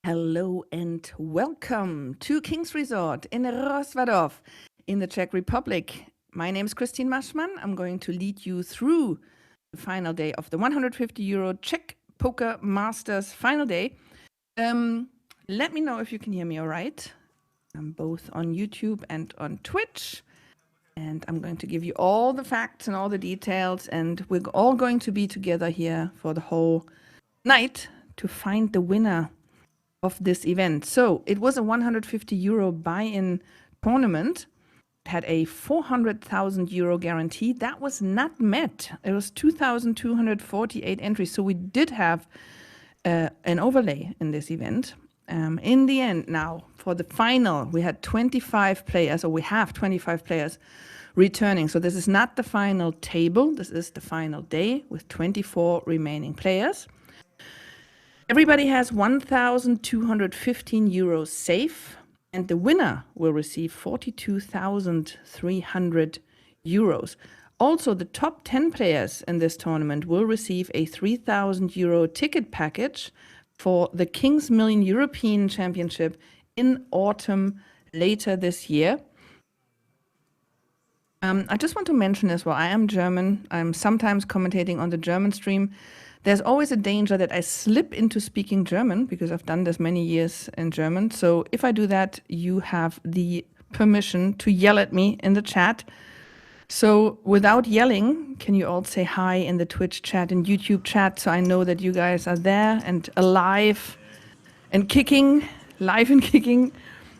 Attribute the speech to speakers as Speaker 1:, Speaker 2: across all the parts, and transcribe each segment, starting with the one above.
Speaker 1: Hello and welcome to King's Resort in Rozvadov in the Czech Republic. My name is Christin. I'm going to lead you through the final day of the 150 euro Czech Poker Masters final day. Let me know if you can hear me all right. I'm both on YouTube and on Twitch. And I'm going to give you all the facts and all the details. And we're all going to be together here for the whole night to find the winner of this event. So it was a 150 euro buy-in tournament. It had a 400,000 euro guarantee. That was not met. It was 2,248 entries. So we did have an overlay in this event. In the end, now for the final, we had 25 players, or we have 25 players returning. So this is not the final table. This is the final day with 24 remaining players. Everybody has 1,215 euros safe, and the winner will receive 42,300 euros. Also, the top 10 players in this tournament will receive a 3,000 euro ticket package for the King's Million European Championship in autumn later this year. I just want to mention as well, I am German. I'm sometimes commentating on the German stream. There's always a danger that I slip into speaking German because I've done this many years in German. So if I do that, you have the permission to yell at me in the chat. So without yelling, can you all say hi in the Twitch chat and YouTube chat so I know that you guys are there and alive and kicking, live and kicking.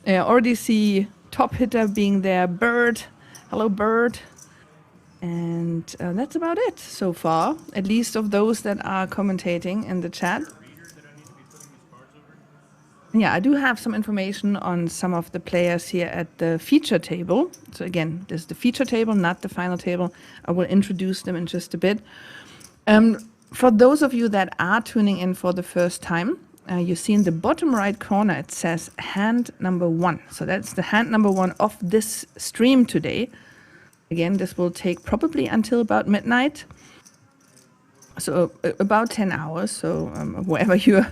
Speaker 1: I already see Top Hitter being there, Bird. Hello, Bird. And that's about it so far, at least of those that are commentating in the chat. Yeah, I do have some information on some of the players here at the feature table. So again, this is the feature table, not the final table. I will introduce them in just a bit. For those of you that are tuning in for the first time, you see in the bottom right corner, it says hand number 1. So that's the hand number 1 of this stream today. Again, this will take probably until about midnight. So about 10 hours, so wherever you're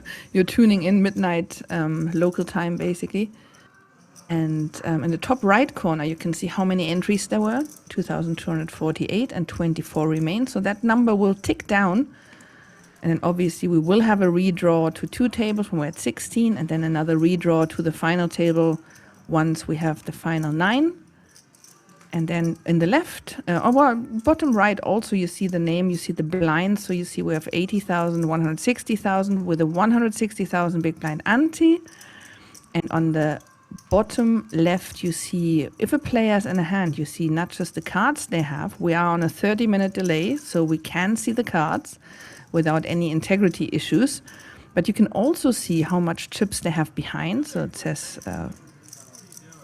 Speaker 1: tuning in, midnight local time, basically. And in the top right corner, you can see how many entries there were, 2,248 and 24 remain. So that number will tick down. And then obviously we will have a redraw to 2 tables when we're at 16, and then another redraw to the final table once we have the final 9. And then in the left, bottom right also, you see the name, you see the blinds. So you see we have 80,000, 160,000 with a 160,000 big blind ante. And on the bottom left, you see if a player's in a hand, you see not just the cards they have. We are on a 30-minute delay, so we can see the cards without any integrity issues. But you can also see how much chips they have behind. So it says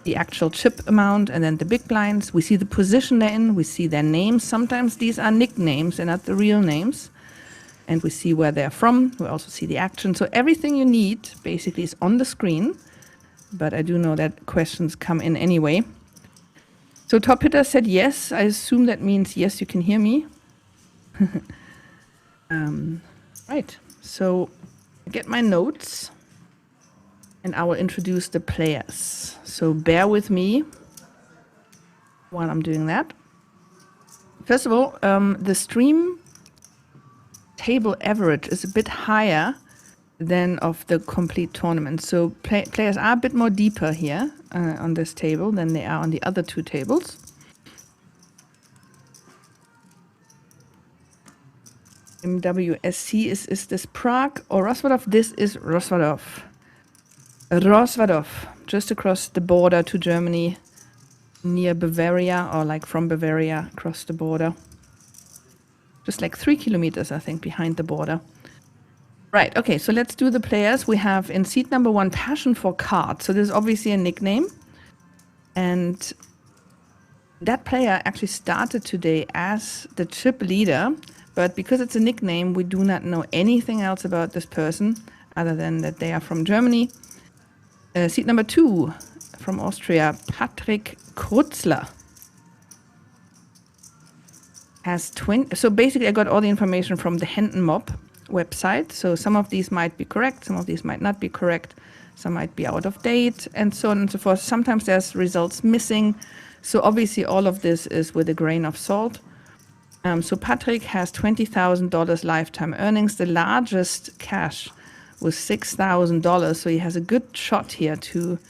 Speaker 1: the actual chip amount and then the big blinds. We see the position they're in. We see their names. Sometimes these are nicknames. They're not the real names. And we see where they're from. We also see the action. So everything you need basically is on the screen. But I do know that questions come in anyway. So Top Hitter said yes. I assume that means yes, you can hear me. Right. So I get my notes. And I will introduce the players. So bear with me while I'm doing that. First of all, the stream table average is a bit higher than of the complete tournament. So players are a bit more deeper here on this table than they are on the other 2 tables. MWSC, is this Prague or Rozvadov? This is Rozvadov. Rozvadov, just across the border to Germany, near Bavaria, or like from Bavaria across the border. Just like 3 kilometers, I think, behind the border. Right, okay, so let's do the players. We have in seat number 1, Passion for Cards. So this is obviously a nickname. And that player actually started today as the chip leader. But because it's a nickname, we do not know anything else about this person other than that they are from Germany. Seat number 2 from Austria, Patrick Krutzler. Has 20. So basically, I got all the information from the Hendon Mob website. So some of these might be correct, some of these might not be correct. Some might be out of date, and so on and so forth. Sometimes there's results missing. So obviously all of this is with a grain of salt. So Patrick has $20,000 lifetime earnings. The largest cash was $6,000. So he has a good shot here to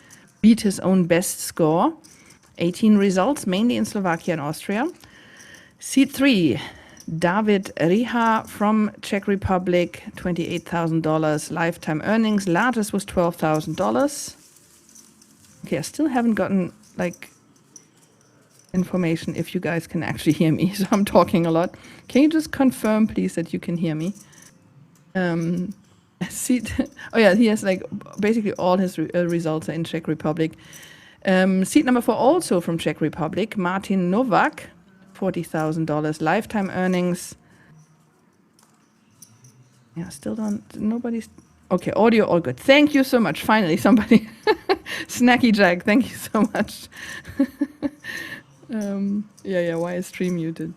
Speaker 1: beat his own best score. 18 results, mainly in Slovakia and Austria. Seed 3, David Riha from Czech Republic, $28,000 lifetime earnings. Largest was $12,000. Okay, I still haven't gotten like information if you guys can actually hear me, so I'm talking a lot. Can you just confirm, please, that you can hear me? Seed, oh yeah, he has like basically all his results are in Czech Republic. Seed number 4, also from Czech Republic, Martin Novak, $40,000 lifetime earnings. Yeah, still don't, nobody's, okay, audio, all good. Thank you so much. Finally, somebody, Snacky Jack, thank you so much. Yeah, why is stream muted?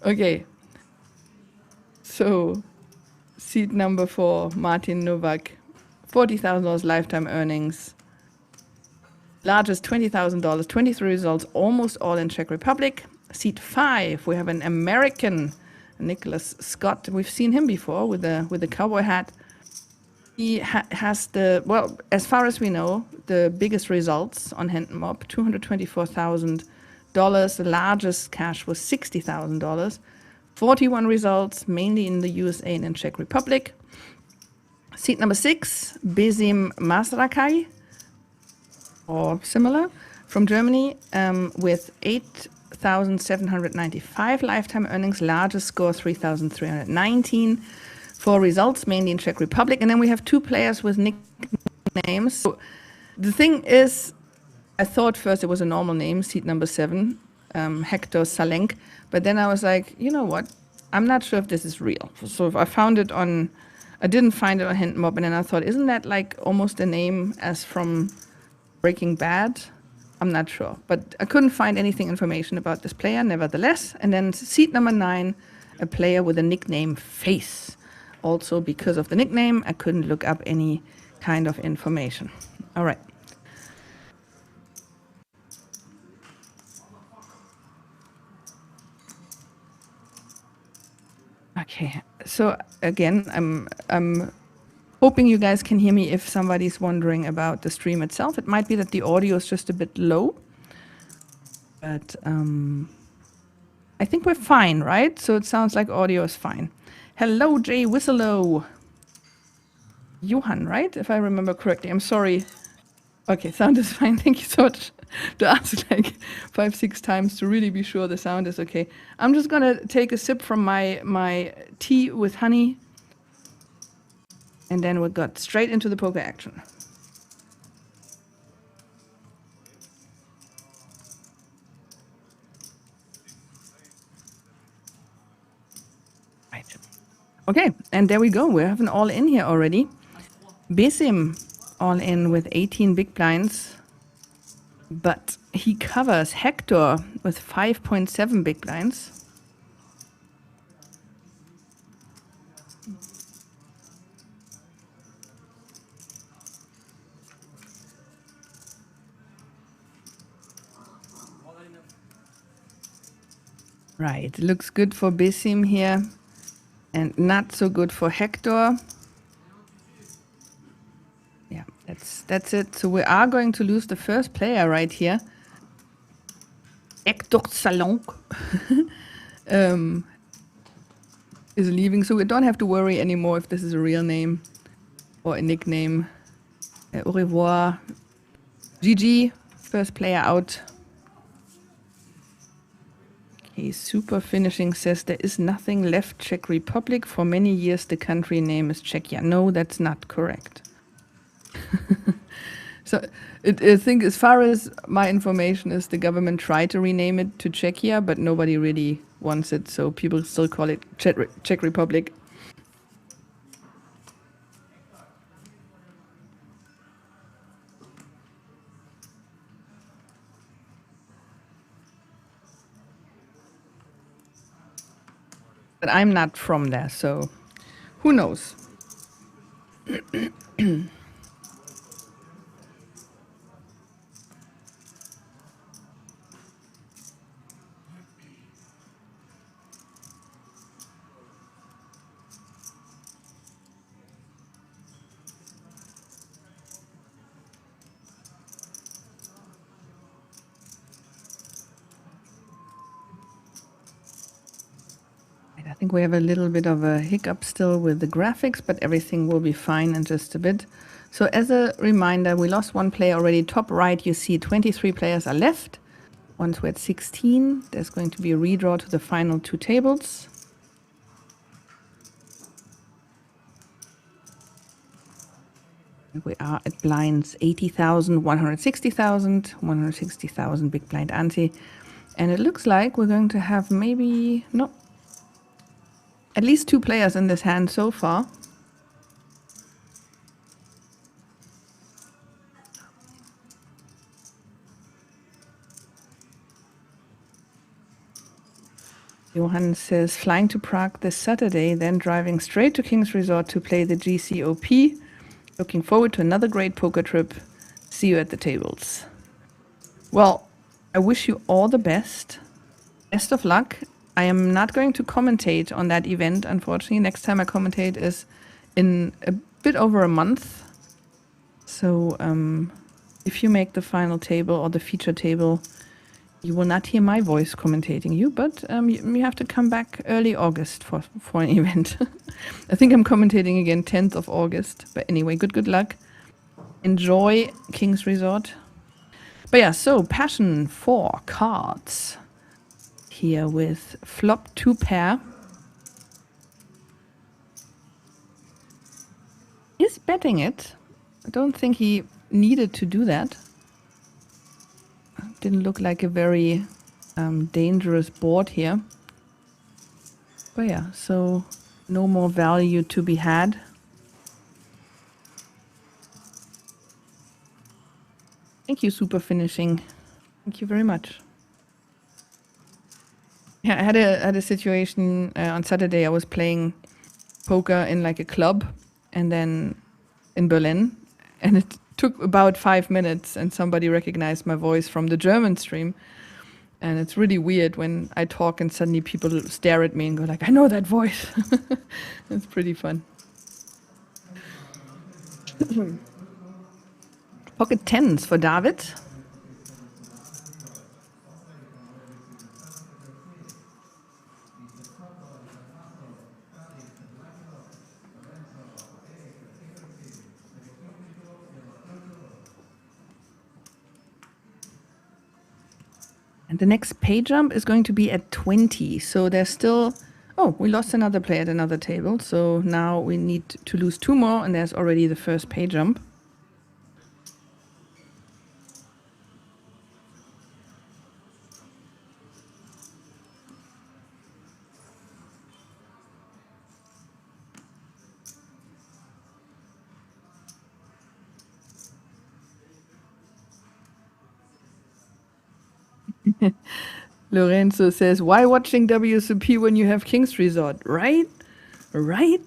Speaker 1: Okay. So, seed number 4, Martin Novak, $40,000 lifetime earnings. Largest $20,000, 23 results, almost all in Czech Republic. Seed 5, we have an American, Nicholas Scott. We've seen him before with the cowboy hat. He has the, well, as far as we know, the biggest results on Hand Mob, $224,000. The largest cash was $60,000. 41 results, mainly in the USA and in Czech Republic. Seed number 6, Besim Masrakai, or similar, from Germany, with 8,795 lifetime earnings. Largest score, 3,319. 4 results, mainly in Czech Republic. And then we have 2 players with nicknames. So the thing is, I thought first it was a normal name, seed number 7, Hector Salenk. But then I was like, you know what? I'm not sure if this is real. So if I found it on, I didn't find it on Hand Mob, and then I thought, isn't that like almost a name as from Breaking Bad? I'm not sure. But I couldn't find anything information about this player, nevertheless. And then seed number 9, a player with a nickname Face. Also, because of the nickname, I couldn't look up any kind of information. All right. Okay, so again, I'm hoping you guys can hear me if somebody's wondering about the stream itself. It might be that the audio is just a bit low, but I think we're fine, right? So it sounds like audio is fine. Hello, Jay Whistlelow. Johan, right? If I remember correctly. I'm sorry. Okay, sound is fine. Thank you so much. To ask like 5-6 times to really be sure the sound is okay. I'm just gonna take a sip from my tea with honey, and then we got straight into the poker action. Right. Okay, and there we go. We have an all in here already. Besim all in with 18 big blinds. But he covers Hector with 5.7 big blinds. Right, looks good for Besim here, and not so good for Hector. Yeah, that's it. So we are going to lose the first player right here. Hector Salonk is leaving, so we don't have to worry anymore if this is a real name or a nickname. Au revoir. GG, first player out. Okay, Super Finishing says there is nothing left Czech Republic. For many years the country name is Czechia. No, that's not correct. So I think as far as my information is, the government tried to rename it to Czechia, but nobody really wants it, so people still call it Czech Republic. But I'm not from there, so who knows? I think we have a little bit of a hiccup still with the graphics, but everything will be fine in just a bit. So as a reminder, we lost one player already. Top right, you see 23 players are left. Once we're at 16, there's going to be a redraw to the final two tables. We are at blinds 80,000, 160,000, 160,000 big blind ante. And it looks like we're going to have maybe, no, at least two players in this hand so far. Johan says, flying to Prague this Saturday, then driving straight to King's Resort to play the GCOP. Looking forward to another great poker trip. See you at the tables. Well, I wish you all the best. Best of luck. I am not going to commentate on that event, unfortunately. Next time I commentate is in a bit over a month. So if you make the final table or the feature table, you will not hear my voice commentating you, but you have to come back early August for an event. I think I'm commentating again 10th of August. But anyway, good luck. Enjoy King's Resort. But yeah, so passion for cards. Here with flop 2 pair. He's betting it. I don't think he needed to do that. Didn't look like a very dangerous board here. But yeah, so no more value to be had. Thank you, Super Finishing. Thank you very much. Yeah, I had a situation on Saturday. I was playing poker in like a club, and then in Berlin, and it took about 5 minutes, and somebody recognized my voice from the German stream. And it's really weird when I talk and suddenly people stare at me and go like, I know that voice. It's pretty fun. Pocket tens for David. And the next pay jump is going to be at 20. So there's still... Oh, we lost another player at another table. So now we need to lose 2 more, and there's already the first pay jump. Lorenzo says, why watching WSOP when you have King's Resort? Right? Right?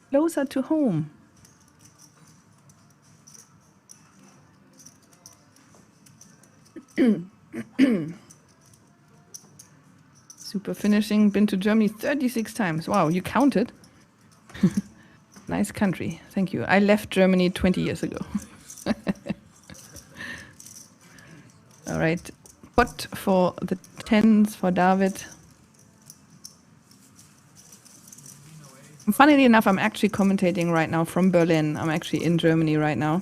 Speaker 1: Closer to home. Super Finishing, been to Germany 36 times. Wow, you counted? Nice country. Thank you. I left Germany 20 years ago. All right. Pot for the tens for David. Funnily enough, I'm actually commentating right now from Berlin. I'm actually in Germany right now.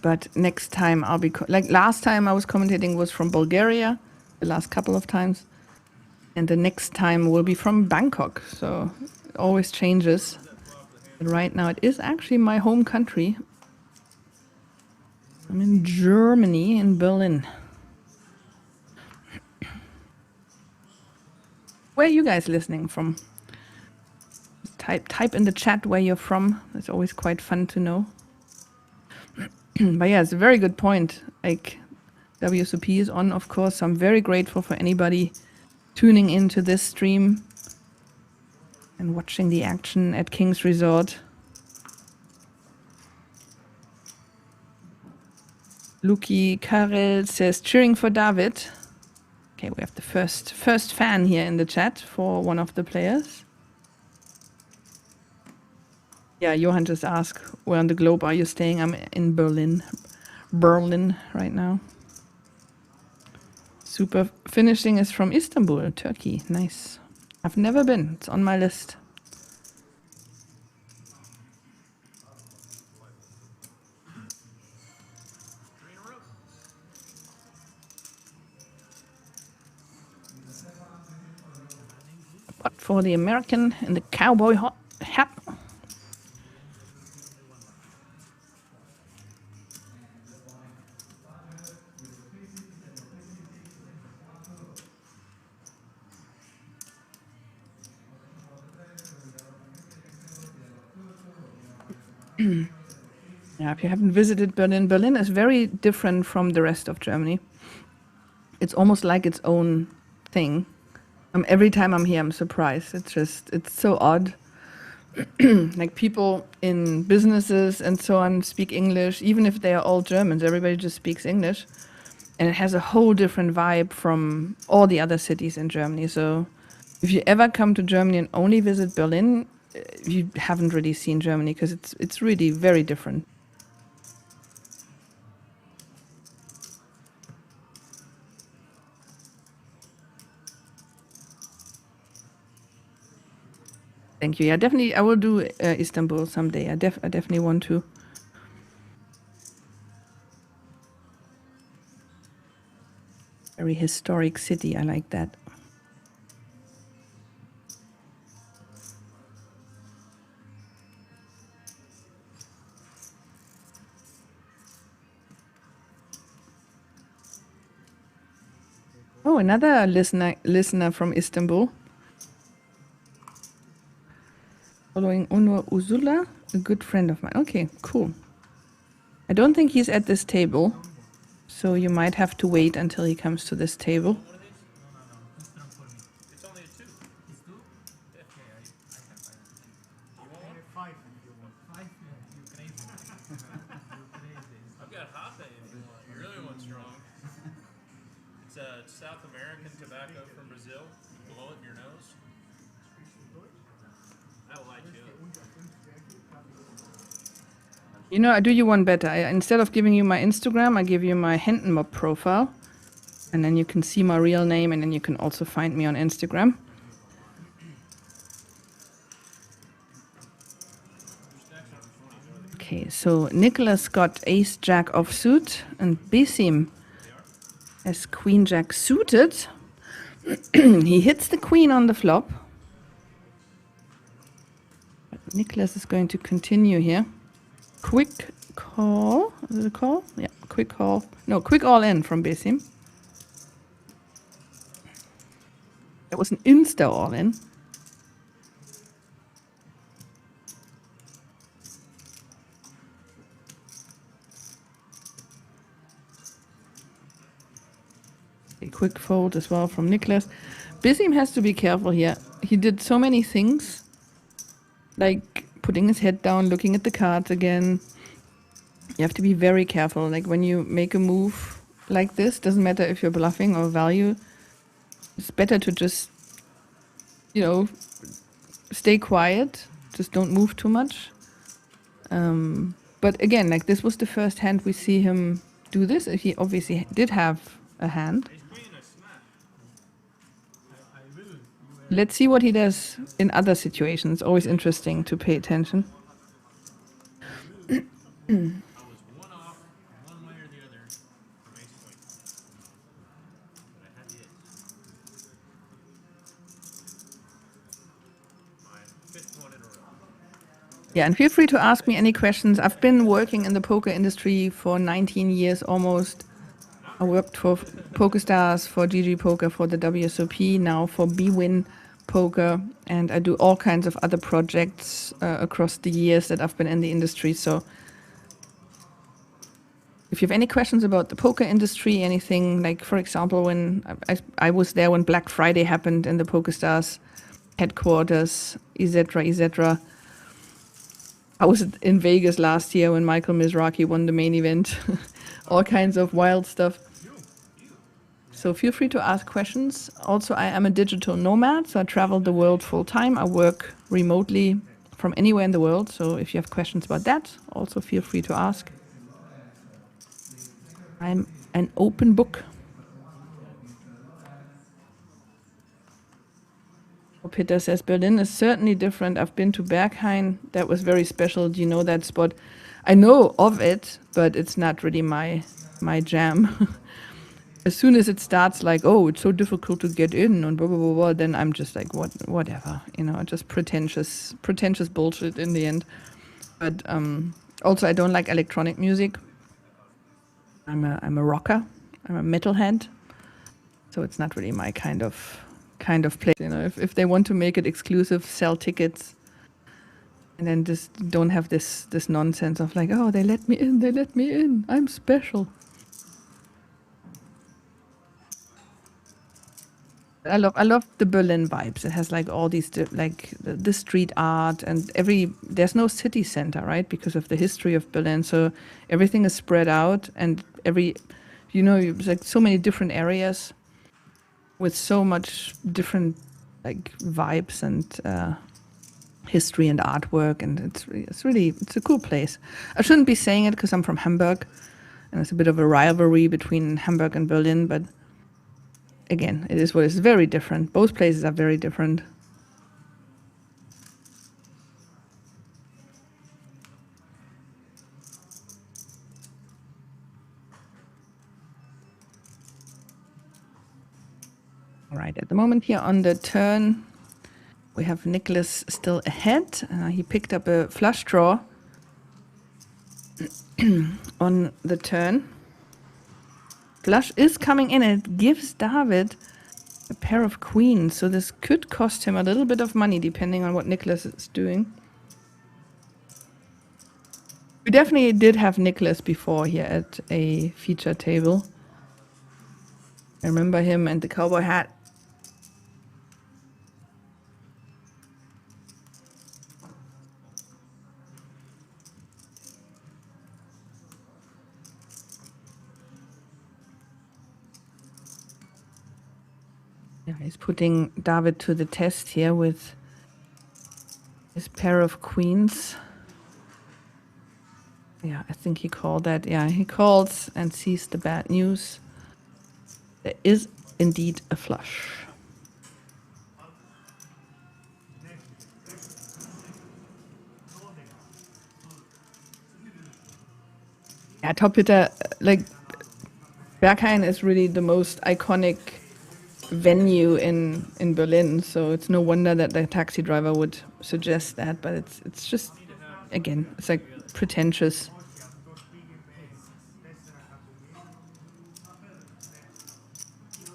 Speaker 1: But next time I'll be... like last time I was commentating was from Bulgaria, the last couple of times. And the next time will be from Bangkok. So it always changes. But right now it is actually my home country. I'm in Germany, in Berlin. Where are you guys listening from? Type in the chat where you're from. It's always quite fun to know. But yeah, it's a very good point. Like WSOP is on, of course, so I'm very grateful for anybody tuning into this stream and watching the action at King's Resort. Luki Karel says, cheering for David. Okay, we have the first fan here in the chat for one of the players. Yeah, Johan just asked, where on the globe are you staying? I'm in Berlin. Berlin right now. Super. Finishing is from Istanbul, Turkey. Nice. I've never been. It's on my list. But for the American in the cowboy hat. Yeah, if you haven't visited Berlin, Berlin is very different from the rest of Germany. It's almost like its own thing. Every time I'm here, I'm surprised. It's so odd. Like people in businesses and so on speak English, even if they are all Germans, everybody just speaks English. And it has a whole different vibe from all the other cities in Germany. So if you ever come to Germany and only visit Berlin, you haven't really seen Germany, because it's really very different. Thank you. Yeah, definitely. I will do Istanbul someday. I definitely want to. Very historic city. I like that. Oh, another listener from Istanbul. Following Onur Uzula, a good friend of mine. Okay, cool. I don't think he's at this table, so you might have to wait until he comes to this table.
Speaker 2: It's only a 2. It's 2? Yeah. You want one? 5 if you want. 5? You crazy. I've got Hafe if you want. You really want strong. It's a South American tobacco from Brazil. Blow it in your nose. That'll light you up.
Speaker 1: You know, I do you one better. Instead of giving you my Instagram, I give you my Hentenmob profile. And then you can see my real name, and then you can also find me on Instagram. Okay, so Nicholas got ace jack offsuit, and Besim has queen jack suited. He hits the queen on the flop. But Nicholas is going to continue here. Quick call. Is it a call? Yeah, quick call. No, quick all in from Besim. That was an insta all in. A quick fold as well from Nicholas. Besim has to be careful here. He did so many things, like putting his head down, looking at the cards again. You have to be very careful. Like when you make a move like this, doesn't matter if you're bluffing or value, it's better to just, you know, stay quiet. Just don't move too much. But again, like this was the first hand we see him do this. He obviously did have a hand. Let's see what he does in other situations. Always interesting to pay attention. Yeah, and feel free to ask me any questions. I've been working in the poker industry for 19 years almost. I worked for PokerStars, for GG Poker, for the WSOP, now for bwin Poker, and I do all kinds of other projects across the years that I've been in the industry. So if you have any questions about the poker industry, anything like, for example, when I was there when Black Friday happened in the PokerStars headquarters, etc., etc. I was in Vegas last year when Michael Mizrachi won the main event. All kinds of wild stuff. So feel free to ask questions. Also, I am a digital nomad, so I travel the world full time. I work remotely from anywhere in the world. So if you have questions about that, also feel free to ask. I'm an open book. Peter says Berlin is certainly different. I've been to Berghain. That was very special. Do you know that spot? I know of it, but it's not really my jam. As soon as it starts like, oh, it's so difficult to get in and blah, blah, blah, blah, then I'm just like, whatever, you know, just pretentious bullshit in the end. But also, I don't like electronic music. I'm a rocker. I'm a metalhead. So it's not really my kind of place. You know, if they want to make it exclusive, sell tickets, and then just don't have this nonsense of like, oh, they let me in, I'm special. I love the Berlin vibes. It has like all these like the street art and there's no city center, right? Because of the history of Berlin. So everything is spread out and it's like so many different areas with so much different like vibes and history and artwork. And it's a cool place. I shouldn't be saying it because I'm from Hamburg and it's a bit of a rivalry between Hamburg and Berlin, but again, it is what is very different. Both places are very different. All right, at the moment here on the turn, we have Nicholas still ahead. He picked up a flush draw on the turn. Flush is coming in and it gives David a pair of queens. So this could cost him a little bit of money depending on what Nicholas is doing. We definitely did have Nicholas before here at a feature table. I remember him and the cowboy hat. Yeah, he's putting David to the test here with his pair of queens. Yeah, I think he called that. Yeah, he calls and sees the bad news. There is indeed a flush. Yeah, Top Hitter, like Berghain is really the most iconic venue in Berlin, so it's no wonder that the taxi driver would suggest that, but it's just, again, it's like pretentious.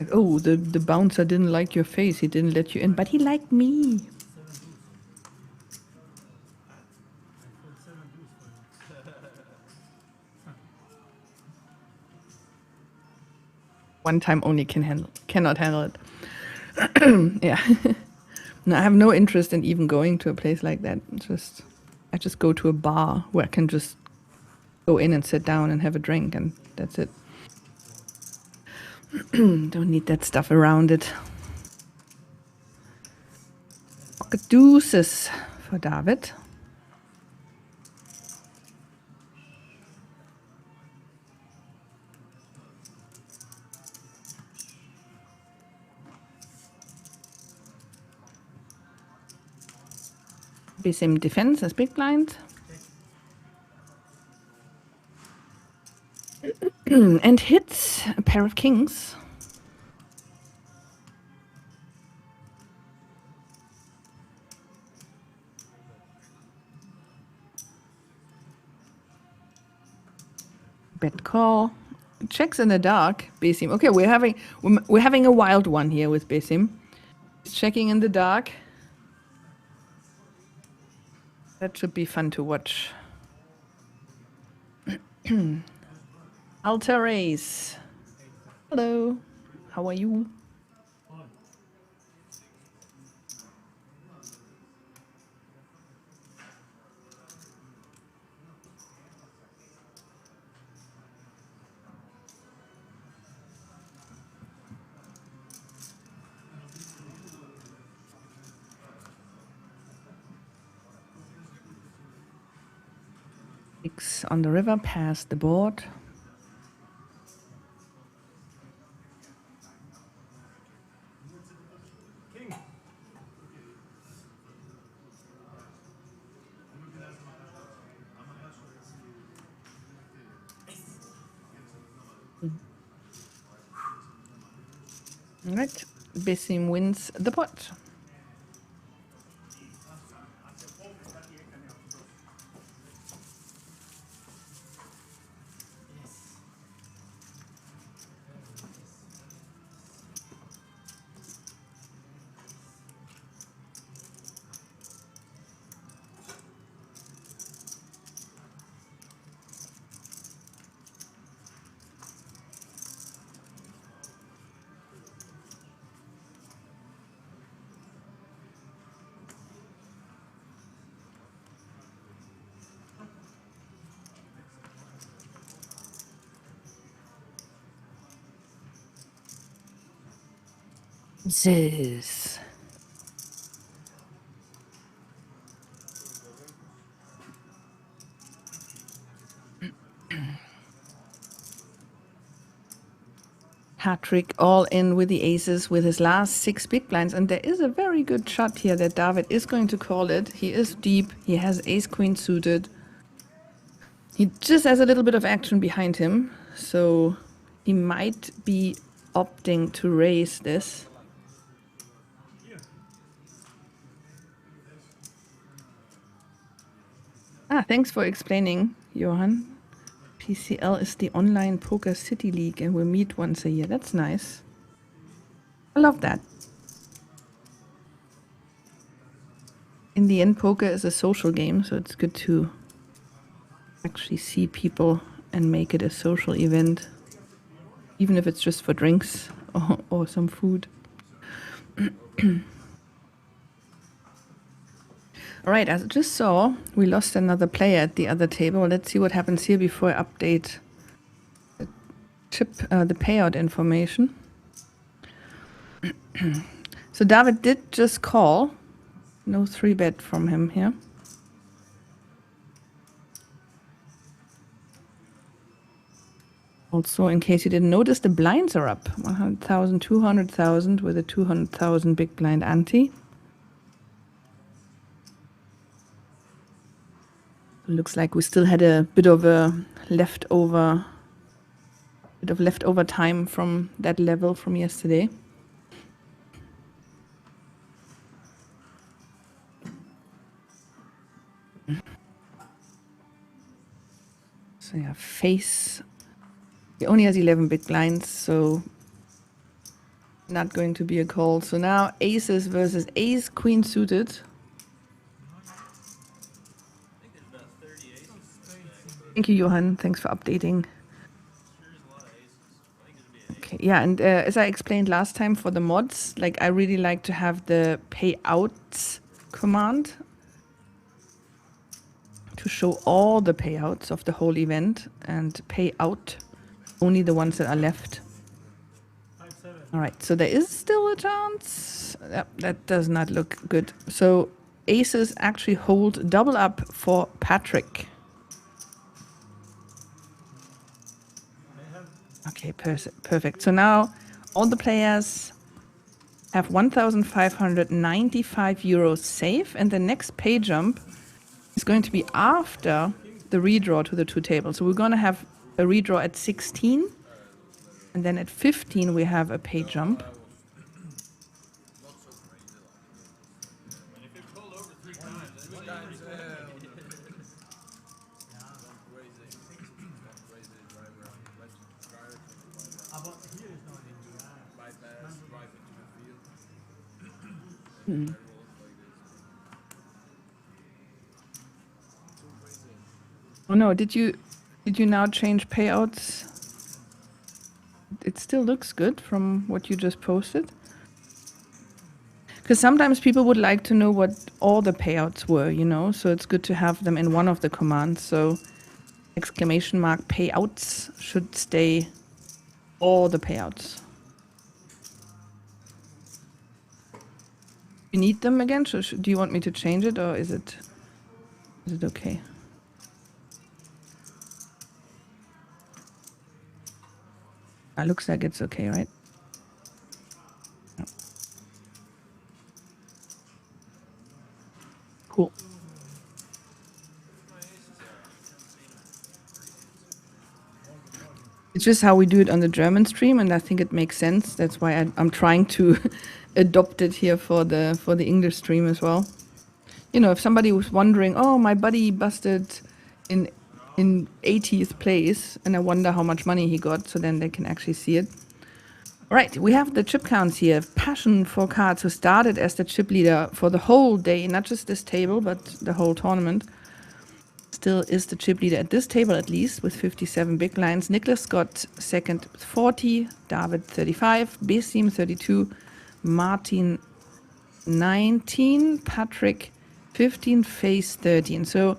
Speaker 1: Like, oh, the bouncer didn't like your face, he didn't let you in, but he liked me. One time only cannot handle it. Yeah. No, I have no interest in even going to a place like that. I just go to a bar where I can just go in and sit down and have a drink, and that's it. Don't need that stuff around it. Pocket deuces for David. Same defense as big blind. And hits a pair of kings. Bet call. Checks in the dark. Besim. Okay, we're having a wild one here with Besim. He's checking in the dark. That should be fun to watch. Alta Race. Hello. How are you? Six on the river, past the board. All right, Bessim wins the pot. This. Patrick all in with the aces with his last 6 big blinds, and there is a very good shot here that David is going to call it. He is deep, he has ace queen suited. He just has a little bit of action behind him, so he might be opting to raise this. Thanks for explaining, Johan. PCL is the online poker city league and we meet once a year. That's nice. I love that. In the end, poker is a social game, so it's good to actually see people and make it a social event, even if it's just for drinks or some food. All right, as I just saw, we lost another player at the other table. Let's see what happens here before I update the payout information. So David did just call. No 3-bet from him here. Also, in case you didn't notice, the blinds are up. 100,000, 200,000 with a 200,000 big blind ante. Looks like we still had a bit of leftover time from that level from yesterday. So yeah, face. He only has 11 big blinds, so not going to be a call. So now aces versus ace queen suited. Thank you, Johan. Thanks for updating. Okay, yeah, and as I explained last time for the mods, like I really like to have the payouts command to show all the payouts of the whole event and pay out only the ones that are left. All right, so there is still a chance. That does not look good. So aces actually hold double up for Patrick. Okay, perfect. So now all the players have 1,595 euros safe, and the next pay jump is going to be after the redraw to the 2 tables. So we're going to have a redraw at 16, and then at 15 we have a pay jump. Oh no, did you now change payouts? it still looks good from what you just posted. Because sometimes people would like to know what all the payouts were, you know, so it's good to have them in one of the commands. So exclamation mark payouts should stay all the payouts. You need them again? Do you want me to change it, or is it okay? It looks like it's okay, right? Cool. It's just how we do it on the German stream, and I think it makes sense. That's why I'm trying to adopt it here for the English stream as well. You know, if somebody was wondering, oh, my buddy busted in 80th place, and I wonder how much money he got, so then they can actually see it. All right, we have the chip counts here. Passion for Cards, who started as the chip leader for the whole day, not just this table, but the whole tournament. Still is the chip leader at this table, at least, with 57 big blinds. Nicholas got second with 40, David 35, Besim 32, Martin 19, Patrick 15, Face 13. So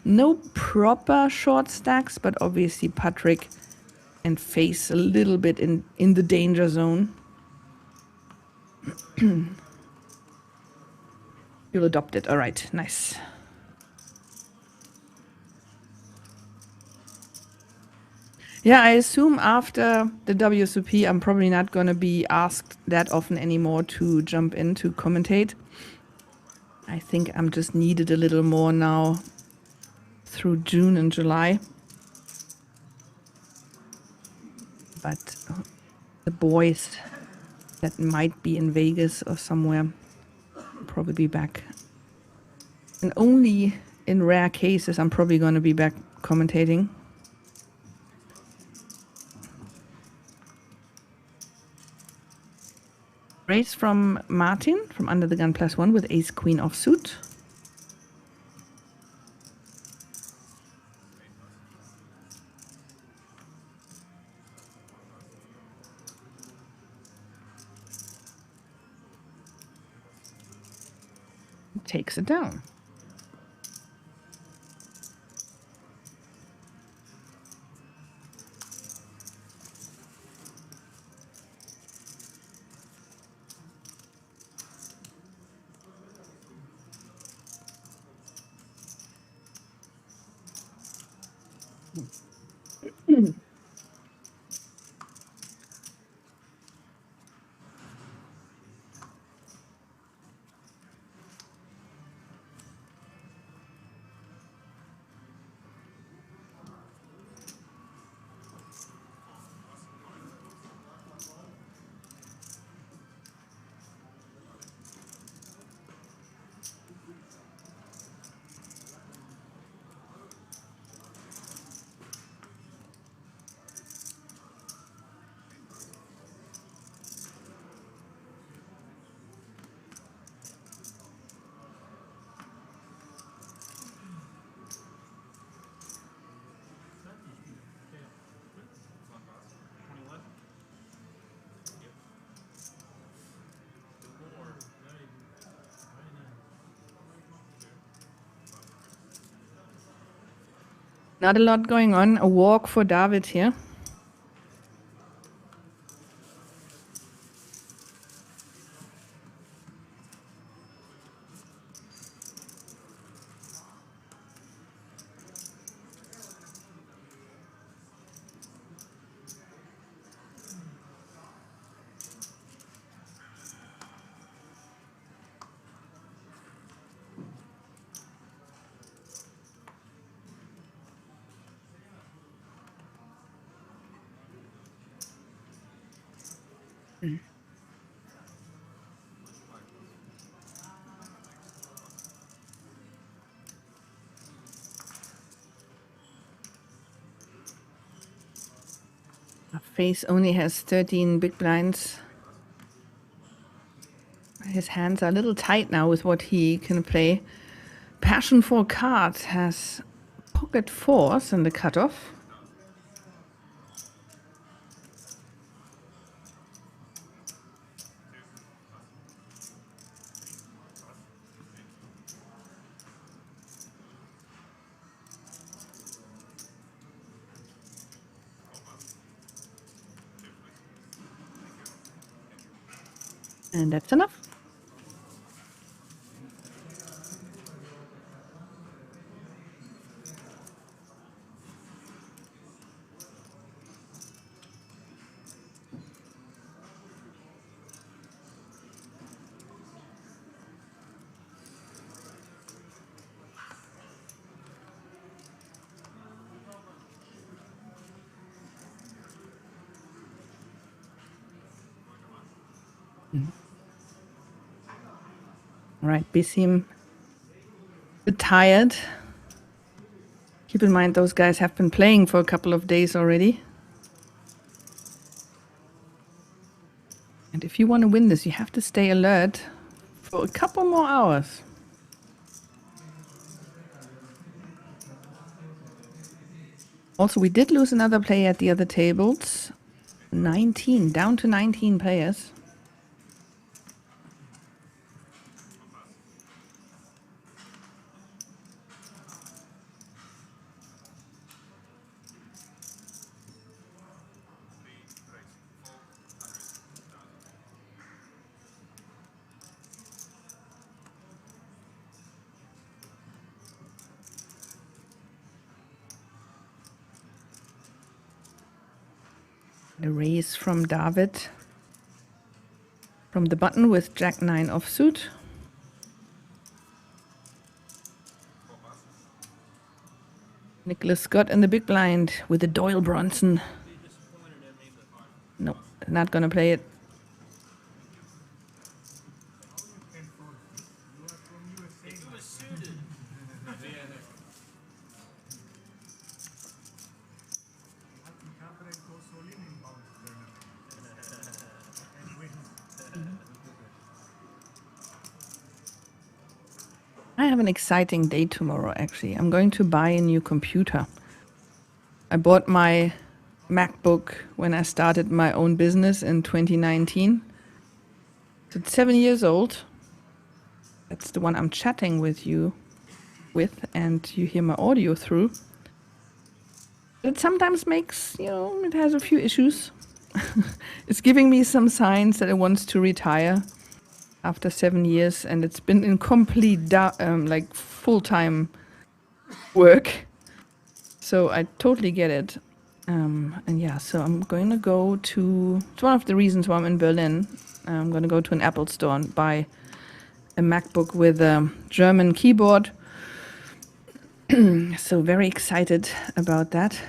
Speaker 1: no proper short stacks, but obviously Patrick and Face a little bit in the danger zone. You'll adopt it. All right, nice. Yeah, I assume after the WSOP, I'm probably not going to be asked that often anymore to jump in to commentate. I think I'm just needed a little more now through June and July. But the boys that might be in Vegas or somewhere will probably be back. And only in rare cases, I'm probably going to be back commentating. Raise from Martin, from Under the Gun +1 with Ace Queen offsuit. Takes it down. Not a lot going on. A walk for David here. Face only has 13 big blinds. His hands are a little tight now with what he can play. Passion for Cards has pocket fours in the cutoff. And that's enough. All right, Bissim, a bit tired. Keep in mind those guys have been playing for a couple of days already. And if you want to win this, you have to stay alert for a couple more hours. Also, we did lose another player at the other tables. 19, down to 19 players. A raise from David from the button with Jack 9 offsuit. Nicholas Scott in the big blind with a Doyle Bronson. No, not gonna play it. I have an exciting day tomorrow, actually. I'm going to buy a new computer. I bought my MacBook when I started my own business in 2019. So it's 7 years old. That's the one I'm chatting with you with, and you hear my audio through. It sometimes makes, it has a few issues. It's giving me some signs that it wants to retire after 7 years, and it's been in complete like full-time work. So I totally get it. And yeah, so I'm going to go to, it's one of the reasons why I'm in Berlin. I'm going to go to an Apple store and buy a MacBook with a German keyboard. So very excited about that.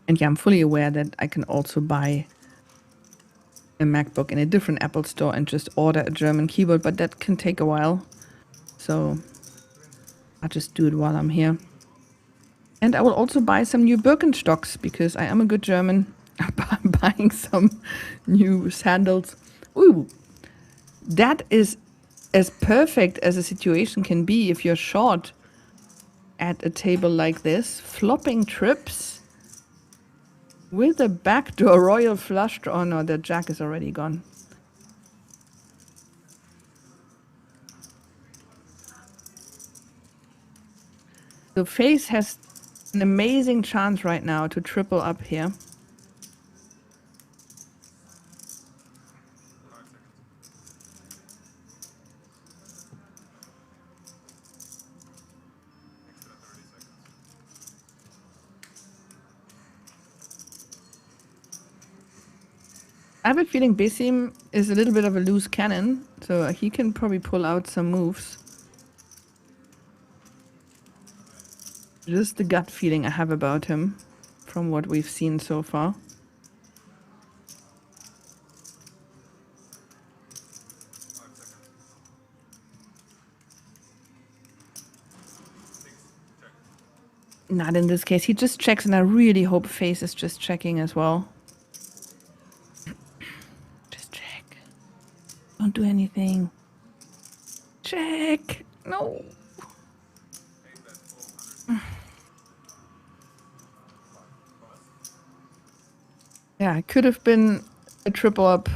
Speaker 1: And yeah, I'm fully aware that I can also buy a MacBook in a different Apple store and just order a German keyboard, but that can take a while. So I'll just do it while I'm here. And I will also buy some new Birkenstocks because I am a good German. I'm buying some new sandals. Ooh, that is as perfect as a situation can be if you're short at a table like this. Flopping trips with a backdoor royal flush draw. Oh no, the jack is already gone. So Face has an amazing chance right now to triple up here. I have a feeling Bissim is a little bit of a loose cannon, so he can probably pull out some moves. Just the gut feeling I have about him from what we've seen so far. Not in this case. He just checks, and I really hope Face is just checking as well. Just check. Don't do anything. Check. No. Yeah, it could have been a triple up.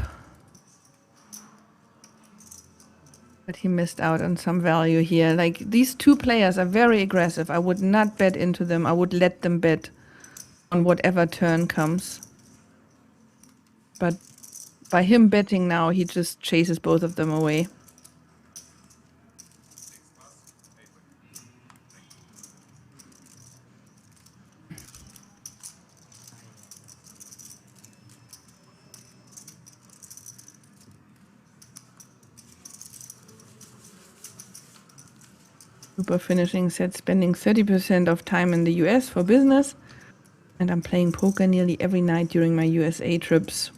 Speaker 1: But he missed out on some value here. Like, these two players are very aggressive. I would not bet into them. I would let them bet on whatever turn comes. But by him betting now, he just chases both of them away. Super Finishing said spending 30% of time in the US for business. And I'm playing poker nearly every night during my USA trips.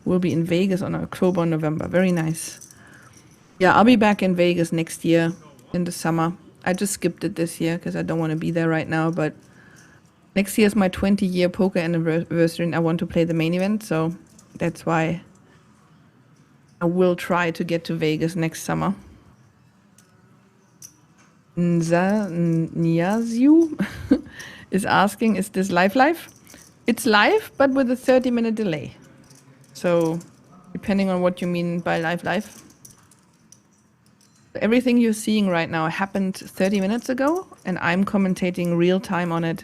Speaker 1: We'll be in Vegas on October, November. Very nice. Yeah, I'll be back in Vegas next year in the summer. I just skipped it this year because I don't want to be there right now. But next year is my 20-year poker anniversary and I want to play the main event. So that's why I will try to get to Vegas next summer. Nyaziu is asking, is this live? It's live, but with a 30-minute delay. So depending on what you mean by live. Everything you're seeing right now happened 30 minutes ago, and I'm commentating real time on it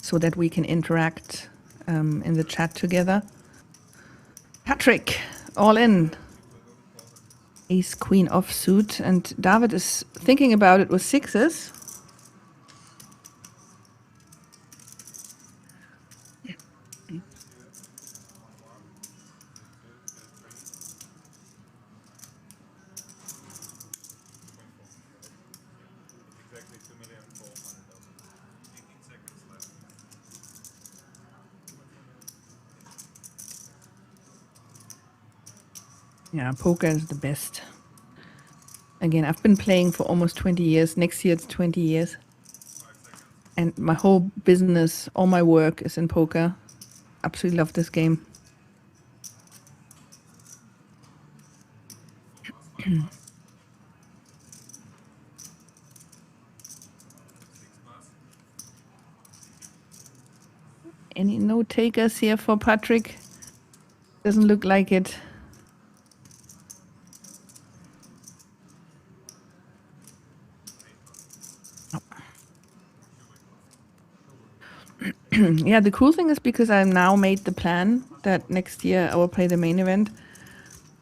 Speaker 1: so that we can interact in the chat together. Patrick, all in. Ace, queen offsuit, and David is thinking about it with sixes. Yeah, poker is the best. Again, I've been playing for almost 20 years. Next year it's 20 years. And my whole business, all my work is in poker. Absolutely love this game. Any note takers here for Patrick? Doesn't look like it. Yeah, the cool thing is because I've now made the plan that next year I will play the main event,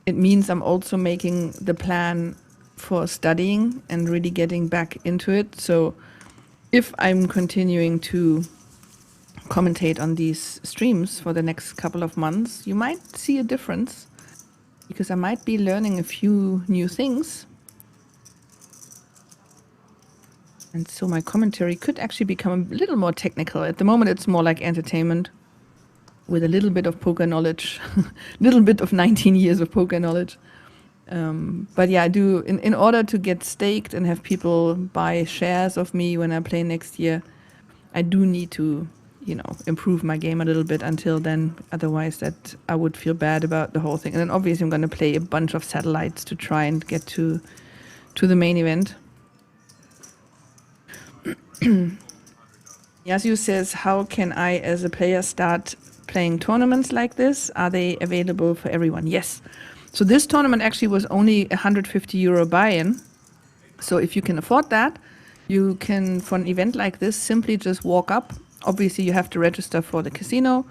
Speaker 1: it means I'm also making the plan for studying and really getting back into it. So if I'm continuing to commentate on these streams for the next couple of months, you might see a difference because I might be learning a few new things. And so my commentary could actually become a little more technical. At the moment, it's more like entertainment with a little bit of poker knowledge, a little bit of 19 years of poker knowledge. But yeah, I do, in order to get staked and have people buy shares of me when I play next year, I do need to, improve my game a little bit until then. Otherwise, that I would feel bad about the whole thing. And then obviously I'm going to play a bunch of satellites to try and get to the main event. Yasu says, how can I as a player start playing tournaments like this? Are they available for everyone? Yes. So this tournament actually was only €150 buy-in. So if you can afford that, you can, for an event like this, simply just walk up. Obviously, you have to register for the casino.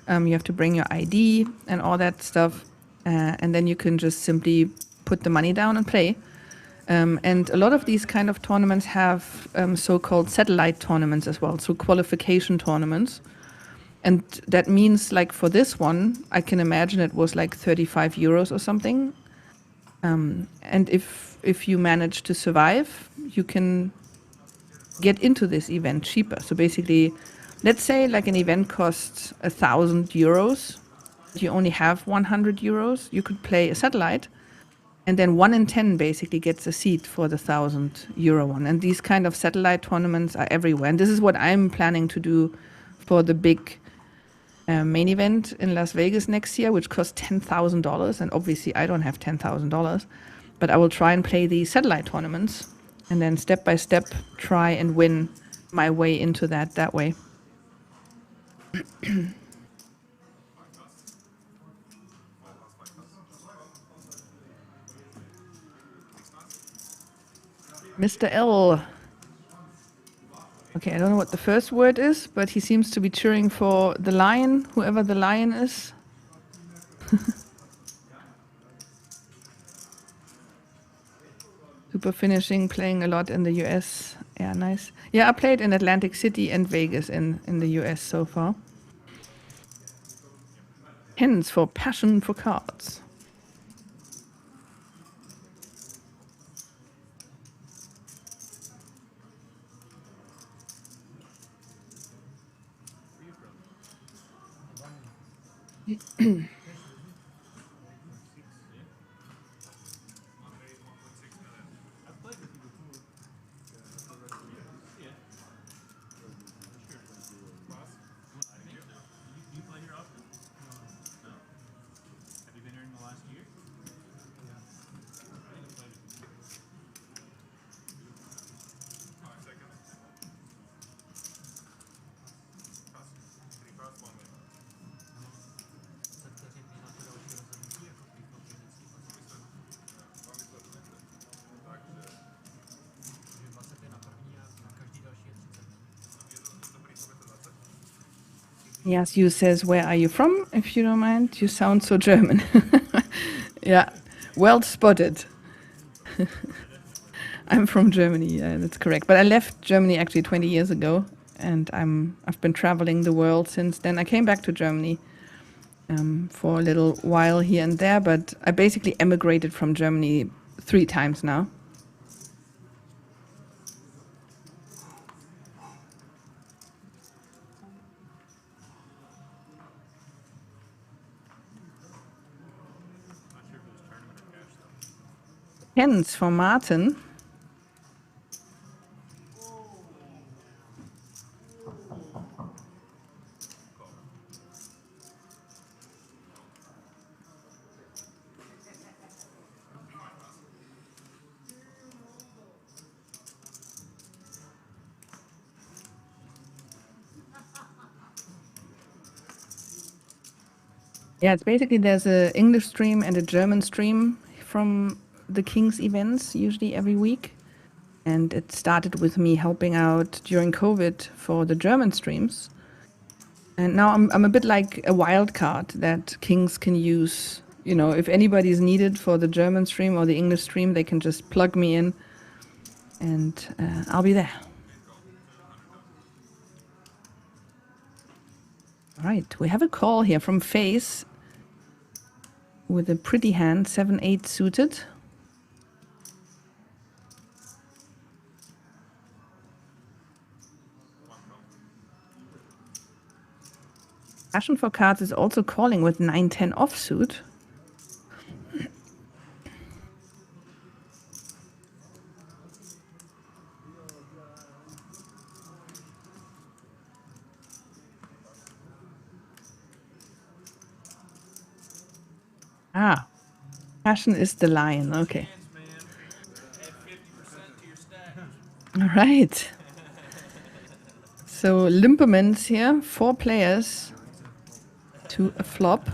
Speaker 1: You have to bring your ID and all that stuff. And then you can just simply put the money down and play. And a lot of these kind of tournaments have so-called satellite tournaments as well, so qualification tournaments. And that means, like for this one, I can imagine it was like €35 or something. And if you manage to survive, you can get into this event cheaper. So basically, let's say like an event costs €1,000. You only have €100. You could play a satellite. And then 1 in 10 basically gets a seat for the €1,000 one. And these kind of satellite tournaments are everywhere. And this is what I'm planning to do for the big main event in Las Vegas next year, which costs $10,000. And obviously I don't have $10,000. But I will try and play the satellite tournaments, and then step by step try and win my way into that way. Mr. L. Okay, I don't know what the first word is, but he seems to be cheering for the lion, whoever the lion is. Super finishing, playing a lot in the US. Yeah, nice. Yeah, I played in Atlantic City and Vegas in the US so far. Hence for passion for cards. Yes, you says, where are you from, if you don't mind? You sound so German. Yeah, well spotted. I'm from Germany, that's correct. But I left Germany actually 20 years ago, and I've been traveling the world since then. I came back to Germany for a little while here and there, but I basically emigrated from Germany 3 times now. Hence for Martin. Yeah, it's basically there's an English stream and a German stream from the King's events, usually every week. And it started with me helping out during COVID for the German streams. And now I'm a bit like a wild card that Kings can use. You know, if anybody's needed for the German stream or the English stream, they can just plug me in and I'll be there. All right, we have a call here from Face with a pretty hand, 7-8 suited. Passion for Cards is also calling with 9-10 offsuit. Ah, Passion is the lion, okay. All right. So Limpermans here, 4 players to a flop.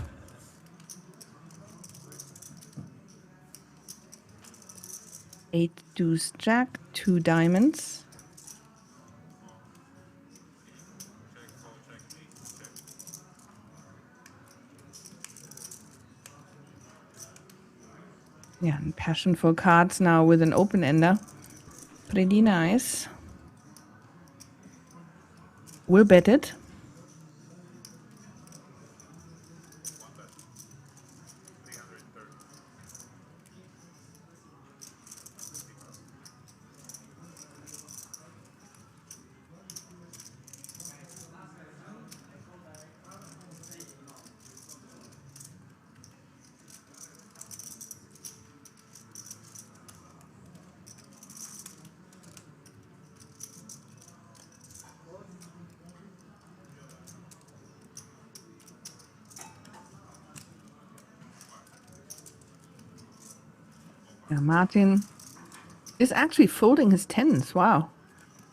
Speaker 1: Eight deuce jack, 2 diamonds. Yeah, and Passion for Cards now with an open ender. Pretty nice. We'll bet it. Yeah, Martin is actually folding his tens. Wow.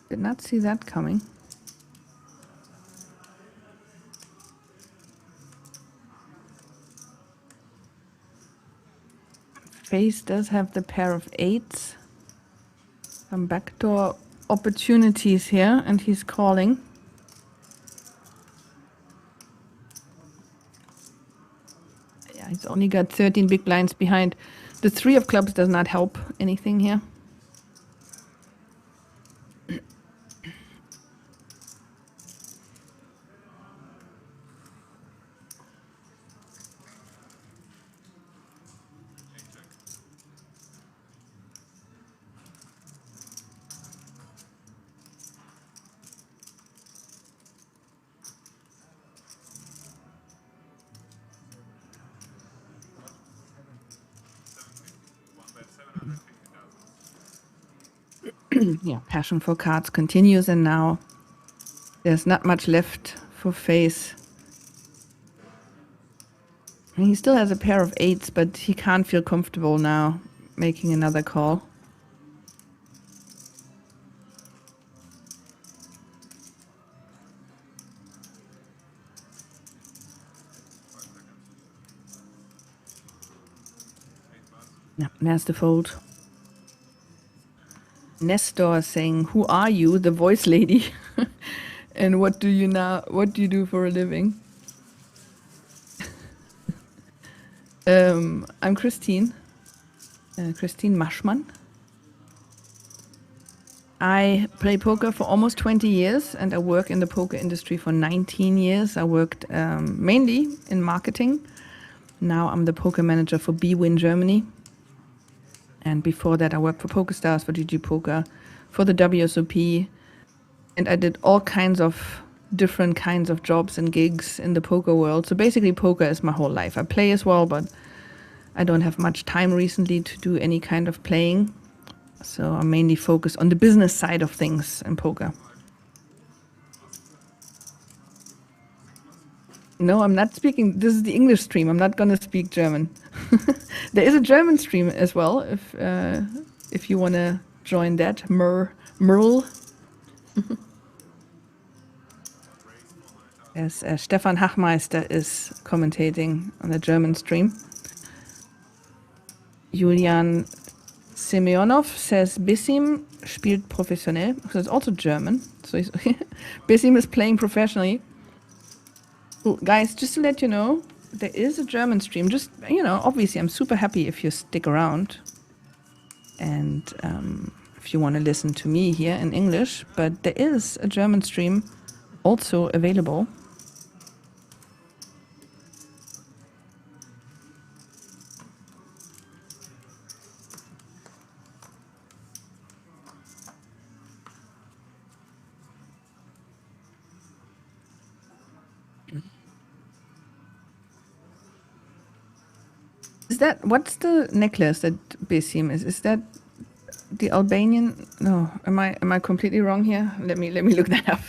Speaker 1: Did not see that coming. Face does have the pair of eights. Some backdoor opportunities here, and he's calling. Yeah, he's only got 13 big blinds behind. The three of clubs does not help anything here. Yeah, passion for cards continues, and now there's not much left for Face. He still has a pair of eights, but he can't feel comfortable now making another call. Yeah, there's the fold. Nestor saying, "Who are you, the voice lady? And what do you do for a living?" I'm Christine. Christine Maschmann. I play poker for almost 20 years, and I work in the poker industry for 19 years. I worked mainly in marketing. Now I'm the poker manager for bwin Germany. And before that, I worked for PokerStars, for GG Poker, for the WSOP. And I did all kinds of different kinds of jobs and gigs in the poker world. So basically, poker is my whole life. I play as well, but I don't have much time recently to do any kind of playing. So I'm mainly focused on the business side of things in poker. No, I'm not speaking. This is the English stream. I'm not going to speak German. There is a German stream as well, if you want to join that. Merle. Yes, Stefan Hachmeister is commentating on the German stream. Julian Semyonov says Bissim spielt professionell. So it's also German. So Bissim is playing professionally. Ooh, guys, just to let you know, there is a German stream. Just, obviously, I'm super happy if you stick around. And if you want to listen to me here in English. But there is a German stream also available. Is that, what's the necklace that Bissim is? Is that the Albanian? No, am I completely wrong here? Let me look that up.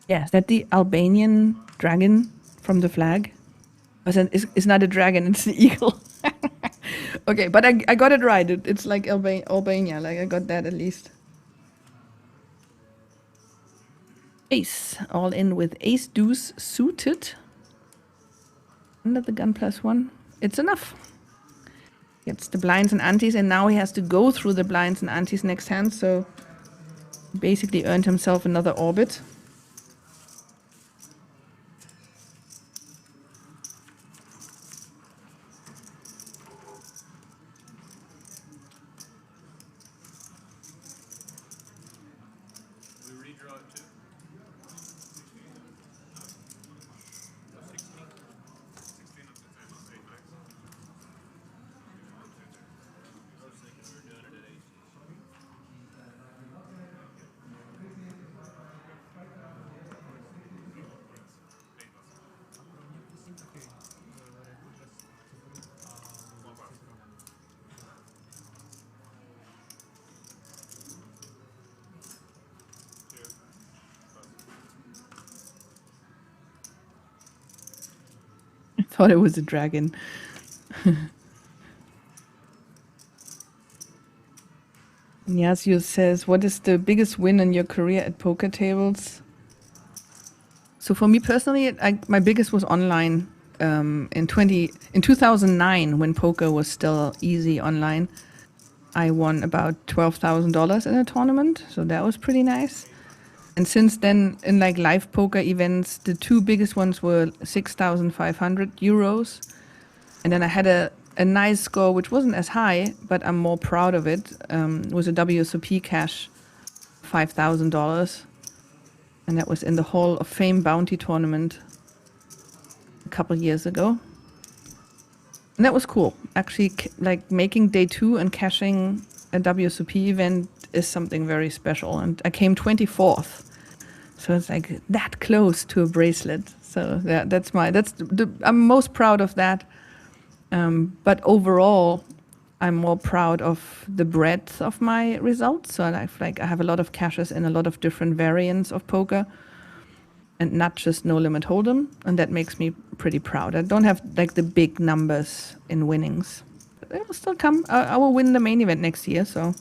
Speaker 1: Yeah, is that the Albanian dragon from the flag? It's not a dragon, it's the eagle. Okay, but I got it right. It's like Albania, like I got that at least. Ace, all in with ace deuce suited. Under the gun +1. It's enough. Gets the blinds and antes, and now he has to go through the blinds and antes next hand, so basically earned himself another orbit. Thought it was a dragon. Yasio says, what is the biggest win in your career at poker tables? So for me personally, my biggest was online in 2009 when poker was still easy online. I won about $12,000 in a tournament, so that was pretty nice. And since then, in like live poker events, the two biggest ones were 6,500 euros. And then I had a nice score, which wasn't as high, but I'm more proud of it. It was a WSOP cash, $5,000. And that was in the Hall of Fame bounty tournament a couple years ago. And that was cool. Actually, like making day 2 and cashing a WSOP event is something very special. And I came 24th. So it's like that close to a bracelet. So yeah, I'm most proud of that. But overall, I'm more proud of the breadth of my results. So I have a lot of cashes in a lot of different variants of poker, and not just no limit hold'em, and that makes me pretty proud. I don't have like the big numbers in winnings. But they will still come. I will win the main event next year. So.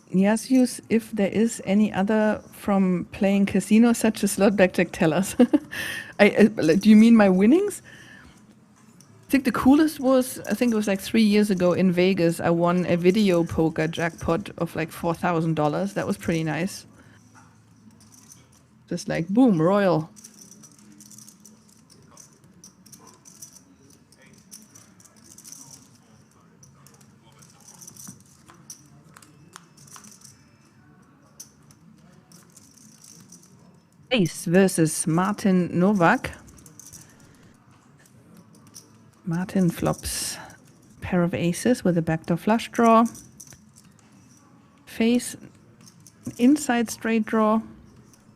Speaker 1: Yes, use if there is any other from playing casino, such as slot blackjack, tell us. Do you mean my winnings? I think the coolest was, I think it was like 3 years ago in Vegas, I won a video poker jackpot of like $4,000. That was pretty nice. Just like, boom, royal. Ace versus Martin Novak. Martin flops pair of aces with a backdoor flush draw. Face inside straight draw,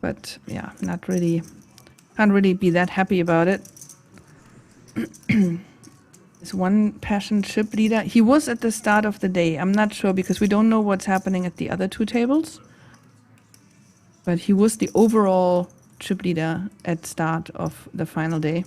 Speaker 1: but yeah, not really, can't really be that happy about it. Is one passion chip leader. He was at the start of the day. I'm not sure because we don't know what's happening at the other two tables. But he was the overall chip leader at start of the final day.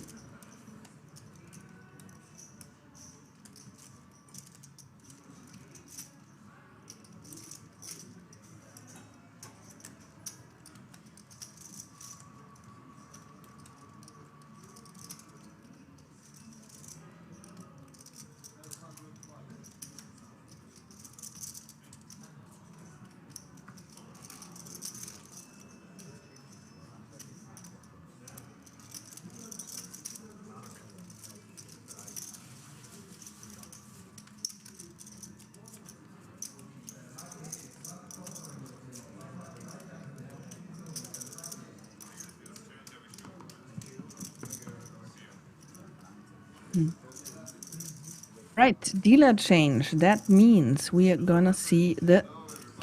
Speaker 1: Right, dealer change. That means we are gonna see the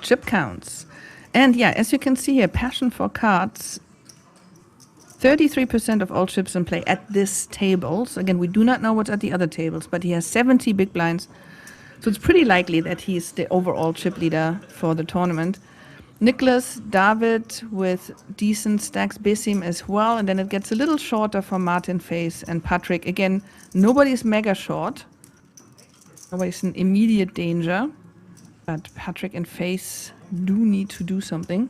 Speaker 1: chip counts. And yeah, as you can see here, passion for cards, 33% of all chips in play at this table. So again, we do not know what's at the other tables, but he has 70 big blinds. So it's pretty likely that he's the overall chip leader for the tournament. Nicholas, David with decent stacks, Besim as well. And then it gets a little shorter for Martin, Face, and Patrick. Again, nobody's mega short. Nobody's in immediate danger. But Patrick and Face do need to do something.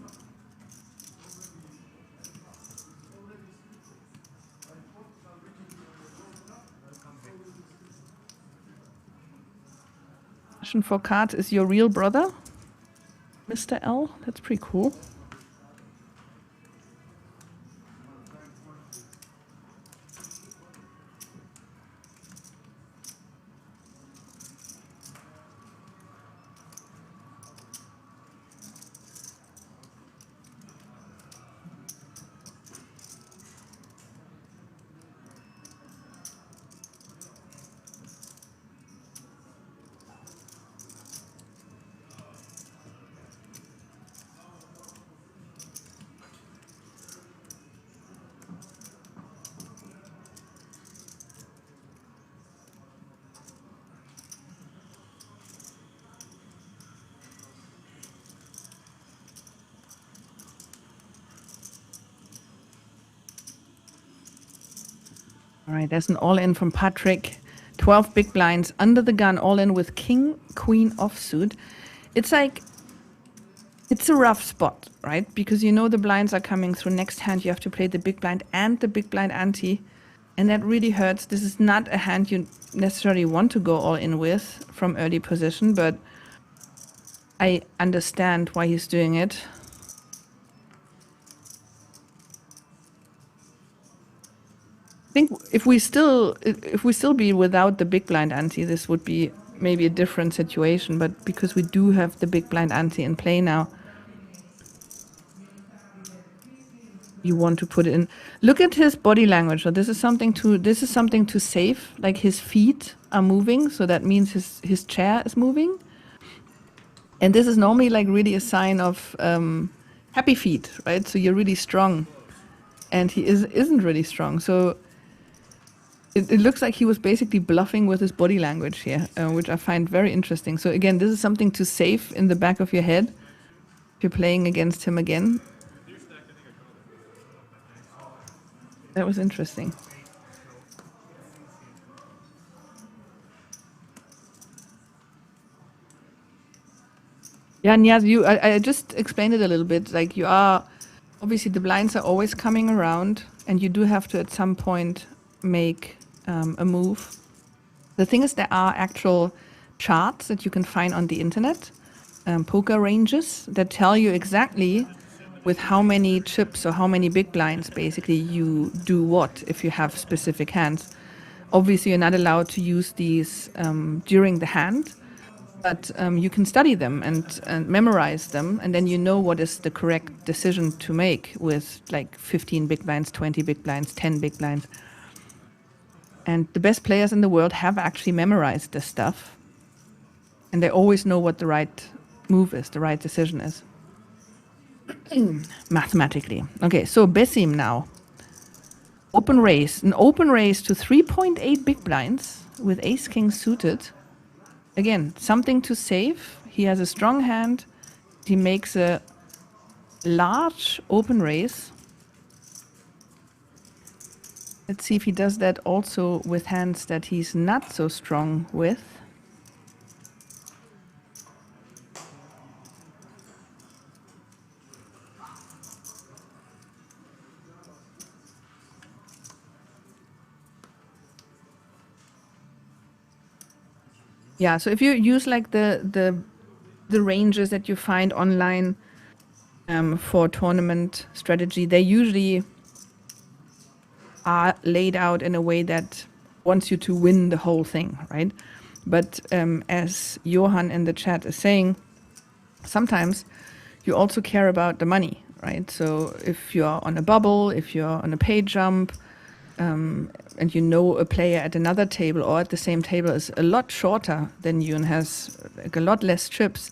Speaker 1: Passion for cards is your real brother, Mr. L. That's pretty cool. All right, there's an all-in from Patrick. 12 big blinds under the gun, all in with king, queen offsuit. It's like, it's a rough spot, right? Because you know the blinds are coming through. Next hand, you have to play the big blind and the big blind ante. And that really hurts. This is not a hand you necessarily want to go all in with from early position, but I understand why he's doing it. I think if we still be without the big blind ante, this would be maybe a different situation. But because we do have the big blind ante in play now, you want to put it in. Look at his body language. So this is something to save. Like his feet are moving, so that means his chair is moving. And this is normally like really a sign of happy feet, right? So you're really strong, and he isn't really strong. So it looks like he was basically bluffing with his body language here, which I find very interesting. So again, this is something to save in the back of your head if you're playing against him again. That was interesting. Yeah, Niaz, I just explained it a little bit. Like you are, obviously the blinds are always coming around, and you do have to at some point make a move. The thing is, there are actual charts that you can find on the internet, poker ranges that tell you exactly with how many chips or how many big blinds basically you do what if you have specific hands. Obviously, you're not allowed to use these during the hand, but you can study them and memorize them, and then you know what is the correct decision to make with like 15 big blinds, 20 big blinds, 10 big blinds. And the best players in the world have actually memorized this stuff, and they always know what the right move is, the right decision is. Mathematically. Okay, so Besim now. Open raise. An open raise to 3.8 big blinds with ace-king suited. Again, something to save. He has a strong hand. He makes a large open raise. Let's see if he does that also with hands that he's not so strong with. Yeah, so if you use like the ranges that you find online for tournament strategy, they usually are laid out in a way that wants you to win the whole thing, right? But as Johan in the chat is saying, sometimes you also care about the money, right? So if you're on a bubble, if you're on a pay jump, and you know a player at another table or at the same table is a lot shorter than you and has like a lot less chips,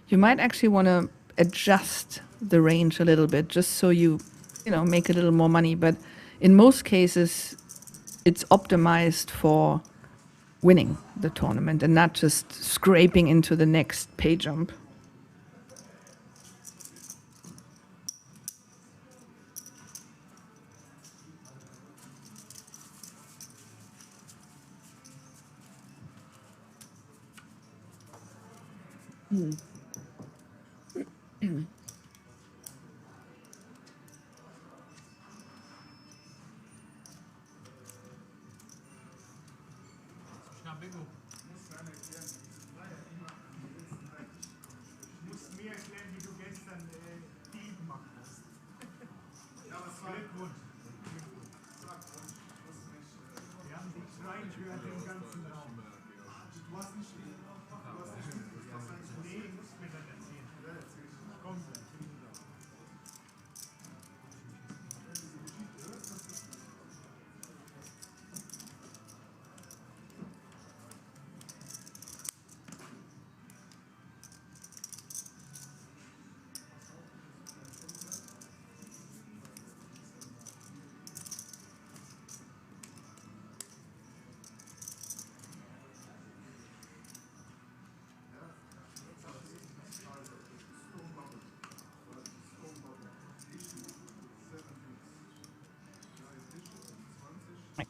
Speaker 1: you might actually want to adjust the range a little bit just so you make a little more money. But in most cases, it's optimized for winning the tournament and not just scraping into the next pay jump.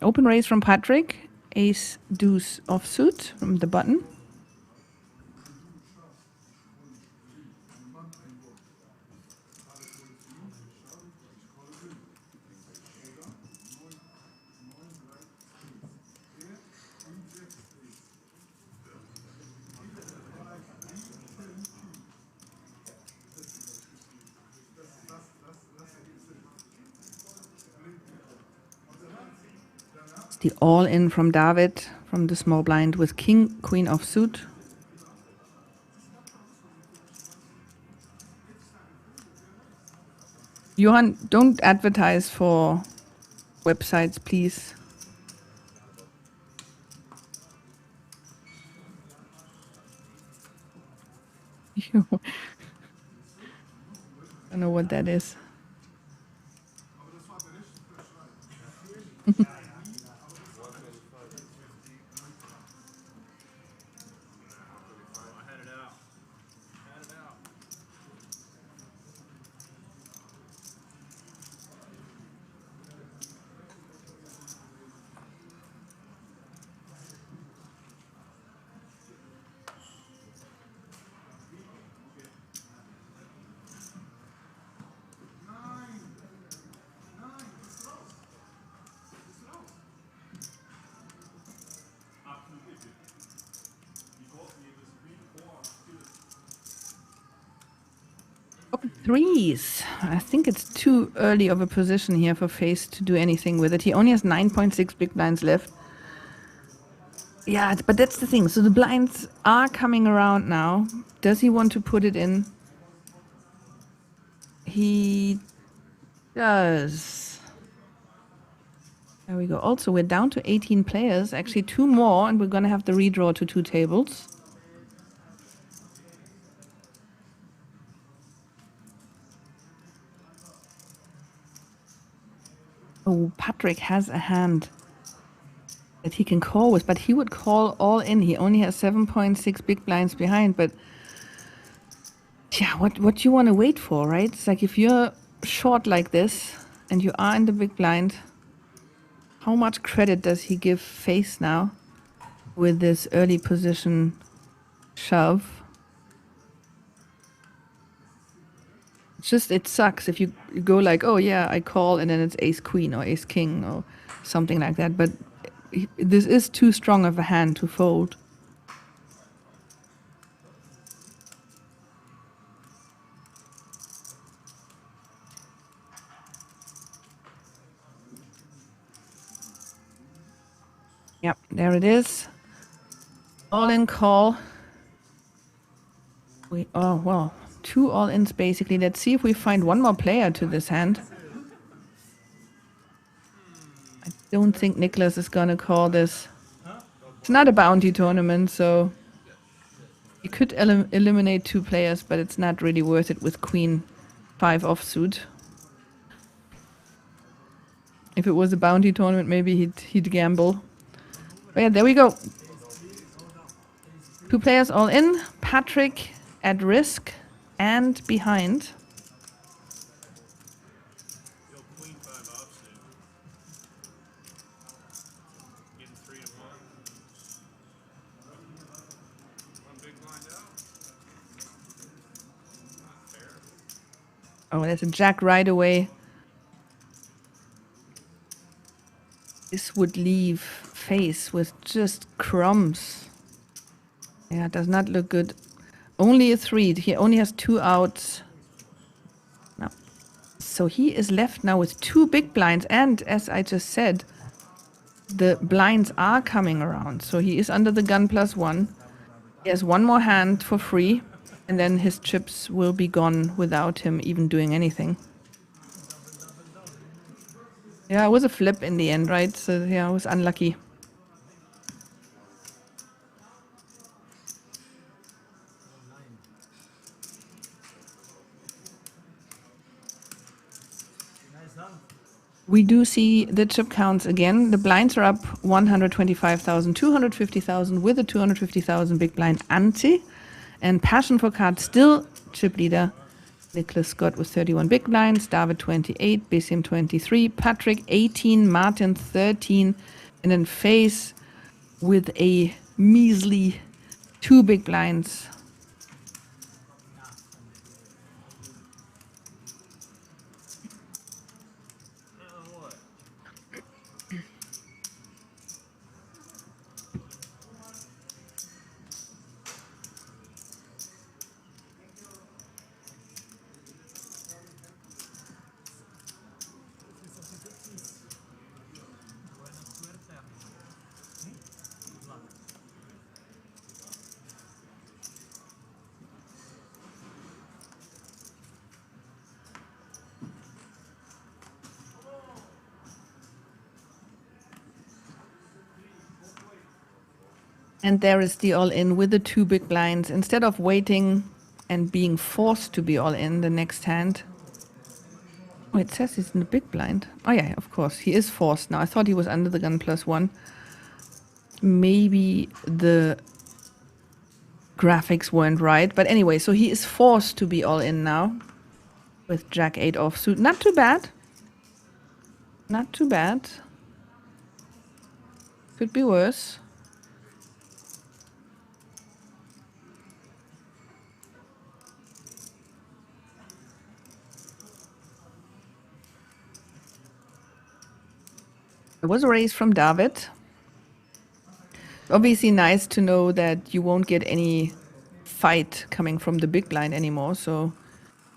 Speaker 1: Open raise from Patrick. Ace deuce offsuit from the button. The all-in from David from the small blind with king, queen offsuit. Johan, don't advertise for websites, please. I don't know what that is. Threes. I think it's too early of a position here for Face to do anything with it. He only has 9.6 big blinds left. Yeah, but that's the thing. So the blinds are coming around now. Does he want to put it in? He does. There we go. Also, we're down to 18 players. Actually, 2 more, and we're going to have the redraw to 2 tables. Oh, Patrick has a hand that he can call with, but he would call all in. He only has 7.6 big blinds behind, but yeah, what you want to wait for, right? It's like if you're short like this and you are in the big blind, how much credit does he give Face now with this early position shove? It's just, it sucks if you go like, oh yeah, I call, and then it's ace queen or ace king or something like that. But this is too strong of a hand to fold. Yep, there it is. All in call. Oh, well, 2 all-ins basically. Let's see if we find one more player to this hand. I don't think Nicholas is gonna call this. It's not a bounty tournament, so you could eliminate 2 players, but it's not really worth it with queen 5 offsuit. If it was a bounty tournament, maybe he'd gamble. But yeah, there we go. 2 players all in. Patrick at risk and behind.
Speaker 2: Queen 5 offsuit. Getting 3 to 1. 1 big blind out. Not fair.
Speaker 1: Oh, there's a jack right away. This would leave Face with just crumbs. Yeah, it does not look good. Only a 3. He only has 2 outs. No. So he is left now with 2 big blinds. And as I just said, the blinds are coming around. So he is under the gun +1. He has 1 more hand for free. And then his chips will be gone without him even doing anything. Yeah, it was a flip in the end, right? So yeah, it was unlucky. We do see the chip counts again. The blinds are up 125,000, 250,000 with a 250,000 big blind ante. And Passion for Cards still chip leader Nicholas Scott with 31 big blinds, David 28, Besim 23, Patrick 18, Martin 13, and then Face with a measly 2 big blinds.
Speaker 2: What?
Speaker 1: And there is the all-in with the 2 big blinds. Instead of waiting and being forced to be all-in the next hand. Oh, it says he's in the big blind. Oh yeah, of course. He is forced now. I thought he was under the gun +1. Maybe the graphics weren't right. But anyway, so he is forced to be all-in now. With Jack 8 offsuit. Not too bad. Not too bad. Could be worse. There was a raise from David. Obviously nice to know that you won't get any fight coming from the big blind anymore, so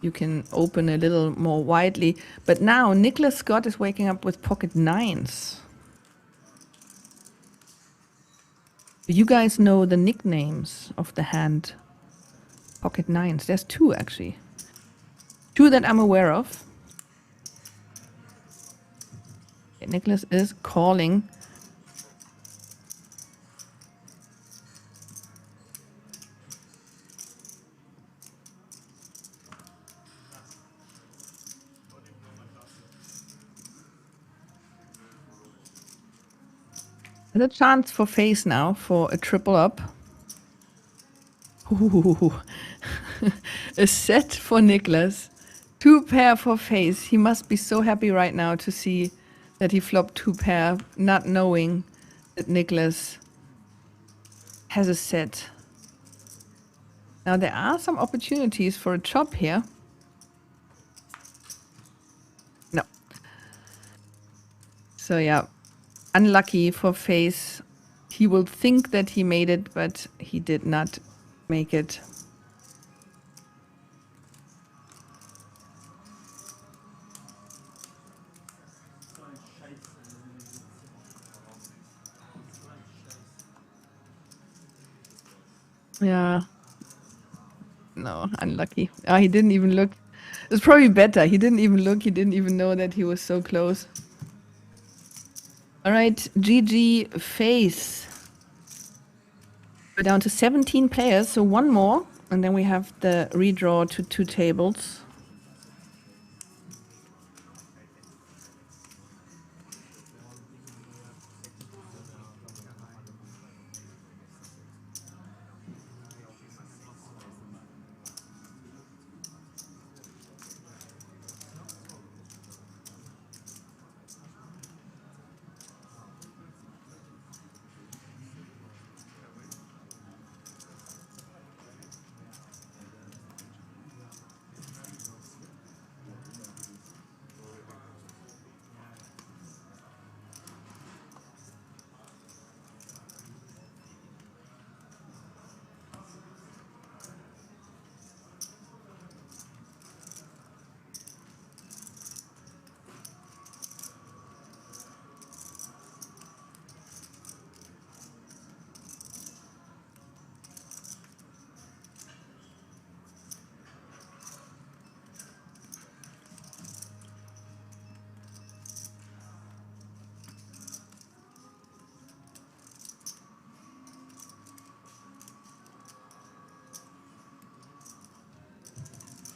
Speaker 1: you can open a little more widely. But now Nicholas Scott is waking up with pocket 9s. You guys know the nicknames of the hand pocket 9s. There's 2 actually. 2 that I'm aware of. Okay, Nicholas is calling. There's a chance for Face now for a triple up. Ooh. A set for Nicholas. 2 pair for Face. He must be so happy right now to see that he flopped 2 pair, not knowing that Nicholas has a set. Now there are some opportunities for a chop here. No. So yeah. Unlucky for Face. He will think that he made it, but he did not make it. Yeah. No, unlucky. Ah, he didn't even look. It's probably better. He didn't even look. He didn't even know that he was so close. All right, GG Face. We're down to 17 players, so 1 more, and then we have the redraw to 2 tables.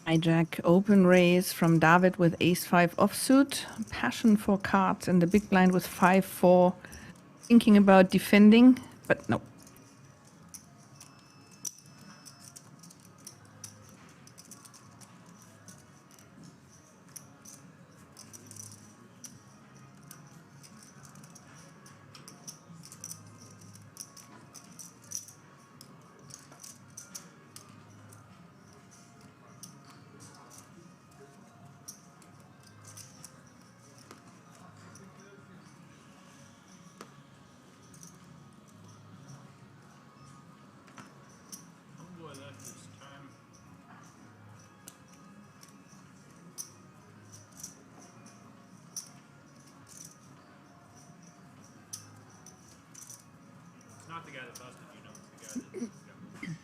Speaker 1: Hijack, open raise from David with ace-5 offsuit. Passion for cards and the big blind with 5-4. Thinking about defending, but no.
Speaker 2: the guy that busted you, not the guy that.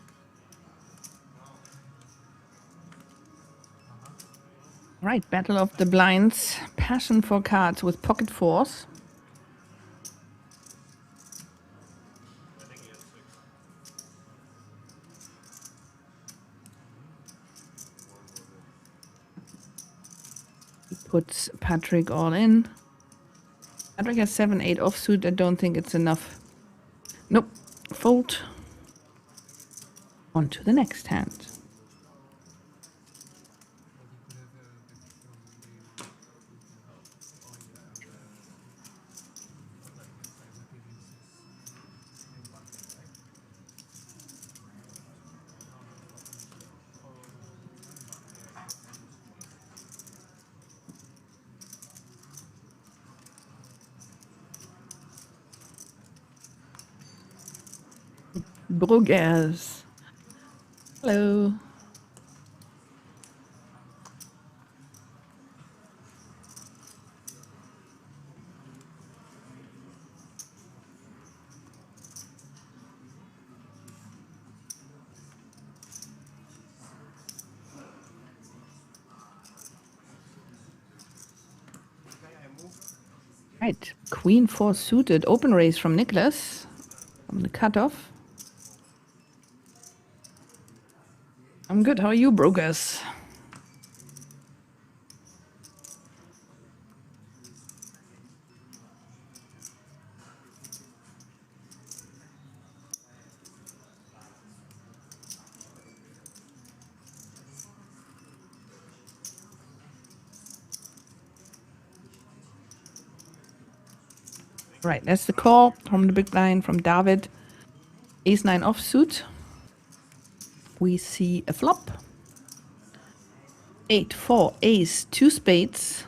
Speaker 1: Right, Battle of the Blinds. Passion for cards with pocket fours.
Speaker 2: I think he has 6.
Speaker 1: He puts Patrick all in. Patrick has 7-8 offsuit. I don't think it's enough. Nope. Fold. On to the next hand. Bruggers. Hello. Right, Queen 4 suited. Open raise from Nicholas. From the cutoff. I'm good. How are you, Bruggers? Right, that's the call from the big blind from David. Ace-9 offsuit. We see a flop. 8-4 ace, 2 spades.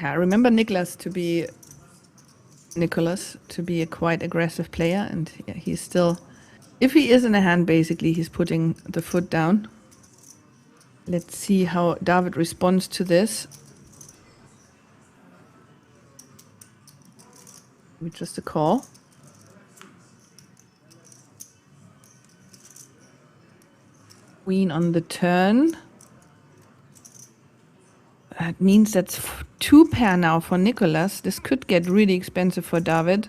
Speaker 1: I remember Nicholas to be a quite aggressive player, and yeah, he's still, if he is in a hand, basically he's putting the foot down. Let's see how David responds to this. Maybe just a call. Queen on the turn. That means that's 2 pair now for Nicholas. This could get really expensive for David.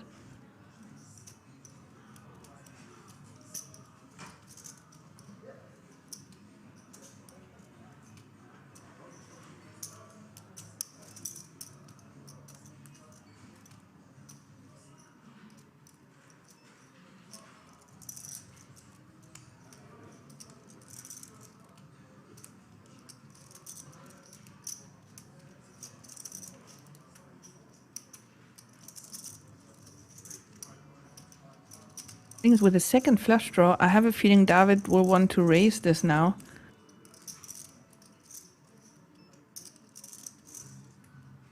Speaker 1: Things with the second flush draw, I have a feeling David will want to raise this now.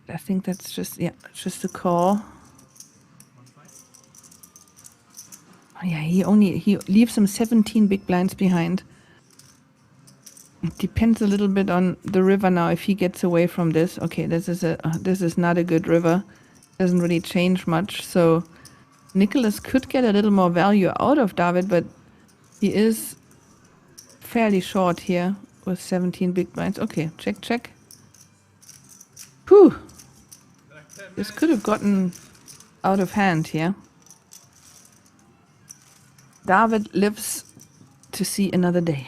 Speaker 1: I think that's just, yeah, just a call. Oh, yeah, he leaves him 17 big blinds behind. It depends a little bit on the river now if he gets away from this. Okay, this is not a good river. Doesn't really change much, so Nicholas could get a little more value out of David, but he is fairly short here with 17 big blinds. Okay, check, check. Whew. This could have gotten out of hand here. David lives to see another day.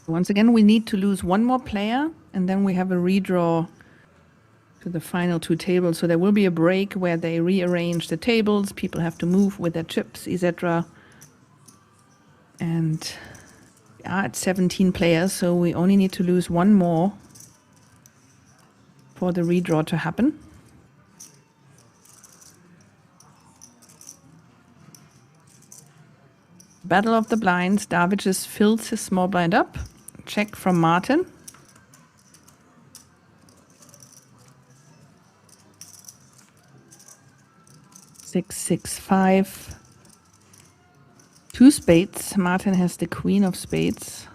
Speaker 1: Once again, we need to lose one more player, and then we have a redraw to the final 2 tables. So there will be a break where they rearrange the tables. People have to move with their chips, etc. And we are at 17 players, so we only need to lose one more for the redraw to happen. Battle of the blinds. David just fills his small blind up. Check from Martin. Six, six, five. Two spades. Martin has the queen of spades.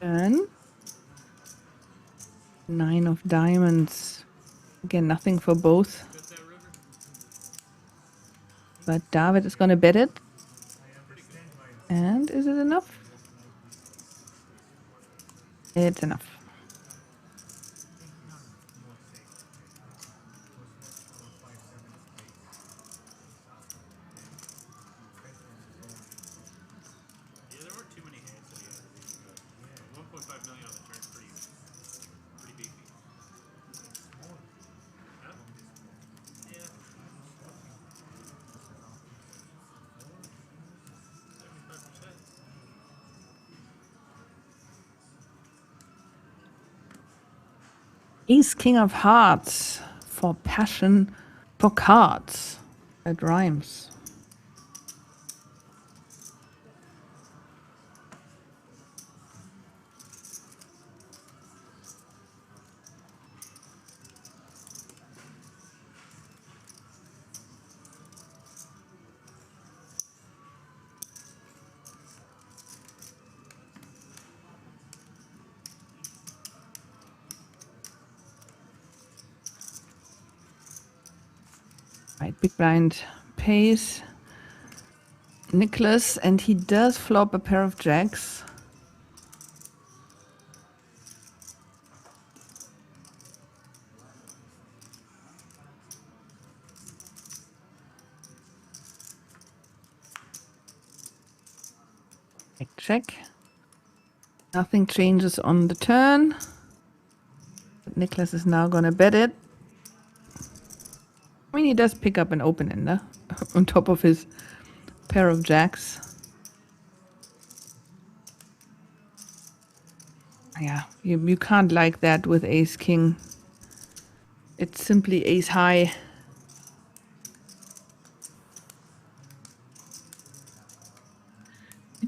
Speaker 1: Turn. Nine of diamonds. Again, nothing for both. But David is going to bet it. And is it enough? It's enough.
Speaker 2: Yeah, there weren't too many hands that he had. 1.5 million on the turn, pretty beefy. Huh? Yeah. 75%.
Speaker 1: Ace, king of hearts for passion for cards. That rhymes. Right, big blind pays Nicholas, and he does flop a pair of jacks. Check. Nothing changes on the turn. But Nicholas is now going to bet it. I mean, he does pick up an open-ender on top of his pair of jacks. Yeah, you can't like that with ace-king. It's simply ace-high.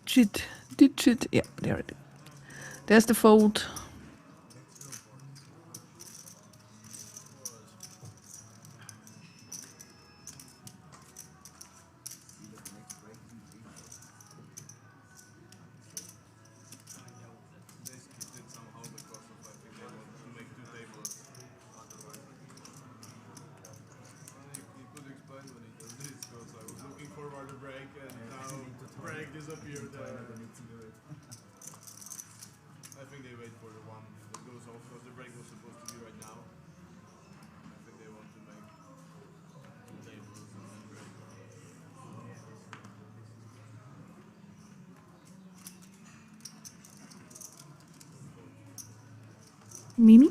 Speaker 1: Digit. Yeah, there it is. There's the fold.
Speaker 2: Disappeared there. I think they wait for the one that goes off because the break was supposed to be right now. I think they want to make two tables and then break.
Speaker 1: Mimi?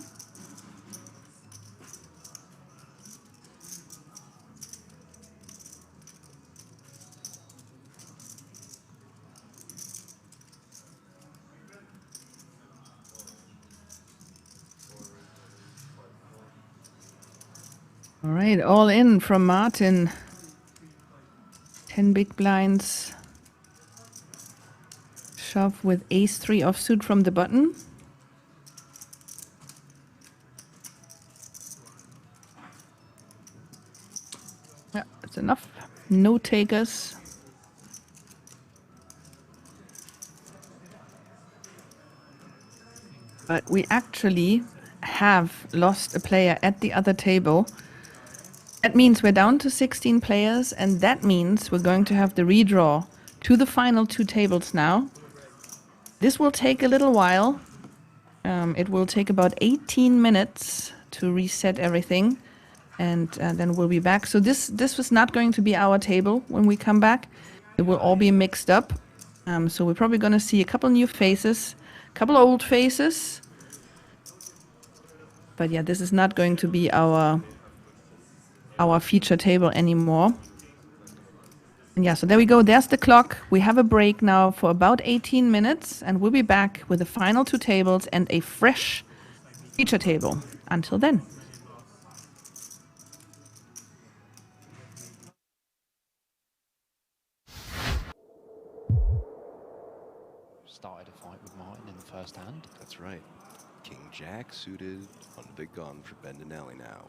Speaker 1: All right, all in from Martin. 10 big blinds. Shove with ace-3 offsuit from the button. Yeah, that's enough. No takers. But we actually have lost a player at the other table. That means we're down to 16 players, and that means we're going to have the redraw to the final two tables now. This will take a little while. It will take about 18 minutes to reset everything, and then we'll be back. So this was not going to be our table when we come back. It will all be mixed up. So we're probably going to see a couple new faces, a couple old faces. But yeah, this is not going to be our feature table anymore. And yeah, so there we go. There's the clock. We have a break now for about 18 minutes, and we'll be back with the final two tables and a fresh feature table. Until then.
Speaker 3: Started a fight with Martin in the first hand.
Speaker 4: That's right. King Jack suited on the big gun for Bendinelli now.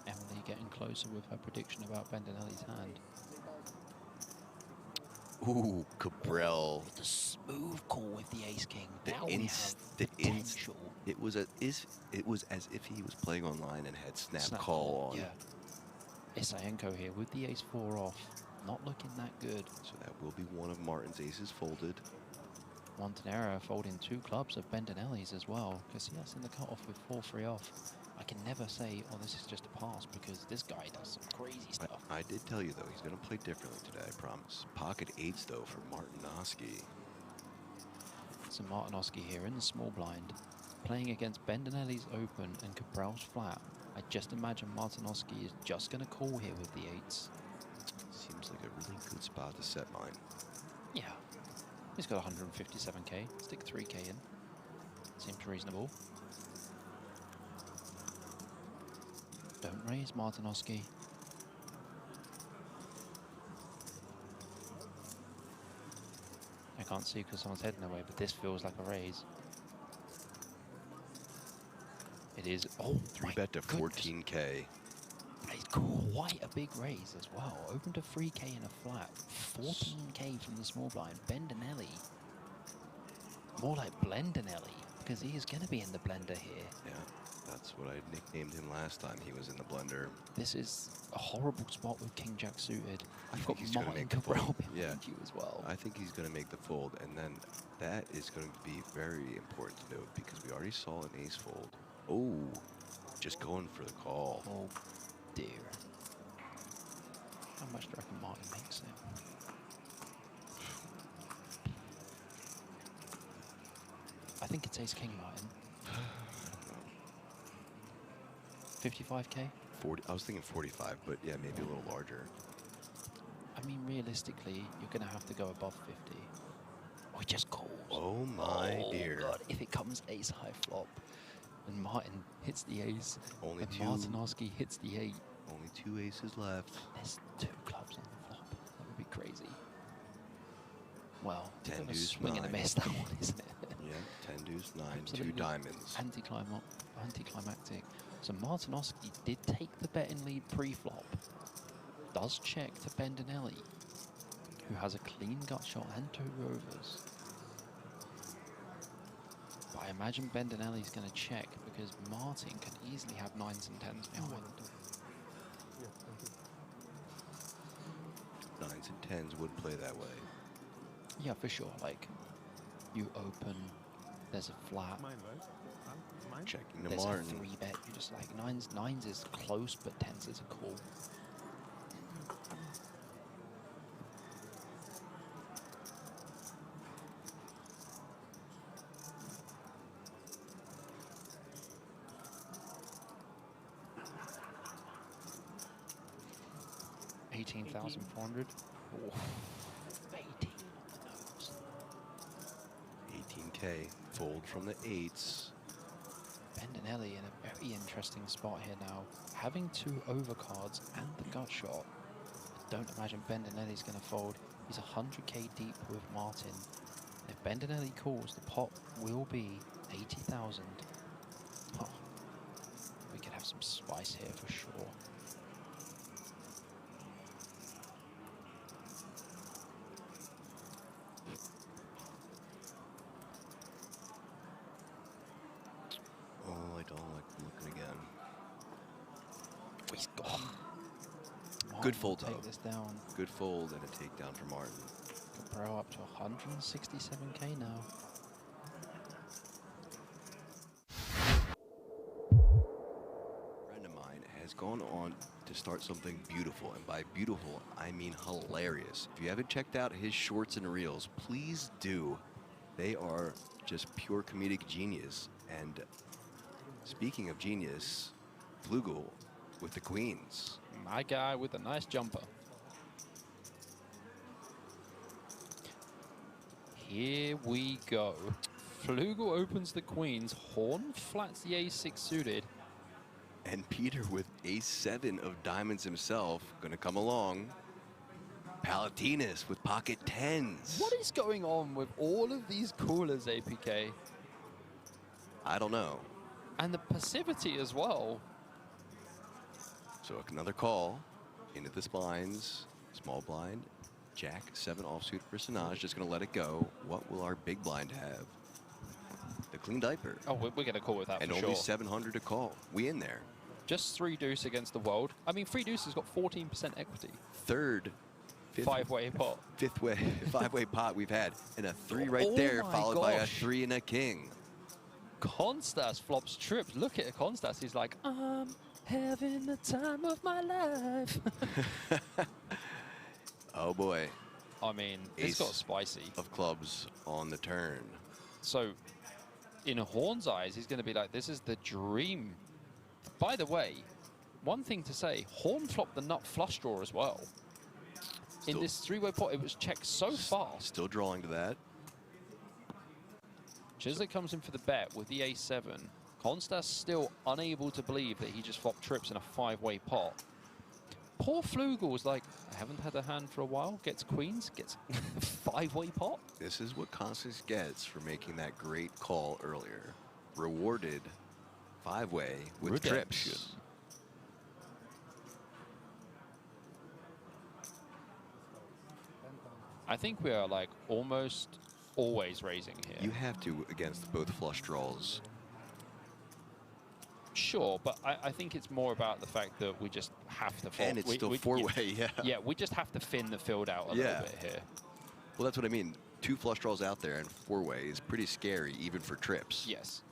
Speaker 3: Emily getting closer with her prediction about Bendinelli's hand.
Speaker 4: Ooh, Cabral.
Speaker 3: The smooth call with the ace king. Now
Speaker 4: It was as if he was playing online and had snap call on.
Speaker 3: Yeah. Isaenko here with the ace 4 off. Not looking that good.
Speaker 4: So that will be one of Martin's aces folded.
Speaker 3: Montanero folding 2 clubs of Bendinelli's as well. Casillas in the cutoff with 4-3 off. I can never say, oh, this is just a pass, because this guy does some crazy stuff.
Speaker 4: I did tell you, though, he's going to play differently today, I promise. Pocket 8s, though, for Martinoski.
Speaker 3: So Martinoski here in the small blind, playing against Bendinelli's open and Cabral's flat. I just imagine Martinoski is just going to call here with the 8s.
Speaker 4: Seems like a really good spot to set mine.
Speaker 3: Yeah. He's got 157k. Stick 3k in. Seems reasonable. Don't raise, Martinoski. I can't see because someone's heading away, but this feels like a raise. It is. Oh,
Speaker 4: 3-bet to 14k.
Speaker 3: It's quite a big raise as well. Open to 3k in a flat. 14k from the small blind. Bendinelli. More like Blendinelli, because he is going to be in the blender here.
Speaker 4: Yeah, that's what I nicknamed him last time he was in the blender.
Speaker 3: This is a horrible spot with King Jack suited. I've got
Speaker 4: he's gonna
Speaker 3: Martin
Speaker 4: make the
Speaker 3: Cabral
Speaker 4: fold.
Speaker 3: behind you as well.
Speaker 4: I think he's going to make the fold, and then that is going to be very important to note because we already saw an ace fold. Oh, just going for the call.
Speaker 3: Oh dear. How much do you reckon Martin makes it? I think it's ace king, Martin. 55k?
Speaker 4: 40. I was thinking 45, but yeah, maybe a little larger.
Speaker 3: I mean, realistically, you're going to have to go above 50. Oh, he just calls.
Speaker 4: Oh my dear.
Speaker 3: God, if it comes ace high flop, and Martin hits the ace,
Speaker 4: Only
Speaker 3: and
Speaker 4: two.
Speaker 3: Martinoski hits the 8.
Speaker 4: Only 2 aces left.
Speaker 3: There's 2 clubs on the flop. That would be crazy. Well,
Speaker 4: 10
Speaker 3: a
Speaker 4: deuce
Speaker 3: swing and a
Speaker 4: 9.
Speaker 3: miss, that one, isn't it?
Speaker 4: Yeah, 10 deuce 9,
Speaker 3: Absolutely
Speaker 4: 2 diamonds.
Speaker 3: Anticlimactic. So Martinoski did take the bet in lead pre-flop. Does check to Bendinelli, who has a clean gut shot and 2 overs. But I imagine Bendinelli's going to check because Martin can easily have 9s and 10s behind.
Speaker 4: 9s and 10s would play that way.
Speaker 3: Yeah, for sure. Like, you open, there's a flat.
Speaker 4: Checking the
Speaker 3: There's
Speaker 4: Martin.
Speaker 3: a 3-bet. You're just like, nines is close, but 10s is a call. $18,400. Oh, 18 on the nose.
Speaker 4: 18k. Fold from the 8s.
Speaker 3: Bendinelli in a very interesting spot here now. Having 2 overcards and the gut shot. I don't imagine Bendinelli's going to fold. He's 100k deep with Martin. If Bendinelli calls, the pot will be 80,000. Oh, we could have some spice here for sure.
Speaker 4: Oh, I don't like looking again.
Speaker 3: He's gone.
Speaker 4: Good fold,
Speaker 3: Take
Speaker 4: though.
Speaker 3: this down.
Speaker 4: Good fold and a takedown for Martin.
Speaker 3: Cabral up to 167k now.
Speaker 4: A friend of mine has gone on to start something beautiful, and by beautiful, I mean hilarious. If you haven't checked out his shorts and reels, please do. They are just pure comedic genius. And speaking of genius, Flugel with the queens.
Speaker 3: My guy with a nice jumper. here we go. Flugel opens the queens. Horn flats the ace-6 suited.
Speaker 4: And Peter with ace-7 of diamonds himself going to come along. Palatinas with pocket 10s.
Speaker 3: What is going on with all of these coolers, APK?
Speaker 4: I don't know.
Speaker 3: And the passivity as well.
Speaker 4: So another call into the blinds. Small blind. Jack 7 offsuit for Sinaj. Just going to let it go. What will our big blind have? The clean diaper.
Speaker 3: Oh, we're going to call with that
Speaker 4: And
Speaker 3: for
Speaker 4: only
Speaker 3: sure.
Speaker 4: 700 to call. We in there.
Speaker 3: Just 3 deuce against the world. I mean, 3 deuce has got 14% equity.
Speaker 4: Third. Fifth,
Speaker 3: 5-way pot.
Speaker 4: Fifth way, 5-way pot we've had. And a 3 right
Speaker 3: Oh
Speaker 4: there,
Speaker 3: my
Speaker 4: followed by a
Speaker 3: gosh.
Speaker 4: 3 and a king.
Speaker 3: Constas flops trips. Look at Constas. He's like, I'm having the time of my life.
Speaker 4: Oh boy.
Speaker 3: I mean,
Speaker 4: Ace
Speaker 3: it's got spicy.
Speaker 4: of clubs on the turn.
Speaker 3: So, in Horn's eyes, he's going to be like, this is the dream. By the way, one thing to say, Horn flopped the nut flush draw as well. In
Speaker 4: Still-
Speaker 3: this 3-way pot, it was checked so fast.
Speaker 4: Still drawing to that.
Speaker 3: Chislik comes in for the bet with the ace-7. Constas still unable to believe that he just flopped trips in a 5-way pot. Poor Flugel was like, I haven't had a hand for a while. Gets queens, gets 5-way pot.
Speaker 4: This is what Constance gets for making that great call earlier. Rewarded 5-way with trips.
Speaker 3: Redemption. I think we are like almost always raising here.
Speaker 4: You have to against both flush draws.
Speaker 3: Sure, but I think it's more about the fact that we just have to fold.
Speaker 4: And it's still 4-way, yeah.
Speaker 3: Yeah, we just have to thin the field out a
Speaker 4: Yeah.
Speaker 3: little bit here.
Speaker 4: Well, that's what I mean. 2 flush draws out there and 4-way is pretty scary, even for trips.
Speaker 3: Yes.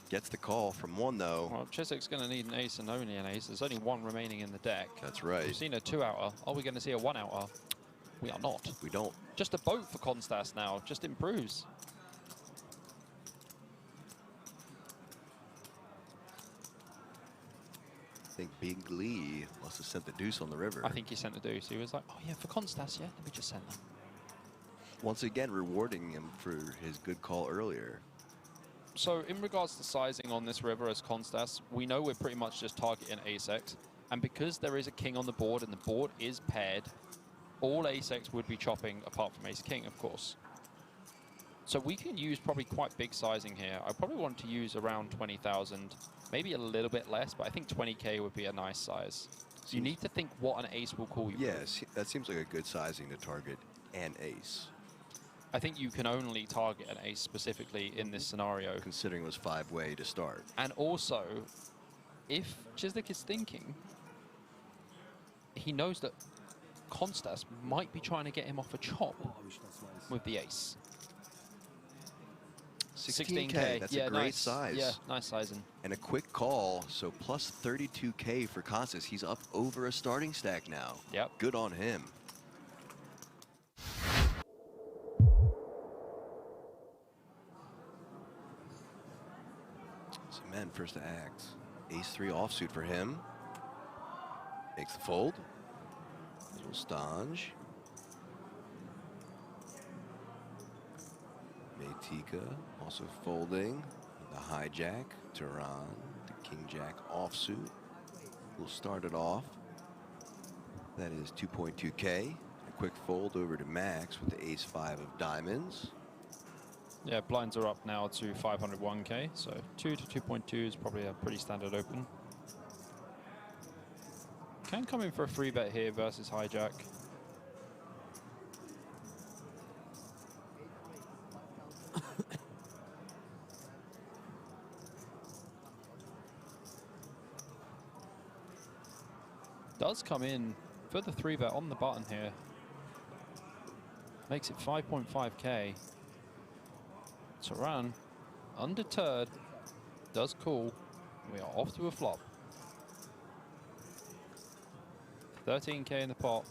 Speaker 4: Gets the call from 1, though.
Speaker 3: Well, Chiswick's going to need an ace and only an ace. There's only 1 remaining in the deck.
Speaker 4: That's right.
Speaker 3: We've seen a 2-outer. Are we going to see a 1-outer? We are not.
Speaker 4: We don't.
Speaker 3: Just a boat for Constas now. Just improves.
Speaker 4: I think Big Lee must have sent the deuce on the river.
Speaker 3: I think he sent the deuce. He was like, oh yeah, for Constas, yeah, let me just send that.
Speaker 4: Once again, rewarding him for his good call earlier.
Speaker 3: So in regards to sizing on this river as Constas, we know we're pretty much just targeting ace-x. And because there is a king on the board and the board is paired, all ace-x would be chopping apart from ace-king, of course. So we can use probably quite big sizing here. I probably want to use around 20,000, maybe a little bit less, but I think 20K would be a nice size. So you need to think what an ace will call you.
Speaker 4: Yes, that seems like a good sizing to target an ace.
Speaker 3: I think you can only target an ace specifically in this scenario.
Speaker 4: Considering it was 5-way to start.
Speaker 3: And also, if Chislik is thinking, he knows that Constas might be trying to get him off a chop with the ace.
Speaker 4: 16K, that's a great size.
Speaker 3: Yeah, nice sizing.
Speaker 4: And a quick call, so plus 32K for Constance. He's up over a starting stack now.
Speaker 3: Yep.
Speaker 4: Good on him. So men first to act. Ace-3 offsuit for him. Makes the fold. Little Stange. Maytika also folding. The hijack, Turan, the king-jack offsuit. We'll start it off. That is 2.2K. A quick fold over to Max with the ace-5 of diamonds.
Speaker 3: Yeah, blinds are up now to 501K, so 2 to 2.2 is probably a pretty standard open. Can come in for a free bet here versus hijack. Does come in for the 3-bet on the button here. Makes it 5.5K. Turan, undeterred, does call. We are off to a flop. 13K in the pot.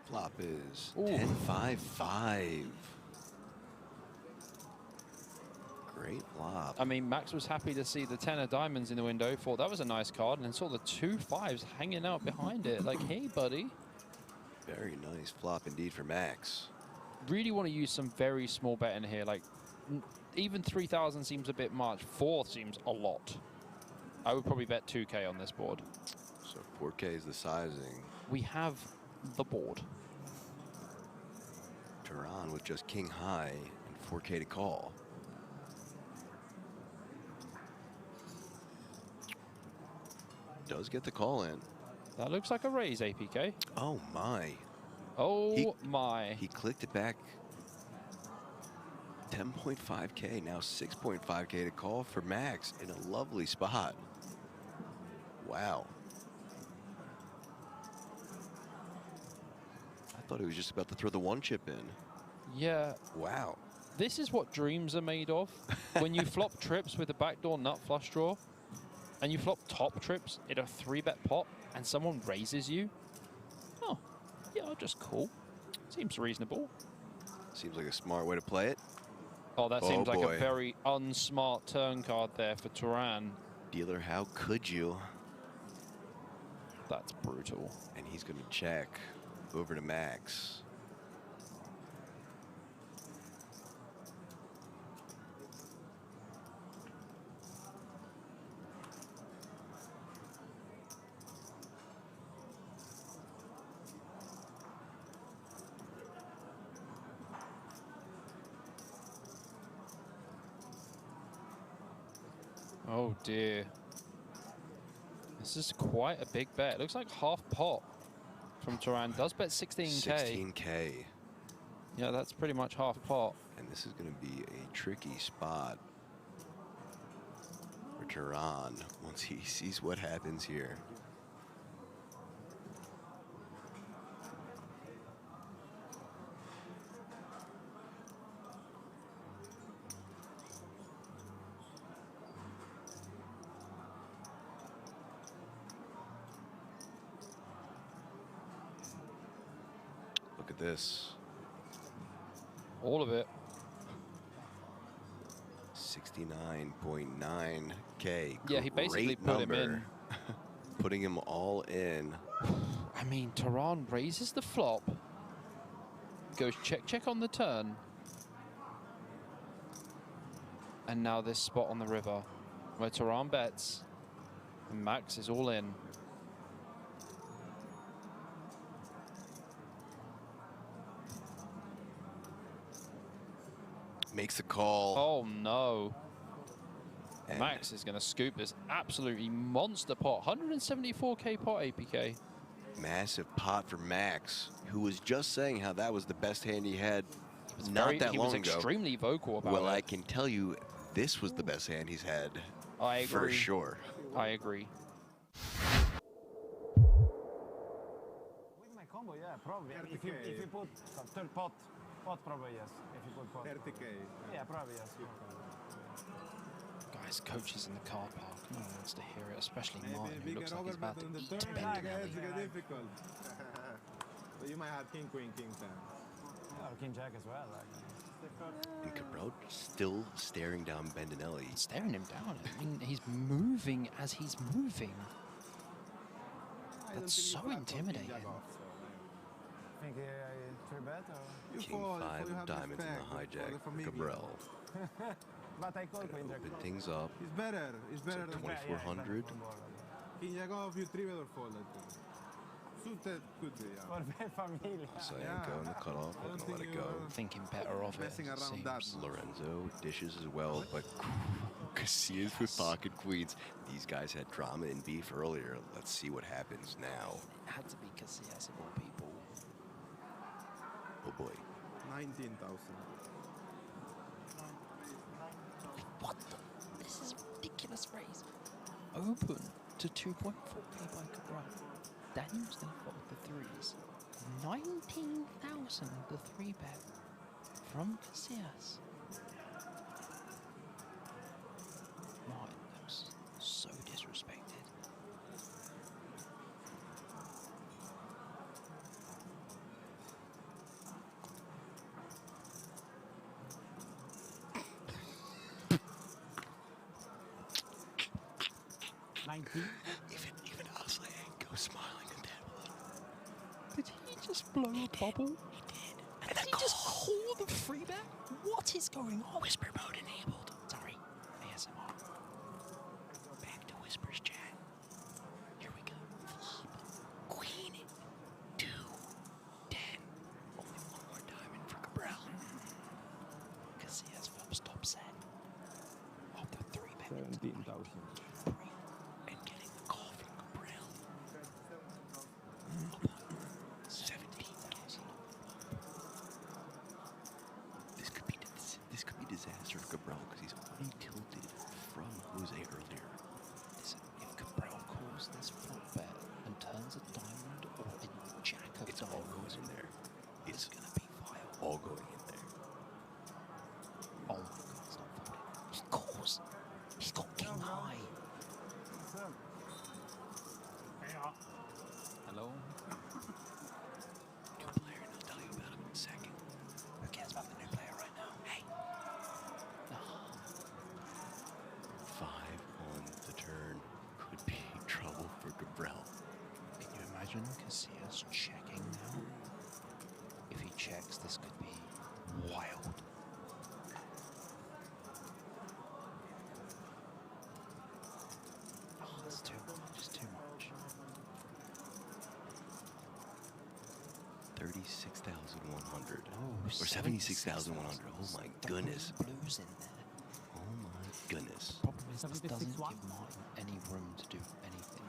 Speaker 4: Flop is
Speaker 3: Ooh.
Speaker 4: 10-5-5. Great flop.
Speaker 3: I mean, Max was happy to see the 10 of diamonds in the window, thought that was a nice card, and then saw the 2 5s hanging out behind it. Like, hey, buddy.
Speaker 4: Very nice flop indeed for Max.
Speaker 3: really want to use some very small betting here. Like, even 3,000 seems a bit much. 4 seems a lot. I would probably bet 2K on this board.
Speaker 4: So 4K is the sizing.
Speaker 3: We have the board.
Speaker 4: Turan with just king high and 4K to call. Does get the call in.
Speaker 3: That looks like a raise, APK.
Speaker 4: Oh my.
Speaker 3: Oh my.
Speaker 4: He clicked it back. 10.5K, now 6.5K to call for Max in a lovely spot. Wow. I thought he was just about to throw the 1 chip in.
Speaker 3: Yeah.
Speaker 4: Wow.
Speaker 3: This is what dreams are made of. When you flop trips with a backdoor nut flush draw, and you flop top trips in a 3-bet pot, and someone raises you, oh, yeah, I'll just call. Seems reasonable.
Speaker 4: Seems like a smart way to play it.
Speaker 3: Oh, that seems like
Speaker 4: boy.
Speaker 3: a very unsmart turn card there for Turan.
Speaker 4: Dealer, how could you?
Speaker 3: That's brutal.
Speaker 4: And he's going to check over to Max.
Speaker 3: Oh dear. This is quite a big bet. It looks like half pot from Turan. Does bet 16K.
Speaker 4: 16K.
Speaker 3: Yeah, that's pretty much half pot.
Speaker 4: And this is going to be a tricky spot for Turan once he sees what happens here. Look at this.
Speaker 3: All of it.
Speaker 4: 69.9K.
Speaker 3: Yeah, he basically
Speaker 4: Great
Speaker 3: put him
Speaker 4: number.
Speaker 3: in.
Speaker 4: Putting him all in.
Speaker 3: I mean, Turan raises the flop. Goes check on the turn. And now this spot on the river where Turan bets and Max is all in.
Speaker 4: Makes a call.
Speaker 3: Oh no.
Speaker 4: And
Speaker 3: Max is going to scoop this absolutely monster pot. 174K pot APK.
Speaker 4: massive pot for Max, who was just saying how that was the best hand he had
Speaker 3: He
Speaker 4: long
Speaker 3: was
Speaker 4: ago.
Speaker 3: extremely vocal about
Speaker 4: Well,
Speaker 3: it.
Speaker 4: I can tell you this was the best hand he's had.
Speaker 3: I
Speaker 4: For
Speaker 3: agree.
Speaker 4: sure.
Speaker 3: I agree.
Speaker 5: With my combo, yeah, probably. If you put third pot, probably yes. If you put pot.
Speaker 2: 30K.
Speaker 5: Yeah, probably yes.
Speaker 3: Guys, coaches in the car park. No one wants to hear it, especially
Speaker 2: Maybe
Speaker 3: Martin, who
Speaker 2: bigger
Speaker 3: looks like he's about
Speaker 2: overbet
Speaker 3: to
Speaker 2: on the
Speaker 3: eat
Speaker 2: turn.
Speaker 3: Ben
Speaker 2: Yeah, it's
Speaker 3: Kelly.
Speaker 2: difficult. But you might have king, queen, king, 10.
Speaker 5: Or king jack as well. Like.
Speaker 4: And Cabral still staring down Bendinelli.
Speaker 3: Staring him down. I mean, he's moving as he's moving.
Speaker 2: I
Speaker 3: That's
Speaker 2: don't think
Speaker 3: so
Speaker 2: you flat
Speaker 3: intimidating.
Speaker 2: king jack off, so,
Speaker 5: Think I three bet or?
Speaker 2: You
Speaker 4: King
Speaker 2: fall,
Speaker 4: 5
Speaker 2: you
Speaker 4: of
Speaker 2: have
Speaker 4: diamonds in the
Speaker 2: respect for
Speaker 4: hijack
Speaker 2: the
Speaker 4: for
Speaker 2: familia.
Speaker 4: Cabral.
Speaker 5: But I call queen jack.
Speaker 4: Open things up.
Speaker 2: It's better. It's better than
Speaker 4: 2400.
Speaker 2: king jack off. You 3 bet or fold, I think. Suited could be, yeah.
Speaker 5: For familia.
Speaker 4: Sayanko in the cutoff,
Speaker 2: I
Speaker 4: we're
Speaker 2: don't
Speaker 4: gonna let
Speaker 2: think
Speaker 4: it go.
Speaker 2: you're
Speaker 3: Thinking better of it.
Speaker 2: messing
Speaker 3: it
Speaker 2: around that
Speaker 3: seems.
Speaker 2: much.
Speaker 4: Lorenzo dishes as well, but Casillas with pocket queens. These guys had drama and beef earlier. Let's see what happens now.
Speaker 3: It had to be Casillas of all people.
Speaker 4: Oh boy.
Speaker 2: 19,000.
Speaker 3: What the? This is a ridiculous raise. Open to 2.4k by Cabral. Daniel's going to fold the threes. 19,000 the 3-bet from Casillas. Martin looks so disrespected.
Speaker 4: Even Sayanko smiling at that one.
Speaker 3: Did he just blow a bubble?
Speaker 4: He did. And then
Speaker 3: just call the free bet? What is going on? Whisper mode enabled. Sorry. ASMR. Back to whispers chat. Here we go. Flop. Queen. 2. 10. Only one more diamond for Cabral. Casillas first top set. Of the 3 bet.
Speaker 5: 17,000.
Speaker 3: And getting the call from Cabral. 17,000.
Speaker 4: This could be disaster for Cabral because he's already tilted from Jose earlier.
Speaker 3: Listen, if Cabral calls this flop bet and turns a diamond or a jack of
Speaker 4: It's all
Speaker 3: diamonds,
Speaker 4: going in there.
Speaker 3: it's gonna be vile.
Speaker 4: All going in there.
Speaker 3: Oh my god, it's not folding. He calls. He's got king high.
Speaker 5: Hello?
Speaker 4: New player, and I'll tell you about him in a second.
Speaker 3: Who cares about the new player right now? Hey.
Speaker 4: 5 on the turn could be trouble for Cabral.
Speaker 3: Can you imagine Casillas checking now? If he checks, this could be wild. Oh, it's too much. It's too much.
Speaker 4: 36,100.
Speaker 3: Oh,
Speaker 4: Or 76,100. Oh my goodness.
Speaker 3: Blues in there.
Speaker 4: Oh my goodness.
Speaker 3: Problem is, this doesn't
Speaker 5: 76
Speaker 3: give
Speaker 5: what?
Speaker 3: Martin any room to do anything.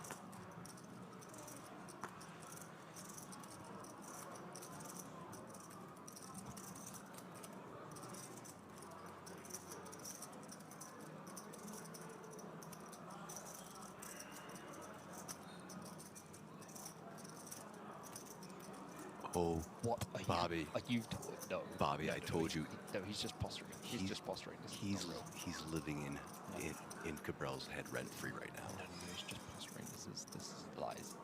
Speaker 4: Oh,
Speaker 3: What are
Speaker 4: Bobby.
Speaker 3: you? Are you? No,
Speaker 4: Bobby,
Speaker 3: no,
Speaker 4: I
Speaker 3: no,
Speaker 4: told you.
Speaker 3: No, he's just posturing. He's just posturing. This is not real.
Speaker 4: He's living in Cabral's head rent free right now.
Speaker 3: No, he's just posturing. This is lies.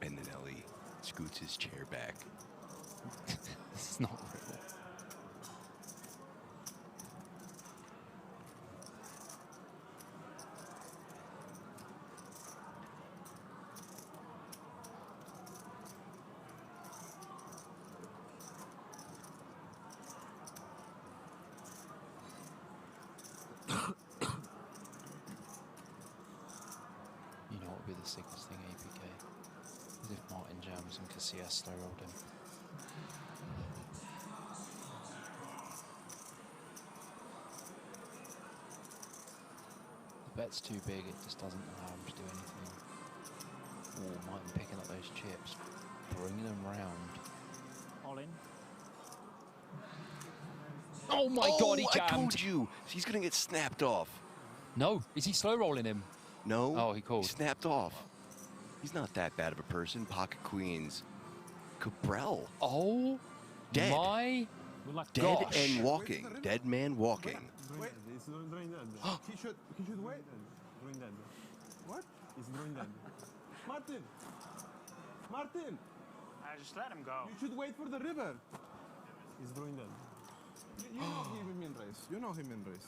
Speaker 4: And then Ellie scoots his chair back.
Speaker 3: This is not real. You know what would be the sickest thing, APK? Is if Martin jams and Casillas slow rolled him. The bet's too big, it just doesn't allow him to do anything. Oh, Martin picking up those chips. Bring them round.
Speaker 5: All in.
Speaker 3: Oh my god, he
Speaker 4: I
Speaker 3: jammed!
Speaker 4: told you! He's gonna get snapped off.
Speaker 3: No, is he slow rolling him?
Speaker 4: No.
Speaker 3: Oh, he called.
Speaker 4: Snapped off. He's not that bad of a person. Pocket queens. Cabral.
Speaker 3: Oh
Speaker 4: Dead.
Speaker 3: my
Speaker 5: Good luck.
Speaker 4: Dead
Speaker 3: gosh.
Speaker 4: and walking. Dead man walking.
Speaker 5: Wait. He's drawing dead. He should wait. Drawing dead. What? He's drawing dead. Martin! Martin!
Speaker 6: I just let him go.
Speaker 5: You should wait for the river. He's drawing dead. You know him in race. You know him in race.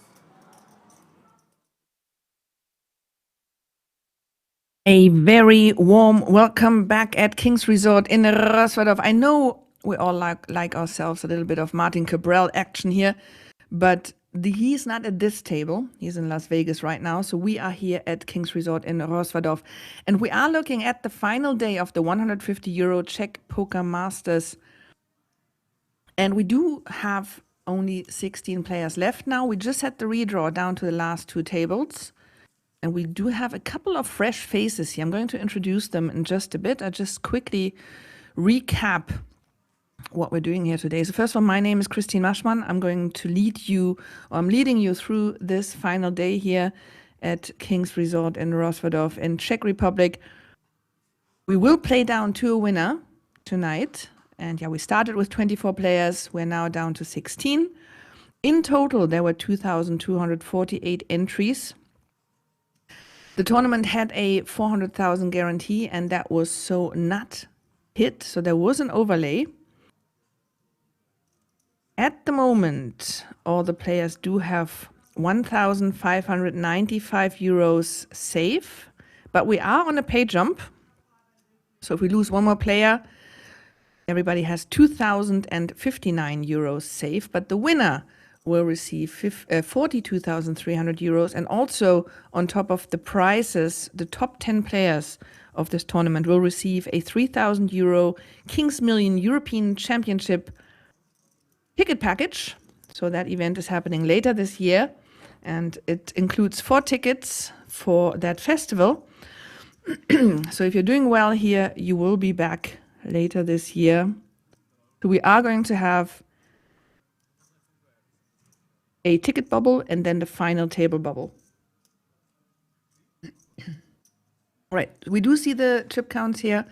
Speaker 1: A very warm welcome back at King's Resort in Rosvadov. I know we all like ourselves a little bit of Martin Cabral action here, but he's not at this table. He's in Las Vegas right now. So we are here at King's Resort in Rosvadov. And we are looking at the final day of the 150 euro Czech Poker Masters. And we do have only 16 players left now. We just had the redraw down to the last 2 tables. And we do have a couple of fresh faces here. I'm going to introduce them in just a bit. I just quickly recap what we're doing here today. So first of all, my name is Christin Maschmann. I'm leading you through this final day here at King's Resort in Rosvadov in Czech Republic. We will play down to a winner tonight. And yeah, we started with 24 players. We're now down to 16. In total, there were 2,248 entries. The tournament had a 400,000 guarantee, and that was so not hit. So there was an overlay. At the moment, all the players do have 1,595 euros safe, but we are on a pay jump. So if we lose one more player, everybody has 2,059 euros safe, but the winner will receive 42,300 euros. And also on top of the prizes, the top 10 players of this tournament will receive a 3,000 euro Kings Million European Championship ticket package. So that event is happening later this year, and it includes 4 tickets for that festival. So if you're doing well here, you will be back later this year. So we are going to have a ticket bubble and then the final table bubble. Right, we do see the chip counts here.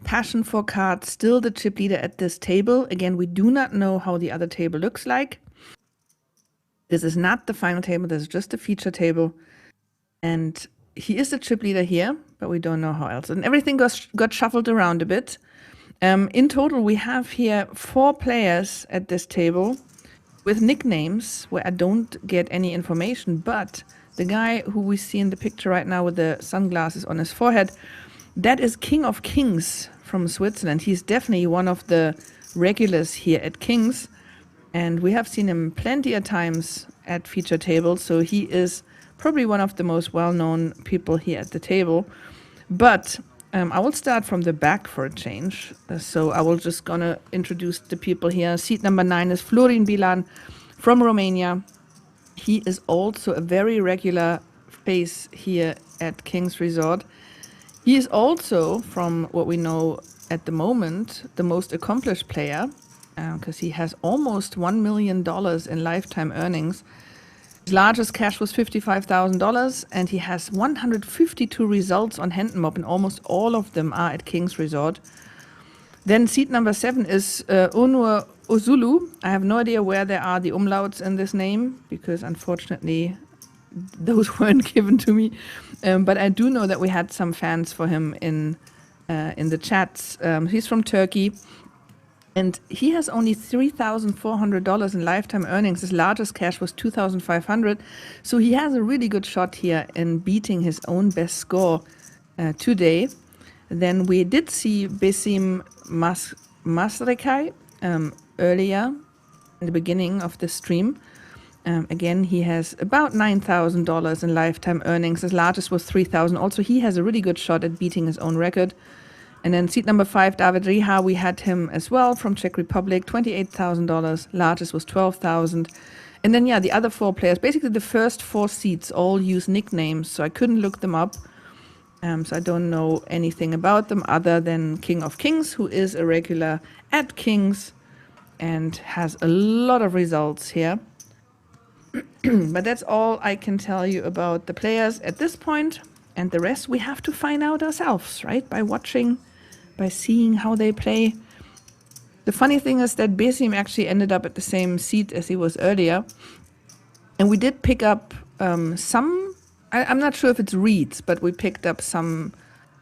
Speaker 1: Passion for cards, still the chip leader at this table. Again, we do not know how the other table looks like. This is not the final table, this is just the feature table. And he is the chip leader here, but we don't know how else. And everything got shuffled around a bit. In total, we have here 4 players at this table with nicknames where I don't get any information, but the guy who we see in the picture right now with the sunglasses on his forehead, that is King of Kings from Switzerland. He's definitely one of the regulars here at Kings, and we have seen him plenty of times at feature tables, so he is probably one of the most well-known people here at the table. But I will start from the back for a change. So I will just gonna introduce the people here. Seat number 9 is Florin Bilan from Romania. He is also a very regular face here at King's Resort. He is also, from what we know at the moment, the most accomplished player, because he has almost $1 million in lifetime earnings. His largest cash was $55,000, and he has 152 results on Hand and Mob, and almost all of them are at King's Resort. Then seat number 7 is Onur Ozulu. I have no idea where there are the umlauts in this name, because unfortunately those weren't given to me. But I do know that we had some fans for him in the chats. He's from Turkey. And he has only $3,400 in lifetime earnings. His largest cash was $2,500. So he has a really good shot here in beating his own best score today. Then we did see Besim Masrekai earlier in the beginning of the stream. Again, he has about $9,000 in lifetime earnings. His largest was $3,000. Also, he has a really good shot at beating his own record. And then seat number 5, David Riha, we had him as well from Czech Republic, $28,000. Largest was $12,000. And then, yeah, the other 4 players, basically the first 4 seats all use nicknames, so I couldn't look them up. So I don't know anything about them other than King of Kings, who is a regular at Kings and has a lot of results here. But that's all I can tell you about the players at this point. And the rest we have to find out ourselves, right? By watching, by seeing how they play. The funny thing is that Besim actually ended up at the same seat as he was earlier. And we did pick up some, I'm not sure if it's reads, but we picked up some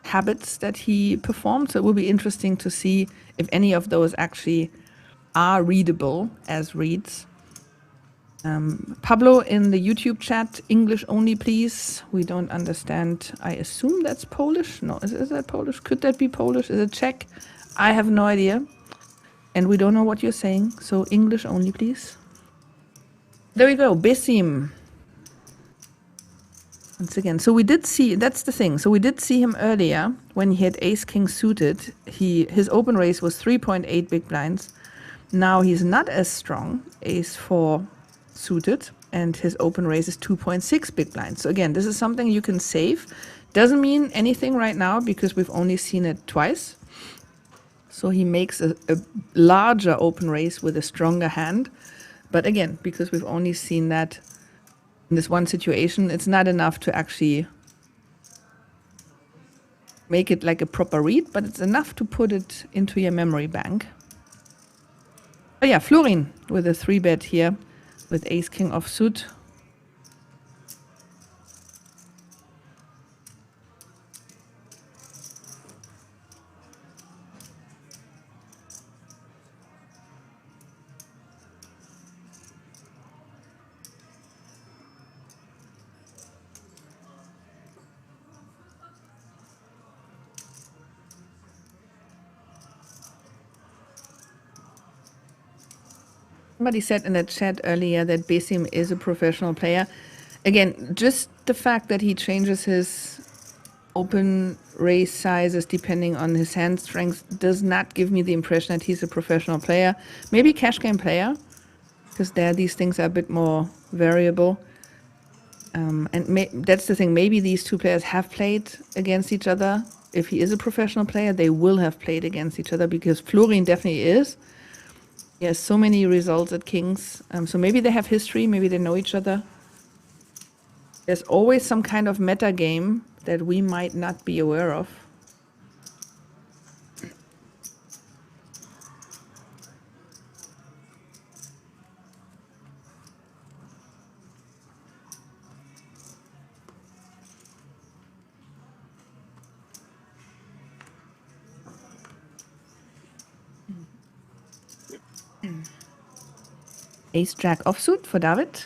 Speaker 1: habits that he performed. So it will be interesting to see if any of those actually are readable as reads. Pablo in the YouTube chat, English only, please. We don't understand. I assume that's Polish. No, is that Polish? Could that be Polish? Is it Czech? I have no idea. And we don't know what you're saying. So English only, please. There we go. Besim. Once again. So we did see, that's the thing. So we did see him earlier when he had Ace King suited. His open race was 3.8 big blinds. Now he's not as strong. Ace 4 suited, and his open raise is 2.6 big blinds. So again, this is something you can save. Doesn't mean anything right now because we've only seen it twice. So he makes a larger open raise with a stronger hand. But again, because we've only seen that in this one situation, it's not enough to actually make it like a proper read, but it's enough to put it into your memory bank. But yeah, Florin with a 3-bet here, with Ace King offsuit. Somebody said in the chat earlier that Besim is a professional player. Again, just the fact that he changes his open raise sizes depending on his hand strength does not give me the impression that he's a professional player. Maybe cash game player, because there these things are a bit more variable. That's the thing. Maybe these two players have played against each other. If he is a professional player, they will have played against each other because Florian definitely is. He has so many results at Kings. So maybe they have history. Maybe they know each other. There's always some kind of meta game that we might not be aware of. Ace Jack offsuit for David.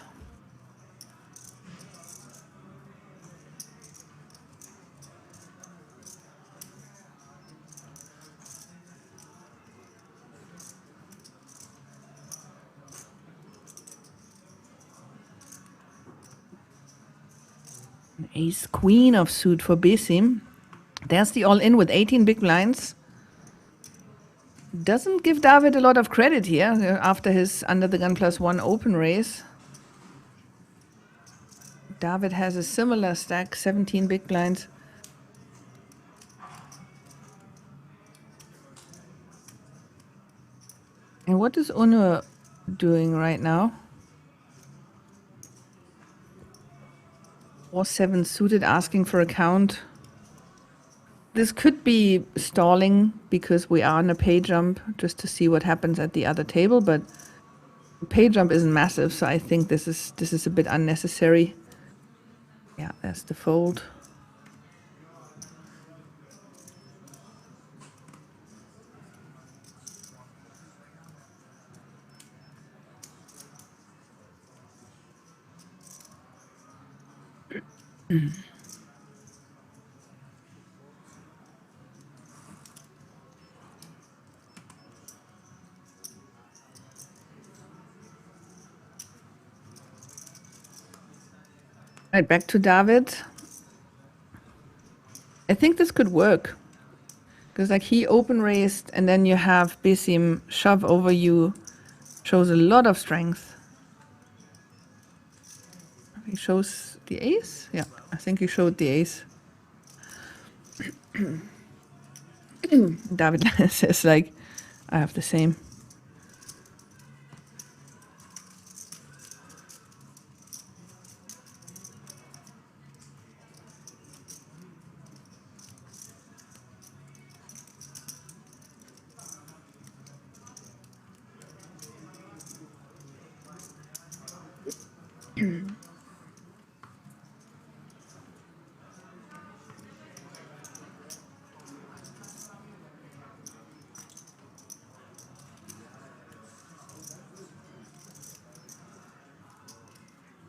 Speaker 1: Ace Queen offsuit for Besim. There's the all-in with 18 big blinds. Doesn't give David a lot of credit here after his under the gun +1 open raise. David has a similar stack, 17 big blinds. And what is Onur doing right now? 4-7 suited, asking for a count. This could be stalling because we are on a pay jump just to see what happens at the other table, but the pay jump isn't massive, so I think this is a bit unnecessary. Yeah, that's the fold. Right, back to David. I think this could work. Because like he open raised and then you have Besim shove over you. Shows a lot of strength. He shows the ace? Yeah, I think he showed the ace. David says like, I have the same.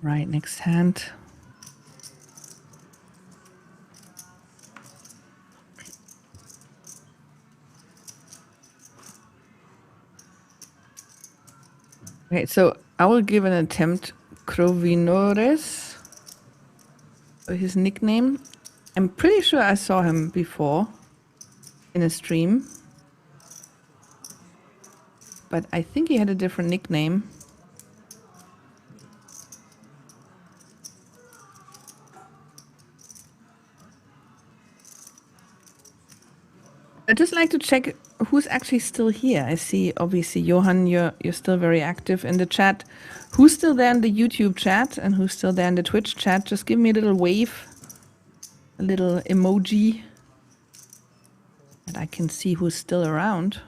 Speaker 1: Right, next hand. Okay, so I will give an attempt. Crovinores, his nickname. I'm pretty sure I saw him before in a stream, but I think he had a different nickname. I'd just like to check who's actually still here. I see, obviously, Johan, you're still very active in the chat. Who's still there in the YouTube chat and who's still there in the Twitch chat? Just give me a little wave, a little emoji, and I can see who's still around.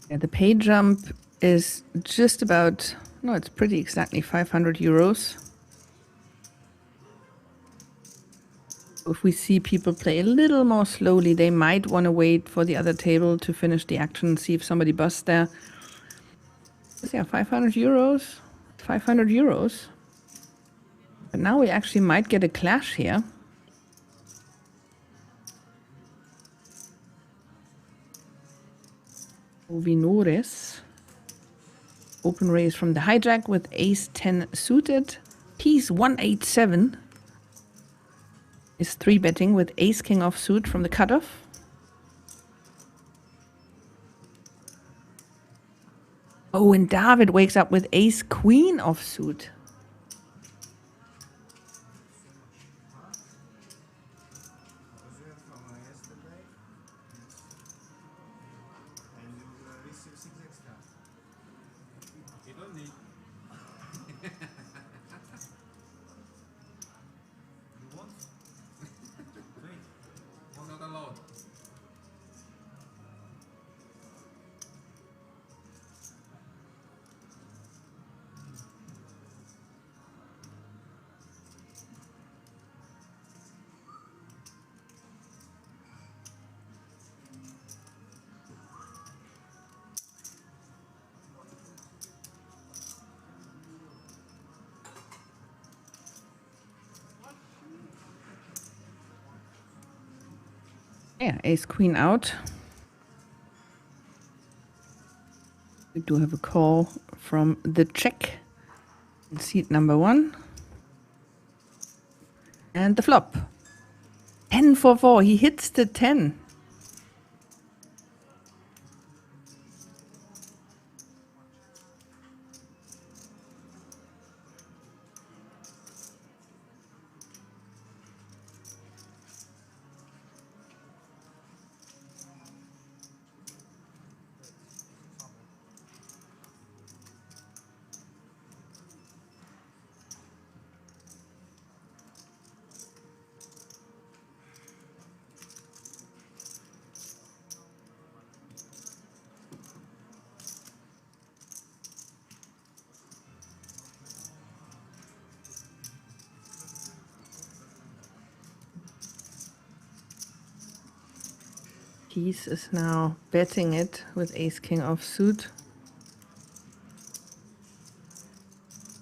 Speaker 1: Yeah, the pay jump is just about, no, it's pretty exactly 500 euros. If we see people play a little more slowly, they might want to wait for the other table to finish the action and see if somebody busts there. Yeah, 500 euros, 500 euros. But now we actually might get a clash here. Vinores. Open raise from the hijack with ace 10 suited. Piece 187 is 3-betting with ace king offsuit from the cutoff. Oh, and David wakes up with ace queen offsuit.
Speaker 5: You don't need. You want? Drink. Or not allowed.
Speaker 1: Yeah, ace queen out. We do have a call from the Czech in seat number 1. And the flop. 10 for 4. He hits the 10. Piece is now betting it with ace king offsuit.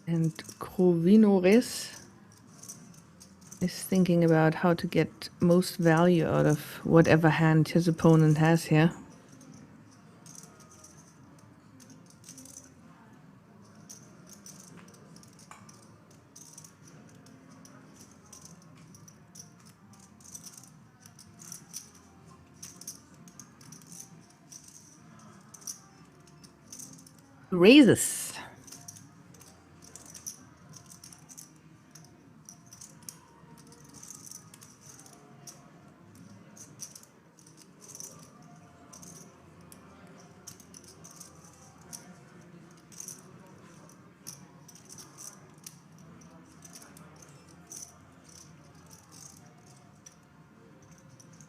Speaker 1: And Krovinores is thinking about how to get most value out of whatever hand his opponent has here. Raises.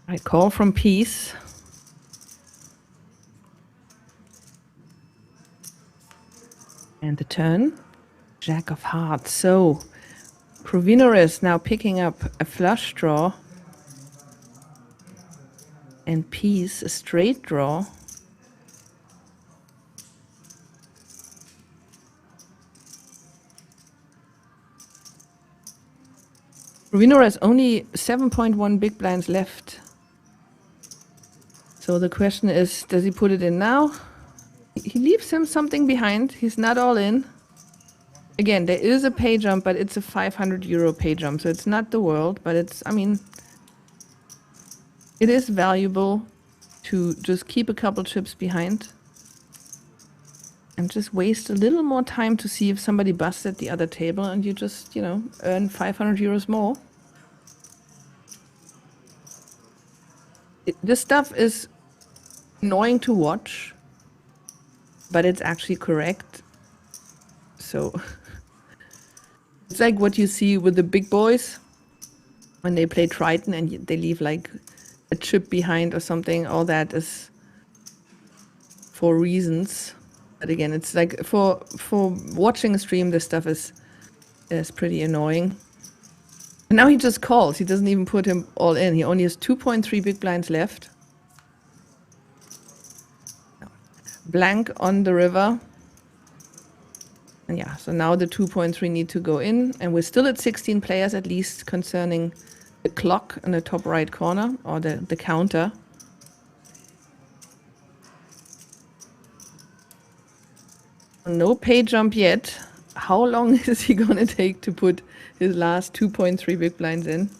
Speaker 1: I call from piece. And the turn, jack of hearts. So Krovinores now picking up a flush draw and piece a straight draw. Krovinores only 7.1 big blinds left. So the question is, does he put it in now? He leaves him something behind. He's not all in. Again, there is a pay jump, but it's a 500 euro pay jump. So it's not the world, but it's, I mean, it is valuable to just keep a couple chips behind and just waste a little more time to see if somebody busts at the other table and you just, you know, earn 500 euros more. This stuff is annoying to watch, but it's actually correct. So it's like what you see with the big boys when they play Triton and they leave like a chip behind or something. All that is for reasons. But again, it's like for watching a stream, this stuff is pretty annoying. And now he just calls. He doesn't even put him all in. He only has 2.3 big blinds left. Blank on the river. And yeah, so now the 2.3 need to go in. And we're still at 16 players, at least concerning the clock in the top right corner, or the counter. No pay jump yet. How long is he going to take to put his last 2.3 big blinds in?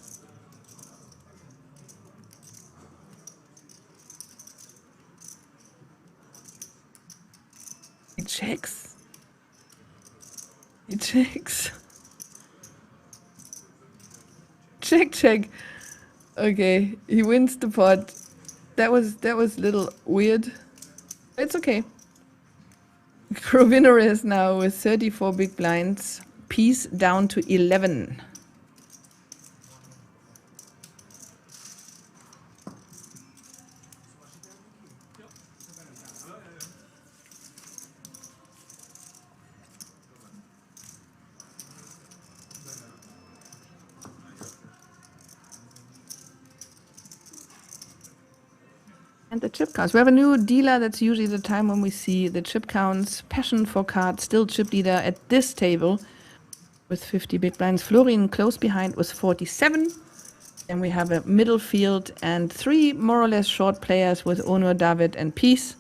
Speaker 1: He checks. He checks. Check, check. Okay, he wins the pot. That was a little weird. It's okay. Croviner is now with 34 big blinds. Piece down to 11. And the chip counts. We have a new dealer. That's usually the time when we see the chip counts. Passion for cards, still chip leader at this table with 50 big blinds. Florian close behind was 47. And we have a middle field and 3 more or less short players with Onur, David, and Peace.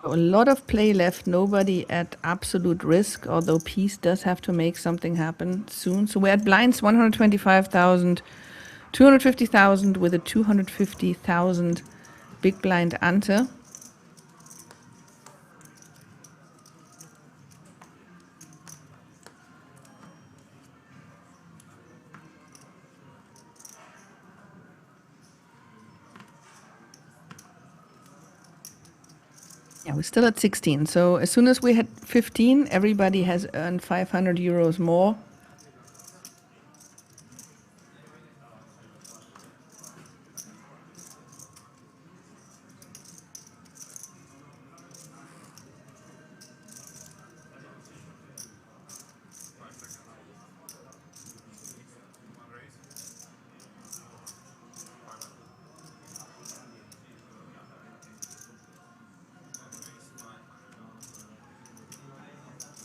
Speaker 1: A lot of play left, nobody at absolute risk, although Peace does have to make something happen soon. So we're at blinds 125,000, 250,000 with a 250,000 big blind ante. Yeah, we're still at 16. So as soon as we hit 15, everybody has earned 500 euros more.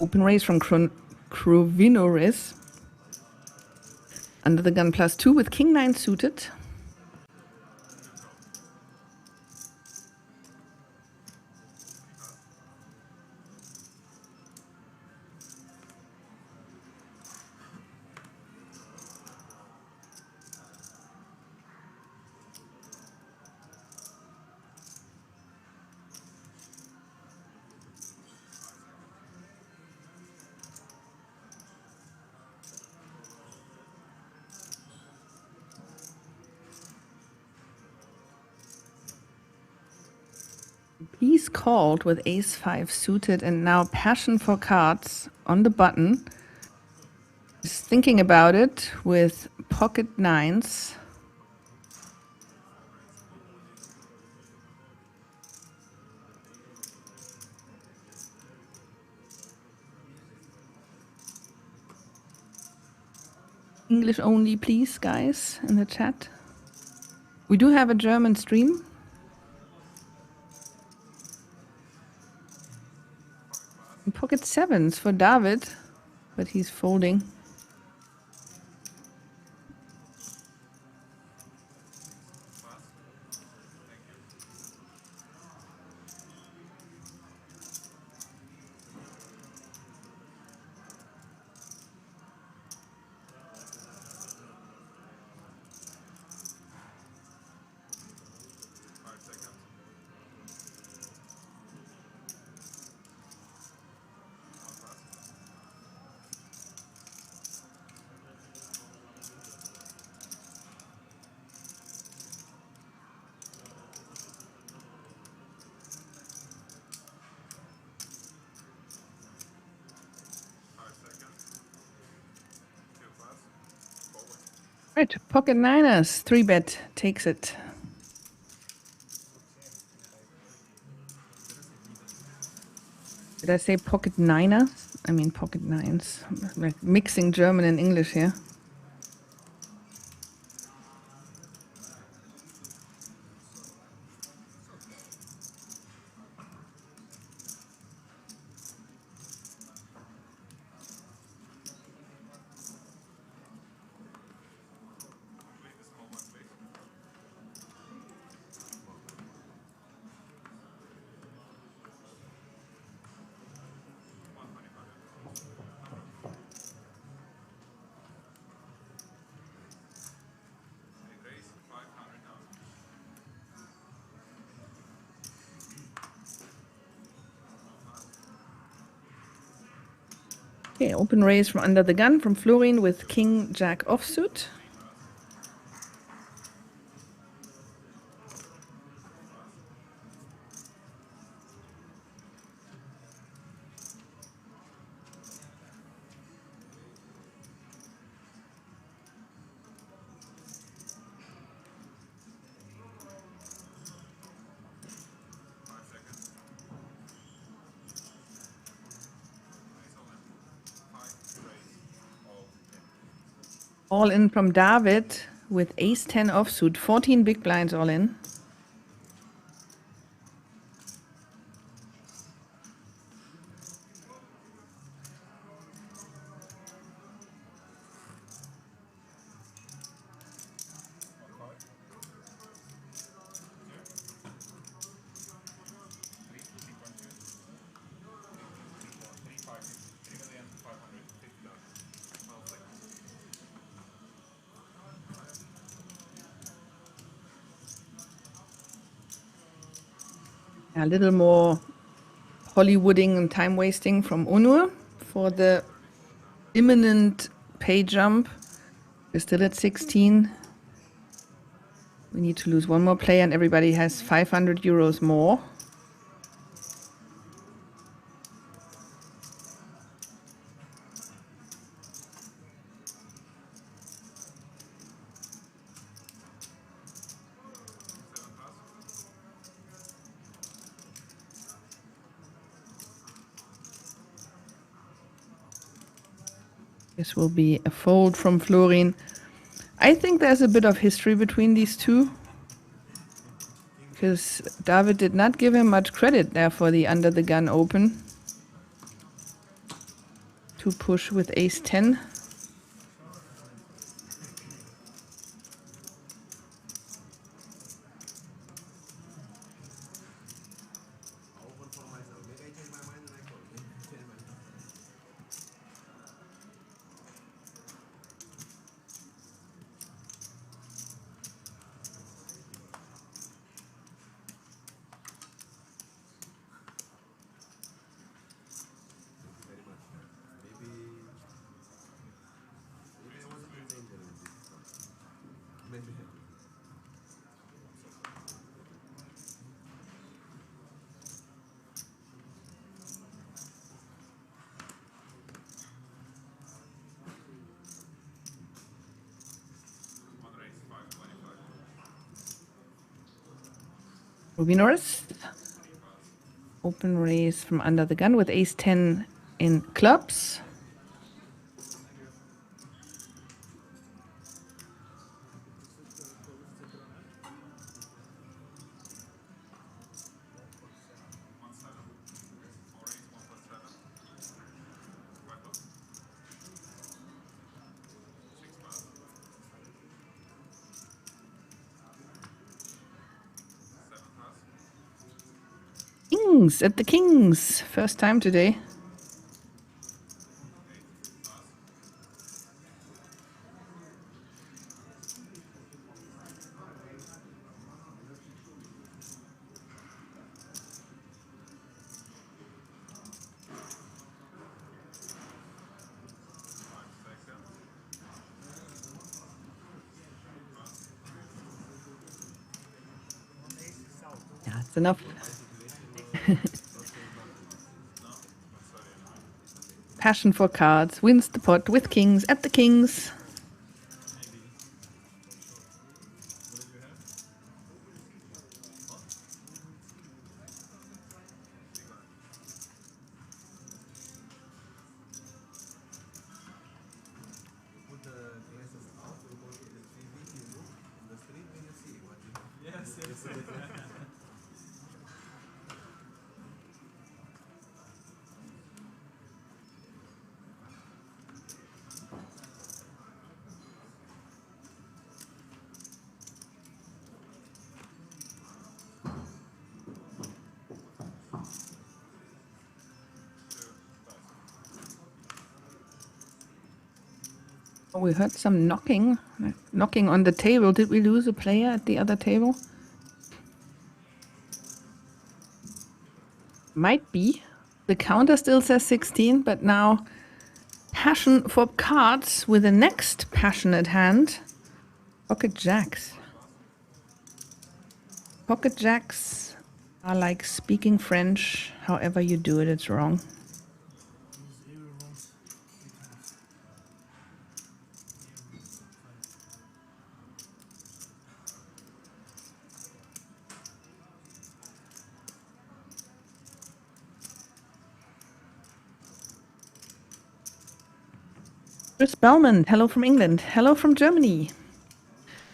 Speaker 1: Open raise from Crovinoris. Under the gun +2 with King 9 suited. He's called with ace-5 suited and now passion for cards on the button. He's thinking about it with pocket 9s. English only, please, guys, in the chat. We do have a German stream. Pocket 7s for David, but he's folding. Right, pocket niners, 3-bet takes it. Did I say pocket niners? I mean pocket nines. Like mixing German and English here. Okay, open raise from under the gun from Florin with King Jack offsuit. All in from David with ace-10 offsuit, 14 big blinds all in. A little more Hollywooding and time wasting from Onur for the imminent pay jump. We're still at 16. We need to lose one more player and everybody has 500 euros more. This will be a fold from Florin. I think there's a bit of history between these two, because David did not give him much credit there for the under the gun open to push with ace-10. Rubinors. Open raise from under the gun with ace-10 in clubs. Kings at the Kings. First time today. Yeah, it's enough. Passion for cards wins the pot with Kings at the Kings. Oh, we heard some knocking on the table. Did we lose a player at the other table? Might be. The counter still says 16, but now passion for cards with the next passionate hand. Pocket jacks. Pocket jacks are like speaking French. However you do it, it's wrong. Chris Bellman, hello from England. Hello from Germany.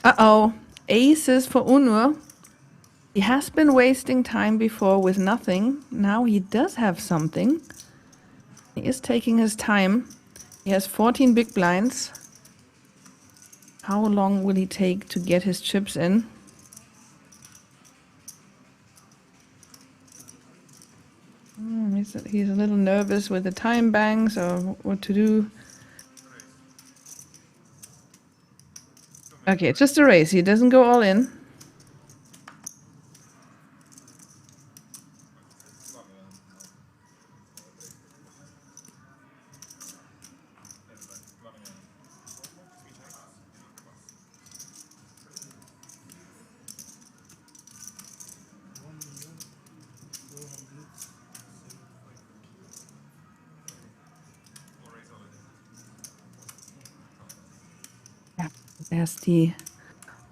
Speaker 1: Uh-oh, aces for Unur. He has been wasting time before with nothing. Now he does have something. He is taking his time. He has 14 big blinds. How long will he take to get his chips in? He's a little nervous with the time banks or what to do. Okay, just a raise. He doesn't go all in. Yeah, there's the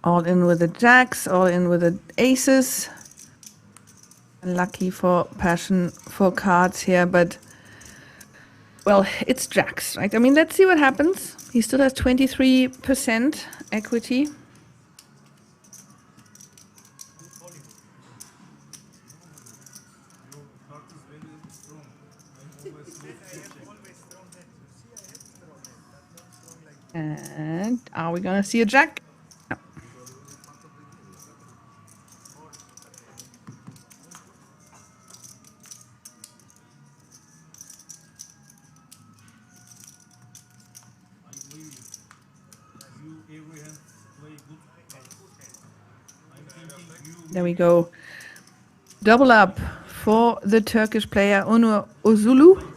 Speaker 1: all in with the jacks, all in with the aces. Lucky for passion for cards here, but well, it's jacks, right? I mean, let's see what happens. He still has 23% equity. And are we gonna see a jack? No. There we go. Double up for the Turkish player Onur Ozulu.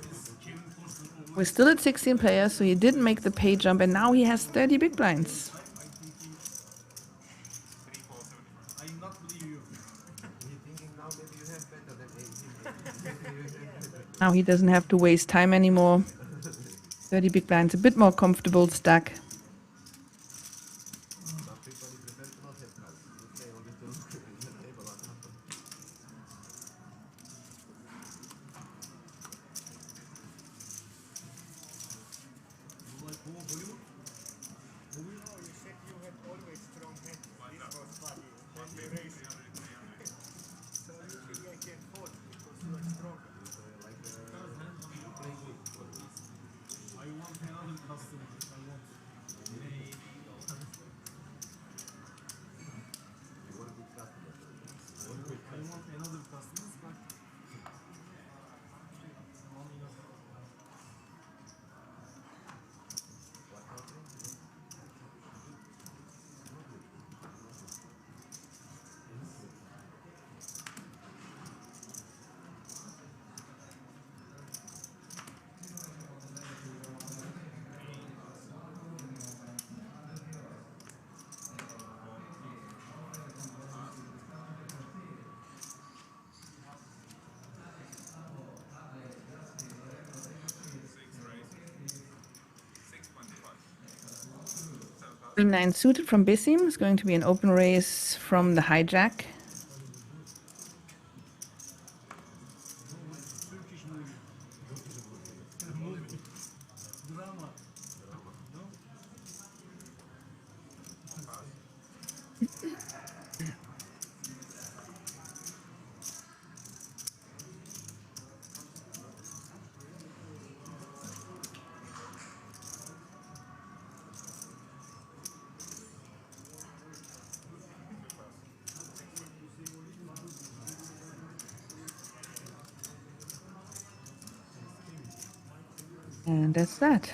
Speaker 1: We're still at 16 players, so he didn't make the pay jump, and now he has 30 big blinds. Now he doesn't have to waste time anymore. 30 big blinds, a bit more comfortable stack. Queen 9 suited from Bissim is going to be an open race from the hijack. And that's that.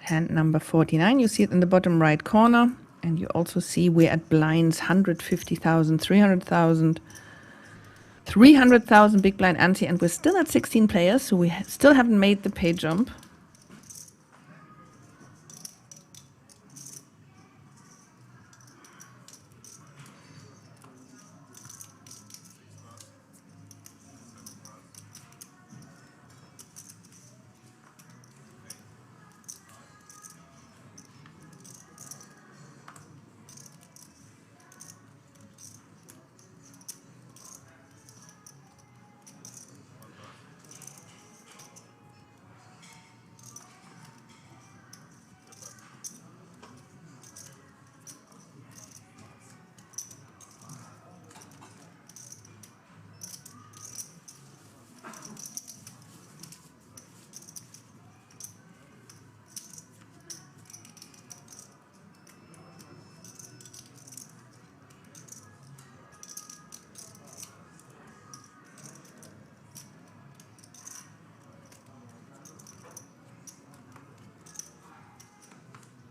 Speaker 1: Hand number 49, you see it in the bottom right corner, and you also see we're at blinds 150,000, 300,000, 300,000 big blind ante, and we're still at 16 players, so we still haven't made the pay jump.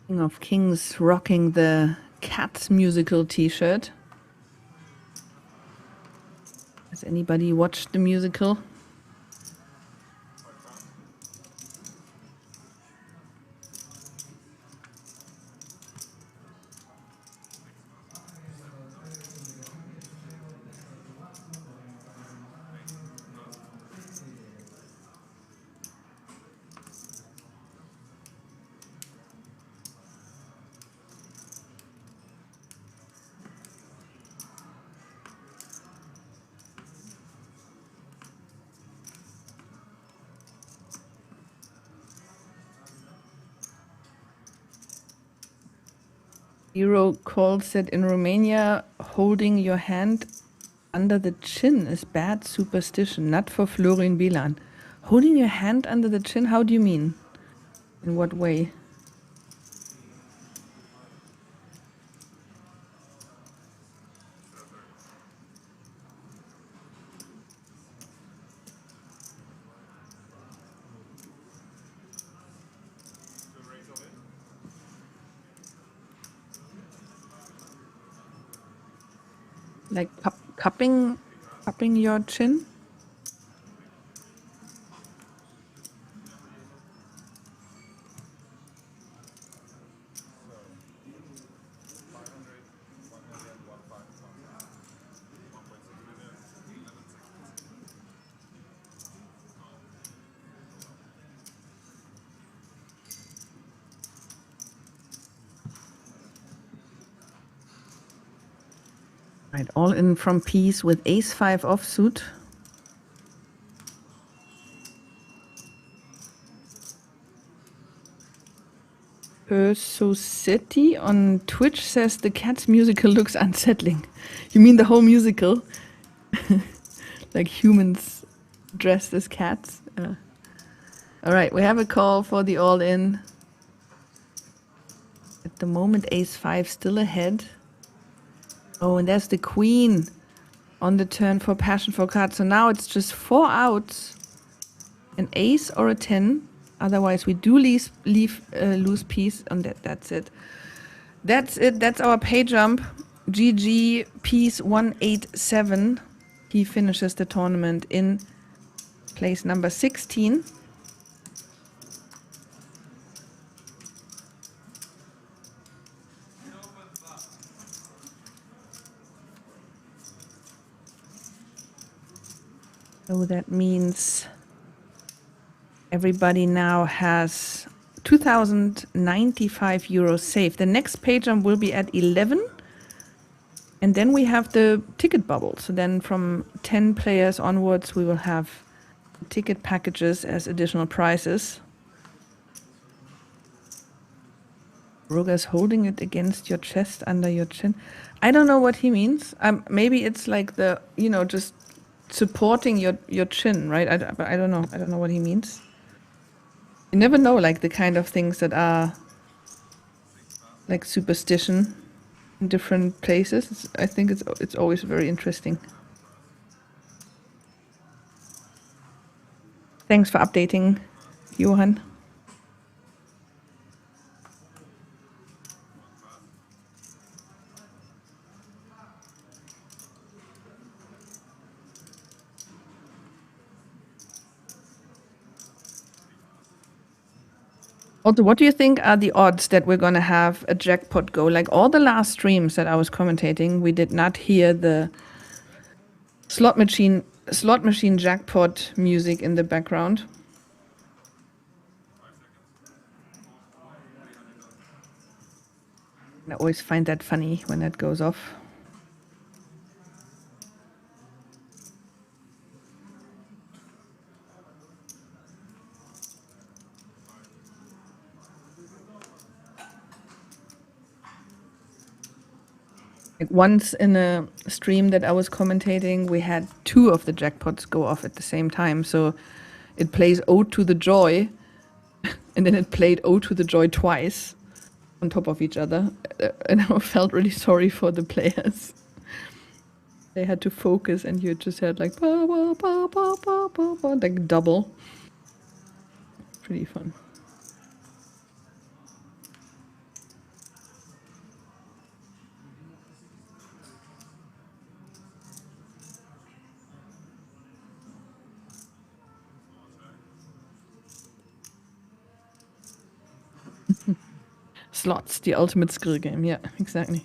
Speaker 1: King of Kings rocking the Cats musical t-shirt. Has anybody watched the musical? Hero calls it in Romania, holding your hand under the chin is bad superstition, not for Florin Bilan. Holding your hand under the chin, how do you mean? In what way? Like cupping your chin? Right, all in from piece with ace-5 offsuit. City on Twitch says the Cats musical looks unsettling. You mean the whole musical? Like humans dressed as cats? All right, we have a call for the all-in. At the moment, ace-5 still ahead. Oh, and there's the queen on the turn for passion for cards. So now it's just 4 outs, an ace or a 10. Otherwise, we do lose piece on that. That's it. That's it. That's our pay jump. GG piece 187. He finishes the tournament in place number 16. So that means everybody now has 2,095 euros saved. The next pay jump will be at 11. And then we have the ticket bubble. So then from 10 players onwards, we will have ticket packages as additional prizes. Roger's holding it against your chest, under your chin. I don't know what he means. Maybe it's like the, you know, just supporting your chin, right? I don't know. I don't know what he means. You never know, like the kind of things that are like superstition in different places. I think it's always very interesting. Thanks for updating, Johan. Also, what do you think are the odds that we're going to have a jackpot go? Like all the last streams that I was commentating, we did not hear the slot machine jackpot music in the background. I always find that funny when that goes off. Like once in a stream that I was commentating, we had 2 of the jackpots go off at the same time. So it plays Ode to the Joy, and then it played Ode to the Joy twice on top of each other. And I felt really sorry for the players. They had to focus, and you just had like, ba, ba, ba, ba, ba, ba, ba, like double. Pretty fun. Slots, the ultimate skill game. Yeah, exactly.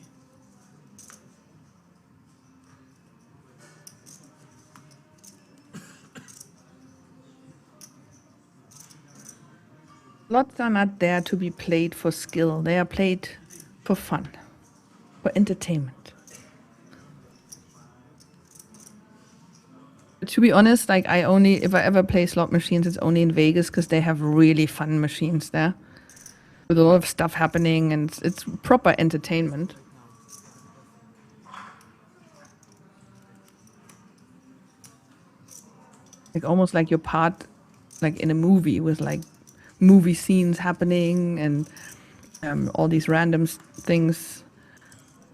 Speaker 1: Slots are not there to be played for skill. They are played for fun, for entertainment. But to be honest, like if I ever play slot machines, it's only in Vegas because they have really fun machines there, with a lot of stuff happening, and it's proper entertainment. Like almost like you're part, like in a movie with like movie scenes happening and all these random things.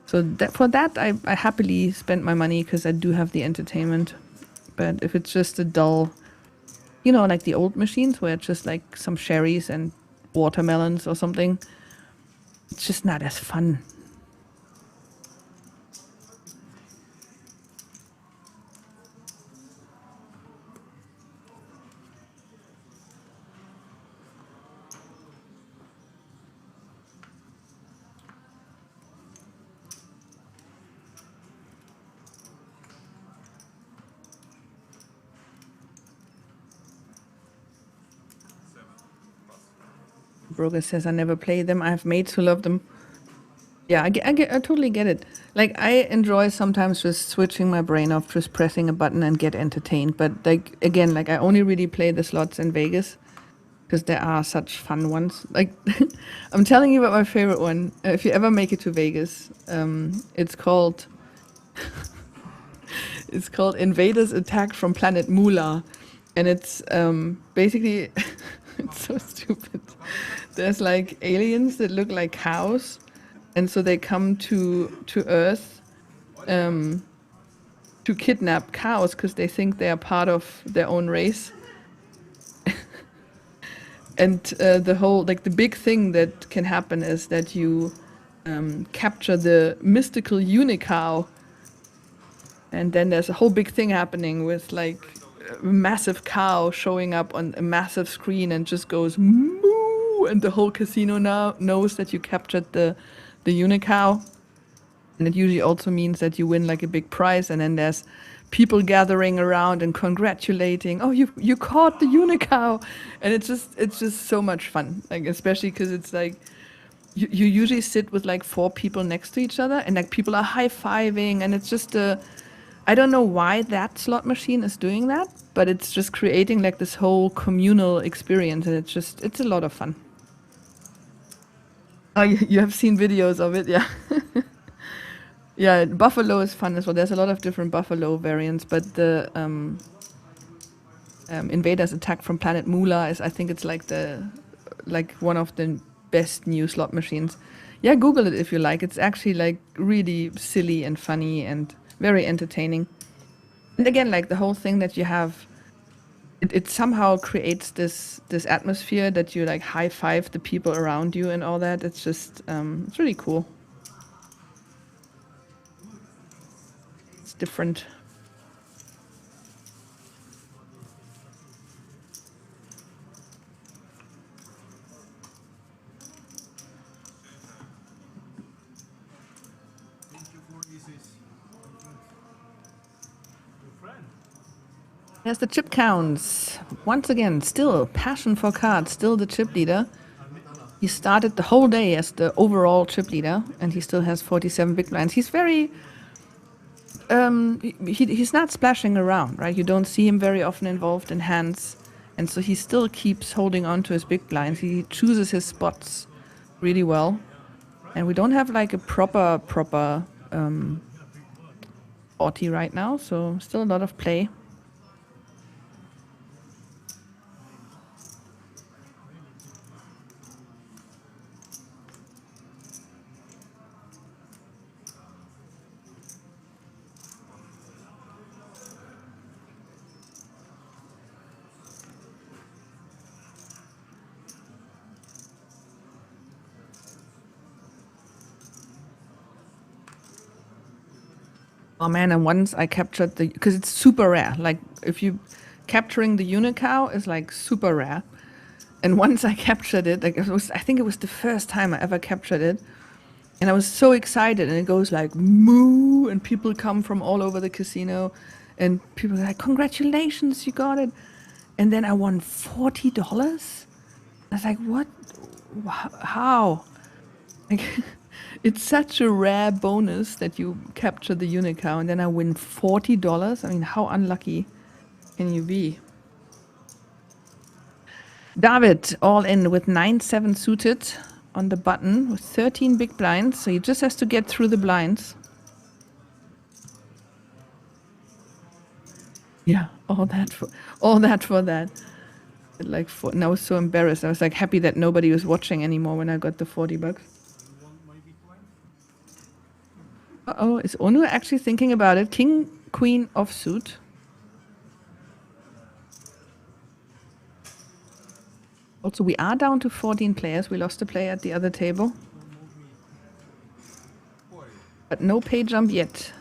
Speaker 1: So for that, I happily spend my money because I do have the entertainment. But if it's just a dull, you know, like the old machines where it's just like some cherries and watermelons or something, it's just not as fun. Broker says I never play them. I have mates who love them. Yeah, I totally get it. Like I enjoy sometimes just switching my brain off, just pressing a button and get entertained. But like again, like I only really play the slots in Vegas because there are such fun ones. Like I'm telling you about my favorite one. If you ever make it to Vegas, it's called Invaders Attack from Planet Moolah, and it's basically it's so stupid. There's like aliens that look like cows, and so they come to Earth to kidnap cows because they think they are part of their own race. And the whole, like the big thing that can happen is that you capture the mystical unicow, and then there's a whole big thing happening with like a massive cow showing up on a massive screen and just goes moo, and the whole casino now knows that you captured the unicow. And it usually also means that you win like a big prize, and then there's people gathering around and congratulating, oh, you caught the unicow. And it's just so much fun, like especially because it's like you usually sit with like 4 people next to each other, and like people are high-fiving, and it's just I don't know why that slot machine is doing that, but it's just creating like this whole communal experience, and it's a lot of fun. Oh, you have seen videos of it, yeah. Yeah, Buffalo is fun as well. There's a lot of different Buffalo variants, but the Invaders Attack from Planet Moolah is, I think it's like one of the best new slot machines. Yeah, Google it if you like. It's actually like really silly and funny and very entertaining. And again, like the whole thing that you have, it somehow creates this atmosphere that you like high five the people around you and all that. It's just it's really cool. It's different. There's the chip counts. Once again, still passion for cards, still the chip leader. He started the whole day as the overall chip leader, and he still has 47 big blinds. He's very, he's not splashing around, right? You don't see him very often involved in hands, and so he still keeps holding on to his big blinds. He chooses his spots really well, and we don't have like a proper 40 right now, so still a lot of play. Oh man, and once I captured because it's super rare. Like if you capturing the unicow is like super rare. And once I captured it, like I think it was the first time I ever captured it. And I was so excited, and it goes like moo, and people come from all over the casino, and people are like, congratulations, you got it. And then I won $40. I was like, what? How? Like, it's such a rare bonus that you capture the unicow, and then I win $40. I mean, how unlucky can you be? David, all in with 9-7 suited on the button with 13 big blinds, so he just has to get through the blinds. Yeah, all that for that. Like, and I was so embarrassed. I was like happy that nobody was watching anymore when I got the $40. Uh-oh, is Onu actually thinking about it? King, queen offsuit. Also, we are down to 14 players. We lost a player at the other table. But no pay jump yet.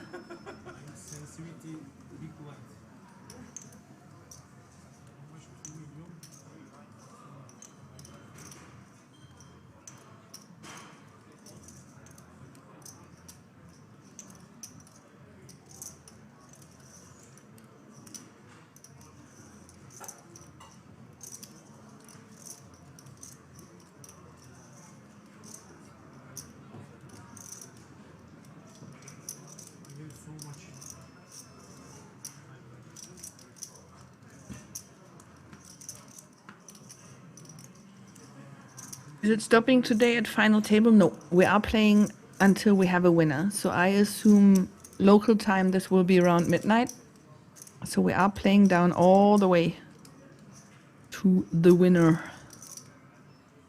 Speaker 1: Is it stopping today at final table? No, we are playing until we have a winner. So I assume local time this will be around midnight. So we are playing down all the way to the winner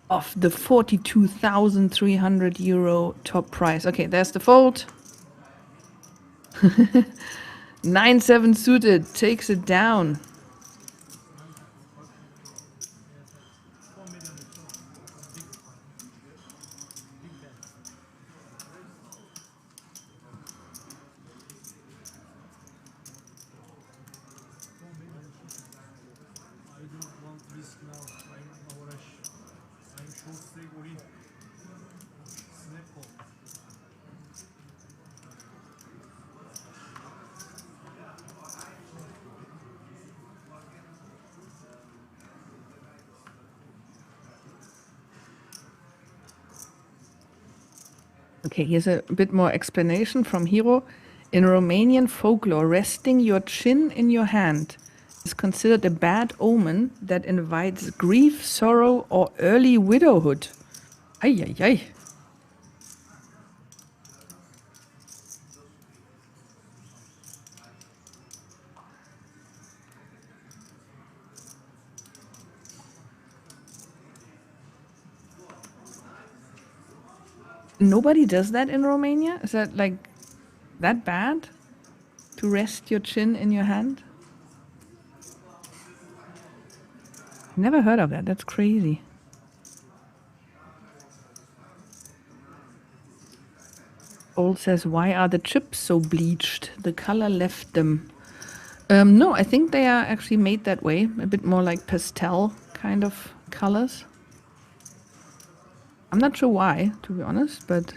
Speaker 1: of the 42,300 euro top prize. Okay, there's the fold. 9-7 suited takes it down. Okay, here's a bit more explanation from Hero. In Romanian folklore, resting your chin in your hand is considered a bad omen that invites grief, sorrow, or early widowhood. Ay, ay, ay. Nobody does that in Romania? Is that like that bad? To rest your chin in your hand? Never heard of that. That's crazy. Old says, why are the chips so bleached? The color left them. No, I think they are actually made that way. A bit more like pastel kind of colors. I'm not sure why, to be honest, but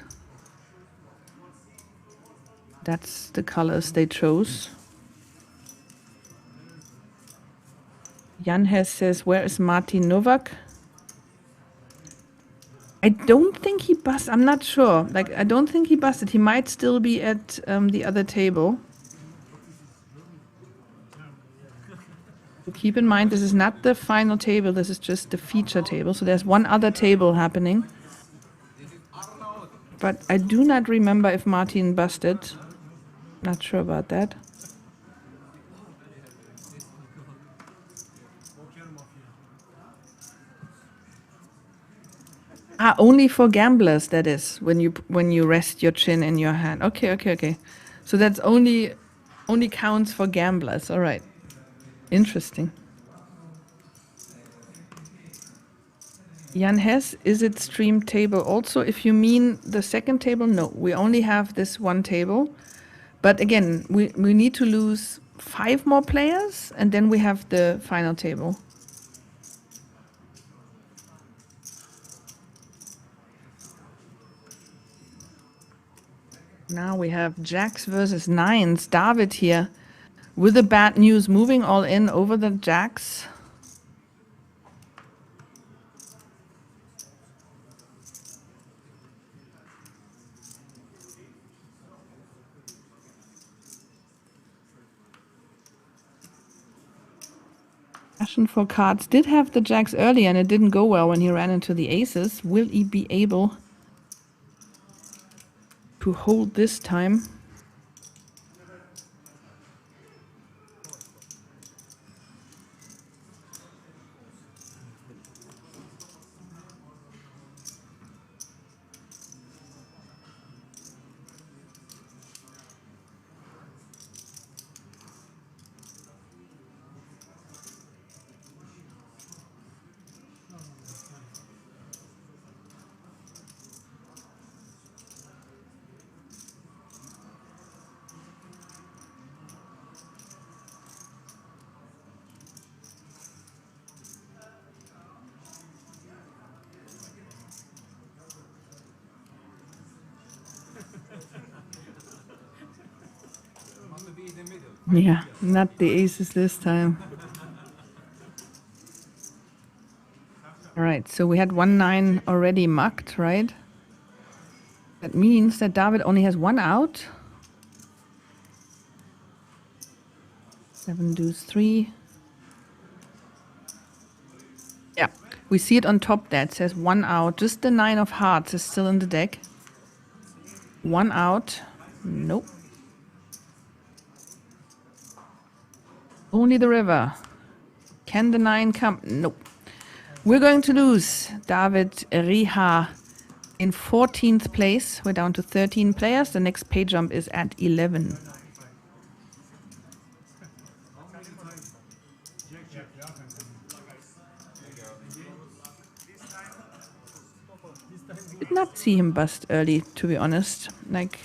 Speaker 1: that's the colors they chose. Jan Hess says, where is Martin Novak? I don't think he busted. I'm not sure. Like, I don't think he busted. He might still be at the other table. So keep in mind, this is not the final table. This is just the feature table. So there's one other table happening. But I do not remember if Martin busted. Not sure about that. Ah, only for gamblers, that is, when you rest your chin in your hand. Okay. So that's only counts for gamblers. All right. Interesting. Jan Hess, is it stream table also? If you mean the second table, no. We only have this one table. But again, we need to lose 5 more players, and then we have the final table. Now we have jacks versus nines. David here with the bad news, moving all in over the jacks. Passion for cards did have the jacks earlier, and it didn't go well when he ran into the aces. Will he be able to hold this time? Yeah, not the aces this time. All right, so we had 1-9 already mucked, right? That means that David only has 1 out. 7 deuce 3. Yeah, we see it on top there. It says 1 out. Just the 9 of hearts is still in the deck. 1 out. Nope. Only the river. Can the 9 come? Nope. We're going to lose David Riha in 14th place. We're down to 13 players. The next pay jump is at 11. Did not see him bust early, to be honest. Like,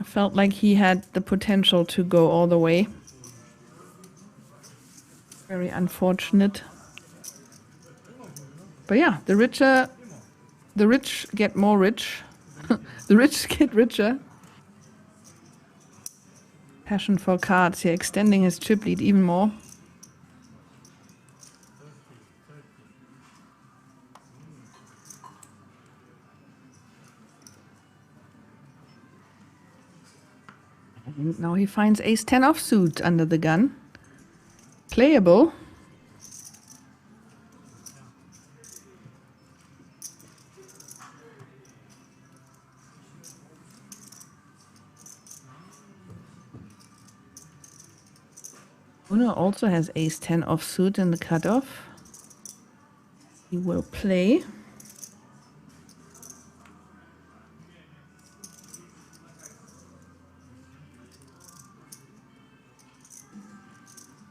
Speaker 1: I felt like he had the potential to go all the way. Very unfortunate. But yeah, the rich get more rich. The rich get richer. Passion for cards here, extending his chip lead even more. And now he finds ace-10 offsuit under the gun. Playable. Uno also has ace-10 offsuit in the cutoff. He will play.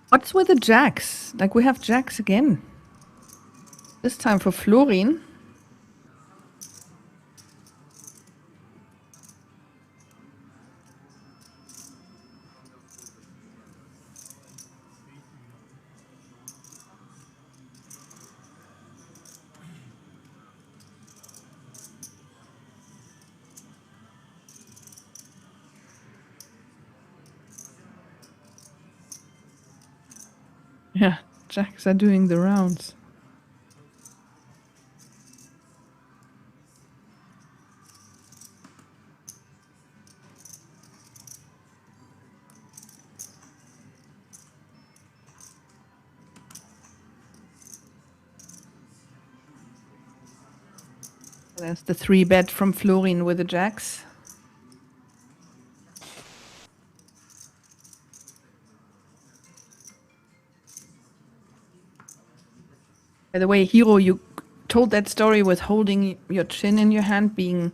Speaker 1: What's with the jacks? Like, we have jacks again. This time for Florin. Yeah, jacks are doing the rounds. There's the 3-bet from Florin with the jacks. By the way, Hero, you told that story with holding your chin in your hand, being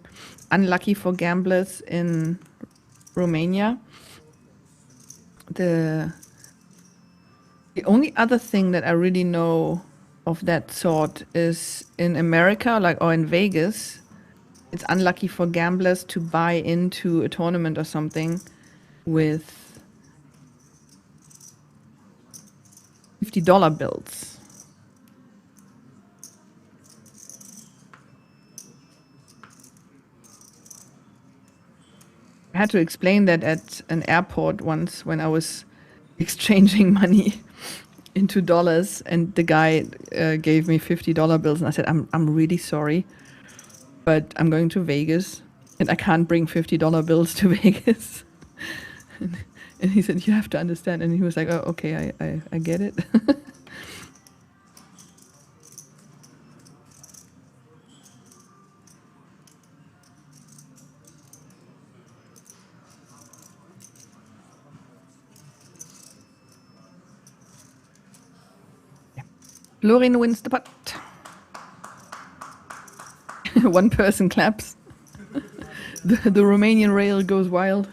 Speaker 1: unlucky for gamblers in Romania. The only other thing that I really know of that sort is in America, like, or in Vegas, it's unlucky for gamblers to buy into a tournament or something with $50 bills. I had to explain that at an airport once when I was exchanging money into dollars, and the guy gave me $50 bills, and I said, I'm really sorry, but I'm going to Vegas and I can't bring $50 bills to Vegas. And he said, you have to understand. And he was like, oh, okay, I get it. Florin wins the pot. One person claps. The Romanian rail goes wild.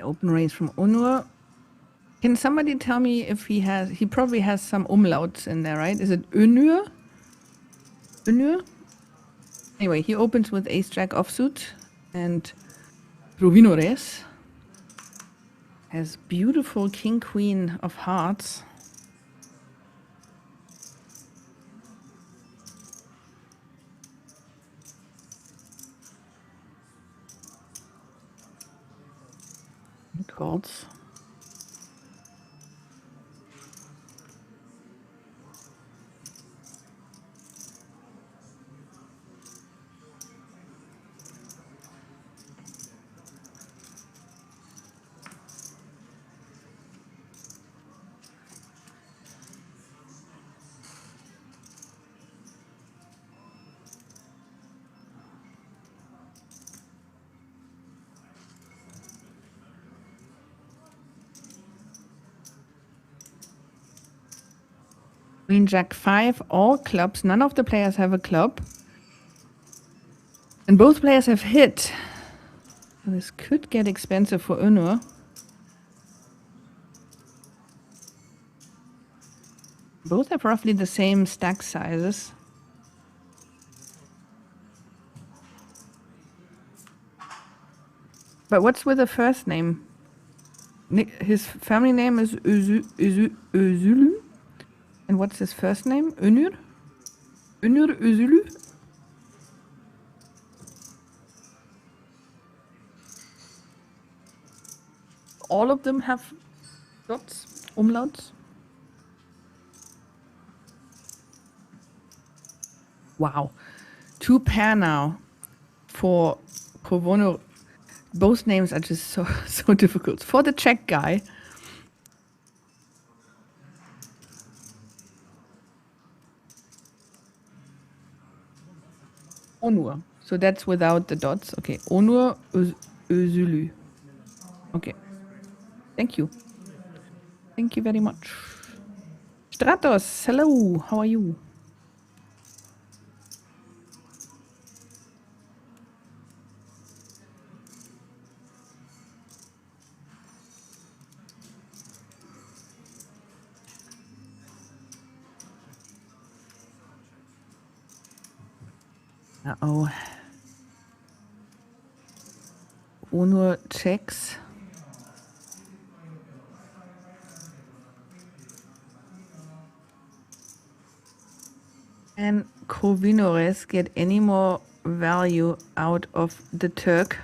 Speaker 1: Open raise from Onur. Can somebody tell me if he probably has some umlauts in there, right? Is it Önür? Önür? Anyway, he opens with ace-jack offsuit, and Ruvinores has beautiful king-queen of hearts. Calls. Queen Jack 5, all clubs. None of the players have a club. And both players have hit. This could get expensive for Unur. Both have roughly the same stack sizes. But what's with the first name? His family name is Özülü. And what's his first name? Unur? Unur Özülü? All of them have dots, umlauts. Wow. 2 pair now for Kovono. Both names are just so difficult. For the Czech guy. Onur. So that's without the dots. Okay. Onur Özülü. Okay. Thank you. Thank you very much. Stratos, hello. How are you? Uh-oh. Onur checks. Can Kovinores get any more value out of the Turk?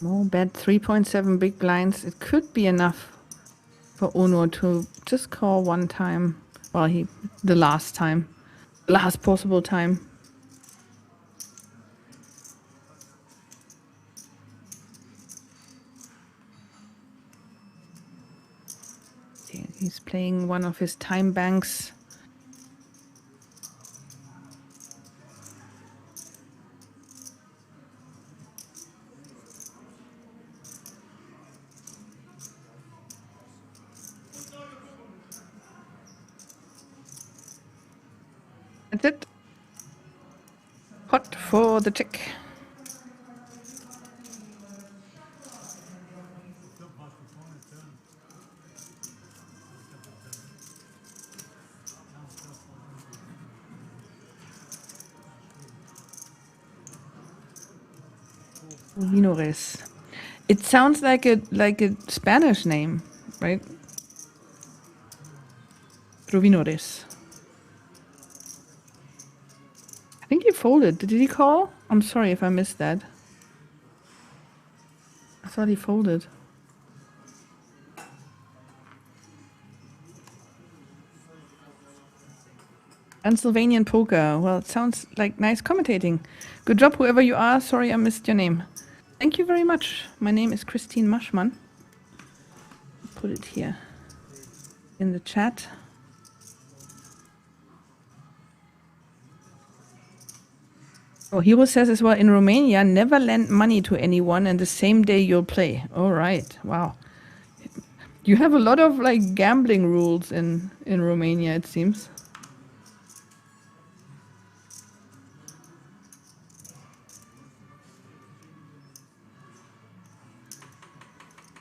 Speaker 1: More bet 3.7 big blinds. It could be enough for Onur to just call one time. Well, the last time. Last possible time. He's playing one of his time banks. That's it. Pot for the Czech. Vinores. It sounds like a Spanish name, right? Provinores. I think he folded. Did he call? I'm sorry if I missed that. I thought he folded. Pennsylvanian poker. Well, it sounds like nice commentating. Good job, whoever you are. Sorry I missed your name. Thank you very much. My name is Christin Maschmann. Put it here in the chat. Oh, Hero says as well, in Romania, never lend money to anyone and the same day you'll play. All right. Wow. You have a lot of like gambling rules in Romania, it seems.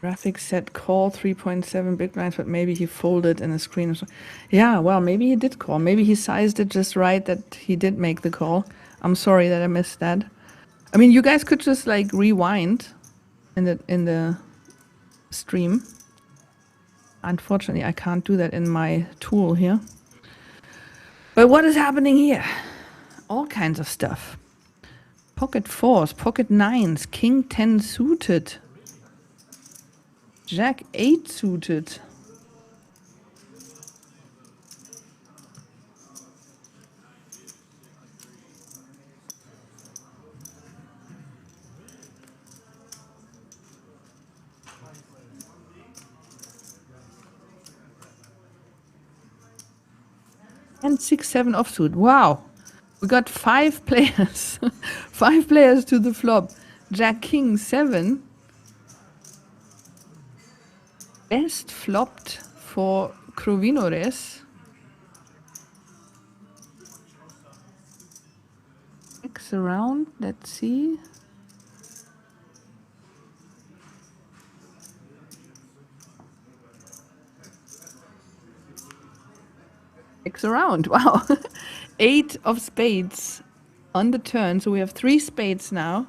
Speaker 1: Graphics said call 3.7 big blinds, but maybe he folded in the screen. Yeah, well, maybe he did call. Maybe he sized it just right that he did make the call. I'm sorry that I missed that. I mean, you guys could just like rewind in the stream. Unfortunately, I can't do that in my tool here. But what is happening here? All kinds of stuff. Pocket 4s, pocket 9s, king 10 suited. Jack 8 suited. And 6-7 offsuit. Wow. We got 5 players. 5 players to the flop. Jack King 7. Best flopped for Krovinores. X around. Let's see. X around. Wow. 8 of spades on the turn. So we have 3 spades now.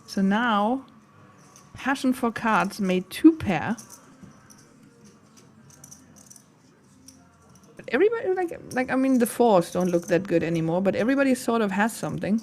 Speaker 1: So now Passion for Cards made 2 pair. But everybody like I mean the 4s don't look that good anymore, but everybody sort of has something.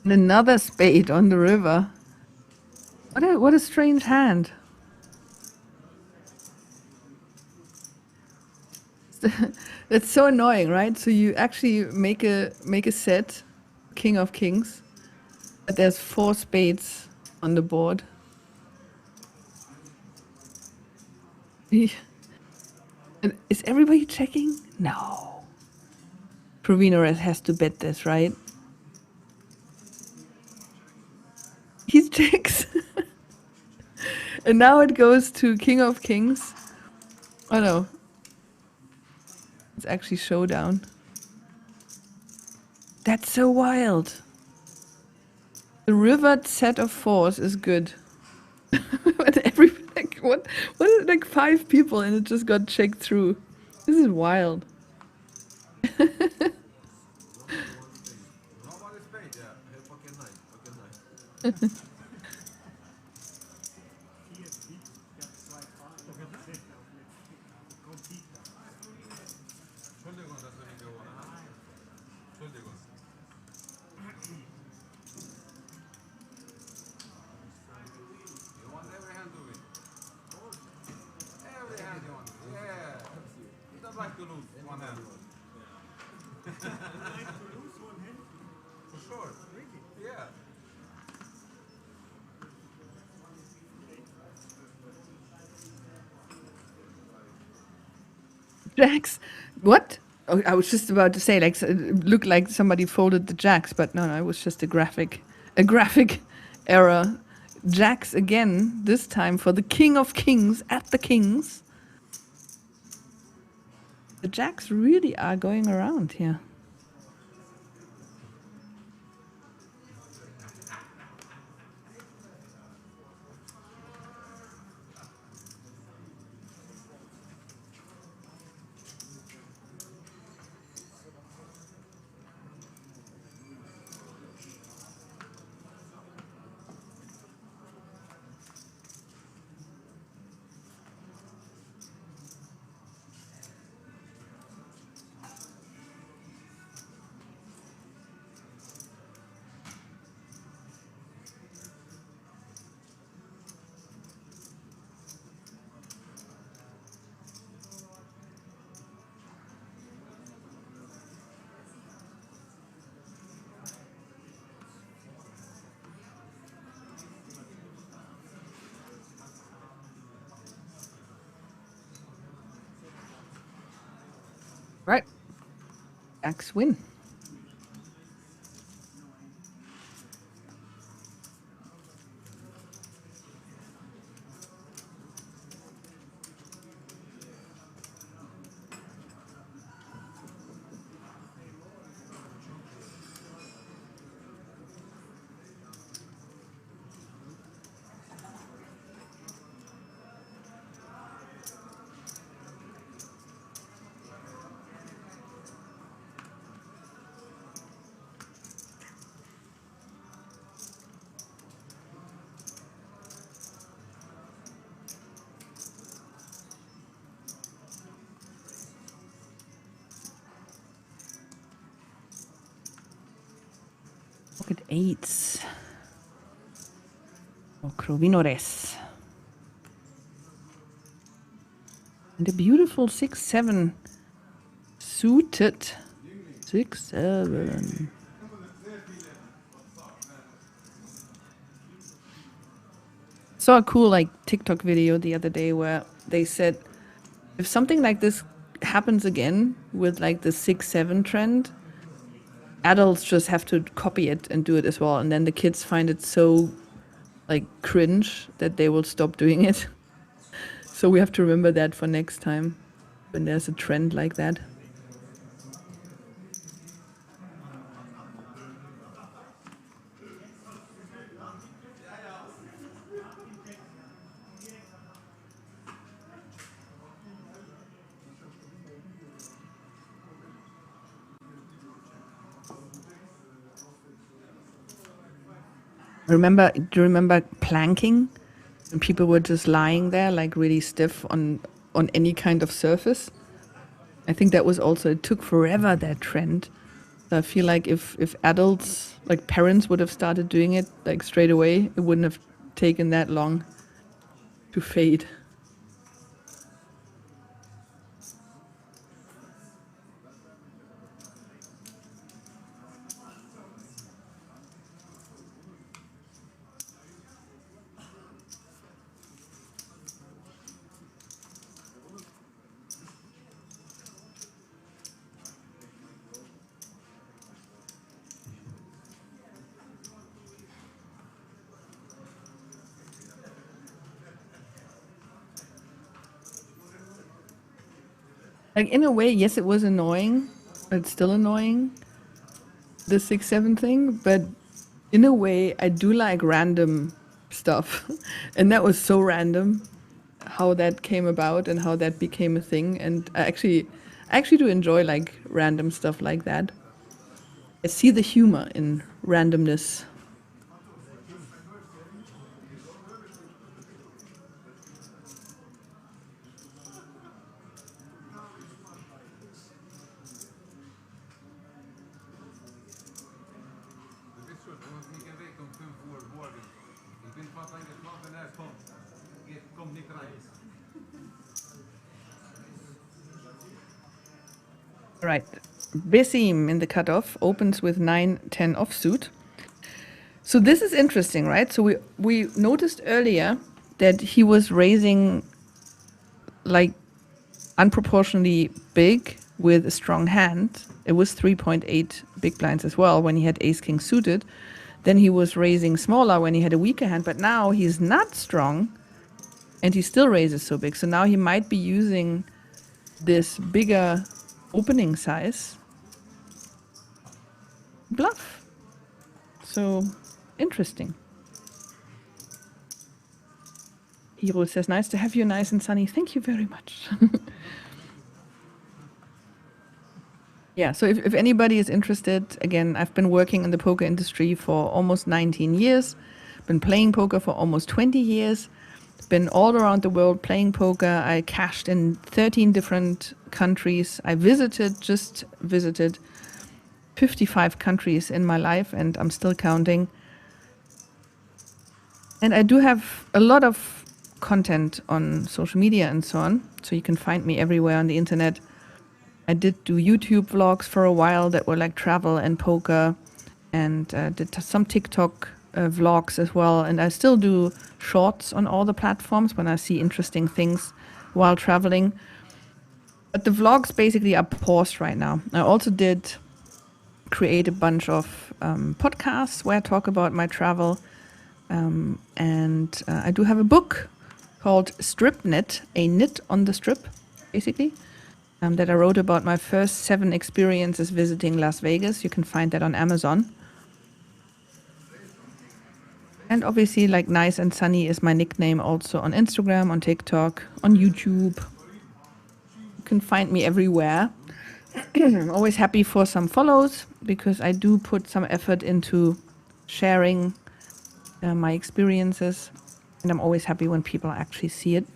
Speaker 1: And another spade on the river. What a strange hand. That's so annoying, right? So you actually make a set, King of Kings, but there's 4 spades on the board. And is everybody checking? No. Provino has to bet this, right? He checks. And now it goes to King of Kings. Oh no. It's actually showdown. That's so wild. The rivered set of 4s is good. But what is like 5 people and it just got checked through. This is wild.
Speaker 2: Nobody spade, yeah. Pocket 9, pocket 9. You want every hand to win. Every hand you want. Yeah. You don't like to lose one hand. For sure. Yeah.
Speaker 1: Jacks. What? Oh, I was just about to say, like, it looked like somebody folded the jacks, but no, it was just a graphic error. Jacks again, this time for the King of Kings at the Kings. The jacks really are going around here. Right. Jacks win. Pocket 8s. Or Crovinores. And a beautiful 6-7 suited 6-7. Saw a cool like TikTok video the other day where they said if something like this happens again with like the 6-7 trend, adults just have to copy it and do it as well, and then the kids find it so like cringe that they will stop doing it. So we have to remember that for next time when there's a trend like that. Do you remember planking? When people were just lying there like really stiff on any kind of surface? I think that was also, it took forever, that trend. So I feel like if adults, like parents would have started doing it like straight away, it wouldn't have taken that long to fade. Like in a way, yes, it was annoying. It's still annoying, the 6-7 thing, but in a way, I do like random stuff. And that was so random how that came about and how that became a thing. And I actually do enjoy like random stuff like that. I see the humor in randomness. Right, Bessim in the cutoff opens with 9-10 offsuit. So this is interesting, right? So we noticed earlier that he was raising like unproportionately big with a strong hand. It was 3.8 big blinds as well when he had ace king suited. Then he was raising smaller when he had a weaker hand, but now he's not strong and he still raises so big. So now he might be using this bigger opening size bluff. So interesting. Hero says, nice to have you, nice and sunny. Thank you very much. Yeah, so if anybody is interested, again, I've been working in the poker industry for almost 19 years, been playing poker for almost 20 years, been all around the world playing poker. I cashed in 13 different countries. I just visited 55 countries in my life, and I'm still counting. And I do have a lot of content on social media and so on, so you can find me everywhere on the internet. I did do YouTube vlogs for a while that were like travel and poker, and did some TikTok vlogs as well. And I still do shorts on all the platforms when I see interesting things while traveling. But the vlogs basically are paused right now. I also did create a bunch of podcasts where I talk about my travel. And I do have a book called Strip Knit, a knit on the strip, basically. That I wrote about my first 7 experiences visiting Las Vegas. You can find that on Amazon. And obviously, like Nice and Sunny is my nickname also on Instagram, on TikTok, on YouTube. You can find me everywhere. I'm always happy for some follows because I do put some effort into sharing my experiences. And I'm always happy when people actually see it.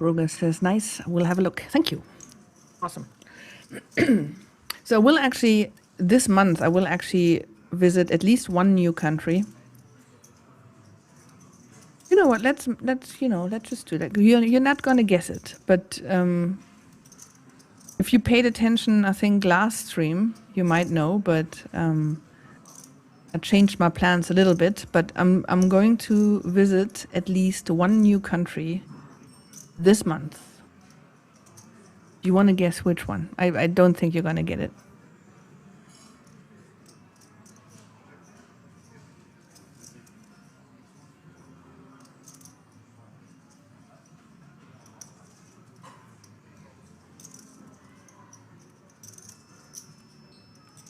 Speaker 1: Roger says, nice, we'll have a look. Thank you. Awesome. So we'll actually, this month, I will actually visit at least one new country. You know what, let's just do that. You're not going to guess it, but if you paid attention, I think last stream, you might know, but I changed my plans a little bit, but I'm going to visit at least one new country this month. Do you want to guess which one? I don't think you're going to get it.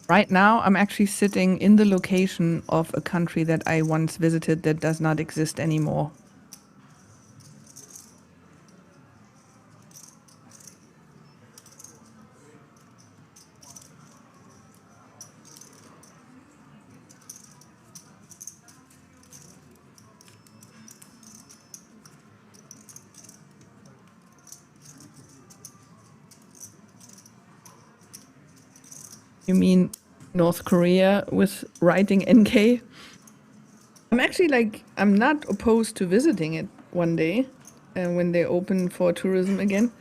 Speaker 1: Right now, I'm actually sitting in the location of a country that I once visited that does not exist anymore. You mean North Korea with writing NK? I'm actually I'm not opposed to visiting it one day when they open for tourism again.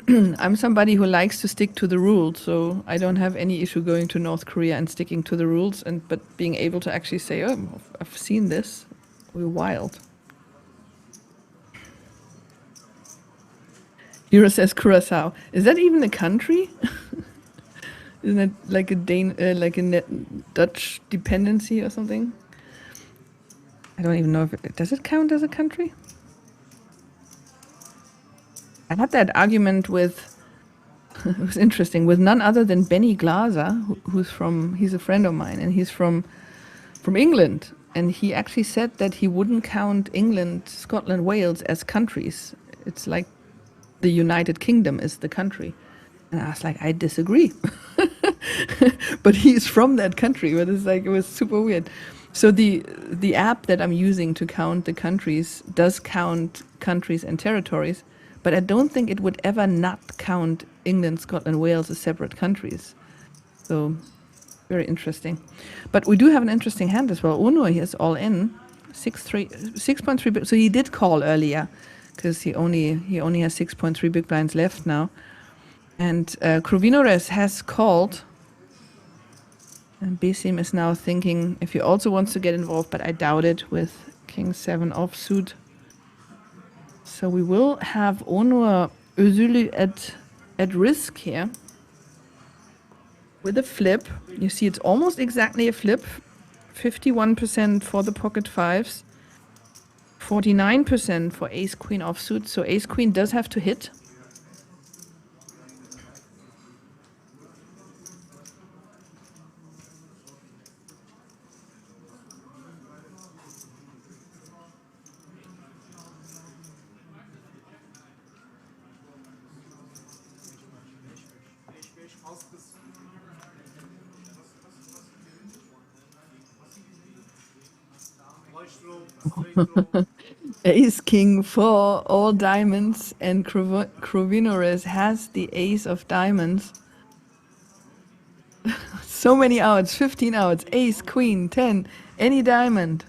Speaker 1: I'm somebody who likes to stick to the rules, so I don't have any issue going to North Korea and sticking to the rules, but being able to actually say, oh, I've seen this, we're wild. Hero says Curacao. Is that even a country? Isn't it like a Dutch dependency or something? I don't even know if does it count as a country? I had that argument with, it was interesting, with none other than Benny Glaser, he's a friend of mine, and he's from England. And he actually said that he wouldn't count England, Scotland, Wales as countries. It's like the United Kingdom is the country. And I was like, I disagree. But he's from that country, but it was super weird. So the app that I'm using to count the countries does count countries and territories, but I don't think it would ever not count England, Scotland, Wales as separate countries. So very interesting. But we do have an interesting hand as well. Uno is all in 6.3. So he did call earlier because he only has 6.3 big blinds left now. And Krovinores has called, and Besim is now thinking if he also wants to get involved, but I doubt it with King 7 offsuit. So we will have Onur Özülü at risk here with a flip. You see it's almost exactly a flip. 51% for the pocket fives, 49% for ace queen offsuit. So ace queen does have to hit. Ace king for all diamonds, and Krovinores has the ace of diamonds. So many outs, 15 outs, ace, queen, 10, any diamond.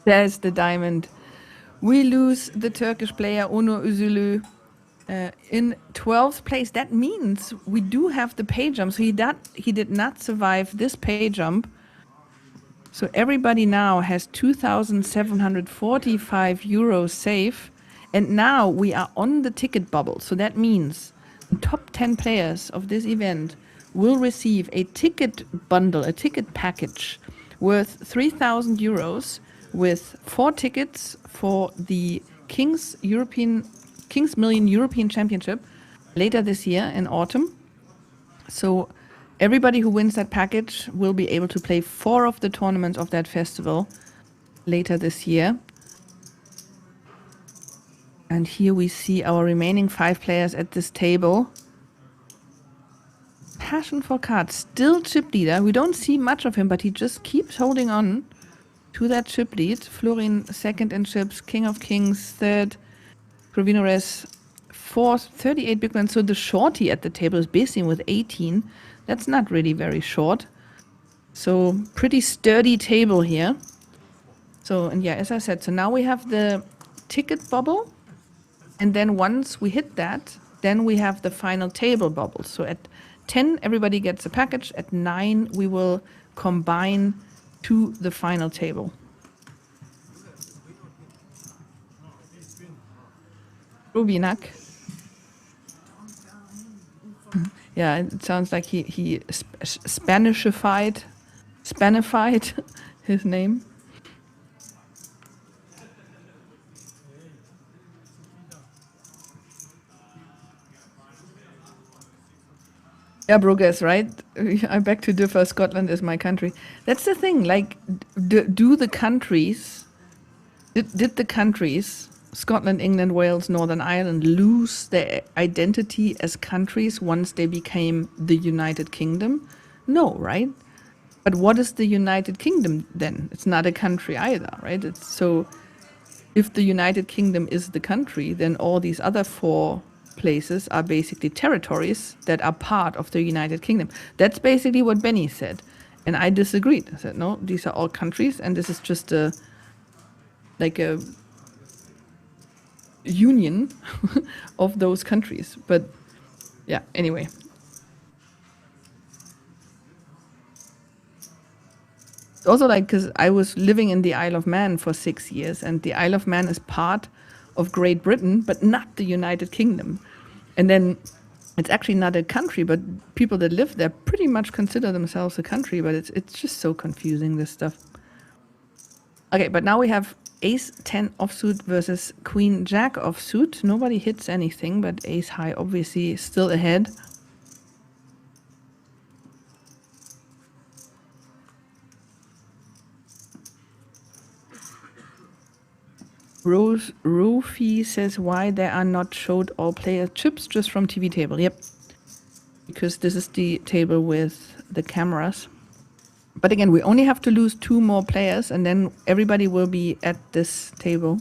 Speaker 1: There's the diamond. We lose the Turkish player Onur Özülü in 12th place. That means we do have the pay jump. So he did not survive this pay jump. So everybody now has 2,745 euros safe. And now we are on the ticket bubble. So that means the top 10 players of this event will receive a ticket bundle, a ticket package worth 3,000 euros with 4 tickets for the Kings Million European Championship later this year in autumn. So everybody who wins that package will be able to play 4 of the tournaments of that festival later this year. And here we see our remaining 5 players at this table. Passion for cards, still chip leader. We don't see much of him, but he just keeps holding on. to that chip lead. Florin second in chips, King of Kings third, Provinores fourth, 38 big blinds. So the shorty at the table is basically with 18. That's not really very short. So pretty sturdy table here. So, and yeah, as I said, so now we have the ticket bubble. And then once we hit that, then we have the final table bubble. So at 10, everybody gets a package. At 9, we will combine to the final table. Rubinak. Yeah, it sounds like he Spanishified his name. Yeah, Bruges, right? I beg to differ. Scotland is my country. That's the thing. Like, do the countries, did the countries, Scotland, England, Wales, Northern Ireland, lose their identity as countries once they became the United Kingdom? No, right? But what is the United Kingdom then? It's not a country either, right? It's so if the United Kingdom is the country, then all these other 4 places are basically territories that are part of the United Kingdom. That's basically what Benny said. And I disagreed. I said, no, these are all countries, and this is just a union of those countries. But yeah, anyway. Also, like, because I was living in the Isle of Man for 6 years, and the Isle of Man is part of Great Britain, but not the United Kingdom. And then it's actually not a country, but people that live there pretty much consider themselves a country, but it's just so confusing, this stuff. Okay, but now we have Ace 10 offsuit versus Queen Jack offsuit. Nobody hits anything, but Ace High obviously still ahead. Rofi says why there are not showed all player chips just from TV table. Yep, because this is the table with the cameras. But again, we only have to lose 2 more players, and then everybody will be at this table.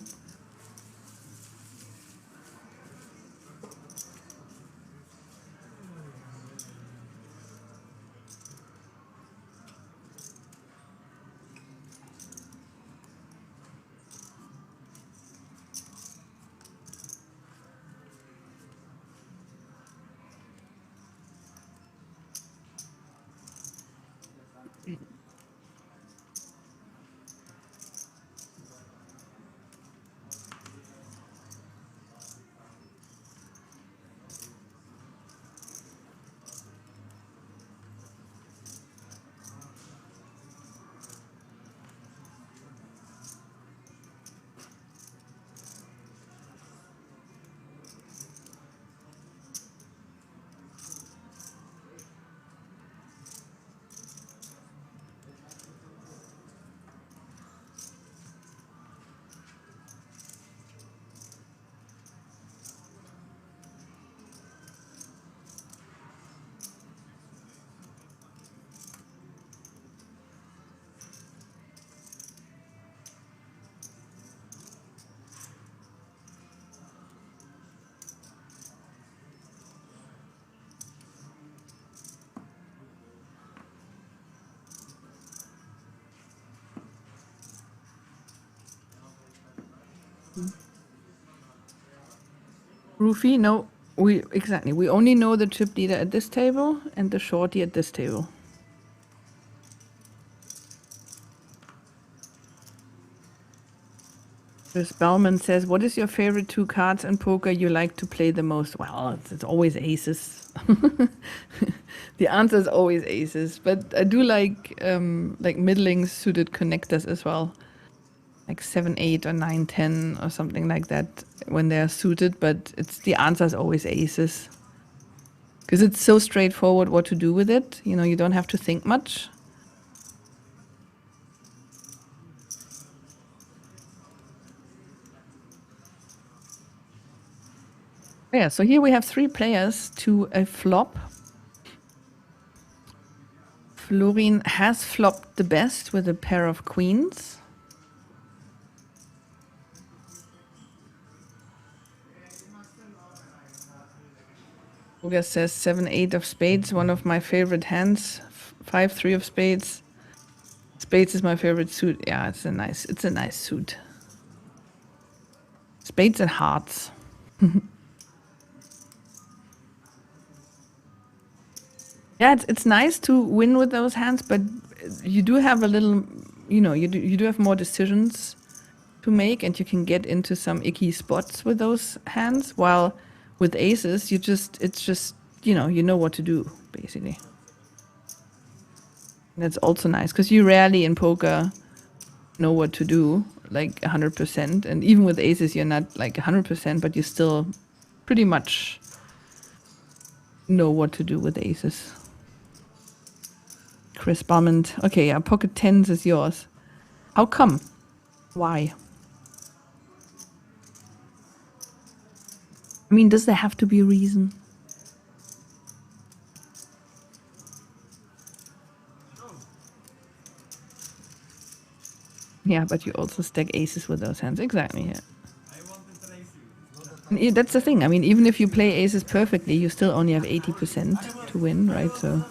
Speaker 1: Rufy, no, we only know the chip leader at this table and the shorty at this table. Chris Bauman says, what is your favorite 2 cards in poker you like to play the most? Well, it's always aces. The answer is always aces, but I do like middling suited connectors as well. Like 7, 8 or 9, 10 or something like that when they're suited, but the answer is always aces. Because it's so straightforward what to do with it. You know, you don't have to think much. Yeah, so here we have 3 players to a flop. Florin has flopped the best with a pair of queens. Olga says 7-8 of spades, one of my favorite hands. 5-3 of spades. Spades is my favorite suit. Yeah, it's a nice suit. Spades and hearts. Yeah, it's nice to win with those hands, but you do have a little, you do have more decisions to make, and you can get into some icky spots with those hands. While with aces, it's just you know what to do basically. And that's also nice because you rarely in poker know what to do like 100%, and even with aces, you're not like 100%, but you still pretty much know what to do with aces. Chris Bumond. Okay, yeah, pocket tens is yours. How come? Why? I mean, does there have to be a reason? Yeah, but you also stack aces with those hands. Exactly, yeah. And that's the thing. I mean, even if you play aces perfectly, you still only have 80% to win, right? So.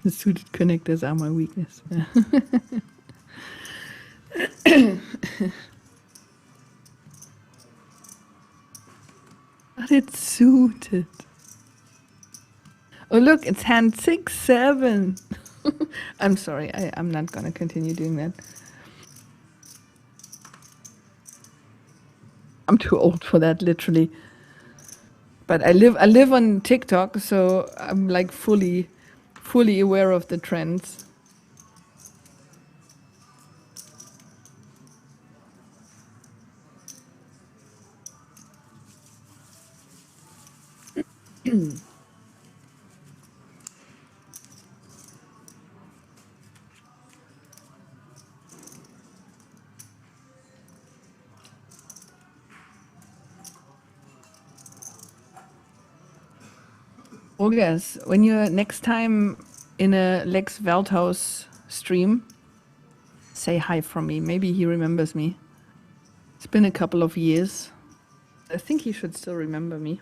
Speaker 1: The suited connectors are my weakness. But it's suited. Oh, look, it's hand 6-7. I'm sorry, I'm not going to continue doing that. I'm too old for that, literally. But I live on TikTok, so I'm like fully aware of the trends. Oh yes, when you're next time in a Lex Veldhaus stream, say hi from me. Maybe he remembers me. It's been a couple of years. I think he should still remember me.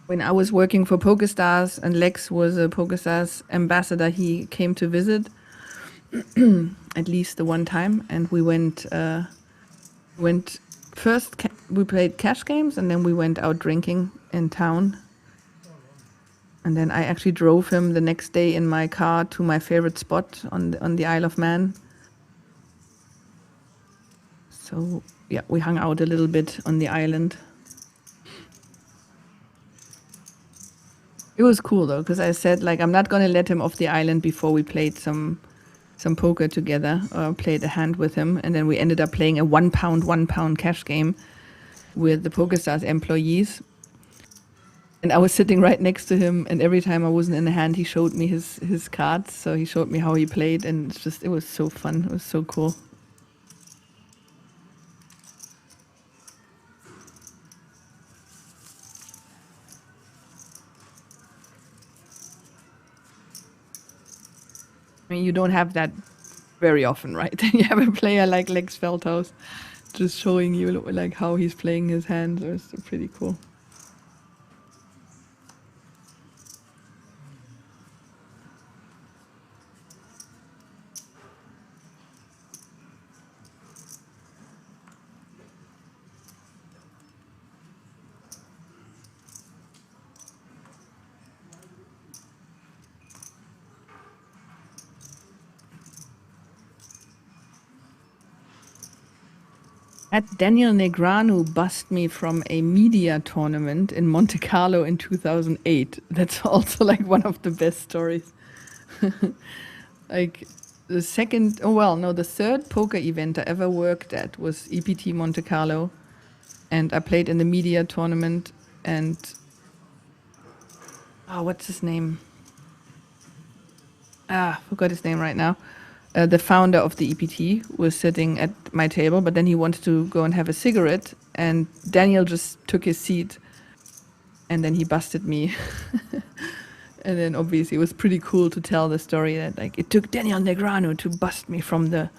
Speaker 1: When I was working for PokerStars and Lex was a PokerStars ambassador, he came to visit at least the one time, and we went first. We played cash games, and then we went out drinking in town. And then I actually drove him the next day in my car to my favorite spot on the Isle of Man. So yeah, we hung out a little bit on the island. It was cool though, because I said like I'm not gonna let him off the island before we played some poker together or played a hand with him, and then we ended up playing a £1 cash game with the PokerStars employees. And I was sitting right next to him, and every time I wasn't in the hand, he showed me his cards. So he showed me how he played, and it was so fun. It was so cool. I mean, you don't have that very often, right? You have a player like Lex Veldhaus just showing you like how he's playing his hands. It's pretty cool. Had Daniel Negreanu bust me from a media tournament in Monte Carlo in 2008. That's also like one of the best stories. Like the the third poker event I ever worked at was EPT Monte Carlo. And I played in the media tournament and, what's his name? Forgot his name right now. The founder of the EPT was sitting at my table, but then he wanted to go and have a cigarette, and Daniel just took his seat, and then he busted me. And then obviously it was pretty cool to tell the story that like it took Daniel Negreanu to bust me from the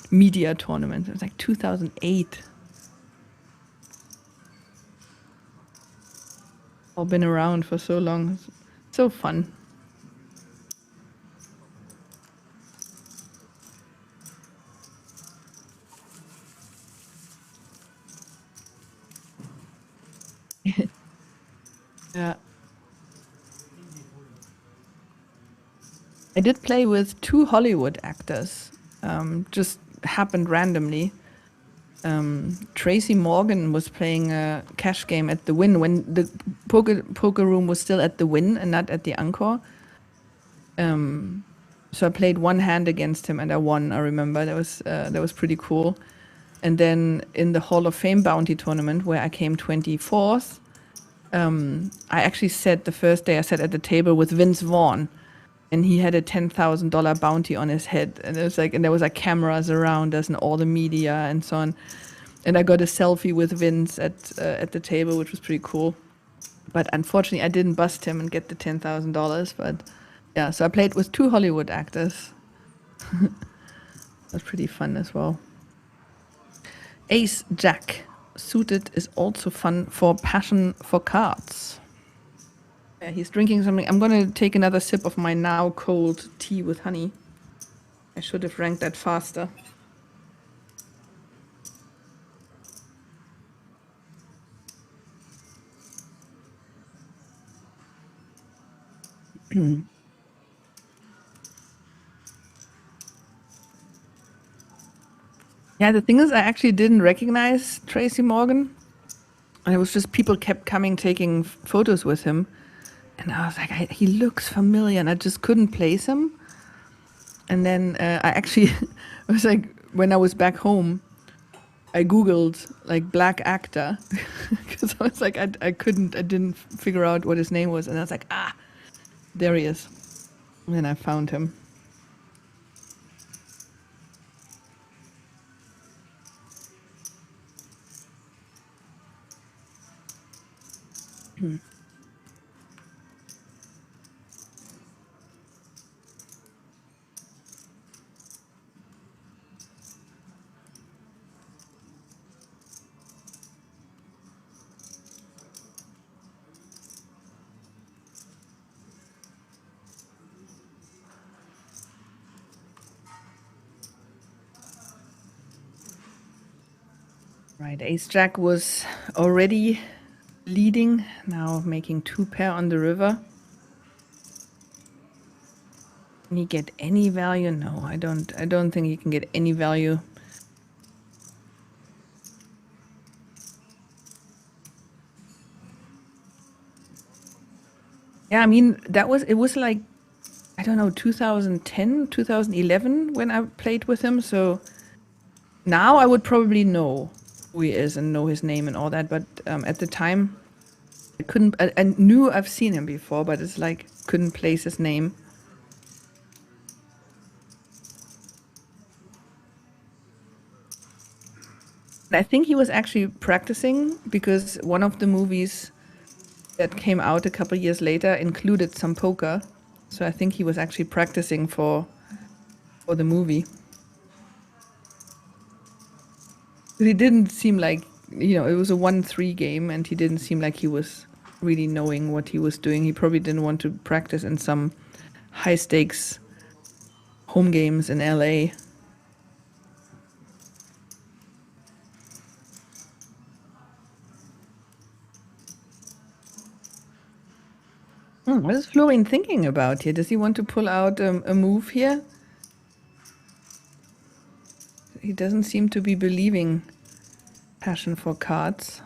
Speaker 1: media tournament. It was like 2008. All been around for so long. So fun. Yeah. I did play with 2 Hollywood actors. Just happened randomly. Tracy Morgan was playing a cash game at the Wynn when the poker room was still at the Wynn and not at the Encore. So I played one hand against him and I won. I remember that was pretty cool. And then in the Hall of Fame bounty tournament where I came 24th, I actually sat the first day I sat at the table with Vince Vaughn, and he had a $10,000 bounty on his head, and it was like, and there was like cameras around us and all the media and so on. And I got a selfie with Vince at the table, which was pretty cool. But unfortunately, I didn't bust him and get the $10,000. But yeah, so I played with 2 Hollywood actors. That's pretty fun as well. Ace Jack. Suited is also fun for passion for cards. Yeah, he's drinking something. I'm going to take another sip of my now cold tea with honey. I should have ranked that faster. Yeah, the thing is, I actually didn't recognize Tracy Morgan. And it was just people kept coming, taking photos with him. And I was like, he looks familiar, and I just couldn't place him. And then I actually, it was like, when I was back home, I Googled like black actor because I was like, I didn't figure out what his name was. And I was like, there he is. And then I found him. Right, Ace Jack was already leading, now making 2 pair on the river. Can he get any value? No, I don't think he can get any value. Yeah, I mean, it was like, I don't know, 2010, 2011 when I played with him. So now I would probably know who he is and know his name and all that. But at the time, I couldn't, I knew I've seen him before, but it's like, couldn't place his name. I think he was actually practicing because one of the movies that came out a couple years later included some poker. So I think he was actually practicing for the movie. But he didn't seem like, it was a 1-3 game and he didn't seem like he was really knowing what he was doing. He probably didn't want to practice in some high stakes home games in LA. What is Florian thinking about here? Does he want to pull out a move here? He doesn't seem to be believing Passion for cards.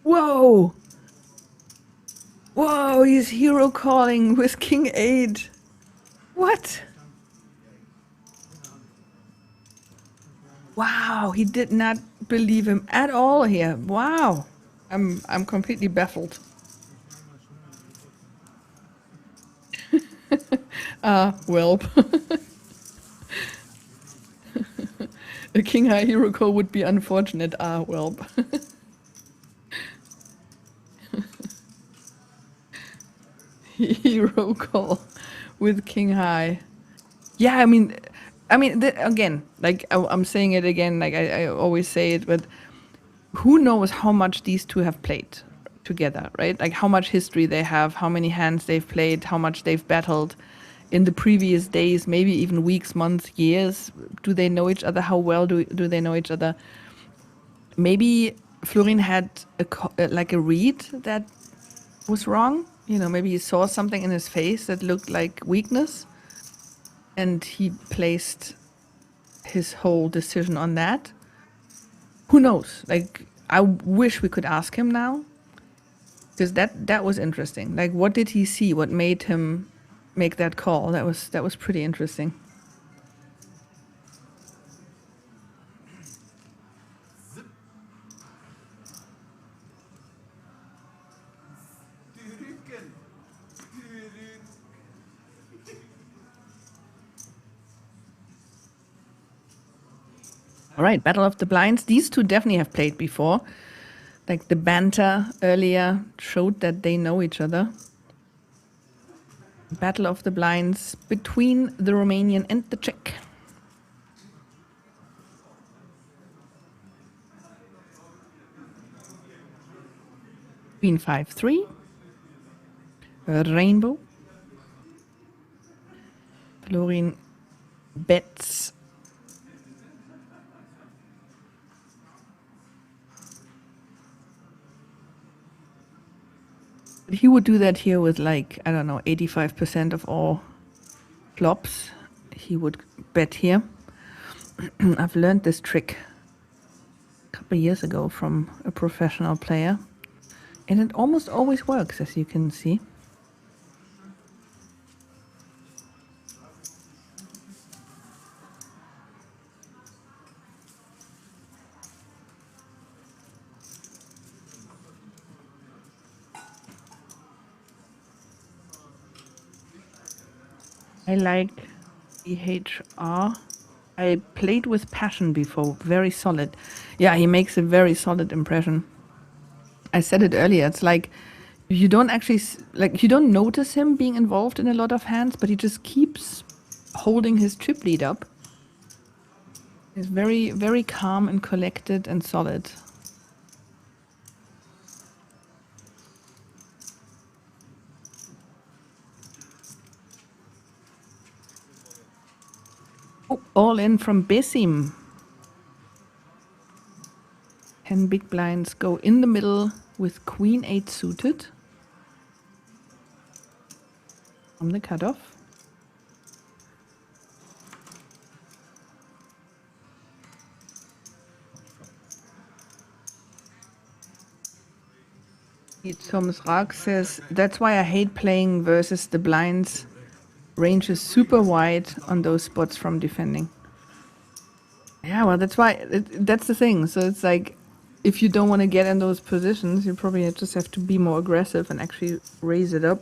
Speaker 1: Whoa! Whoa, he's hero calling with King 8. What? Wow, he did not believe him at all here. Wow. I'm completely baffled. Welp. A King High hero call would be unfortunate. Welp. Hero call with King High. Yeah, I mean, again, like I'm saying it again, like I always say it, but who knows how much these two have played together, right? Like how much history they have, how many hands they've played, how much they've battled in the previous days, maybe even weeks, months, years. Do they know each other? How well do they know each other? Maybe Florin had like a read that was wrong. You know, maybe he saw something in his face that looked like weakness, and he placed his whole decision on that. Who knows? Like, I wish we could ask him now, because that was interesting. Like, what did he see? What made him make that call? That was pretty interesting. All right, Battle of the Blinds. These two definitely have played before. Like the banter earlier showed that they know each other. Battle of the Blinds between the Romanian and the Czech. Queen 5-3. Rainbow. Florin bets. He would do that here with, like, I don't know, 85% of all flops. He would bet here. I've learned this trick a couple of years ago from a professional player, and it almost always works, as you can see. I like EHR. I played with Passion before, very solid. Yeah, he makes a very solid impression. I said it earlier, it's like you don't actually, like, you don't notice him being involved in a lot of hands, but he just keeps holding his chip lead up. He's very, very calm and collected and solid. Oh, all in from Besim. 10 big blinds go in the middle with Queen 8 suited. From the cutoff. Thomas Raag says, that's why I hate playing versus the blinds. Range is super wide on those spots from defending. Yeah, well, that's why, that's the thing. So it's like, if you don't want to get in those positions, you probably just have to be more aggressive and actually raise it up.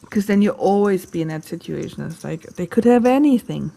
Speaker 1: Because then you always be in that situation. It's like, they could have anything.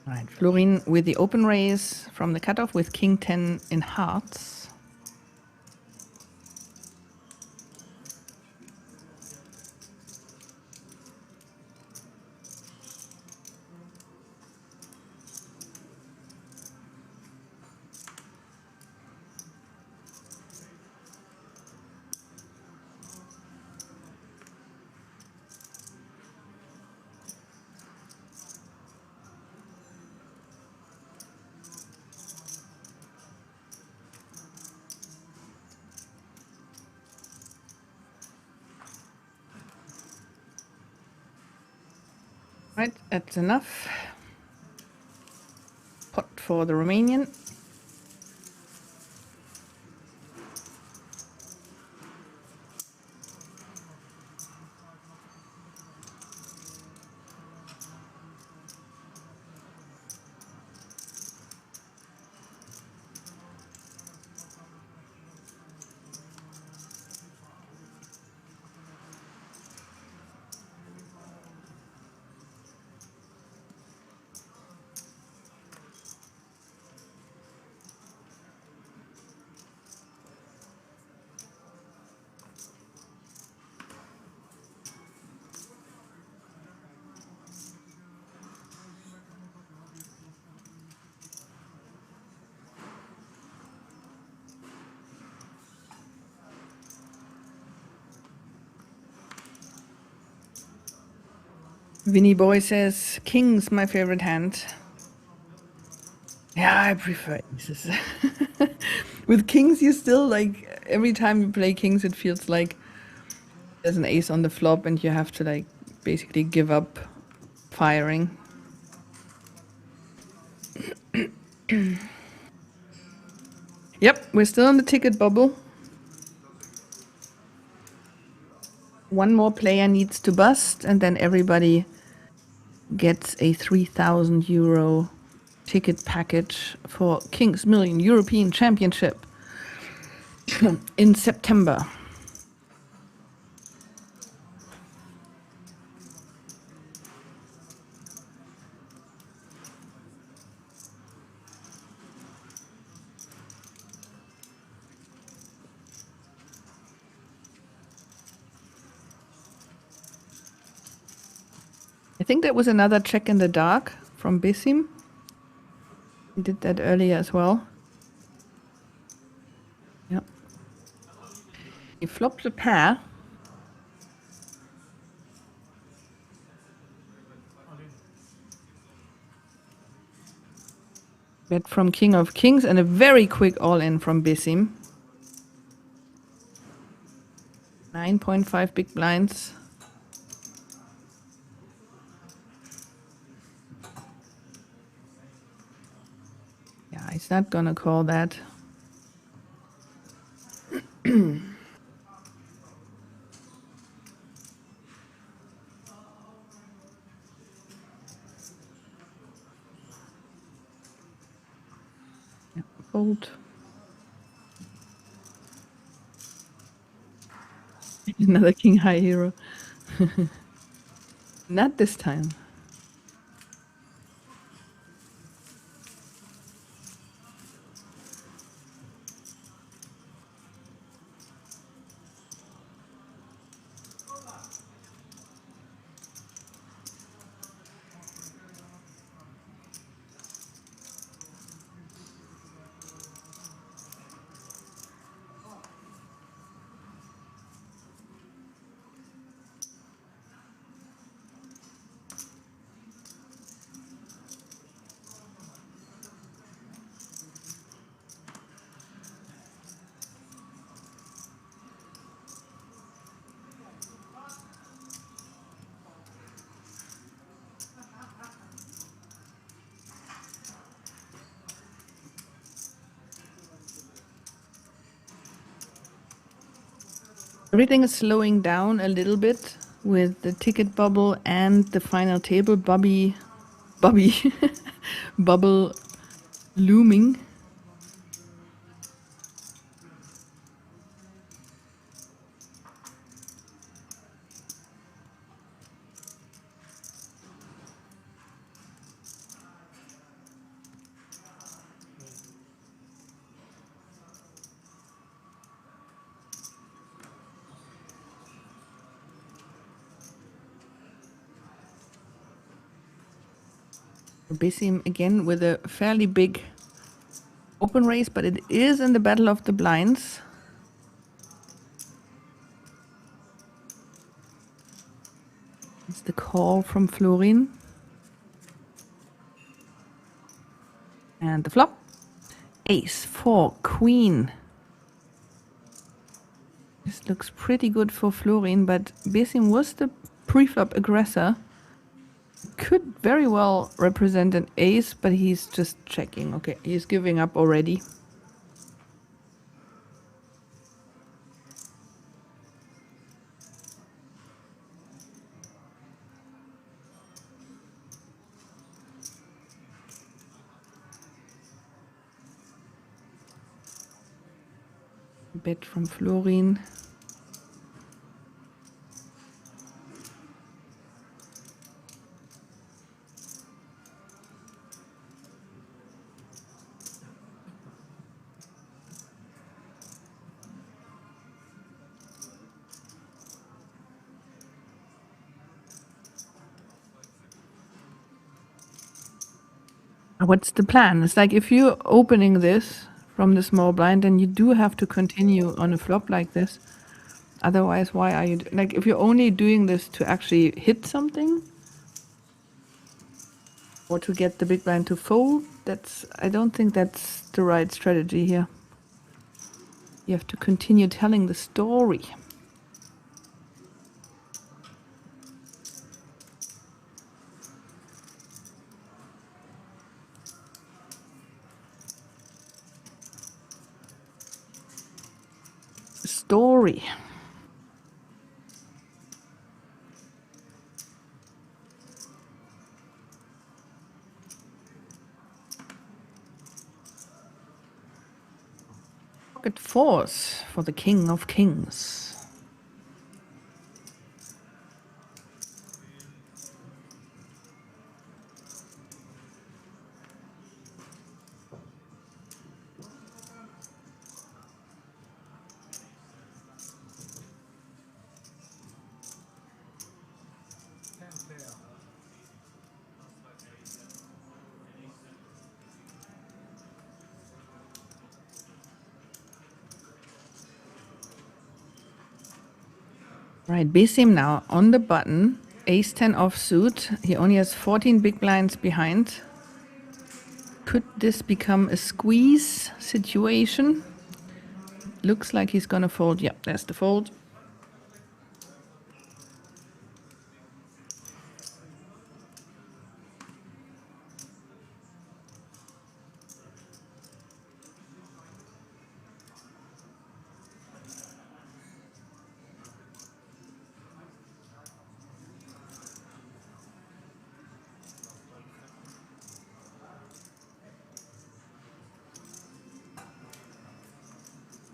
Speaker 1: Right, Florin with the open raise from the cutoff with King 10 in hearts. Right, that's enough. Pot for the Romanian. Vinny Boy says, King's my favorite hand. Yeah, I prefer aces. With kings, you still, like, every time you play kings, it feels like there's an ace on the flop and you have to, like, basically give up firing. Yep, we're still in the ticket bubble. One more player needs to bust, and then everybody gets a 3,000 euro ticket package for King's Million European Championship in September. I think that was another check in the dark from Bissim. He did that earlier as well. Yep. He flopped a pair. Bet from King of Kings and a very quick all-in from Bissim. 9.5 big blinds. Yeah, he's not gonna call that. Yeah, fold. Another king high hero. Not this time. Everything is slowing down a little bit with the ticket bubble and the final table bubble looming. Bessim again with a fairly big open raise, but it is in the battle of the blinds. It's the call from Florin. And the flop. Ace, 4, queen. This looks pretty good for Florin, but Bessim was the pre-flop aggressor. Could very well represent an ace, but he's just checking. Okay, he's giving up already. Bet from Florin. What's the plan? It's like if you're opening this from the small blind, then you do have to continue on a flop like this. Otherwise, why are you like if you're only doing this to actually hit something or to get the big blind to fold? I don't think that's the right strategy here. You have to continue telling the story. Story. Pocket fours for the King of Kings. Right, Bessim now on the button, ace 10 offsuit. He only has 14 big blinds behind. Could this become a squeeze situation? Looks like he's gonna fold. Yeah, there's the fold.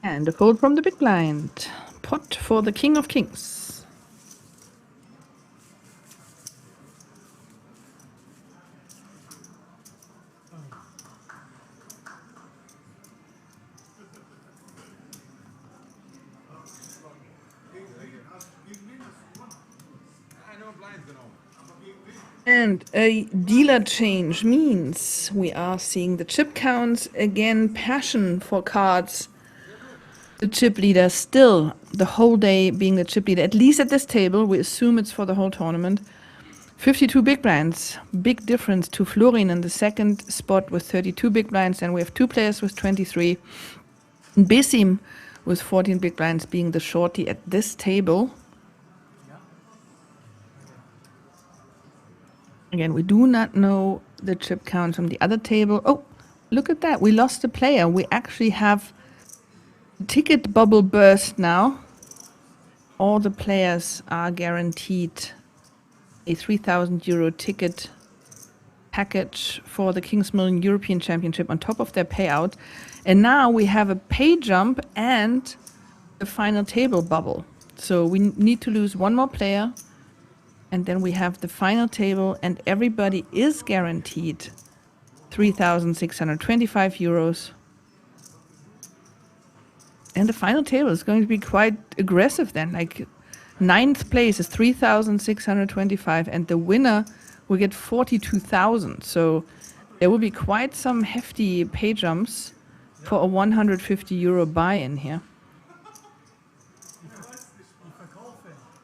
Speaker 1: And a fold from the big blind. Pot for the King of Kings. And a dealer change means we are seeing the chip counts again, passion for cards. The chip leader still the whole day being the chip leader, at least at this table. We assume it's for the whole tournament. 52 big blinds, big difference to Florin in the second spot with 32 big blinds, and we have two players with 23. Bessim with 14 big blinds being the shorty at this table. Again, we do not know the chip count from the other table. Oh, look at that. We lost a player. We actually have ticket bubble burst now. All the players are guaranteed a €3,000 ticket package for the Kings Million European Championship on top of their payout. And now we have a pay jump and a final table bubble. So we need to lose one more player. And then we have the final table, and everybody is guaranteed €3,625. And the final table is going to be quite aggressive then. Like ninth place is 3,625, and the winner we get 42,000. So there will be quite some hefty pay jumps for a 150 euro buy-in here.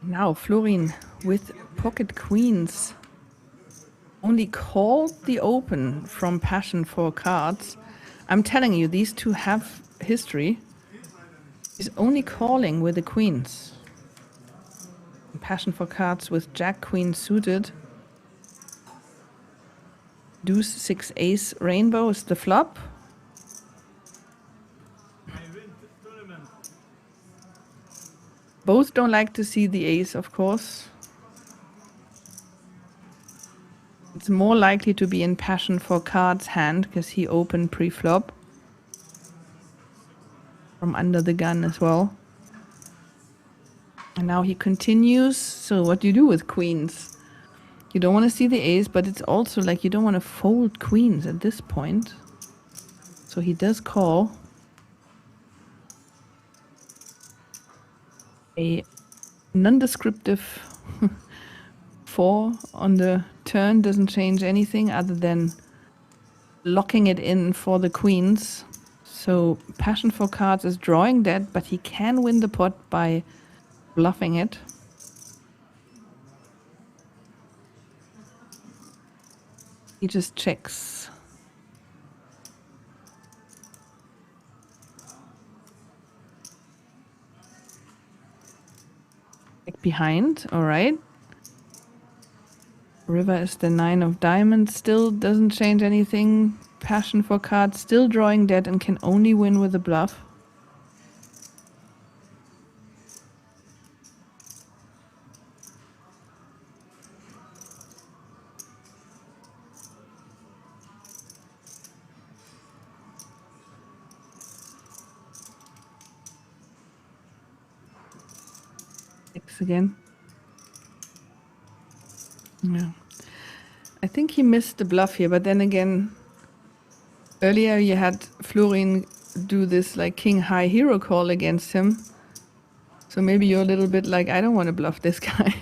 Speaker 1: Now Florin with pocket queens. Only called the open from Passion for Cards. I'm telling you, these two have history. He's only calling with the queens. Passion for Cards with Jack Queen suited. Deuce 6 Ace Rainbow is the flop. Both don't like to see the ace, of course. It's more likely to be in Passion for Cards' hand because he opened pre-flop. From under the gun as well. And now he continues. So what do you do with queens? You don't want to see the ace, but it's also like you don't want to fold queens at this point. So he does call. A non-descriptive 4 on the turn doesn't change anything other than locking it in for the queens. So Passion for Cards is drawing that, but he can win the pot by bluffing it. He just checks. Back behind, all right. River is the 9 of diamonds, still doesn't change anything. Passion for Cards still drawing dead and can only win with a bluff. Again. Yeah. I think he missed the bluff here, but then again, earlier you had Florin do this like king high hero call against him. So maybe you're a little bit like, I don't want to bluff this guy.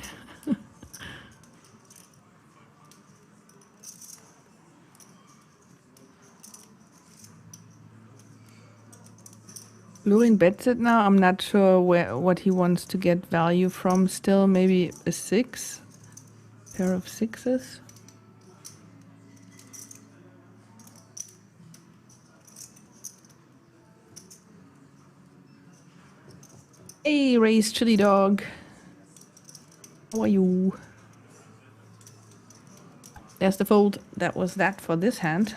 Speaker 1: Florin bets it now. I'm not sure what he wants to get value from still. Maybe a 6. Pair of 6s. Hey, Ray's Chili Dog. How are you? There's the fold. That was that for this hand.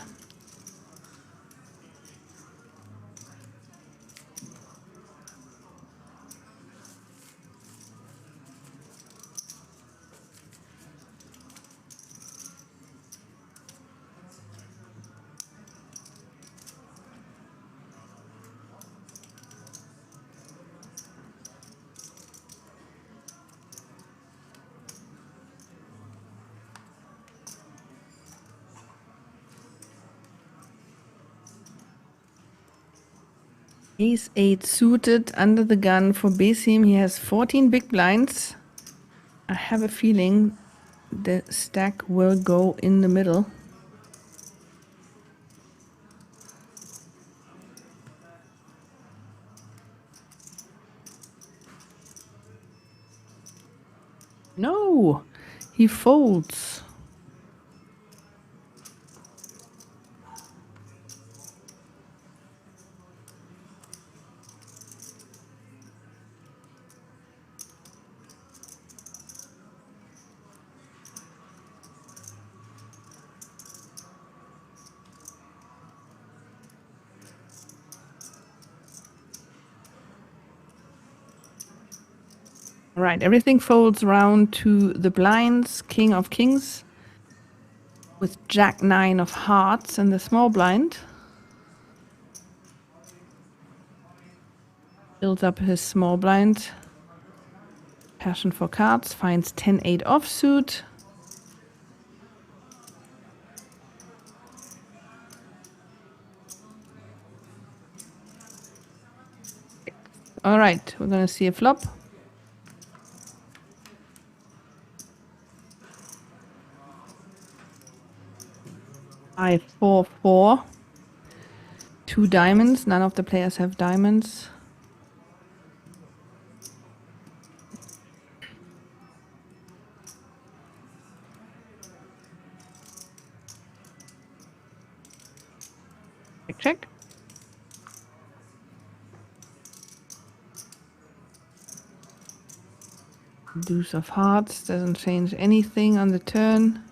Speaker 1: Ace 8 suited under the gun for Besim. He has 14 big blinds. I have a feeling the stack will go in the middle. No, he folds. Right, everything folds round to the blinds, King of Kings, with Jack 9 of Hearts in the small blind. Builds up his small blind. Passion for Cards, finds 10-8 offsuit. All right, we're gonna see a flop. 5-4-4. 2 diamonds. None of the players have diamonds. Check, check. Deuce of hearts doesn't change anything on the turn.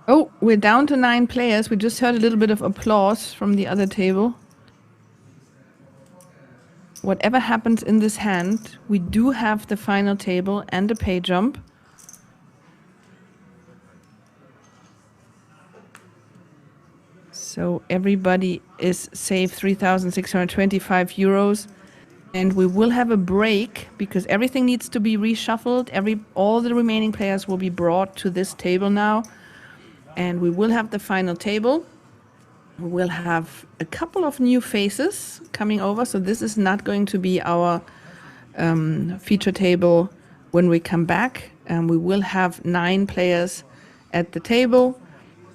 Speaker 1: Oh, we're down to 9 players. We just heard a little bit of applause from the other table. Whatever happens in this hand, we do have the final table and the pay jump. So everybody is safe 3,625 euros. And we will have a break because everything needs to be reshuffled. All the remaining players will be brought to this table now. And we will have the final table. We will have a couple of new faces coming over. So this is not going to be our feature table when we come back. We will have 9 players at the table.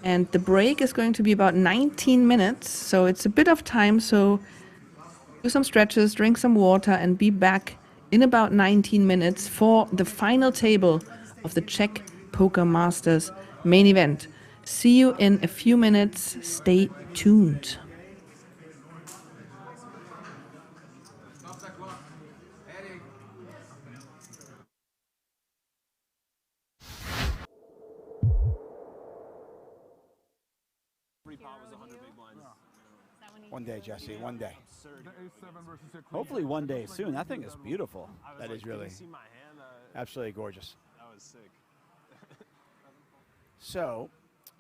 Speaker 1: And the break is going to be about 19 minutes. So it's a bit of time. So do some stretches, drink some water, and be back in about 19 minutes for the final table of the Czech Poker Masters main event. See you in a few minutes. Stay tuned.
Speaker 7: One day, Jesse, one day. Hopefully one day soon. That thing is beautiful. That is really absolutely gorgeous.
Speaker 5: That was sick.
Speaker 7: So,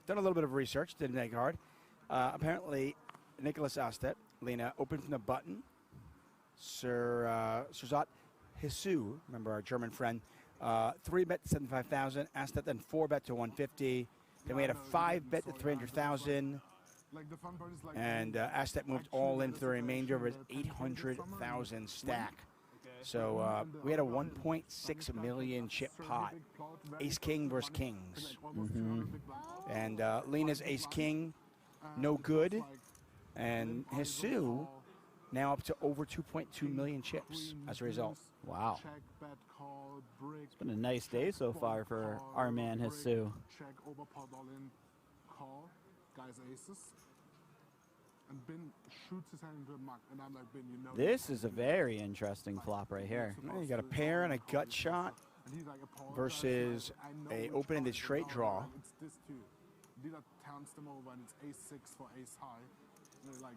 Speaker 7: done a little bit of research, didn't make it hard. Apparently, Nicholas Astet, Lena, opened from the button. Surzat Hisu, remember our German friend, 3-bet to 75,000. Astet then 4-bet to 150. Then we had a 5-bet to 300,000. And Astet moved all in for the remainder of his 800,000 stack. So we had a 1.6 million chip pot. Ace King versus Kings. And Lena's Ace King, no good. And Hisu now up to over 2.2 million chips as a result.
Speaker 8: Wow. It's been a nice day so far for our man Hisu. This is a very interesting flop right here.
Speaker 7: Well, you got a pair and a gut shot versus a open-ended straight draw.
Speaker 5: I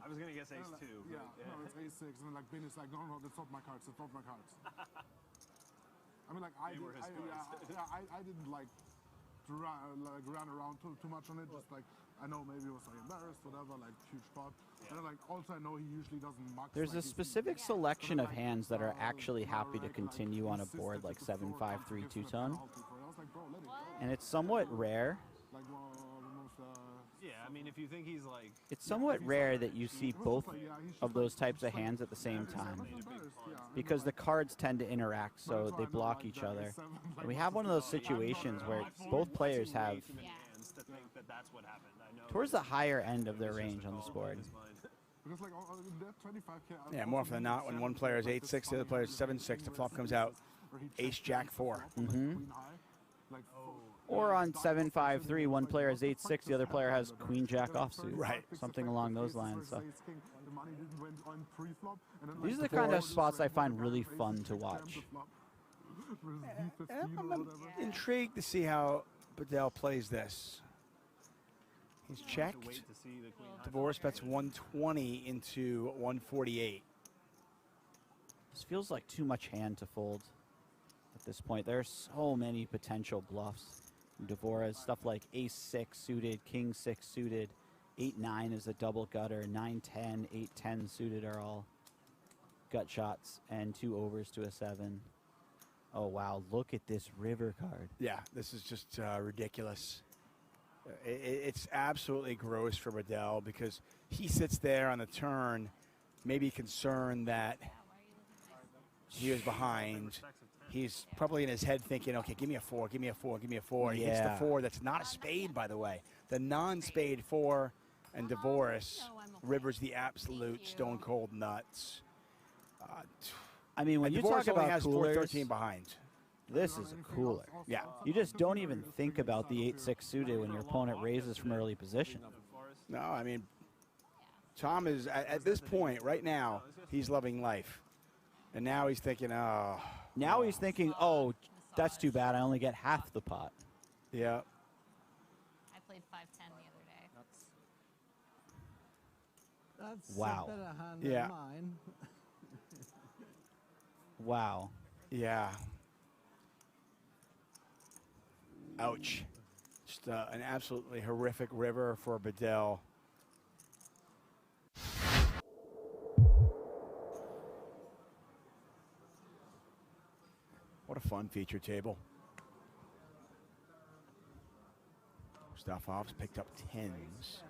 Speaker 5: was gonna guess ace 2.
Speaker 2: Yeah, no, it's ace 6, and like Ben is like, no, that's not my cards, that's not my cards. I mean, like I didn't like run around too much on it. Just like I know maybe it was like embarrassed, whatever, like huge spot. And like also I know he usually doesn't muck.
Speaker 8: There's a specific selection of hands that are actually happy to continue on a board like 7-5-3 two-tone, and it's somewhat rare.
Speaker 5: Yeah, I mean, if you think he's like...
Speaker 8: It's somewhat rare that you see both of those types of hands at the same time, because the cards tend to interact, so they block each other. And we have one of those situations where both players have towards the higher end of their range on this board.
Speaker 7: Yeah, more often than not, when one player is 8-6, the other player is 7-6, the flop comes out Ace-Jack-4.
Speaker 8: Or on 7-5-3, one player has 8-6, the other player has Queen-Jack offsuit.
Speaker 7: Right.
Speaker 8: Something along those lines. So these are the kind of spots I find really fun to watch.
Speaker 7: I'm intrigued to see how Bedell plays this. He's checked. Dvorak bets 120 into 148.
Speaker 8: This feels like too much hand to fold at this point. There are so many potential bluffs. Dvorak, stuff like ace-6 suited, king-6 suited, 8-9 is a double gutter, 9-10, 8-10 suited are all gut shots, and 2 overs to a 7. Oh, wow, look at this river card.
Speaker 7: Yeah, this is just ridiculous. It's absolutely gross for Bedell because he sits there on the turn, maybe concerned that he was behind. He's probably in his head thinking, okay, give me a 4, give me a 4, give me a 4. He hits the 4. That's not a spade, by the way. The non-spade 4, and Dvorak rivers the absolute stone cold nuts.
Speaker 8: I mean, when you
Speaker 7: Dvorak
Speaker 8: talk about
Speaker 7: has
Speaker 8: coolers,
Speaker 7: 413 behind.
Speaker 8: this is a cooler.
Speaker 7: Yeah.
Speaker 8: You just don't even think about the 8-6 suited when your opponent raises from early position.
Speaker 7: No, I mean, Tom is, at this point, right now, he's loving life. And now he's thinking, oh.
Speaker 8: Now he's thinking, oh, that's too bad. I only get half the pot.
Speaker 7: Yeah.
Speaker 9: I played 5-10 the other day.
Speaker 10: That's
Speaker 8: Wow.
Speaker 10: a better hand
Speaker 7: Yeah.
Speaker 10: than mine.
Speaker 8: Wow.
Speaker 7: Yeah. Ouch. Just an absolutely horrific river for Bedell. What a fun feature table. Mustafov's picked up 10s.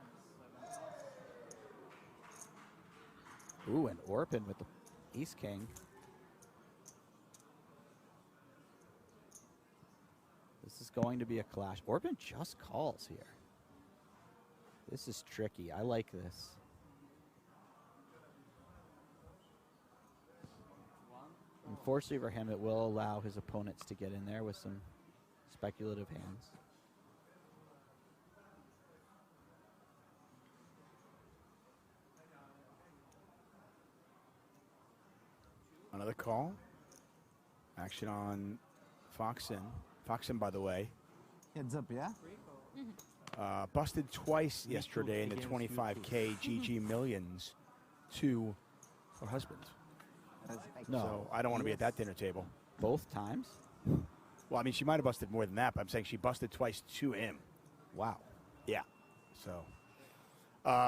Speaker 8: Ooh, and Orpin with the ace-king. This is going to be a clash. Orpin just calls here. This is tricky. I like this. Unfortunately for him, it will allow his opponents to get in there with some speculative hands.
Speaker 7: Another call. Action on Foxen. Foxen, by the way,
Speaker 10: Heads up, yeah?
Speaker 7: busted twice yesterday in the 25K GG Millions to her husband.
Speaker 8: No,
Speaker 7: So I don't want to be at that dinner table.
Speaker 8: both times?
Speaker 7: Well, I mean, she might have busted more than that, but I'm saying she busted twice to him.
Speaker 8: Wow.
Speaker 7: Yeah. So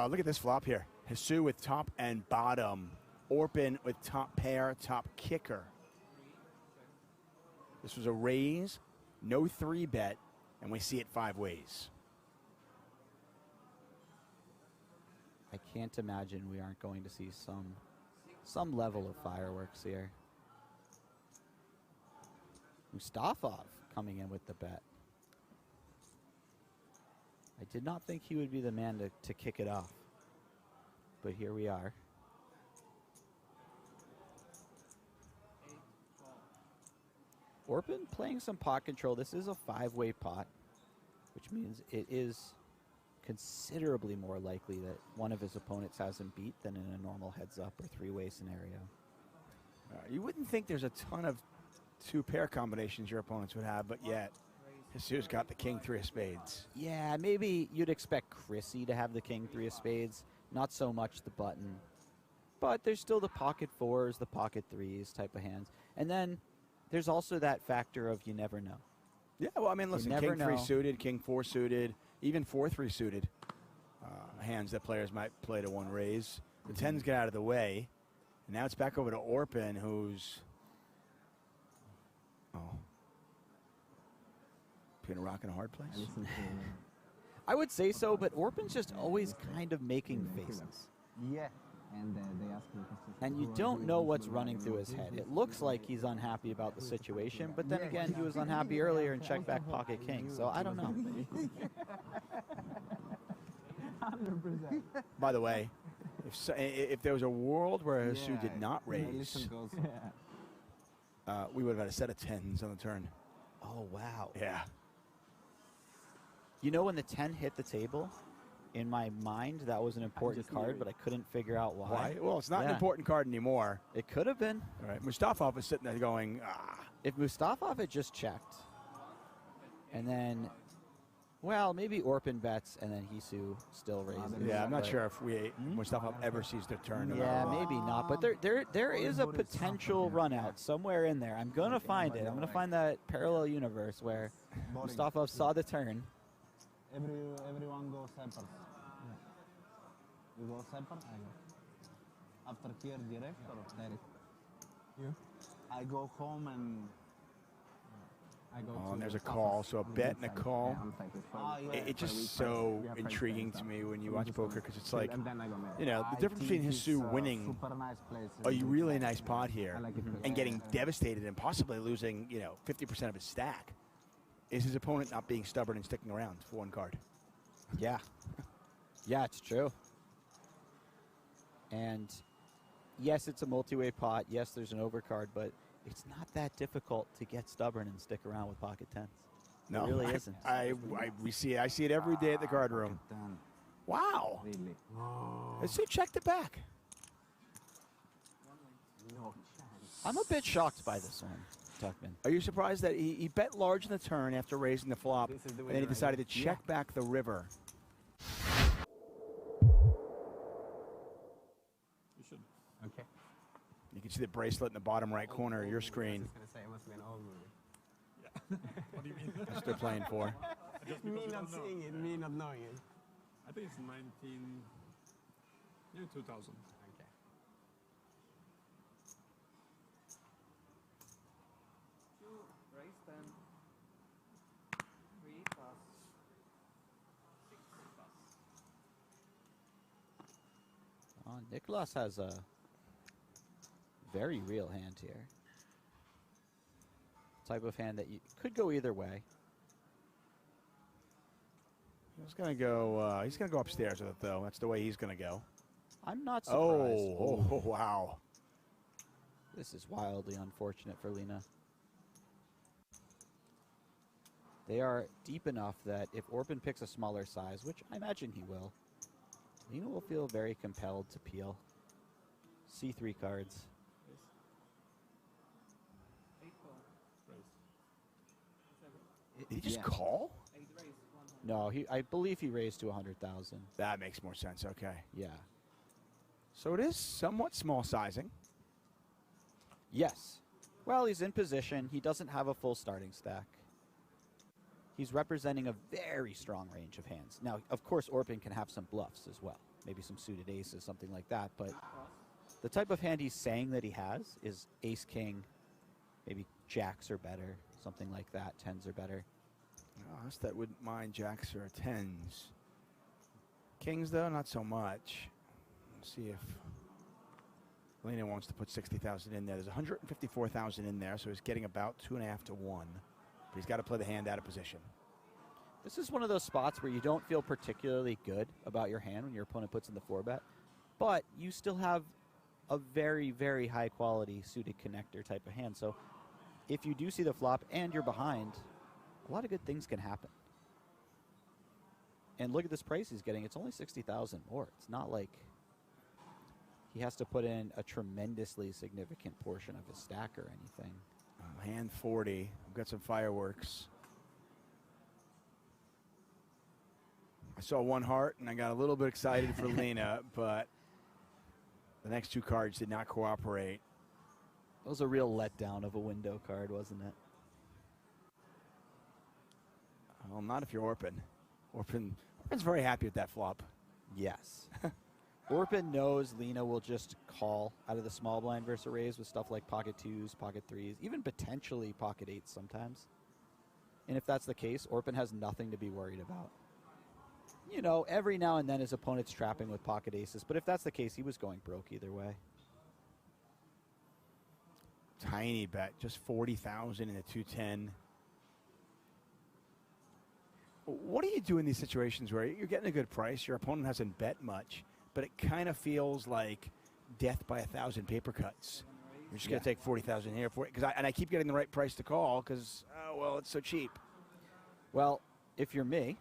Speaker 7: look at this flop here. Hisu with top and bottom. Orpin with top pair, top kicker. This was a raise, no 3-bet, and we see it 5 ways.
Speaker 8: I can't imagine we aren't going to see some level of fireworks here. Mustafov coming in with the bet. I did not think he would be the man to kick it off, but here we are. Orpin playing some pot control. This is a 5-way pot, which means it is considerably more likely that one of his opponents has him beat than in a normal heads-up or 3-way scenario.
Speaker 7: You wouldn't think there's a ton of 2-pair combinations your opponents would have, but yet Hisu's got the king 3 of spades.
Speaker 8: Yeah, maybe you'd expect Chrissy to have the king 3 of spades, not so much the button. But there's still the pocket 4s, the pocket 3s type of hands. And then there's also that factor of you never know.
Speaker 7: Yeah, well, I mean, listen,
Speaker 8: never
Speaker 7: king 3
Speaker 8: know.
Speaker 7: suited, king 4 suited, even 4-3 suited hands that players might play to 1 raise. The 10s get out of the way. And now it's back over to Orpin, who's between a rock and a hard place.
Speaker 8: I would say so, but Orpin's just always kind of making faces.
Speaker 10: Yeah. And they ask me questions.
Speaker 8: And you don't know what's running through his head. It looks like he's unhappy about the situation, but then again, he was unhappy earlier and checked back pocket king, so I don't know.
Speaker 10: 100%.
Speaker 7: By the way, if there was a world where Hisu did not raise, we would have had a set of 10s on the turn.
Speaker 8: Oh, wow.
Speaker 7: Yeah.
Speaker 8: You know, when the 10 hit the table, in my mind, that was an important card, but I couldn't figure out why.
Speaker 7: Why? Well, it's not an
Speaker 8: Yeah.
Speaker 7: important card anymore.
Speaker 8: It could have been.
Speaker 7: All right. Mustafov is sitting there going,
Speaker 8: If Mustafov had just checked, and then, well, maybe Orpin bets, and then Hisu still raises.
Speaker 7: Yeah, I'm not
Speaker 8: but-
Speaker 7: sure if Mustafov ever sees the turn.
Speaker 8: Yeah, maybe not. But there is a potential run out somewhere in there. I'm going to find it. I'm going to find that parallel universe where Mustafov saw the turn.
Speaker 10: Everyone goes separate. You go separate, I go. After here, direct or direct? You? I go home and I go
Speaker 7: Oh,
Speaker 10: to
Speaker 7: and there's a
Speaker 10: the
Speaker 7: call,
Speaker 10: office
Speaker 7: so a
Speaker 10: on the
Speaker 7: bet and a
Speaker 10: inside.
Speaker 7: call.
Speaker 10: Yeah, on site with friends.
Speaker 7: It's
Speaker 10: So
Speaker 7: just
Speaker 10: we
Speaker 7: so
Speaker 10: we have friends
Speaker 7: intriguing
Speaker 10: there,
Speaker 7: to
Speaker 10: so
Speaker 7: me when you
Speaker 10: we
Speaker 7: watch
Speaker 10: just
Speaker 7: poker
Speaker 10: go
Speaker 7: because it's
Speaker 10: chill,
Speaker 7: like,
Speaker 10: and then I go, man,
Speaker 7: you know, the
Speaker 10: I
Speaker 7: difference between
Speaker 10: think
Speaker 7: Jesus
Speaker 10: it's
Speaker 7: winning
Speaker 10: super nice place.
Speaker 7: a
Speaker 10: It's
Speaker 7: really
Speaker 10: like,
Speaker 7: nice pot here
Speaker 10: I like it
Speaker 7: and getting devastated and possibly losing, you know, 50% of his stack is his opponent not being stubborn and sticking around for one card.
Speaker 8: Yeah. Yeah, it's true. And yes, it's a multi-way pot. Yes, there's an overcard, but it's not that difficult to get stubborn and stick around with pocket tens.
Speaker 7: No,
Speaker 8: it really isn't.
Speaker 7: I see it every day at the card room. Wow.
Speaker 10: Really?
Speaker 7: Let's see, checked it back.
Speaker 10: No chance.
Speaker 8: I'm a bit shocked by this one, Tuckman.
Speaker 7: Are you surprised that he bet large in the turn after raising the flop,
Speaker 10: This is the
Speaker 7: and then he
Speaker 10: winner,
Speaker 7: decided to
Speaker 10: right?
Speaker 7: check back the river?
Speaker 5: You should.
Speaker 10: Okay.
Speaker 7: You can see the bracelet in the bottom right corner of your screen.
Speaker 10: I was gonna say it must be an old movie.
Speaker 5: What do you mean?
Speaker 7: That's what they're playing for.
Speaker 5: Just
Speaker 10: Me
Speaker 5: because you
Speaker 10: not
Speaker 5: don't know.
Speaker 10: seeing it, me not knowing it.
Speaker 5: I think it's 2000.
Speaker 10: Okay.
Speaker 8: Nicholas has a very real hand here. Type of hand that you could go either way.
Speaker 7: He's gonna go. He's gonna go upstairs with it, though. That's the way he's gonna go.
Speaker 8: I'm not surprised.
Speaker 7: Oh, wow.
Speaker 8: This is wildly unfortunate for Lena. They are deep enough that if Orpin picks a smaller size, which I imagine he will, Lena will feel very compelled to peel. C3 cards.
Speaker 7: Did he just
Speaker 10: Yeah.
Speaker 7: call?
Speaker 8: No, I believe he raised to 100,000.
Speaker 7: That makes more sense. Okay.
Speaker 8: Yeah.
Speaker 7: So it is somewhat small sizing.
Speaker 8: Yes. Well, he's in position. He doesn't have a full starting stack. He's representing a very strong range of hands. Now, of course, Orpin can have some bluffs as well. Maybe some suited aces, something like that. But the type of hand he's saying that he has is ace, king, maybe jacks are better, something like that. Tens are better.
Speaker 7: Us that wouldn't mind jacks or tens. Kings, though, not so much. Let's see if Lena wants to put 60,000 in there. There's 154,000 in there, so he's getting about 2.5 to 1. But he's got to play the hand out of position.
Speaker 8: This is one of those spots where you don't feel particularly good about your hand when your opponent puts in the 4-bet, but you still have a very, very high quality suited connector type of hand. So if you do see the flop and you're behind, a lot of good things can happen. And look at this price he's getting. It's only 60,000 more. It's not like he has to put in a tremendously significant portion of his stack or anything.
Speaker 7: Hand 40. I've got some fireworks. I saw one heart, and I got a little bit excited for Lena, but the next two cards did not cooperate.
Speaker 8: That was a real letdown of a window card, wasn't it?
Speaker 7: Well, not if you're Orpin. Orpin's very happy with that flop.
Speaker 8: Yes. Orpin knows Lena will just call out of the small blind versus a raise with stuff like pocket twos, pocket threes, even potentially pocket eights sometimes. And if that's the case, Orpin has nothing to be worried about. You know, every now and then his opponent's trapping with pocket aces, but if that's the case, he was going broke either way.
Speaker 7: Tiny bet, just 40,000 in the 210. What do you do in these situations where you're getting a good price, your opponent hasn't bet much, but it kind of feels like death by 1,000 paper cuts? You're just going to take 40,000 here for it, and I keep getting the right price to call because, well, it's so cheap.
Speaker 8: Well, if you're me,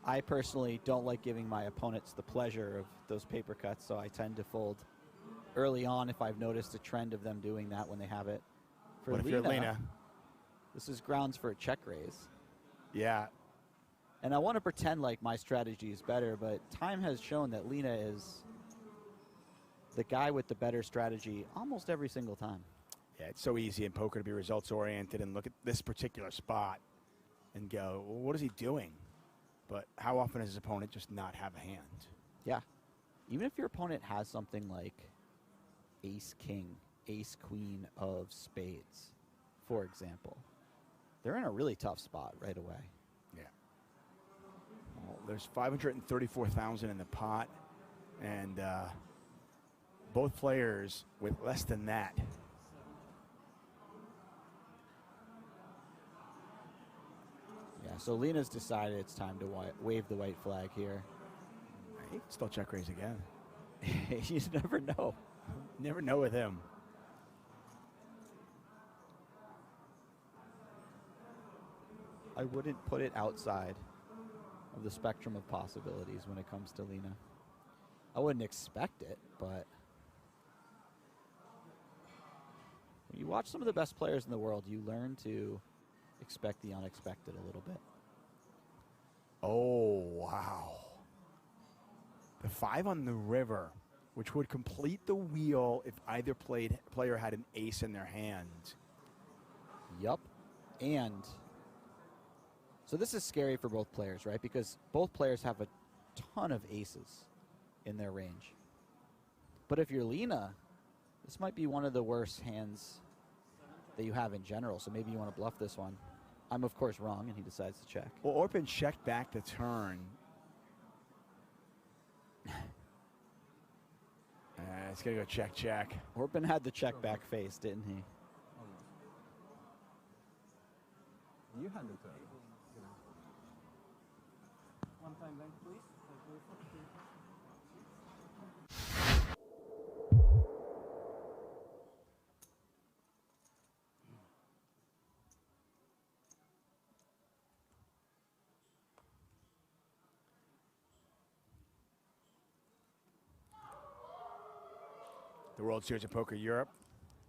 Speaker 8: I personally don't like giving my opponents the pleasure of those paper cuts, so I tend to fold early on if I've noticed a trend of them doing that when they have it. For
Speaker 7: What if you're Lena?
Speaker 8: This is grounds for a check raise.
Speaker 7: Yeah.
Speaker 8: And I want to pretend like my strategy is better, but time has shown that Lena is the guy with the better strategy almost every single time.
Speaker 7: Yeah, it's so easy in poker to be results-oriented and look at this particular spot and go, well, what is he doing? But how often does his opponent just not have a hand?
Speaker 8: Yeah. Even if your opponent has something like ace-king, ace-queen of spades, for example, They're in a really tough spot right away.
Speaker 7: Yeah. Well, there's 534,000 in the pot, and both players with less than that.
Speaker 8: Yeah, so Lena's decided it's time to wave the white flag here.
Speaker 7: He can still check raise again.
Speaker 8: You never know.
Speaker 7: Never know with him.
Speaker 8: I wouldn't put it outside of the spectrum of possibilities when it comes to Lena. I wouldn't expect it, but when you watch some of the best players in the world, you learn to expect the unexpected a little bit.
Speaker 7: Oh, wow. The 5 on the river, which would complete the wheel if either player had an ace in their hand.
Speaker 8: Yup. And so this is scary for both players, right? Because both players have a ton of aces in their range. But if you're Lena, this might be one of the worst hands that you have in general. So maybe you want to bluff this one. I'm, of course, wrong, and he decides to check.
Speaker 7: Well, Orpin checked back the turn. It's going to go check, check.
Speaker 8: Orpin had the check back face, didn't he?
Speaker 10: You had the turn.
Speaker 5: One time bank, please.
Speaker 7: The World Series of Poker Europe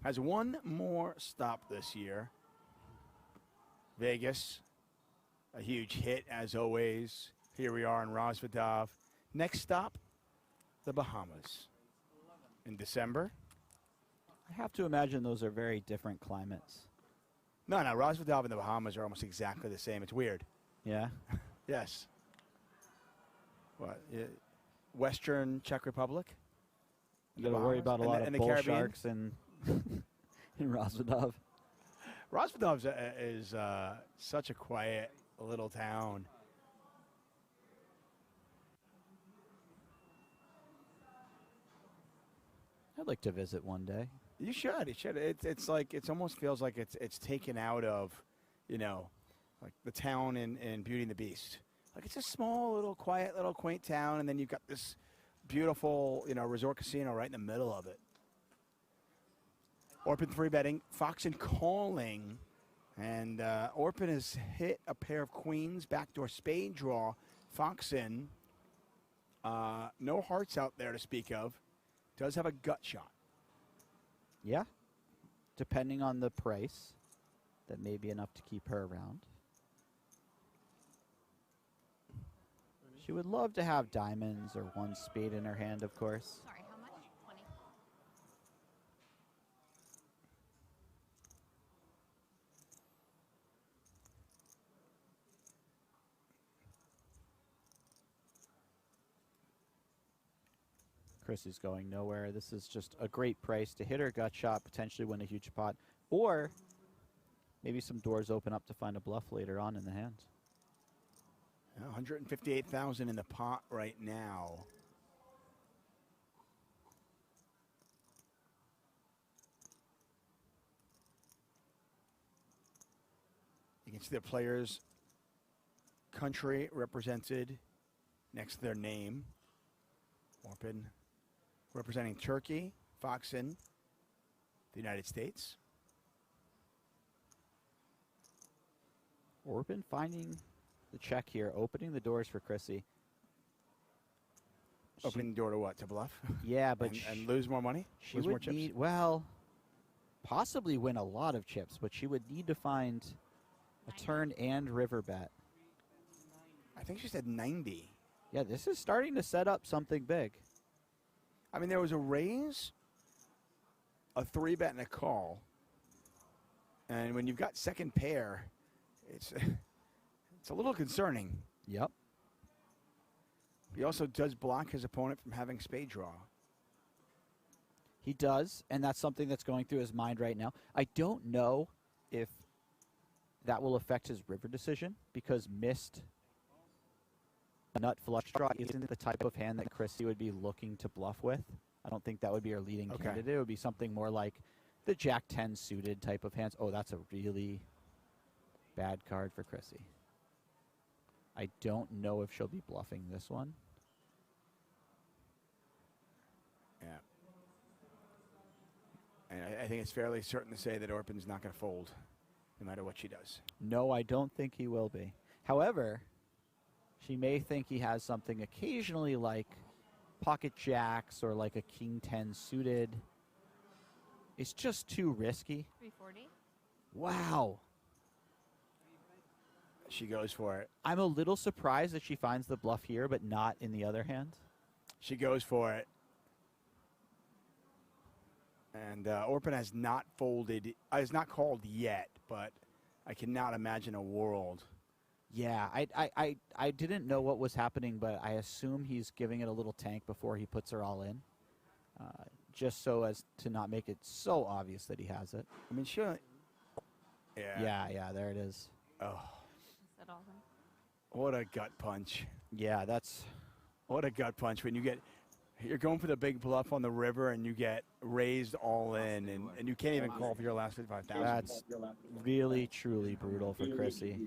Speaker 7: has one more stop this year. Vegas, a huge hit as always. Here we are in Rosvadov. Next stop, the Bahamas. In December.
Speaker 8: I have to imagine those are very different climates.
Speaker 7: No, Rosvadov and the Bahamas are almost exactly the same. It's weird.
Speaker 8: Yeah?
Speaker 7: Yes. What? Western Czech Republic?
Speaker 8: You got to worry about a lot of bull
Speaker 7: Caribbean?
Speaker 8: sharks in Rosvadov.
Speaker 7: Rosvadov is such a quiet little town.
Speaker 8: I'd like to visit one day.
Speaker 7: You should. You should. It's like it almost feels like it's taken out of, like the town in Beauty and the Beast. Like it's a small little quiet little quaint town, and then you've got this beautiful resort casino right in the middle of it. Orpin 3-betting, Foxen calling, and Orpin has hit a pair of queens, backdoor spade draw. Foxen, no hearts out there to speak of, does have a gut shot.
Speaker 8: Yeah. Depending on the price, that may be enough to keep her around. She would love to have diamonds or one spade in her hand, of course.
Speaker 9: Sorry, how much? 20.
Speaker 8: Chris is going nowhere. This is just a great price to hit her gut shot, potentially win a huge pot, or maybe some doors open up to find a bluff later on in the hand.
Speaker 7: 158,000 in the pot right now. You can see the players' country represented next to their name. Orpin representing Turkey, Foxen, the United States.
Speaker 8: Orpin finding the check here, opening the doors for Chrissy.
Speaker 7: Opening the door to what? To bluff?
Speaker 8: Yeah, but
Speaker 7: and lose more money?
Speaker 8: She
Speaker 7: lose
Speaker 8: would
Speaker 7: more chips?
Speaker 8: need, well, possibly win a lot of chips, but she would need to find a turn and river bet.
Speaker 7: I think she said 90.
Speaker 8: Yeah, this is starting to set up something big.
Speaker 7: I mean, there was a raise, a 3-bet, and a call. And when you've got second pair, it's a little concerning.
Speaker 8: Yep.
Speaker 7: He also does block his opponent from having spade draw.
Speaker 8: He does, and that's something that's going through his mind right now. I don't know if that will affect his river decision because missed nut flush draw isn't the type of hand that Chrissy would be looking to bluff with. I don't think that would be our leading candidate. It would be something more like the Jack 10 suited type of hands. Oh, that's a really bad card for Chrissy. I don't know if she'll be bluffing this one.
Speaker 7: Yeah. And I think it's fairly certain to say that Orpin's not going to fold, no matter what she does.
Speaker 8: No, I don't think he will be. However, she may think he has something occasionally like pocket jacks or like a king 10 suited. It's just too risky.
Speaker 9: 340.
Speaker 8: Wow.
Speaker 7: She goes for it.
Speaker 8: I'm a little surprised that she finds the bluff here, but not in the other hand.
Speaker 7: She goes for it. And Orpin has not folded, has not called yet, but I cannot imagine a world.
Speaker 8: Yeah, I didn't know what was happening, but I assume he's giving it a little tank before he puts her all in, just so as to not make it so obvious that he has it.
Speaker 7: I mean, sure. Yeah.
Speaker 8: Yeah, there it is.
Speaker 7: Oh,
Speaker 9: Is that all then?
Speaker 7: what a gut punch.
Speaker 8: Yeah, that's...
Speaker 7: What a gut punch when you get, you're going for the big bluff on the river and you get raised all in and you can't even call for your last 55,000.
Speaker 8: That's really, truly brutal for Chrissy.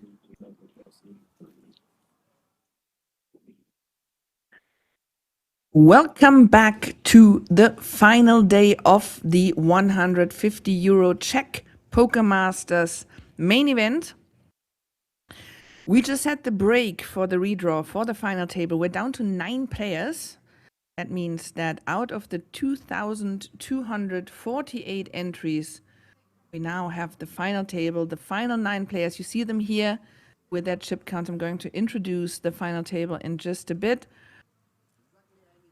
Speaker 1: Welcome back to the final day of the 150 euro Czech Poker Masters main event. We just had the break for the redraw for the final table. We're down to 9 players. That means that out of the 2,248 entries, we now have the final table, the final 9 players. You see them here with that chip count. I'm going to introduce the final table in just a bit.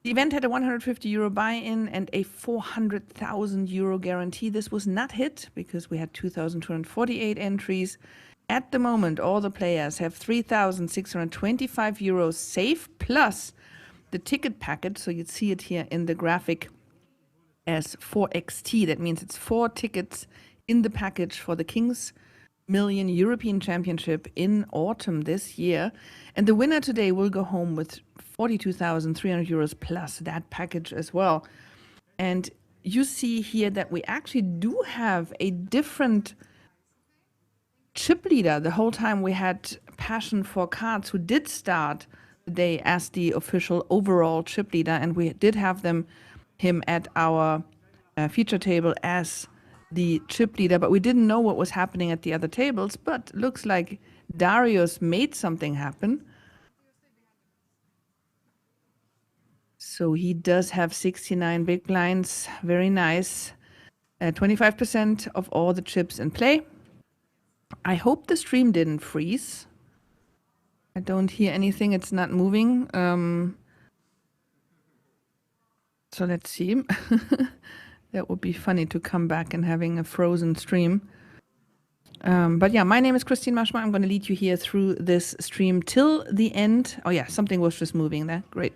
Speaker 1: The event had a 150 euro buy-in and a 400,000 euro guarantee. This was not hit because we had 2,248 entries. At the moment, all the players have 3,625 euros safe, plus the ticket package. So you'd see it here in the graphic as 4XT. That means it's 4 tickets in the package for the Kings Million European Championship in autumn this year. And the winner today will go home with 42,300 euros plus that package as well. And you see here that we actually do have a different chip leader. The whole time we had Passion for Cards, who did start the day as the official overall chip leader, and we did have him at our feature table as the chip leader, but we didn't know what was happening at the other tables. But looks like Darius made something happen. So he does have 69 big blinds. Very nice. 25% of all the chips in play. I hope the stream didn't freeze. I don't hear anything. It's not moving. So let's see. That would be funny to come back and having a frozen stream. But yeah, my name is Christin Maschma. I'm going to lead you here through this stream till the end. Oh yeah, something was just moving there. Great.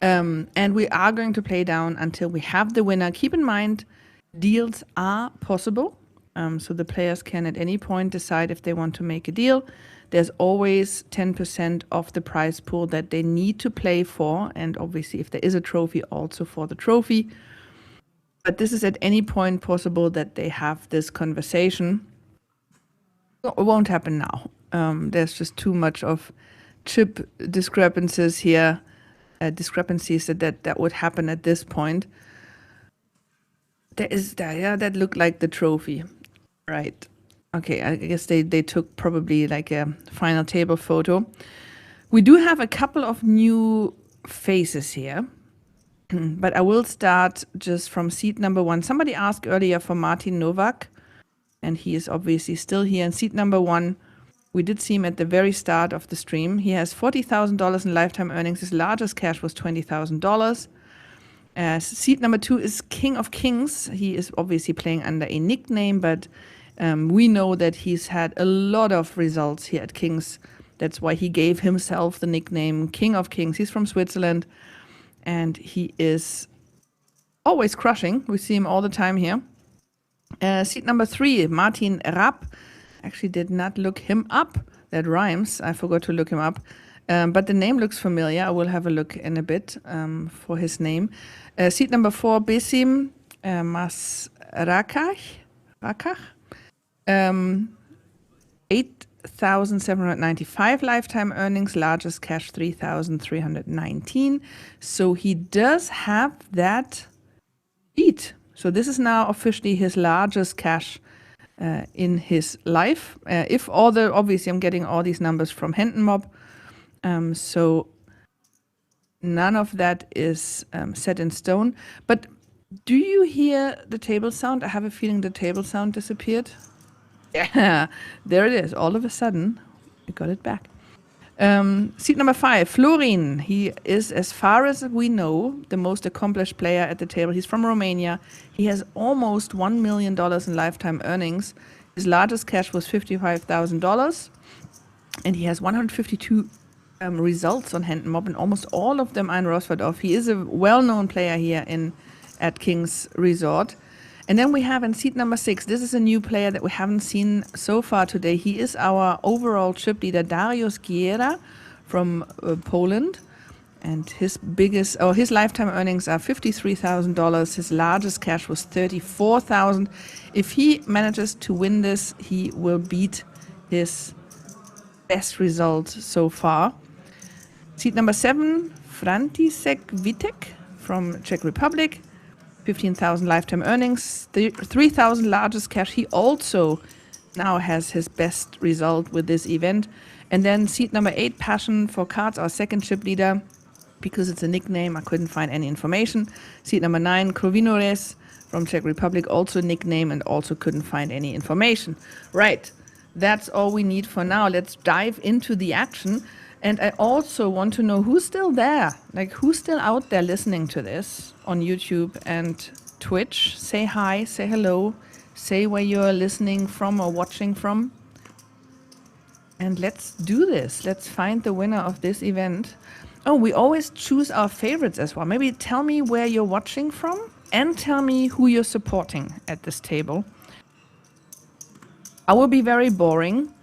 Speaker 1: And we are going to play down until we have the winner. Keep in mind, deals are possible. So the players can at any point decide if they want to make a deal. There's always 10% of the prize pool that they need to play for. And obviously, if there is a trophy, also for the trophy. But this is at any point possible that they have this conversation. It won't happen now. There's just too much of chip discrepancies here. Discrepancies that would happen at this point. That looked like the trophy. Right. Okay, I guess they took probably like a final table photo. We do have a couple of new faces here, but I will start just from seat number 1. Somebody asked earlier for Martin Novak, and he is obviously still here in seat number 1. We did see him at the very start of the stream. He has $40,000 in lifetime earnings. His largest cash was $20,000. Seat number 2 is King of Kings. He is obviously playing under a nickname, but we know that he's had a lot of results here at Kings. That's why he gave himself the nickname King of Kings. He's from Switzerland, and he is always crushing. We see him all the time here. Seat number 3, Martin Rapp. Actually did not look him up. That rhymes. I forgot to look him up. But the name looks familiar. I will have a look in a bit for his name. Seat number 4, Besim Masrakach. 8,795 lifetime earnings, largest cash 3,319. So he does have that beat. So this is now officially his largest cash in his life. If all the, obviously I'm getting all these numbers from HentonMob, so none of that is set in stone. But do you hear the table sound? I have a feeling the table sound disappeared. Yeah, there it is. All of a sudden, we got it back. Seat number 5, Florin. He is, as far as we know, the most accomplished player at the table. He's from Romania. He has almost $1 million in lifetime earnings. His largest cash was $55,000. And he has 152 results on HentonMob, and almost all of them are in Rosvadov. He is a well-known player here at King's Resort. And then we have in seat number 6, this is a new player that we haven't seen so far today. He is our overall chip leader, Dariusz Giera from Poland. And his lifetime earnings are $53,000. His largest cash was $34,000. If he manages to win this, he will beat his best result so far. Seat number 7, František Vitek from Czech Republic. 15,000 lifetime earnings, 3,000 largest cash. He also now has his best result with this event. And then seat number 8, Passion for Cards, our second chip leader. Because it's a nickname, I couldn't find any information. Seat number 9, Krovinores from Czech Republic, also nickname, and also couldn't find any information. Right, that's all we need for now. Let's dive into the action. And I also want to know who's still there, like who's still out there listening to this on YouTube and Twitch. Say hi, say hello, say where you're listening from or watching from. And let's do this. Let's find the winner of this event. Oh, we always choose our favorites as well. Maybe tell me where you're watching from and tell me who you're supporting at this table. I will be very boring.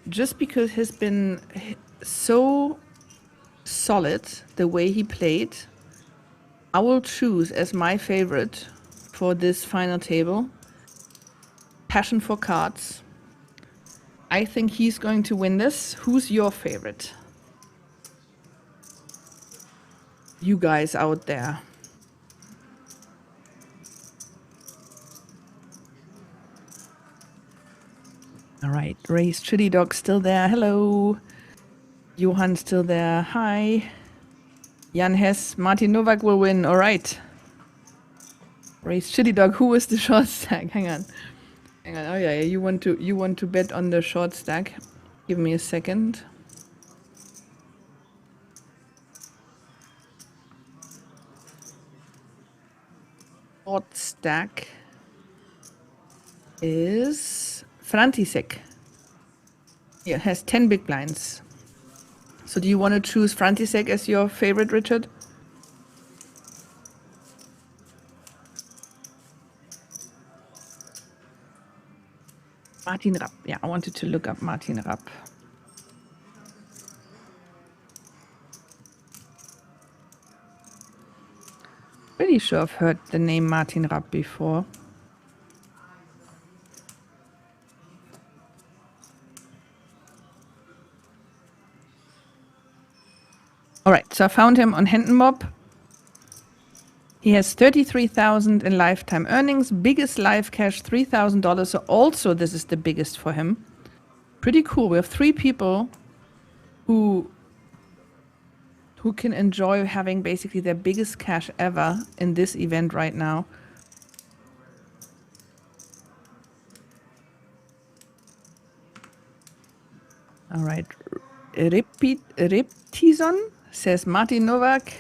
Speaker 1: Just because he's been so solid the way he played, I will choose as my favorite for this final table, Passion for Cards. I think he's going to win this. Who's your favorite? You guys out there. All right, Ray's Chili Dog still there. Hello. Johan still there. Hi. Jan Hess, Martin Novak will win. All right. Ray's Chili Dog. Who is the short stack? Hang on. Hang on. Oh yeah, you want to bet on the short stack? Give me a second. Short stack is František. Yeah, has 10 big blinds. So do you want to choose František as your favorite, Richard? Martin Rapp. Yeah, I wanted to look up Martin Rapp. Pretty sure I've heard the name Martin Rapp before. All right, so I found him on HentonMob. He has 33,000 in lifetime earnings, biggest live cash $3,000. So also this is the biggest for him. Pretty cool. We have 3 people who can enjoy having basically their biggest cash ever in this event right now. All right, Reptison says Martin Novak.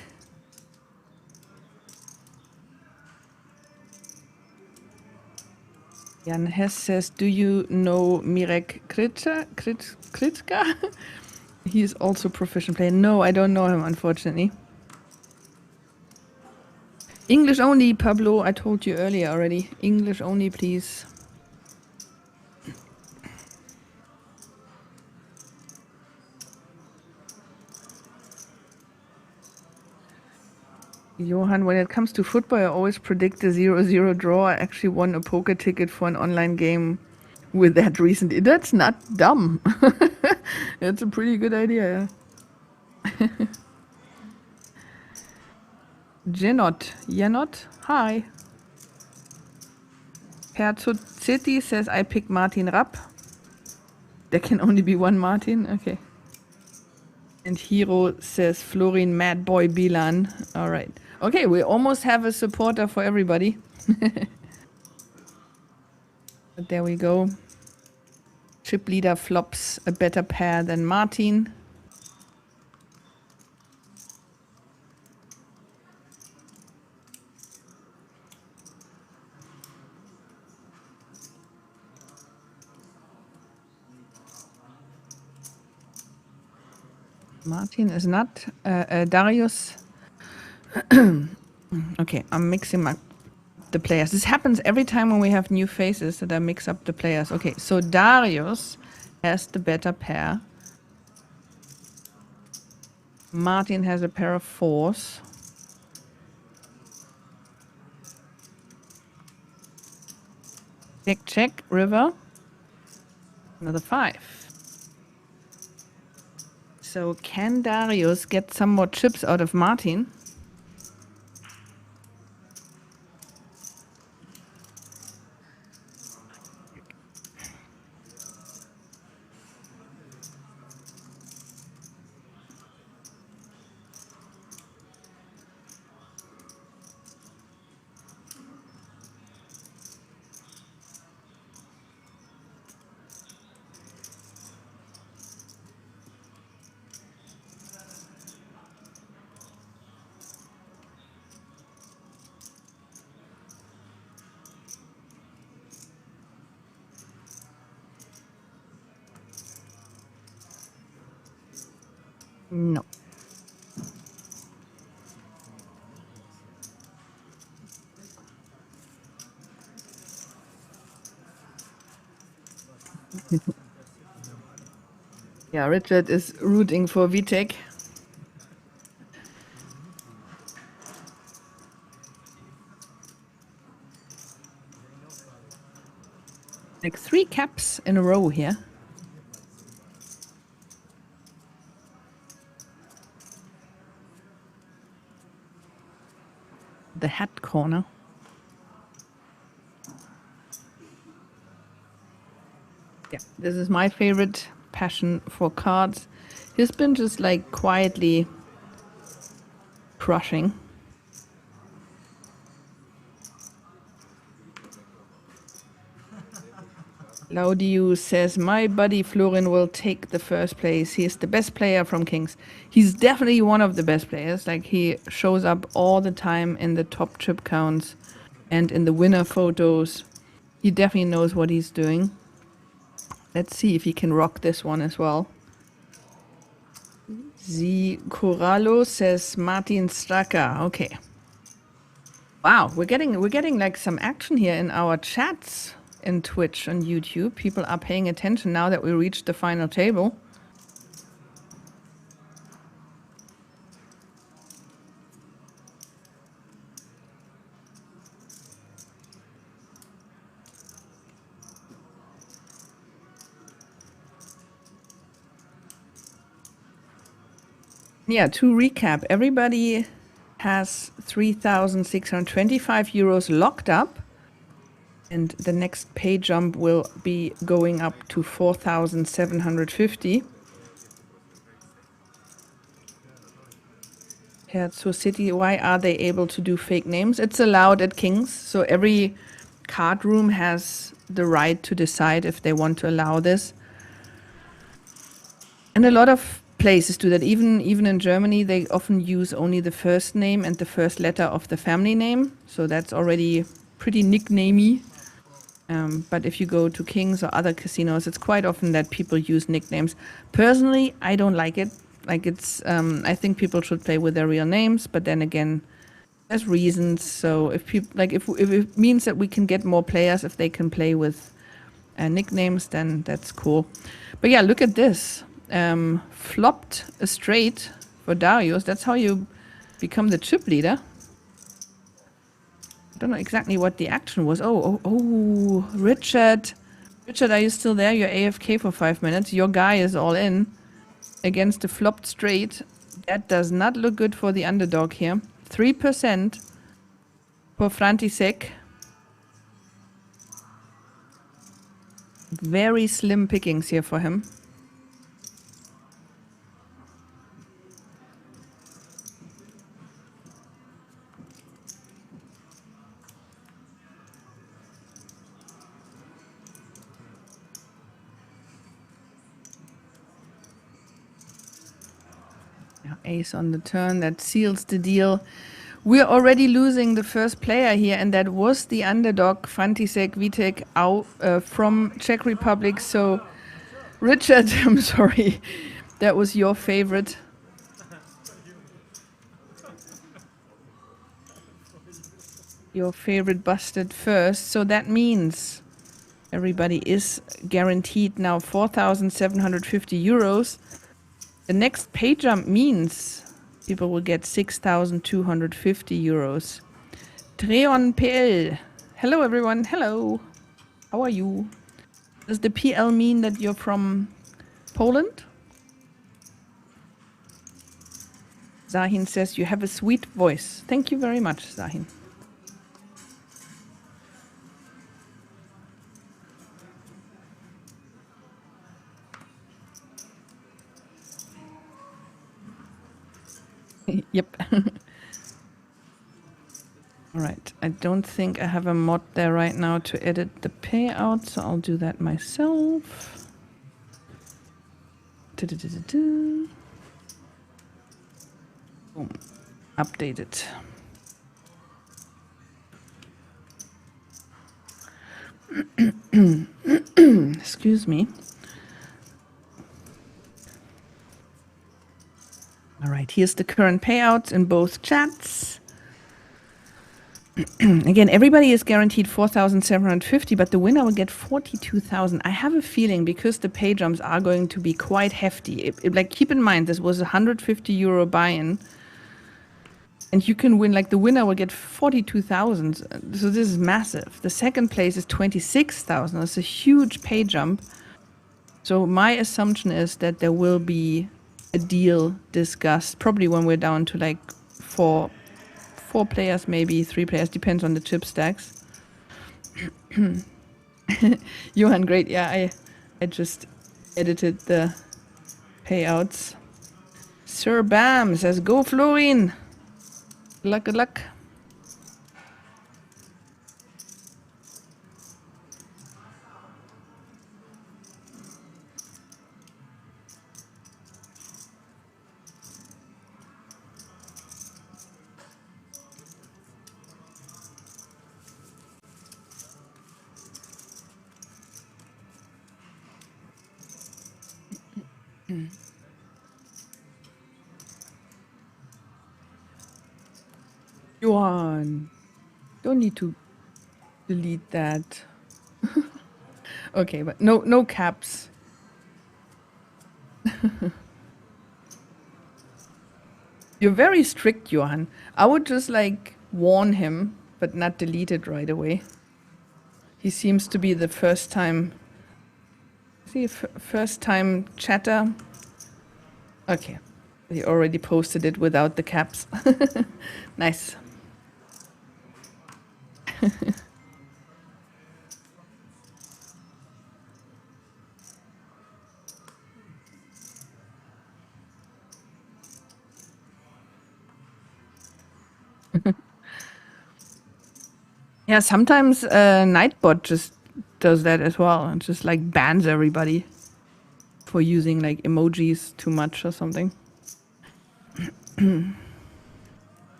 Speaker 1: Jan Hess says, do you know Mirek Kritka? He is also a proficient player. No, I don't know him, unfortunately. English only, Pablo. I told you earlier already. English only, please. Johan, when it comes to football, I always predict a 0-0 draw. I actually won a poker ticket for an online game with that recently. That's not dumb. That's a pretty good idea. Jenot, hi. Herzog City says I pick Martin Rapp. There can only be one Martin. Okay. And Hero says Florin Mad Boy Bilan. All right. Okay, we almost have a supporter for everybody. But there we go. Chip leader flops a better pair than Martin. Martin is not. Darius. Okay, I'm mixing up the players. This happens every time when we have new faces that I mix up the players. Okay, so Darius has the better pair. Martin has a pair of 4s. Check, river. Another 5. So can Darius get some more chips out of Martin? No. Yeah, Richard is rooting for Vitek. Like 3 caps in a row here. The hat corner. Yeah, this is my favorite passion for cards. He's been just like quietly crushing. Laudiu says, my buddy Florin will take the first place. He is the best player from Kings. He's definitely one of the best players. Like, he shows up all the time in the top chip counts and in the winner photos. He definitely knows what he's doing. Let's see if he can rock this one as well. Z Corallo says Martin Straka. Okay. Wow, we're getting like some action here in our chats in Twitch and YouTube. People are paying attention now that we reached the final table. Yeah, to recap, everybody has 3,625 euros locked up, and the next pay jump will be going up to 4,750. Herzog City, why are they able to do fake names? It's allowed at Kings, so every card room has the right to decide if they want to allow this. And a lot of places do that. Even in Germany, they often use only the first name and the first letter of the family name. So that's already pretty nicknamey. But if you go to Kings or other casinos, it's quite often that people use nicknames. Personally, I don't like it. Like, it's, I think people should play with their real names. But then again, there's reasons. So if people, like, if it means that we can get more players if they can play with nicknames, then that's cool. But yeah, look at this. Flopped a straight for Darius. That's how you become the chip leader. I don't know exactly what the action was. Oh, Richard. Richard, are you still there? You're AFK for 5 minutes. Your guy is all in against the flopped straight. That does not look good for the underdog here. 3% for František. Very slim pickings here for him. Ace on the turn, that seals the deal. We're already losing the first player here, and that was the underdog, František Vítek, out from Czech Republic. So, Richard, I'm sorry, that was your favorite. Your favorite busted first. So that means everybody is guaranteed now 4,750 euros. The next pay jump means people will get 6,250 euros. Treon PL. Hello, everyone. Hello. How are you? Does the PL mean that you're from Poland? Zahin says you have a sweet voice. Thank you very much, Zahin. Yep. All right. I don't think I have a mod there right now to edit the payout, so I'll do that myself. Boom. Update it. Excuse me. All right, here's the current payouts in both chats. Again, everybody is guaranteed 4,750, but the winner will get 42,000. I have a feeling because the pay jumps are going to be quite hefty. Like, keep in mind, this was a 150 euro buy-in, and you can win. Like, the winner will get 42,000. So this is massive. The second place is 26,000. That's a huge pay jump. So my assumption is that there will be a deal discussed, probably when we're down to like four players, maybe 3 players, depends on the chip stacks. Johan, great. Yeah, I just edited the payouts. Sir Bam says, go Florin. Good luck, good luck. Johan, don't need to delete that. Okay, but no caps. You're very strict, Johan. I would just like warn him, but not delete it right away. He seems to be the first time chatter. Okay, he already posted it without the caps. Nice. Yeah, sometimes Nightbot just does that as well, and just like bans everybody for using like emojis too much or something.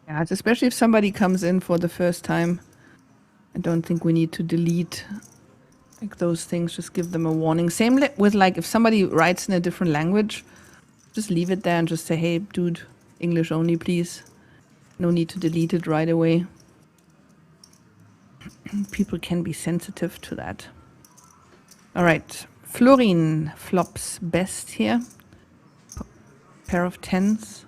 Speaker 1: Yeah, it's especially if somebody comes in for the first time. I don't think we need to delete Like those things, just give them a warning. Same with like if somebody writes in a different language, just leave it there and just say, hey, dude, English only, please. No need to delete it right away. People can be sensitive to that. All right, Florin flops best here. Pair of tens.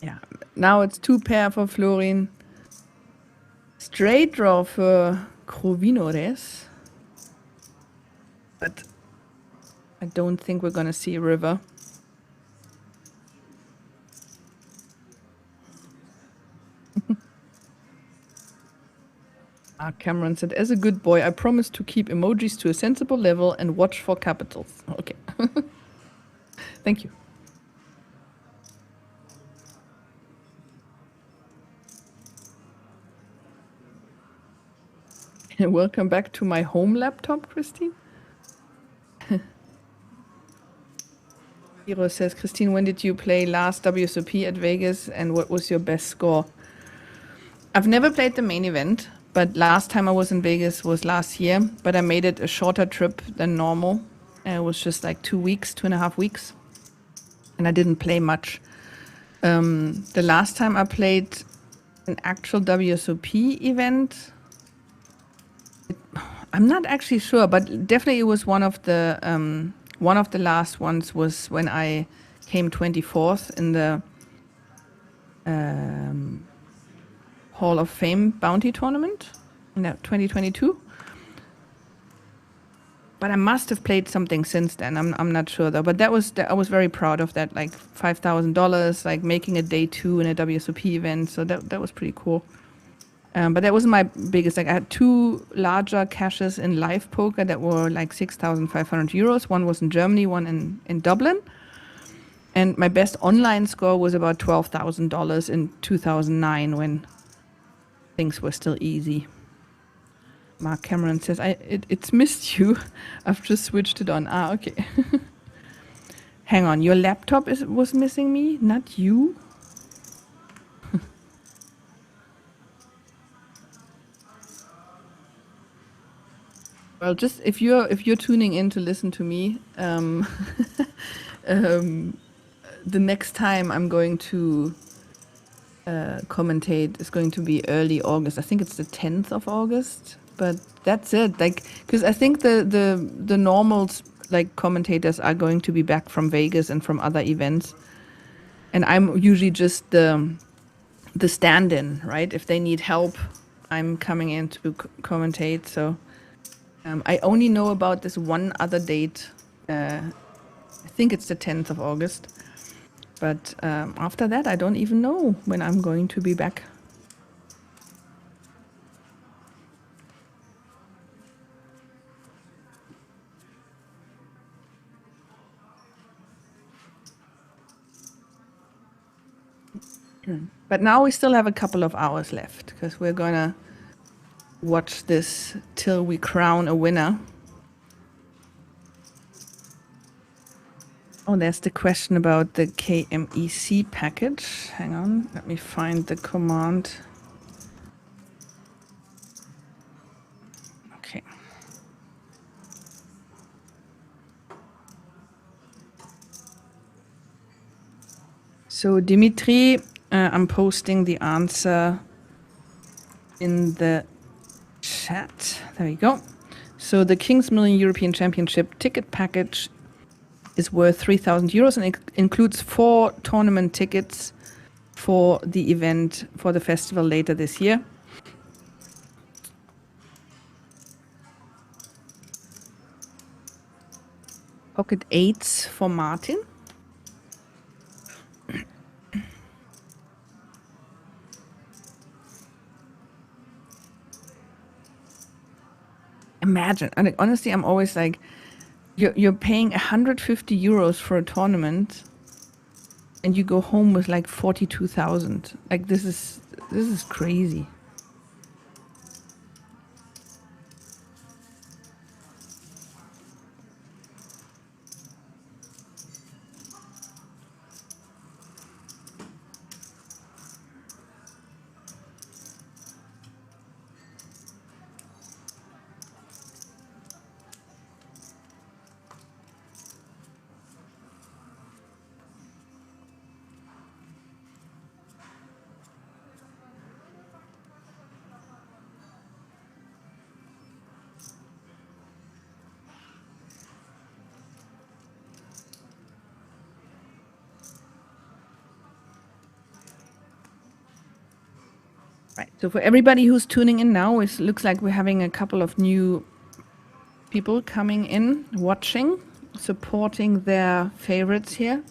Speaker 1: Yeah, now it's 2 pair for Florin. Straight draw for Krovinores. But I don't think we're gonna see a river. Cameron said, as a good boy, I promise to keep emojis to a sensible level and watch for capitals. Okay. Thank you. Welcome back to my home laptop, Christine. Hero says, Christine, when did you play last WSOP at Vegas and what was your best score? I've never played the main event, but last time I was in Vegas was last year, but I made it a shorter trip than normal. It was just like 2 weeks, 2.5 weeks, and I didn't play much. The last time I played an actual WSOP event, I'm not actually sure, but definitely it was one of the last ones was when I came 24th in the Hall of Fame Bounty Tournament in 2022. But I must have played something since then. I'm not sure though. But I was very proud of that, like $5,000, like making a day 2 in a WSOP event. So that was pretty cool. But that wasn't my biggest. Like I had 2 larger cashes in live poker that were like 6,500 euros. One was in Germany, one in Dublin. And my best online score was about $12,000 in 2009 when things were still easy. Mark Cameron says, it's missed you. I've just switched it on. Okay. Hang on, your laptop was missing me, not you? Well, just if you're tuning in to listen to me, the next time I'm going to commentate is going to be early August. I think it's the 10th of August, but that's it. Like, because I think the normals, like commentators, are going to be back from Vegas and from other events, and I'm usually just the stand-in, right? If they need help, I'm coming in to commentate. So I only know about this one other date. I think it's the 10th of August. But after that, I don't even know when I'm going to be back. But now we still have a couple of hours left because we're gonna watch this till we crown a winner. Oh, there's the question about the KMEC package. Hang on, let me find the command. Okay. So Dimitri, I'm posting the answer in the chat. There you go. So the King's Million European Championship ticket package is worth 3,000 euros and it includes 4 tournament tickets for the event, for the festival later this year. Pocket 8s for Martin. Imagine, and honestly, I'm always like, you're paying 150 euros for a tournament, and you go home with like 42,000. Like this is crazy. Right. So for everybody who's tuning in now, it looks like we're having a couple of new people coming in, watching, supporting their favorites here.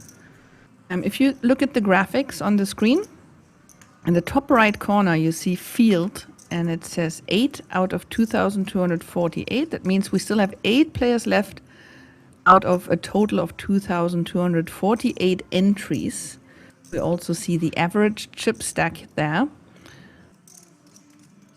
Speaker 1: If you look at the graphics on the screen, in the top right corner, you see field, and it says 8 out of 2,248. That means we still have 8 players left out of a total of 2,248 entries. We also see the average chip stack there.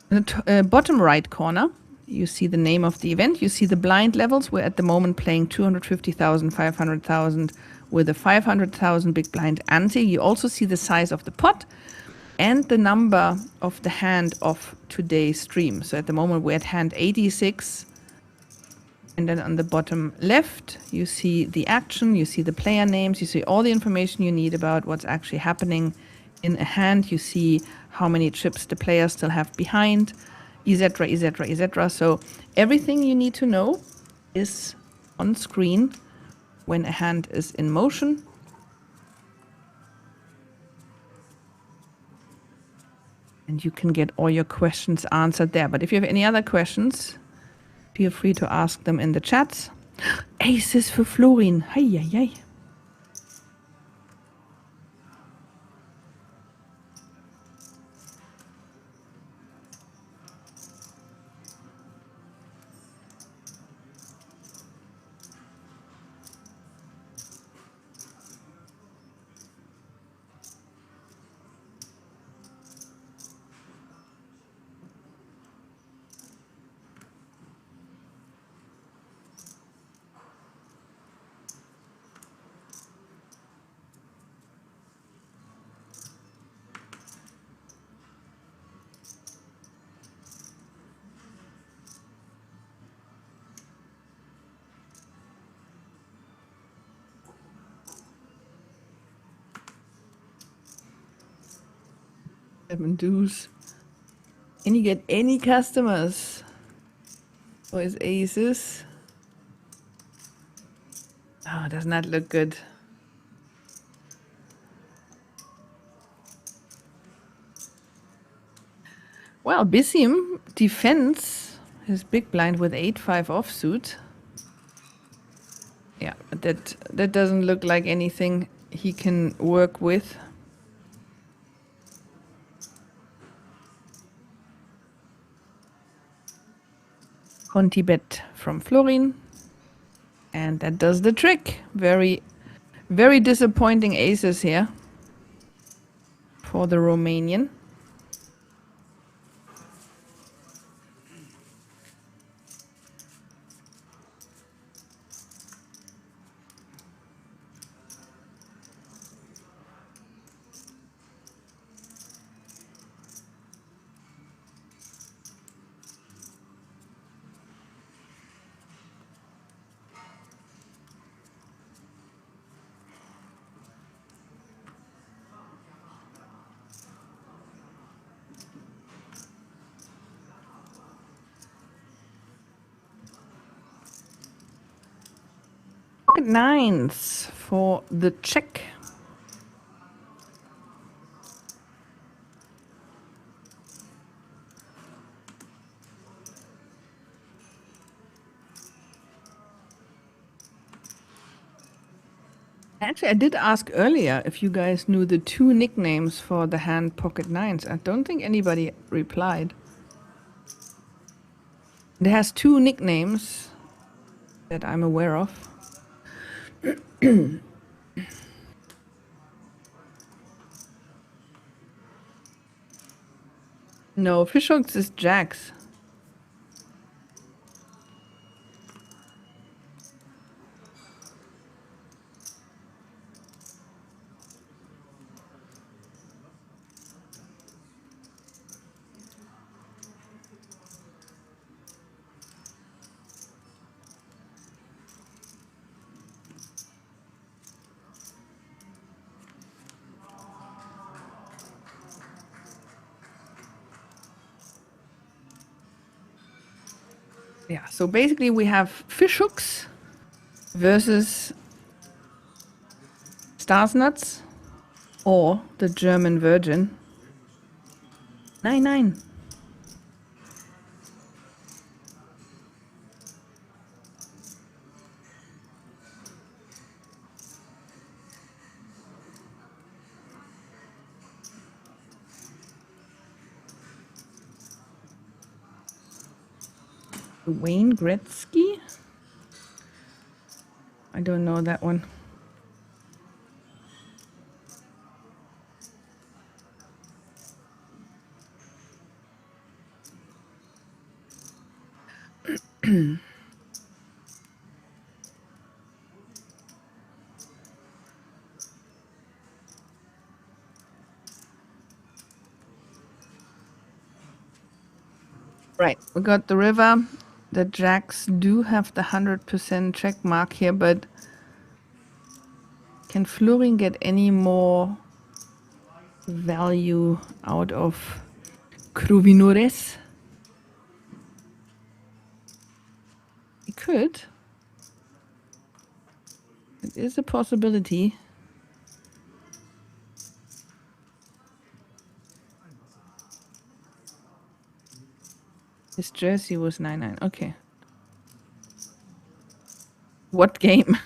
Speaker 1: In the bottom right corner, you see the name of the event. You see the blind levels. We're at the moment playing 250,000, 500,000 with a 500,000 big blind ante. You also see the size of the pot and the number of the hand of today's stream. So at the moment we're at hand 86. And then on the bottom left, you see the action, you see the player names, you see all the information you need about what's actually happening in a hand. You see how many chips the players still have behind, etc., etc., etc. So everything you need to know is on screen when a hand is in motion. And you can get all your questions answered there. But if you have any other questions, feel free to ask them in the chats. Aces for Florin. Hey, hey, hey. Seven deuce. Can you get any customers for his aces? Oh, does not look good. Well, Bissim defends his big blind with 8-5 offsuit. Yeah, but that doesn't look like anything he can work with. 20 bet from Florin. And that does the trick. Very, very disappointing aces here for the Romanian. Pocket nines for the Czech. Actually, I did ask earlier if you guys knew the 2 nicknames for the hand pocket nines. I don't think anybody replied. It has 2 nicknames that I'm aware of. No, fishhooks is jacks. Yeah, so basically we have fishhooks versus stars nuts or the German Virgin. 9-9. Wayne Gretzky? I don't know that one. Right, we got the river. The jacks do have the 100% check mark here, but can Florin get any more value out of Kruvinures? He could. It is a possibility. His jersey was 9-9. Okay. What game?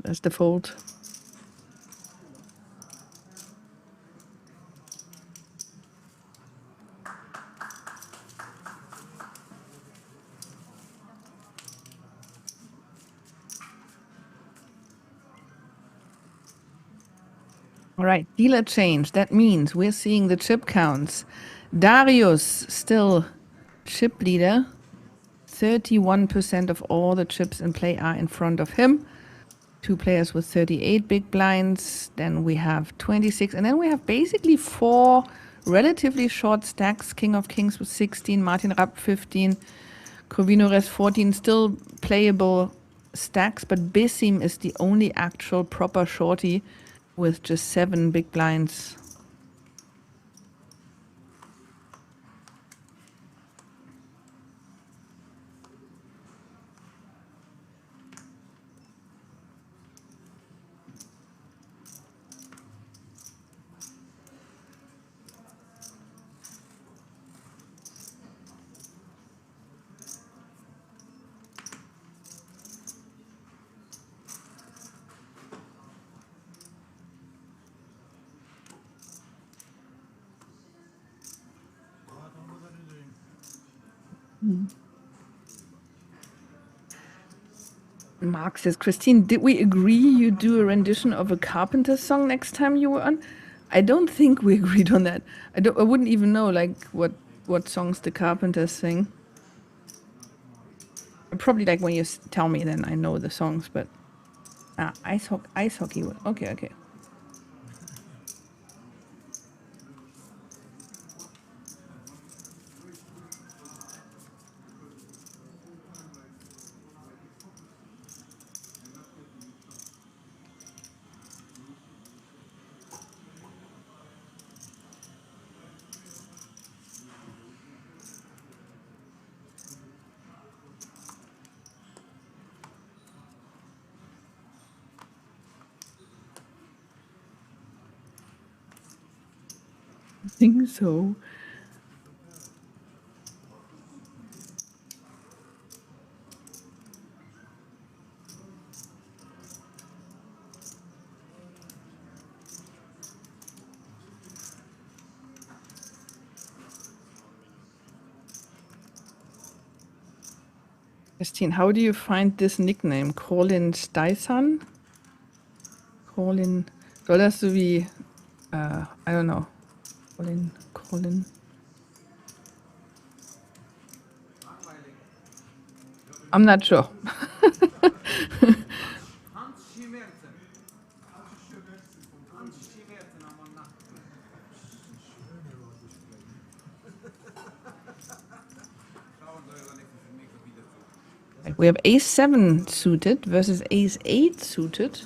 Speaker 1: That's the fold. All right, dealer change. That means we're seeing the chip counts. Darius still chip leader. 31% of all the chips in play are in front of him. Two players with 38 big blinds. Then we have 26. And then we have basically four relatively short stacks. King of Kings with 16, Martin Rapp 15, Corvinores 14. Still playable stacks, but Bessim is the only actual proper shorty with just 7 big blinds. Mark says, Christine, did we agree you do a rendition of a Carpenter song next time you were on? I don't think we agreed on that. I wouldn't even know like what songs the Carpenters sing. Probably like when you tell me, then I know the songs. But ice hockey. Okay. I think so. Christine, how do you find this nickname? Colin Steisan? Colin. Soll das so wie, I don't know. Colin. I'm not sure. We have ace-7 suited versus ace-8 suited.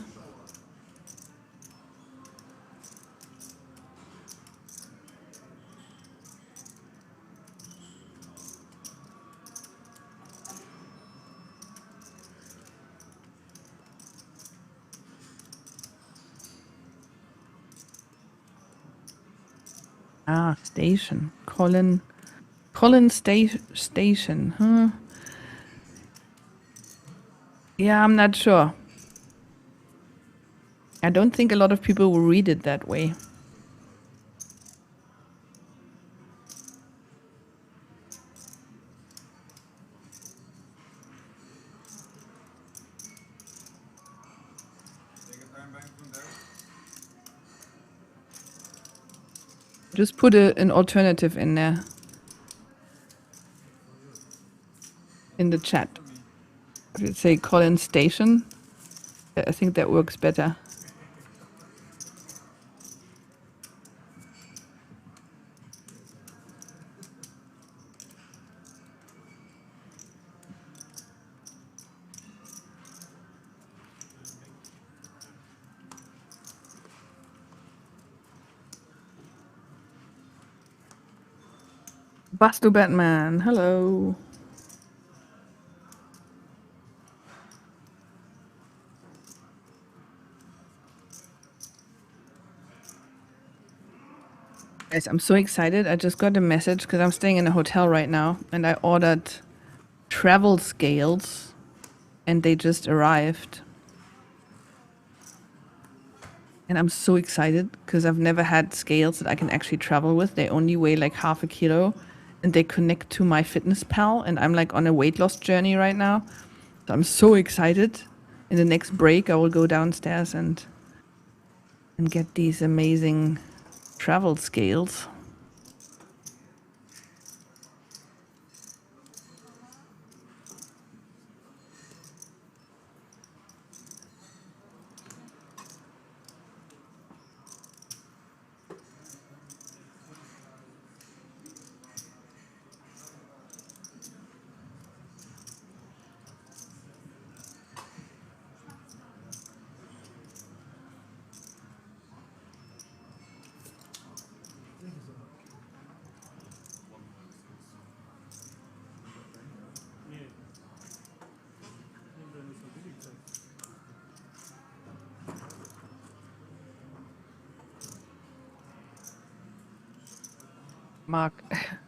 Speaker 1: Ah, station. Colin Station, huh? Yeah, I'm not sure. I don't think a lot of people will read it that way. Just put an alternative in there. In the chat. If you say Colin Station, I think that works better. Bastu Batman, hello. Guys, I'm so excited. I just got a message because I'm staying in a hotel right now and I ordered travel scales and they just arrived. And I'm so excited because I've never had scales that I can actually travel with. They only weigh like half a kilo and they connect to my FitnessPal and I'm like on a weight loss journey right now. So I'm so excited. In the next break, I will go downstairs and get these amazing travel scales.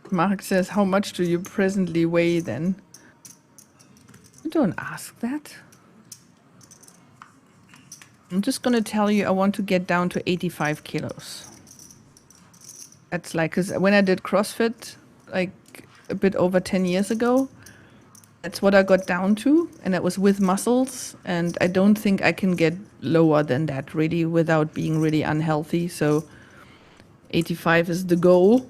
Speaker 1: Mark says, how much do you presently weigh then? Don't ask that. I'm just gonna tell you I want to get down to 85 kilos. That's like, cause when I did CrossFit, like a bit over 10 years ago, that's what I got down to, and that was with muscles, and I don't think I can get lower than that really without being really unhealthy, so 85 is the goal.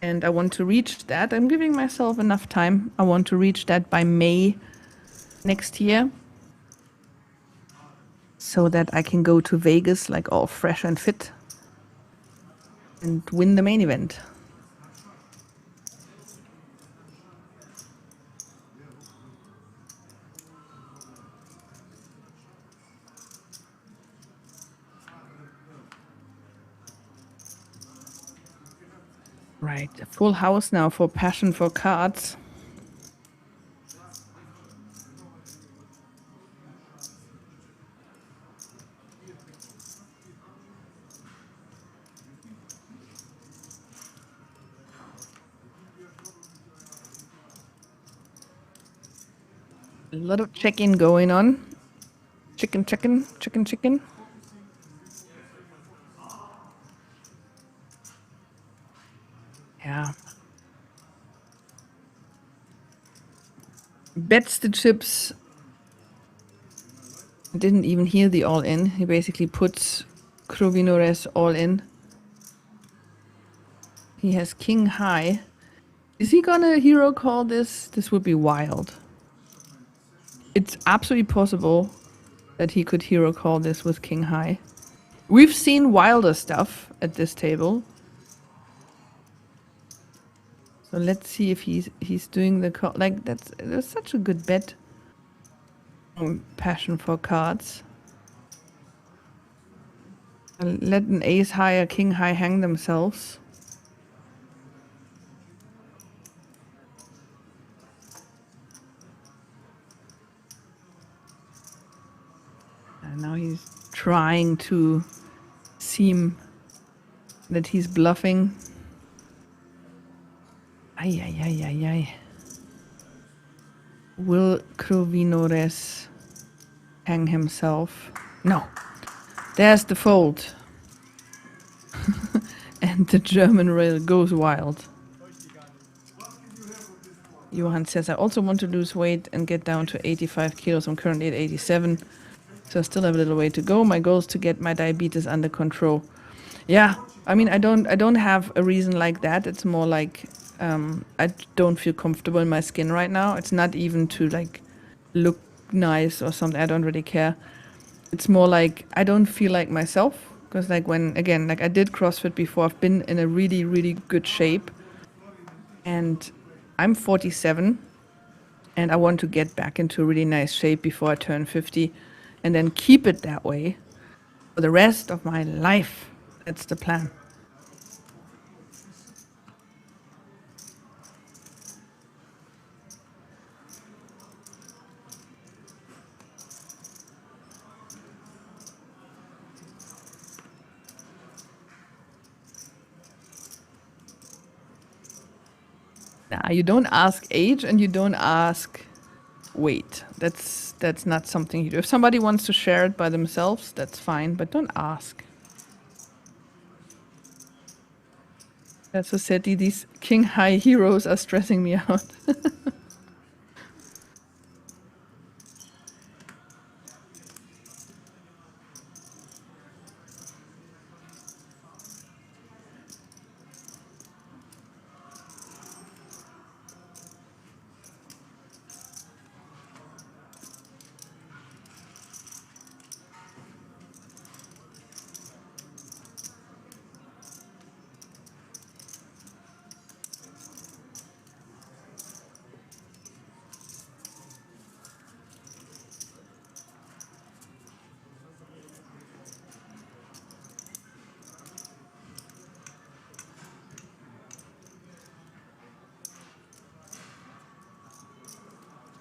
Speaker 1: And I want to reach that. I'm giving myself enough time. I want to reach that by May next year so that I can go to Vegas like all fresh and fit and win the main event. Right, a full house now for Passion for Cards. A lot of check-in going on. Chicken. Yeah. Bets the chips. I didn't even hear the all-in. He basically puts Krovinores all in. He has king high. Is he gonna hero call this? This would be wild. It's absolutely possible that he could hero call this with king high. We've seen wilder stuff at this table. So let's see if he's doing the call. Like that's such a good bet. Passion for Cards. Let an ace high or king high hang themselves. And now he's trying to seem that he's bluffing. Ay, ay, ay, ay, ay. Will Krovinores hang himself? No. There's the fold. And the German rail goes wild. Johan says, I also want to lose weight and get down to 85 kilos. I'm currently at 87, so I still have a little way to go. My goal is to get my diabetes under control. Yeah, I mean, I don't have a reason like that. It's more like I don't feel comfortable in my skin right now. It's not even to like look nice or something. I don't really care. It's more like I don't feel like myself. Because like when, again, like I did CrossFit before, I've been in a really, really good shape. And I'm 47 and I want to get back into a really nice shape before I turn 50 and then keep it that way for the rest of my life. That's the plan. Nah, you don't ask age and you don't ask weight. That's not something you do. If somebody wants to share it by themselves, that's fine, but don't ask. That's what said, these king high heroes are stressing me out.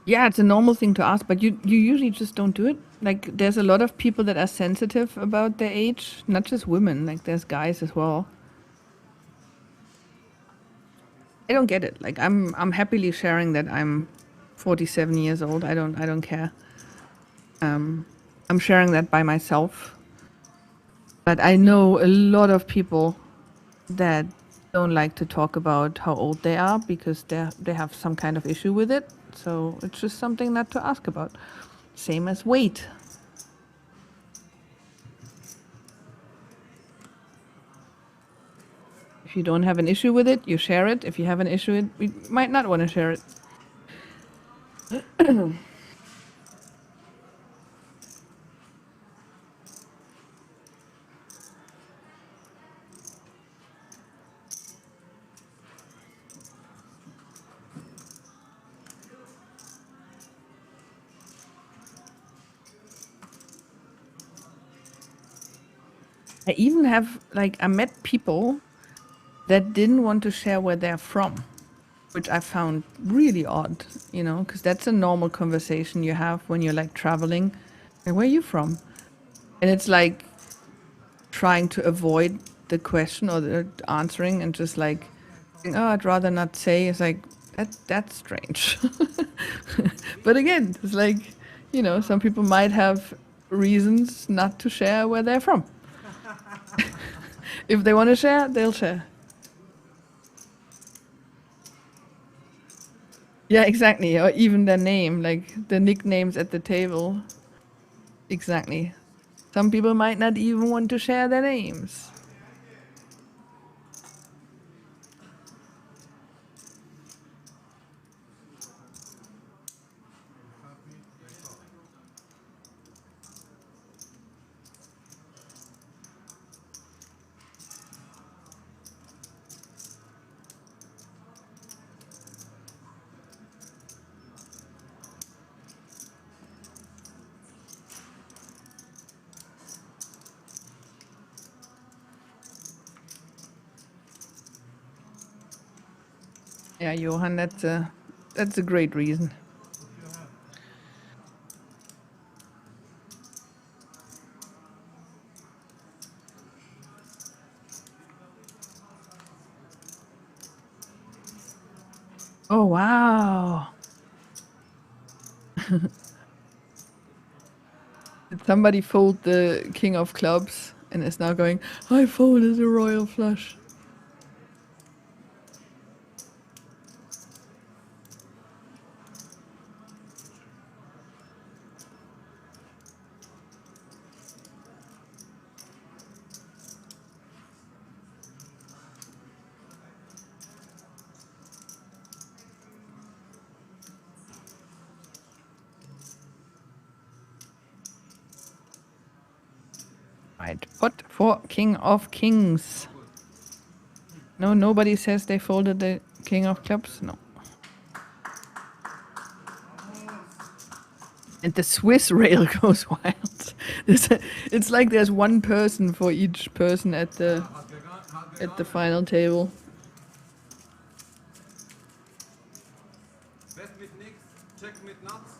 Speaker 1: Yeah, it's a normal thing to ask, but you usually just don't do it. Like, there's a lot of people that are sensitive about their age, not just women, like there's guys as well. I don't get it. Like, I'm happily sharing that I'm 47 years old. I don't care. I'm sharing that by myself. But I know a lot of people that don't like to talk about how old they are because they have some kind of issue with it. So it's just something not to ask about. Same as weight. If you don't have an issue with it, you share it. If you have an issue with it, you might not want to share it. I even have, like, I met people that didn't want to share where they're from, which I found really odd, you know, because that's a normal conversation you have when you're like traveling. And where are you from? And it's like trying to avoid the question or the answering and just like, oh, I'd rather not say. It's like, that's strange. But again, it's like, you know, some people might have reasons not to share where they're from. If they want to share, they'll share. Yeah, exactly. Or even their name, like the nicknames at the table. Exactly. Some people might not even want to share their names. Yeah, Johan, that's a great reason. Oh, wow. Did somebody fold the king of clubs and is now going, I folded the royal flush. Right, what for king of kings? No, nobody says they folded the king of clubs? No. And the Swiss rail goes wild. It's like there's one person for each person at the final table.
Speaker 5: Bet mit nix, check mit nuts.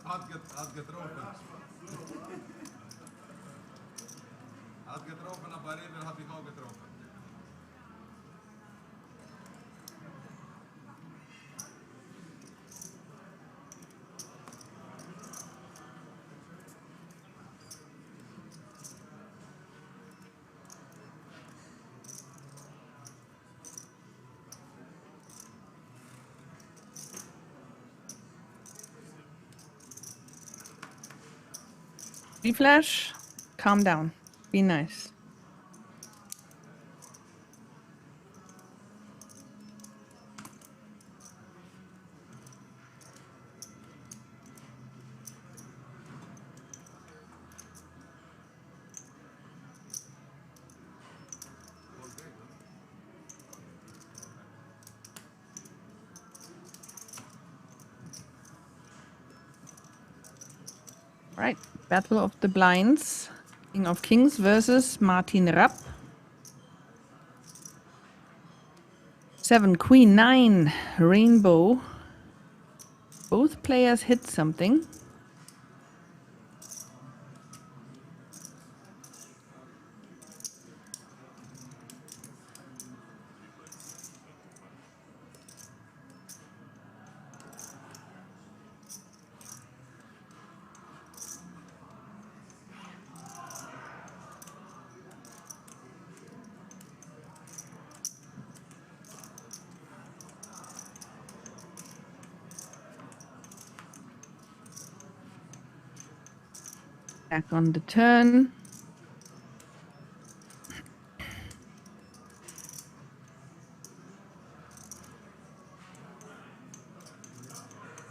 Speaker 5: Hat getroffen. Hat getroffen, aber River habe ich auch getroffen.
Speaker 1: Flash, calm down. Be nice. Right, Battle of the Blinds. King of Kings versus Martin Rapp. 7, Queen, 9, Rainbow. Both players hit something. Back on the turn.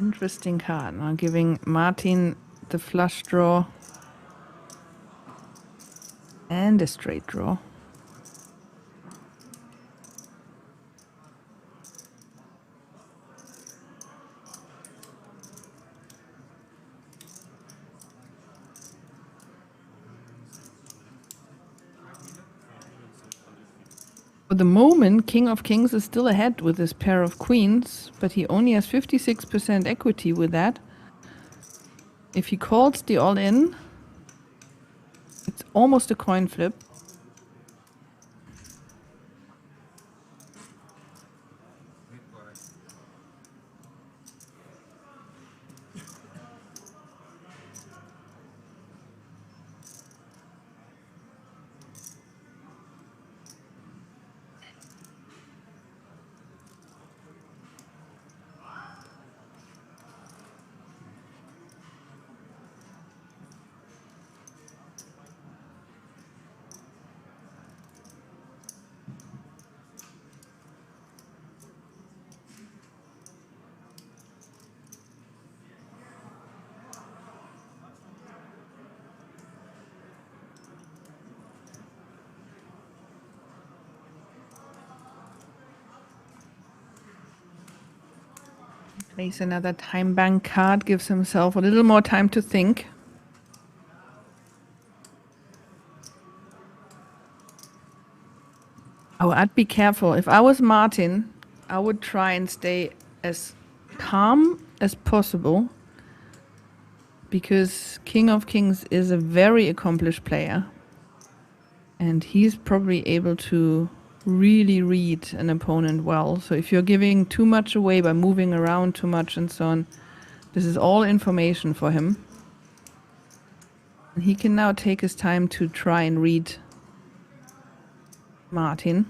Speaker 1: Interesting card. Now giving Martin the flush draw and a straight draw. For the moment, King of Kings is still ahead with his pair of queens, but he only has 56% equity with that. If he calls the all-in, it's almost a coin flip. Plays another time bank card, gives himself a little more time to think. Oh, I'd be careful. If I was Martin, I would try and stay as calm as possible because King of Kings is a very accomplished player. And he's probably able to really read an opponent well. So if you're giving too much away by moving around too much and so on, this is all information for him. And he can now take his time to try and read Martin.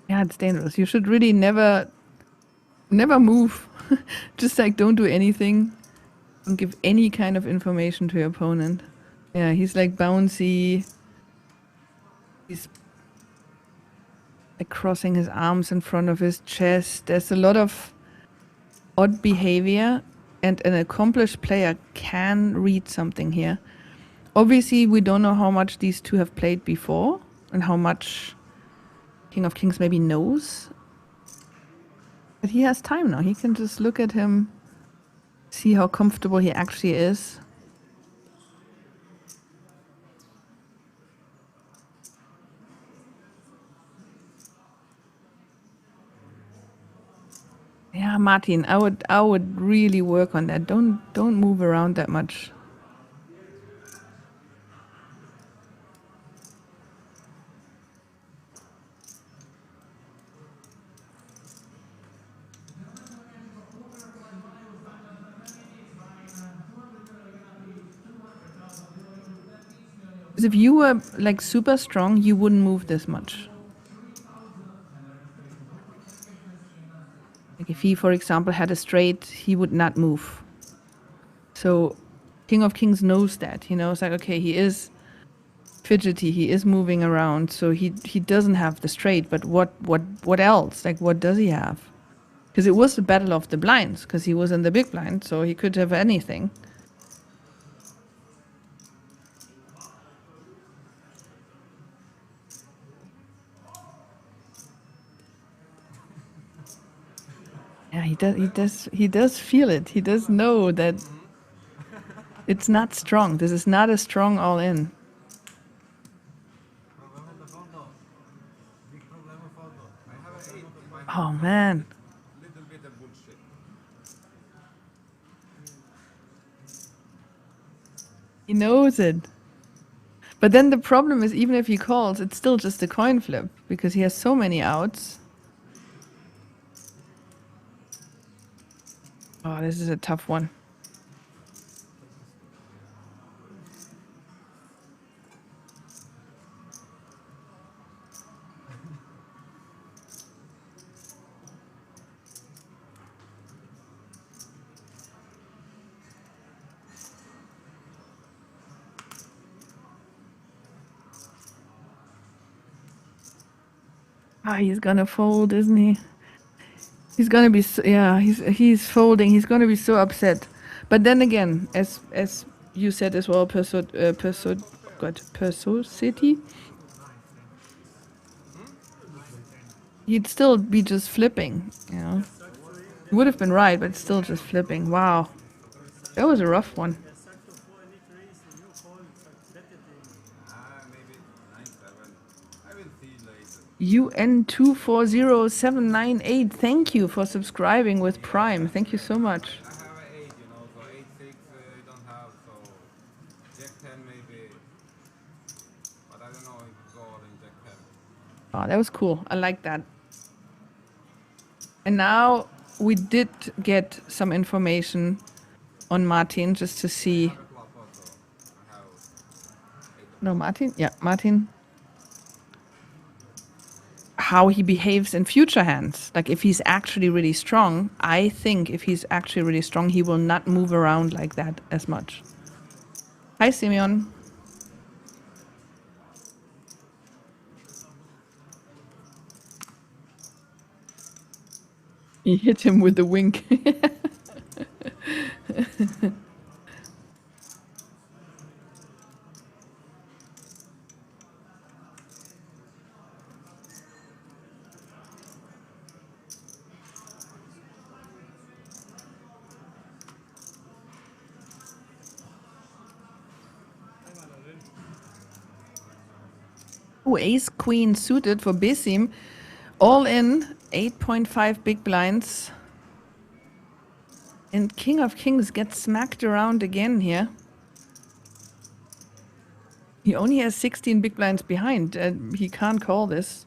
Speaker 1: Yeah, it's dangerous. You should really never move. Just like don't do anything. Don't give any kind of information to your opponent. Yeah, he's like bouncy. He's like crossing his arms in front of his chest. There's a lot of odd behavior, and an accomplished player can read something here. Obviously, we don't know how much these two have played before and how much King of Kings maybe knows. But he has time now. He can just look at him, see how comfortable he actually is. Yeah, Martin, I would really work on that. Don't move around that much. Because if you were like super strong, you wouldn't move this much. Like if he, for example, had a straight, he would not move. So King of Kings knows that. He knows like, okay, he is fidgety, he is moving around, so he doesn't have the straight, but what else? Like what does he have? Because it was the battle of the blinds, because he was in the big blind, so he could have anything. Yeah, he does feel it. He does know that it's not strong. This is not a strong all-in. Oh man. He knows it. But then the problem is, even if he calls, it's still just a coin flip, because he has so many outs. Oh, this is a tough one. Ah, he's gonna fold, isn't he? He's gonna be yeah. He's folding. He's gonna be so upset. But then again, as you said as well, Persosity, he'd still be just flipping. You know, he would have been right, but still just flipping. Wow, that was a rough one. UN240798, thank you for subscribing with Prime. Thank you so much.
Speaker 11: I have an 8, you know, so 8-6 don't have, so Jack 10 maybe, but I don't know if go all in Jack 10.
Speaker 1: Oh, that was cool. I like that. And now we did get some information on Martin just to see. No, Martin? Yeah, Martin. How he behaves in future hands. Like if he's actually really strong, I think if he's actually really strong, he will not move around like that as much. Hi, Simeon. He hit him with the wink. Oh, ace queen suited for Besim. All in, 8.5 big blinds. And king of kings gets smacked around again here. He only has 16 big blinds behind. He can't call this.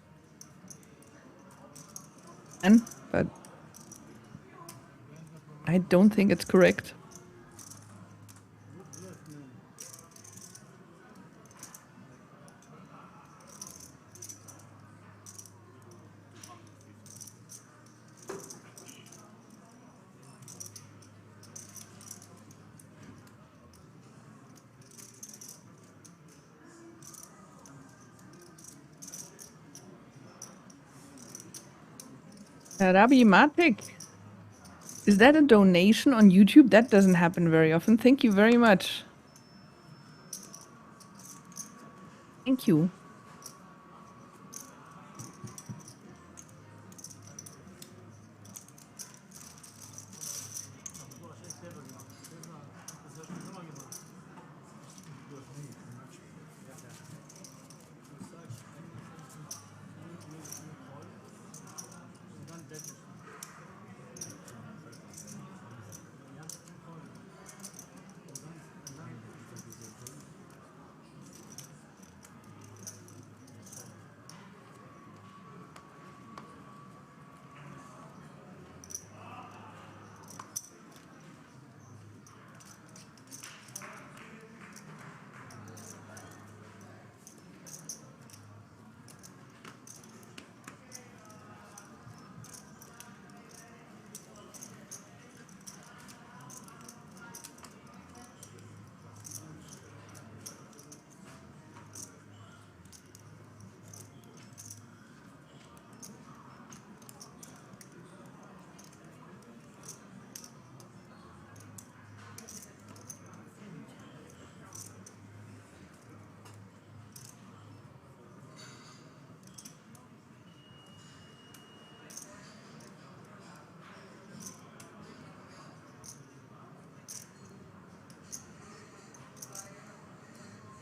Speaker 1: But I don't think it's correct. Rabi Matic. Is that a donation on YouTube? That doesn't happen very often. Thank you very much. Thank you.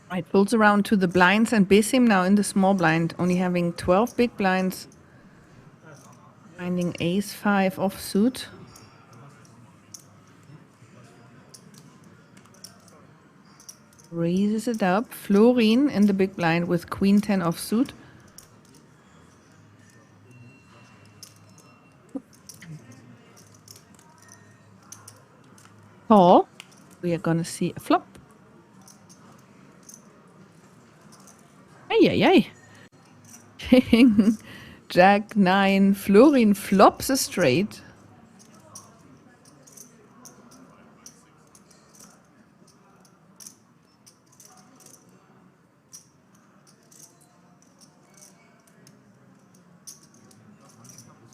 Speaker 1: Right, folds around to the blinds and Besim now in the small blind, only having 12 big blinds. Finding ace-5 offsuit. Raises it up. Florin in the big blind with queen-10 offsuit. Call. We are gonna see a flop. Ay, ay, ay. King, Jack 9. Florin flops a straight.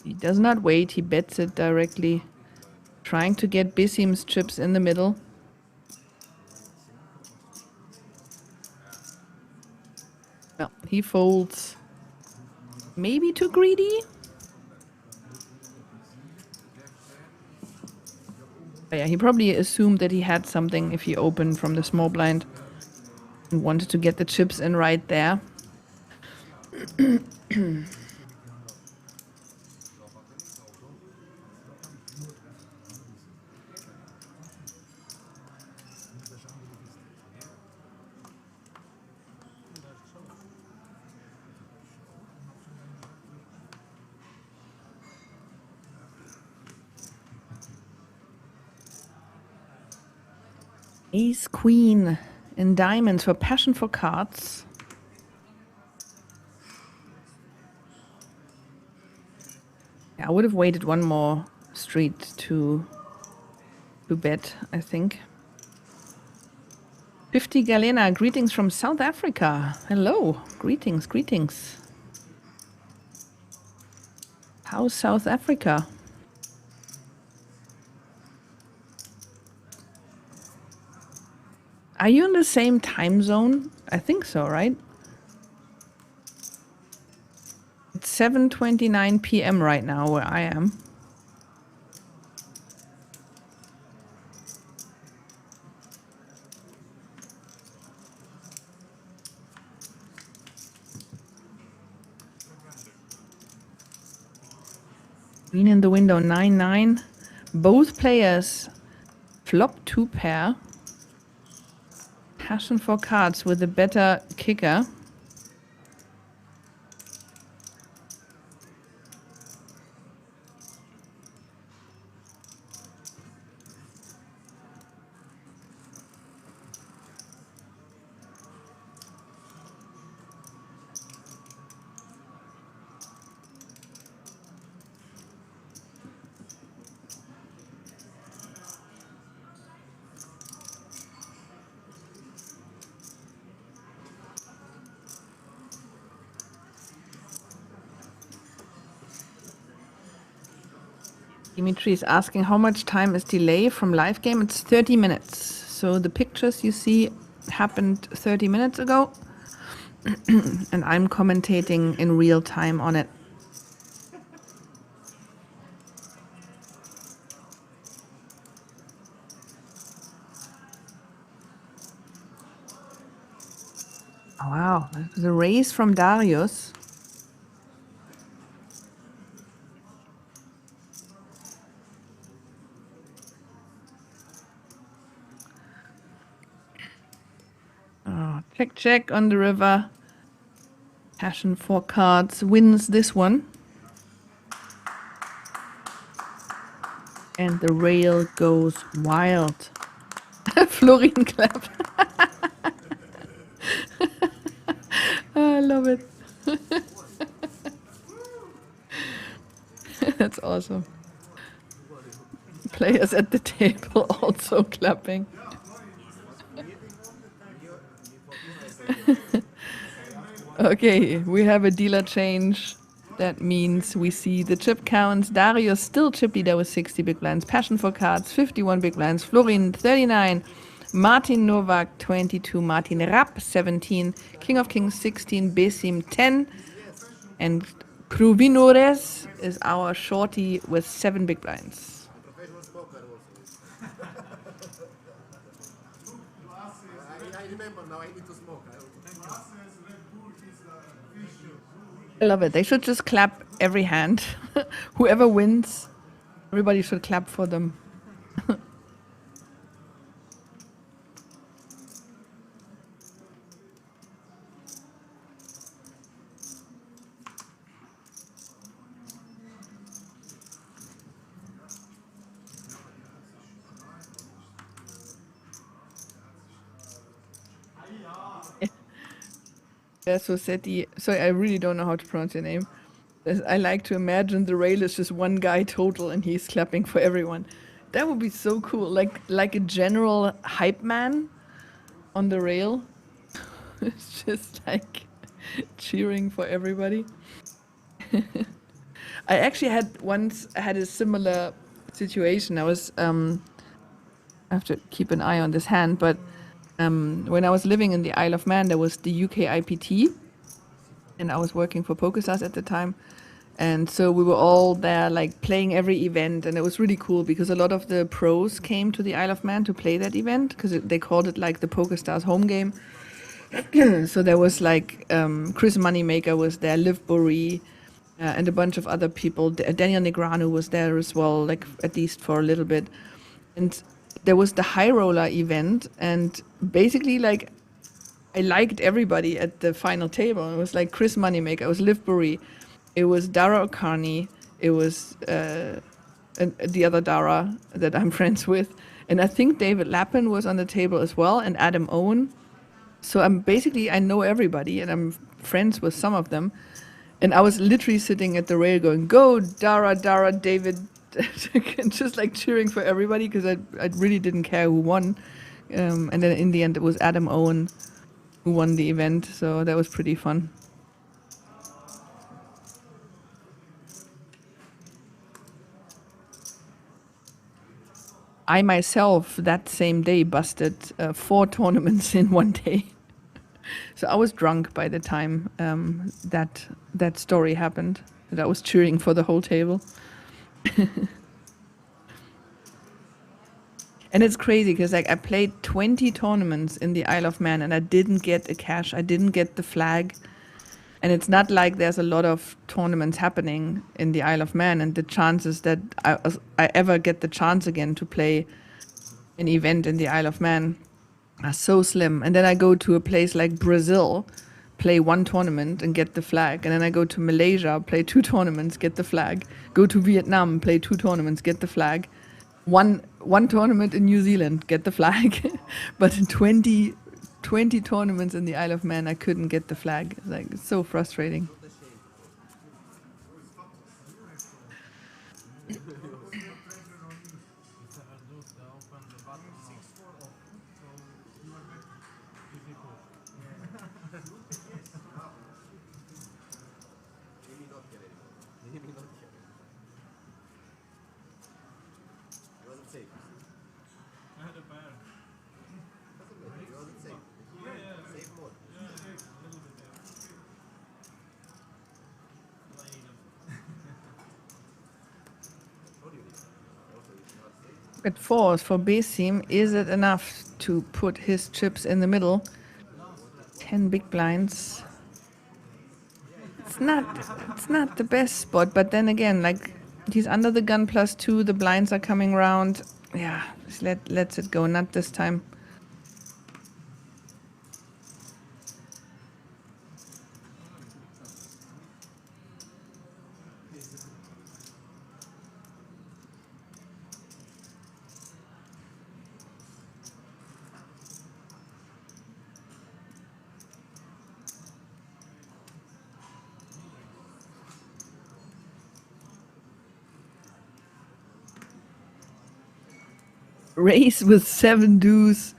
Speaker 1: He does not wait, he bets it directly. Trying to get Besim's chips in the middle. No, he folds. Maybe too greedy? But yeah, he probably assumed that he had something if he opened from the small blind and wanted to get the chips in right there. Ace Queen in diamonds for passion for cards. Yeah, I would have waited one more street to bet, I think. 50 Galena, greetings from South Africa. Hello, greetings, greetings. How's South Africa? Are you in the same time zone? I think so, right? It's 7:29 p.m. right now where I am. Queen in the window, 9-9. Both players flop 2 pair. Passion for cards with a better kicker. Dimitri is asking how much time is delay from live game. It's 30 minutes. So the pictures you see happened 30 minutes ago. And I'm commentating in real time on it. Oh, wow, the raise from Darius. Oh, check on the river. Passion for cards wins this one. And the rail goes wild. Florin clap. I love it. That's awesome. Players at the table also clapping. Okay, we have a dealer change. That means we see the chip counts. Darius still chip leader with 60 big blinds. Passion for cards, 51 big blinds. Florin, 39. Martin Novak, 22. Martin Rapp, 17. King of Kings, 16. Besim, 10. And Pruvinores is our shorty with 7 big blinds. I love it. They should just clap every hand. Whoever wins, everybody should clap for them. So Seti, sorry, I really don't know how to pronounce your name. I like to imagine the rail is just one guy total and he's clapping for everyone. That would be so cool, like a general hype man on the rail. It's just like cheering for everybody. I actually had a similar situation. I have to keep an eye on this hand, but when I was living in the Isle of Man, there was the UK IPT, and I was working for PokerStars at the time. And so we were all there, like, playing every event, and it was really cool because a lot of the pros came to the Isle of Man to play that event because they called it, like, the PokerStars home game. So there was, like, Chris Moneymaker was there, Liv Boree, and a bunch of other people. Daniel Negreanu was there as well, like, at least for a little bit. And there was the high roller event, and basically, like, I liked everybody at the final table. It was like Chris Moneymaker, it was Liv Boree, it was Dara O'Carney, it was the other Dara that I'm friends with, and I think David Lappin was on the table as well, and Adam Owen. So I know everybody, and I'm friends with some of them. And I was literally sitting at the rail going, "Go, Dara, David," just like cheering for everybody because I really didn't care who won. And then in the end, it was Adam Owen who won the event, so that was pretty fun. I myself, that same day, busted 4 tournaments in one day. So I was drunk by the time that story happened, that I was cheering for the whole table. And it's crazy because, like, I played 20 tournaments in the Isle of Man and I didn't get a cash. I didn't get the flag. And it's not like there's a lot of tournaments happening in the Isle of Man, and the chances that I ever get the chance again to play an event in the Isle of Man are so slim. And then I go to a place like Brazil, play one tournament and get the flag. And then I go to Malaysia, play 2 tournaments, get the flag. Go to Vietnam, play 2 tournaments, get the flag. One tournament in New Zealand, get the flag. But in 20 tournaments in the Isle of Man, I couldn't get the flag. It's so frustrating. At 4 for Besim, is it enough to put his chips in the middle? 10 big blinds. It's not the best spot, but then again, like, he's under the gun +2, the blinds are coming round. Yeah, just lets it go, not this time. Race with 7 deuce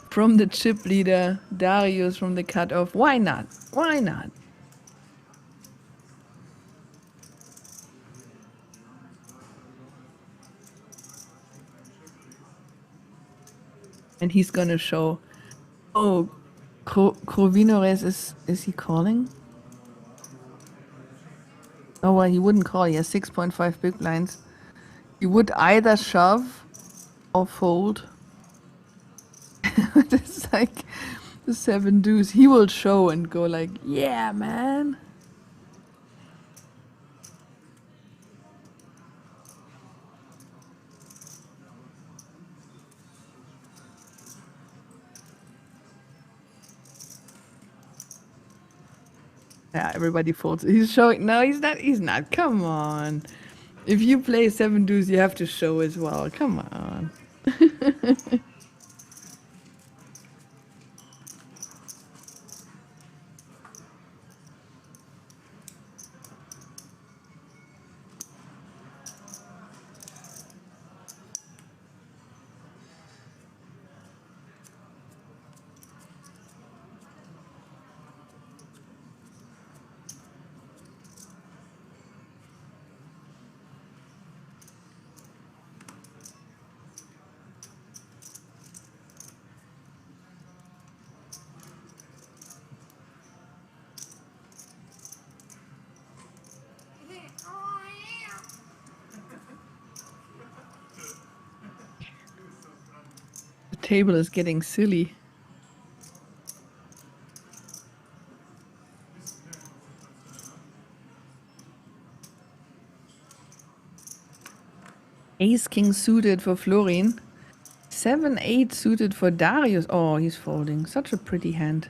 Speaker 1: from the chip leader, Darius from the cutoff. Why not? Why not? And he's gonna show. Oh, Krovinores is he calling? Oh well, he wouldn't call. He has 6.5 big blinds. He would either shove or fold. It's like the 7 deuce. He will show and go like, yeah, man. Yeah, everybody folds. He's showing. No, he's not. He's not. Come on. If you play 7 deuce, you have to show as well. Come on. Table is getting silly. Ace king suited for Florin. 7-8 suited for Darius. Oh, he's folding. Such a pretty hand.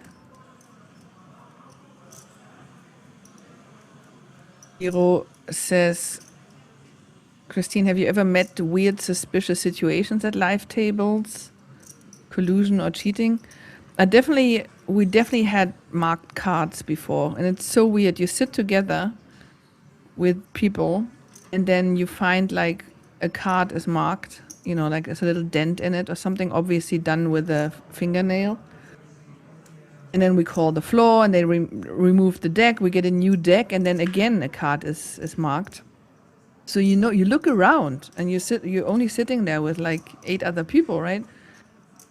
Speaker 1: Hero says, Christine, have you ever met weird, suspicious situations at live tables? Collusion or cheating? We definitely had marked cards before, and it's so weird. You sit together with people, and then you find like a card is marked, you know, like there's a little dent in it or something, obviously done with a fingernail. And then we call the floor, and they remove the deck. We get a new deck, and then again a card is marked. So you know, you look around, and you're only sitting there with like 8 other people, right?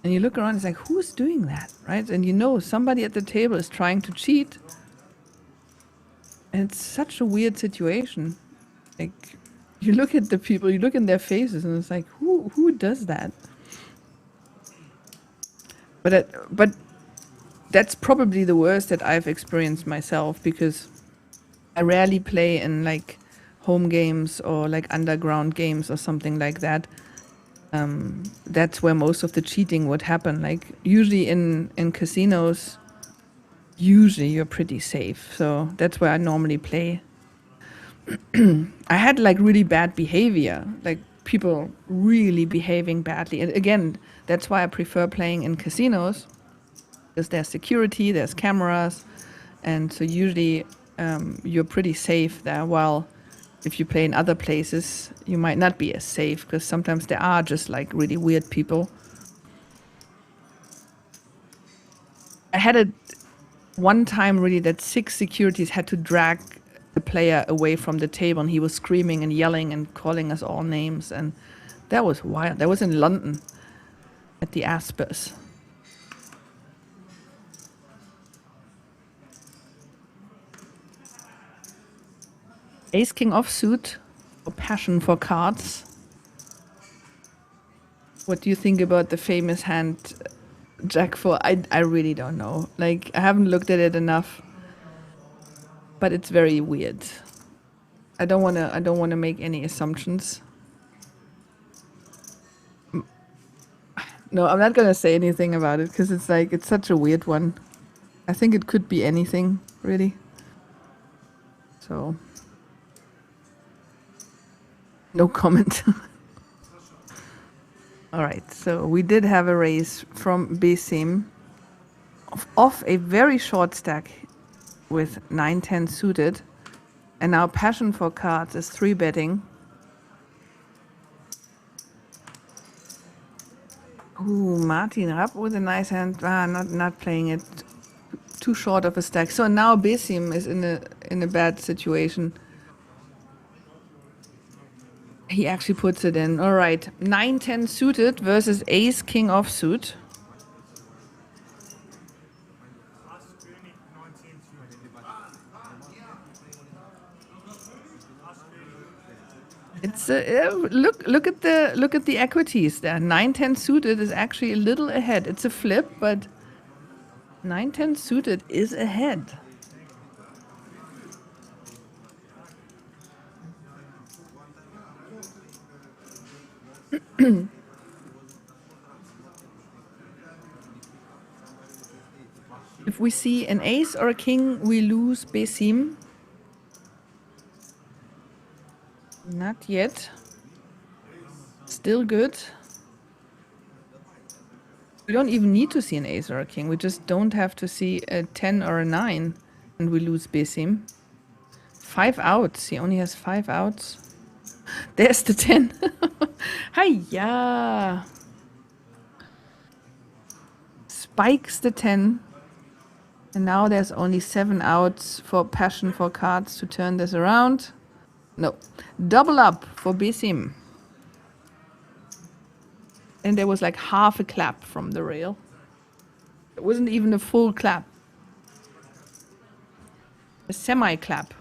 Speaker 1: And you look around, it's like, who's doing that, right? And you know somebody at the table is trying to cheat. And it's such a weird situation. Like, you look at the people, you look in their faces, and it's like, who does that? But that's probably the worst that I've experienced myself, because I rarely play in like home games or like underground games or something like that. That's where most of the cheating would happen. Like usually in casinos, usually you're pretty safe. So that's where I normally play. I had like really bad behavior, like people really behaving badly. And again, that's why I prefer playing in casinos, because there's security, there's cameras, and so usually you're pretty safe there. While if you play in other places, you might not be as safe, because sometimes there are just like really weird people. I had it one time really that 6 securities had to drag the player away from the table, and he was screaming and yelling and calling us all names, and that was wild. That was in London at the Aspers. Ace King offsuit or passion for cards. What do you think about the famous hand Jack 4? I really don't know. Like, I haven't looked at it enough, but it's very weird. I don't wanna make any assumptions. No, I'm not gonna say anything about it, because it's like, it's such a weird one. I think it could be anything, really. So, no comment. All right, so we did have a raise from Besim off a very short stack with 9-10 suited, and now passion for cards is 3-betting. Ooh, Martin Rapp with a nice hand. Not playing it. Too short of a stack. So now Besim is in a bad situation. He actually puts it in. All right, 9-10 suited versus Ace King offsuit. It's look at the equities there. 9-10 suited is actually a little ahead. It's a flip, but 9-10 suited is ahead. If we see an ace or a king, we lose Besim. Not yet. Still good. We don't even need to see an ace or a king. We just don't have to see a 10 or a 9, and we lose Besim. 5 outs. He only has 5 outs. There's the 10. Hiya! Spikes the 10. And now there's only 7 outs for passion for cards to turn this around. No. Double up for Besim. And there was like half a clap from the rail. It wasn't even a full clap. A semi-clap.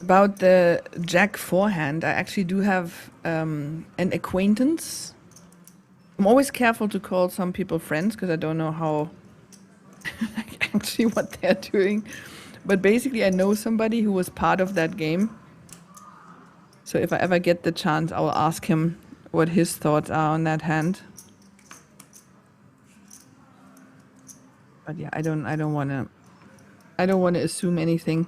Speaker 1: About the Jack forehand, I actually do have an acquaintance I'm always careful to call some people friends because I don't know how actually what they're doing. But basically, I know somebody who was part of that game. So if I ever get the chance, I'll ask him what his thoughts are on that hand. But yeah, I don't want to assume anything.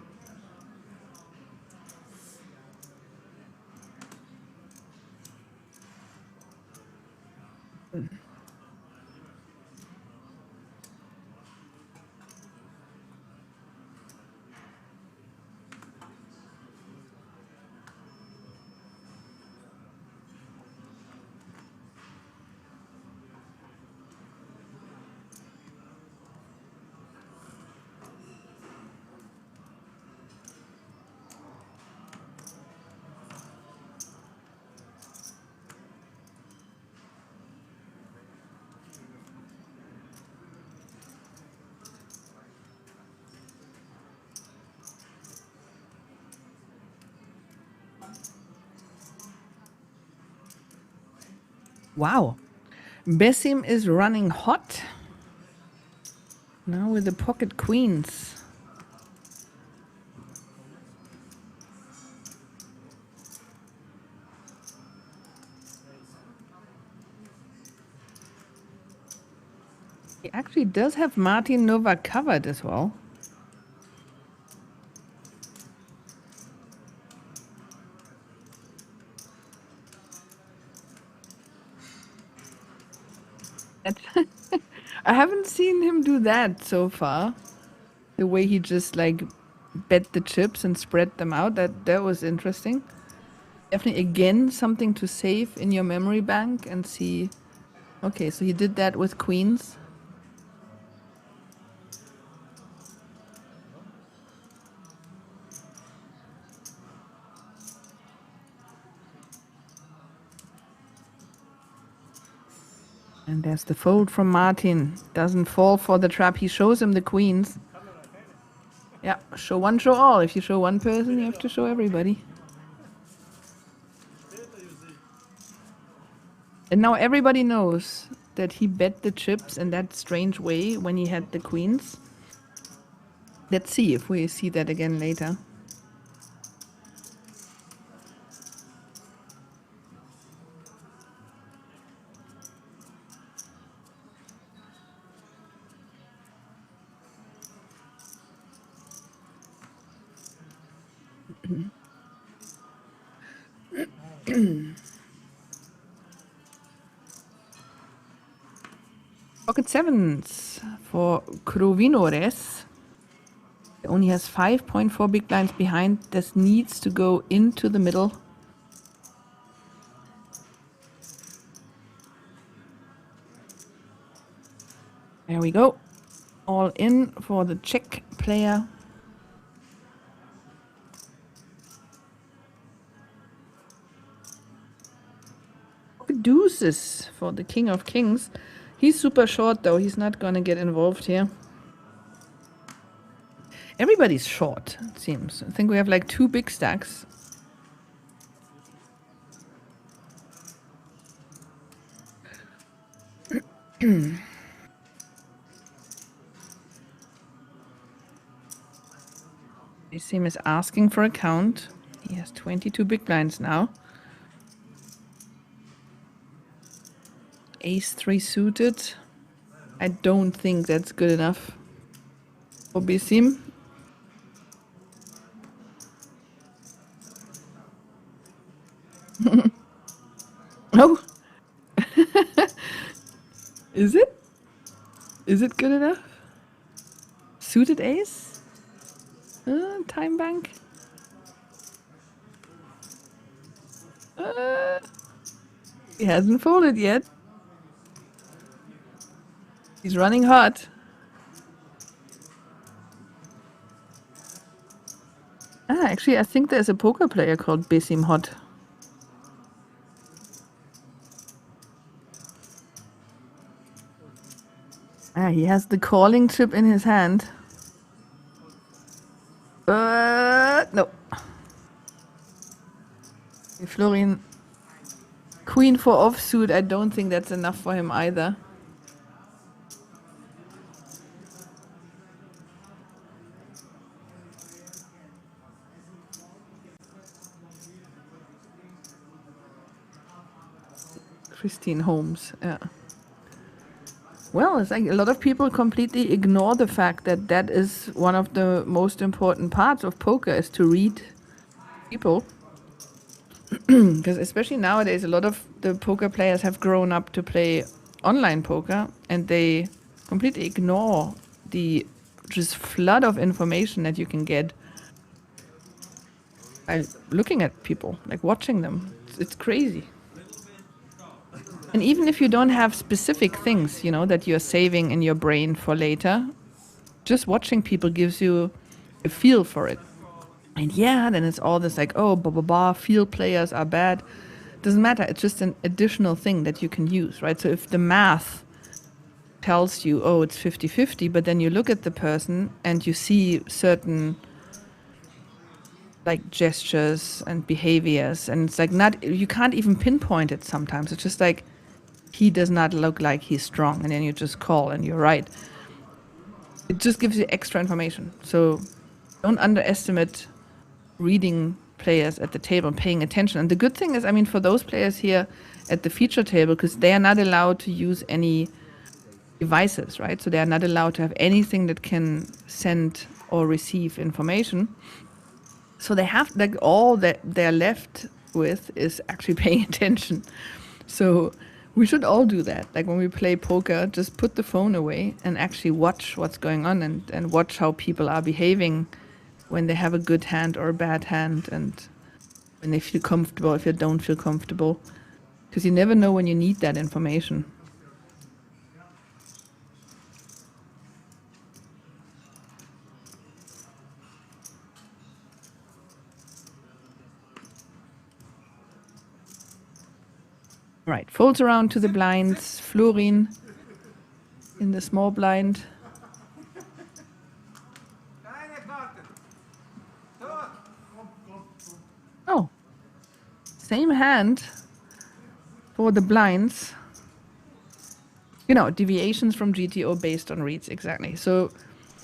Speaker 1: Wow. Besim is running hot. Now with the pocket queens. He actually does have Martin Novak covered as well. I haven't seen him do that so far. The way he just like bet the chips and spread them out, that was interesting. Definitely again something to save in your memory bank and see. Okay, so he did that with queens. And there's the fold from Martin. Doesn't fall for the trap. He shows him the queens. Yeah, show one, show all. If you show one person, you have to show everybody. And now everybody knows that he bet the chips in that strange way when he had the queens. Let's see if we see that again later. Pocket sevens for Krovinores. He only has 5.4 big blinds behind. This needs to go into the middle. There we go. All in for the Czech player. Deuces for the King of Kings. He's super short though. He's not gonna get involved here. Everybody's short, it seems. I think we have like 2 big stacks. Besim is asking for a count. He has 22 big blinds now. Ace-3 suited. I don't think that's good enough for Besim. Oh. Is it? Is it good enough? Suited ace? Time bank? He hasn't folded yet. He's running hot. Actually, I think there's a poker player called Besim Hot. He has the calling chip in his hand. No. Florian queen for offsuit, I don't think that's enough for him either. Christine Holmes, yeah. Well, it's like a lot of people completely ignore the fact that that is one of the most important parts of poker, is to read people. Because especially nowadays, a lot of the poker players have grown up to play online poker, and they completely ignore the just flood of information that you can get by looking at people, like watching them. It's crazy. And even if you don't have specific things, you know, that you're saving in your brain for later, just watching people gives you a feel for it. And yeah, then it's all this like, oh, blah, blah, blah, field players are bad. Doesn't matter. It's just an additional thing that you can use, right? So if the math tells you, oh, it's 50-50, but then you look at the person and you see certain like gestures and behaviors, and it's like not, you can't even pinpoint it sometimes. It's just like, he does not look like he's strong, and then you just call and you're right. It just gives you extra information. So don't underestimate reading players at the table and paying attention. And the good thing is, I mean, for those players here at the feature table, because they are not allowed to use any devices, right? So they are not allowed to have anything that can send or receive information. So they have, like, all that they're left with is actually paying attention. So we should all do that. Like when we play poker, just put the phone away and actually watch what's going on, and watch how people are behaving when they have a good hand or a bad hand, and when they feel comfortable, if they don't feel comfortable. Because you never know when you need that information. Right, folds around to the blinds. Florin in the small blind. Oh, same hand for the blinds. You know, deviations from GTO based on reads, exactly. So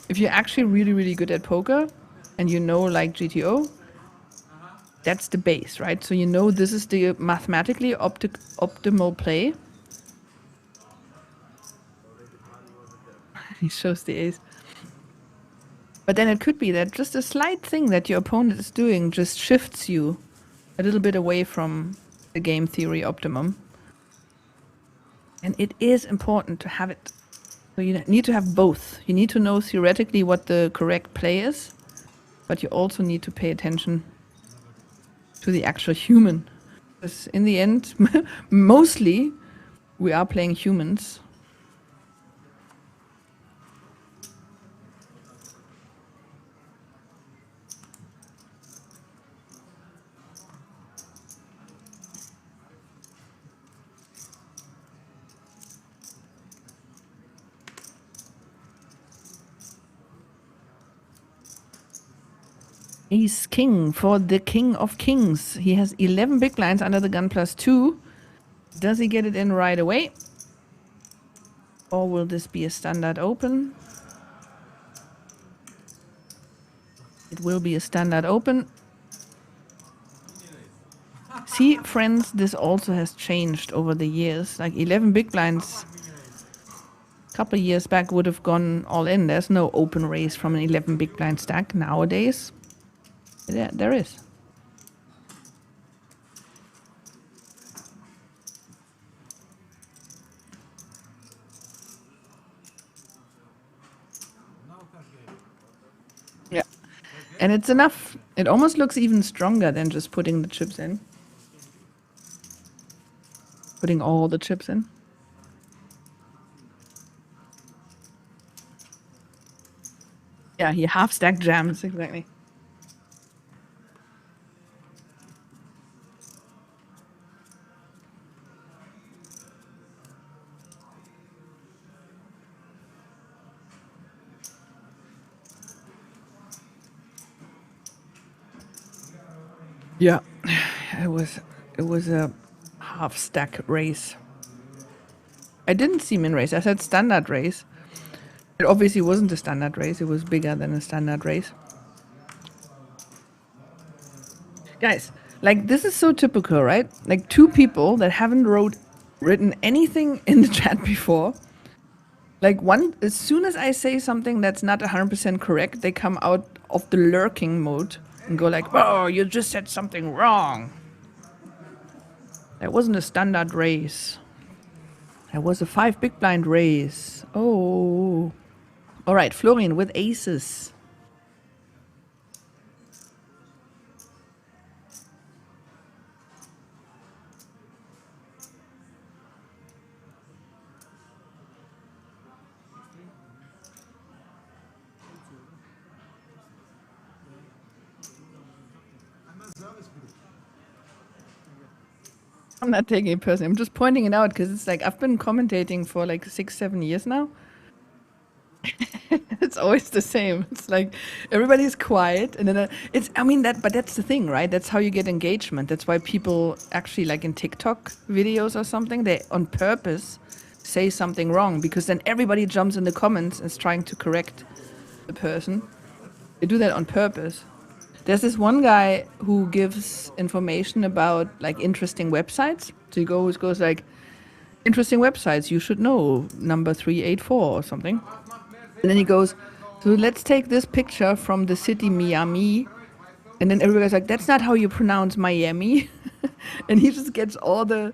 Speaker 1: if you're actually really, really good at poker and you know, like, GTO, that's the base, right? So you know this is the mathematically optimal play. He shows the ace. But then it could be that just a slight thing that your opponent is doing just shifts you a little bit away from the game theory optimum. And it is important to have it. So you need to have both. You need to know theoretically what the correct play is, but you also need to pay attention to the actual human. Because in the end, mostly we are playing humans. Ace King for the King of Kings. He has 11 big blinds under the gun +2. Does he get it in right away? Or will this be a standard open? It will be a standard open. See, friends, this also has changed over the years. Like 11 big blinds a couple of years back would have gone all in. There's no open raise from an 11 big blind stack nowadays. Yeah, there is. Yeah, and it's enough. It almost looks even stronger than just putting the chips in. Putting all the chips in. Yeah, he half stack jams, exactly. Yeah, it was a half stack raise. I didn't see min raise. I said standard raise. It obviously wasn't a standard raise. It was bigger than a standard raise. Guys, like this is so typical, right? Like two people that haven't written anything in the chat before. Like one, as soon as I say something that's not 100% correct, they come out of the lurking mode and go like, "Oh, you just said something wrong. That wasn't a standard raise. That was a 5 big blind raise. Oh." All right, Florian with aces. I'm not taking it personally. I'm just pointing it out because it's like I've been commentating for like 6-7 years now. It's always the same. It's like everybody's quiet, and then but that's the thing, right? That's how you get engagement. That's why people actually, like in TikTok videos or something, they on purpose say something wrong because then everybody jumps in the comments and is trying to correct the person. They do that on purpose. There's this one guy who gives information about like interesting websites. So he goes like, interesting websites you should know, number 384 or something. And then he goes, so let's take this picture from the city Miami. And then everybody's like, that's not how you pronounce Miami. And he just gets all the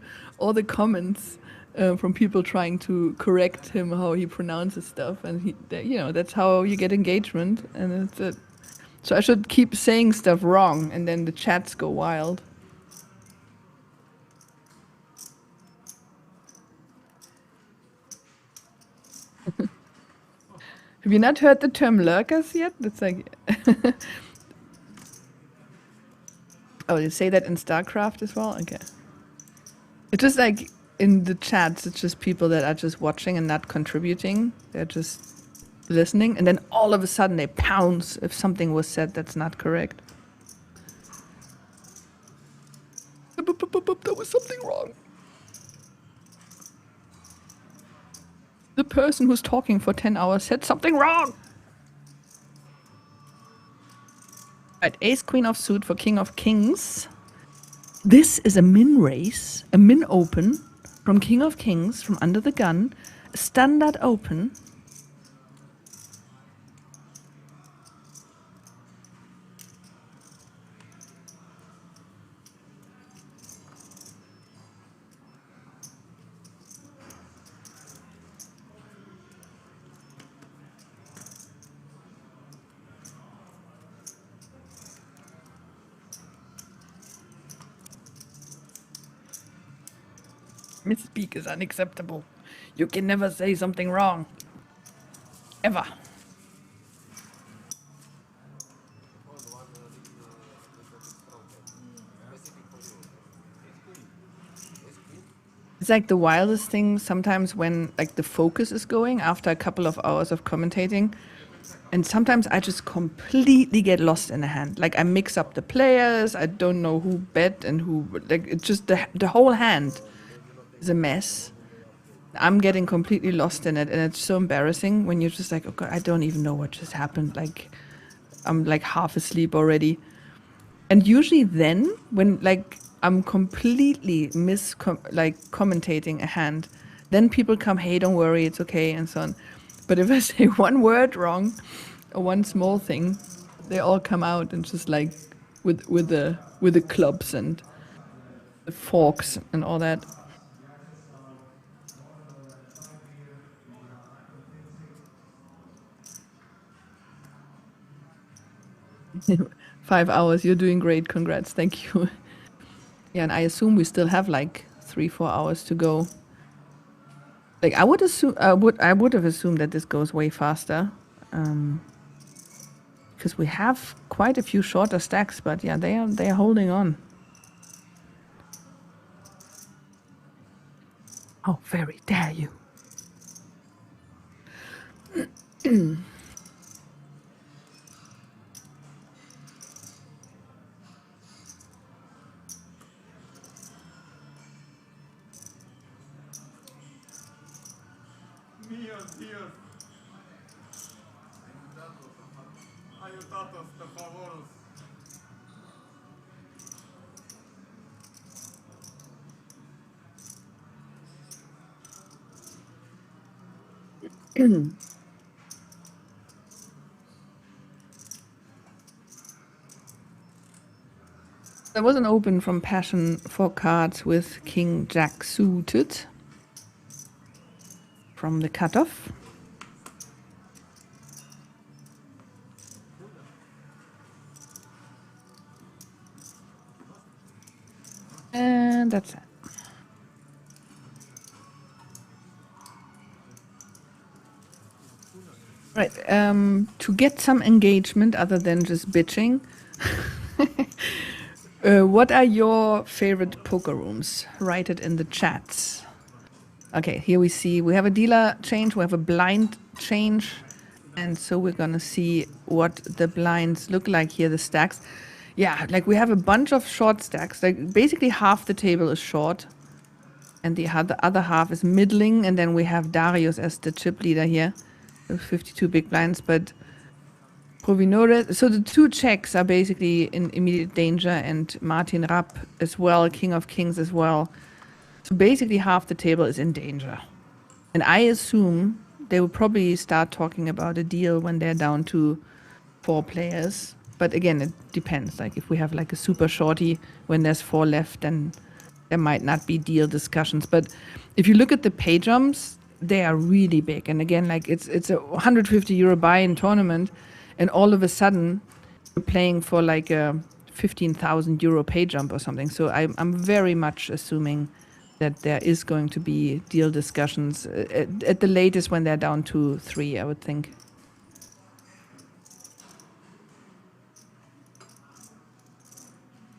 Speaker 1: comments from people trying to correct him how he pronounces stuff. And that's how you get engagement. And it's it. So I should keep saying stuff wrong, and then the chats go wild. Have you not heard the term lurkers yet? That's like... Oh, you say that in StarCraft as well? Okay. It's just like in the chats, it's just people that are just watching and not contributing. They're just listening, and then all of a sudden they pounce if something was said that's not correct. There was something wrong. The person who's talking for 10 hours said something wrong. Right, ace queen of suit for king of kings. This is a min raise, a min open from king of kings from under the gun, a standard open. Misspeak is unacceptable. You can never say something wrong. Ever. It's like the wildest thing sometimes when like the focus is going after a couple of hours of commentating. And sometimes I just completely get lost in the hand. Like I mix up the players. I don't know who bet and who, like it's just the whole hand is a mess. I'm getting completely lost in it, and it's so embarrassing when you're just like, oh God, I don't even know what just happened. Like I'm like half asleep already. And usually then when like I'm completely commentating a hand, then people come, hey, don't worry, it's okay, and so on. But if I say one word wrong or one small thing, they all come out and just like with the clubs and the forks and all that. $5 hours, you're doing great, congrats, thank you. Yeah, and I assume we still have like 3-4 hours to go. Like I would assume, I would have assumed that this goes way faster, because we have quite a few shorter stacks. But yeah, they are holding on. How very dare you!
Speaker 11: míos, tíos. Ayudados, por favor.
Speaker 1: There was an open from Passion for cards with King Jack suited from the cutoff. And that's it. Right, to get some engagement other than just bitching, what are your favorite poker rooms? Write it in the chats. Okay, here we see we have a dealer change, we have a blind change, and so we're gonna see what the blinds look like here, the stacks. Yeah, like we have a bunch of short stacks, like basically half the table is short, and the other half is middling, and then we have Darius as the chip leader here. 52 big blinds, but Provinore, so the two Czechs are basically in immediate danger, and Martin Rapp as well, King of Kings as well. So basically half the table is in danger. And I assume they will probably start talking about a deal when they're down to 4 players. But again, it depends. Like if we have like a super shorty when there's 4 left, then there might not be deal discussions. But if you look at the pay jumps, they are really big. And again, like it's a 150 euro buy-in tournament, and all of a sudden you're playing for like a 15,000 euro pay jump or something. So I'm very much assuming that there is going to be deal discussions at the latest when they're down to 3, I would think.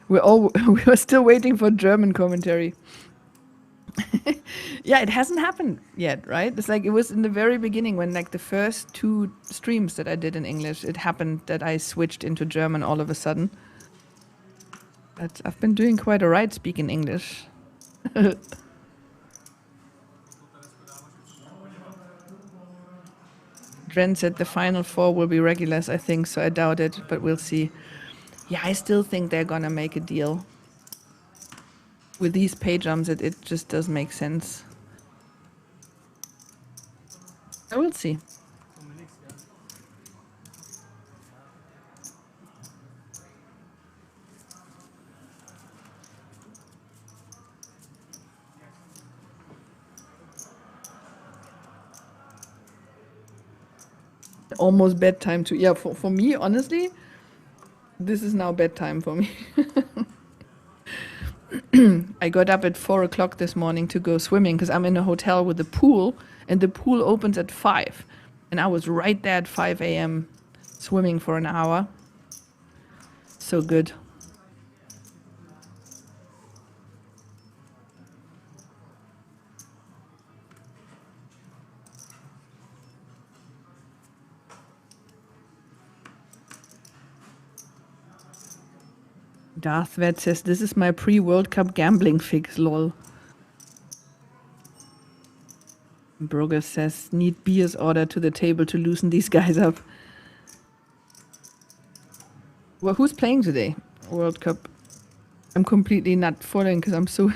Speaker 1: We were still waiting for German commentary. Yeah, it hasn't happened yet, right? It's like it was in the very beginning when like the first 2 streams that I did in English, it happened that I switched into German all of a sudden. But I've been doing quite alright speaking English. Dren said the final 4 will be regulars, I think, so I doubt it, but we'll see. Yeah, I still think they're gonna make a deal. With these pay jumps, it just does make sense. I will see. Almost bedtime too. Yeah, for me, honestly, this is now bedtime for me. I got up at 4 o'clock this morning to go swimming because I'm in a hotel with a pool, and the pool opens at 5. And I was right there at 5 a.m. swimming for an hour. So good. Darth Vet says, this is my pre-World Cup gambling fix, lol. Brogus says, need beers ordered to the table to loosen these guys up. Well, who's playing today? World Cup. I'm completely not following because I'm so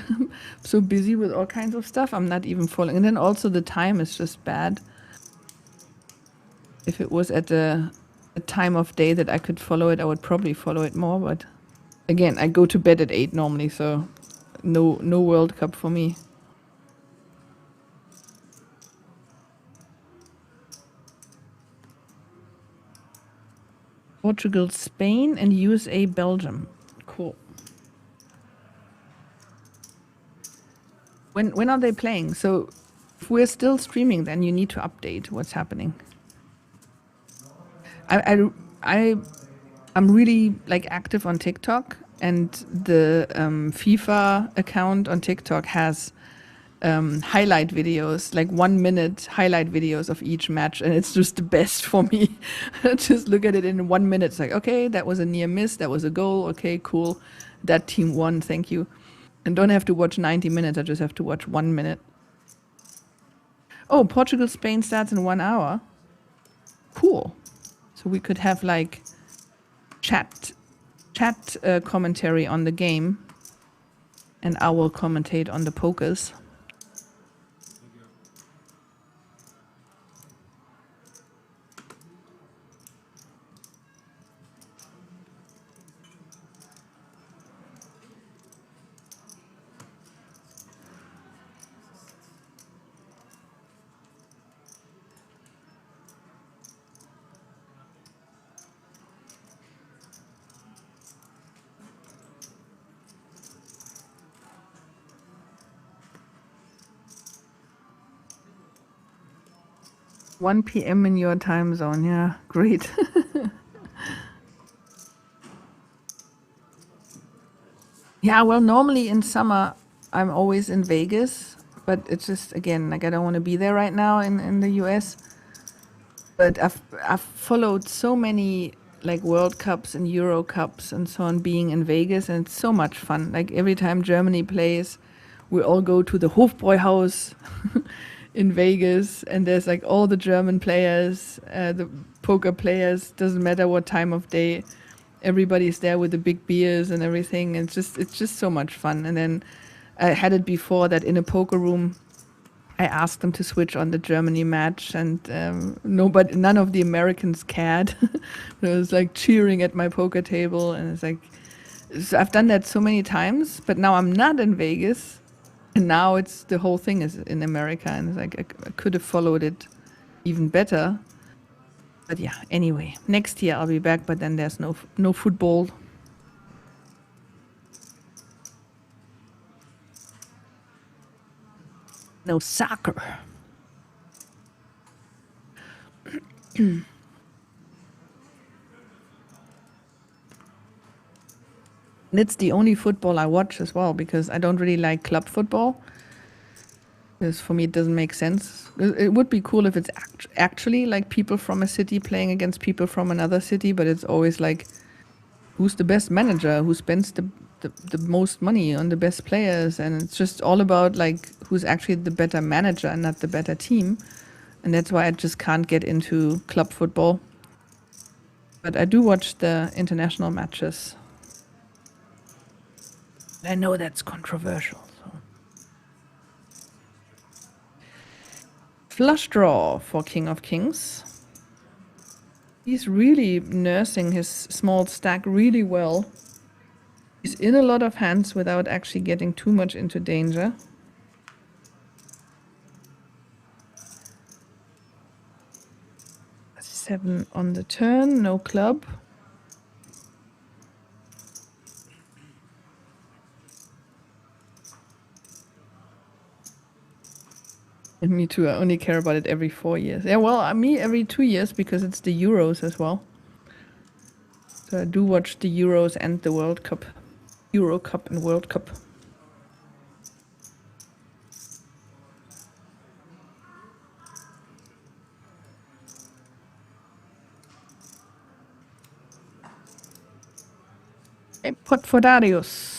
Speaker 1: so busy with all kinds of stuff. I'm not even following. And then also the time is just bad. If it was at a time of day that I could follow it, I would probably follow it more, but again, I go to bed at 8 normally, so no World Cup for me. Portugal, Spain, and USA, Belgium. Cool. When are they playing? So if we're still streaming, then you need to update what's happening. I'm really like active on TikTok, and the FIFA account on TikTok has highlight videos, like 1 minute highlight videos of each match, and it's just the best for me. Just look at it in 1 minute. It's like, okay, that was a near miss, that was a goal, okay, cool. That team won, thank you. And don't have to watch 90 minutes, I just have to watch 1 minute. Oh, Portugal-Spain starts in 1 hour. Cool. So we could have like chat commentary on the game, and I will commentate on the pokers. One p.m. in your time zone, yeah, great. Yeah, well, normally in summer, I'm always in Vegas, but it's just, again, like I don't want to be there right now in the US. But I've followed so many like World Cups and Euro Cups and so on being in Vegas, and it's so much fun. Like every time Germany plays, we all go to the Hofbräuhaus in Vegas, and there's like all the German players, the poker players, doesn't matter what time of day. Everybody's there with the big beers and everything. It's just so much fun. And then I had it before that in a poker room, I asked them to switch on the Germany match, and none of the Americans cared. It was like cheering at my poker table, and it's like, so I've done that so many times, but now I'm not in Vegas, and now it's the whole thing is in America, and it's like I could have followed it even better. But yeah, anyway, next year I'll be back, but then there's no football. No soccer. And it's the only football I watch as well, because I don't really like club football. Because for me it doesn't make sense. It would be cool if it's actually like people from a city playing against people from another city, but it's always like, who's the best manager? Who spends the most money on the best players? And it's just all about like who's actually the better manager and not the better team. And that's why I just can't get into club football. But I do watch the international matches. I know that's controversial. So. Flush draw for King of Kings. He's really nursing his small stack really well. He's in a lot of hands without actually getting too much into danger. Seven on the turn, no club. And me too, I only care about it every 4 years. Yeah, well, me every 2 years, because it's the Euros as well. So I do watch the Euros and the World Cup. Euro Cup and World Cup. Hey, pot for Darius.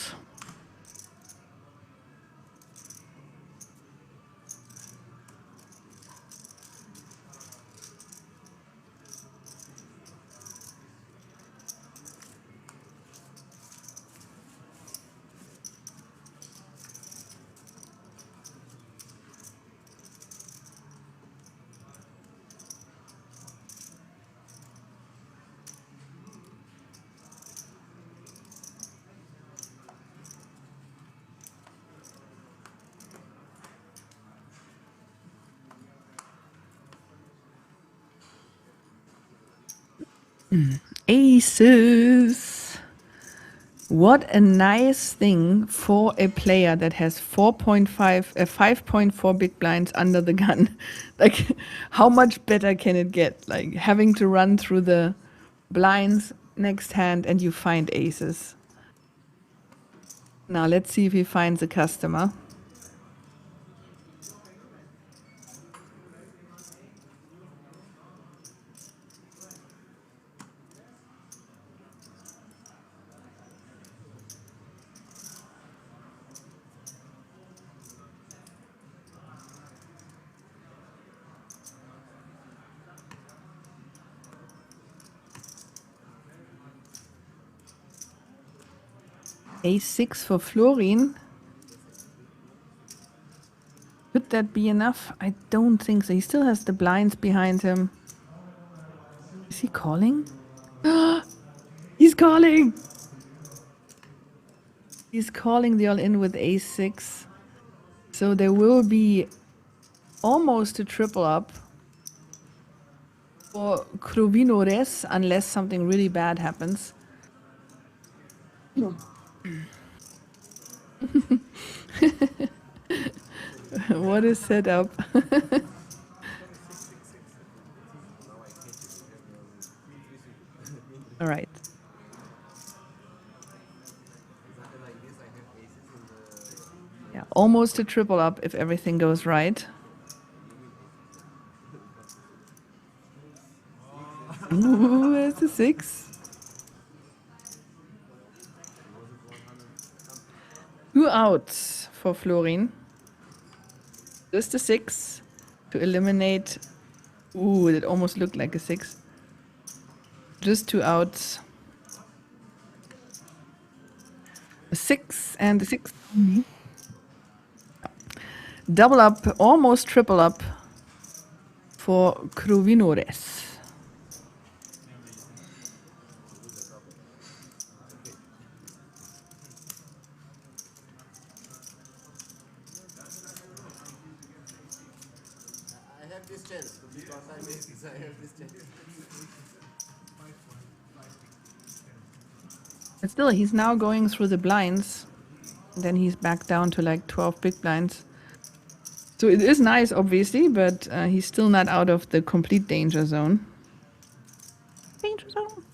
Speaker 1: Aces. What a nice thing for a player that has 5.4 big blinds under the gun. Like, how much better can it get? Like, having to run through the blinds next hand and you find aces. Now, let's see if he finds a customer. A6 for Florin. Could that be enough? I don't think so. He still has the blinds behind him. Is he calling? He's calling! He's calling the all-in with A6. So there will be almost a triple up for Kruvinores unless something really bad happens. What a setup. All right. Yeah, almost a triple up if everything goes right. Ooh, there's a 6. 2 outs for Florin. Just a 6 to eliminate. Ooh, that almost looked like a 6. Just 2 outs. A 6 and a 6. Double up, almost triple up for Kruvinores.
Speaker 12: I have this chance because I made this. I have this chance.
Speaker 1: But still, he's now going through the blinds. Then he's back down to like 12 big blinds. So it is nice, obviously, but he's still not out of the complete danger zone. Danger zone.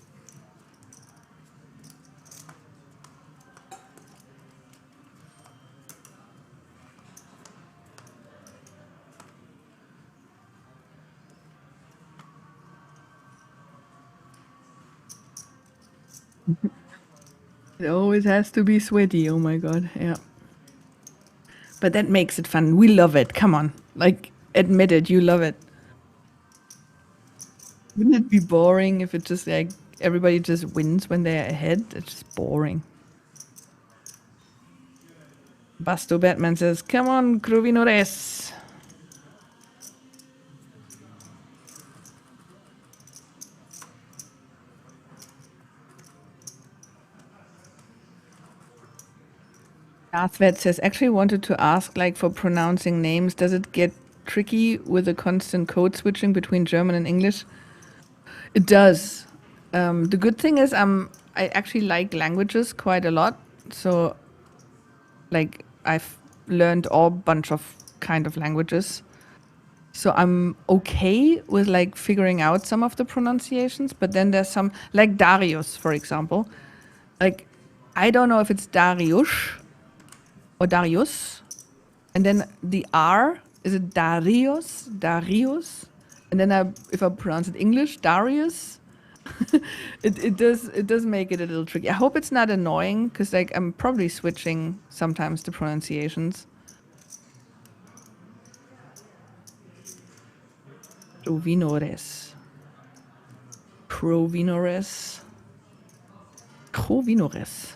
Speaker 1: It always has to be sweaty, oh my god, yeah. But that makes it fun. We love it. Come on. Like, admit it, you love it. Wouldn't it be boring if it just like everybody just wins when they're ahead? It's just boring. Basto Batman says, come on, Kruvinores. Darthvet says, actually wanted to ask, like, for pronouncing names, does it get tricky with the constant code switching between German and English? It does. The good thing is I actually like languages quite a lot. So, like, I've learned all bunch of kind of languages. So I'm okay with, like, figuring out some of the pronunciations. But then there's some, like Darius, for example. Like, I don't know if it's Darius or Darius. And then the R, is it Darius? Darius? And then if I pronounce it English, Darius. it does make it a little tricky. I hope it's not annoying, because like I'm probably switching sometimes the pronunciations. Provinores. Provinores. Provinores.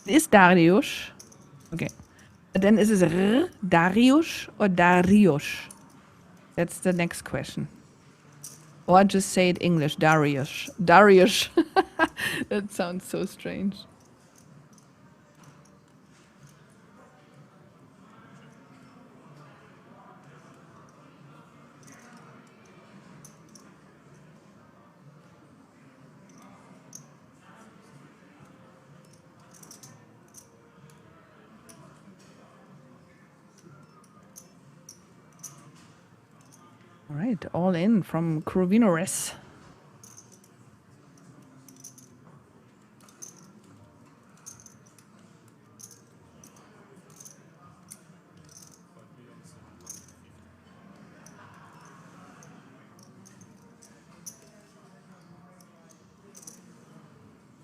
Speaker 1: Is Darius? Okay. And then is it R, Darius or Darius? That's the next question. Or just say it English, Darius. Darius. That sounds so strange. All right, all in from Kruvinores.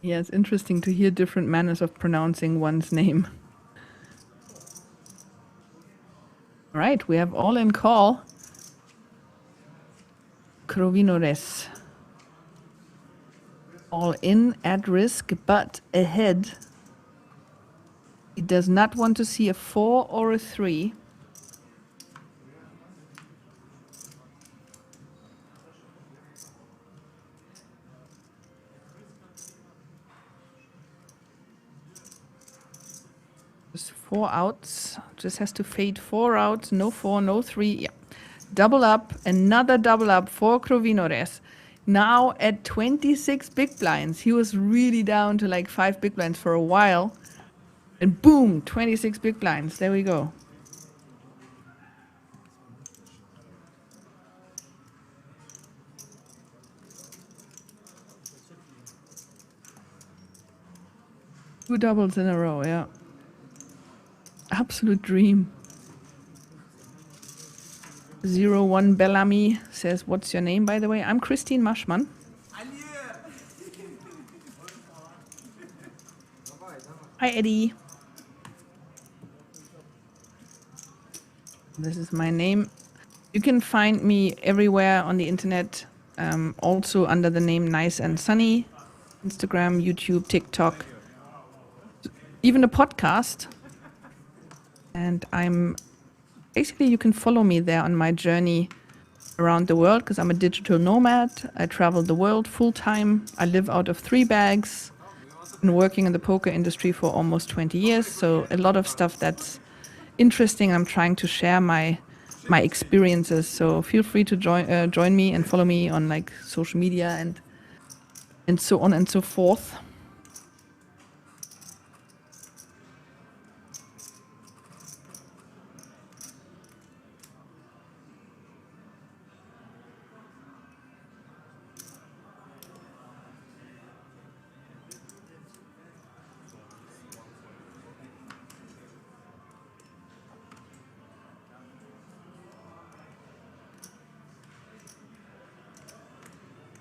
Speaker 1: Yeah, it's interesting to hear different manners of pronouncing one's name. All right, we have all in call. Krovinores. All in, at risk, but ahead. He does not want to see a 4 or a 3. Just 4 outs. Just has to fade 4 outs. No 4, no 3. Yeah. Double up. Another double up for Krovinores. Now at 26 big blinds. He was really down to like 5 big blinds for a while. And boom, 26 big blinds. There we go. Two doubles in a row, yeah. Absolute dream. 01 Bellamy says, what's your name, by the way? I'm Christine Maschmann. Hi, Eddie. This is my name. You can find me everywhere on the internet, also under the name Nice and Sunny. Instagram, YouTube, TikTok, even a podcast. And basically you can follow me there on my journey around the world because I'm a digital nomad. I travel the world full time. I live out of 3 bags. Been working in the poker industry for almost 20 years. So a lot of stuff that's interesting. I'm trying to share my experiences. So feel free to join me and follow me on like social media and so on and so forth.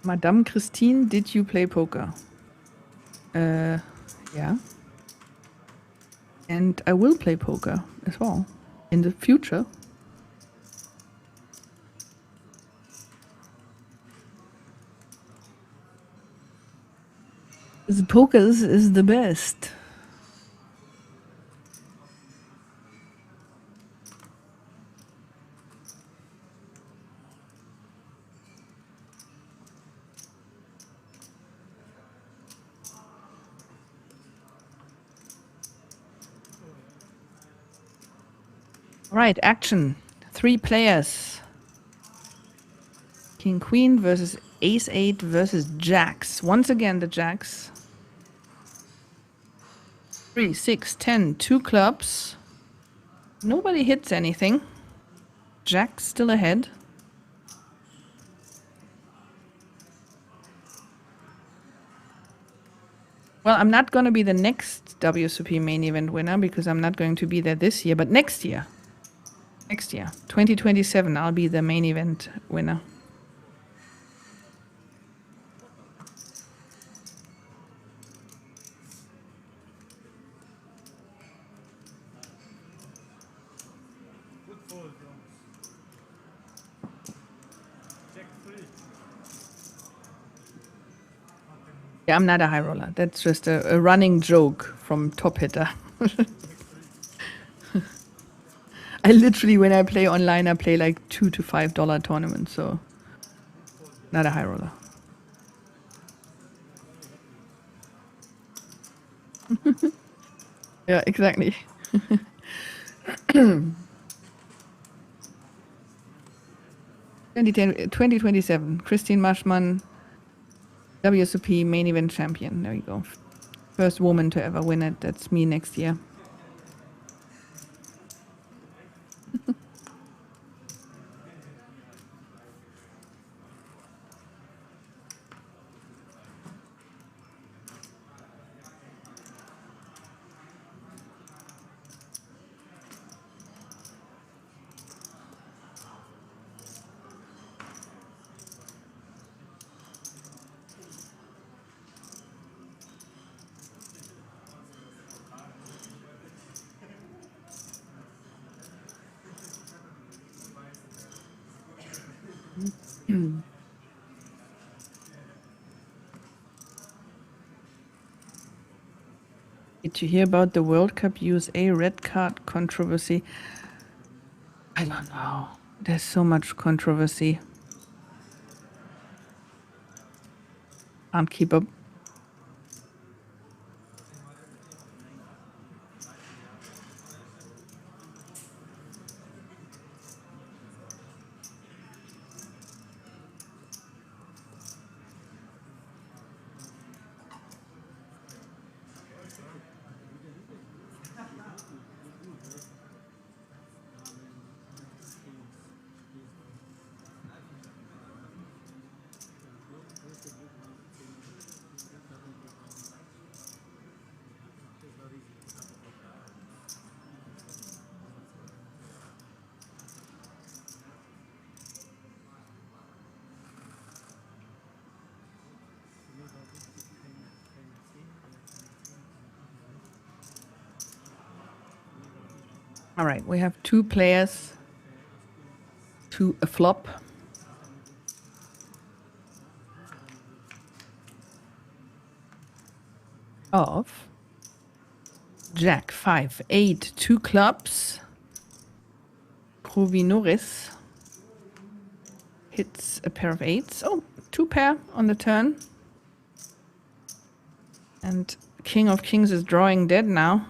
Speaker 1: Madame Christine, did you play poker? Yeah. And I will play poker as well in the future. The poker is the best. All right, action. 3 players. King Queen versus Ace 8 versus Jacks. Once again, the Jacks. 3, 6, 10, 2 clubs. Nobody hits anything. Jack still ahead. Well, I'm not going to be the next WSOP main event winner because I'm not going to be there this year, but next year. Next year, 2027, I'll be the main event winner. Yeah, I'm not a high roller. That's just a running joke from Top Hitter. I literally, when I play online, I play like $2 to $5 tournaments, so not a high roller. Yeah, exactly. 2027, Christine Maschmann, WSOP main event champion. There you go. First woman to ever win it. That's me next year. Did you hear about the World Cup USA red card controversy? I don't know. There's so much controversy. Can't keep up. All right, we have 2 players to a flop. Of Jack 5, 8, 2 clubs. Provinoris hits a pair of 8s. Oh, 2 pair on the turn. And King of Kings is drawing dead now.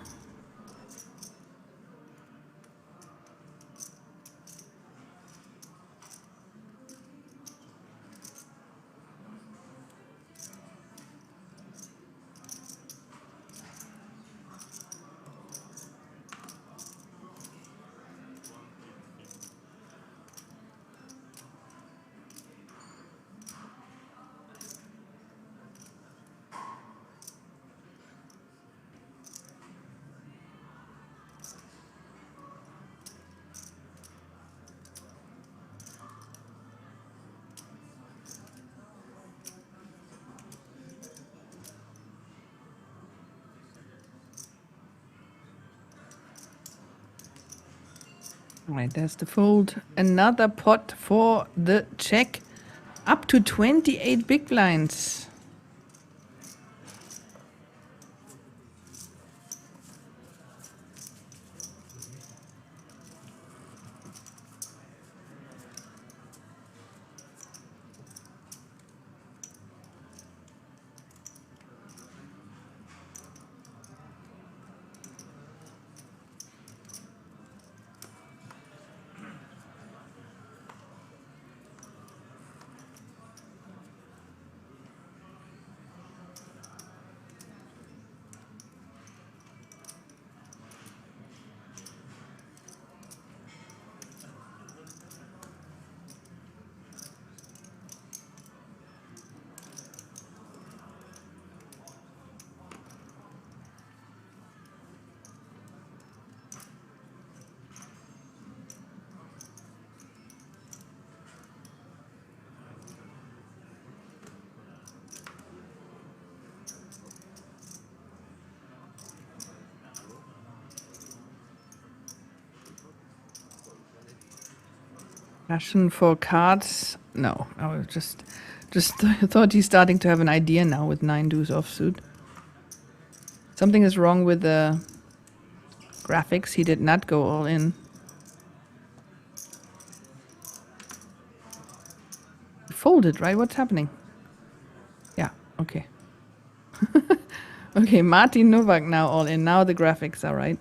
Speaker 1: All right, there's the fold. Another pot for the Czech. Up to 28 big blinds. Passion for cards? No, I was just thought he's starting to have an idea now with 9 deuce offsuit. Something is wrong with the graphics. He did not go all in. Folded, right? What's happening? Yeah, okay. Okay, Martin Novak now all in. Now the graphics are right.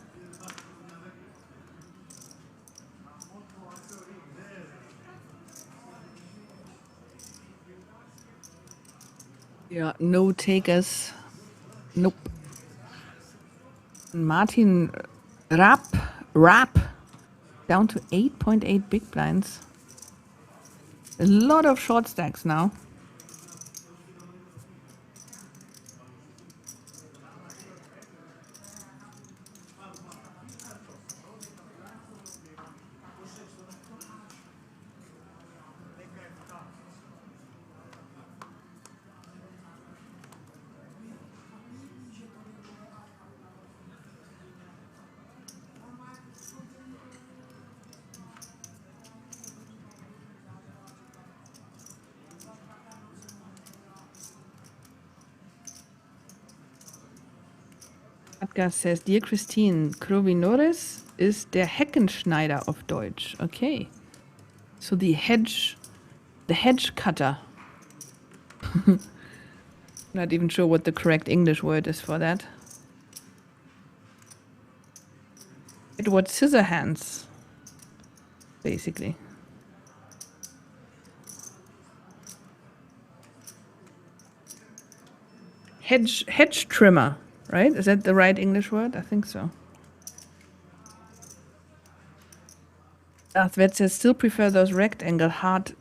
Speaker 1: Yeah, no takers. Nope. Martin Rapp down to 8.8 big blinds. A lot of short stacks now. Gas says, Dear Christine, Clovinoris is der Heckenschneider of Deutsch. Okay. So the hedge cutter. Not even sure what the correct English word is for that. Edward Scissorhands, basically. Hedge trimmer, right? Is that the right English word? I think so. Darth Vet says, still prefer those rectangle hard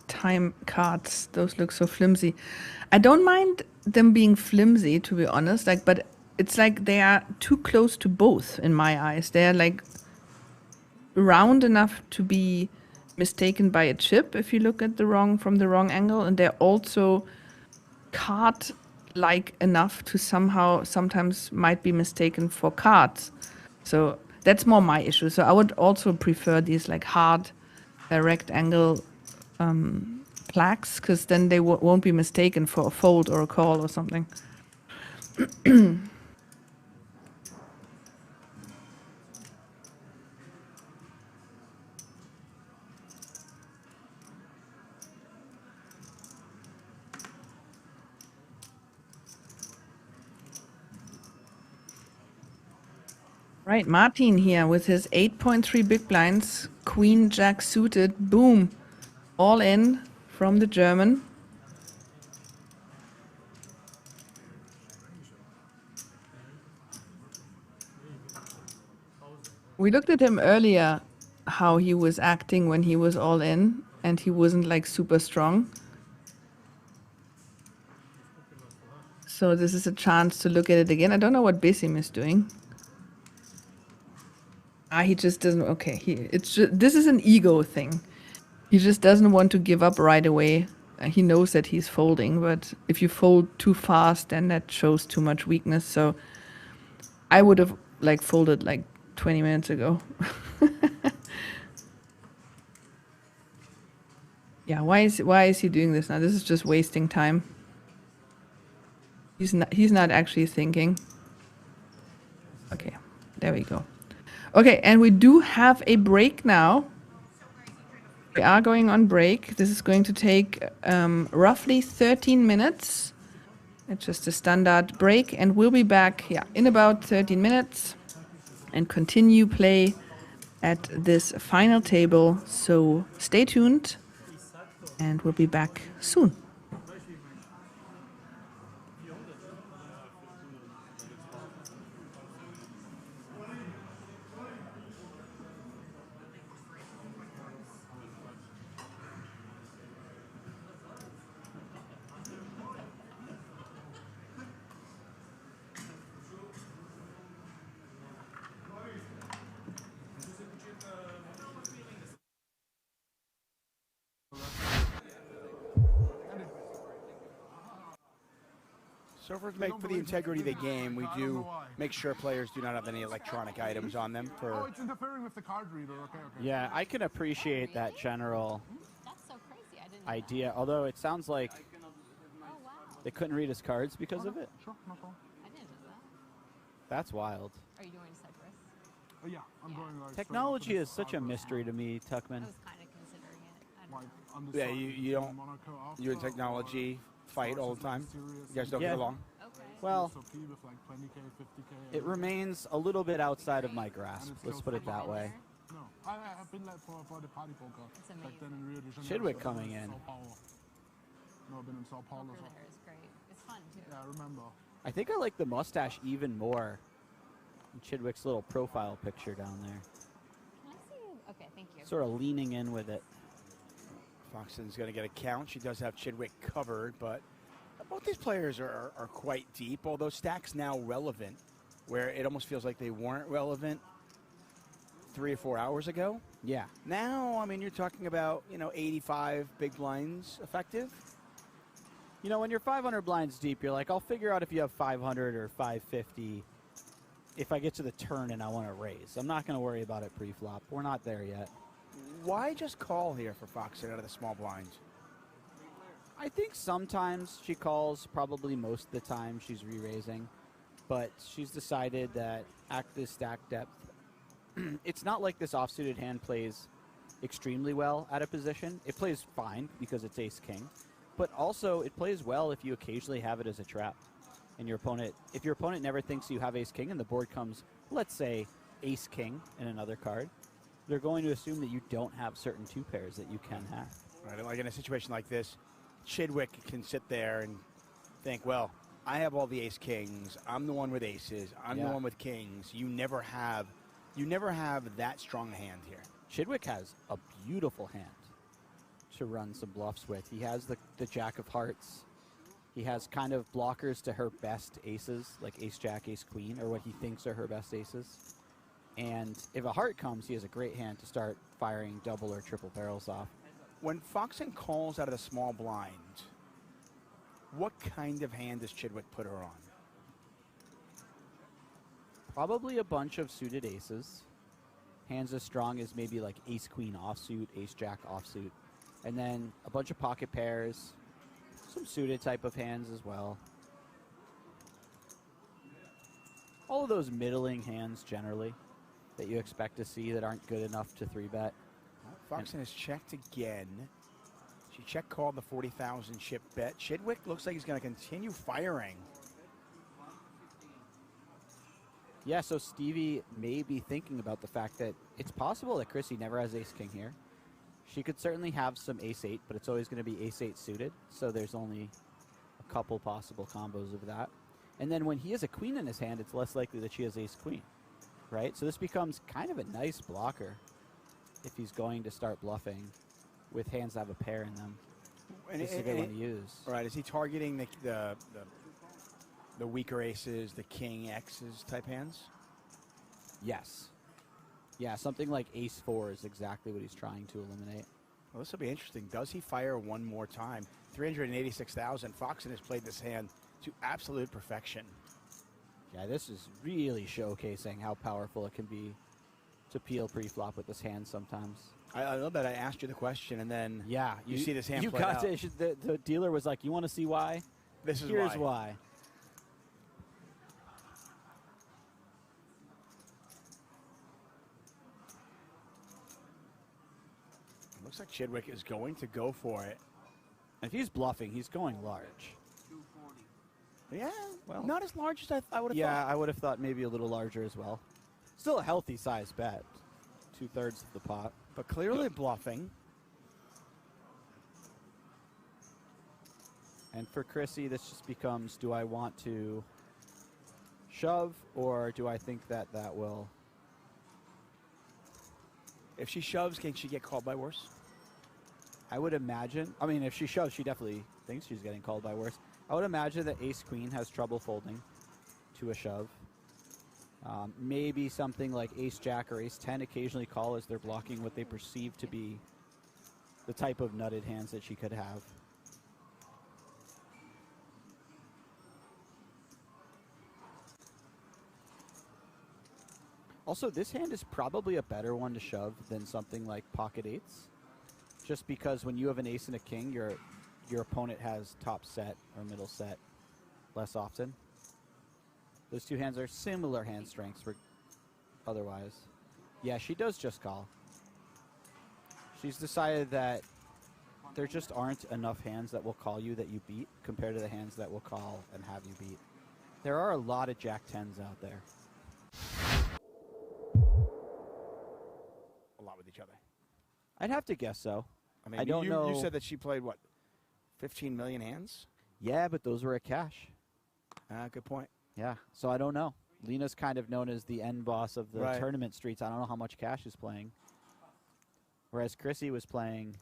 Speaker 1: time cards. Those look so flimsy. I don't mind them being flimsy, to be honest. Like, but it's like they are too close to both in my eyes. They are like round enough to be mistaken by a chip if you look at from the wrong angle, and they're also card-like enough to sometimes might be mistaken for cards. So that's more my issue. So I would also prefer these like hard rectangle plaques, because then they won't be mistaken for a fold or a call or something. Right, Martin here with his 8.3 big blinds, Queen Jack suited, boom, all in from the German. We looked at him earlier, how he was acting when he was all in, and he wasn't like super strong. So this is a chance to look at it again. I don't know what Besim is doing. He just doesn't. Okay, this is an ego thing. He just doesn't want to give up right away. He knows that he's folding, but if you fold too fast, then that shows too much weakness. So I would have like folded like 20 minutes ago. Yeah, why is he doing this now? This is just wasting time. He's not actually thinking. Okay, there we go. Okay, and we do have a break now. We are going on break. This is going to take roughly 13 minutes. It's just a standard break, and we'll be back in about 13 minutes and continue play at this final table. So stay tuned, and we'll be back soon.
Speaker 7: So for the integrity of the game, we do make sure players do not have any electronic items on them.
Speaker 2: Oh, it's interfering with the card reader. Okay.
Speaker 8: Yeah, I can appreciate that general idea, although it sounds like they couldn't read his cards because of it.
Speaker 2: Sure, no problem.
Speaker 9: I didn't know that.
Speaker 8: That's wild.
Speaker 9: Are you going to Cyprus?
Speaker 2: Yeah, I'm going like
Speaker 8: Technology is such a mystery to me, Tuckman.
Speaker 9: I was kind of considering it.
Speaker 7: Yeah, you don't. You and technology fight all the time. You guys don't get along.
Speaker 9: Okay.
Speaker 8: Well, it remains a little bit outside of my grasp. Let's put it that way.
Speaker 2: No, I have been like for the party poker. Like then in Rio de Janeiro.
Speaker 8: Chidwick coming in.
Speaker 2: No, I've been in Sao Paulo.
Speaker 9: Poker there is great. It's fun too.
Speaker 2: Yeah, I remember.
Speaker 8: I think I like the mustache even more than Chidwick's little profile picture down there.
Speaker 9: Can I see? Okay, thank you.
Speaker 8: Sort of leaning in with it.
Speaker 7: Foxton's going to get a count. She does have Chidwick covered, but both these players are quite deep, although stacks now relevant, where it almost feels like they weren't relevant 3 or 4 hours ago.
Speaker 8: Yeah.
Speaker 7: Now, I mean, you're talking about, 85 big blinds effective.
Speaker 8: You know, when you're 500 blinds deep, you're like, I'll figure out if you have 500 or 550 if I get to the turn and I want to raise. I'm not going to worry about it pre-flop. We're not there yet.
Speaker 7: Why just call here for Foxton out of the small blinds?
Speaker 8: I think sometimes she calls, probably most of the time she's re-raising. but she's decided that active stack depth, it's not like this offsuited hand plays extremely well out of position. It plays fine because it's ace-king, but also it plays well if you occasionally have it as a trap. And your opponent, if your opponent never thinks you have ace-king and the board comes, let's say, ace-king in another card, they're going to assume that you don't have certain two pairs that you can have.
Speaker 7: Right, like in a situation like this, Chidwick can sit there and think, well, I have all the ace-kings. I'm the one with aces. I'm the one with kings. You never have that strong a hand here.
Speaker 8: Chidwick has a beautiful hand to run some bluffs with. He has the jack of hearts. He has kind of blockers to her best aces, like ace-jack, ace-queen, or what he thinks are her best aces. And if a heart comes, he has a great hand to start firing double or triple barrels off.
Speaker 7: When Foxen calls out of the small blind, what kind of hand does Chidwick put her on?
Speaker 8: Probably a bunch of suited aces. Hands as strong as maybe like ace-queen offsuit, ace-jack offsuit. And then a bunch of pocket pairs, some suited type of hands as well. All of those middling hands generally that you expect to see that aren't good enough to 3-bet.
Speaker 7: Foxen has checked again. She check called the 40,000 chip bet. Chidwick looks like he's going to continue firing.
Speaker 8: Yeah, so Stevie may be thinking about the fact that it's possible that Chrissy never has ace-king here. She could certainly have some ace-8, but it's always going to be ace-8 suited, so there's only a couple possible combos of that. And then when he has a queen in his hand, it's less likely that she has ace-queen, right? So this becomes kind of a nice blocker if he's going to start bluffing with hands that have a pair in them.
Speaker 7: And
Speaker 8: this is a good one to use.
Speaker 7: Right, is he targeting the weaker aces, the king X's type hands?
Speaker 8: Yes. Yeah, something like ace-4 is exactly what he's trying to eliminate.
Speaker 7: Well, this will be interesting. Does he fire one more time? 386,000. Foxen has played this hand to absolute perfection.
Speaker 8: Yeah, this is really showcasing how powerful it can be to peel pre-flop with this hand sometimes.
Speaker 7: I love that I asked you the question, and then you see this hand
Speaker 8: you
Speaker 7: play
Speaker 8: got
Speaker 7: out.
Speaker 8: The dealer was like, you want to see why?
Speaker 7: This is
Speaker 8: Here's why.
Speaker 7: Looks like Chidwick is going to go for it.
Speaker 8: If he's bluffing, he's going large.
Speaker 7: Yeah, well, not as large as I would have thought.
Speaker 8: Yeah, I would have thought maybe a little larger as well. Still a healthy size bet. 2/3 of the pot.
Speaker 7: But clearly bluffing.
Speaker 8: And for Chrissy, this just becomes, do I want to shove, or do I think that that will...
Speaker 7: If she shoves, can she get called by worse?
Speaker 8: I would imagine. I mean, if she shoves, she definitely thinks she's getting called by worse. I would imagine that ace-queen has trouble folding to a shove. Maybe something like ace-jack or ace-10 occasionally call as they're blocking what they perceive to be the type of nutted hands that she could have. Also, this hand is probably a better one to shove than something like pocket eights, just because when you have an ace and a king, your opponent has top set or middle set less often. Those two hands are similar hand strengths for otherwise. Yeah, she does just call. She's decided that there just aren't enough hands that will call you that you beat compared to the hands that will call and have you beat. There are a lot of jack 10s out there.
Speaker 7: A lot with each other.
Speaker 8: I'd have to guess so.
Speaker 7: I mean,
Speaker 8: I don't know.
Speaker 7: You said that she played, what, 15 million hands?
Speaker 8: Yeah, but those were at cash.
Speaker 7: Good point.
Speaker 8: Yeah, so I don't know. Lena's kind of known as the end boss of the tournament streets. I don't know how much cash is playing. Whereas Chrissy was playing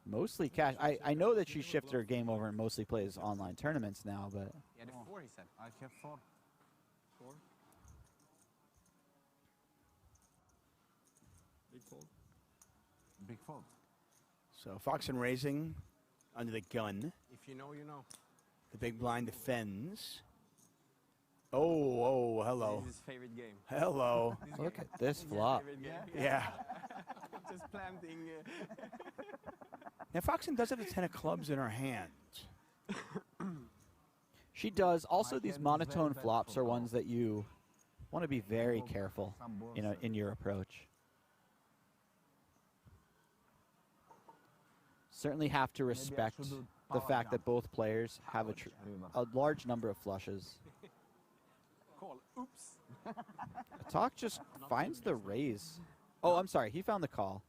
Speaker 8: mostly cash. I know that she shifted her game over and mostly plays online tournaments now, but...
Speaker 11: Yeah, the 4 he said. I have 4. 4?
Speaker 5: Big fold.
Speaker 11: Big fold.
Speaker 7: So Foxen raising under the gun.
Speaker 11: If you know, you know.
Speaker 7: The big blind defends. Oh, hello.
Speaker 10: This is his favorite game.
Speaker 7: Hello.
Speaker 8: Look at this flop.
Speaker 7: Yeah.
Speaker 10: Just planting.
Speaker 7: Now Foxen does have a 10 of clubs in her hand.
Speaker 8: She does. Also, these monotone flops are ones that you want to be very careful in your approach. Certainly have to respect the fact that both players have a large number of flushes.
Speaker 5: Oops.
Speaker 8: Talk just finds the raise. Oh, I'm sorry. He found the call.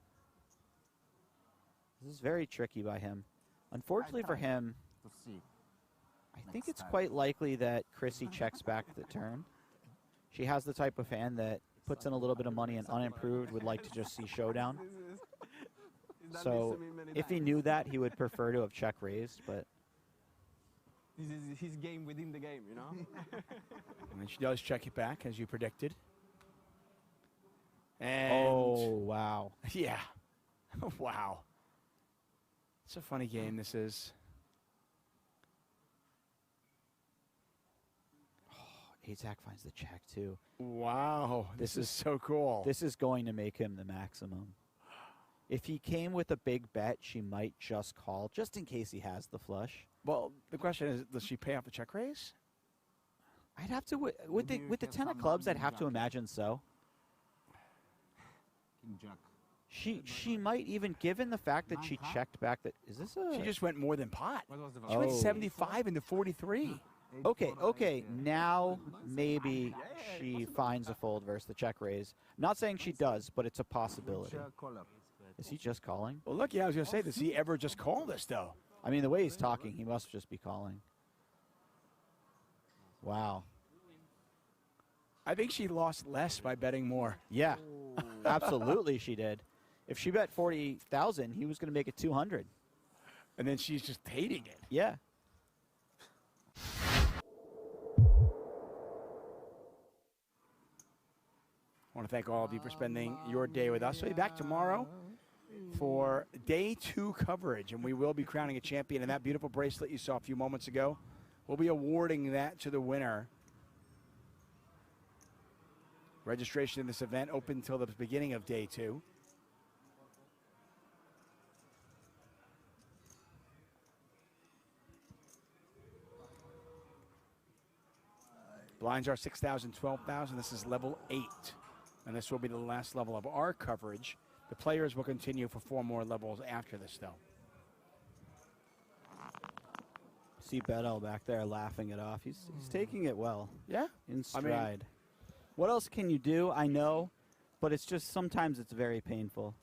Speaker 8: This is very tricky by him. Unfortunately for him, I think it's quite likely that Chrissy checks back the turn. She has the type of hand that puts in a little bit of money and unimproved would like to just see showdown. So if he knew that, he would prefer to have check raised, but
Speaker 10: This is his game within the game, you know?
Speaker 7: And she does check it back, as you predicted. And
Speaker 8: oh, wow.
Speaker 7: Yeah. Wow. It's a funny game, this is.
Speaker 8: Oh, Azak finds the check, too.
Speaker 7: Wow. This is so cool.
Speaker 8: This is going to make him the maximum. If he came with a big bet, she might just call, just in case he has the flush.
Speaker 7: Well, the question is, does she pay off the check raise?
Speaker 8: I'd have to, with the 10 of clubs, I'd have to imagine so.
Speaker 5: King Jack.
Speaker 8: She might even, given the fact that she checked back, that is this a?
Speaker 7: She just went more than pot.
Speaker 5: What was the
Speaker 7: She went 75 into 43.
Speaker 8: Okay. Now maybe she finds a fold versus the check raise. Not saying she does, but it's a possibility. Is he just calling?
Speaker 7: Well, look, yeah, I was going to say, does he ever just call this, though?
Speaker 8: I mean, the way he's talking, he must just be calling. Wow.
Speaker 7: I think she lost less by betting more.
Speaker 8: Yeah, absolutely she did. If she bet 40,000, he was going to make it 200.
Speaker 7: And then she's just hating it.
Speaker 8: Yeah.
Speaker 7: I want to thank all of you for spending your day with us. We'll be back tomorrow for day 2 coverage, and we will be crowning a champion. And that beautiful bracelet you saw a few moments ago, we'll be awarding that to the winner. Registration in this event open until the beginning of day 2. Blinds are 6,000, 12,000. This is level 8. And this will be the last level of our coverage. The players will continue for 4 more levels after this, though.
Speaker 8: See Beto back there laughing it off. He's taking it well.
Speaker 7: Yeah.
Speaker 8: In stride. I mean, what else can you do? I know, but it's just sometimes it's very painful.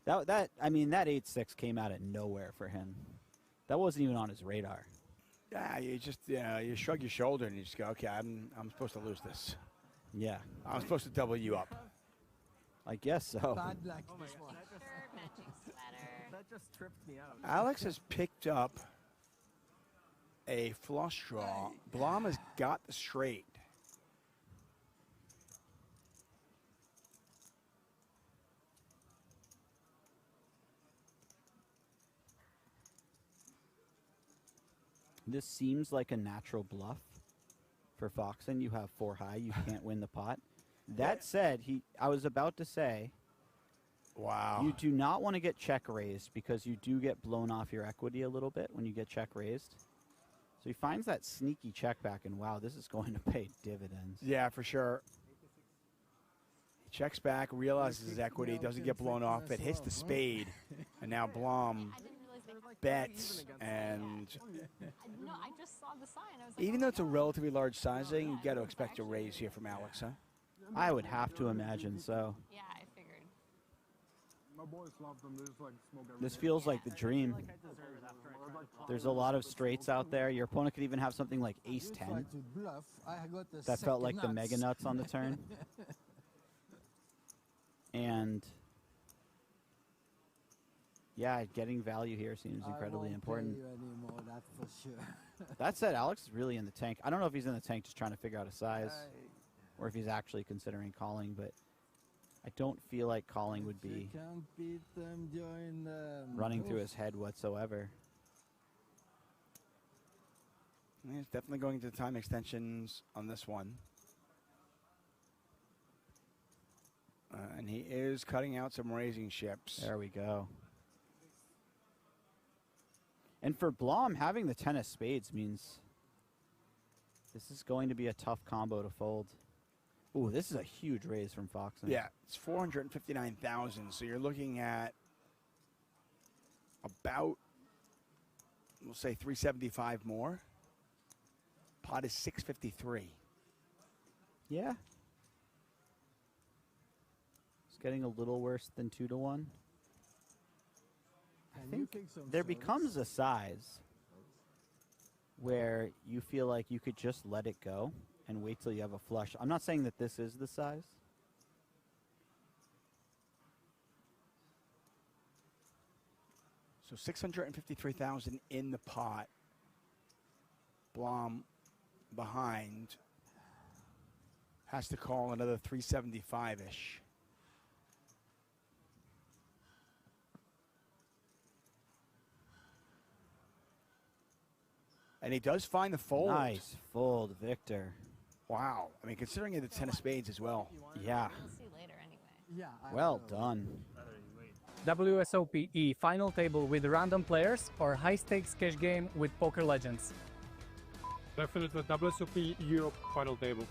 Speaker 8: That 8-6 came out of nowhere for him. That wasn't even on his radar.
Speaker 7: Yeah, you just you shrug your shoulder and you just go, okay, I'm supposed to lose this.
Speaker 8: Yeah.
Speaker 7: I'm supposed to double you up.
Speaker 8: I guess so.
Speaker 10: Bad luck, this one. That just tripped me out.
Speaker 7: Alex has picked up a flush draw. Blom has got the straight.
Speaker 8: This seems like a natural bluff for Foxen. You have 4 high. You can't win the pot. That said, I was about to say,
Speaker 7: wow,
Speaker 8: you do not want to get check raised because you do get blown off your equity a little bit when you get check raised. So he finds that sneaky check back, and wow, this is going to pay dividends.
Speaker 7: Yeah, for sure. He checks back, realizes his equity, doesn't get blown off. It hits the spade, and now Blom bets, and
Speaker 9: No, I just saw the sign. I was like,
Speaker 7: even though it's a relatively large sizing, you got to expect a raise here from Alex, huh?
Speaker 8: I would have to imagine so.
Speaker 9: yeah, I figured.
Speaker 2: My boys love them. They just like smoke every
Speaker 8: This
Speaker 2: day.
Speaker 8: feels like the dream. There's a lot of straights out there. Your opponent could even have something like ace-10. That felt like the mega nuts on the turn. And yeah, getting value here seems incredibly important.
Speaker 13: Anymore, that's for sure.
Speaker 8: That said, Alex is really in the tank. I don't know if he's in the tank just trying to figure out a size or if he's actually considering calling, but I don't feel like calling would be
Speaker 13: Can't beat them, join them.
Speaker 8: running through his head whatsoever.
Speaker 7: He's definitely going to time extensions on this one. And he is cutting out some raising ships.
Speaker 8: There we go. And for Blom, having the 10 of spades means This is going to be a tough combo to fold. Ooh, this is a huge raise from Foxen.
Speaker 7: Yeah, it's 459,000. So you're looking at about, we'll say 375 more. Pot is 653.
Speaker 8: Yeah. It's getting a little worse than 2-1. I think there becomes a size where you feel like you could just let it go and wait till you have a flush. I'm not saying that this is the size.
Speaker 7: So 653,000 in the pot. Blom behind has to call another 375-ish. And he does find the fold.
Speaker 8: Nice fold, Victor.
Speaker 7: Wow. I mean, considering it's 10 of spades as well.
Speaker 8: Yeah.
Speaker 9: We'll see later anyway.
Speaker 13: Yeah.
Speaker 8: Well done.
Speaker 14: WSOP final table with random players or high-stakes cash game with poker legends?
Speaker 5: Definitely WSOP Europe final table.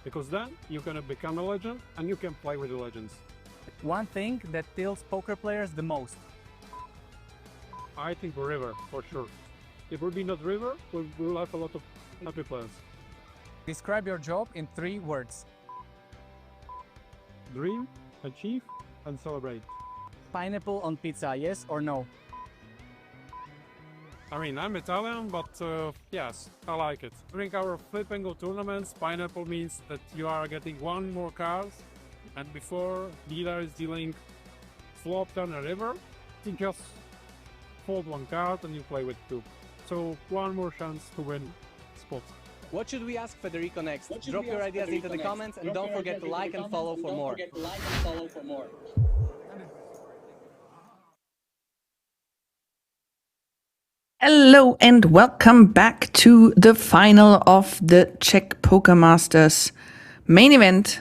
Speaker 5: Because then you're going to become a legend and you can play with the legends.
Speaker 14: One thing that tilts poker players the most?
Speaker 5: I think River, for sure. If we be not River, we'll have a lot of happy players.
Speaker 14: Describe your job in 3 words.
Speaker 5: Dream, achieve, and celebrate.
Speaker 14: Pineapple on pizza, yes or no?
Speaker 5: I mean, I'm Italian, but yes, I like it. During our flip and go tournaments, pineapple means that you are getting 1 more card, and before dealer is dealing flop down a river, you just fold 1 card and you play with 2. So 1 more chance to win spot.
Speaker 15: What should we ask Federico next? Drop your ideas into the comments and don't forget to like and follow for more.
Speaker 1: Hello and welcome back to the final of the Czech Poker Masters main event.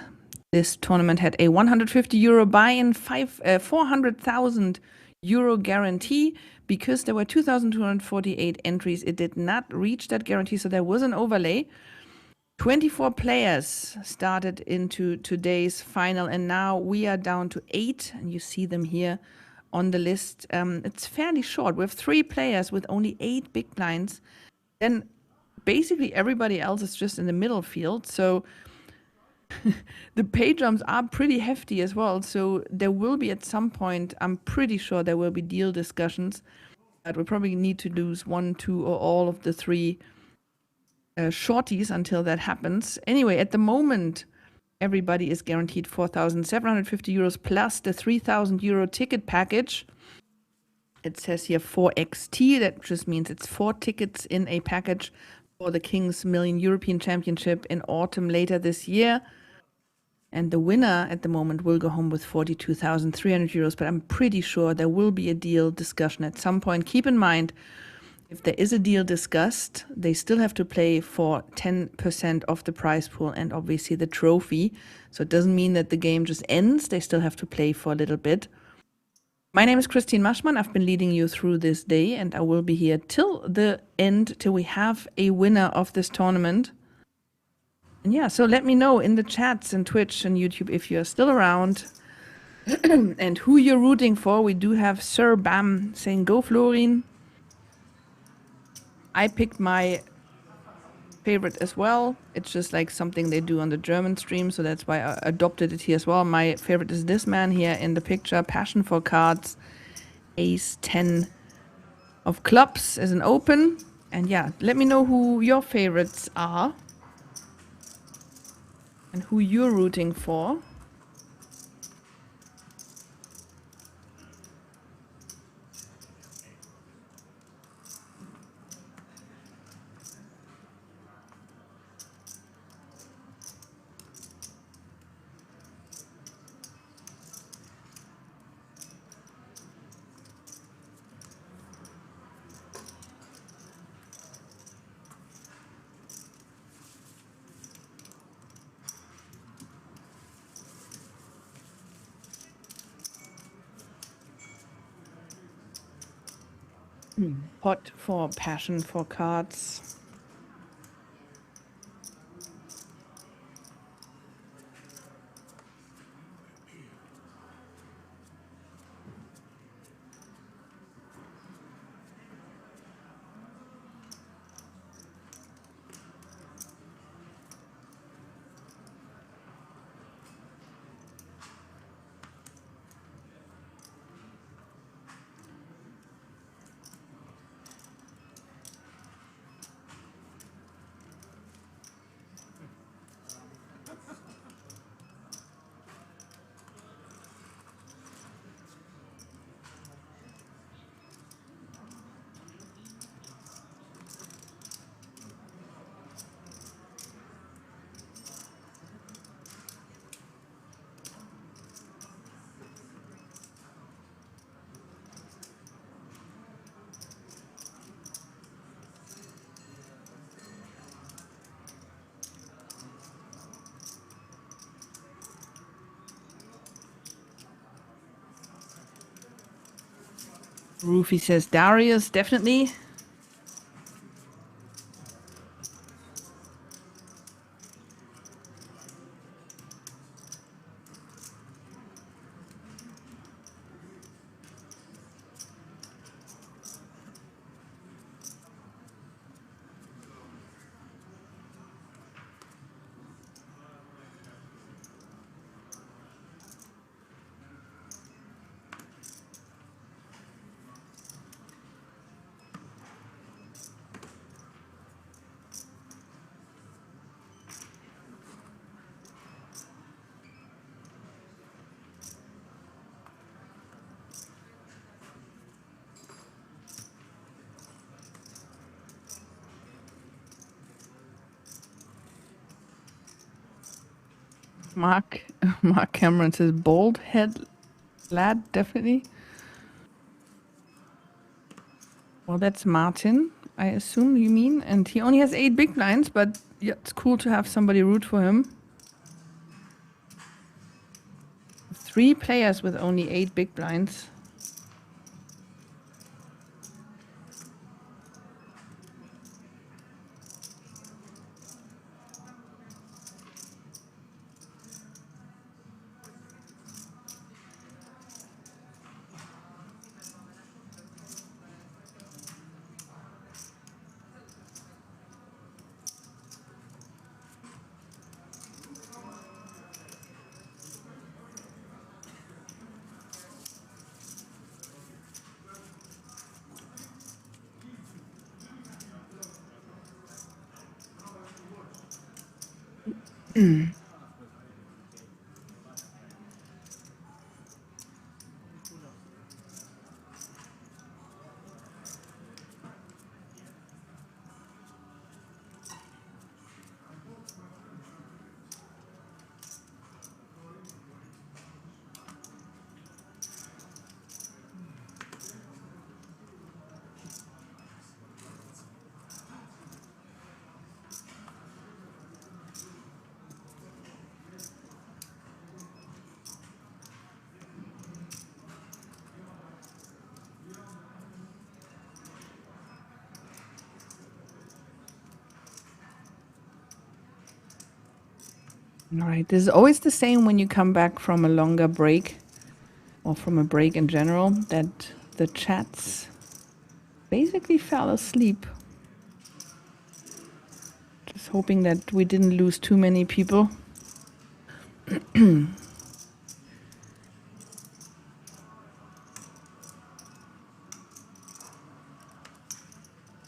Speaker 1: This tournament had a 150 euro buy-in, 400,000 euro guarantee. Because there were 2,248 entries, it did not reach that guarantee, so there was an overlay. 24 players started into today's final, and now we are down to 8, and you see them here on the list. It's fairly short. We have 3 players with only 8 big blinds. Then basically everybody else is just in the middle field, so the pay jumps are pretty hefty as well, so there will be at some point, I'm pretty sure there will be deal discussions, but we probably need to lose 1, 2, or all of the 3 shorties until that happens. Anyway, at the moment, everybody is guaranteed 4,750 euros plus the 3,000 euro ticket package. It says here 4XT, that just means it's 4 tickets in a package for the King's Million European Championship in autumn later this year. And the winner at the moment will go home with 42,300 euros, but I'm pretty sure there will be a deal discussion at some point. Keep in mind, if there is a deal discussed, they still have to play for 10% of the prize pool and obviously the trophy. So it doesn't mean that the game just ends. They still have to play for a little bit. My name is Christin Maschmann. I've been leading you through this day, and I will be here till the end, till we have a winner of this tournament. And yeah, so let me know in the chats and Twitch and YouTube if you're still around and who you're rooting for. We do have Sir Bam saying, go Florin. I picked my favorite as well. It's just like something they do on the German stream, so that's why I adopted it here as well. My favorite is this man here in the picture, Passion for Cards, Ace 10 of clubs as an open. And yeah, let me know who your favorites are and who you're rooting for. Pot for Passion for Cards. Rufy says Darius, definitely. Mark Cameron says bald head lad, definitely. Well, that's Martin, I assume you mean. And he only has 8 big blinds, but yeah, it's cool to have somebody root for him. 3 players with only 8 big blinds. All right, this is always the same when you come back from a longer break or from a break in general, that the chats basically fell asleep. Just hoping that we didn't lose too many people.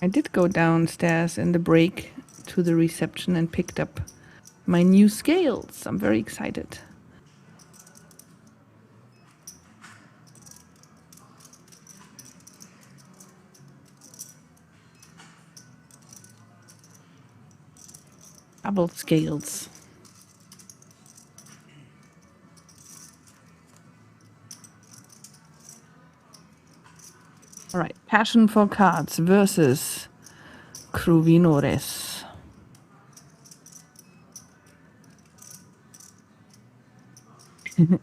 Speaker 1: I did go downstairs in the break to the reception and picked up my new scales. I'm very excited. Double scales. All right, Passion for Cards versus Cruvinores.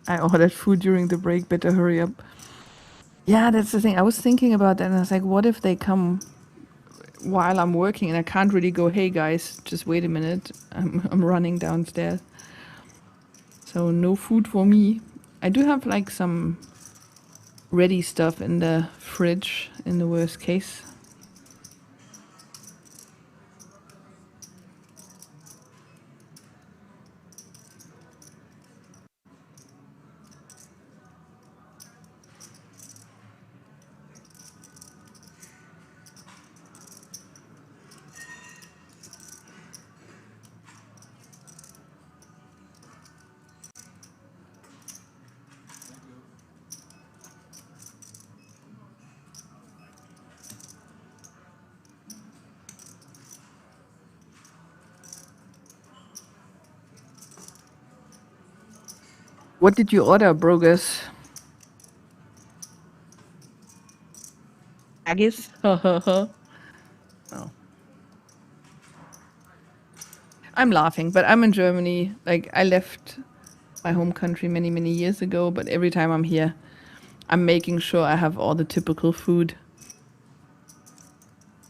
Speaker 1: I ordered food during the break, better hurry up. Yeah, that's the thing. I was thinking about that and I was like, what if they come while I'm working and I can't really go, hey guys, just wait a minute. I'm running downstairs. So no food for me. I do have like some ready stuff in the fridge in the worst case. What did you order, Brogus? Haggis? Oh. I'm laughing, but I'm in Germany. Like, I left my home country many, many years ago, but every time I'm here, I'm making sure I have all the typical food.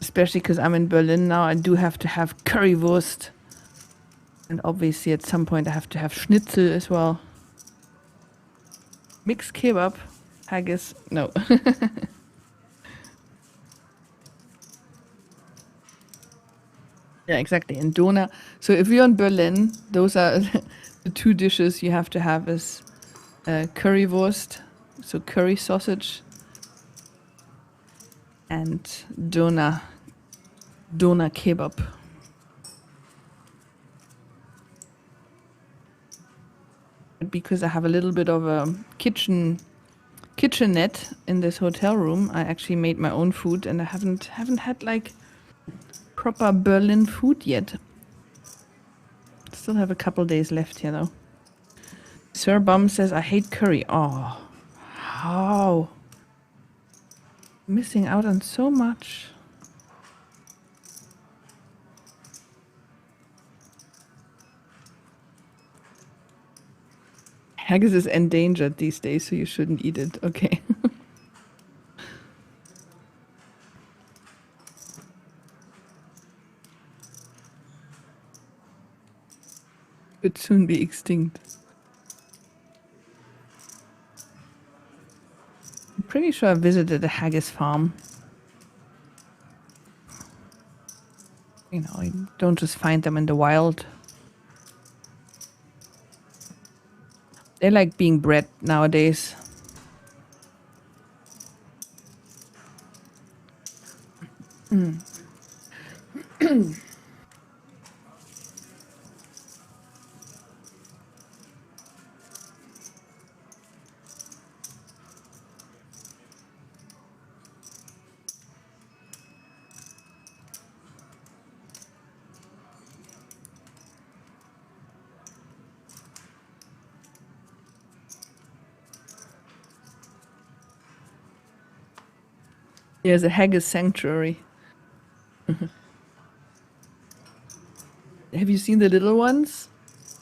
Speaker 1: Especially because I'm in Berlin now, I do have to have currywurst. And obviously at some point I have to have schnitzel as well. Mixed kebab, haggis, no. Yeah, exactly. And Dona. So if you're in Berlin, those are the two dishes you have to have is currywurst, so curry sausage, and Dona kebab. Because I have a little bit of a kitchenette in this hotel room, I actually made my own food, and I haven't had like proper Berlin food yet. Still have a couple days left here though. Sir Bum says I hate curry. Oh, how? Missing out on so much. Haggis is endangered these days, so you shouldn't eat it. Okay. Could soon be extinct. I'm pretty sure I visited a haggis farm. You know, you don't just find them in the wild. They like being bred nowadays. There's a haggis sanctuary. Have you seen the little ones?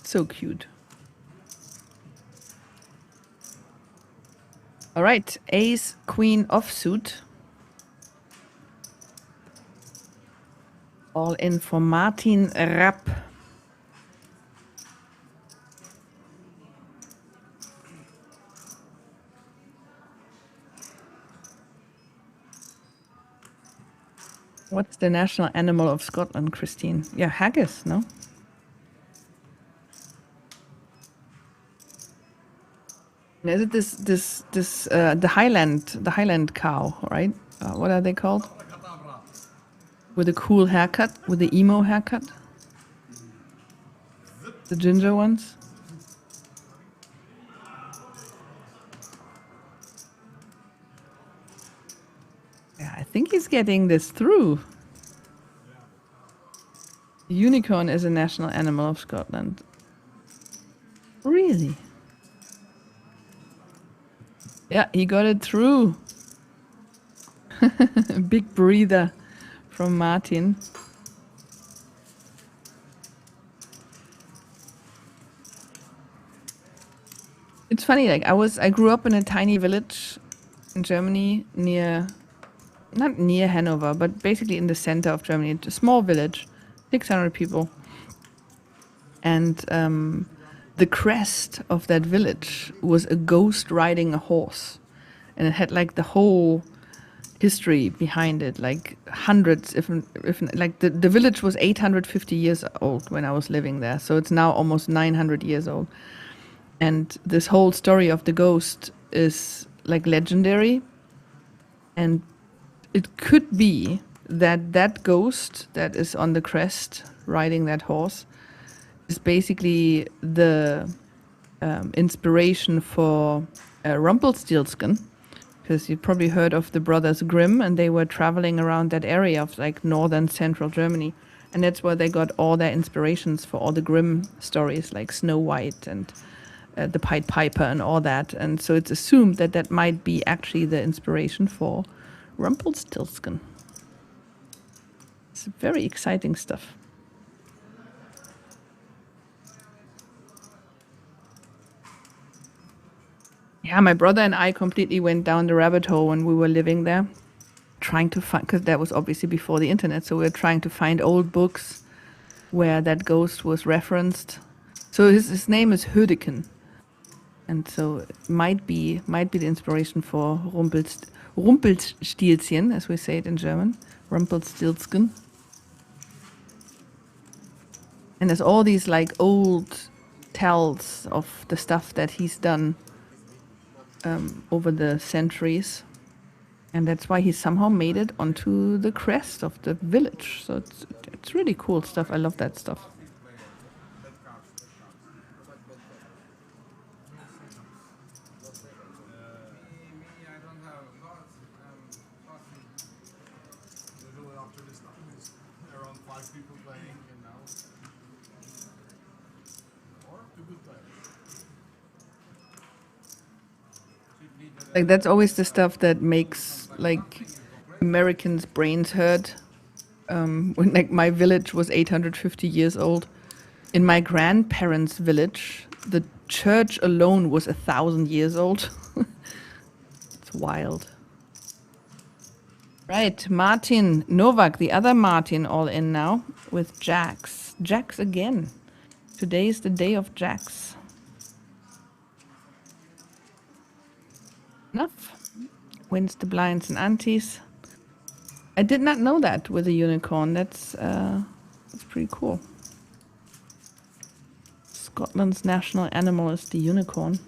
Speaker 1: So cute. All right, ace, queen offsuit. All in for Martin Rapp. What's the national animal of Scotland, Christine? Yeah, haggis, no? Is it the Highland cow, right? What are they called? With a cool haircut, with the emo haircut? The ginger ones? Yeah, I think he's getting this through. The unicorn is a national animal of Scotland. Really? Yeah, he got it through. Big breather from Martin. It's funny, like I grew up in a tiny village in Germany not near Hanover, but basically in the center of Germany. It's a small village, 600 people. And the crest of that village was a ghost riding a horse. And it had like the whole history behind it, like hundreds, if like the village was 850 years old when I was living there. So it's now almost 900 years old. And this whole story of the ghost is like legendary. And it could be that that ghost that is on the crest riding that horse is basically the inspiration for Rumpelstiltskin, because you probably heard of the brothers Grimm, and they were traveling around that area of like northern central Germany, and that's where they got all their inspirations for all the Grimm stories, like Snow White and the Pied Piper and all that. And so it's assumed that that might be actually the inspiration for Rumpelstiltskin. It's very exciting stuff. Yeah, my brother and I completely went down the rabbit hole when we were living there, trying to find, because that was obviously before the internet, so we were trying to find old books where that ghost was referenced. So his name is Hödeken, and so it might be the inspiration for Rumpelstilzchen, as we say it in German, Rumpelstilzchen. And there's all these like old tells of the stuff that he's done over the centuries, and that's why he somehow made it onto the crest of the village. So it's really cool stuff. I love that stuff. Like that's always the stuff that makes like Americans' brains hurt. When like my village was 850 years old, in my grandparents' village, the church alone was 1,000 years old. It's wild. Right, Martin Novak, the other Martin, all in now with jacks. Jacks again. Today is the day of jacks. Enough. Wins the blinds and antes. I did not know that with a unicorn. That's pretty cool. Scotland's national animal is the unicorn.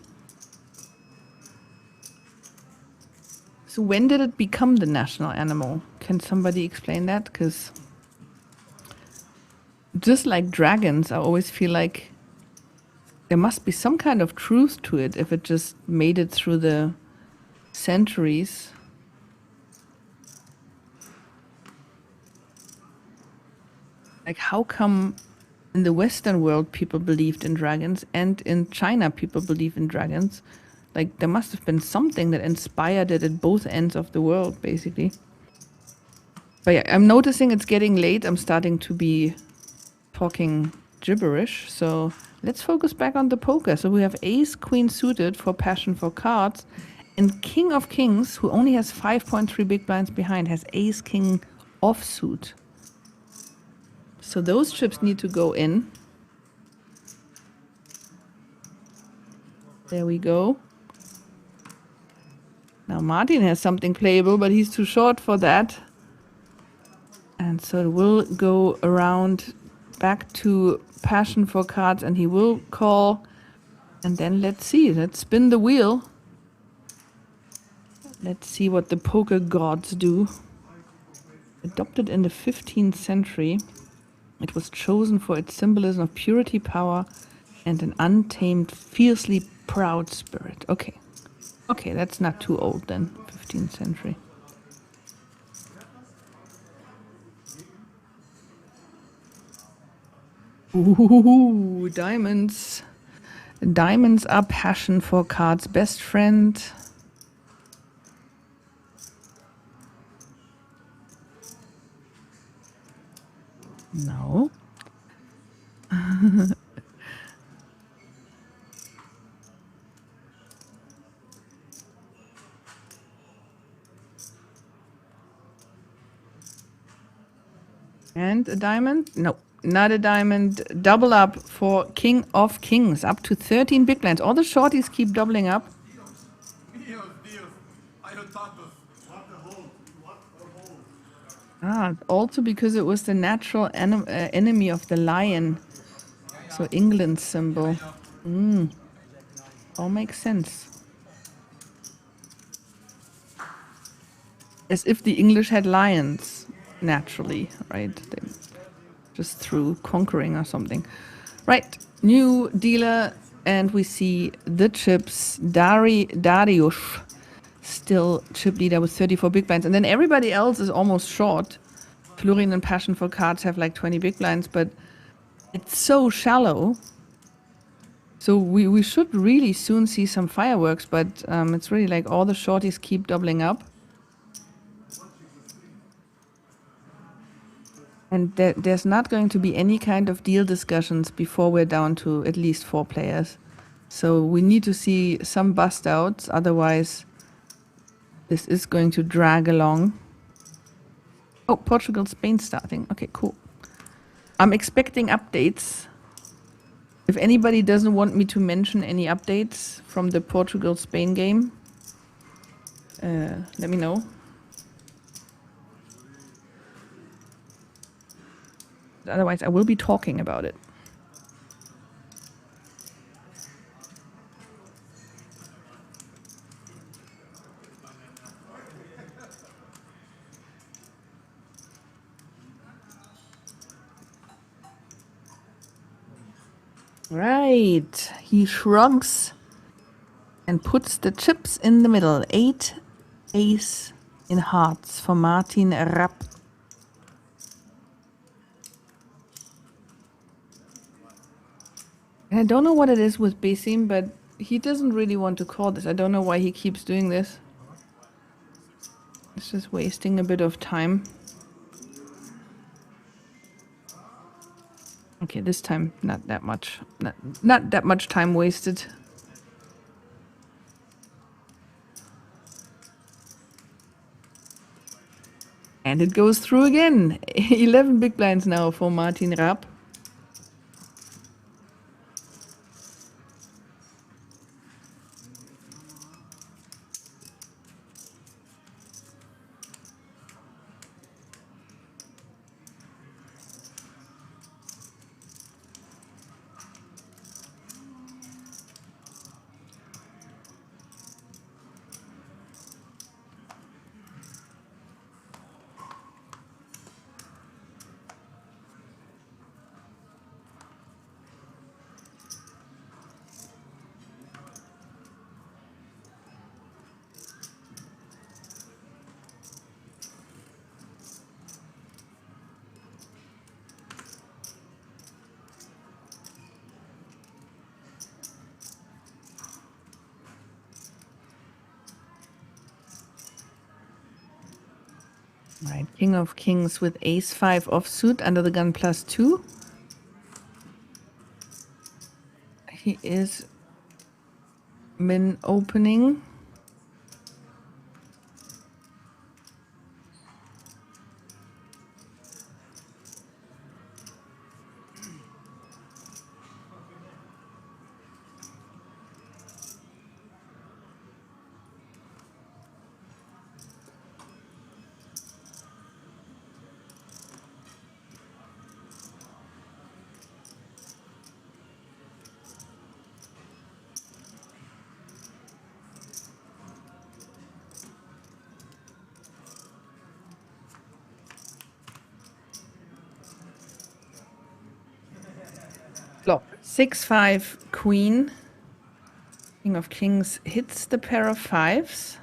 Speaker 1: So when did it become the national animal? Can somebody explain that? Because just like dragons, I always feel like there must be some kind of truth to it if it just made it through the centuries. Like how come in the Western world people believed in dragons and in China people believe in dragons? Like there must have been something that inspired it at both ends of the world, basically. But yeah, I'm noticing it's getting late. I'm starting to be talking gibberish. So let's focus back on the poker. So we have ace queen suited for passion for cards, and king of kings, who only has 5.3 big blinds behind, has ace king offsuit. So those chips need to go in. There we go. Now Martin has something playable, but he's too short for that. And so it will go around back to passion for cards, and he will call. And then let's see, let's spin the wheel. Let's see what the poker gods do. Adopted in the 15th century, it was chosen for its symbolism of purity, power, and an untamed, fiercely proud spirit. Okay. Okay, that's not too old then, 15th century. Ooh, diamonds. Diamonds are passion for cards' best friend. No. And a diamond? No, not a diamond. Double up for king of kings, up to 13 big blinds. All the shorties keep doubling up. Ah, also because it was the natural enemy of the lion. So England's symbol. All makes sense. As if the English had lions, naturally, right? They, just through conquering or something. Right, new dealer, and we see the chips. Darius, still chip leader with 34 big blinds. And then everybody else is almost short. Florian and Passion for Cards have like 20 big blinds, but it's so shallow. So we should really soon see some fireworks, but it's really like all the shorties keep doubling up. And there's not going to be any kind of deal discussions before we're down to at least 4 players. So we need to see some bust outs, otherwise this is going to drag along. Oh, Portugal, Spain starting. Okay, cool. I'm expecting updates. If anybody doesn't want me to mention any updates from the Portugal-Spain game, let me know. Otherwise, I will be talking about it. Right, he shrugs and puts the chips in the middle. 8 ace in hearts for Martin Rapp. And I don't know what it is with Besim, but he doesn't really want to call this. I don't know why he keeps doing this. It's just wasting a bit of time. Okay, this time not that much. Not that much time wasted. And it goes through again. 11 big blinds now for Martin Rapp. Right, King of Kings with Ace-5 offsuit under the gun +2. He is min opening. Flop. 6-5 queen. King of Kings hits the pair of fives.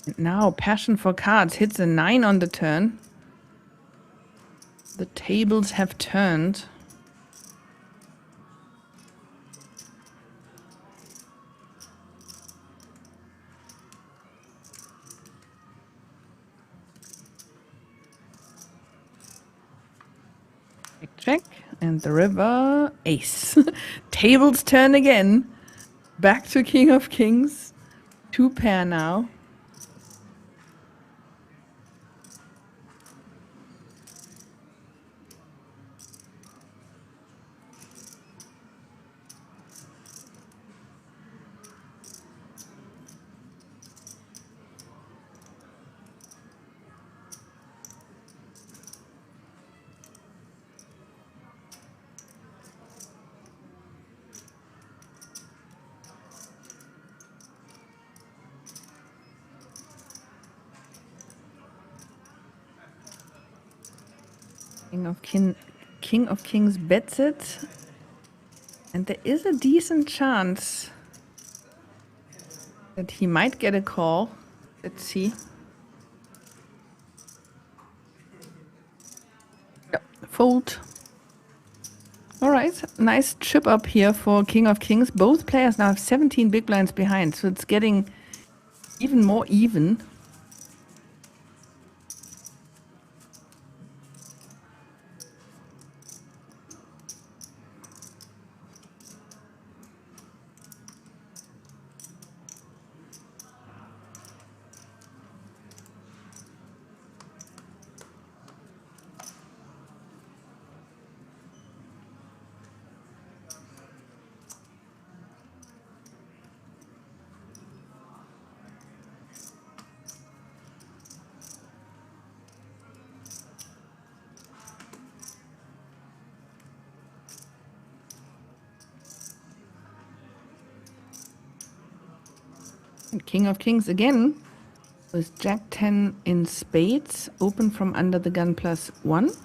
Speaker 1: And now Passion for Cards hits a 9 on the turn. The tables have turned. Check, and the river, ace. Tables turn again. Back to King of Kings. 2 pair now. King of Kings bets it, and there is a decent chance that he might get a call. Let's see. Yep, fold. All right. nice chip up here for King of Kings. Both players now have 17 big blinds behind, so it's getting even more even. And King of Kings again with Jack 10 in spades, open from under the gun +1.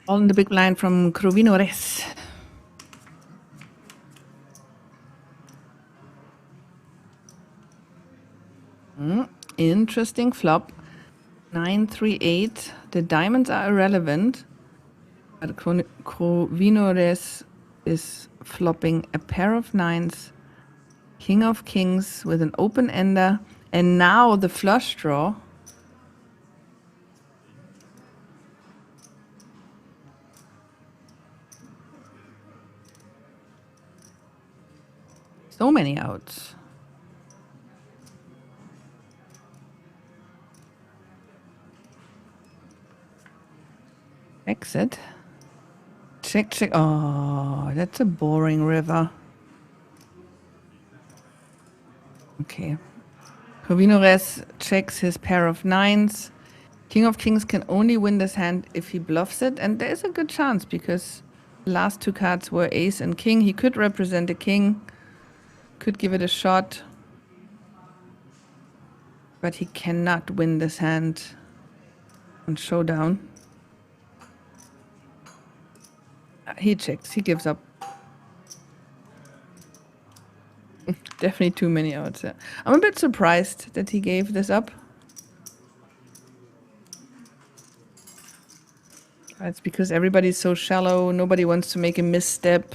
Speaker 1: On the big line from Crovinores. Interesting flop. 9-3-8. The diamonds are irrelevant. But Crovinores is flopping a pair of nines. King of Kings with an open ender. And now the flush draw. So many outs. Exit. Check, check. Oh, that's a boring river. Okay. Crovinores checks his pair of nines. King of Kings can only win this hand if he bluffs it. And there's a good chance because the last two cards were ace and king. He could represent a king. Could give it a shot, but he cannot win this hand on showdown. He checks, he gives up. Definitely too many outs. Yeah. I'm a bit surprised that he gave this up. It's because everybody's so shallow, nobody wants to make a misstep.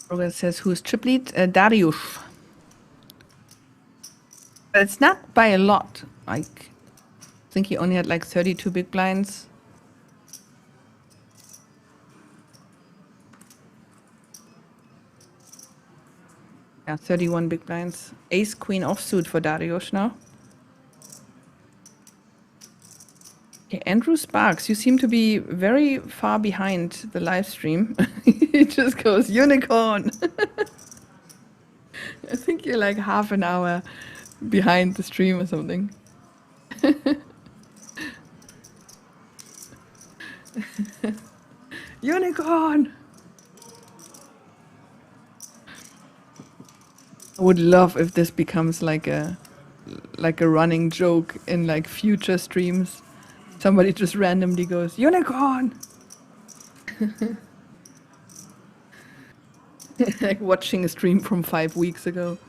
Speaker 1: Robert says, who's chip lead? Darius. But it's not by a lot. Like, I think he only had like 32 big blinds. Yeah, 31 big blinds. Ace, queen offsuit for Darius now. Okay, Andrew Sparks, you seem to be very far behind the live stream. He just goes, unicorn! I think you're like half an hour behind the stream or something. Unicorn! I would love if this becomes like a running joke in like future streams. Somebody just randomly goes, unicorn! Like watching a stream from 5 weeks ago.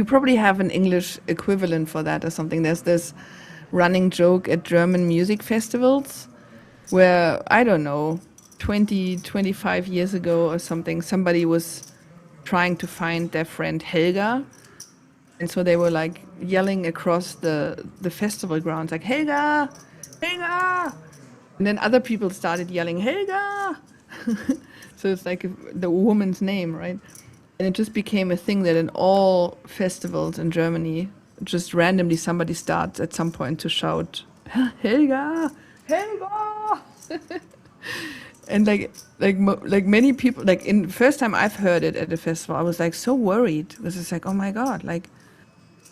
Speaker 1: You probably have an English equivalent for that or something. There's this running joke at German music festivals where, I don't know, 20, 25 years ago or something, somebody was trying to find their friend Helga. And so they were like yelling across the festival grounds, like, Helga, Helga! And then other people started yelling, Helga! So it's like the woman's name, right? And it just became a thing that in all festivals in Germany, just randomly somebody starts at some point to shout, Helga, Helga! And like many people, like in first time I've heard it at a festival, I was like so worried. It was just like, oh my God, like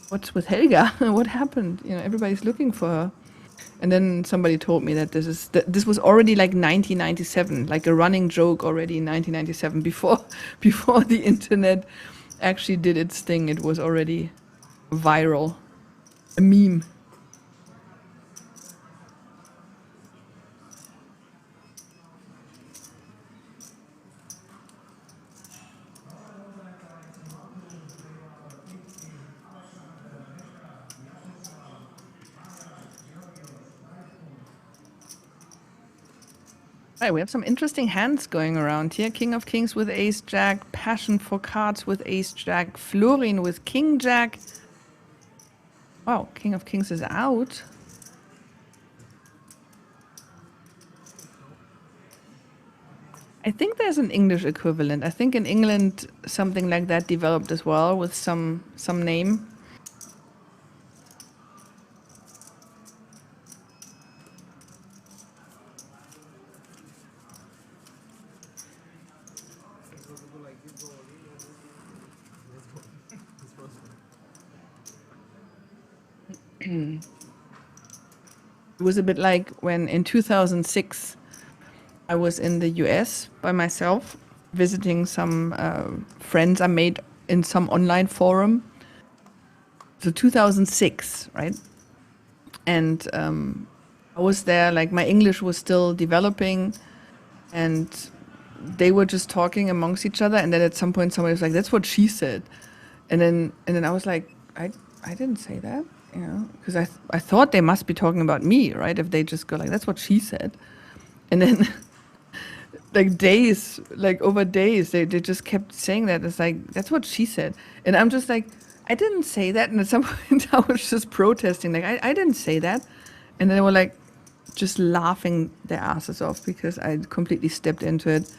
Speaker 1: what's with Helga? What happened? You know, everybody's looking for her. And then somebody told me that this was already like 1997, like a running joke already in 1997, before the internet actually did its thing. It was already viral, a meme. Right, we have some interesting hands going around here. King of Kings with Ace Jack, Passion for Cards with Ace Jack, Florin with King Jack. Wow, King of Kings is out. I think there's an English equivalent. I think in England something like that developed as well with some name. It was a bit like when in 2006 I was in the US by myself visiting some friends I made in some online forum. So 2006, right? And I was there, like my English was still developing and they were just talking amongst each other. And then at some point somebody was like, that's what she said. And then I was like, I didn't say that. You know, because I thought they must be talking about me, right? If they just go like, that's what she said. And then like days, like over days, they just kept saying that. It's like, that's what she said. And I'm just like, I didn't say that. And at some point I was just protesting, like, I didn't say that. And then they were like, just laughing their asses off because I completely stepped into it.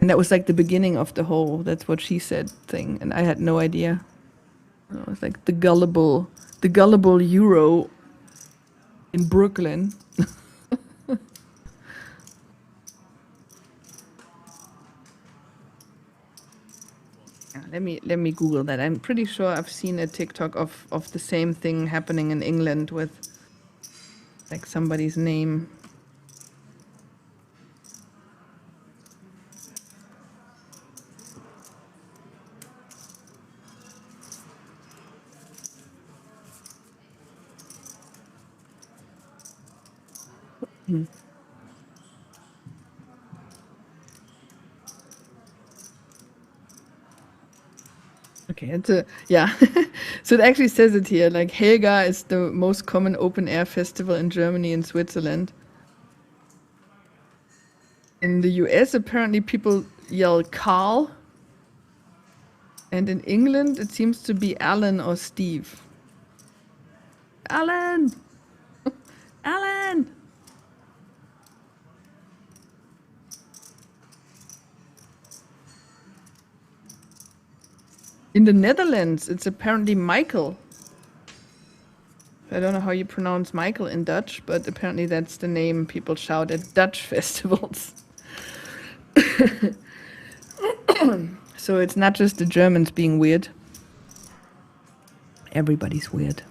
Speaker 1: And that was like the beginning of the whole, that's what she said thing. And I had no idea. It was like the gullible Euro in Brooklyn. Let me Google that. I'm pretty sure I've seen a TikTok of the same thing happening in England with like somebody's name. Okay, it's yeah. So it actually says it here, like Helga is the most common open air festival in Germany and Switzerland. In the US, apparently people yell Carl. And in England, it seems to be Alan or Steve. Alan! Alan! In the Netherlands, it's apparently Michael. I don't know how you pronounce Michael in Dutch, but apparently that's the name people shout at Dutch festivals. So it's not just the Germans being weird. Everybody's weird.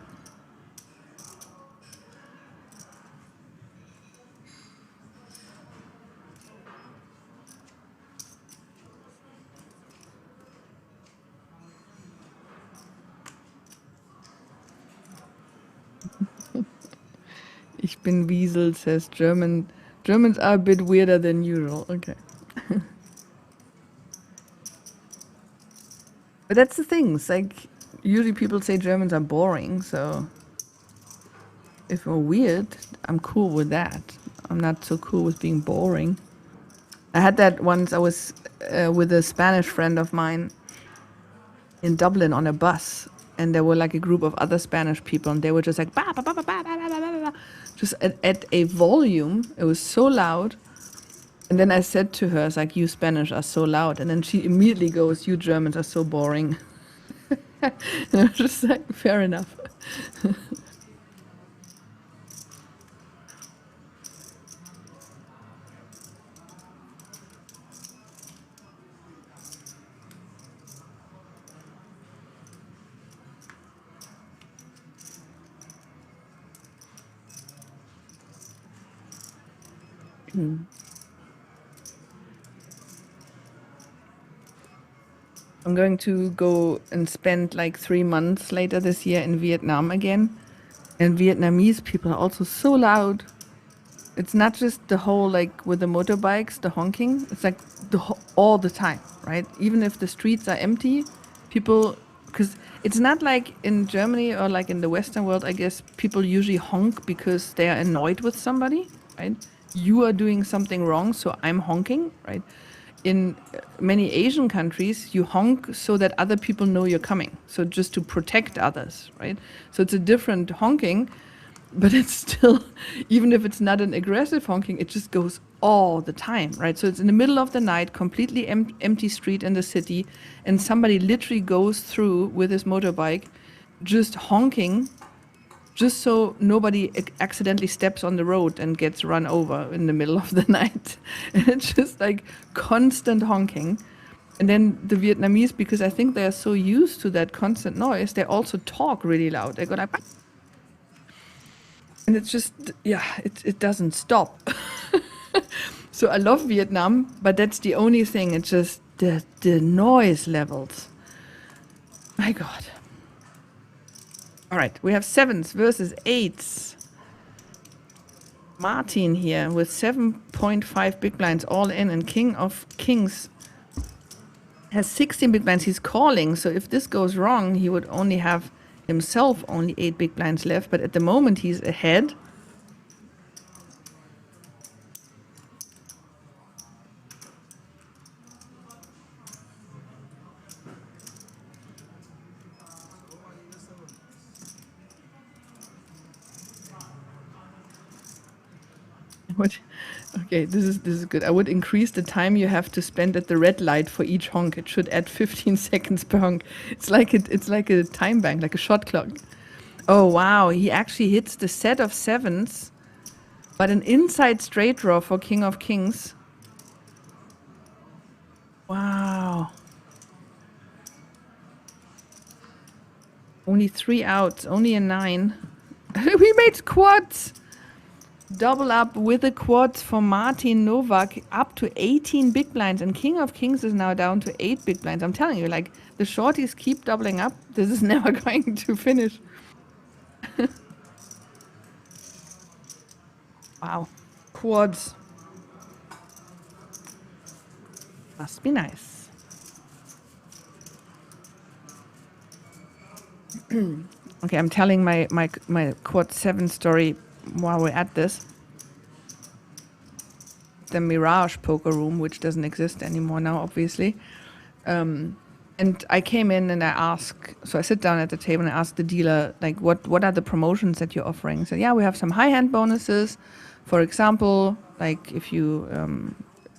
Speaker 1: Ich bin Wiesel, says Germans are a bit weirder than usual. Okay. But that's the thing. It's like usually people say Germans are boring, so if we're weird, I'm cool with that. I'm not so cool with being boring. I had that once. I was with a Spanish friend of mine in Dublin on a bus, and there were like a group of other Spanish people, and they were just like bah, bah, bah, bah, bah, bah, bah, bah, bah, just at a volume. It was so loud. And then I said to her, "It's like, you Spanish are so loud," and then she immediately goes, "You Germans are so boring." And I was just like, fair enough. I'm going to go and spend like 3 months later this year in Vietnam again. And Vietnamese people are also so loud. It's not just the whole, like with the motorbikes, the honking. It's like all the time, right? Even if the streets are empty, people, because it's not like in Germany or like in the Western world, I guess people usually honk because they are annoyed with somebody, right? You are doing something wrong, so I'm honking, right? In many Asian countries, you honk so that other people know you're coming. So just to protect others, right? So it's a different honking, but it's still, even if it's not an aggressive honking, it just goes all the time, right? So it's in the middle of the night, completely empty street in the city, and somebody literally goes through with his motorbike, just honking, just so nobody accidentally steps on the road and gets run over in the middle of the night. And it's just like constant honking. And then the Vietnamese, because I think they are so used to that constant noise, they also talk really loud. They go like, and it's just, yeah, it doesn't stop. So I love Vietnam, but that's the only thing. It's just the noise levels. My God. All right, we have 7s versus 8s. Martin here with 7.5 big blinds all in, and King of Kings has 16 big blinds. He's calling, so if this goes wrong, he would only have himself only 8 big blinds left, but at the moment he's ahead. Okay, this is good. I would increase the time you have to spend at the red light for each honk. It should add 15 seconds per honk. It's like a time bank, like a shot clock. Oh wow, he actually hits the set of 7s, but an inside straight draw for King of Kings. Wow. Only 3 outs, only a 9. We made quads. Double up with the quads for Martin Novak, up to 18 big blinds, and King of Kings is now down to 8 big blinds. I'm telling you, like, the shorties keep doubling up. This is never going to finish. Wow. Quads. Must be nice. Okay, I'm telling my quad 7 story while we're at this. The Mirage poker room, which doesn't exist anymore now, obviously. And I came in and I asked, so I sit down at the table and I ask the dealer, like, what are the promotions that you're offering? So yeah, we have some high hand bonuses. For example, like if you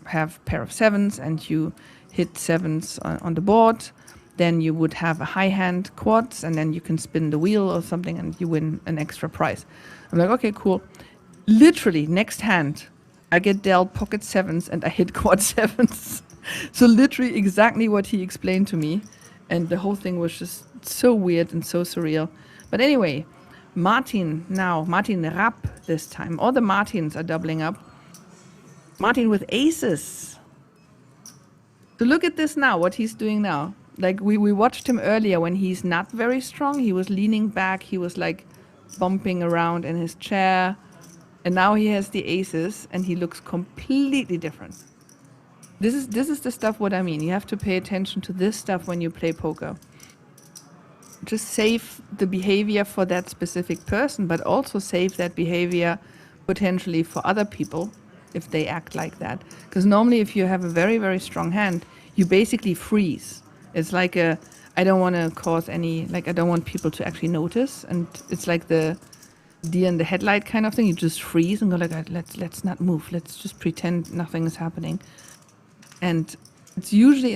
Speaker 1: have a pair of 7s and you hit 7s on the board, then you would have a high hand quads, and then you can spin the wheel or something and you win an extra prize. I'm like, okay, cool. Literally, next hand, I get dealt pocket 7s and I hit quad 7s. So literally exactly what he explained to me. And the whole thing was just so weird and so surreal. But anyway, Martin Rapp this time. All the Martins are doubling up. Martin with aces. So look at this now, what he's doing now. Like we watched him earlier when he's not very strong. He was leaning back. He was like bumping around in his chair. And now he has the aces and he looks completely different. This is the stuff what I mean. You have to pay attention to this stuff when you play poker. just save the behavior for that specific person, but also save that behavior potentially for other people if they act like that. Because normally if you have a very, very strong hand, you basically freeze. It's like I don't want to cause any, like I don't want people to actually notice. And it's like the deer in the headlight kind of thing. You just freeze and go like, let's not move. Let's just pretend nothing is happening. And it's usually,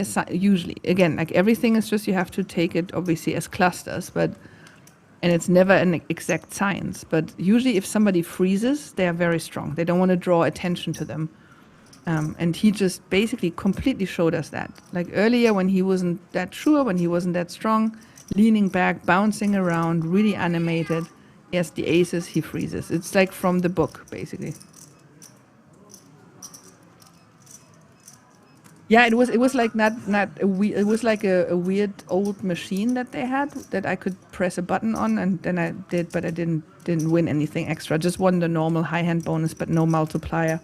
Speaker 1: again, like everything is just, you have to take it obviously as clusters, and it's never an exact science. But usually if somebody freezes, they are very strong. They don't want to draw attention to them. And he just basically completely showed us that. Like earlier when he wasn't that sure, when he wasn't that strong, leaning back, bouncing around, really animated. Yes, the aces, he freezes. It's like from the book, basically. Yeah, it was like it was like a weird old machine that they had that I could press a button on, and then I did, but I didn't win anything extra. Just won the normal high hand bonus, but no multiplier.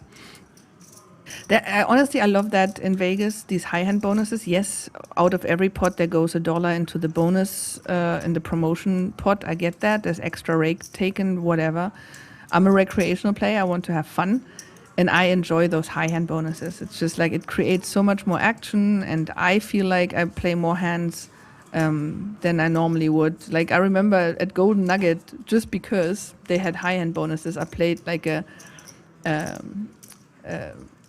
Speaker 1: Honestly, I love that in Vegas, these high hand bonuses. Yes, out of every pot there goes $1 into the bonus in the promotion pot. I get that. There's extra rake taken, whatever. I'm a recreational player. I want to have fun. And I enjoy those high hand bonuses. It's just like it creates so much more action, and I feel like I play more hands than I normally would. Like I remember at Golden Nugget, just because they had high hand bonuses, I played like a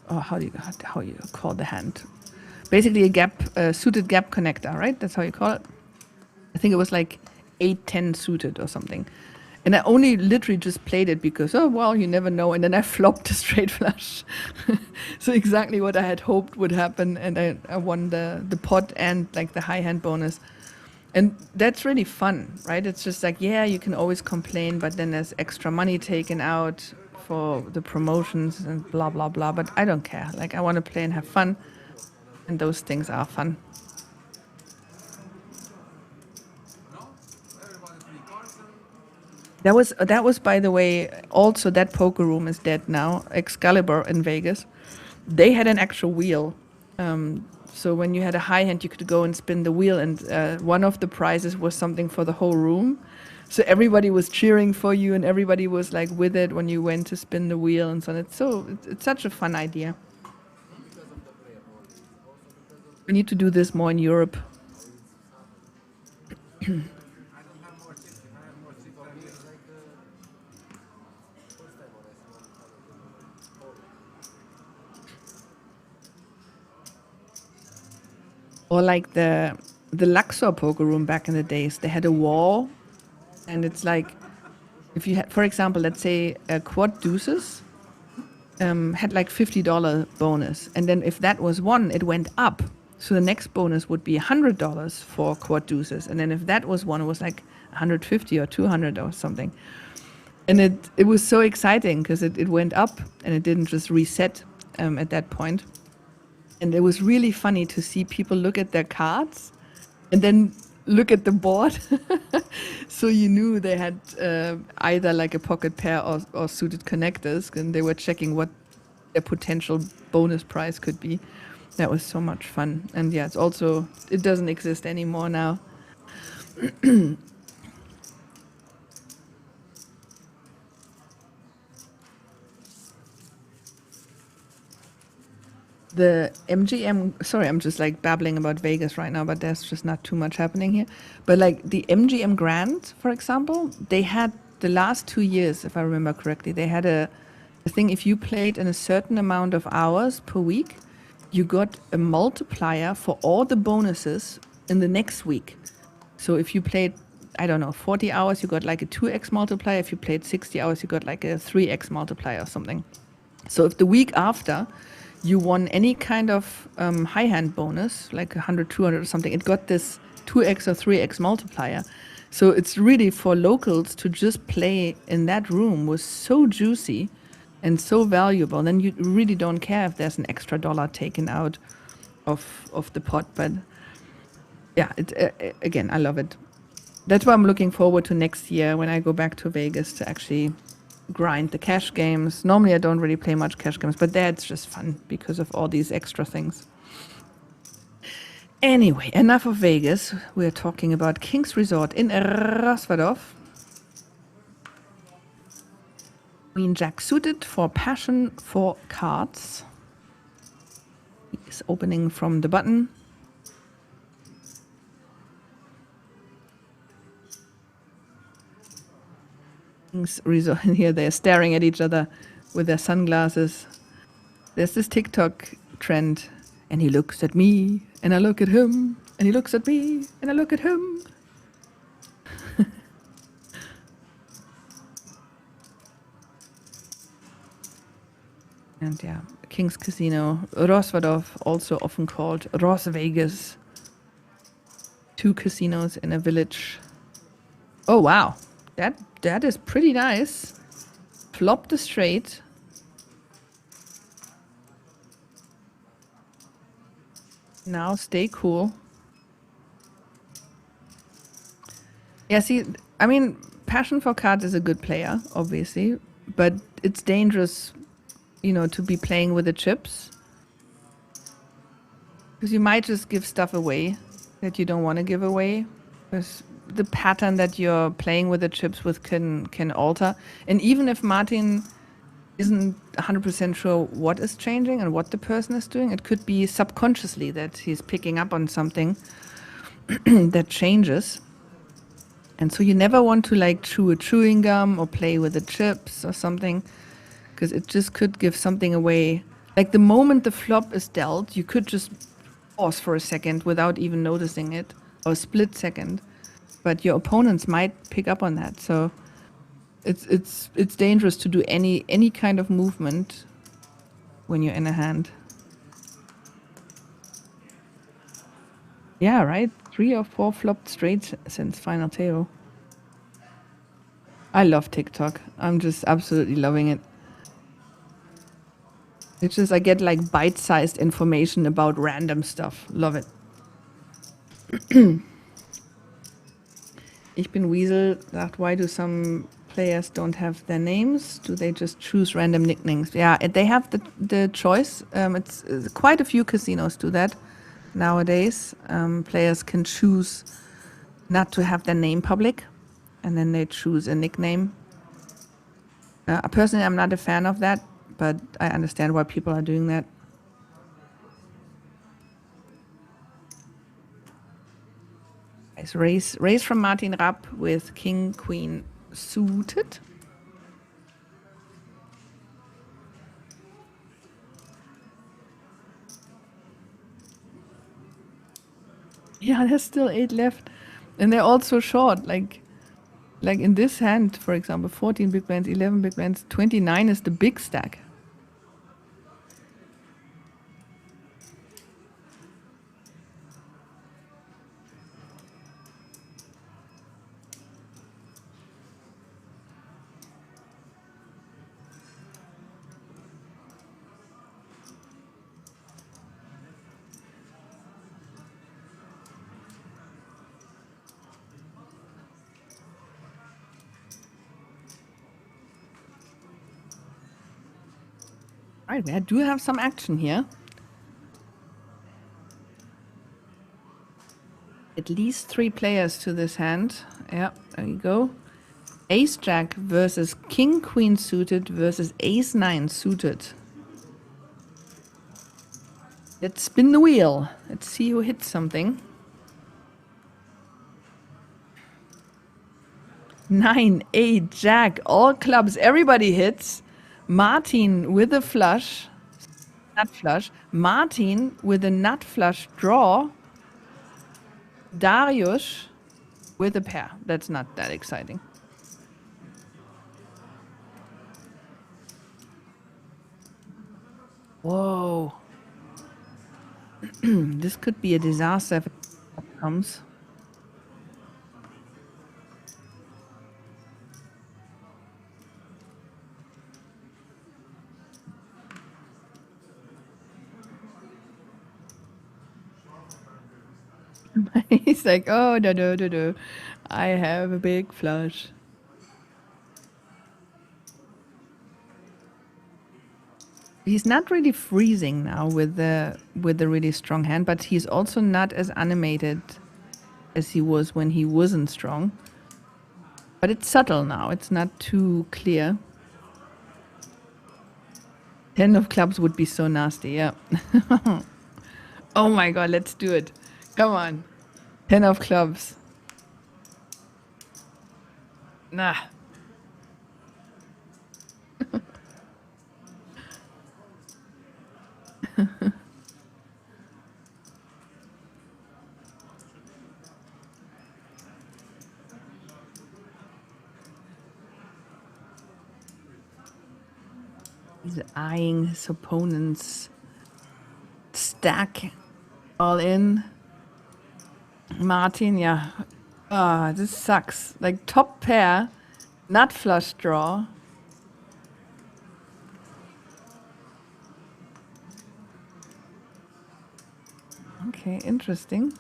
Speaker 1: how you call the hand? Basically a suited gap connector, right? That's how you call it. I think it was like 8-10 suited or something. And I only literally just played it because, oh, well, you never know. And then I flopped a straight flush. So exactly what I had hoped would happen. And I won the pot and like the high hand bonus. And that's really fun, right? It's just like, yeah, you can always complain, but then there's extra money taken out for the promotions and blah, blah, blah. But I don't care. Like, I want to play and have fun. And those things are fun. That was, by the way, also that poker room is dead now. Excalibur in Vegas, they had an actual wheel. So when you had a high hand, you could go and spin the wheel, and one of the prizes was something for the whole room. So everybody was cheering for you, and everybody was like with it when you went to spin the wheel and so on. It's such a fun idea. We need to do this more in Europe. Or like the Luxor poker room back in the days, they had a wall, and it's like, if you had, for example, let's say quad deuces had like $50 bonus, and then if that was won, it went up. So the next bonus would be $100 for quad deuces, and then if that was won, it was like 150 or 200 or something. And it was so exciting because it went up and it didn't just reset at that point. And it was really funny to see people look at their cards and then look at the board. So you knew they had either like a pocket pair or suited connectors, and they were checking what their potential bonus prize could be. That was so much fun. And yeah, it doesn't exist anymore now. The MGM, sorry, I'm just like babbling about Vegas right now, but there's just not too much happening here. But like the MGM Grand, for example, they had the last 2 years, if I remember correctly, they had a thing, if you played in a certain amount of hours per week, you got a multiplier for all the bonuses in the next week. So if you played, I don't know, 40 hours, you got like a 2x multiplier. If you played 60 hours, you got like a 3x multiplier or something. So if the week after you won any kind of high hand bonus, like 100, 200 or something, it got this 2x or 3x multiplier. So it's really for locals to just play in that room was so juicy and so valuable. Then you really don't care if there's an extra dollar taken out of the pot. But yeah, again, I love it. That's why I'm looking forward to next year when I go back to Vegas to actually grind the cash games. Normally I don't really play much cash games, but there it's just fun because of all these extra things. Anyway, enough of Vegas. We're talking about King's Resort in Rosvadov. Queen Jack suited for passion for cards. He's opening from the button. King's Resort, and here they're staring at each other with their sunglasses. There's this TikTok trend, and he looks at me, and I look at him, and he looks at me, and I look at him. And yeah, King's Casino, Rosvadov, also often called Ros Vegas. 2 casinos in a village. Oh wow, that is pretty nice. Flop the straight. Now stay cool. Yeah, see, I mean, passion for cards is a good player, obviously, but it's dangerous, you know, to be playing with the chips. Because you might just give stuff away that you don't want to give away. Because the pattern that you're playing with the chips with can alter. And even if Martin isn't 100% sure what is changing and what the person is doing, it could be subconsciously that he's picking up on something that changes. And so you never want to like chew a chewing gum or play with the chips or something, because it just could give something away. Like the moment the flop is dealt, you could just pause for a second without even noticing it, or a split second. But your opponents might pick up on that. So it's dangerous to do any kind of movement when you're in a hand. Yeah, right? 3 or 4 flopped straight since final table. I love TikTok. I'm just absolutely loving it. It's just, I get like bite-sized information about random stuff. Love it. Ich bin Weasel sagt, why do some players don't have their names? Do they just choose random nicknames? Yeah, they have the choice. It's quite a few casinos do that nowadays. Players can choose not to have their name public, and then they choose a nickname. Personally, I'm not a fan of that, but I understand why people are doing that. Nice raise from Martin Rapp with King, Queen suited. Yeah, there's still 8 left. And they're all so short. Like in this hand, for example, 14 big blinds, 11 big blinds, 29 is the big stack. Right, we do have some action here. At least 3 players to this hand. Yeah, there you go. Ace Jack versus King Queen suited versus Ace 9 suited. Let's spin the wheel. Let's see who hits something. 9, 8, Jack, all clubs, everybody hits. Martin with a flush, nut flush. Martin with a nut flush draw. Darius with a pair. That's not that exciting. Whoa. This could be a disaster if it comes. He's like, oh, no. I have a big flush. He's not really freezing now with the really strong hand, but he's also not as animated as he was when he wasn't strong. But it's subtle now. It's not too clear. 10 of clubs would be so nasty, yeah. Oh my god, let's do it. Come on. 10 of clubs. Nah. He's eyeing his opponent's stack all in. Martin, yeah. Ah, this sucks. Like top pair, not flush draw. Okay, interesting.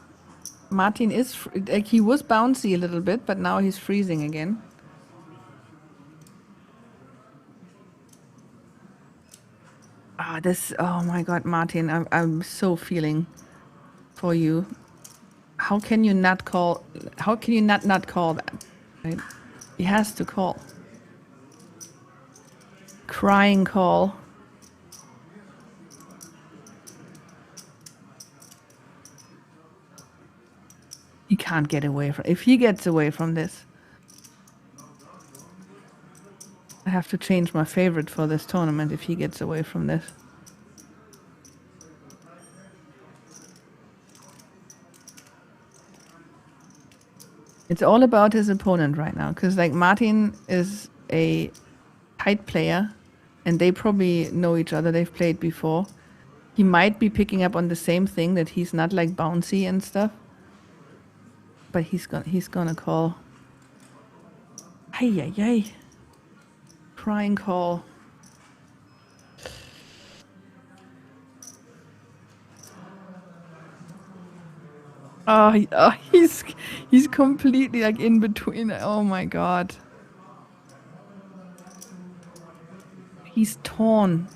Speaker 1: Martin is, like, he was bouncy a little bit, but now he's freezing again. Ah, this, oh my god, Martin, I'm so feeling for you. How can you not call, how can you not call that? Right? He has to call. Crying call. He can't get away from, if he gets away from this. I have to change my favorite for this tournament if he gets away from this. It's all about his opponent right now, because like Martin is a tight player and they probably know each other, they've played before. He might be picking up on the same thing, that he's not like bouncy and stuff. But he's gonna call. Hey, ay, ay. Crying call. Oh, he's completely like in between. Oh my god. He's torn.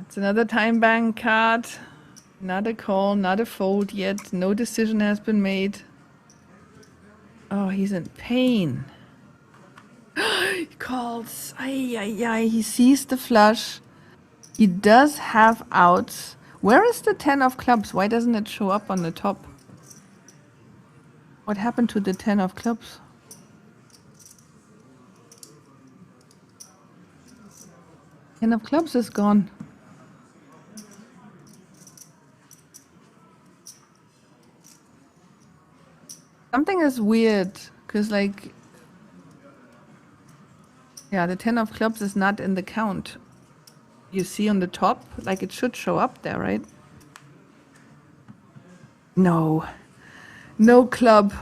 Speaker 1: It's another time bank card. Not a call, not a fold yet. No decision has been made. Oh, he's in pain. He calls. Ay, ay, ay. He sees the flush. He does have outs. Where is the 10 of clubs? Why doesn't it show up on the top? What happened to the 10 of clubs? Ten of clubs is gone. Something is weird, because like, yeah, the 10 of clubs is not in the count. You see on the top, like it should show up there, right? No. No club.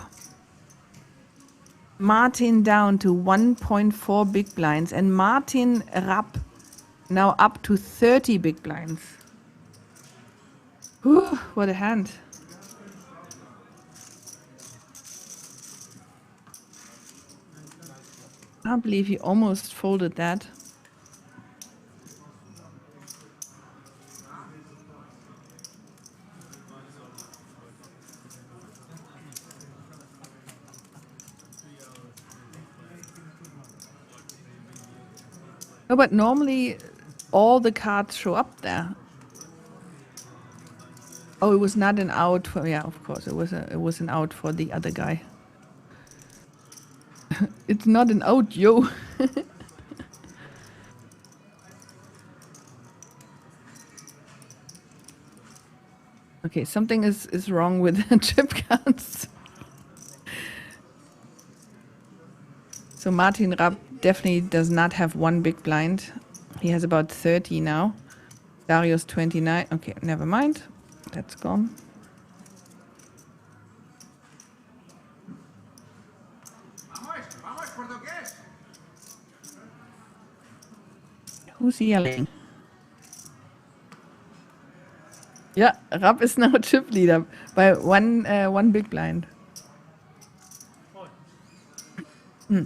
Speaker 1: Martin down to 1.4 big blinds, and Martin Rapp now up to 30 big blinds. Whew, what a hand. I can't believe he almost folded that. No, but normally all the cards show up there. Oh, it was not an out for, yeah, of course, it was an out for the other guy. It's not an out, yo. Okay, something is wrong with the chip cards. So Martin Rapp definitely does not have one big blind. He has about 30 now. Darius 29. Okay, never mind. That's gone. Who's yelling? Yeah, Rab is now chip leader by one big blind. Hmm.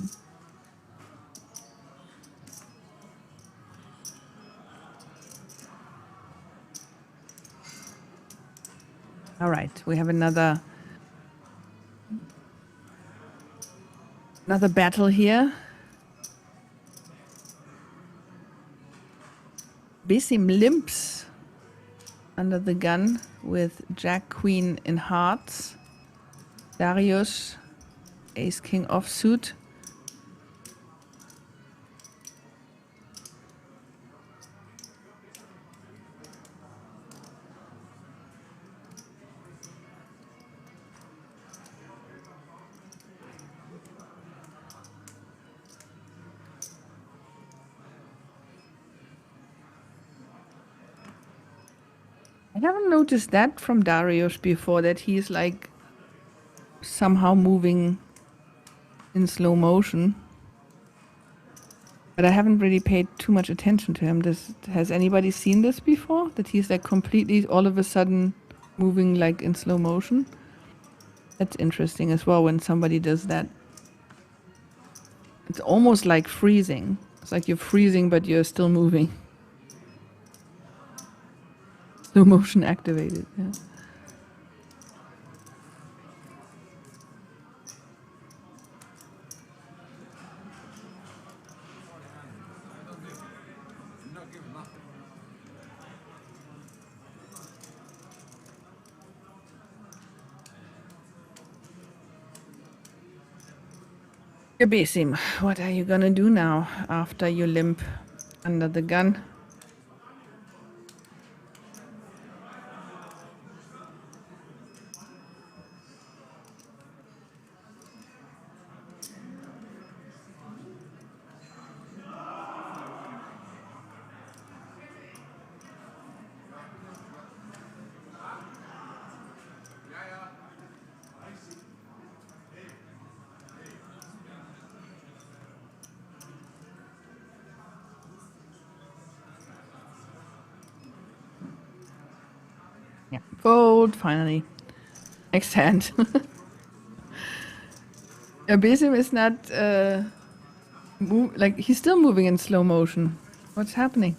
Speaker 1: All right, we have another battle here. Besim limps under the gun with Jack Queen in hearts. Darius, Ace King offsuit. I haven't noticed that from Darius before, that he's like somehow moving in slow motion. But I haven't really paid too much attention to him. Has anybody seen this before? That he's like completely all of a sudden moving like in slow motion? That's interesting as well when somebody does that. It's almost like freezing. It's like you're freezing but you're still moving. Slow motion activated, yeah. Besim, what are you gonna do now after you limp under the gun? Yeah, fold finally. Next hand. Besim is not like he's still moving in slow motion. What's happening?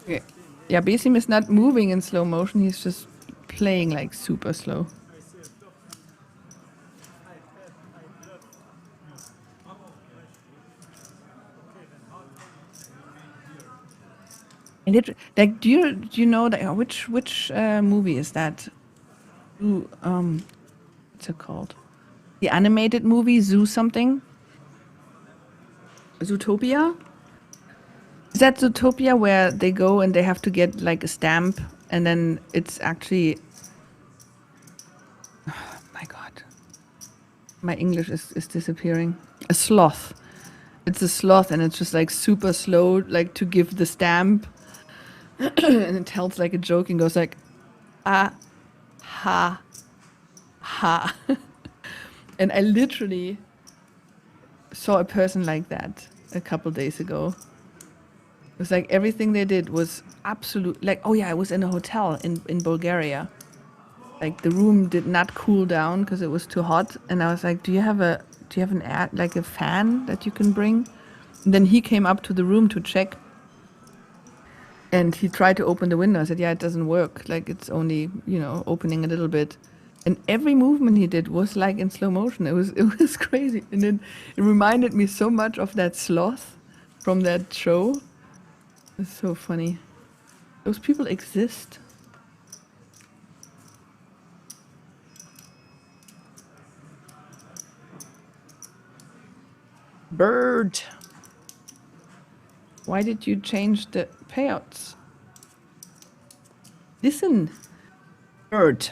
Speaker 1: Okay. Yeah, Besim is not moving in slow motion. He's just playing like super slow. And like, do you know that which movie is that? Ooh, what's it called? The animated movie Zoo something? Zootopia? Is that Zootopia where they go and they have to get like a stamp and then it's actually, oh my god, my English is disappearing. A sloth. It's a sloth and it's just like super slow, like to give the stamp. And it tells like a joke and goes like, ah, ha, ha. And I literally saw a person like that a couple days ago. It was like everything they did was absolute, like, oh yeah, I was in a hotel in Bulgaria. Like the room did not cool down because it was too hot. And I was like, do you have an ad, like a fan that you can bring? And then he came up to the room to check. And he tried to open the window. I said, yeah, it doesn't work. Like, it's only, opening a little bit. And every movement he did was like in slow motion. It was crazy. And then it reminded me so much of that sloth from that show. It's so funny. Those people exist. Bird. Why did you change the payouts? Listen, Bird.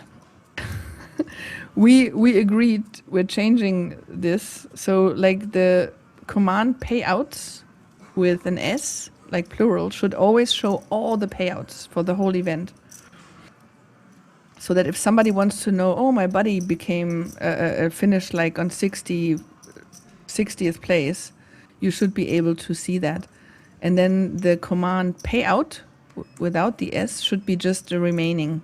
Speaker 1: we agreed we're changing this. So like the command payouts with an S, like plural, should always show all the payouts for the whole event. So that if somebody wants to know, oh, my buddy became finished like on 60th place, you should be able to see that. And then the command payout without the S should be just the remaining.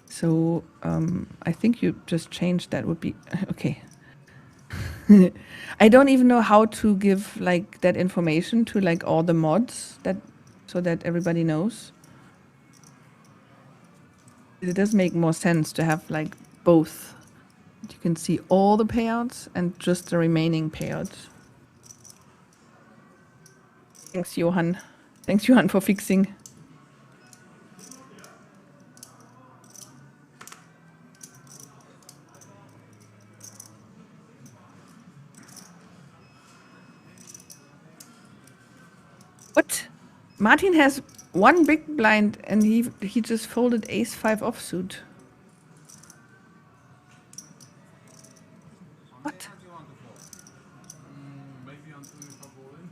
Speaker 1: So I think you just changed that would be okay. I don't even know how to give like that information to like all the mods that so that everybody knows. It does make more sense to have like both. You can see all the payouts and just the remaining payouts. Thanks, Johan. Thanks, Johan, for fixing. What? Martin has one big blind and he just folded ace-5 offsuit. What?
Speaker 11: Maybe until you stop rolling.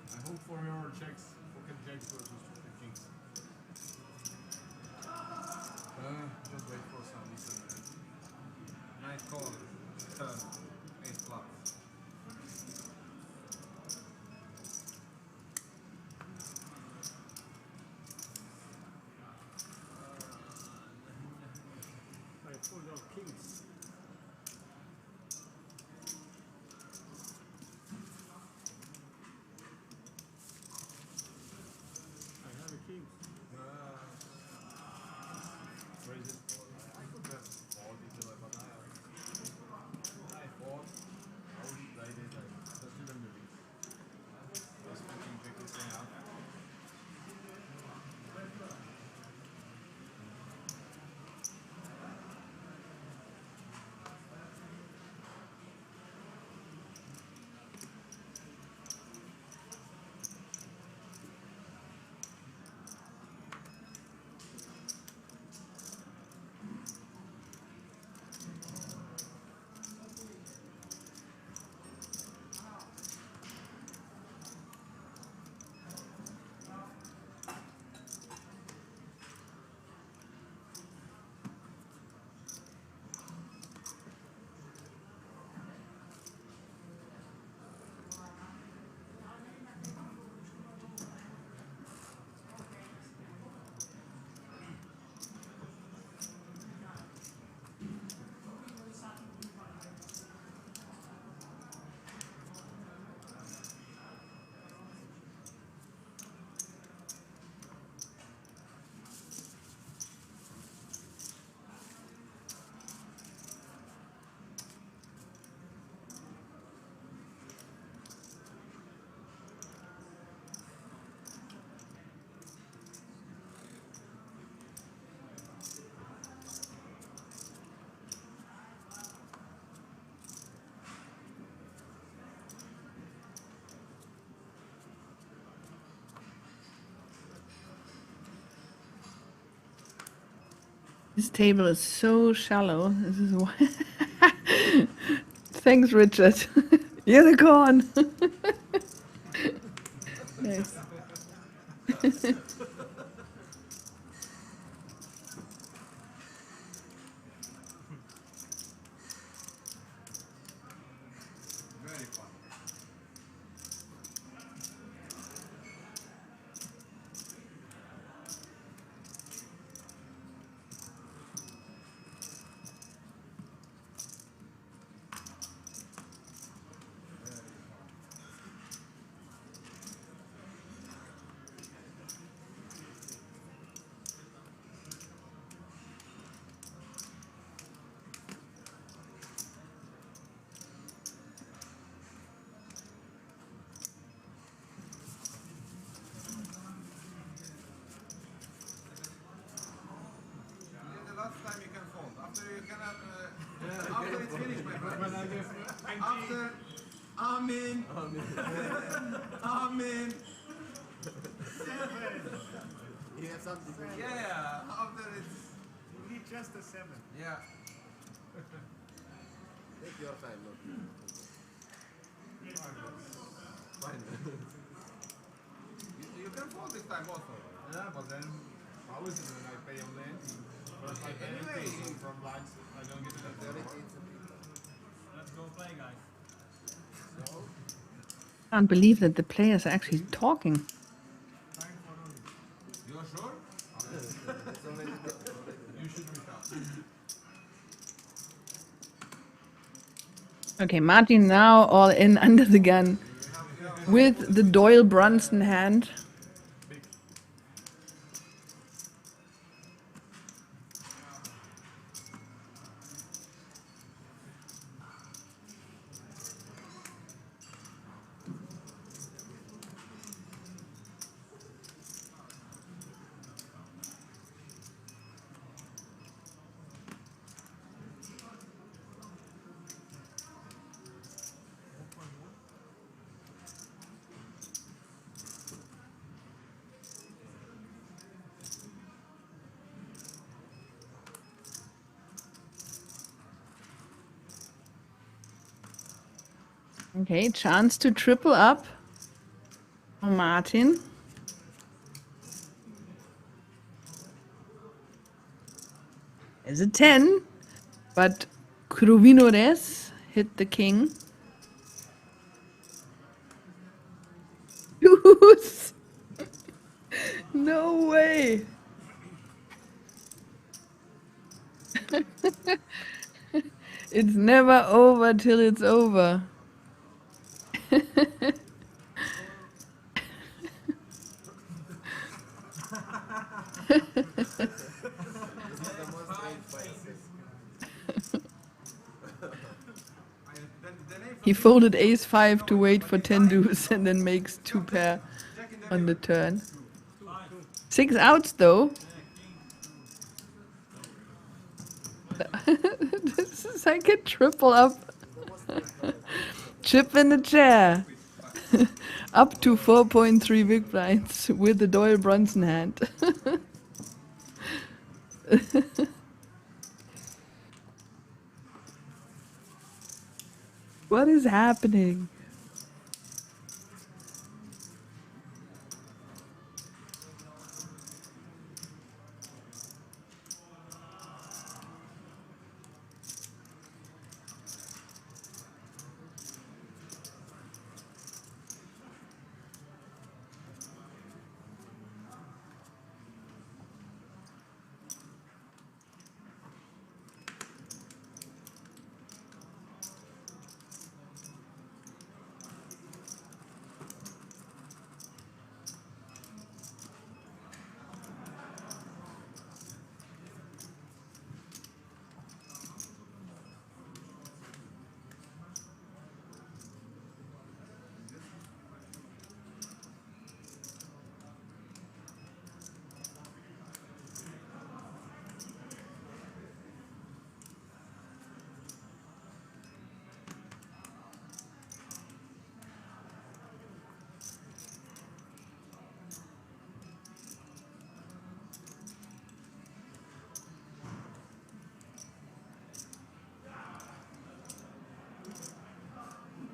Speaker 11: I hope for your checks, pocket jacks versus kings. Just wait for some decent. Nice call. Turn. Ace club.
Speaker 5: I pulled out kings. I have a king.
Speaker 11: Where is it? I could have called it, but I thought I would play it. I just didn't do it. I was thinking pick this thing up.
Speaker 1: This table is so shallow. This is why. Thanks, Richard. Unicorn. Nice.
Speaker 11: Very fun. The last time you can fold. After you cannot. After it's finished, my friend. After. Amen. Amen.
Speaker 12: You have something.
Speaker 11: Yeah. After it's.
Speaker 5: You need just a 7.
Speaker 11: Yeah.
Speaker 12: Take your time, look.
Speaker 11: Fine. You can fold this time also.
Speaker 2: Yeah, but then how is it when I pay on land? But like
Speaker 11: Anyway,
Speaker 2: so from blinds, I don't get it.
Speaker 5: Let's go play, guys.
Speaker 1: Can't believe that the players are actually talking.
Speaker 11: You are sure? You should be sure.
Speaker 1: Okay, Martin now all in under the gun with the Doyle Brunson hand. Okay, chance to triple up for Martin. It's a 10, but Kruvinores hit the king. Deuce! No way! It's never over till it's over. He folded ace-5 to wait for 10 deuce and then makes 2 pair on the turn. 6 outs though. This is like a triple up. Chip in the chair. Up to 4.3 big blinds with the Doyle Brunson hand. What is happening?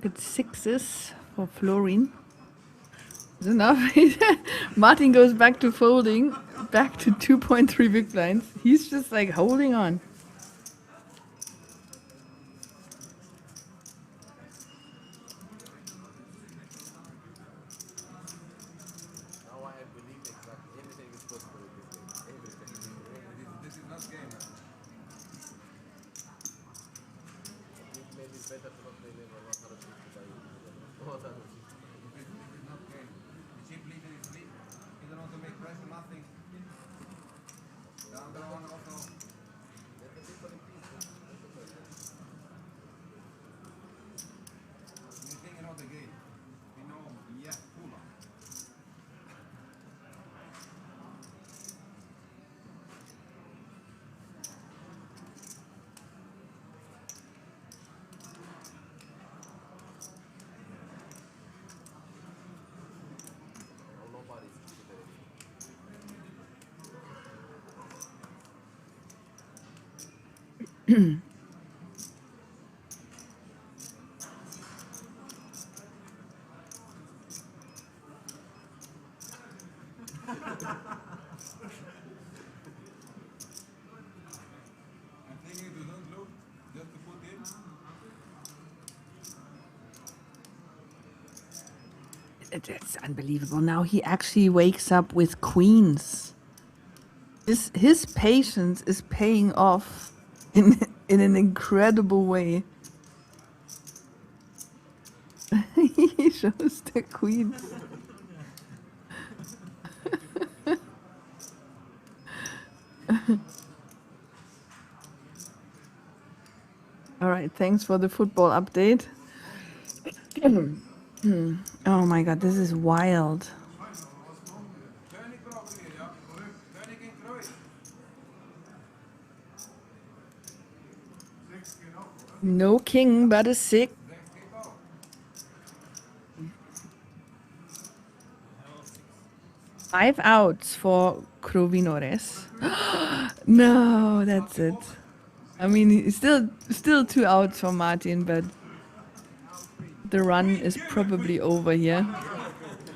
Speaker 1: Good 6s for Florin. Is enough. Martin goes back to folding, back to 2.3 big blinds. He's just like holding on.
Speaker 12: Now I believe exactly everything is possible in this game. Everything.
Speaker 11: This is not game.
Speaker 12: Maybe it's better to not play level 150 by 150.
Speaker 11: This is not game. The chip leader is sleep. He don't want to make pressure, nothing. The other one also.
Speaker 12: Let the people in peace.
Speaker 11: You think you know the game. You know, yeah, pull up. I'm thinking to don't look, just to put in.
Speaker 1: It's unbelievable. Now he actually wakes up with queens. His patience is paying off in an incredible way. He shows the queens. All right, thanks for the football update. Oh my god, this is wild. No king, but a 6. Five outs for Krovinores. No, that's it. I mean, it's still 2 outs for Martin, but the run is probably over here.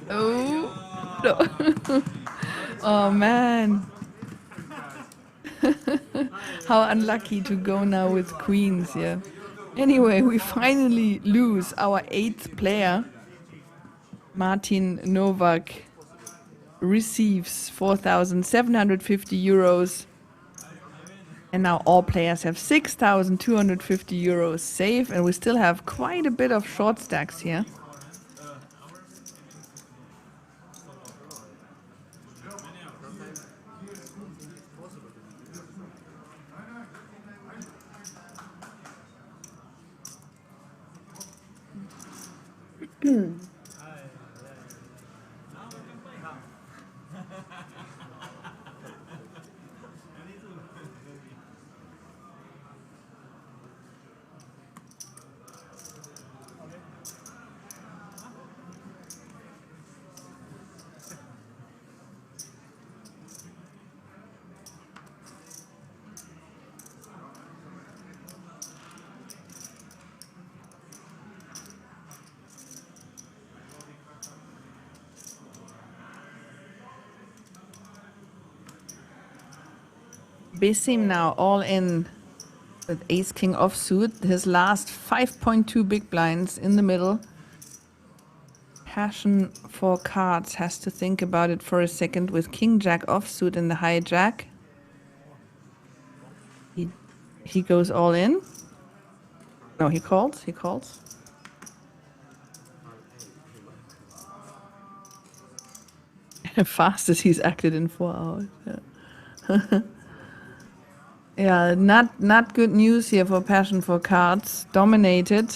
Speaker 1: Oh, no. Oh man. How unlucky to go now with queens here. Anyway, we finally lose our 8th player. Martin Novak receives 4,750 euros. And now all players have 6,250 euros safe, and we still have quite a bit of short stacks here. Besim now all in with ace king offsuit. His last 5.2 big blinds in the middle. Passion for cards has to think about it for a second with king jack offsuit in the hijack. He goes all in. No, he calls. He calls. Fastest he's acted in 4 hours. Yeah. Yeah, not good news here for Passion for Cards. Dominated.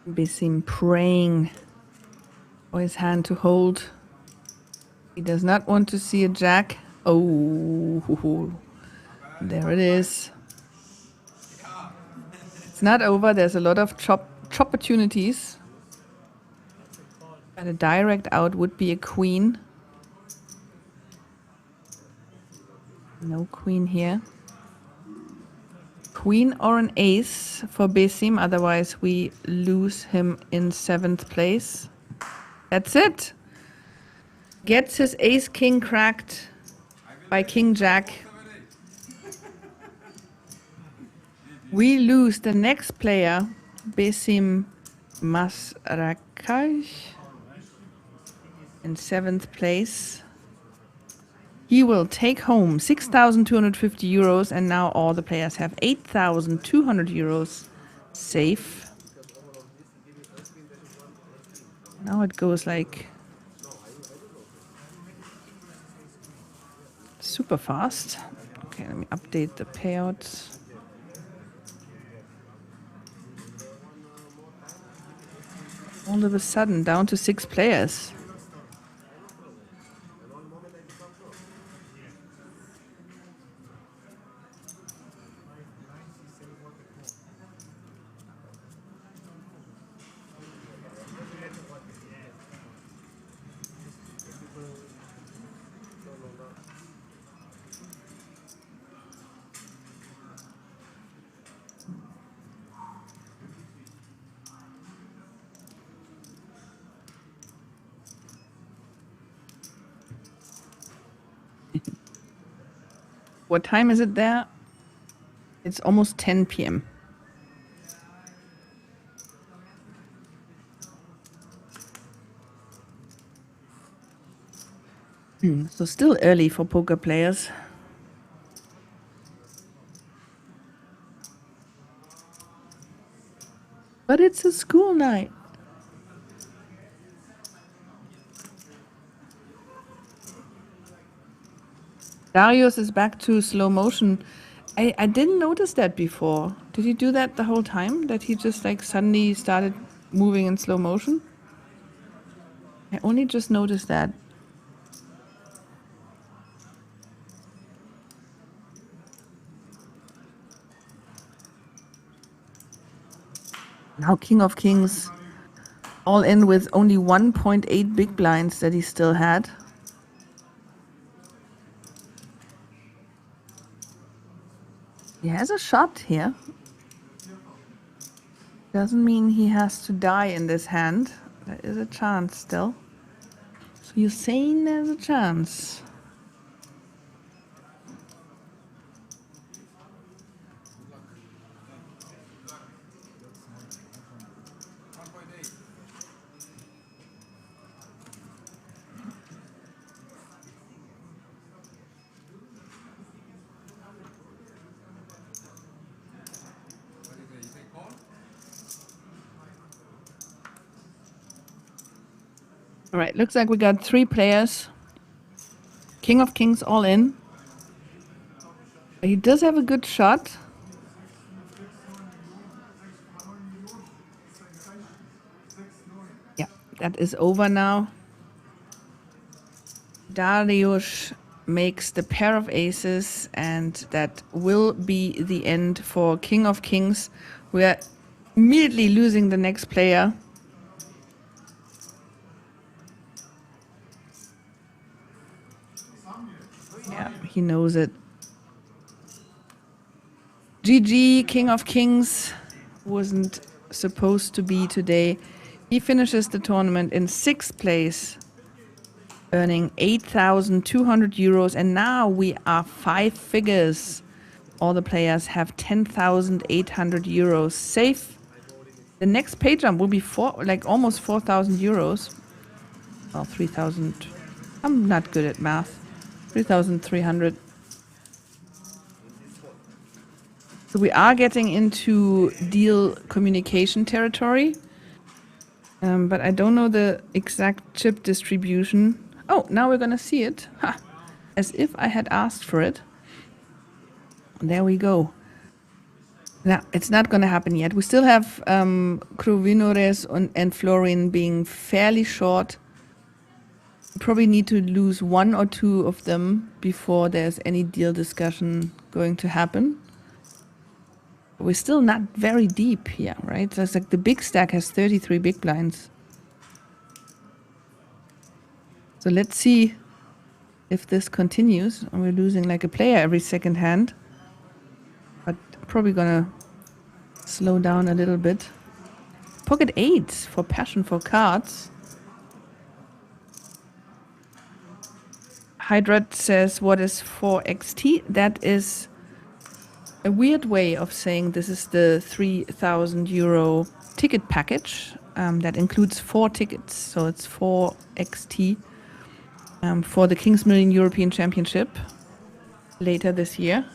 Speaker 1: Besim praying for his hand to hold. He does not want to see a jack. Oh, there it is. It's not over. There's a lot of chop opportunities. But a direct out would be a queen. No queen here. Queen or an ace for Besim, otherwise we lose him in 7th place. That's it. Gets his ace king cracked by king jack. We lose the next player, Besim Masrakaj, in 7th place. He will take home 6,250 euros, and now all the players have 8,200 euros safe. Now it goes like super fast. Okay, let me update the payouts. All of a sudden, down to 6 players. What time is it there? It's almost 10 p.m. So still early for poker players. But it's a school night. Darius is back to slow motion. I didn't notice that before. Did he do that the whole time? That he just like suddenly started moving in slow motion? I only just noticed that. Now King of Kings all in with only 1.8 big blinds that he still had. He has a shot here. Doesn't mean he has to die in this hand. There is a chance still. So you're saying there's a chance. All right, looks like we got 3 players. King of Kings all in. He does have a good shot. Yeah, that is over now. Darius makes the pair of aces, and that will be the end for King of Kings. We are immediately losing the next player. Yeah, he knows it. GG, King of Kings wasn't supposed to be today. He finishes the tournament in 6th place, earning 8,200 euros, and now we are 5 figures. All the players have 10,800 euros safe. The next pay jump will be almost 4,000 euros. Well, 3,000. I'm not good at math. 3,300. So we are getting into deal communication territory. But I don't know the exact chip distribution. Oh, now we're going to see it. Ha! As if I had asked for it. There we go. Now, it's not going to happen yet. We still have Krovinores and Florin being fairly short. We probably need to lose 1 or 2 of them before there's any deal discussion going to happen. We're still not very deep here, right? So it's like the big stack has 33 big blinds. So let's see if this continues. We're losing like a player every second hand. But probably gonna slow down a little bit. Pocket 8 for passion for cards. Hydrat says, what is 4XT? That is a weird way of saying this is the 3,000 euro ticket package that includes 4 tickets. So it's 4XT for the Kings Million European Championship later this year.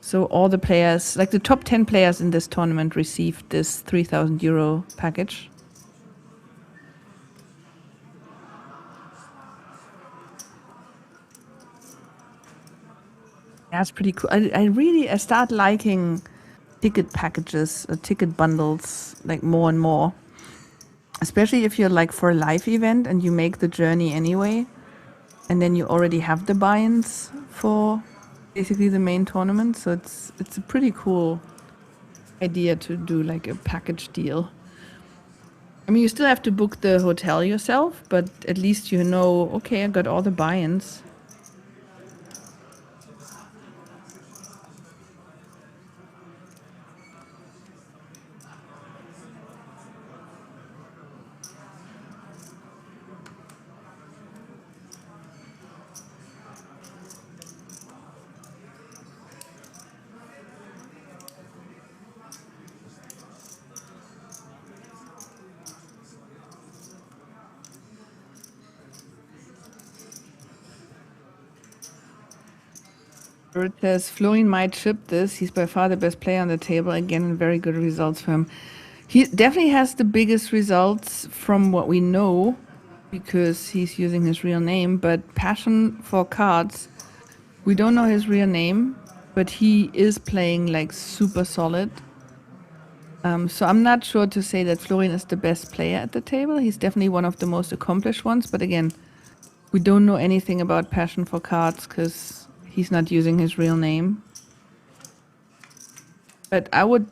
Speaker 1: So all the players, like the top 10 players in this tournament, received this 3,000 euro package. That's pretty cool. I start liking ticket packages, ticket bundles, like more and more. Especially if you're like for a live event and you make the journey anyway, and then you already have the buy-ins for basically the main tournament. So it's a pretty cool idea to do like a package deal. I mean, you still have to book the hotel yourself, but at least you know, okay, I got all the buy-ins. It says Florin might chip this. He's by far the best player on the table. Again, very good results for him. He definitely has the biggest results from what we know because he's using his real name. But Passion for Cards, we don't know his real name, but he is playing like super solid. So I'm not sure to say that Florin is the best player at the table. He's definitely one of the most accomplished ones. But again, we don't know anything about Passion for Cards because he's not using his real name. But I would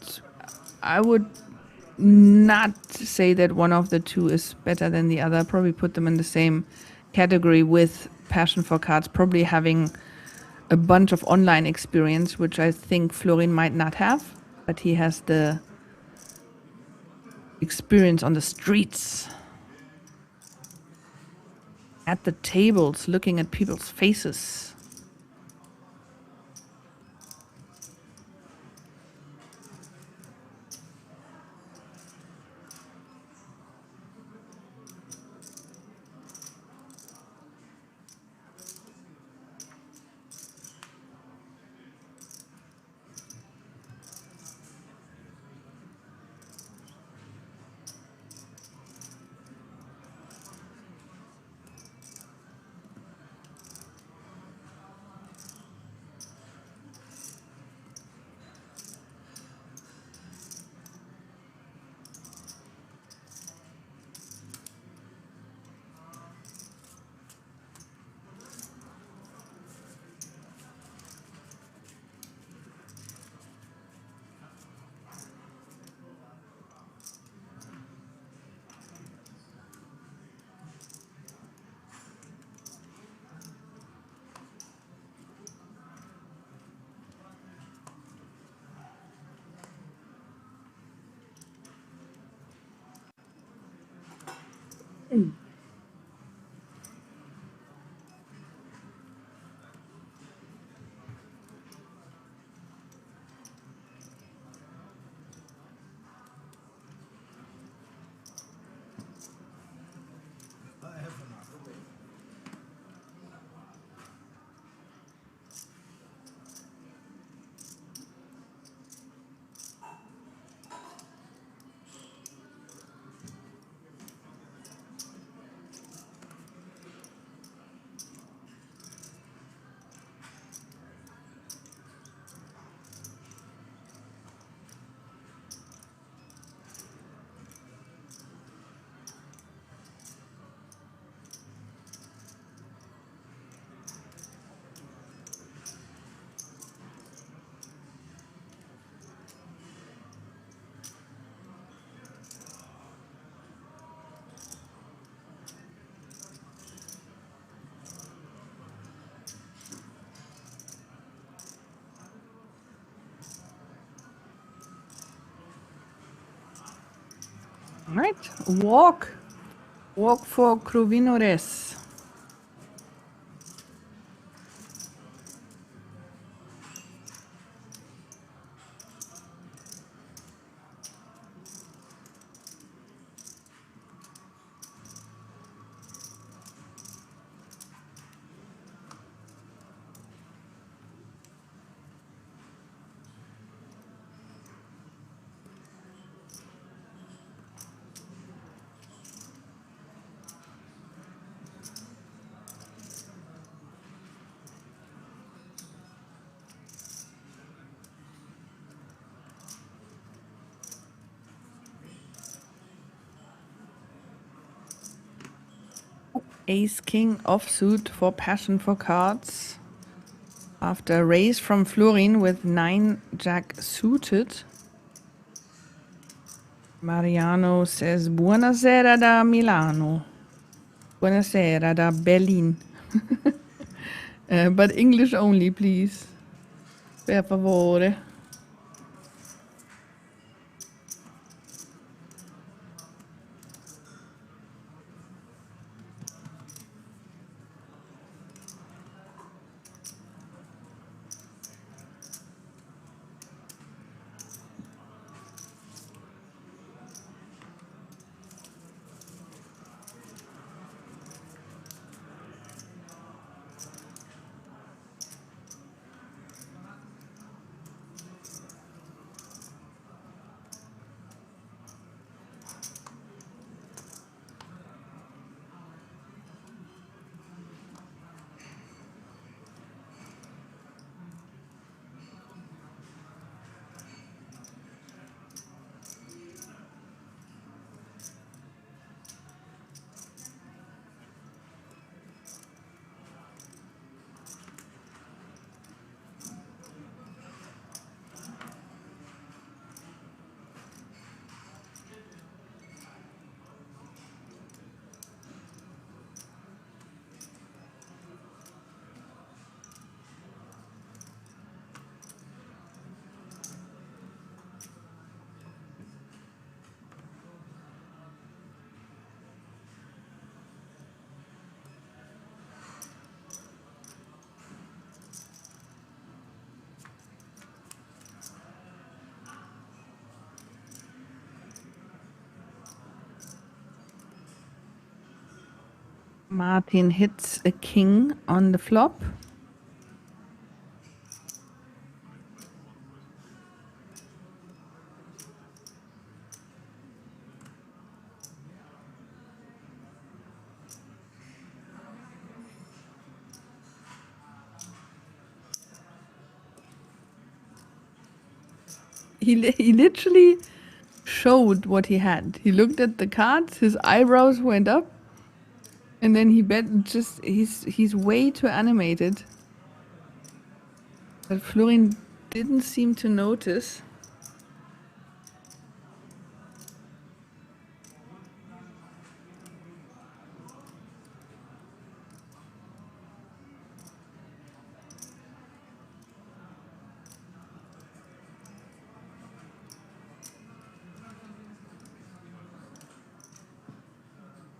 Speaker 1: not say that one of the two is better than the other. Probably put them in the same category with Passion for Cards, probably having a bunch of online experience, which I think Florin might not have, but he has the experience on the streets, at the tables, looking at people's faces. All right, walk for Kruvinores. Ace King offsuit for Passion for Cards. After a raise from Florin with 9 Jack suited. Mariano says, Buonasera da Milano. Buonasera da Berlin. But English only, please. Per favore. Martin hits a king on the flop. He literally showed what he had. He looked at the cards, his eyebrows went up, and then he bet. Just he's way too animated. But Florin didn't seem to notice.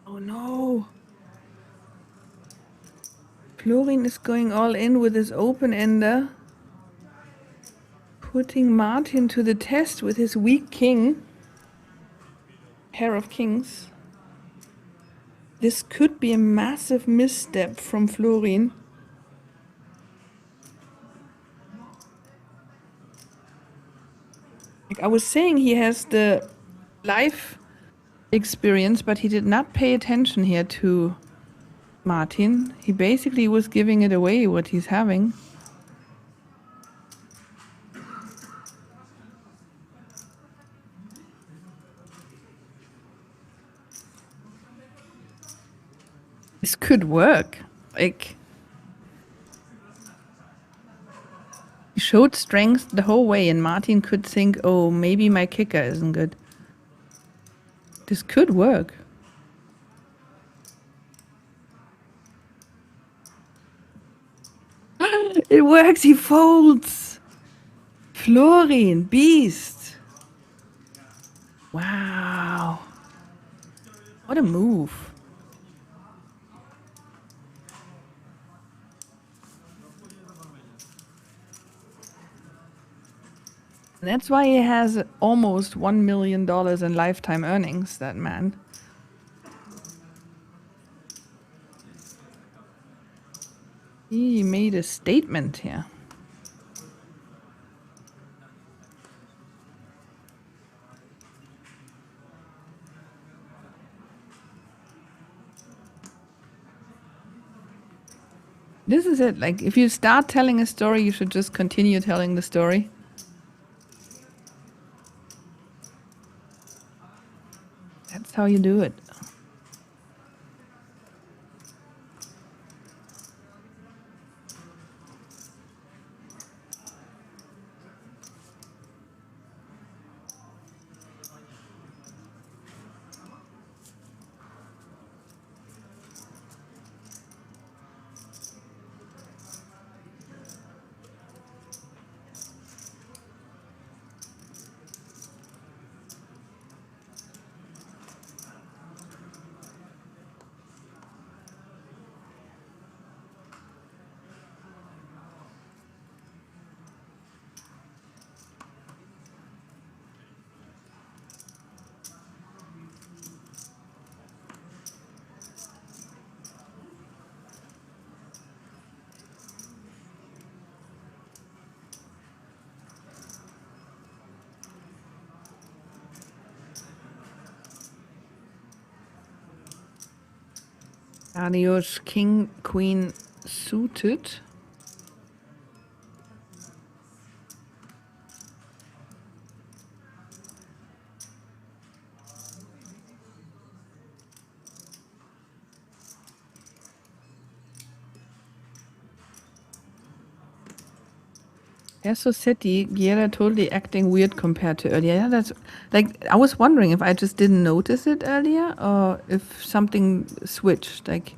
Speaker 1: Oh no! Florin is going all in with his open ender, putting Martin to the test with his weak king. Pair of kings. This could be a massive misstep from Florin. Like I was saying, he has the life experience, but he did not pay attention here to Martin. He basically was giving it away what he's having. This could work. Like, he showed strength the whole way, and Martin could think, oh, maybe my kicker isn't good. This could work. It works, he folds. Florin, beast. Wow. What a move. That's why he has almost $1 million in lifetime earnings, that man. He made a statement here. This is it. Like, if you start telling a story, you should just continue telling the story. That's how you do it. Adios, king, queen suited. Yeah, so Seti, Giera totally acting weird compared to earlier. Yeah, that's like, I was wondering if I just didn't notice it earlier or if something switched. Like,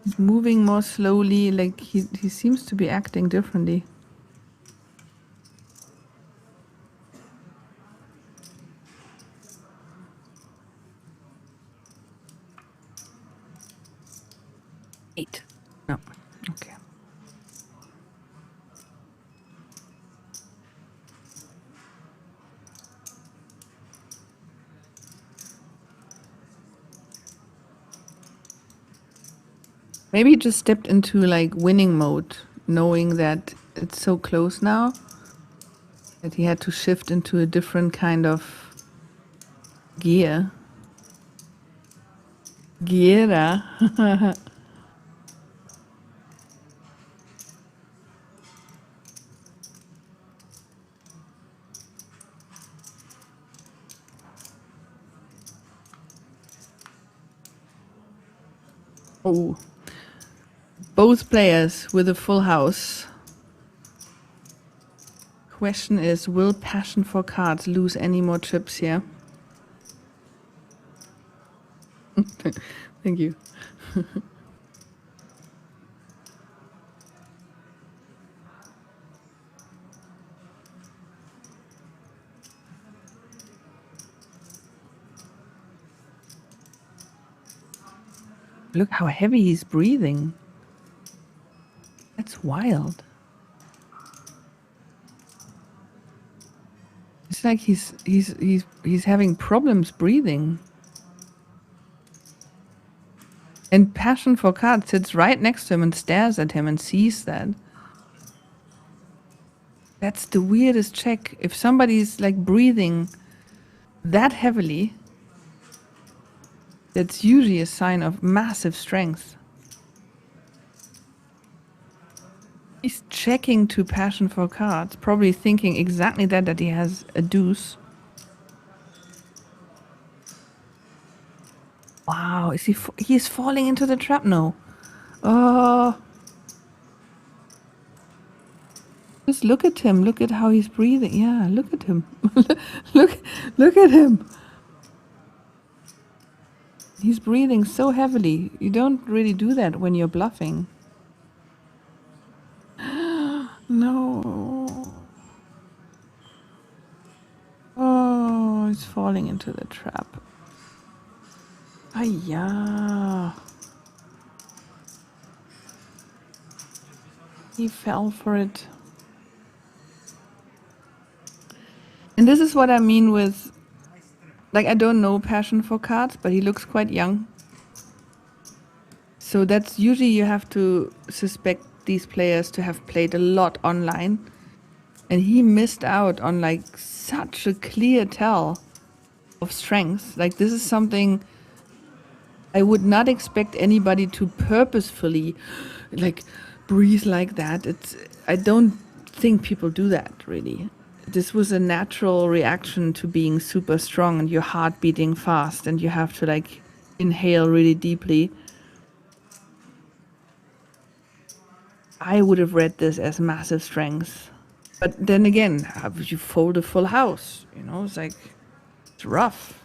Speaker 1: he's moving more slowly, like he seems to be acting differently. Eight. No. Okay. Maybe he just stepped into like winning mode, knowing that it's so close now that he had to shift into a different kind of gear. Gear. Oh. Both players with a full house. Question is, will passion for cards lose any more chips here? Thank you. Look how heavy he's breathing. That's wild. It's like he's having problems breathing. And passion for cards sits right next to him and stares at him and sees that. That's the weirdest check. If somebody's like breathing that heavily, that's usually a sign of massive strength. He's checking to passion for cards, probably thinking exactly that he has a deuce. Wow, is he's falling into the trap now. Oh. Just look at him. Look at how he's breathing. Yeah, look at him. look at him. He's breathing so heavily. You don't really do that when you're bluffing. No. Oh, he's falling into the trap. Yeah. He fell for it. And this is what I mean with, like, I don't know passion for cards, but he looks quite young. So that's usually you have to suspect these players to have played a lot online. And he missed out on like such a clear tell of strength. Like this is something I would not expect anybody to purposefully like breathe like that. I don't think people do that really. This was a natural reaction to being super strong and your heart beating fast and you have to like inhale really deeply. I would have read this as massive strength. But then again, how would you fold a full house? You know, it's like, it's rough.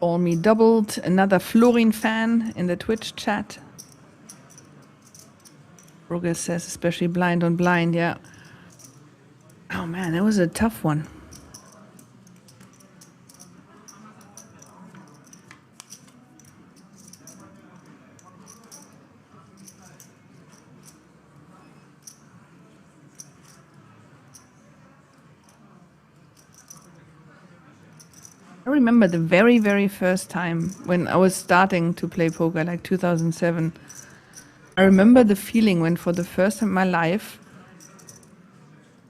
Speaker 1: All me doubled. Another Florin fan in the Twitch chat. Roger says, especially blind on blind, yeah. Oh man, that was a tough one. I remember the very, very first time when I was starting to play poker, like 2007. I remember the feeling when for the first time in my life,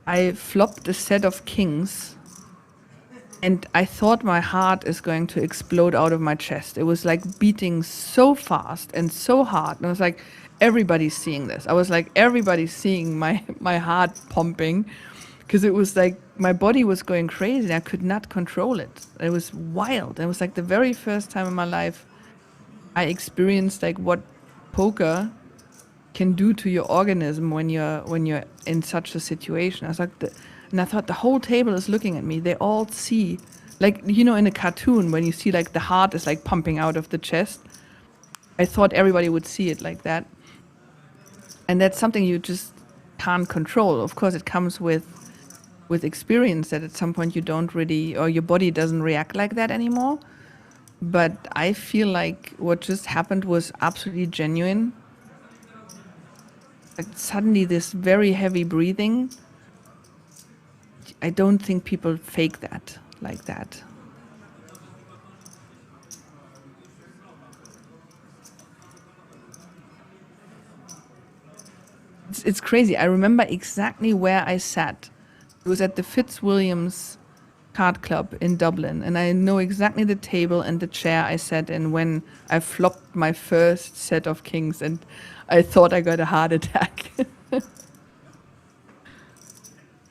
Speaker 1: I flopped a set of kings and I thought my heart is going to explode out of my chest. It was like beating so fast and so hard. And I was like, everybody's seeing this. I was like, everybody's seeing my heart pumping. Because it was like my body was going crazy and I could not control it. It was wild. It was like the very first time in my life I experienced like what poker can do to your organism when you're in such a situation. I was like, and I thought the whole table is looking at me. They all see, like, you know, in a cartoon when you see like the heart is like pumping out of the chest. I thought everybody would see it like that. And that's something you just can't control. Of course, it comes with with experience that at some point you don't really, or your body doesn't react like that anymore. But I feel like what just happened was absolutely genuine. Like suddenly this very heavy breathing. I don't think people fake that like that. It's crazy. I remember exactly where I sat. It was at the Fitzwilliams Card Club in Dublin, and I know exactly the table and the chair I sat in when I flopped my first set of kings, and I thought I got a heart attack.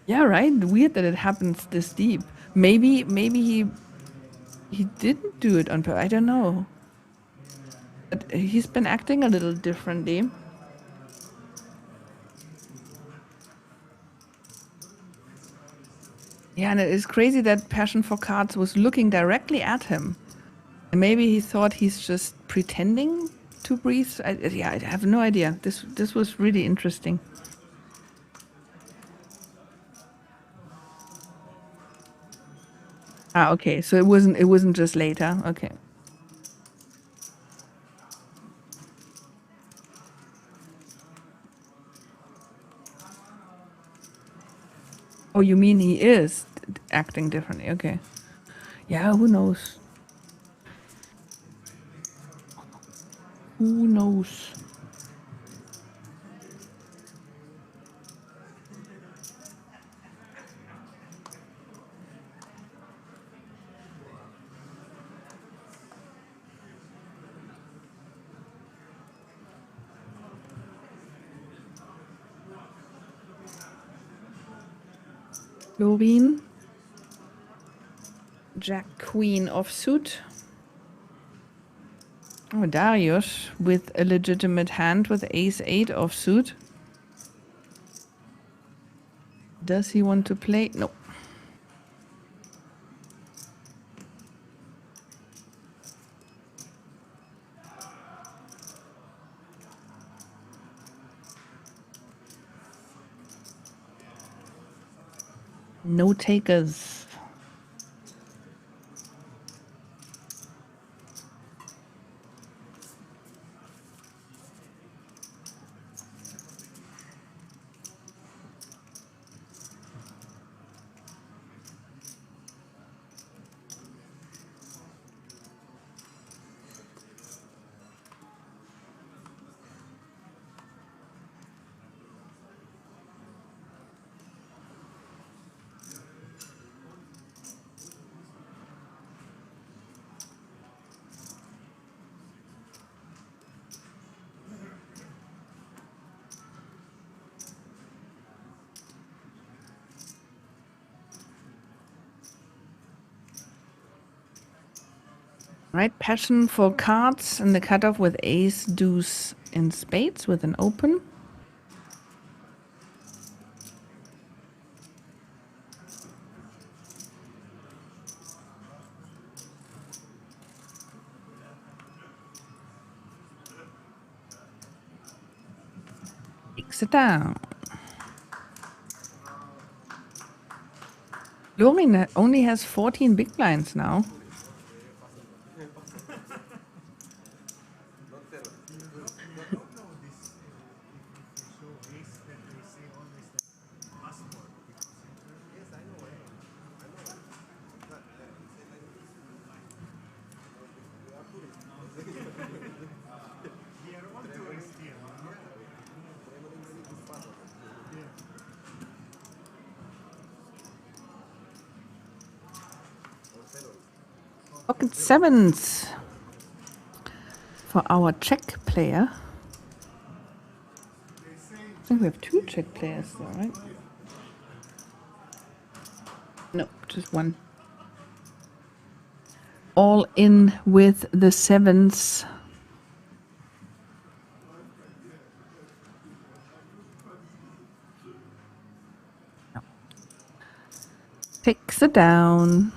Speaker 1: Yeah, right. Weird that it happens this deep. Maybe he didn't do it on purpose. I don't know. But he's been acting a little differently. Yeah, and it is crazy that Passion for Cards was looking directly at him. And maybe he thought he's just pretending to breathe. I have no idea. This was really interesting. Ah, okay. So it wasn't just later. Okay. Oh, you mean he is acting differently? Okay. Yeah, who knows? Who knows? Loreen. Jack Queen offsuit. Oh, Darius with a legitimate hand with Ace 8 offsuit. Does he want to play? No. No takers. Right, Passion for Cards in the cutoff with Ace, Deuce in spades with an open. Takes it down. Lorin only has 14 big blinds now. Pocket sevens for our Czech player. I think we have two Czech players though, right? No, just one. All in with the sevens. No. Takes it down.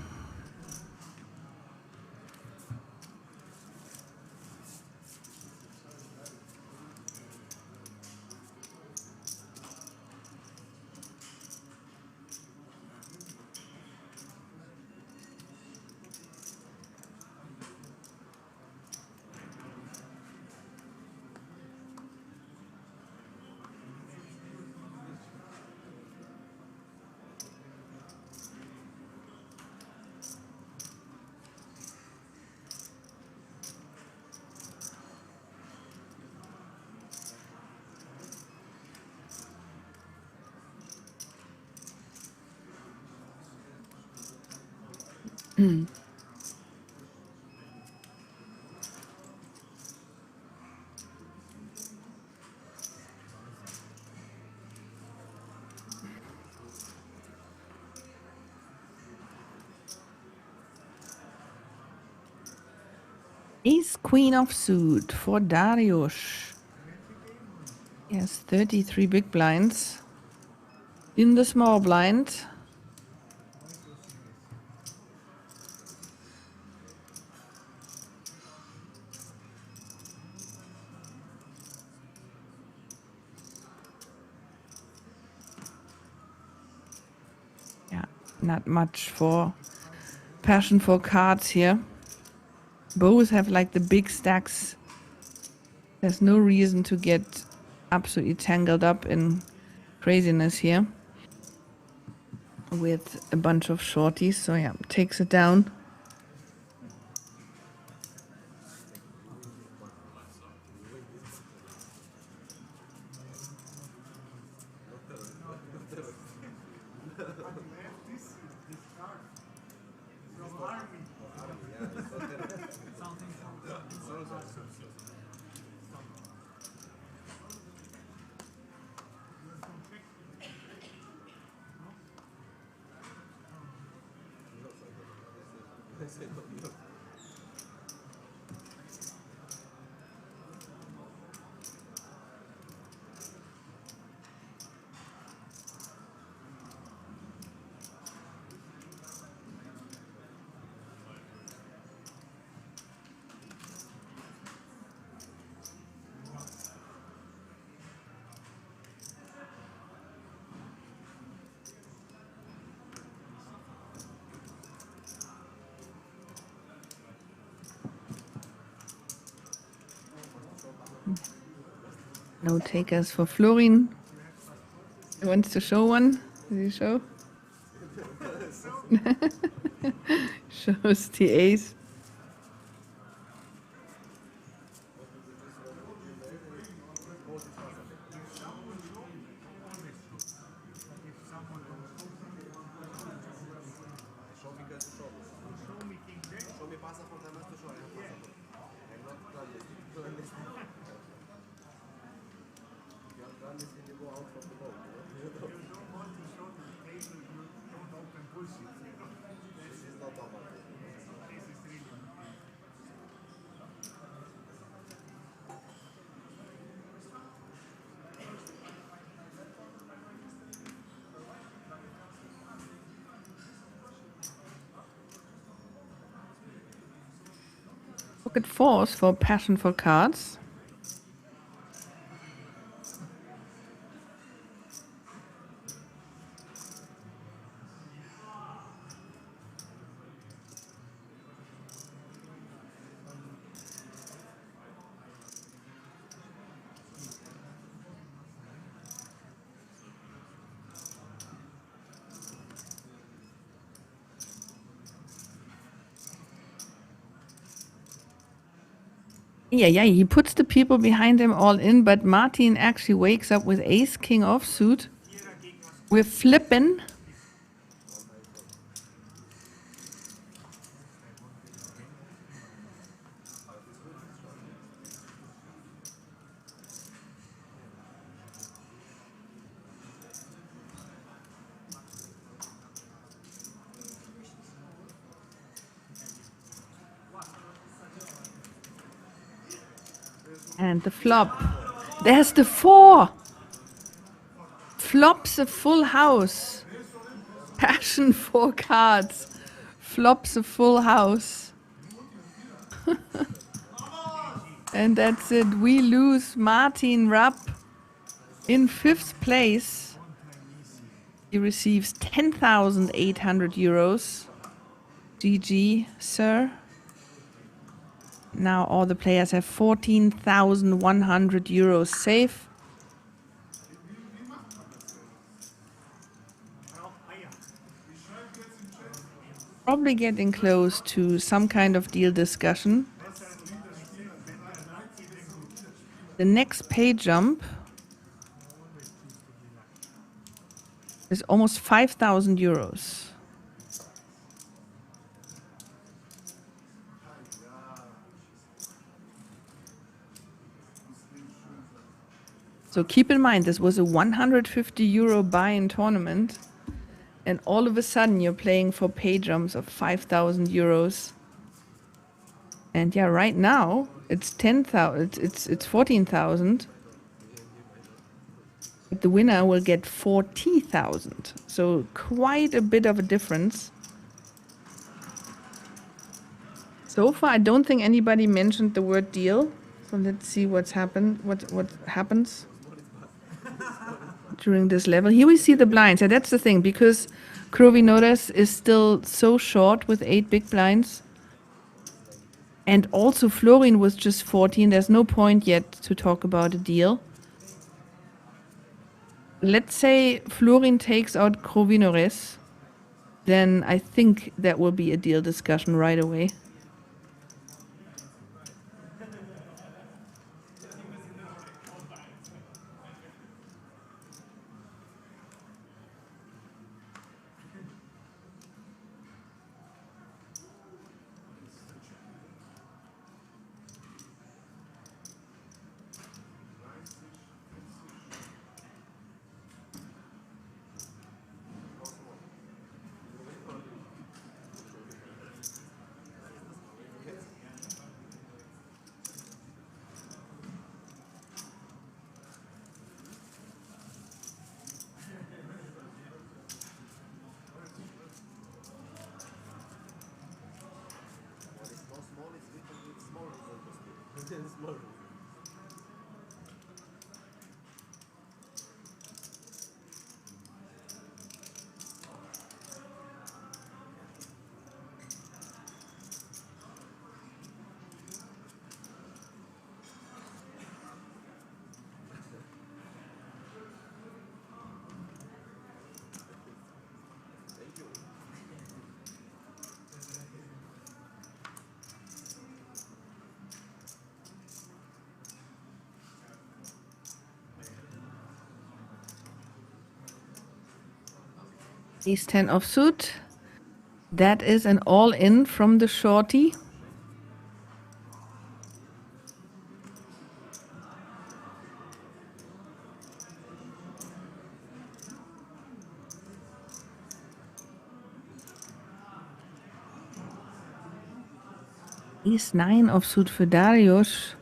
Speaker 1: Ace Queen offsuit for Dariusz. Yes, 33 big blinds. In the small blind. Yeah, not much for passion for cards here. Both have like the big stacks. There's no reason to get absolutely tangled up in craziness here with a bunch of shorties. So yeah, takes it down. No takers for Florin. He wants to show one. Does he show? Shows the ace. Pocket fours for passion for cards. Yeah, he puts the people behind him all in, but Martin actually wakes up with ace king offsuit. We're flipping. And the flop. There's the 4. Flops a full house. Passion for cards. Flops a full house. And that's it. We lose Martin Rapp in 5th place. He receives 10,800 euros. GG, sir. Now all the players have 14,100 euros safe. Probably getting close to some kind of deal discussion. The next pay jump is almost 5,000 euros. So keep in mind, this was a 150 euro buy-in tournament, and all of a sudden you're playing for pay jumps of 5,000 euros. And yeah, right now it's 10,000. It's 14,000. But the winner will get 40,000. So quite a bit of a difference. So far, I don't think anybody mentioned the word deal. So let's see what's happened. What happens during this level. Here we see the blinds. Yeah, that's the thing, because Krovinores is still so short with 8 big blinds. And also Florin was just 14. There's no point yet to talk about a deal. Let's say Florin takes out Krovinores, then I think that will be a deal discussion right away. Ace 10 offsuit. That is an all-in from the shorty. Ace 9 offsuit for Darius.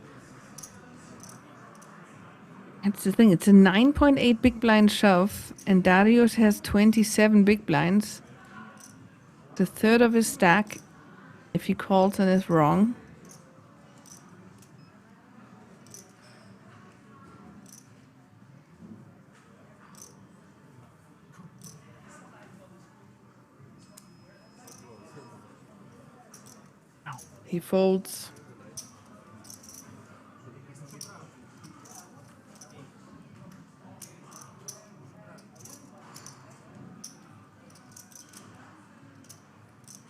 Speaker 1: That's the thing, it's a 9.8 big blind shove, and Darius has 27 big blinds. It's a third of his stack if he calls and is wrong. He folds.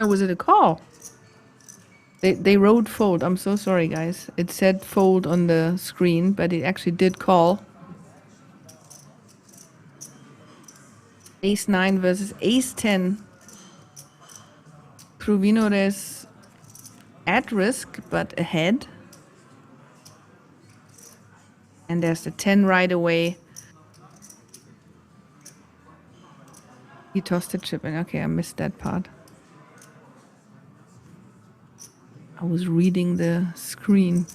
Speaker 1: Or was it a call? They wrote fold. I'm so sorry, guys. It said fold on the screen, but it actually did call. Ace 9 versus Ace 10. Krovinores at risk, but ahead. And there's the 10 right away. He tossed the chip in. Okay, I missed that part. I was reading the screen.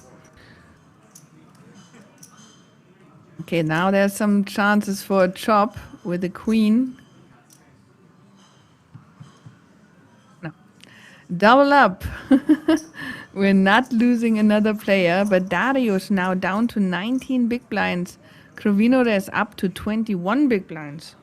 Speaker 1: Okay, now there's some chances for a chop with the queen. No. Double up. We're not losing another player, but Darius now down to 19 big blinds. Krovinores up to 21 big blinds.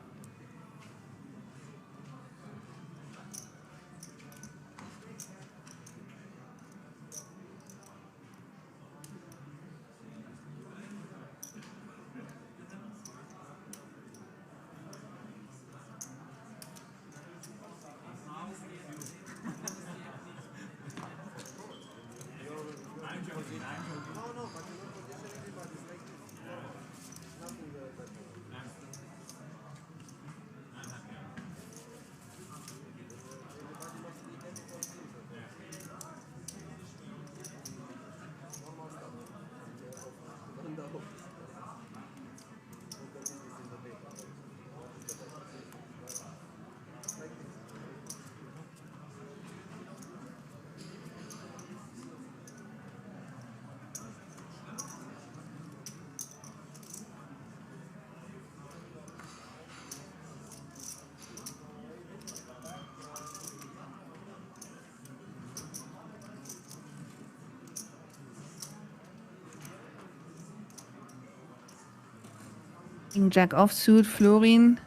Speaker 1: King Jack offsuit, Florin,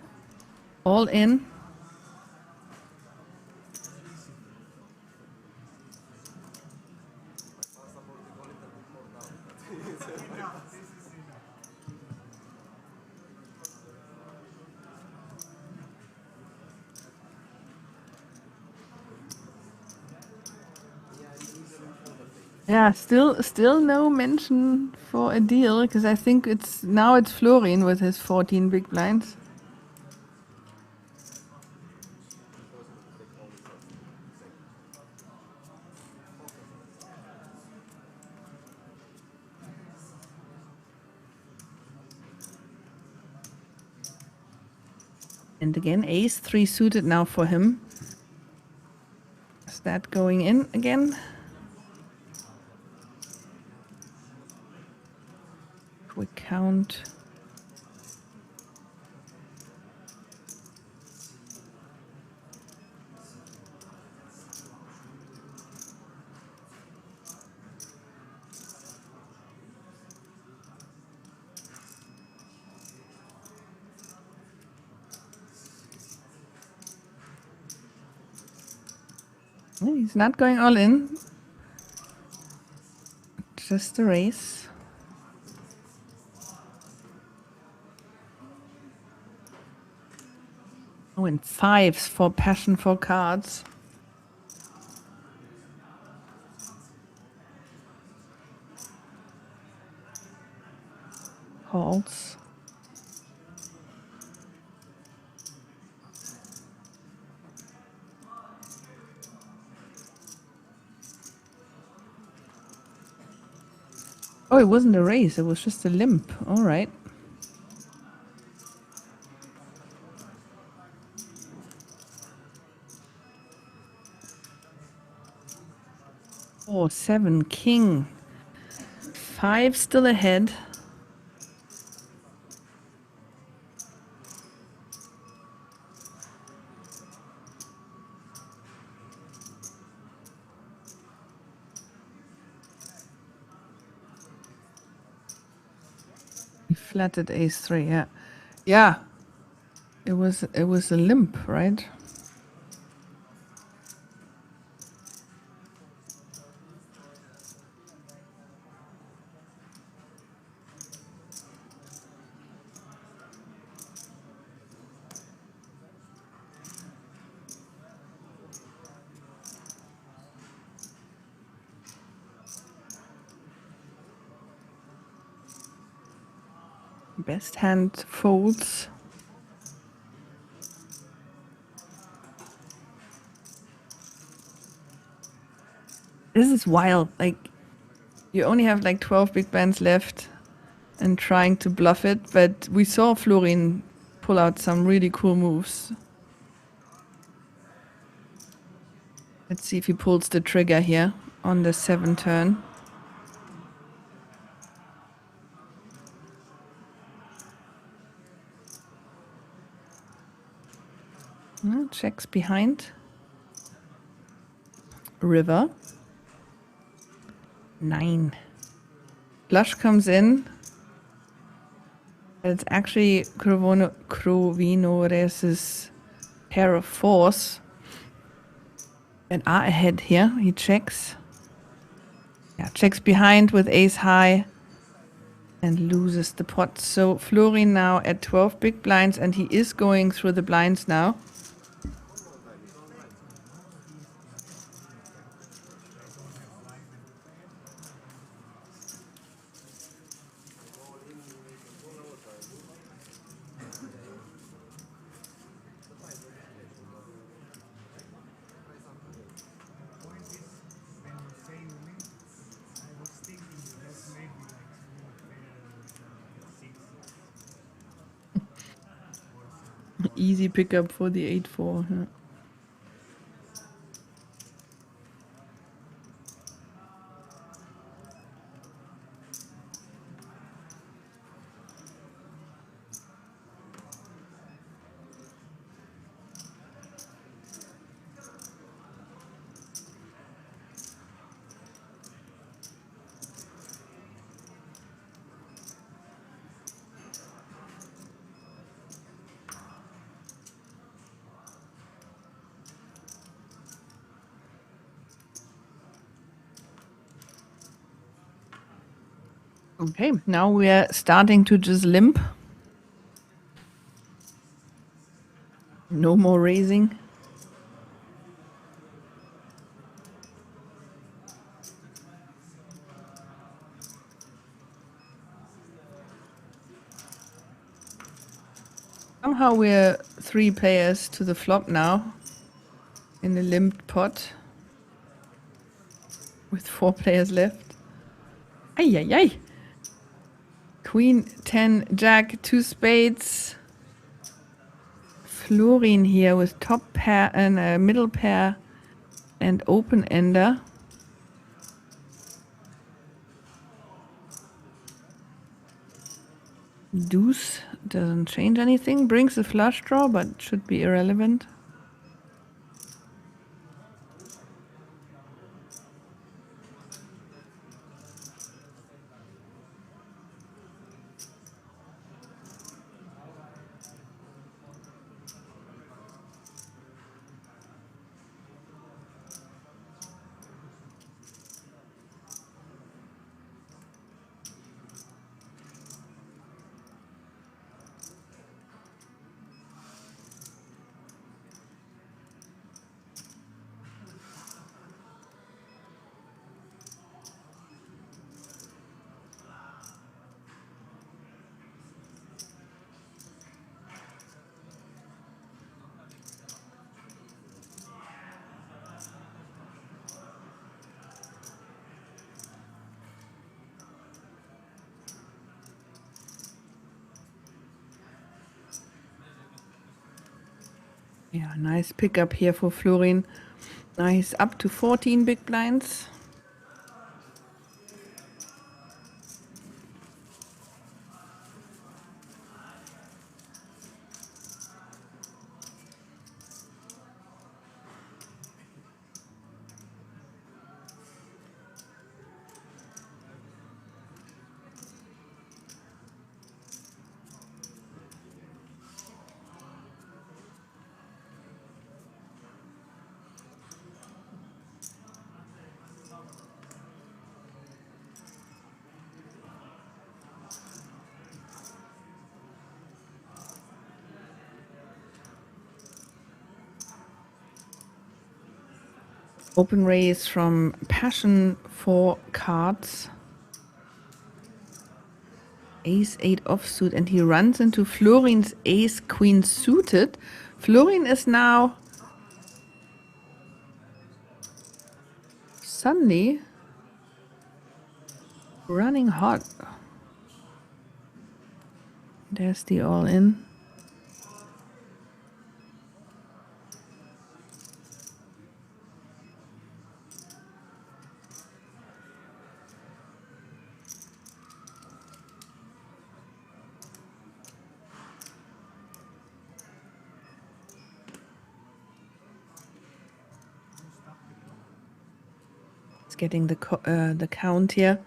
Speaker 1: all in. Yeah, still no mention for a deal, because I think it's Florin with his 14 big blinds. And again, ace 3 suited now for him. Is that going in again? Quick count. He's not going all in. Just a race. Oh, and 5s for passion for cards. Calls. Oh, it wasn't a race, it was just a limp. All right. Oh, 7, king. 5 still ahead. He flatted ace 3, yeah. Yeah. It was a limp, right? Best hand folds. This is wild. Like, you only have like 12 big blinds left and trying to bluff it, but we saw Florin pull out some really cool moves. Let's see if he pulls the trigger here on the 7 turn. Checks behind. River. 9. Flush comes in. It's actually Krovinores's pair of 4s and are ahead here. He checks. Yeah, checks behind with ace high and loses the pot. So Florin now at 12 big blinds, and he is going through the blinds now. Easy pickup for the 8-4. Yeah. Okay, now we are starting to just limp. No more raising. Somehow we're 3 players to the flop now in the limped pot with 4 players left. Ay, ay, ay. Queen, 10, Jack, 2 spades. Florin here with top pair and a middle pair and open ender. Deuce doesn't change anything. Brings a flush draw, but should be irrelevant. Yeah, nice pickup here for Florin. Nice, up to 14 big blinds. Open raise from Passion 4 cards. Ace 8 offsuit, and he runs into Florin's Ace Queen suited. Florin is now suddenly running hot. There's the all in. Getting the count here.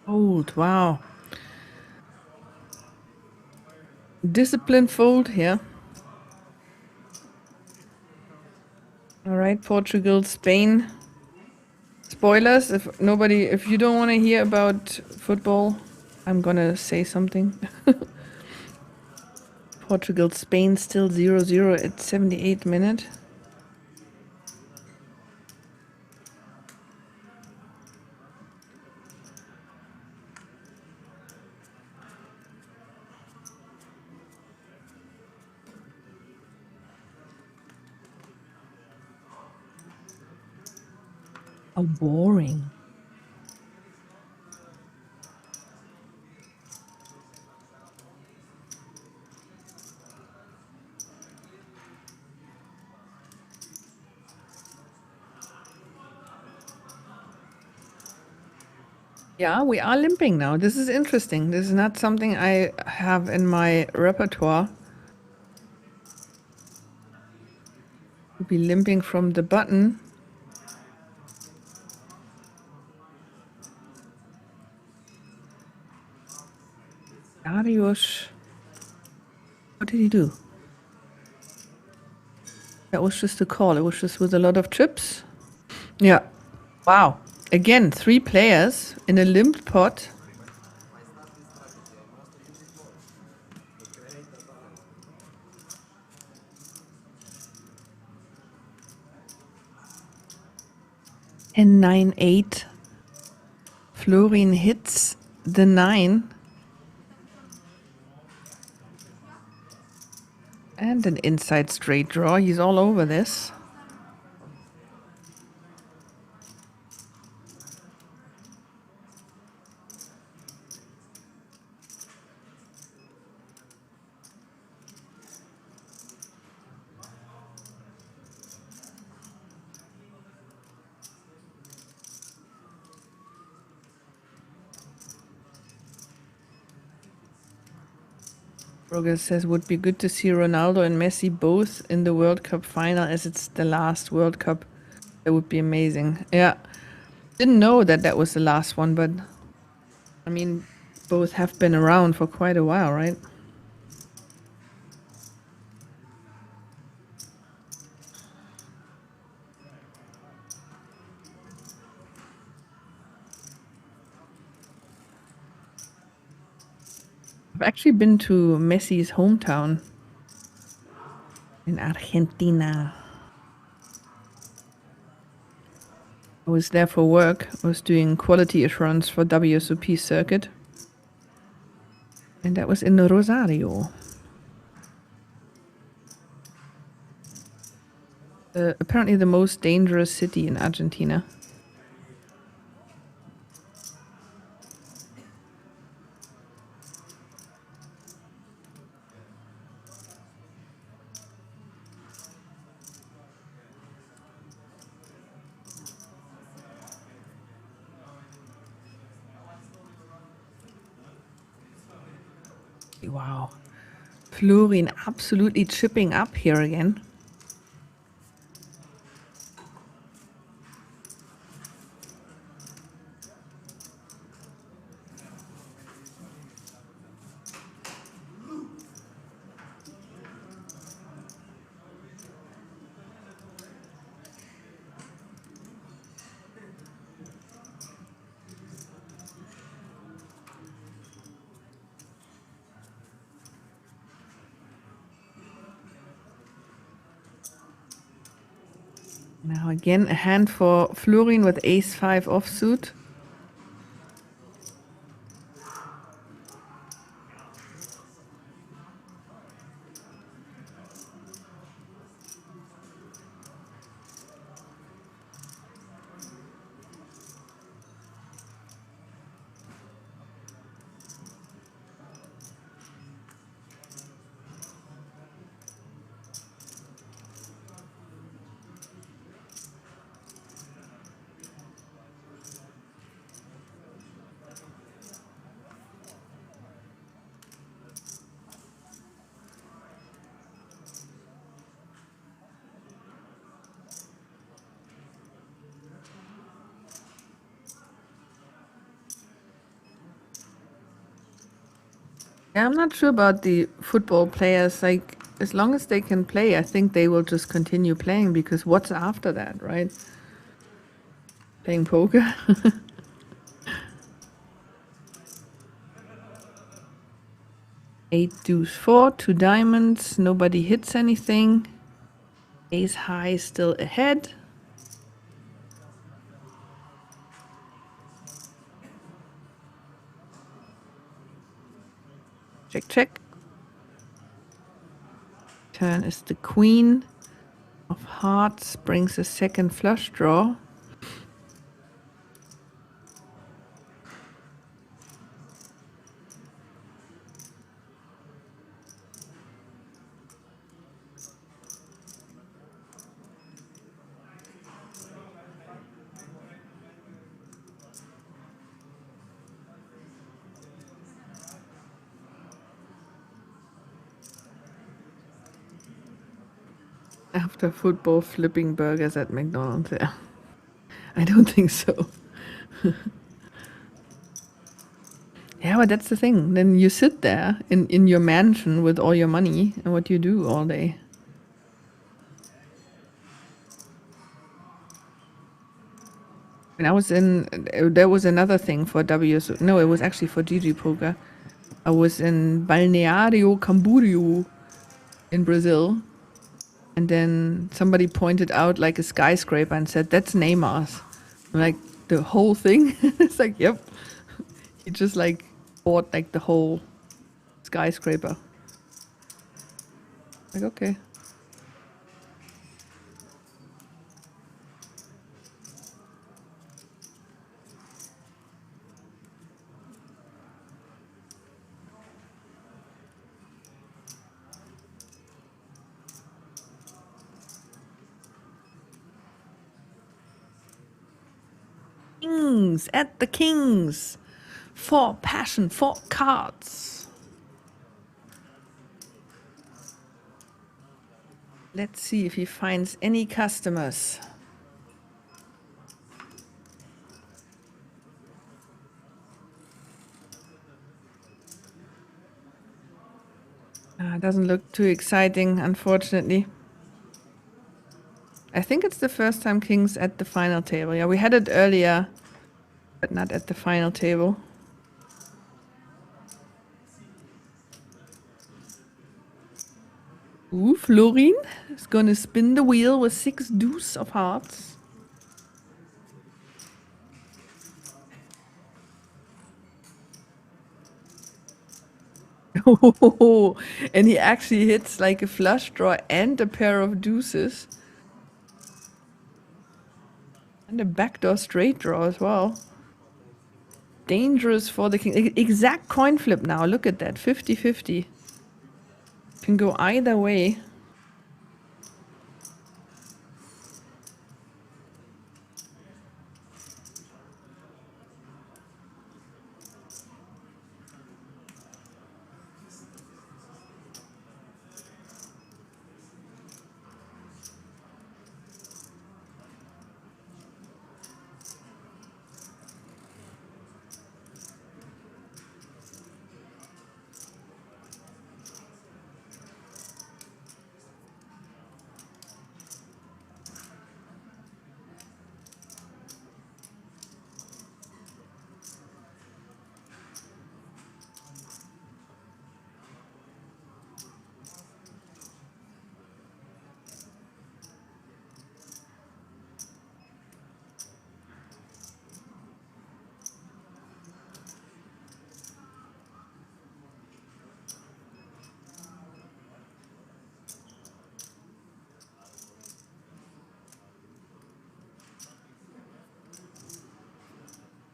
Speaker 1: Fold, wow. Disciplined fold here. All right, Portugal, Spain. Spoilers, if you don't want to hear about football, I'm gonna say something. Portugal, Spain still 0-0 at 78 minute. How boring. Yeah, we are limping now. This is interesting. This is not something I have in my repertoire. To be limping from the button. Darius. What did he do? That was just a call. It was just with a lot of chips. Yeah. Wow. Again, 3 players in a limped pot. And 9-8. Florin hits the 9. And an inside straight draw. He's all over this. Roger says would be good to see Ronaldo and Messi both in the World Cup final as it's the last World Cup. That would be amazing. Yeah. Didn't know that that was the last one, but I mean, both have been around for quite a while, right? I've actually been to Messi's hometown in Argentina. I was there for work. I was doing quality assurance for WSOP circuit. And that was in Rosario. Apparently the most dangerous city in Argentina. Wow. Florin absolutely chipping up here again. Now again, a hand for Florin with ace-5 offsuit. Yeah, I'm not sure about the football players. Like, as long as they can play, I think they will just continue playing, because what's after that, right? Playing poker? Eight deuce 4, 2 diamonds, nobody hits anything. Ace high still ahead. Check, check. Turn is the queen of hearts, brings a second flush draw. After football, flipping burgers at McDonald's, yeah. I don't think so. Yeah, but that's the thing. Then you sit there in your mansion with all your money, and what do you do all day? When I was in, there was another thing for WSOP. No, it was actually for GG Poker. I was in Balneário Camboriú in Brazil, and then somebody pointed out like a skyscraper and said, "That's Neymar's." I'm like, the whole thing? It's like, yep. He just like bought like the whole skyscraper. Like, okay. Kings at the Kings. 4 passion, 4 cards. Let's see if he finds any customers. Doesn't look too exciting, unfortunately. I think it's the first time Kings at the final table. Yeah, we had it earlier, but not at the final table. Ooh, Florin is gonna spin the wheel with 6 deuce of hearts. Oh, and he actually hits like a flush draw and a pair of deuces. And a backdoor straight draw as well. Dangerous for the king. Exact coin flip now. Look at that. 50-50. Can go either way.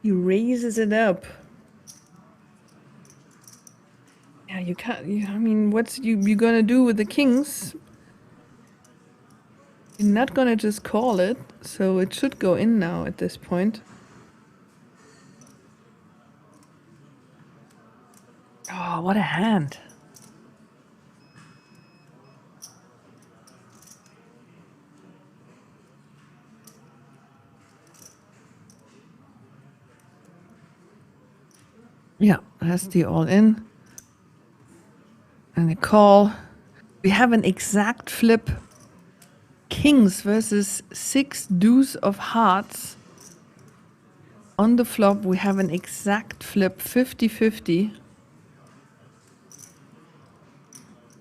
Speaker 1: He raises it up. Yeah, you can't. I mean, what's you gonna do with the kings? You're not gonna just call it, so it should go in now at this point. Oh, what a hand! Yeah, that's the all in. And a call. We have an exact flip. Kings versus 6 deuce of hearts. On the flop, we have an exact flip, 50-50.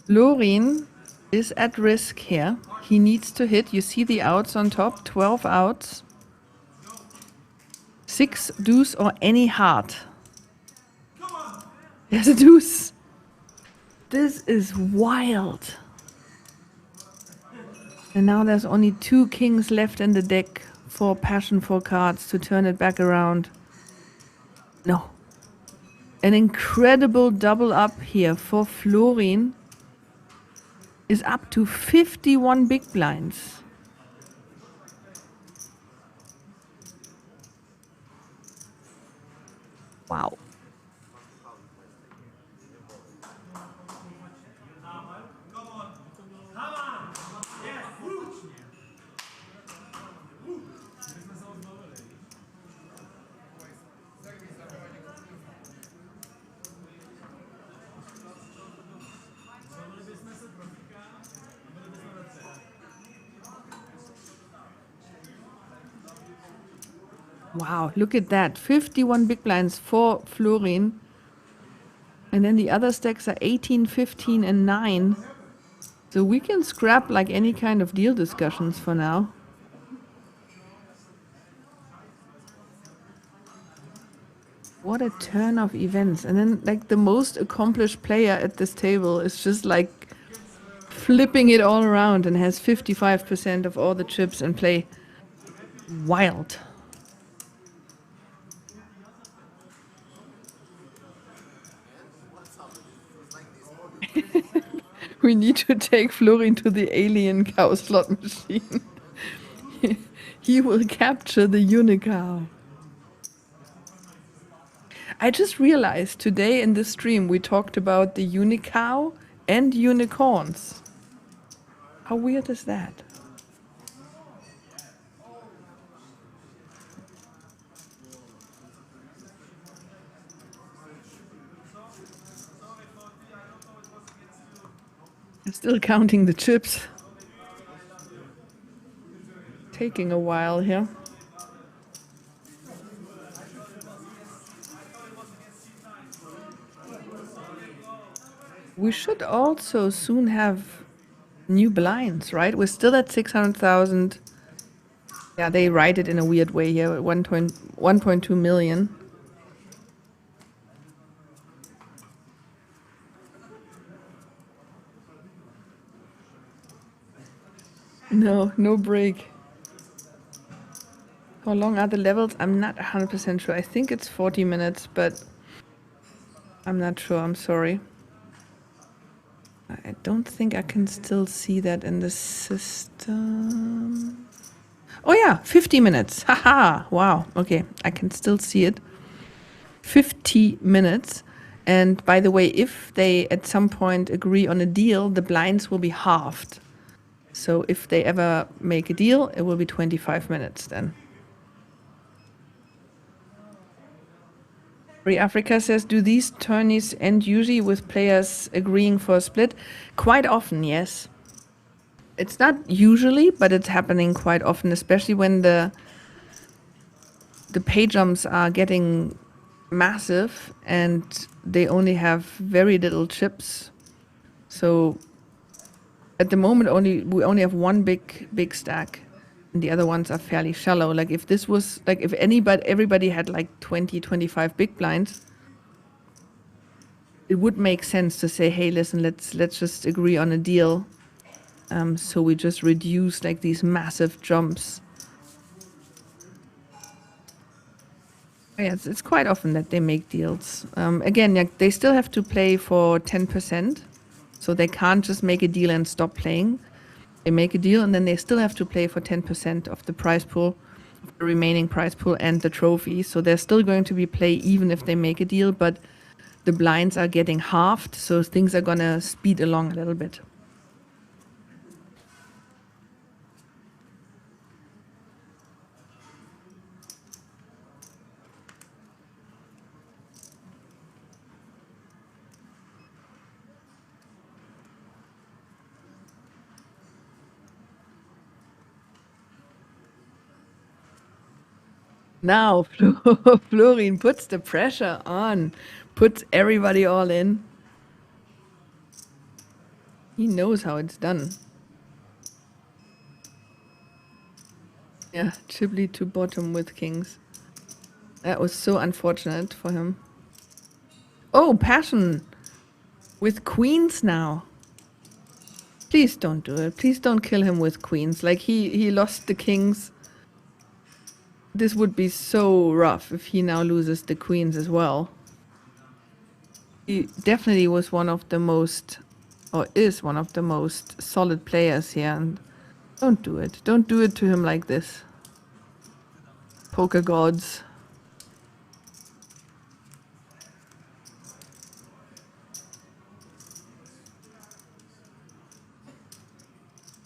Speaker 1: Florin is at risk here. He needs to hit. You see the outs on top, 12 outs. 6 deuce or any heart. There's a deuce. This is wild. And now there's only 2 kings left in the deck. 4 passion, 4 cards to turn it back around. No. An incredible double up here for Florin is up to 51 big blinds. Wow. Wow, look at that. 51 big blinds for Florin. And then the other stacks are 18, 15, and 9. So we can scrap like any kind of deal discussions for now. What a turn of events. And then like the most accomplished player at this table is just like flipping it all around and has 55% of all the chips and play wild. We need to take Florin to the alien cow slot machine. He will capture the unicow. I just realized today in this stream we talked about the unicow and unicorns. How weird is that? I'm still counting the chips. Taking a while here. We should also soon have new blinds, right? We're still at 600,000. Yeah, they write it in a weird way here, 1.2 million. No, no break. How long are the levels? I'm not 100% sure. I think it's 40 minutes, but I'm not sure. I'm sorry. I don't think I can still see that in the system. Oh yeah, 50 minutes. Haha, wow. Okay, I can still see it. 50 minutes. And by the way, if they at some point agree on a deal, the blinds will be halved. So if they ever make a deal, it will be 25 minutes then. Free Africa says, do these tourneys end usually with players agreeing for a split? Quite often, yes. It's not usually, but it's happening quite often, especially when the pay jumps are getting massive and they only have very little chips. So at the moment we only have one big stack and the other ones are fairly shallow. Like if this was like if everybody had like 20-25 big blinds, it would make sense to say, hey, listen, let's just agree on a deal. So we just reduce like these massive jumps. Yeah, it's quite often that they make deals. Again, like they still have to play for 10%, so they can't just make a deal and stop playing. They make a deal and then they still have to play for 10% of the prize pool, the remaining prize pool and the trophy. So they're still going to be play even if they make a deal, but the blinds are getting halved, so things are gonna speed along a little bit. Now, Florin puts the pressure on, puts everybody all in. He knows how it's done. Yeah, Chibli to bottom with kings. That was so unfortunate for him. Oh, Passion with queens now. Please don't do it. Please don't kill him with queens. Like he lost the kings. This would be so rough if he now loses the queens as well. He definitely was one of the most, or is one of the most solid players here. And don't do it. Don't do it to him like this. Poker gods.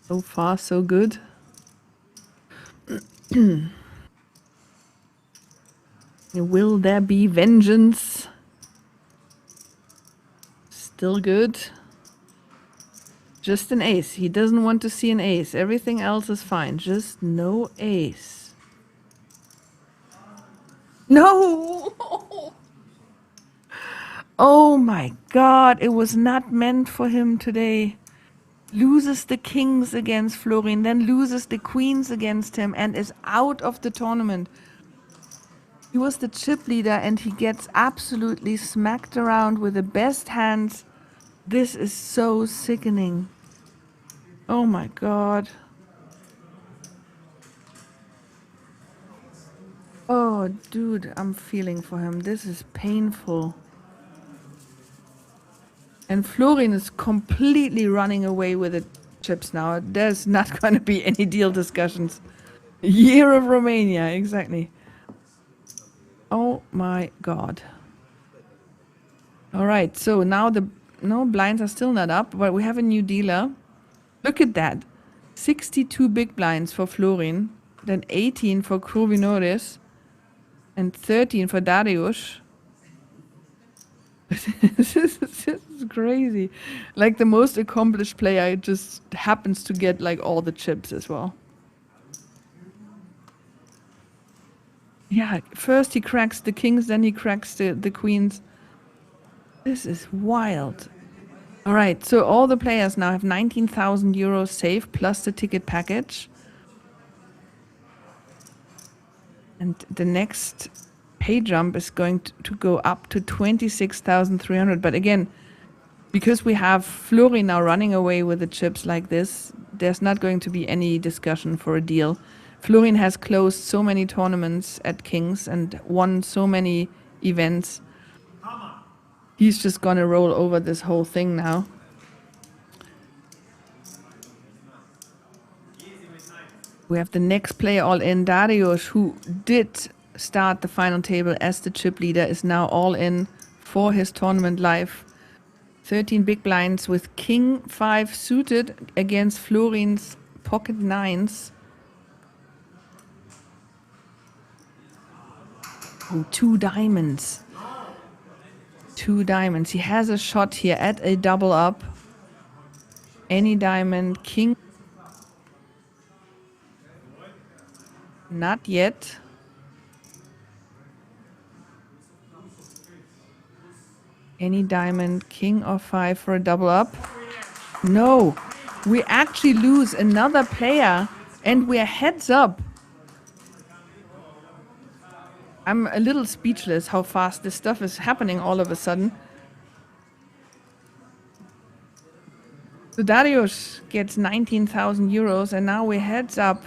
Speaker 1: So far, so good. Will there be vengeance? Still good. Just an ace. He doesn't want to see an ace. Everything else is fine. Just no ace. No! Oh my God, it was not meant for him today. Loses the kings against Florin, then loses the queens against him and is out of the tournament. He was the chip leader and he gets absolutely smacked around with the best hands. This is so sickening. Oh my God. Oh, dude, I'm feeling for him. This is painful. And Florin is completely running away with the chips now. There's not going to be any deal discussions. Year of Romania, exactly. Oh my God. All right, so now no blinds are still not up, but we have a new dealer. Look at that. 62 big blinds for Florin, then 18 for Kruvinoris, and 13 for Darius. This is crazy. Like the most accomplished player just happens to get like all the chips as well. Yeah, first he cracks the kings, then he cracks the queens. This is wild. All right, so all the players now have 19,000 euros safe plus the ticket package. And the next pay jump is going to go up to 26,300. But again, because we have Florin now running away with the chips like this, there's not going to be any discussion for a deal. Florin has closed so many tournaments at Kings and won so many events. He's just gonna roll over this whole thing now. We have the next player all in, Darius, who did start the final table as the chip leader, is now all in for his tournament live. 13 big blinds with King 5 suited against Florin's pocket 9s. Oh, 2 diamonds. 2 diamonds. He has a shot here at a double up. Any diamond, King. Not yet. Any diamond, king or 5 for a double up. No, we actually lose another player and we're heads up. I'm a little speechless how fast this stuff is happening all of a sudden. So Darius gets 19,000 euros and now we're heads up.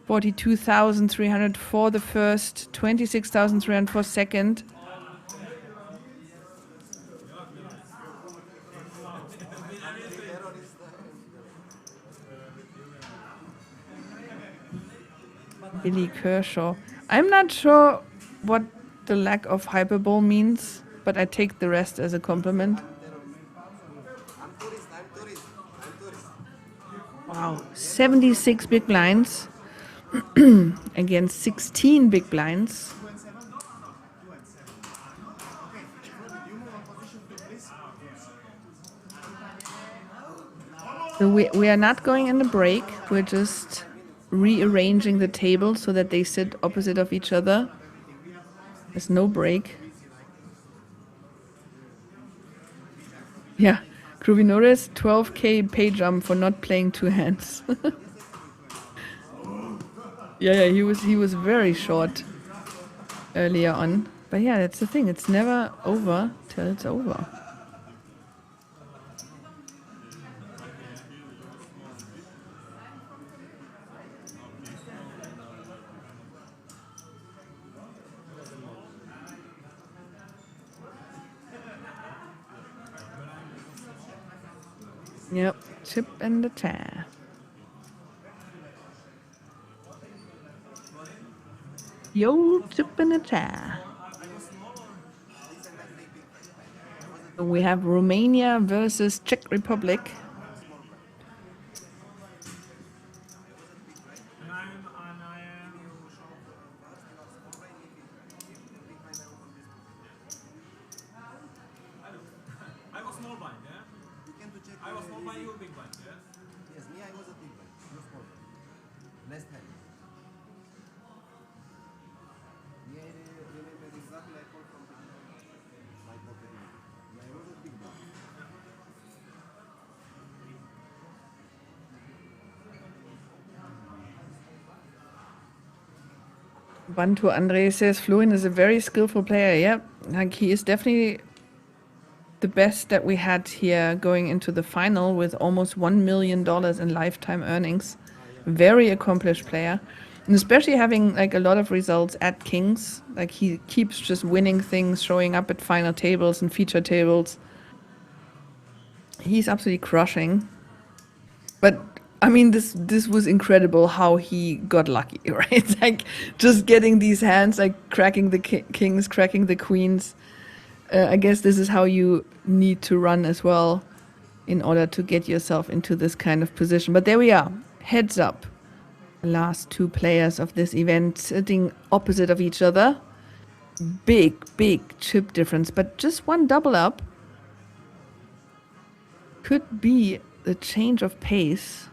Speaker 1: 42,300 for the first, 26,300 for second. Billy Kershaw. I'm not sure what the lack of hyperbole means, but I take the rest as a compliment. Wow, 76 big blinds against 16 big blinds. So we are not going in the break, we're just rearranging the table so that they sit opposite of each other. There's no break. Yeah, Kruvinoris, 12k pay jump for not playing 2 hands. Yeah, he was very short earlier on. But yeah, that's the thing. It's never over till it's over. Yep, chip and the chair. Yo, chip and the chair. So we have Romania versus Czech Republic. Bantu Andre says Florian is a very skillful player. Yeah, like he is definitely the best that we had here going into the final with almost $1 million in lifetime earnings. Very accomplished player. And especially having like a lot of results at Kings. Like he keeps just winning things, showing up at final tables and feature tables. He's absolutely crushing. But I mean, this was incredible how he got lucky, right? Like just getting these hands, like cracking the kings, cracking the queens. I guess this is how you need to run as well in order to get yourself into this kind of position. But there we are, heads up. The last two players of this event sitting opposite of each other. Big chip difference, but just one double up could be a change of pace.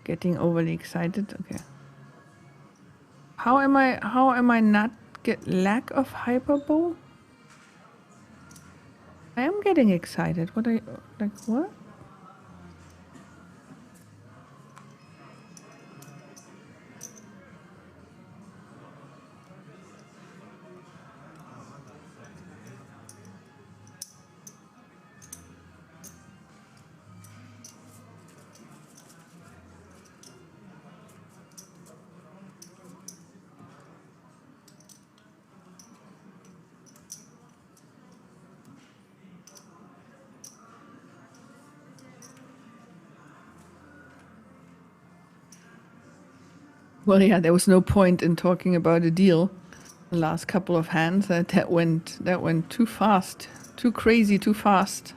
Speaker 1: Getting overly excited. Okay. How am I not get lack of hyperbow? I am getting excited. What I like what? Well, yeah, there was no point in talking about a deal. The last couple of hands that went too fast, too crazy, too fast.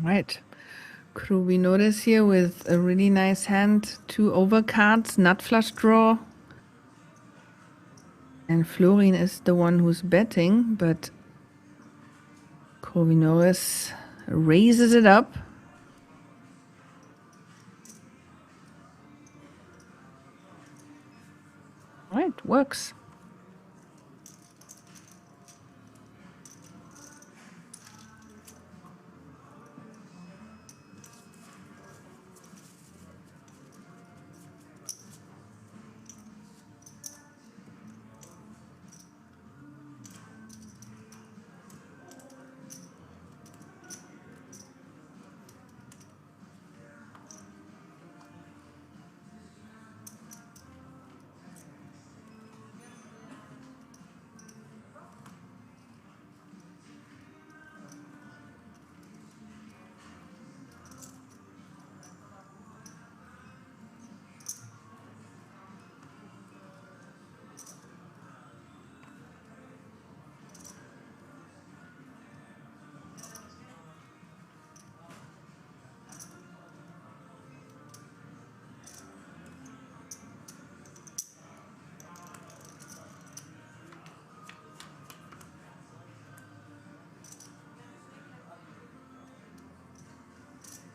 Speaker 1: Right. Kruvinoris here with a really nice hand. 2 overcards, nut flush draw. And Florian is the one who's betting, but Kruvinoris raises it up. Right, works.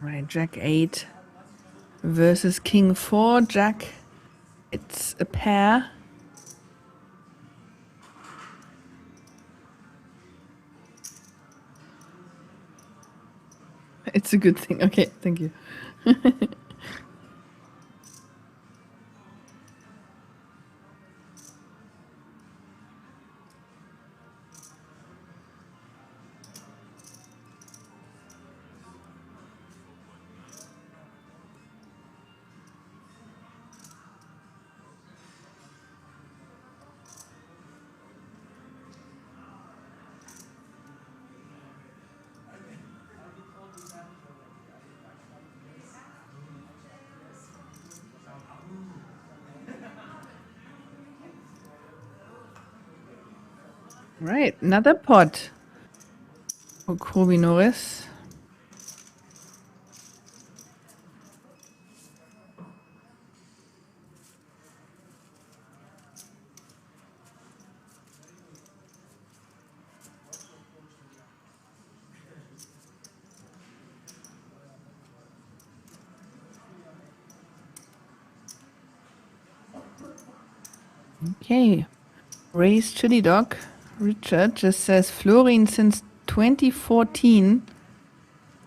Speaker 1: Right, Jack 8 versus King 4. Jack, it's a pair. It's a good thing. Okay, thank you. Right, another pot for Krovinoris. Okay, Ray's Chili Dog. Richard just says Florin since 2014.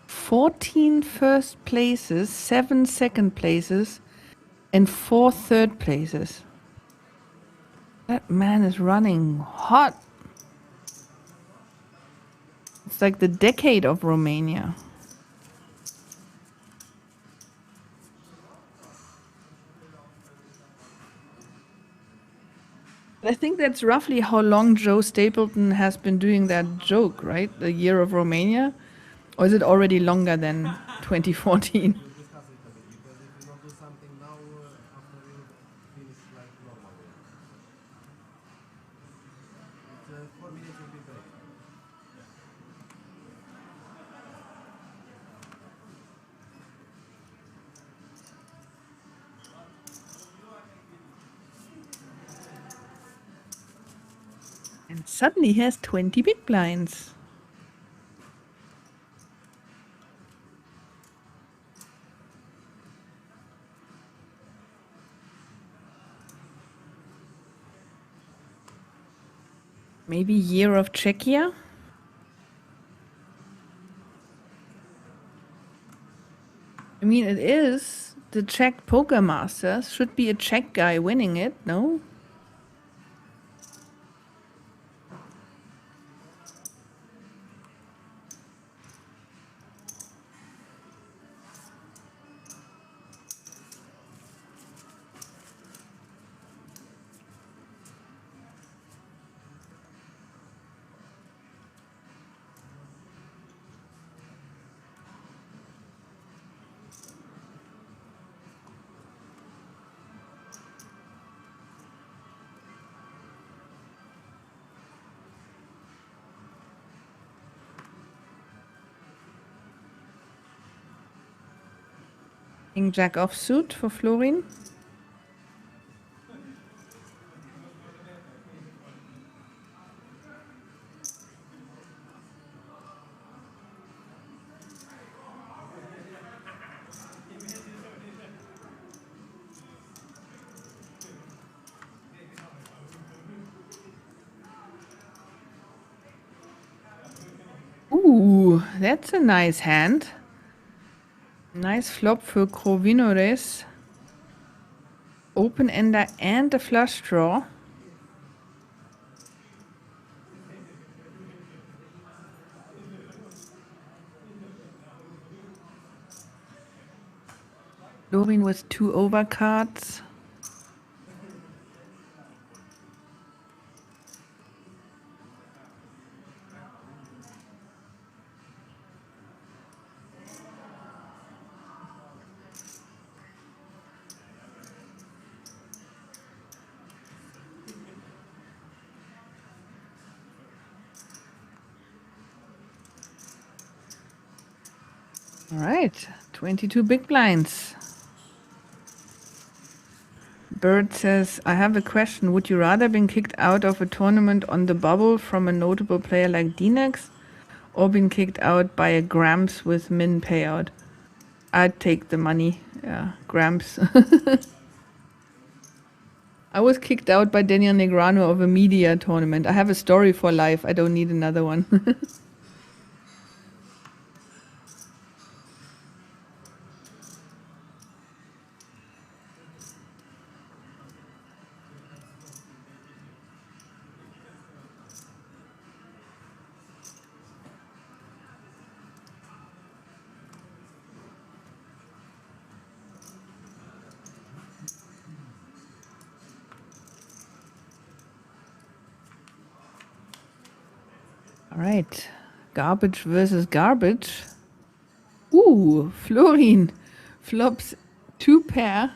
Speaker 1: 14 first places, 7 second places, and 4 third places. That man is running hot. It's like the decade of Romania. I think that's roughly how long Joe Stapleton has been doing that joke, right? The year of Romania? Or is it already longer than 2014? And suddenly he has 20 big blinds. Maybe year of Czechia? I mean, it is the Czech Poker Masters. Should be a Czech guy winning it, no? King Jack offsuit for Florin. Ooh, that's a nice hand. Nice flop für Krovinoris. Open ender and a flush draw. Florin with 2 overcards. All right, 22 big blinds. Bird says, I have a question. Would you rather been kicked out of a tournament on the bubble from a notable player like Dnex, or been kicked out by a Gramps with min payout? I'd take the money. Yeah, Gramps. I was kicked out by Daniel Negreanu of a media tournament. I have a story for life. I don't need another one. All right, garbage versus garbage. Ooh, Florin flops 2 pair.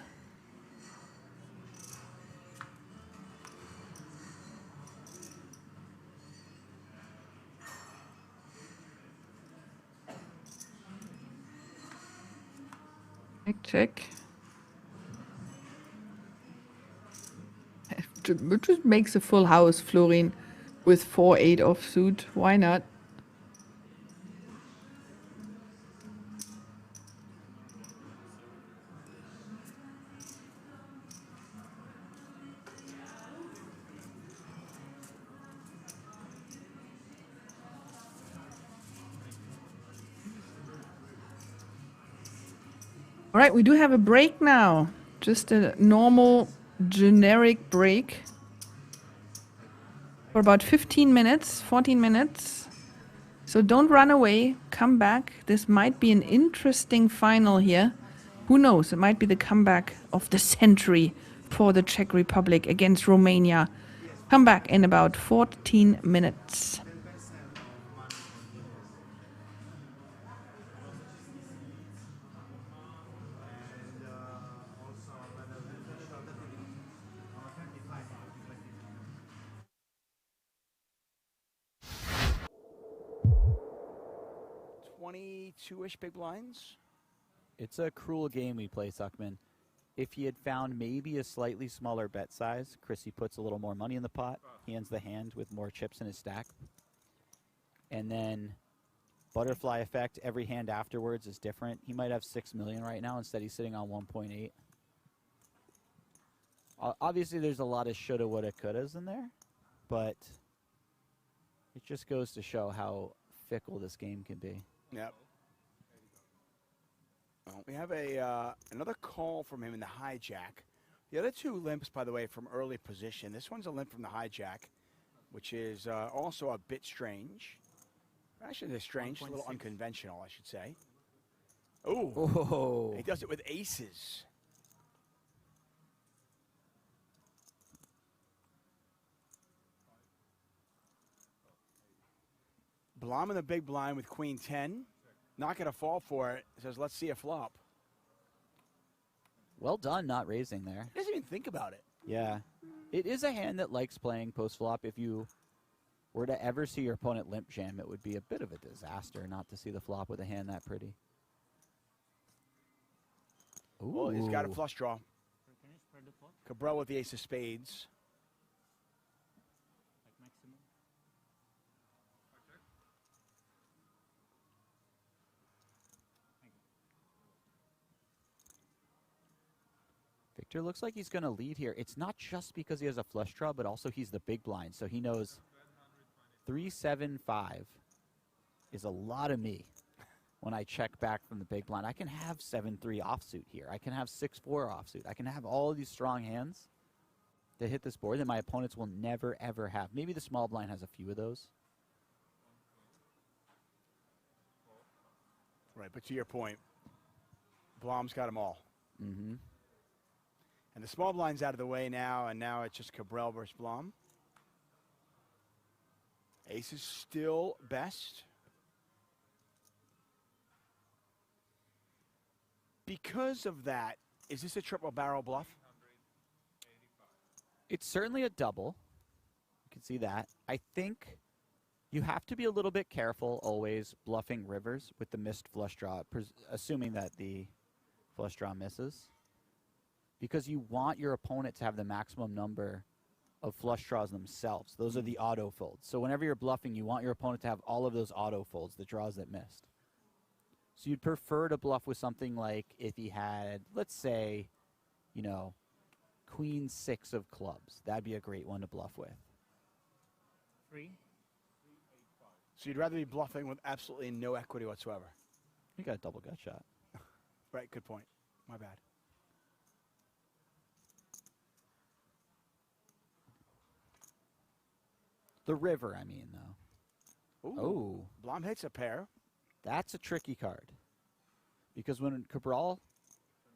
Speaker 1: Check. It just makes a full house, Florin, with 4-8 offsuit. Why not? All right, we do have a break now. Just a normal, generic break for about 15 minutes, 14 minutes. So don't run away, come back. This might be an interesting final here. Who knows? It might be the comeback of the century for the Czech Republic against Romania. Come back in about 14 minutes.
Speaker 7: Two-ish big blinds.
Speaker 8: It's a cruel game we play, Suckman. If he had found maybe a slightly smaller bet size, Chrissy puts a little more money in the pot. He ends the hand with more chips in his stack. And then butterfly effect, every hand afterwards is different. He might have 6 million right now. Instead, he's sitting on 1.8. Obviously, there's a lot of shoulda, woulda, couldas in there. But it just goes to show how fickle this game can be.
Speaker 7: Yep. We have another call from him in the hijack. The other two limps, by the way, from early position. This one's a limp from the hijack, which is also a bit strange. Actually, they're strange, a little unconventional, I should say. Oh, he does it with aces. Blom in the big blind with queen 10. Not going to fall for it. Says, let's see a flop.
Speaker 8: Well done not raising there.
Speaker 7: He doesn't even think about it.
Speaker 8: Yeah. It is a hand that likes playing post-flop. If you were to ever see your opponent limp jam, it would be a bit of a disaster not to see the flop with a hand that pretty.
Speaker 7: Ooh. Well, he's got a flush draw. Cabral with the ace of spades.
Speaker 8: Victor looks like he's going to lead here. It's not just because he has a flush draw, but also he's the big blind. So he knows 3-7-5 is a lot of me when I check back from the big blind. I can have 7-3 offsuit here. I can have 6-4 offsuit. I can have all of these strong hands that hit this board that my opponents will never, ever have. Maybe the small blind has a few of those.
Speaker 7: Right, but to your point, Blom's got them all.
Speaker 8: Mm-hmm.
Speaker 7: And the small blind's out of the way now, and now it's just Cabral versus Blom. Ace is still best. Because of that, is this a triple barrel bluff?
Speaker 8: It's certainly a double. You can see that. I think you have to be a little bit careful always bluffing rivers with the missed flush draw, assuming that the flush draw misses. Because you want your opponent to have the maximum number of flush draws themselves. Those are the auto folds. So whenever you're bluffing, you want your opponent to have all of those auto folds, the draws that missed. So you'd prefer to bluff with something like if he had, let's say, you know, queen 6 of clubs. That'd be a great one to bluff with.
Speaker 6: 3.
Speaker 7: So you'd rather be bluffing with absolutely no equity whatsoever.
Speaker 8: You got a double gut shot.
Speaker 7: Right, good point. My bad.
Speaker 8: The river, I mean, though.
Speaker 7: Ooh.
Speaker 8: Oh.
Speaker 7: Blom hits a pair.
Speaker 8: That's a tricky card. Because when Cabral,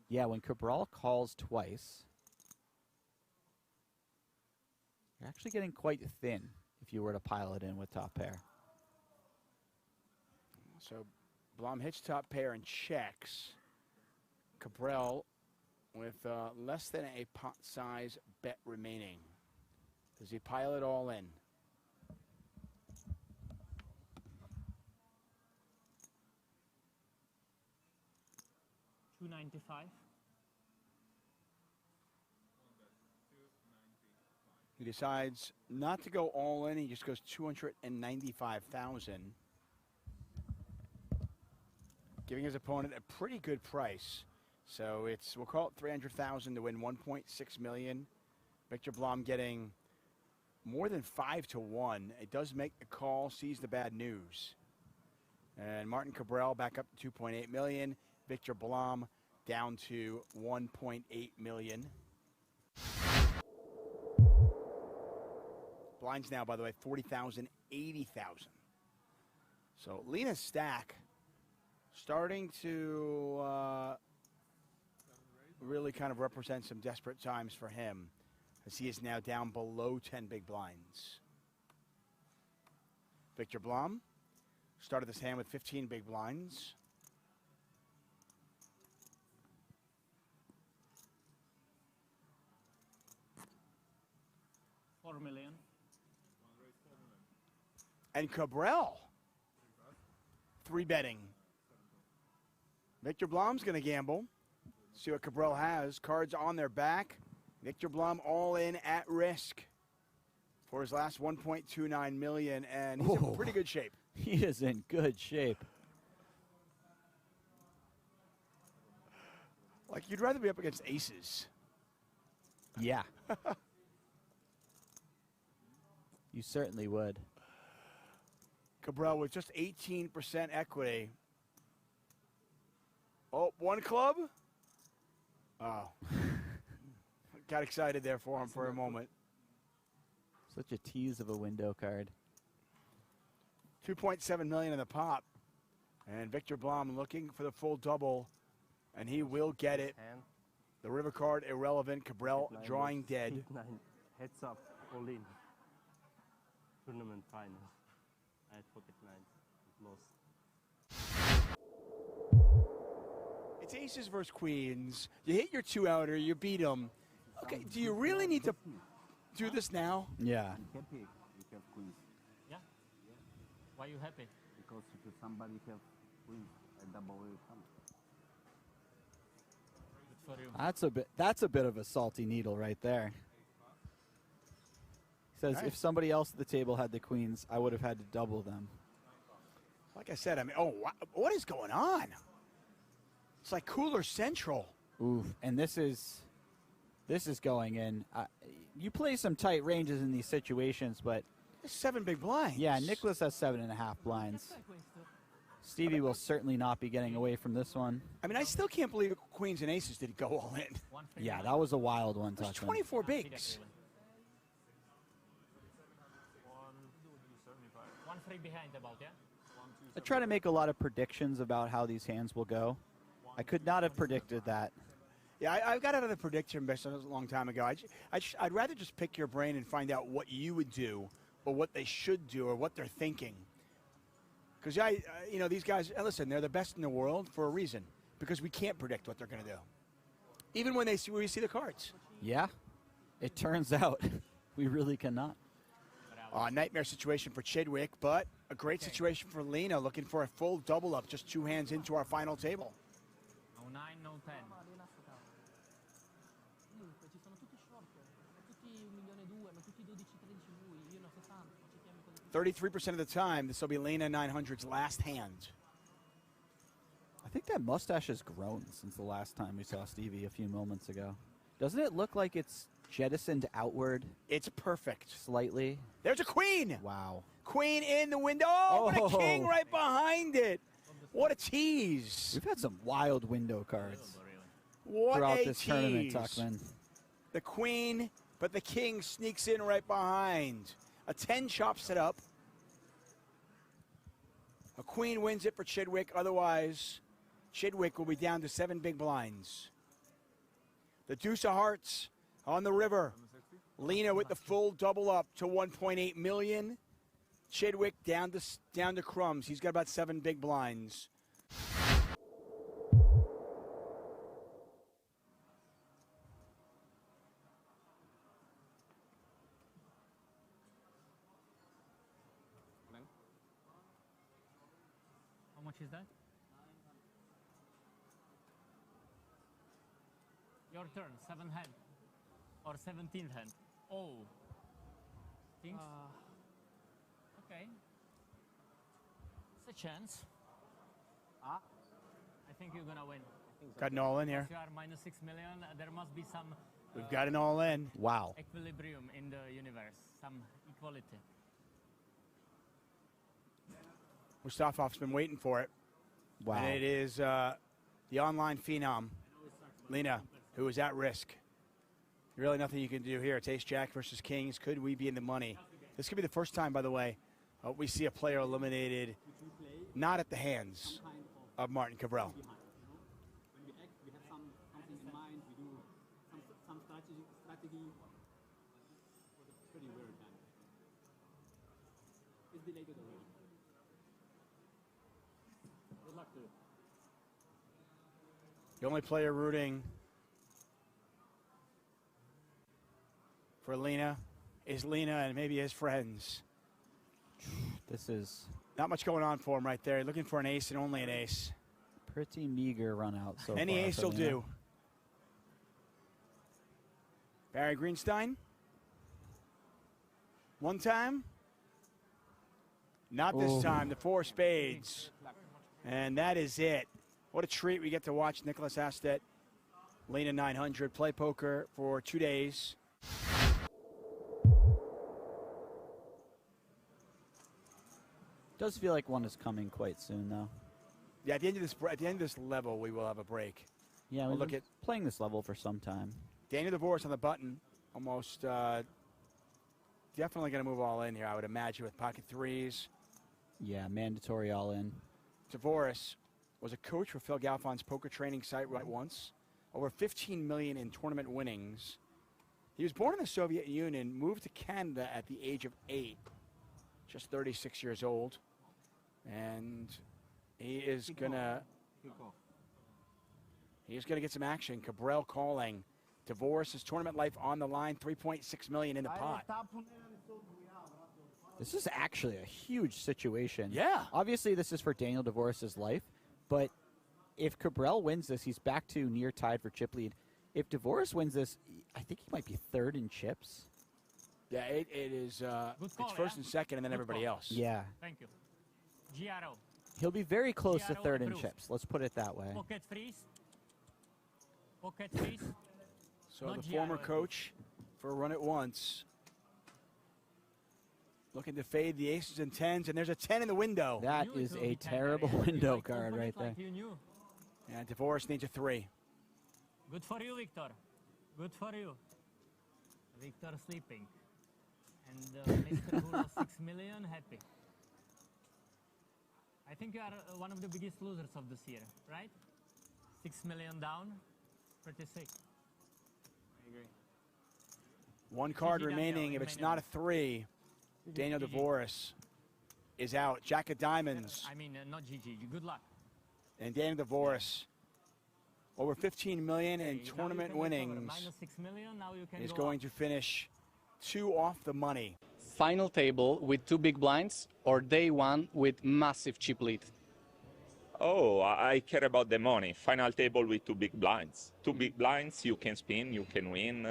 Speaker 8: when Cabral calls twice, you're actually getting quite thin if you were to pile it in with top pair.
Speaker 7: So Blom hits top pair and checks. Cabral with less than a pot size bet remaining. Does he pile it all in?
Speaker 6: 295.
Speaker 7: He decides not to go all in. He just goes 295,000, giving his opponent a pretty good price. So it's, we'll call it 300,000 to win 1.6 million. Victor Blom getting more than 5 to 1. It does make the call, sees the bad news. And Martin Cabral back up to 2.8 million. Victor Blom down to 1.8 million. Blinds now, by the way, 40,000, 80,000. So Lena's stack starting to really kind of represent some desperate times for him, as he is now down below 10 big blinds. Victor Blom started this hand with 15 big blinds.
Speaker 6: $4 million.
Speaker 7: And Cabral, 3-betting. Victor Blom's going to gamble. See what Cabral has. Cards on their back. Victor Blom all in at risk for his last 1.29 million, and he's in pretty good shape.
Speaker 8: He is in good shape.
Speaker 7: Like, you'd rather be up against aces.
Speaker 8: Yeah. You certainly would.
Speaker 7: Cabral with just 18% equity. Oh, one club? Oh. Got excited there for him for a moment.
Speaker 8: Such a tease of a window card.
Speaker 7: 2.7 million in the pop. And Victor Blom looking for the full double, and he will get it. The river card irrelevant. Cabral drawing dead.
Speaker 16: Heads up, all in. Tournament final. I had pocket 9, lost.
Speaker 7: It's aces versus queens. You hit your 2-outer, you beat them. Okay, do you really need to do this now?
Speaker 8: Yeah.
Speaker 13: Happy you have queens.
Speaker 6: Yeah? Why are you happy?
Speaker 13: Because if somebody have queens, I double will come.
Speaker 6: Good for you.
Speaker 8: That's a bit of a salty needle right there. Says if somebody else at the table had the queens, I would have had to double them.
Speaker 7: Like I said, I mean, oh, what is going on? It's like Cooler Central.
Speaker 8: Ooh, and this is going in. You play some tight ranges in these situations, but
Speaker 7: 7 big blinds.
Speaker 8: Yeah, Nicholas has 7.5 blinds. Stevie will certainly not be getting away from this one.
Speaker 7: I mean, I still can't believe queens and aces didn't go all in.
Speaker 8: Yeah, that was a wild one.
Speaker 7: There's 24 bigs.
Speaker 6: 1-3 behind about, yeah?
Speaker 8: I try to make a lot of predictions about how these hands will go. I could not have predicted that.
Speaker 7: Yeah, I've got another prediction based on a long time ago. I'd rather just pick your brain and find out what you would do, or what they should do, or what they're thinking. Because you know, these guys, listen, they're the best in the world for a reason, because we can't predict what they're going to do, even when we see the cards.
Speaker 8: Yeah, it turns out we really cannot.
Speaker 7: Nightmare situation for Chidwick, but a great situation for Lena, looking for a full double up, just 2 hands into our final table.
Speaker 6: No 9, no 10.
Speaker 7: 33% of the time, this will be Lena 900's last hand.
Speaker 8: I think that mustache has grown since the last time we saw Stevie a few moments ago. Doesn't it look like it's jettisoned outward?
Speaker 7: It's perfect.
Speaker 8: Slightly.
Speaker 7: There's a queen.
Speaker 8: Wow.
Speaker 7: Queen in the window. Oh, but a king right behind it. What a tease.
Speaker 8: We've had some wild window cards
Speaker 7: what
Speaker 8: throughout
Speaker 7: a
Speaker 8: this
Speaker 7: tease.
Speaker 8: tournament, Tuckman.
Speaker 7: The queen, but the king sneaks in right behind. A 10 chops it up. A queen wins it for Chidwick. Otherwise, Chidwick will be down to 7 big blinds. The deuce of hearts on the river. Lena with the full double up to 1.8 million. Chidwick down to crumbs. He's got about 7 big blinds.
Speaker 6: How much is that? Your turn. 7th hand. Or 17th hand. Oh. Kings? Okay. It's a chance. I think you're gonna win.
Speaker 7: Got an all in here.
Speaker 6: If you are minus 6 million, there must be some
Speaker 7: We've got an all in.
Speaker 8: Wow.
Speaker 6: equilibrium in the universe, some equality.
Speaker 7: Mustafov's been waiting for it.
Speaker 8: Wow.
Speaker 7: And it is the online phenom, Lena, who is at risk. Really nothing you can do here. It's ace-jack versus kings. Could we be in the money? This could be the first time, by the way, we see a player eliminated not at the hands of Martin Cabral.
Speaker 17: When we act, we have something in mind. We do some strategy, but it was a pretty weird time. It's delayed already. Good luck to you.
Speaker 7: The only player rooting for Lena is Lena and maybe his friends.
Speaker 8: This is
Speaker 7: not much going on for him right there. Looking for an ace and only an ace.
Speaker 8: Pretty meager run out so
Speaker 7: Any
Speaker 8: far.
Speaker 7: ace will do. Barry Greenstein. One time. Not this time. The 4 spades. And that is it. What a treat we get to watch Nicholas Astet, Lena 900, play poker for 2 days.
Speaker 8: Does feel like one is coming quite soon, though.
Speaker 7: Yeah, at the end of this level, we will have a break.
Speaker 8: Yeah,
Speaker 7: we'll
Speaker 8: we've
Speaker 7: look
Speaker 8: been
Speaker 7: at
Speaker 8: playing this level for some time.
Speaker 7: Daniel Divorce on the button. Almost definitely going to move all in here, I would imagine, with pocket threes.
Speaker 8: Yeah, mandatory all in.
Speaker 7: Divorce was a coach for Phil Galfon's poker training site right once. Over 15 million in tournament winnings. He was born in the Soviet Union, moved to Canada at the age of 8, just 36 years old. And he is gonna get some action. Cabral calling. Divorce's tournament life on the line. 3.6 million in the pot.
Speaker 8: This is actually a huge situation.
Speaker 7: Yeah.
Speaker 8: Obviously, this is for Daniel Divorce's life, but if Cabral wins this, he's back to near tied for chip lead. If Divorce wins this, I think he might be 3rd in chips.
Speaker 7: Yeah, it is. It's first and second, and then everybody else.
Speaker 8: Yeah.
Speaker 6: Thank you. Giaro.
Speaker 8: He'll be very close to
Speaker 6: Giaro
Speaker 8: 3rd in
Speaker 6: approved.
Speaker 8: chips. Let's put it that way.
Speaker 6: Pocket freeze. Pocket freeze.
Speaker 7: So
Speaker 6: Not
Speaker 7: the former
Speaker 6: Giaro.
Speaker 7: coach for a run at once. Looking to fade the aces and tens, and there's a 10 in the window.
Speaker 8: That is a terrible window card right there.
Speaker 7: And Divorce needs a 3.
Speaker 6: Good for you, Victor. Good for you. Victor sleeping. And Mr. Guru 6 million happy. I think you are one of the biggest losers of this year, right? 6 million down. Pretty sick. I agree.
Speaker 7: One card
Speaker 6: GG Daniel,
Speaker 7: remaining.
Speaker 6: you
Speaker 7: If it's
Speaker 6: may
Speaker 7: not
Speaker 6: know.
Speaker 7: a 3, Daniel
Speaker 6: GG.
Speaker 7: Divorce is out. Jack of diamonds.
Speaker 6: I mean, not GG. Good luck.
Speaker 7: And Daniel Divorce, over 15 million in
Speaker 6: Okay, now you
Speaker 7: tournament
Speaker 6: can recover.
Speaker 7: winnings,
Speaker 6: Minus 6 million, now you can
Speaker 7: is
Speaker 6: go
Speaker 7: going
Speaker 6: up.
Speaker 7: to finish 2 off the money.
Speaker 15: Final table with 2 big blinds or day 1 with massive chip lead?
Speaker 18: Oh, I care about the money. Final table with 2 big blinds. 2 big blinds, you can spin, you can win.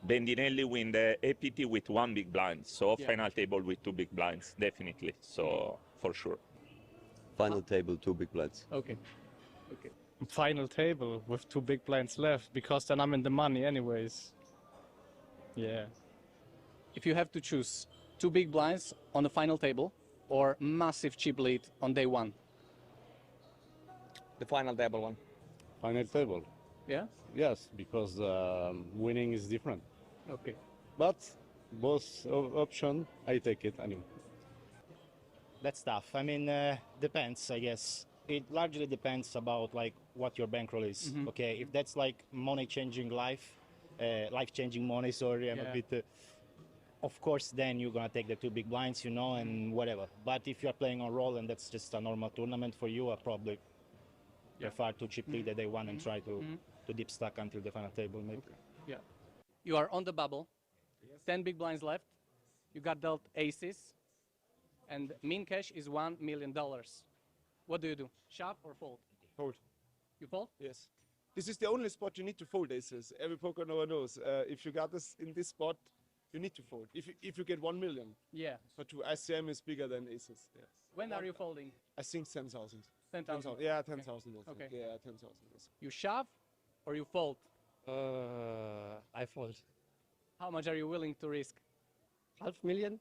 Speaker 18: Bendinelli win the APT with 1 big blind. So
Speaker 19: Yeah.
Speaker 18: final table with 2 big blinds, definitely. So for sure.
Speaker 19: Final table, 2 big blinds.
Speaker 20: Okay. Okay. Final table with 2 big blinds left, because then I'm in the money anyways. Yeah.
Speaker 15: If you have to choose 2 big blinds on the final table or massive chip lead on day 1?
Speaker 21: The final table one.
Speaker 22: Final table.
Speaker 15: Yeah?
Speaker 22: Yes, because winning is different.
Speaker 20: Okay.
Speaker 22: But both option, I take it anyway.
Speaker 23: That's tough. I mean, depends, I guess. It largely depends about like what your bankroll is.
Speaker 20: Mhm.
Speaker 23: Okay, if that's like money-changing life-changing money. Sorry, I'm
Speaker 20: Yeah.
Speaker 23: a bit. Of course, then you're gonna take the 2 big blinds, you know, and whatever. But if you're playing on roll and that's just a normal tournament for you, I probably prefer to chip lead the day 1 and try to deep stack until the final table, maybe.
Speaker 15: Yeah. You are on the bubble. 10 big blinds left. You got dealt aces. And min cash is $1 million. What do you do? Shove or fold?
Speaker 21: Fold.
Speaker 15: You fold?
Speaker 21: Yes.
Speaker 22: this is the only spot you need to fold aces. Every poker knower knows. If you got this in this spot, you need to fold. If you get 1 million.
Speaker 15: Yeah.
Speaker 22: But to ICM is bigger than aces. Yes.
Speaker 15: When are you folding?
Speaker 22: I think 10,000.
Speaker 15: 10,000.
Speaker 22: Yeah, 10,000.
Speaker 15: Okay.
Speaker 22: Yeah, 10,000.
Speaker 15: You shove or you fold?
Speaker 3: I fold.
Speaker 15: How much are you willing to risk?
Speaker 3: $500,000.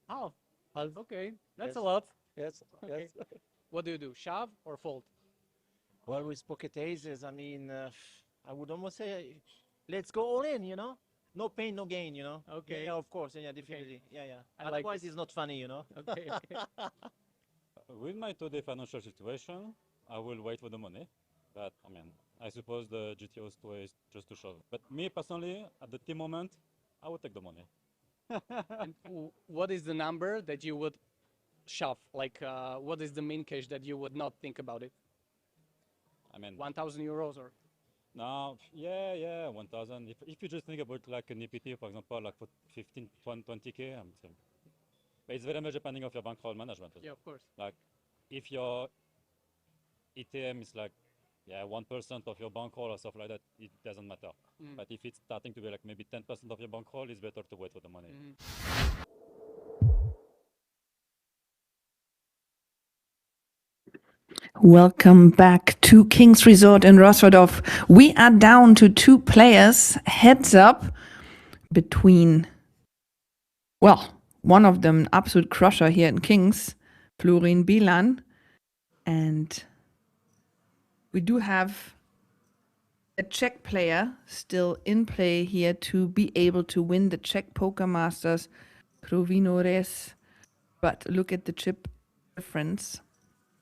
Speaker 15: Half.
Speaker 3: Half.
Speaker 15: Okay, that's
Speaker 3: Yes.
Speaker 15: a lot.
Speaker 3: Yes.
Speaker 15: Okay.
Speaker 3: Yes.
Speaker 15: What do you do? Shove or fold?
Speaker 3: Well, with pocket aces, I mean, I would almost say, let's go all in. You know, no pain, no gain. You know.
Speaker 15: Okay.
Speaker 3: Yeah, of course. Yeah, definitely. Yeah, yeah.
Speaker 15: I like
Speaker 3: Otherwise,
Speaker 15: this.
Speaker 3: it's not funny. You know.
Speaker 15: Okay.
Speaker 4: With my today financial situation, I will wait for the money. But I mean, I suppose the GTO's way is just to shove. But me personally, at the team moment, I would take the money.
Speaker 15: And what is the number that you would shove? Like, what is the min cash that you would not think about it?
Speaker 4: I mean,
Speaker 15: 1,000 euros or?
Speaker 4: No, yeah, 1,000. If you just think about like an EPT, for example, like for 15, 20k, I'm saying. But it's very much depending on your bankroll management.
Speaker 15: Yeah, of course.
Speaker 4: Like, if your ETM is like, 1% of your bankroll or stuff like that, it doesn't matter.
Speaker 15: Mm.
Speaker 4: But if it's starting to be like maybe 10% of your bankroll, it's better to wait for the money.
Speaker 1: Welcome back to King's Resort in Rostrodov. We are down to 2 players. Heads up between, well, one of them, absolute crusher here in King's, Florin Bilan. And we do have a Czech player still in play here to be able to win the Czech Poker Masters, Krovinores. But look at the chip difference.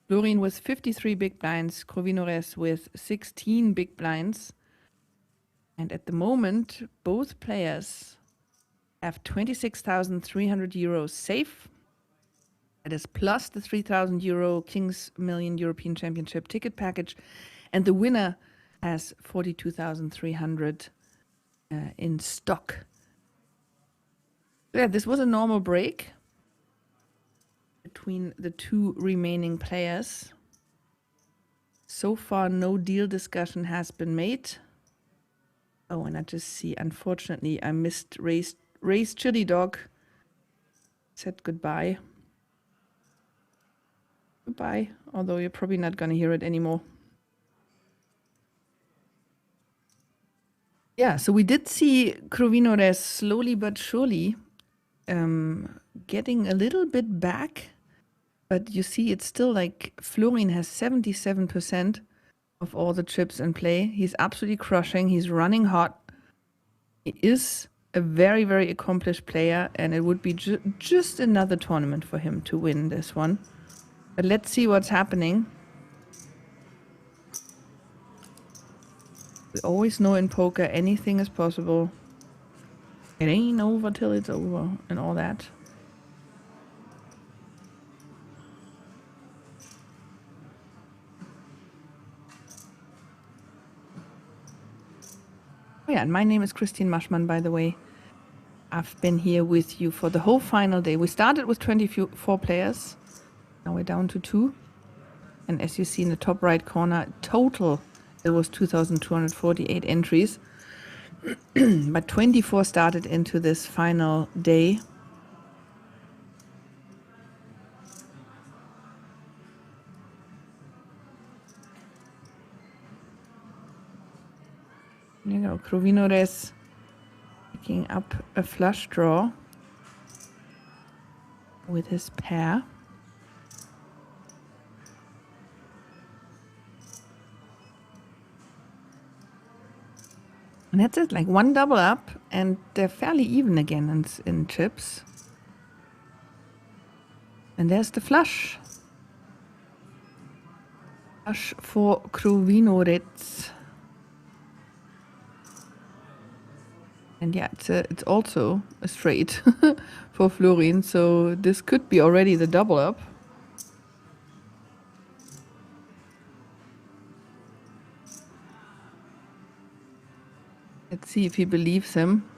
Speaker 1: Florin with 53 big blinds, Krovinores with 16 big blinds. And at the moment, both players have 26,300 euros safe. That is plus the 3,000 euro King's Million European Championship ticket package. And the winner has 42,300 in stock. Yeah, this was a normal break between the 2 remaining players. So far, no deal discussion has been made. Oh, and I just see, unfortunately, I missed Ray's Chili Dog. Said goodbye. Goodbye, although you're probably not going to hear it anymore. Yeah, so we did see Krovinores slowly but surely getting a little bit back. But you see, it's still like Florin has 77% of all the chips in play. He's absolutely crushing. He's running hot. He is a very, very accomplished player, and it would be just another tournament for him to win this one. But let's see what's happening. We always know in poker anything is possible. It ain't over till it's over and all that. Oh yeah, and my name is Christin Maschmann, by the way. I've been here with you for the whole final day. We started with 24 players. Now we're down to 2. And as you see in the top right corner, total, it was 2,248 entries. But 24 started into this final day. There you go, Krovinores picking up a flush draw with his pair. And that's it, like one double up, and they're fairly even again in chips. And there's the flush. Flush for Krovinores. And yeah, it's also a straight for Florin, so this could be already the double up. Let's see if he believes him.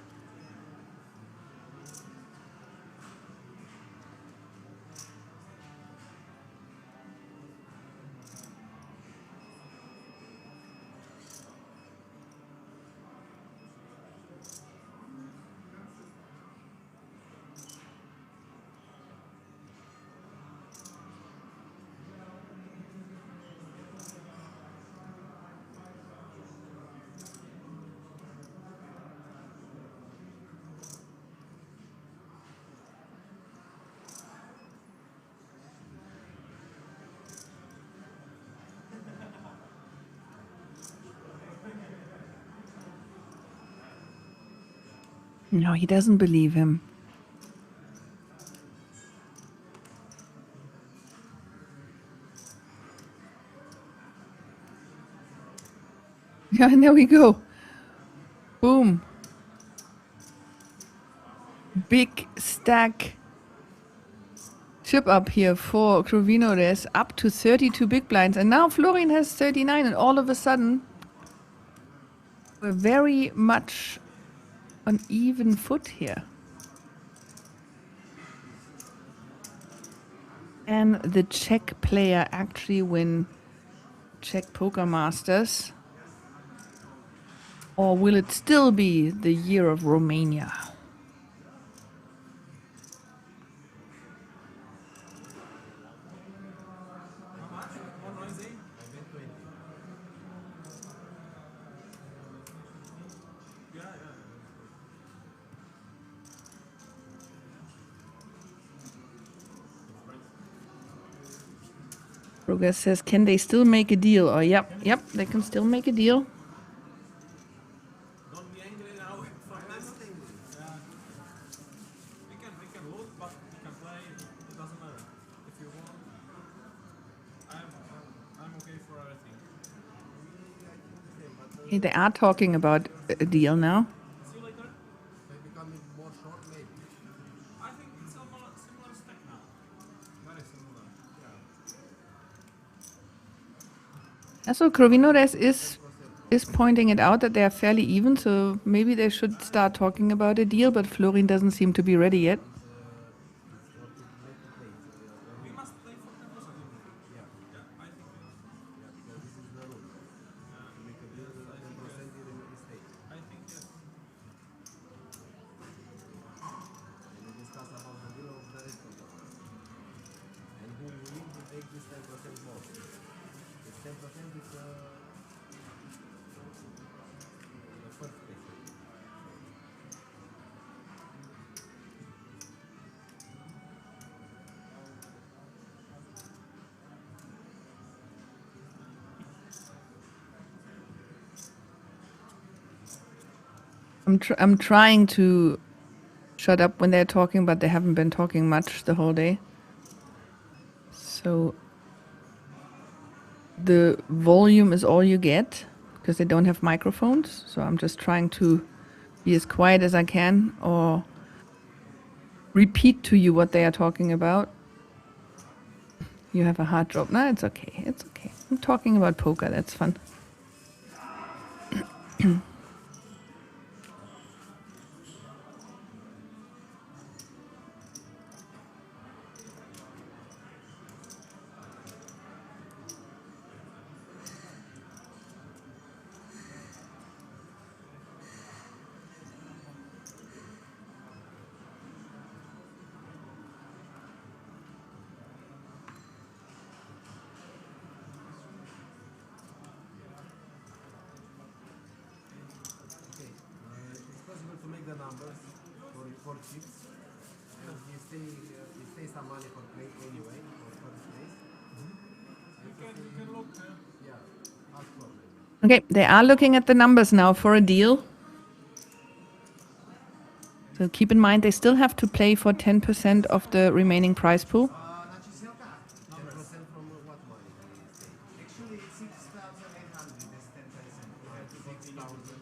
Speaker 1: No, he doesn't believe him. Yeah, and there we go. Boom. Big stack chip up here for Crovino. There's up to 32 big blinds. And now Florian has 39. And all of a sudden, we're very much on even foot here. And the Czech player actually win Czech Poker Masters? Or will it still be the year of Romania? Progress says, can they still make a deal? Oh, yep, they can still make a deal.
Speaker 11: Don't be angry now. We can loot, but we can play. It doesn't matter. If you want, I'm okay for everything.
Speaker 1: Hey, they are talking about a deal now.
Speaker 11: See you later. They become more short, maybe. I think it's a similar stack now. Very similar. Yeah.
Speaker 1: So Crovino is pointing it out that they are fairly even, so maybe they should start talking about a deal, but Florian doesn't seem to be ready yet.
Speaker 11: We must play for 10%. Yeah. I think we must. Yeah, because this is the rule. To make a deal, 10% in the state. I think yes. And we discuss about the deal of the rest of the month. And who will take this 10% more? This 10% is the first place.
Speaker 1: I'm trying to shut up when they're talking, but they haven't been talking much the whole day. So the volume is all you get because they don't have microphones. So I'm just trying to be as quiet as I can or repeat to you what they are talking about. You have a hard drop. No, it's okay. It's okay. I'm talking about poker. That's fun.
Speaker 11: It's possible to make the numbers for chips. And you stay some money for play anyway, for first place. You can look, yeah, ask for them.
Speaker 1: Okay, they are looking at the numbers now for a deal. So keep in mind, they still have to play for 10% of the remaining prize pool.
Speaker 11: 10% from what money? Actually, 6,800 is 10%. We have 6,800.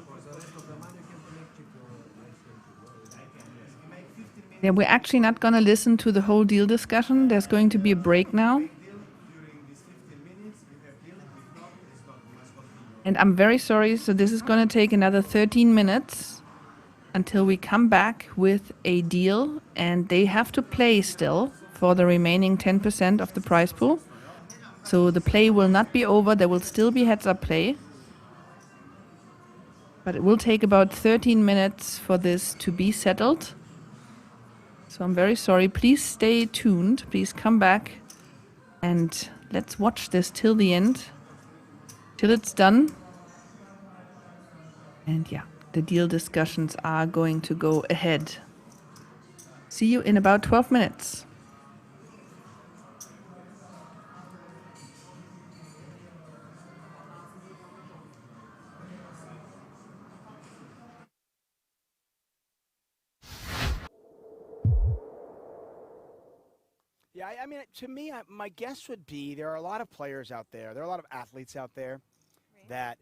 Speaker 11: For the rest of the money, you can make cheaper.
Speaker 1: Yeah, we're actually not going to listen to the whole deal discussion. There's going to be a break now. And I'm very sorry, so this is going to take another 13 minutes until we come back with a deal, and they have to play still for the remaining 10% of the prize pool. So the play will not be over, there will still be heads-up play. But it will take about 13 minutes for this to be settled. So I'm very sorry, please stay tuned, please come back, and let's watch this till the end. Till it's done. And yeah, the deal discussions are going to go ahead. See you in about 12 minutes.
Speaker 7: Yeah, I mean, to me, my guess would be there are a lot of players out there. There are a lot of athletes out there that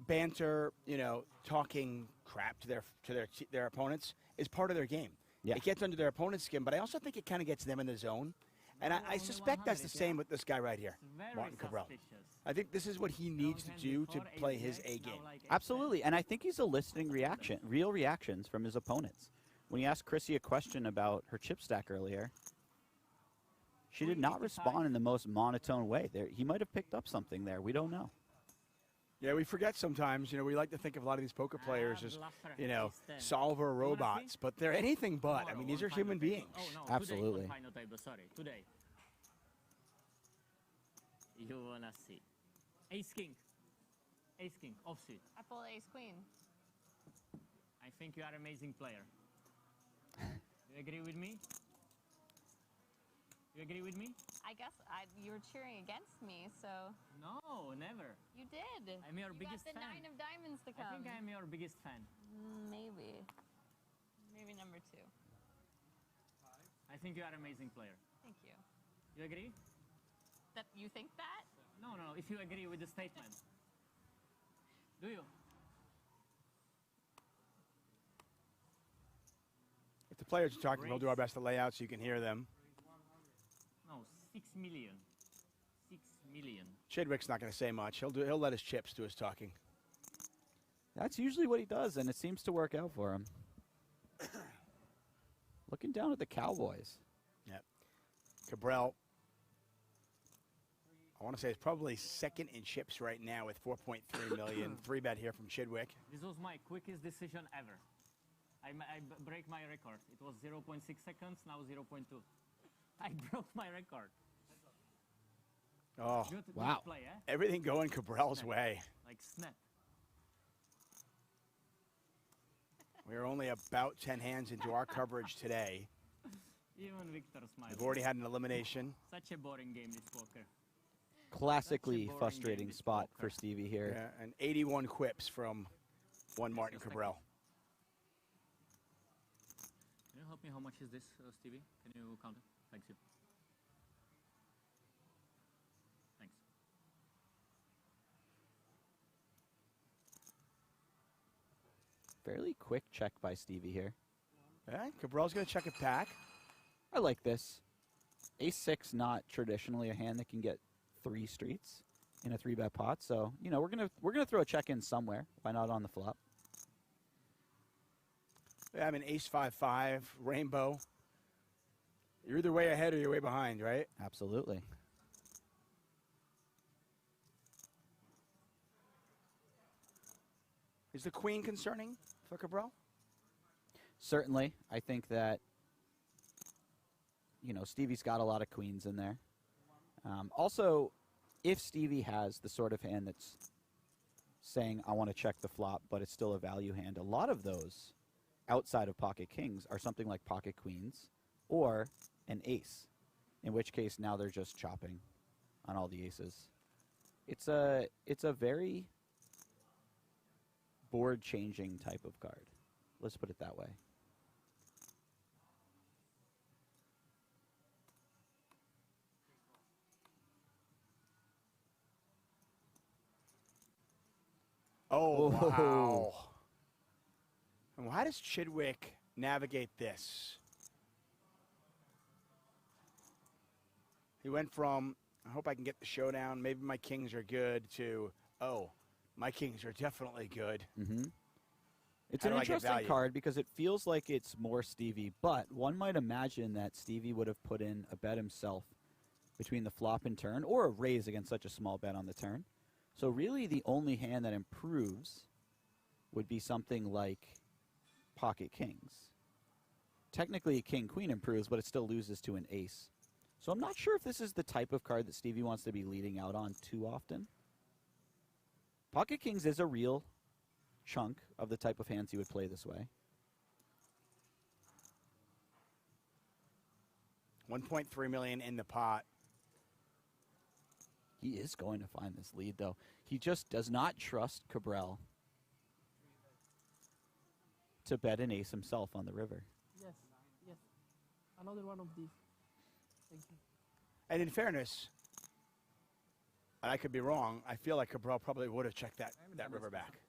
Speaker 7: banter, you know, talking crap to their opponents is part of their game.
Speaker 8: Yeah.
Speaker 7: It gets under their opponent's skin, but I also think it kind of gets them in the zone. And I suspect that's the same with this guy right here, Martin Cabral. I think this is what he needs to do to play his A game.
Speaker 8: Absolutely, and I think he's eliciting real reactions from his opponents. When you asked Chrissy a question about her chip stack earlier, she did not respond in the most monotone way. He might have picked up something there. We don't know.
Speaker 7: Yeah, we forget sometimes. You know, we like to think of a lot of these poker players as, you know, solver robots, but they're anything but. I mean, these are human beings.
Speaker 8: Absolutely.
Speaker 6: Final table, sorry, today. You wanna see. Ace King. Ace King, offsuit.
Speaker 9: I pulled Ace Queen.
Speaker 6: I think you are an amazing player. You agree with me? You agree with me?
Speaker 9: I guess you were cheering against me, so.
Speaker 6: No, never.
Speaker 9: You did.
Speaker 6: I'm your biggest
Speaker 9: got the
Speaker 6: fan.
Speaker 9: 9 of diamonds to come.
Speaker 6: I think I'm your biggest fan.
Speaker 9: Maybe. Maybe number 2.
Speaker 6: I think you are an amazing player.
Speaker 9: Thank you.
Speaker 6: You agree?
Speaker 9: That you think that?
Speaker 6: No, no, if you agree with the statement. Do you?
Speaker 7: If the players are talking, we'll do our best to lay out so you can hear them.
Speaker 6: No, 6 million. 6 million.
Speaker 7: Chidwick's not going to say much. He'll let his chips do his talking.
Speaker 8: That's usually what he does, and it seems to work out for him. Looking down at the Cowboys.
Speaker 7: Yep. Cabral, I want to say, is probably second in chips right now with 4.3 million. 3-bet here from Chidwick.
Speaker 6: This was my quickest decision ever. I break my record. It was 0.6 seconds, now 0.2. I broke my record.
Speaker 7: Oh,
Speaker 6: Good
Speaker 7: wow.
Speaker 6: play, eh?
Speaker 7: Everything going Cabral's
Speaker 6: Snap.
Speaker 7: way.
Speaker 6: Like snap.
Speaker 7: We're only about 10 hands into our coverage today.
Speaker 6: Even Victor smiled.
Speaker 7: We've already had an elimination.
Speaker 6: Such a boring game, this poker.
Speaker 8: Classically frustrating spot for Stevie here.
Speaker 7: Yeah, and 81 quips from one Martin Cabral.
Speaker 6: Can you help me? How much is this, Stevie? Can you count it? Thanks you. Thanks.
Speaker 8: Fairly quick check by Stevie here.
Speaker 7: Yeah, Cabral's going to check it back.
Speaker 8: I like this. Ace-6, not traditionally a hand that can get 3 streets in a 3-bet pot. So, you know, we're gonna throw a check in somewhere. Why not on the flop?
Speaker 7: Yeah, I mean, Ace-5-5, Rainbow. You're either way ahead or you're way behind, right?
Speaker 8: Absolutely.
Speaker 7: Is the queen concerning for Cabral?
Speaker 8: Certainly. I think that, you know, Stevie's got a lot of queens in there. Also, if Stevie has the sort of hand that's saying, I want to check the flop, but it's still a value hand, a lot of those outside of pocket kings are something like pocket queens or an ace, in which case now they're just chopping on all the aces. It's a very board-changing type of card. Let's put it that way.
Speaker 7: Oh, wow. And how does Chidwick navigate this? He went from, I hope I can get the showdown, maybe my kings are good, to, oh, my kings are definitely good.
Speaker 8: Mm-hmm. It's
Speaker 7: How
Speaker 8: an
Speaker 7: do I get
Speaker 8: interesting
Speaker 7: value?
Speaker 8: card because it feels like it's more Stevie, but one might imagine that Stevie would have put in a bet himself between the flop and turn, or a raise against such a small bet on the turn. So really the only hand that improves would be something like pocket kings. Technically, king-queen improves, but it still loses to an ace. So I'm not sure if this is the type of card that Stevie wants to be leading out on too often. Pocket kings is a real chunk of the type of hands he would play this way.
Speaker 7: 1.3 million in the pot.
Speaker 8: He is going to find this lead, though. He just does not trust Cabral to bet an ace himself on the river.
Speaker 10: Yes, yes. Another one of these.
Speaker 7: And in fairness, and I could be wrong, I feel like Cabral probably would have checked that river back.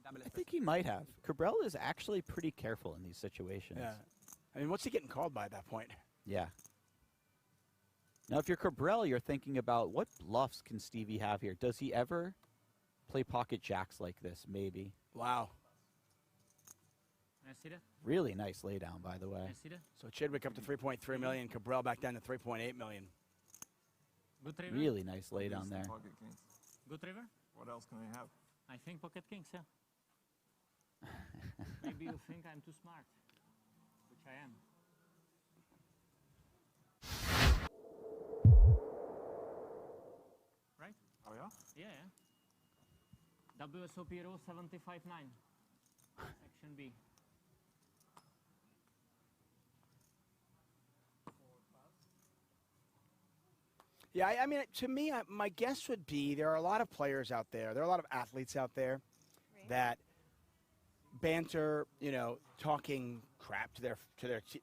Speaker 8: I think he might have. Cabral is actually pretty careful in these situations.
Speaker 7: Yeah. I mean, what's he getting called by at that point?
Speaker 8: Yeah. Now, if you're Cabral, you're thinking about what bluffs can Stevie have here? Does he ever play pocket jacks like this? Maybe.
Speaker 7: Wow.
Speaker 6: Can I see that?
Speaker 8: Really nice laydown, by the way.
Speaker 6: Can I see that?
Speaker 7: So Chidwick up to 3.3 million, Cabral back down to 3.8 million.
Speaker 6: Good river?
Speaker 8: Really nice laydown there.
Speaker 11: Pocket kings.
Speaker 6: Good river?
Speaker 11: What else can I have?
Speaker 6: I think pocket kings, yeah. Maybe you think I'm too smart, which I am. Right?
Speaker 11: Oh yeah?
Speaker 6: Yeah, yeah. WSOP Europe 75.9. Section B.
Speaker 7: Yeah, I mean, to me, my guess would be there are a lot of players out there. There are a lot of athletes out there that banter, you know, talking crap to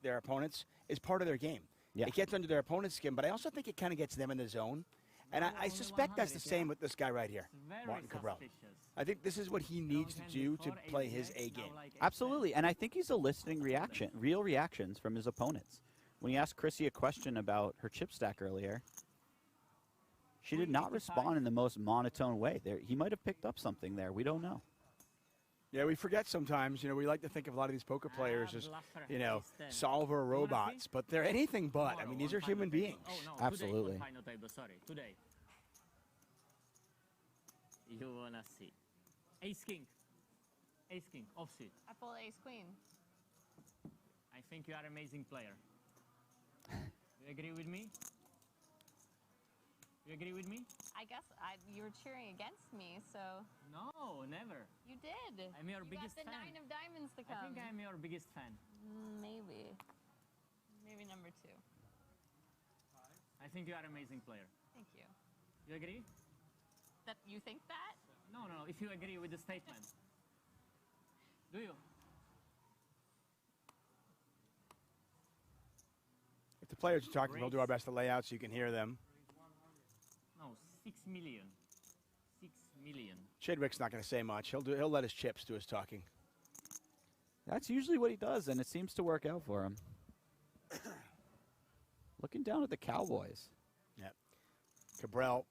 Speaker 7: their opponents is part of their game.
Speaker 8: Yeah.
Speaker 7: It gets under their opponent's skin, but I also think it kind of gets them in the zone. And I suspect that's the same with this guy right here, Martin Cabral. I think this is what he needs to do to play his A game.
Speaker 8: Absolutely, and I think he's eliciting real reactions from his opponents. When he asked Chrissy a question about her chip stack earlier, she did not respond in the most monotone way. He might have picked up something there. We don't know.
Speaker 7: Yeah, we forget sometimes. You know, we like to think of a lot of these poker players as, you know, solver robots, but they're anything but. I mean, these are human beings.
Speaker 6: Oh, no,
Speaker 8: Absolutely.
Speaker 6: Today on final table, sorry, today. You wanna see. Ace king. Ace king, offsuit.
Speaker 9: I pull ace queen.
Speaker 6: I think you are an amazing player. You agree with me? You agree with me?
Speaker 9: I guess you were cheering against me, so.
Speaker 6: No, never.
Speaker 9: You did.
Speaker 6: I'm your
Speaker 9: you
Speaker 6: biggest
Speaker 9: got the
Speaker 6: fan.
Speaker 9: 9 of diamonds to come.
Speaker 6: I think I'm your biggest fan.
Speaker 9: Maybe. Maybe number 2.
Speaker 6: I think you are an amazing player.
Speaker 9: Thank you.
Speaker 6: You agree?
Speaker 9: That you think that?
Speaker 6: No, no, if you agree with the statement. Do you?
Speaker 7: If the players are talking, we'll do our best to lay out so you can hear them.
Speaker 6: No, 6 million. 6 million.
Speaker 7: Chidwick's not going to say much. He'll let his chips do his talking.
Speaker 8: That's usually what he does, and it seems to work out for him. Looking down at the Cowboys.
Speaker 7: Yep. Cabral,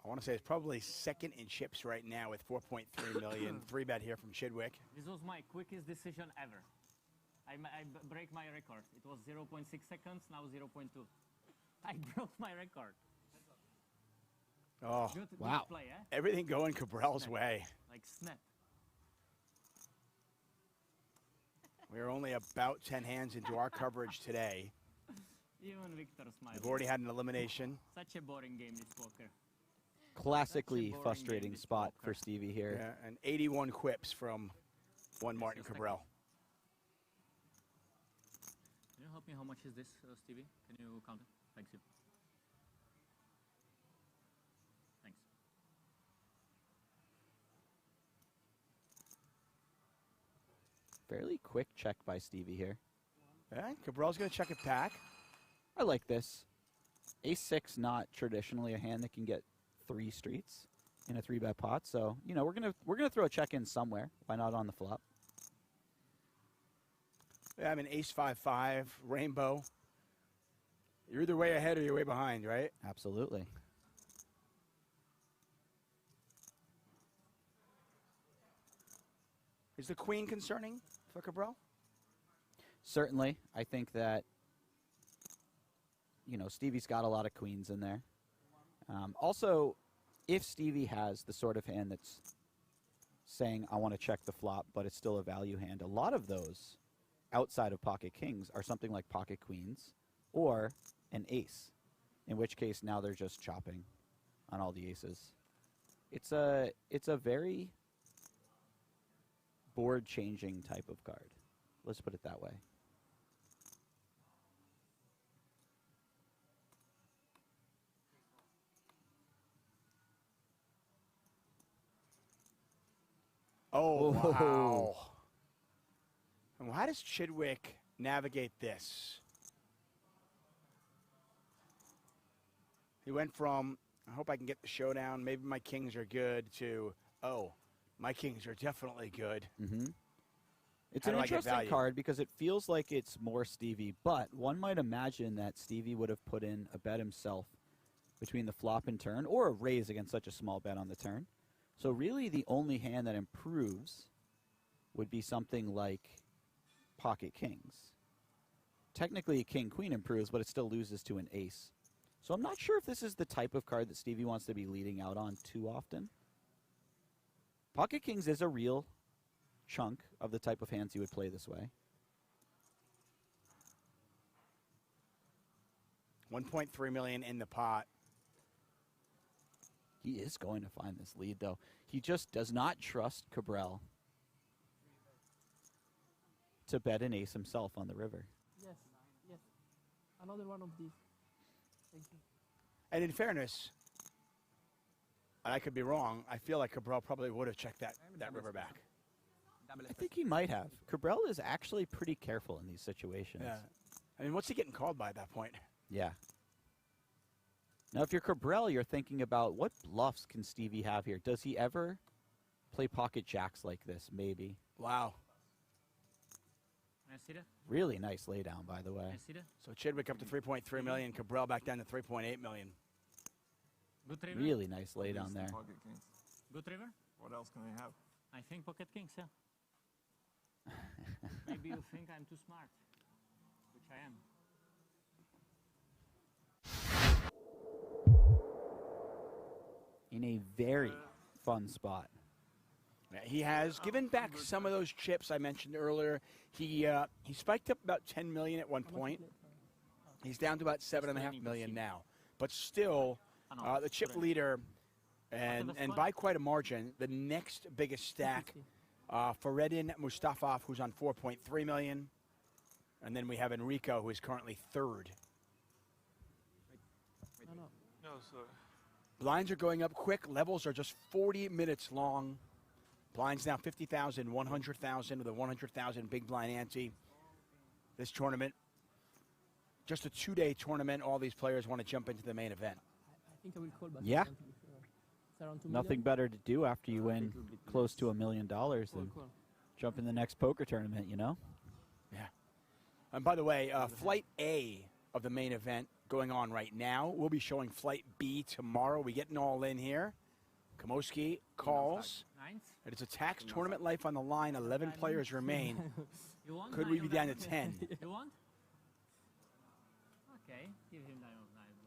Speaker 7: I want to say, is probably second in chips right now with 4.3 million. 3-bet here from Chidwick.
Speaker 6: This was my quickest decision ever. I break my record. It was 0.6 seconds, now 0.2. I broke my record.
Speaker 7: Oh,
Speaker 6: Good
Speaker 7: wow.
Speaker 6: play, eh?
Speaker 7: Everything going Cabral's way.
Speaker 6: Like snap.
Speaker 7: We're only about 10 hands into our coverage today.
Speaker 6: Even Victor smiles.
Speaker 7: We've already had an elimination.
Speaker 6: Such a boring game, this poker.
Speaker 8: Classically frustrating spot for Stevie here.
Speaker 7: Yeah, and 81 quips from one Martin Cabral.
Speaker 6: Can you help me? How much is this, Stevie? Can you count it? Thanks you. Thanks.
Speaker 8: Fairly quick check by Stevie here.
Speaker 7: Yeah, Cabral's going to check it back.
Speaker 8: I like this. Ace-6, not traditionally a hand that can get 3 streets in a 3-bet pot. So, you know, we're gonna throw a check in somewhere. Why not on the flop?
Speaker 7: Yeah, I mean, Ace-5-5, Rainbow. You're either way ahead or you're way behind, right?
Speaker 8: Absolutely.
Speaker 7: Is the queen concerning for Cabral?
Speaker 8: Certainly. I think that, you know, Stevie's got a lot of queens in there. Also, if Stevie has the sort of hand that's saying, I want to check the flop, but it's still a value hand, a lot of those outside of pocket kings are something like pocket queens or an ace, in which case now they're just chopping on all the aces. It's a very board-changing type of card. Let's put it that way.
Speaker 7: Oh, wow. And how does Chidwick navigate this? He went from, I hope I can get the showdown, maybe my kings are good, to, oh, my kings are definitely good.
Speaker 8: Mm-hmm. It's
Speaker 7: How
Speaker 8: an
Speaker 7: do I get
Speaker 8: interesting
Speaker 7: value?
Speaker 8: card because it feels like it's more Stevie, but one might imagine that Stevie would have put in a bet himself between the flop and turn, or a raise against such a small bet on the turn. So really the only hand that improves would be something like pocket kings. Technically, king-queen improves, but it still loses to an ace. So I'm not sure if this is the type of card that Stevie wants to be leading out on too often. Pocket kings is a real chunk of the type of hands he would play this way.
Speaker 7: 1.3 million in the pot.
Speaker 8: He is going to find this lead, though. He just does not trust Cabral to bet an ace himself on the river.
Speaker 12: Yes, yes. Another one of these. Thank you.
Speaker 7: And in fairness, and I could be wrong, I feel like Cabral probably would have checked that river back.
Speaker 8: I think he might have. Cabral is actually pretty careful in these situations.
Speaker 7: Yeah. I mean, what's he getting called by at that point?
Speaker 8: Yeah. Now, if you're Cabral, you're thinking about what bluffs can Stevie have here? Does he ever play pocket jacks like this? Maybe.
Speaker 7: Wow.
Speaker 6: Can I see that?
Speaker 8: Really nice laydown, by the way.
Speaker 6: Can I see that?
Speaker 7: So Chidwick up to 3.3 million, Cabral back down to 3.8 million.
Speaker 6: Good river?
Speaker 8: Really nice laydown there.
Speaker 6: Good river?
Speaker 11: What else can I have?
Speaker 6: I think pocket kings, yeah. Maybe you think I'm too smart, which I am.
Speaker 8: In a very fun spot.
Speaker 7: Yeah, he has given back some of those chips I mentioned earlier. He spiked up about 10 million at one point. He's down to about 7.5 million now. But still, the chip leader, and by quite a margin, the next biggest stack, Fareddin Mustafov, who's on 4.3 million. And then we have Enrico, who is currently third.
Speaker 11: No, sir.
Speaker 7: Blinds are going up quick. Levels are just 40 minutes long. Blinds now 50,000, 100,000 with a 100,000 big blind ante. This tournament, just a 2-day tournament. All these players want to jump into the main event.
Speaker 12: I think I will call back.
Speaker 8: Yeah.
Speaker 12: It's around 2
Speaker 8: Nothing
Speaker 12: million.
Speaker 8: better to do after you win close to $1 million than
Speaker 12: Cool.
Speaker 8: jump in the next poker tournament, you know?
Speaker 7: Yeah. And by the way, Flight A of the main event going on right now. We'll be showing Flight B tomorrow. We getting all in here. Kamoski calls. It is a tax tournament life on the line. 11 players remain.
Speaker 6: You want
Speaker 7: Could we be down to 10?
Speaker 6: You want? Okay, give him 9 of diamond.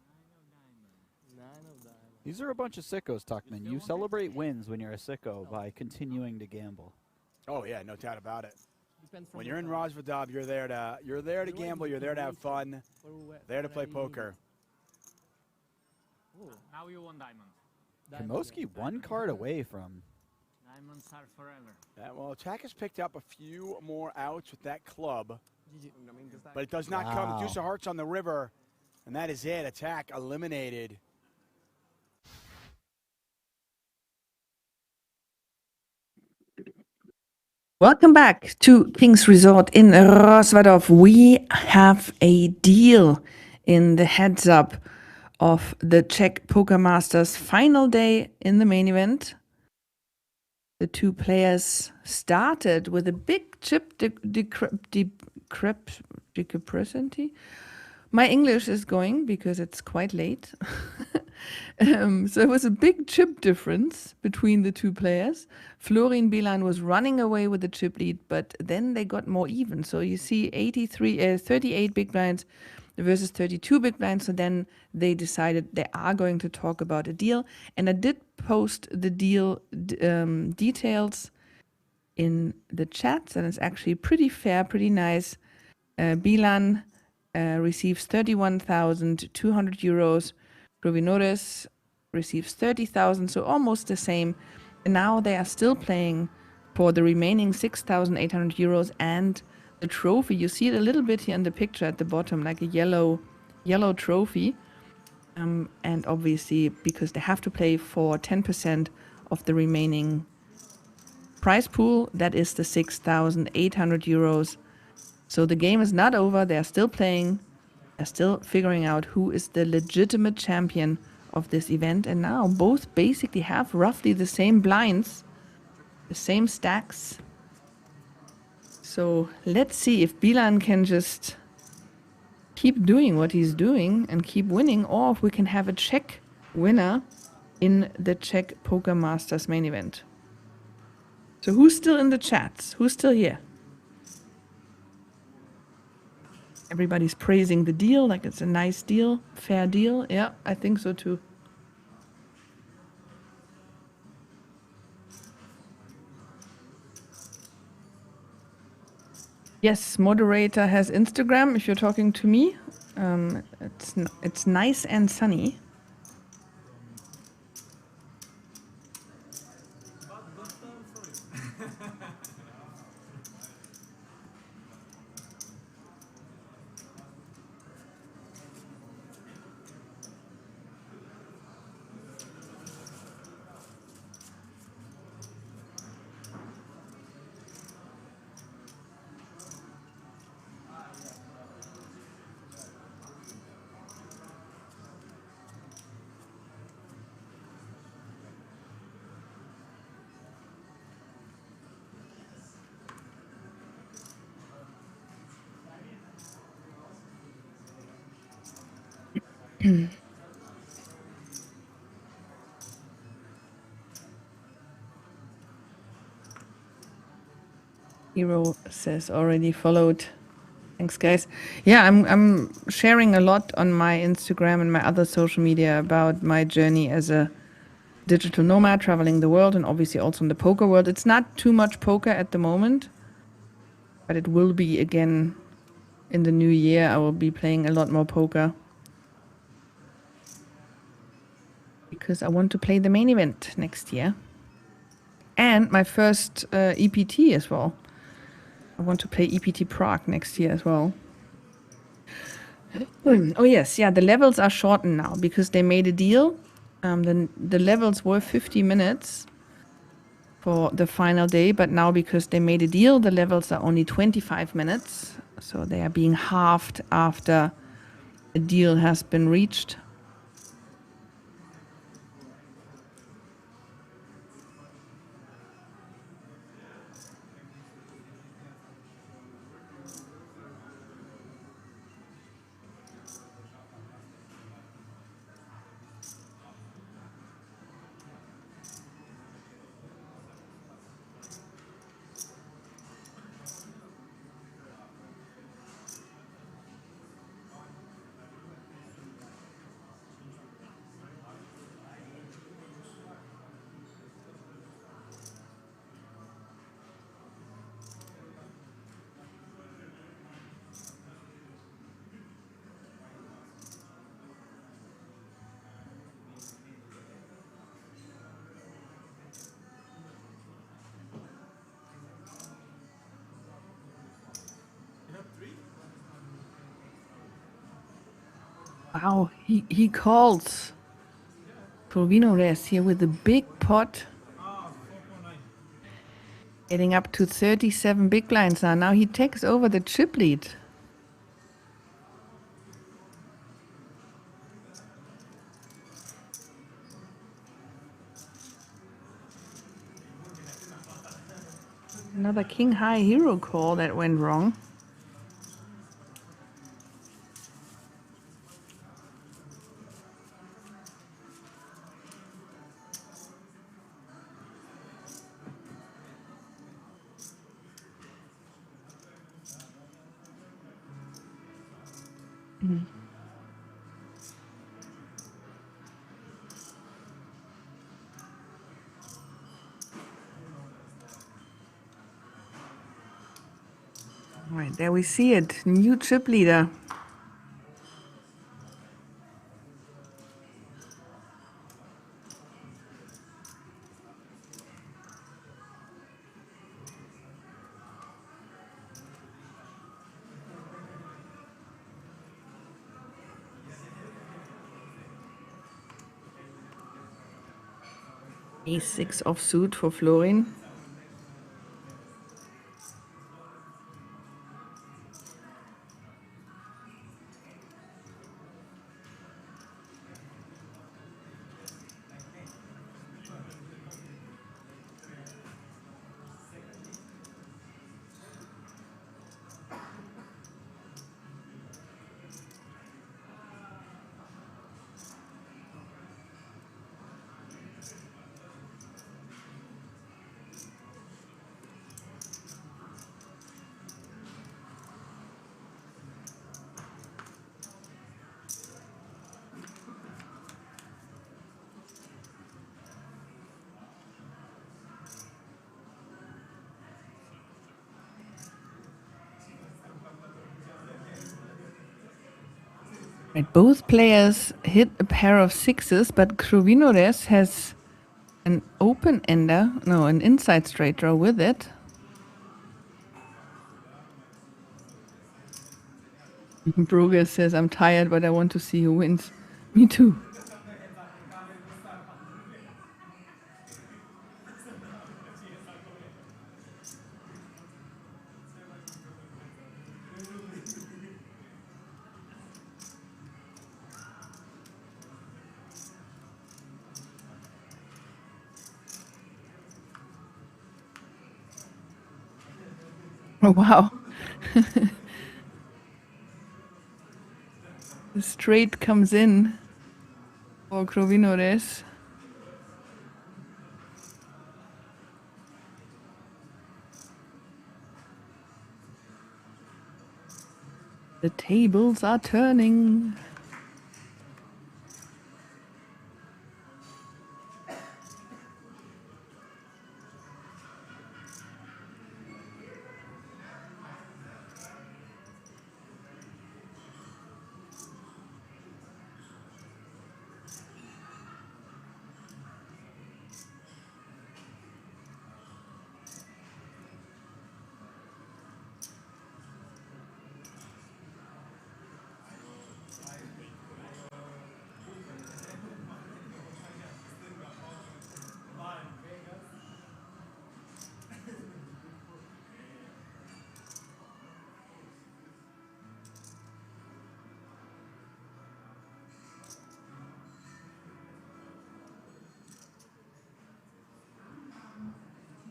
Speaker 6: 9 of diamond. 9 of diamond.
Speaker 8: These are a bunch of sickos, Tuckman. You celebrate wins when you're a sicko by continuing to gamble.
Speaker 7: Oh yeah, no doubt about it.
Speaker 12: Depends from
Speaker 7: When
Speaker 12: the
Speaker 7: you're in
Speaker 12: card.
Speaker 7: Rosvadov, you're there to gamble. You're there to have fun. There to play poker.
Speaker 6: Now you want diamond.
Speaker 8: Kamoski one card away from.
Speaker 6: Diamonds are forever.
Speaker 7: Yeah, well, Attack has picked up a few more outs with that club, but it does not come. Deuce of Hearts on the river, and that is it. Attack eliminated.
Speaker 1: Welcome back to King's Resort in Rosvadov. We have a deal in the heads up of the Czech Poker Masters final day in the main event. The two players started with a big chip discrepancy. My English is going because it's quite late. So it was a big chip difference between the two players. Florin Bilan was running away with the chip lead, but then they got more even. So you see 38 big blinds versus 32 big blinds. So then they decided they are going to talk about a deal. And I did post the deal details in the chats, and it's actually pretty fair, pretty nice. Bilan receives 31,200 euros. Rovinoris receives 30,000, so almost the same. And now they are still playing for the remaining 6,800 euros and the trophy. You see it a little bit here in the picture at the bottom, like a yellow trophy. And obviously, because they have to play for 10% of the remaining prize pool, that is the 6,800 euros. So the game is not over. They are still playing. They're still figuring out who is the legitimate champion of this event, and now both basically have roughly the same blinds, the same stacks. So let's see if Bilan can just keep doing what he's doing and keep winning, or if we can have a Czech winner in the Czech Poker Masters main event. So who's still in the chats? Who's still here? Everybody's praising the deal, like it's a nice deal, fair deal. Yeah, I think so too. Yes, moderator has Instagram if you're talking to me. It's nice and sunny. Hero says already followed. Thanks, guys. Yeah, I'm sharing a lot on my Instagram and my other social media about my journey as a digital nomad traveling the world, and obviously also in the poker world. It's not too much poker at the moment, but it will be again in the new year. I will be playing a lot more poker because I want to play the main event next year and my first EPT as well. I want to play EPT Prague next year as well. Oh yes, yeah, the levels are shortened now because they made a deal. The levels were 50 minutes for the final day, but now because they made a deal, the levels are only 25 minutes. So they are being halved after a deal has been reached. Wow, he calls Provino Reyes here with a big pot. Getting up to 37 big blinds now. Now he takes over the chip lead. Another king high hero call that went wrong. All right, there we see it. New chip leader. A6 offsuit for Florin. Right, both players hit a pair of sixes, but Krovinores has an open ender, no, an inside straight draw with it. Brugger says, I'm tired, but I want to see who wins. Me too. Oh, wow. The straight comes in for Krovinores. The tables are turning.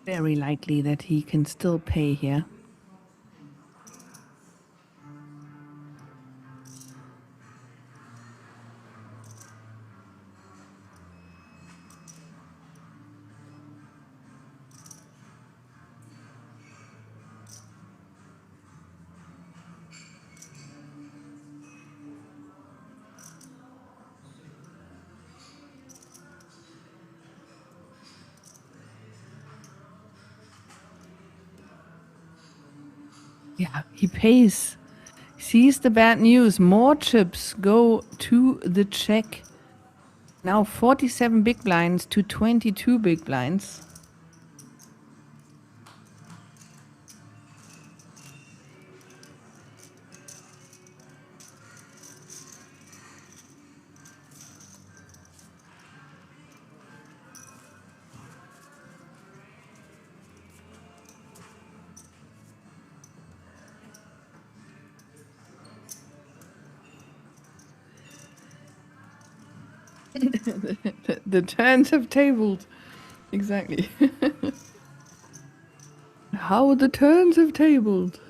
Speaker 1: Very likely that he can still pay here. Yeah, he pays. Sees the bad news. More chips go to the Czech. Now 47 big blinds to 22 big blinds. The turns have tabled. Exactly. How the turns have tabled.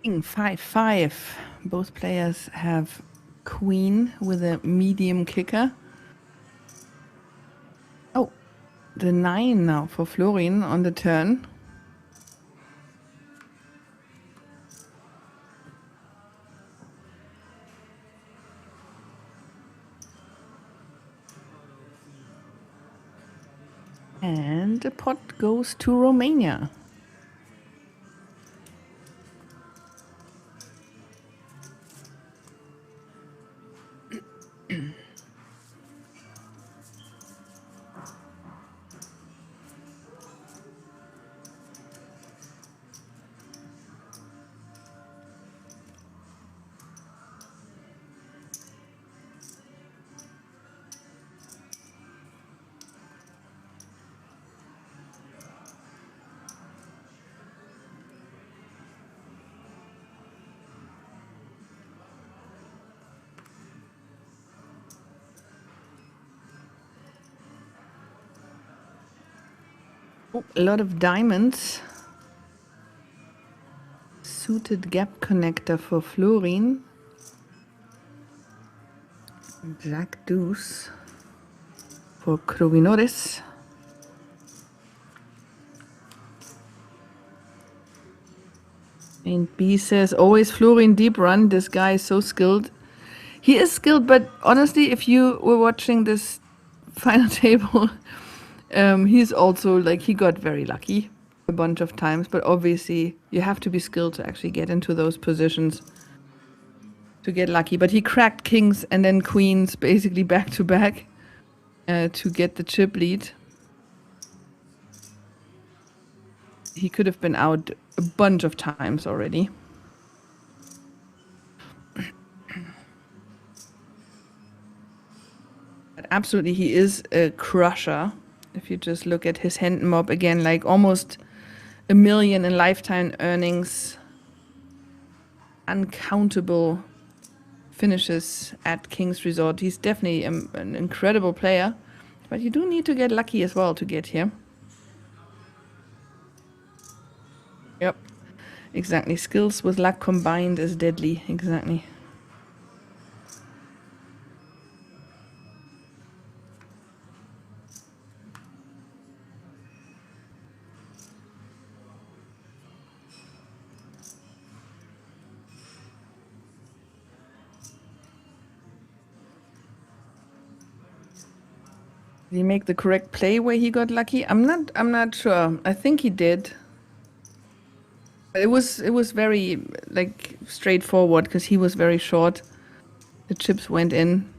Speaker 1: King 5-5. Both players have queen with a medium kicker. Oh, the 9 now for Florin on the turn. And the pot goes to Romania. Oh, a lot of diamonds. suited gap connector for Florin. Jack deuce for Kruvinoris. And B says, always Florin deep run. This guy is so skilled. He is skilled, but honestly, if you were watching this final table, he's also like, he got very lucky a bunch of times, but obviously you have to be skilled to actually get into those positions to get lucky. But he cracked kings and then queens basically back to back to get the chip lead. He could have been out a bunch of times already. But absolutely, he is a crusher. If you just look at his hand mob again, like almost $1 million in lifetime earnings, uncountable finishes at King's Resort. He's definitely an incredible player, but you do need to get lucky as well to get here. Yep, exactly. Skills with luck combined is deadly, exactly. Did he make the correct play where he got lucky? I'm not sure. I think he did. It was very like straightforward because he was very short. The chips went in.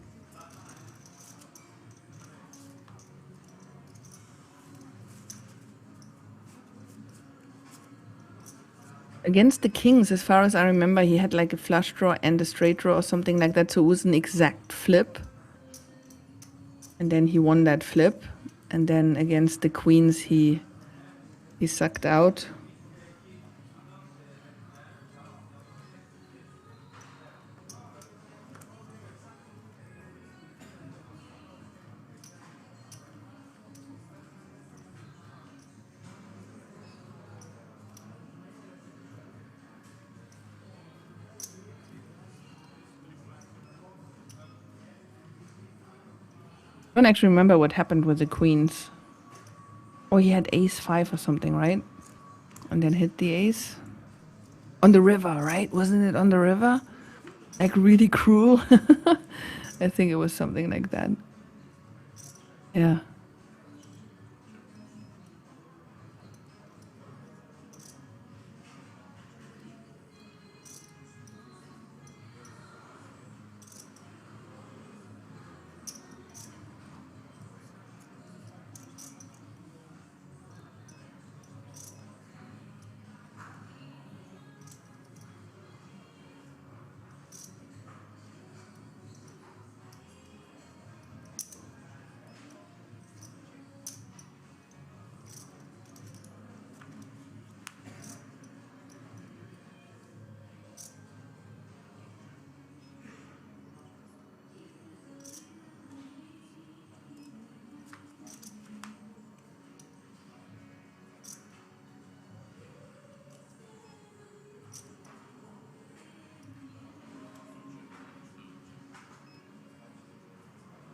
Speaker 1: Against the kings, as far as I remember, he had like a flush draw and a straight draw or something like that, so it was an exact flip. And then he won that flip. And then against the queens, he sucked out. I don't actually remember what happened with the queens. Oh, he had ace-5 or something, right? And then hit the ace. On the river, right? Wasn't it on the river? Like really cruel? I think it was something like that. Yeah.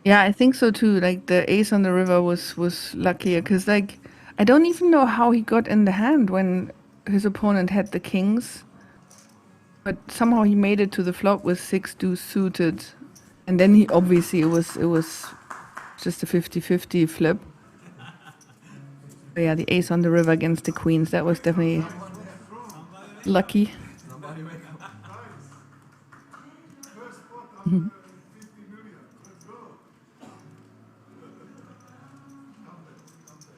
Speaker 1: Yeah, I think so too. Like the ace on the river was luckier because like I don't even know how he got in the hand when his opponent had the kings, but somehow he made it to the flop with 6 deuce suited, and then he obviously it was just a 50-50 flip. But yeah, the ace on the river against the queens, that was definitely lucky.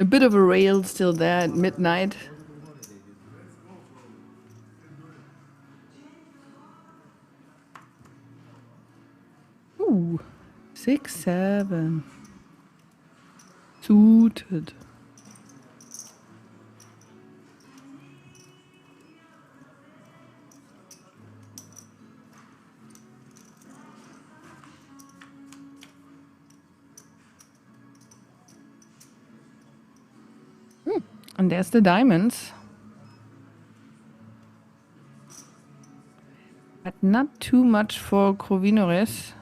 Speaker 1: A bit of a rail still there at midnight. Ooh, 6-7. Suited. And there's the diamonds. not too much for Krovinores.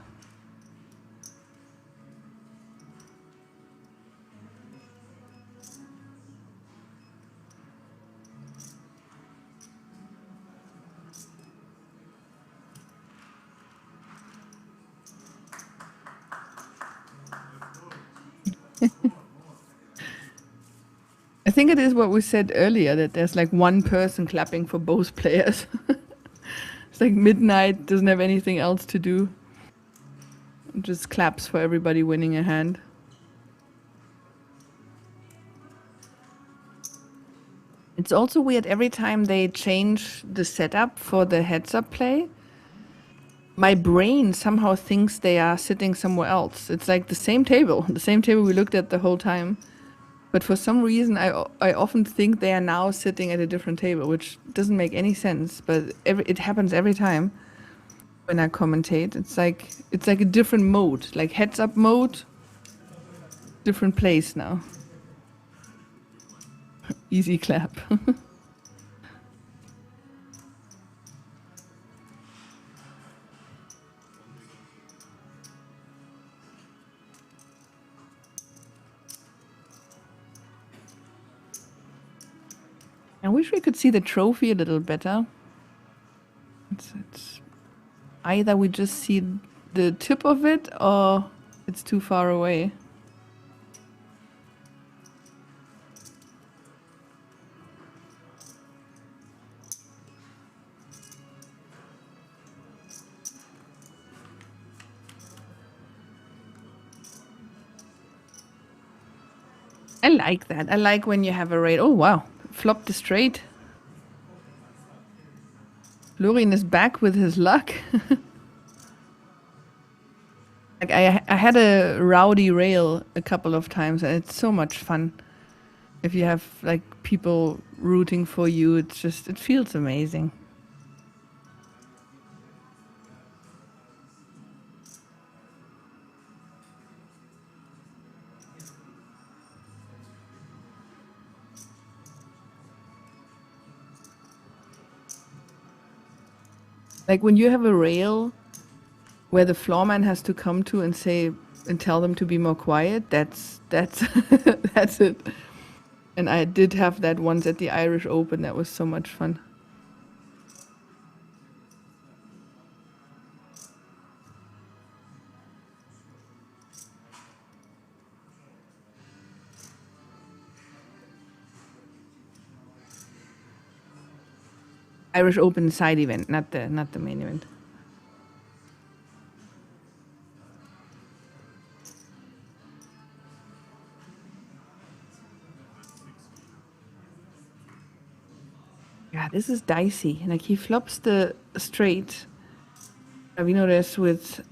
Speaker 1: I think it is what we said earlier, that there's like one person clapping for both players. It's like midnight, doesn't have anything else to do. Just claps for everybody winning a hand. It's also weird, every time they change the setup for the heads-up play, my brain somehow thinks they are sitting somewhere else. It's like the same table we looked at the whole time. But for some reason, I often think they are now sitting at a different table, which doesn't make any sense. But it happens every time when I commentate. It's like a different mode, like heads-up mode, different place now. Easy clap. I wish we could see the trophy a little better. It's either we just see the tip of it or it's too far away. I like that. I like when you have a raid. Oh wow, flopped the straight. Florian is back with his luck. Like I had a rowdy rail a couple of times, and it's so much fun. If you have like people rooting for you, it feels amazing. Like when you have a rail where the floorman has to come to and say and tell them to be more quiet, that's that's it. And I did have that once at the Irish Open. That was so much fun. Irish Open side event, not the main event. Yeah, this is dicey. Like he flops the straight. Krovinores with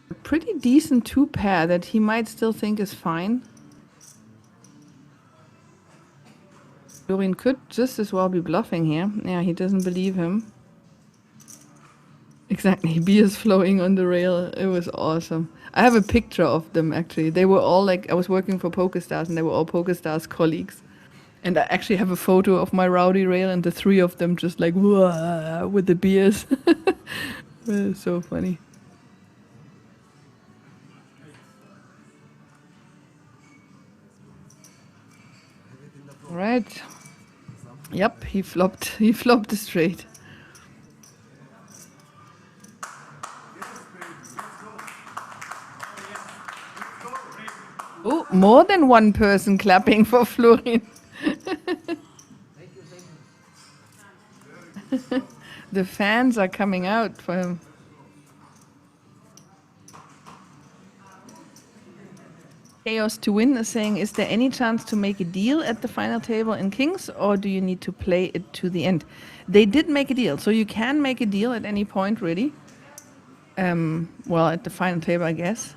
Speaker 1: a pretty decent two pair that he might still think is fine. Florian could just as well be bluffing here. Yeah, he doesn't believe him. Exactly, beers flowing on the rail. It was awesome. I have a picture of them actually. They were all like, I was working for PokerStars and they were all PokerStars colleagues. And I actually have a photo of my rowdy rail and the three of them just like, whoa, with the beers. It was so funny. All right. Yep, he flopped the straight. Oh, more than one person clapping for Florian. The fans are coming out for him. Chaos to Win is saying, is there any chance to make a deal at the final table in Kings, or do you need to play it to the end? They did make a deal, so you can make a deal at any point, really. Well, at the final table, I guess.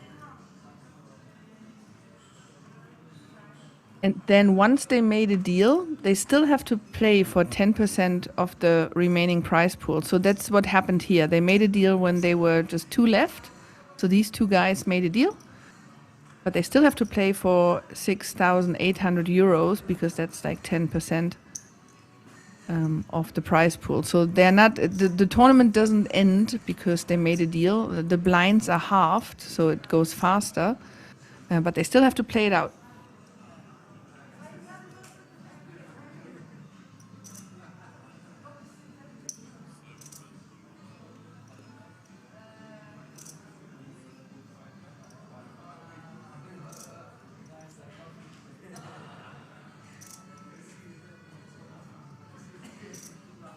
Speaker 1: And then once they made a deal, they still have to play for 10% of the remaining prize pool. So that's what happened here. They made a deal when they were just two left. So these two guys made a deal. But they still have to play for 6,800 euros because that's like 10%. of the prize pool. So they're not, the tournament doesn't end because they made a deal. The blinds are halved, so it goes faster, but they still have to play it out.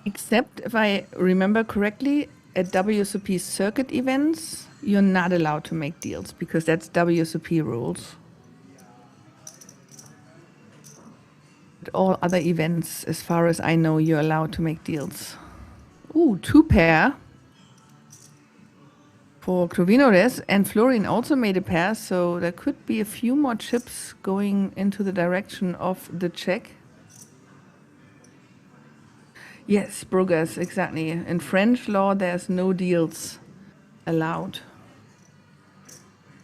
Speaker 1: Except, if I remember correctly, at WSOP circuit events, you're not allowed to make deals because that's WSOP rules. At all other events, as far as I know, you're allowed to make deals. Ooh, 2 pair for Krovinores, and Florin also made a pair, so there could be a few more chips going into the direction of the Czech. Yes, Bruggers, exactly. In French law, there's no deals allowed.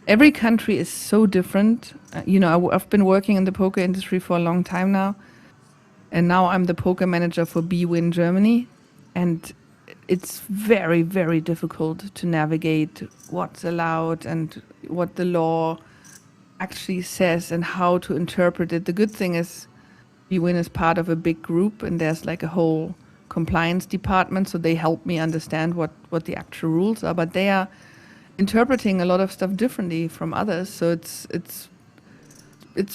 Speaker 1: Every country is so different. You know, I've been working in the poker industry for a long time now, and now I'm the poker manager for bwin Germany, and it's very, very difficult to navigate what's allowed and what the law actually says and how to interpret it. The good thing is bwin is part of a big group, and there's like a whole compliance department, so they help me understand what the actual rules are, but they are interpreting a lot of stuff differently from others, so it's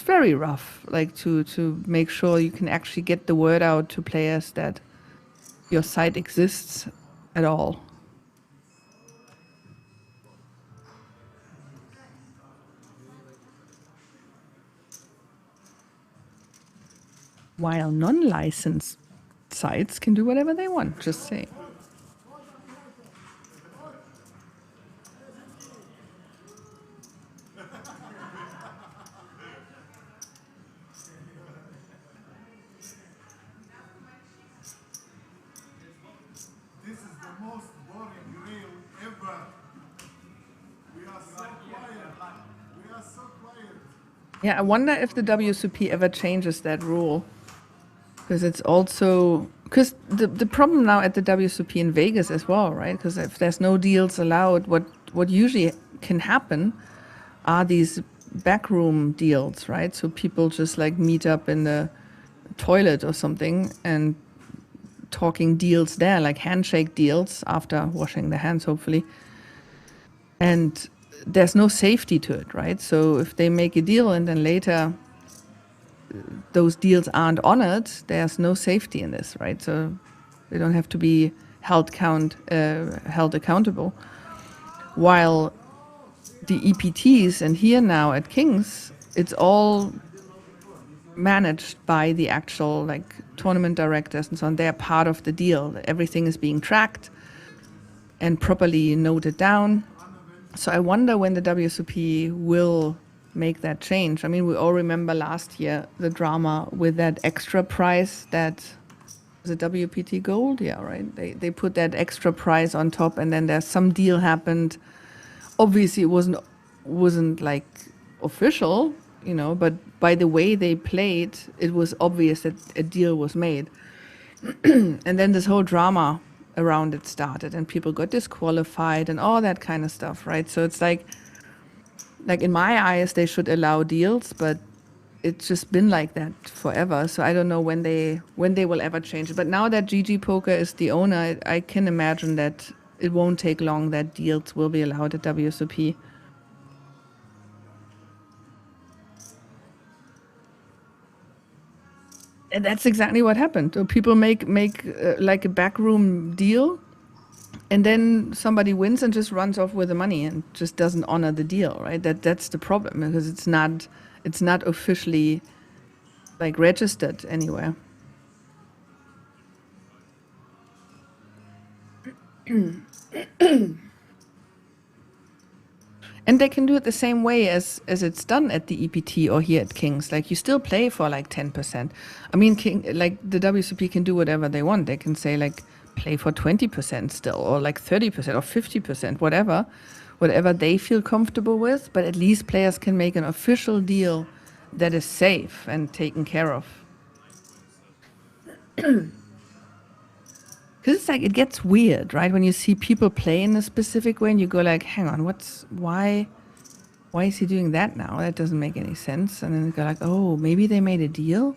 Speaker 1: very rough, like to make sure you can actually get the word out to players that your site exists at all. While non-licensed sites can do whatever they want, just saying.
Speaker 2: This is the most boring reel ever. We are so quiet. We are so quiet.
Speaker 1: Yeah, I wonder if the WSOP ever changes that rule. Because it's also, because the problem now at the WSOP in Vegas as well, right? Because if there's no deals allowed, what usually can happen are these backroom deals, right? So people just like meet up in the toilet or something and talking deals there, like handshake deals after washing their hands, hopefully. And there's no safety to it, right? So if they make a deal and then later those deals aren't honored, there's no safety in this, right? So they don't have to be held accountable. While the EPTs, and here now at King's, it's all managed by the actual like tournament directors and so on. They're part of the deal. Everything is being tracked and properly noted down. So I wonder when the WSOP will make that change. I mean, we all remember last year the drama with that extra prize that was a WPT Gold, yeah, right? They put that extra prize on top, and then there's some deal happened. Obviously, it wasn't like official, you know, but by the way they played, it was obvious that a deal was made. And then this whole drama around it started, and people got disqualified and all that kind of stuff, right? So it's like in my eyes, they should allow deals, but it's just been like that forever. So I don't know when they will ever change it. But now that GG Poker is the owner, I can imagine that it won't take long that deals will be allowed at WSOP. And that's exactly what happened. So people make like a backroom deal, and then somebody wins and just runs off with the money and just doesn't honor the deal, right? That's the problem, because it's not officially like registered anywhere. And they can do it the same way as it's done at the EPT or here at King's. Like, you still play for like 10%. I mean, like the WSOP can do whatever they want. They can say like play for 20% still, or like 30% or 50%, whatever they feel comfortable with. But at least players can make an official deal that is safe and taken care of. Because it's like, it gets weird, right? When you see people play in a specific way and you go like, hang on, why is he doing that now? That doesn't make any sense. And then you go like, oh, maybe they made a deal?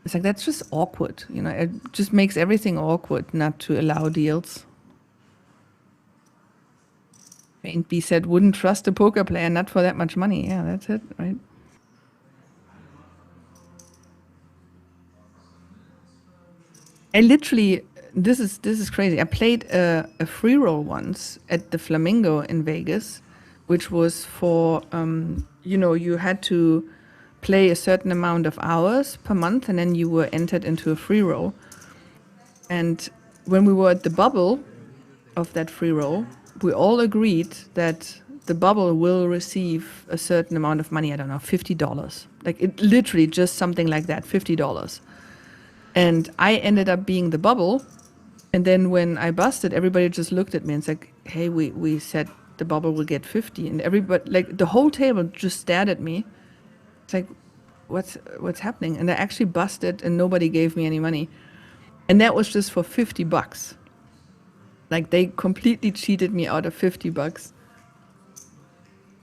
Speaker 1: It's like, that's just awkward. You know, it just makes everything awkward not to allow deals. Paint B said, wouldn't trust a poker player, not for that much money. Yeah, that's it, right? I literally, this is crazy. I played a free roll once at the Flamingo in Vegas, which was for, you know, you had to play a certain amount of hours per month, and then you were entered into a free roll. And when we were at the bubble of that free roll, we all agreed that the bubble will receive a certain amount of money. I don't know, $50. Like, it literally just something like that, $50. And I ended up being the bubble. And then when I busted, everybody just looked at me and said, hey, we said the bubble will get 50. And everybody, like, the whole table just stared at me. It's like, what's happening? And I actually busted and nobody gave me any money. And that was just for $50. Like, they completely cheated me out of $50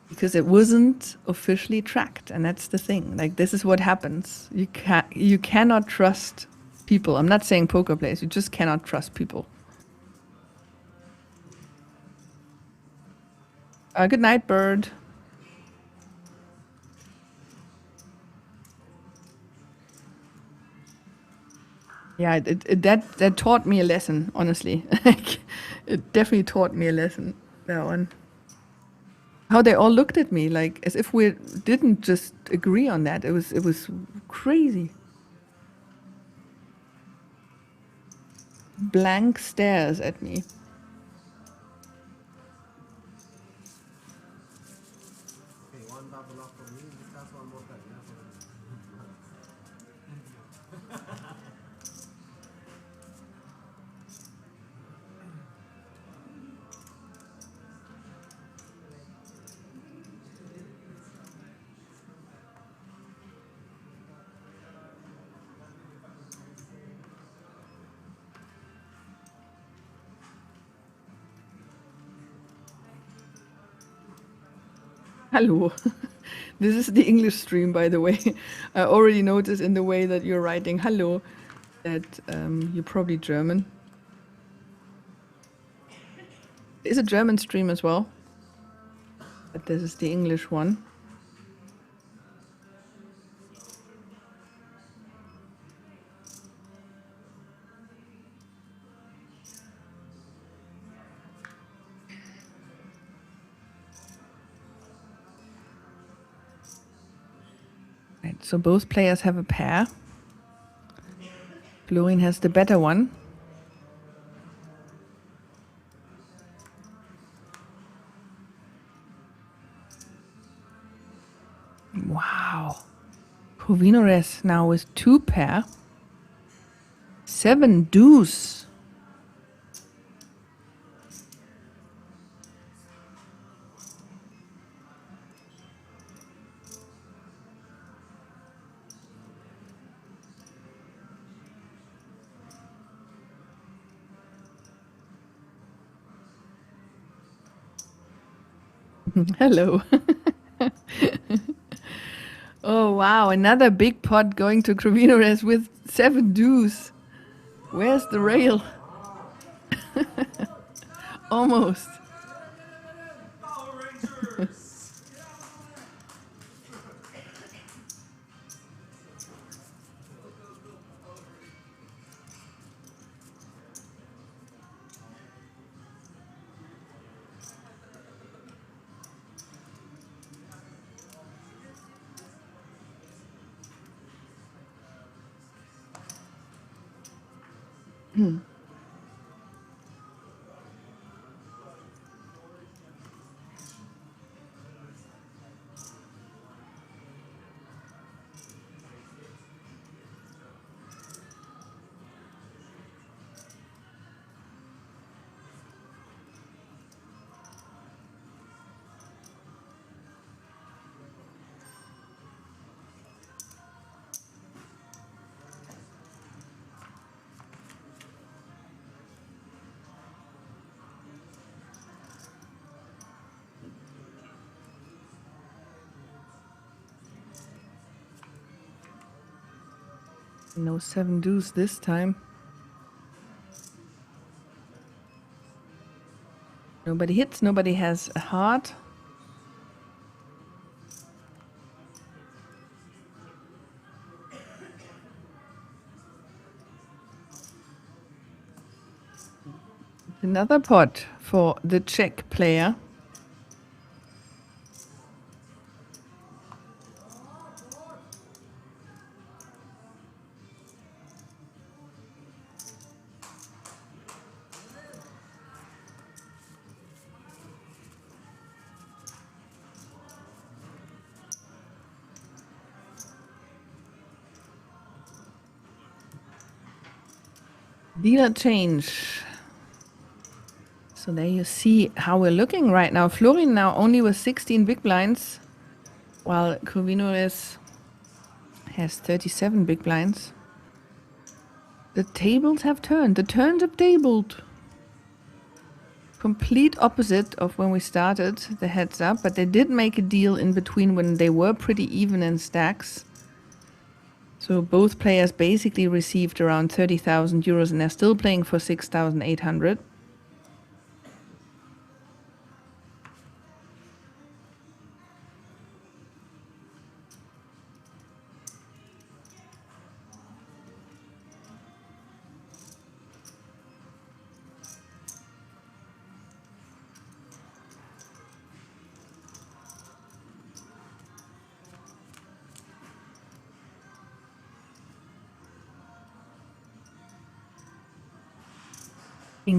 Speaker 1: because it wasn't officially tracked. And that's the thing. Like, this is what happens. You cannot trust people. I'm not saying poker players. You just cannot trust people. Good night, Bird. Yeah, that taught me a lesson, honestly. It definitely taught me a lesson, that one. How they all looked at me, like, as if we didn't just agree on that. It was crazy. Blank stares at me.
Speaker 12: Okay, one double up for me. Discuss one more time.
Speaker 1: Hello. This is the English stream, by the way. I already noticed in the way that you're writing hello that you're probably German. It's a German stream as well, but this is the English one. Right, so both players have a pair. Florin has the better one. Wow. Provinores now with 2 pair. 7 deuce. Hello. Oh, wow. Another big pot going to Provinores with 7 deuce. Where's the rail? Almost. No 7 deuce this time. Nobody hits, nobody has a heart. Another pot for the Czech player. Dealer change. So there you see how we're looking right now. Florin now only with 16 big blinds, while Corvinores has 37 big blinds. The tables have turned. The turns have tabled. Complete opposite of when we started the heads up, but they did make a deal in between when they were pretty even in stacks. So both players basically received around 30,000 euros and they're still playing for 6,800.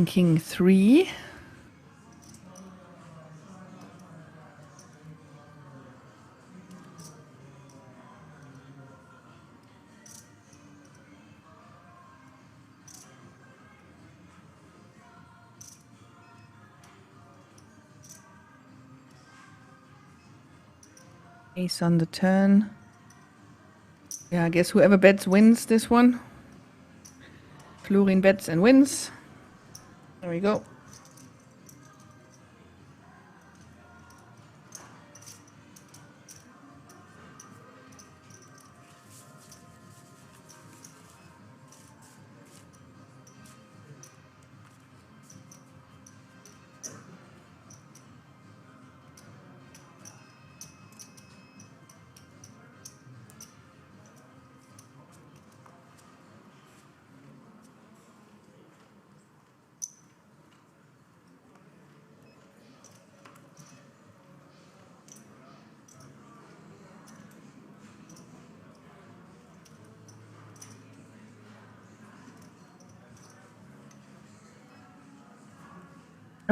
Speaker 1: King 3. Ace on the turn. Yeah, I guess whoever bets wins this one. Florin bets and wins. There we go.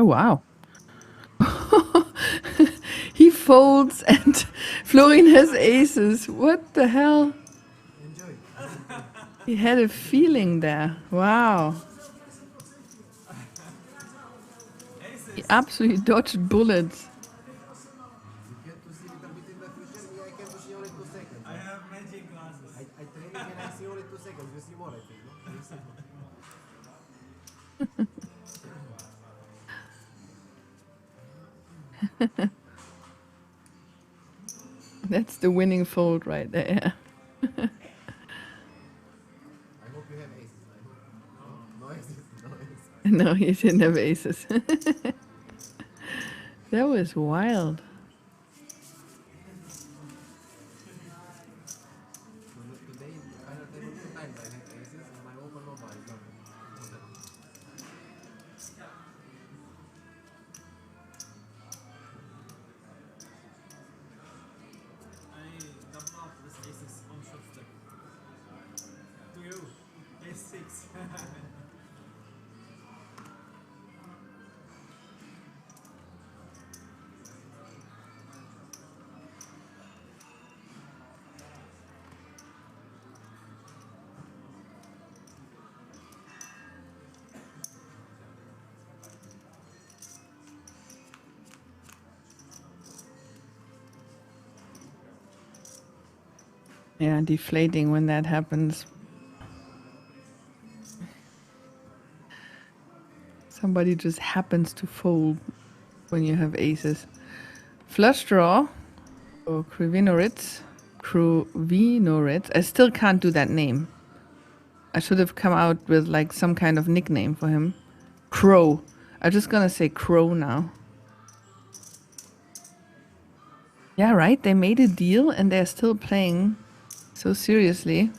Speaker 1: Oh, wow. He folds and Florin has aces. What the hell? He had a feeling there. Wow. He absolutely dodged bullets.
Speaker 12: I have magic glasses. I train and I see only 2 seconds. You see more, I think.
Speaker 1: That's the winning fold right there.
Speaker 12: I hope you have aces. No aces.
Speaker 1: No, he didn't have aces. That was wild.
Speaker 12: Today, final table 2 times I had aces and my open nobody is not.
Speaker 17: I double up this aces on short stack. To you, ace 6.
Speaker 1: Yeah, deflating when that happens. Somebody just happens to fold when you have aces. Flush draw for Krivinoritz. I still can't do that name. I should have come out with like some kind of nickname for him. Crow. I'm just gonna say Crow now. Yeah, right? They made a deal and they're still playing so seriously.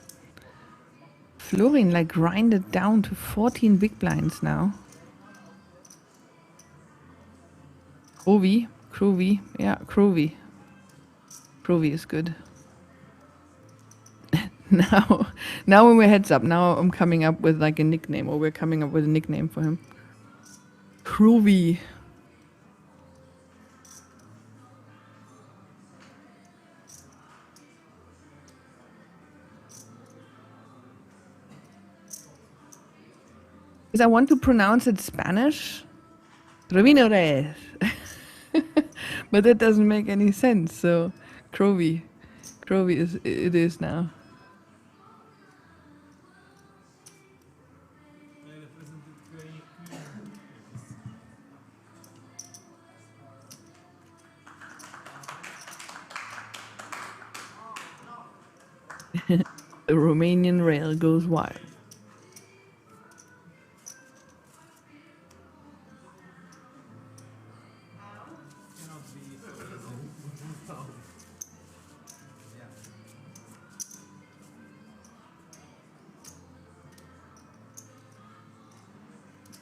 Speaker 1: Florin like grinded down to 14 big blinds now. Crovy. Yeah, Crovy. Crovy is good. Now when we're heads up, now I'm coming up with like a nickname, or we're coming up with a nickname for him. Crovy. Because I want to pronounce it Spanish. Rovinores. But that doesn't make any sense, so Crovy. Crovy it is now. The Romanian rail goes wild.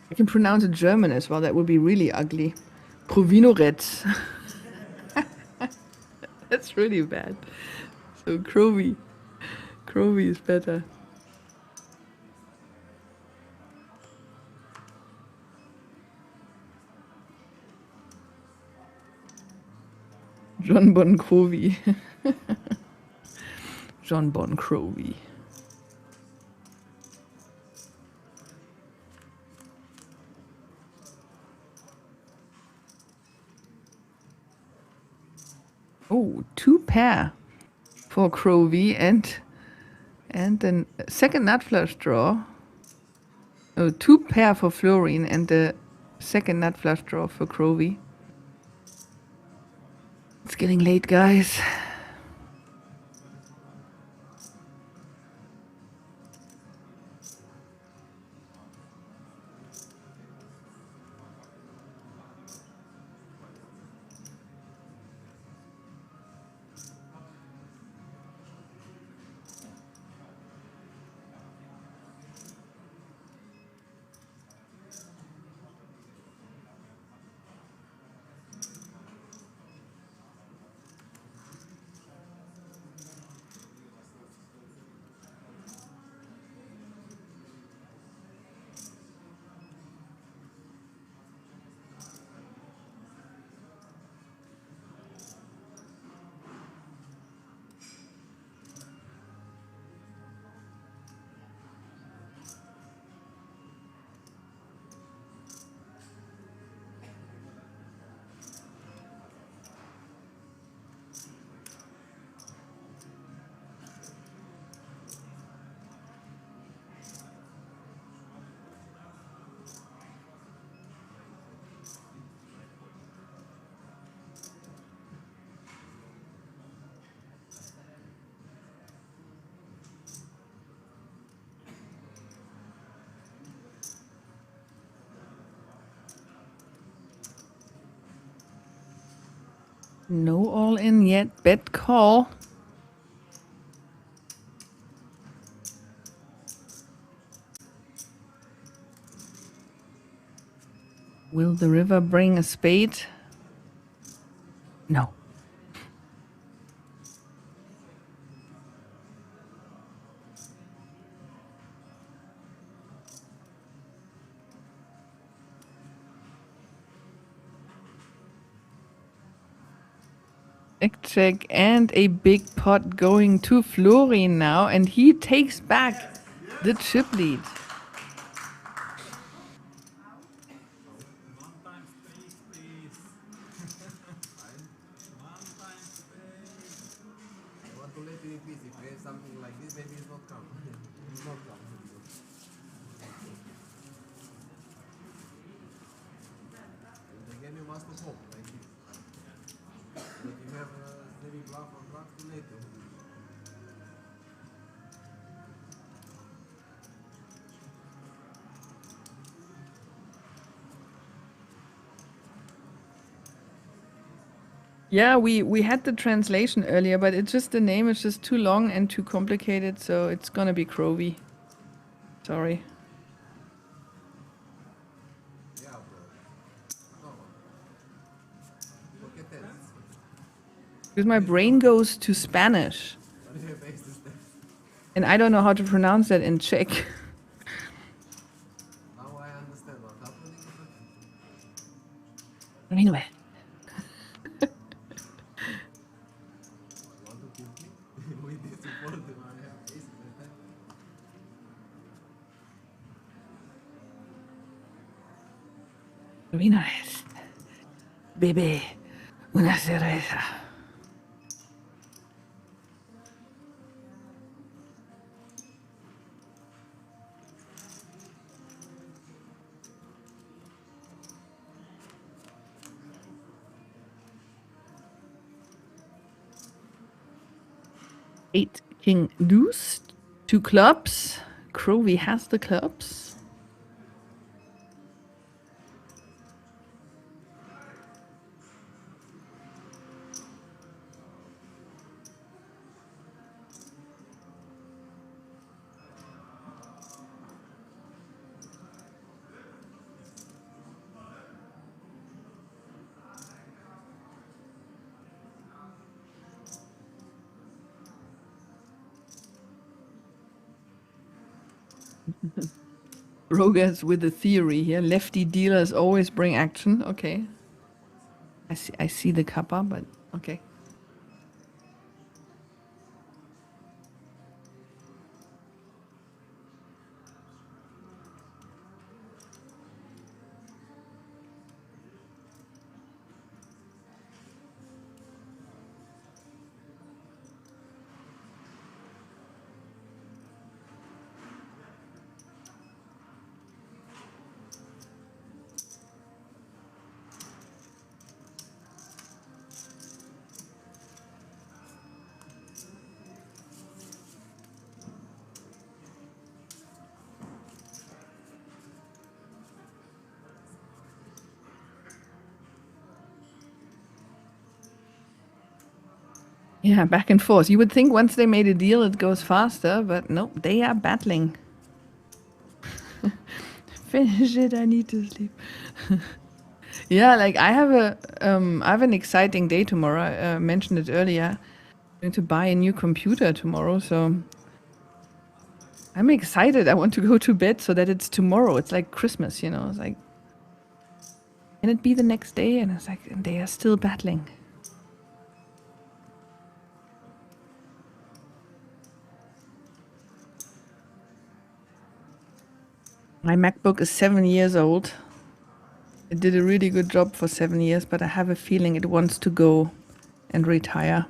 Speaker 1: I can pronounce it German as well. That would be really ugly. Provinoretz. That's really bad. So Crovy. Crovy is better. John Bon Crovy. John Bon Crovy. Oh, 2 pair for Crovy and then second nut flush draw. Oh, 2 pair for Florin and the second nut flush draw for Crovy. It's getting late, guys. No all in yet. Bet call. Will the river bring a spade? No. Check and a big pot going to Florin now, and he takes back the chip lead.
Speaker 12: Something like this, maybe it's not come. It's not come. Again, you must hope like this. But you have heavy bluff or bluff too late.
Speaker 1: Yeah, we had the translation earlier, but it's just the name is just too long and too complicated, so it's gonna be Crovey. Sorry.
Speaker 12: Yeah, bro. No. Forget that.
Speaker 1: Because my brain goes to Spanish. And I don't know how to pronounce that in Czech.
Speaker 12: Now I understand what happened.
Speaker 1: Anyway.
Speaker 12: Want to kill me? With this support, I have ace in my hand.
Speaker 1: Una vez. Bebé. Una cerveza. Eight king deuce, 2 clubs. Crovey has the clubs. Rogas with a theory here. Lefty dealers always bring action. Okay. I see the kappa, but okay. Yeah, back and forth. You would think once they made a deal, it goes faster, but nope, they are battling. Finish it, I need to sleep. Yeah, like I have an exciting day tomorrow. I mentioned it earlier. I'm going to buy a new computer tomorrow, so I'm excited. I want to go to bed so that it's tomorrow. It's like Christmas, you know. It's like, can it be the next day? And it's like, and they are still battling. My MacBook is 7 years old. It did a really good job for 7 years, but I have a feeling it wants to go and retire.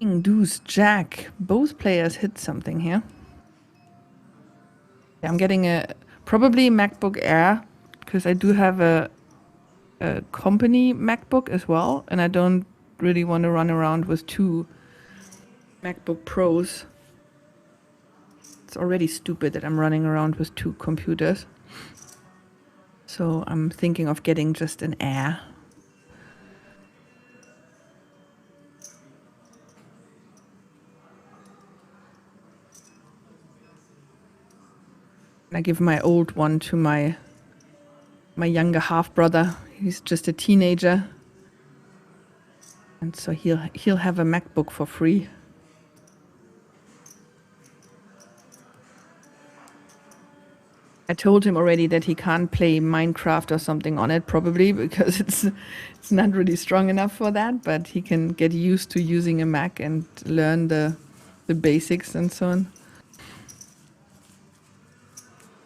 Speaker 1: King, deuce, jack. Both players hit something here. Yeah, I'm getting probably MacBook Air, because I do have a company MacBook as well, and I don't really want to run around with 2 MacBook Pros. It's already stupid that I'm running around with 2 computers. So I'm thinking of getting just an Air. I give my old one to my younger half brother. He's just a teenager. And so he'll have a MacBook for free. I told him already that he can't play Minecraft or something on it, probably because it's not really strong enough for that, but he can get used to using a Mac and learn the basics and so on.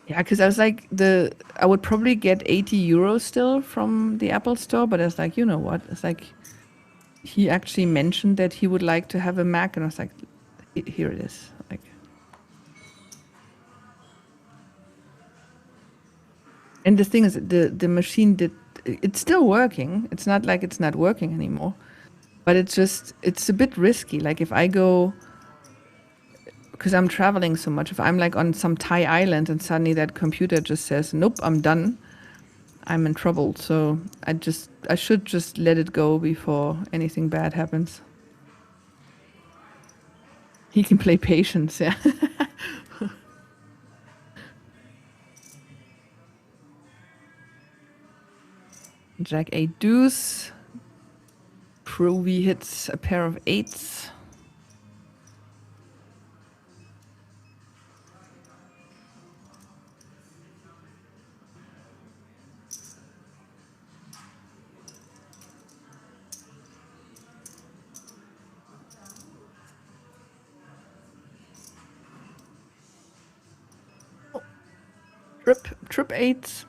Speaker 1: Yeah, because I was like, I would probably get 80 euros still from the Apple Store, but I was like, you know what? It's like, he actually mentioned that he would like to have a Mac, and I was like, here it is. Like, and the thing is, the machine it's still working. It's not like it's not working anymore, but it's a bit risky. Like if I go, because I'm traveling so much, if I'm like on some Thai island and suddenly that computer just says, nope, I'm done, I'm in trouble. So I should just let it go before anything bad happens. He can play patience, yeah. Jack 8 deuce. Provy hits a pair of 8s. Trip 8s.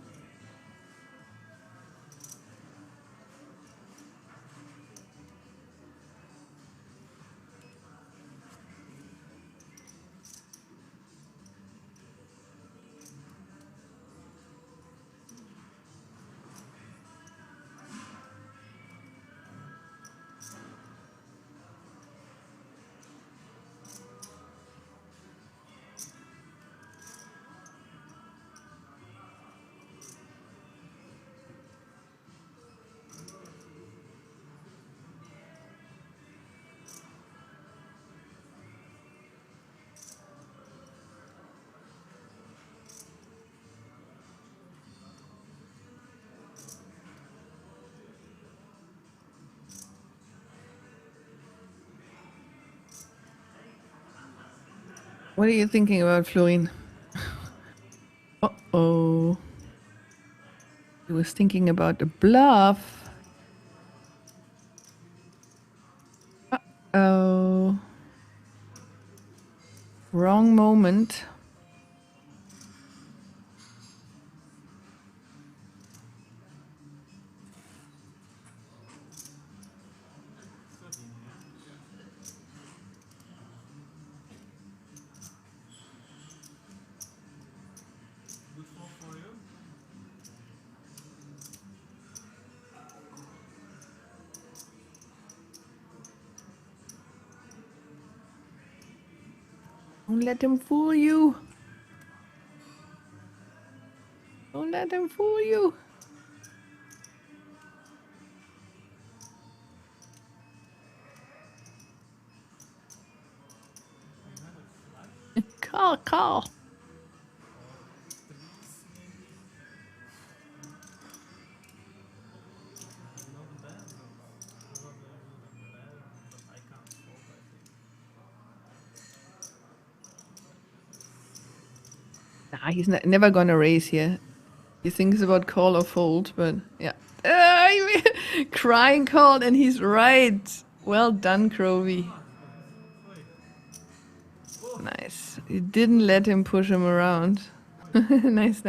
Speaker 1: What are you thinking about, Florine? Uh-oh. He was thinking about a bluff. Uh-oh. Wrong moment.
Speaker 11: Good fall for you.
Speaker 1: Don't let him fool you. Don't let him fool you. Call. Nah, he's never gonna raise here. He thinks about call or fold, but yeah. Crying call, and he's right. Well done, Crovey. Nice. You didn't let him push him around. Nice.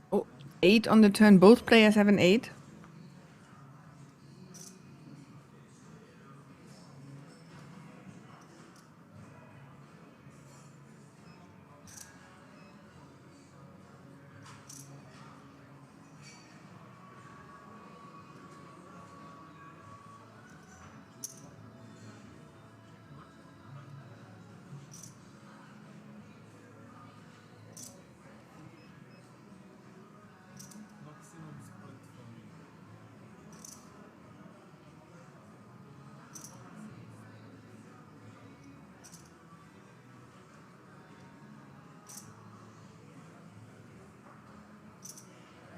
Speaker 1: Oh, 8 on the turn. Both players have an 8.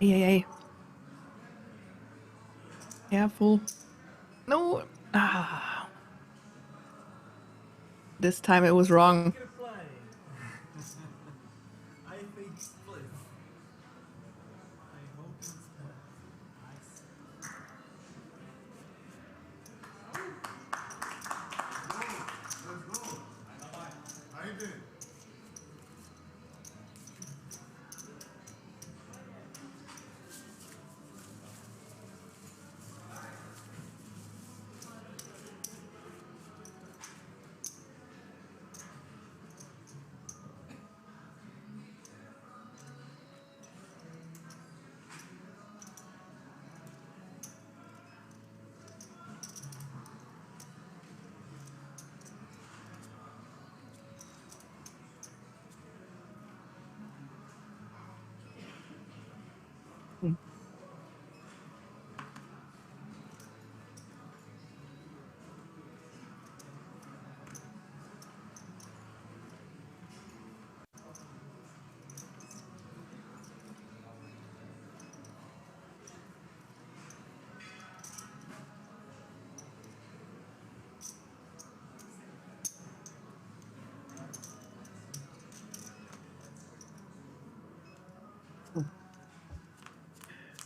Speaker 1: Yeah. Careful. No. This time it was wrong.
Speaker 11: I think split. I hope it's split. Nice.
Speaker 2: Let's go. I did.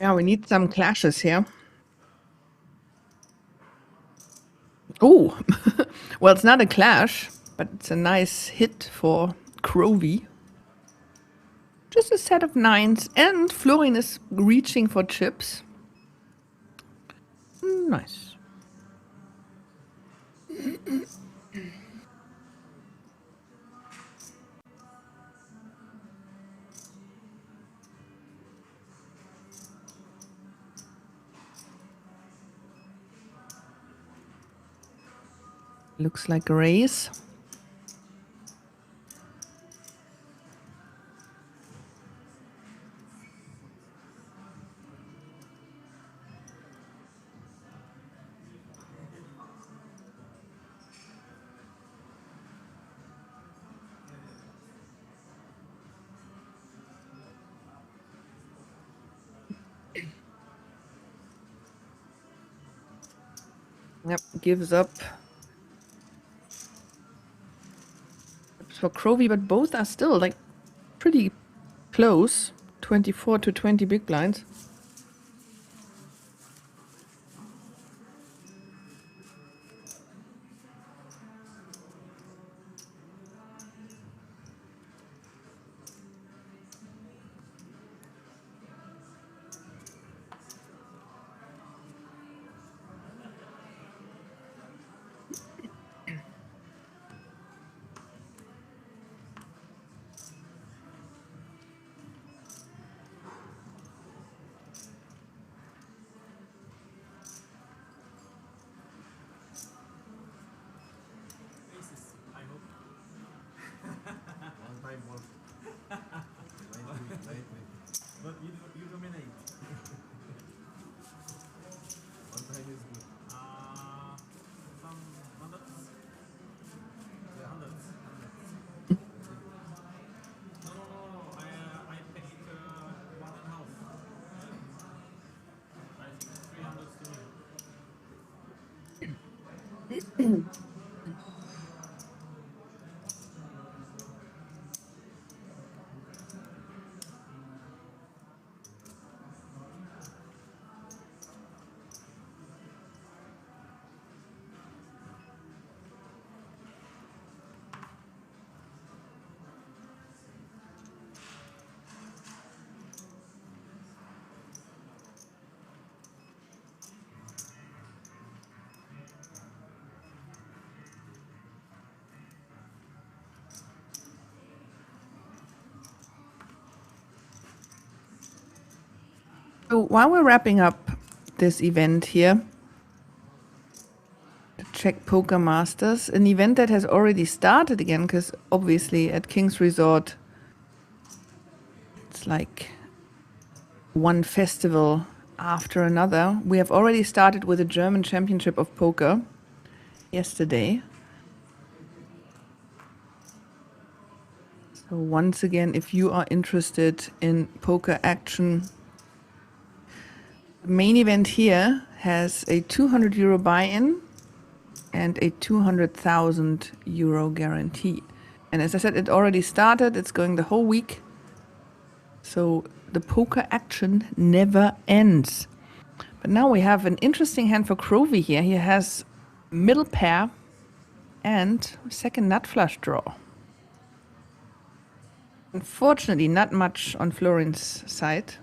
Speaker 1: Yeah, we need some clashes here. Oh, well, it's not a clash, but it's a nice hit for Crovey. Just a set of 9s, and Florin is reaching for chips. Nice. Looks like a race. Yep, gives up. It's for Crovey, but both are still like pretty close. 24 to 20 big blinds.
Speaker 11: Aces, I hope. One time more. Lightly. But you dominate. One time is good. Some hundreds? Yeah, hundreds. No. I picked 1.5. I think 300 to me.
Speaker 1: So while we're wrapping up this event here, the Czech Poker Masters, an event that has already started again, because obviously at King's Resort, it's like one festival after another. We have already started with the German Championship of Poker yesterday. So once again, if you are interested in poker action, The main event here has a 200 euro buy-in and a 200,000 euro guarantee. And as I said, it already started. It's going the whole week. So the poker action never ends. But now we have an interesting hand for Crovey here. He has middle pair and second nut flush draw. Unfortunately, not much on Florin's side.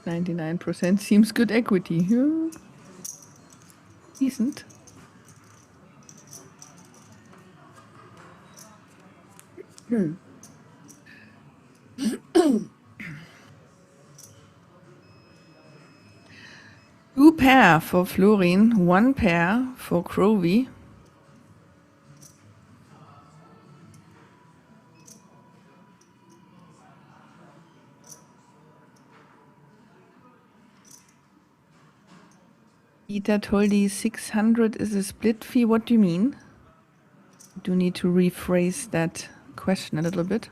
Speaker 1: %, seems good equity. Decent. Two pair for Florin, one pair for Crovey. Peter told you 600 is a split fee. What do you mean? Do need to rephrase that question a little bit.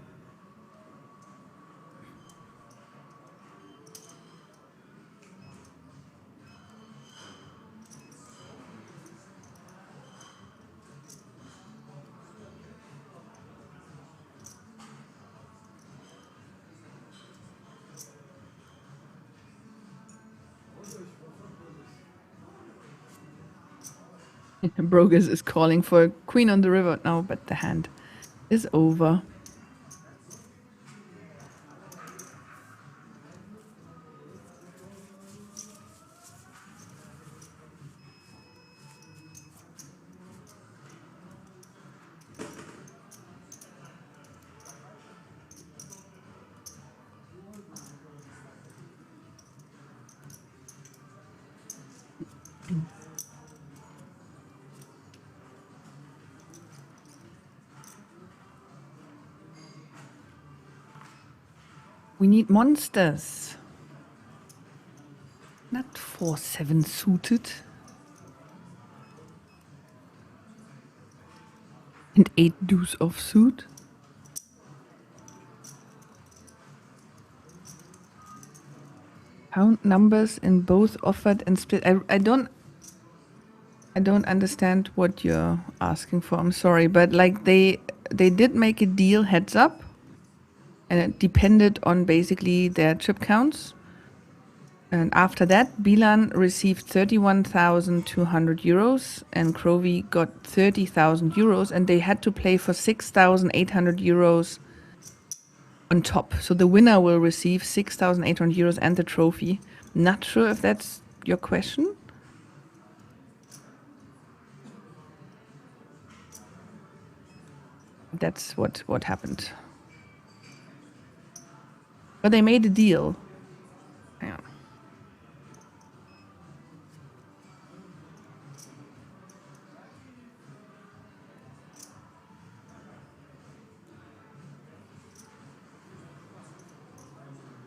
Speaker 1: Brogus is calling for a queen on the river now, but the hand is over. We need monsters. Not 4-7 suited. And 8 deuce offsuit. Count numbers in both offered and split. I don't understand what you're asking for. I'm sorry, but like they did make a deal heads up. And it depended on basically their chip counts. And after that, Bilan received 31,200 euros and Crovey got 30,000 euros, and they had to play for 6,800 euros on top. So the winner will receive 6,800 euros and the trophy. Not sure if that's your question. That's what happened. But they made a deal. Yeah.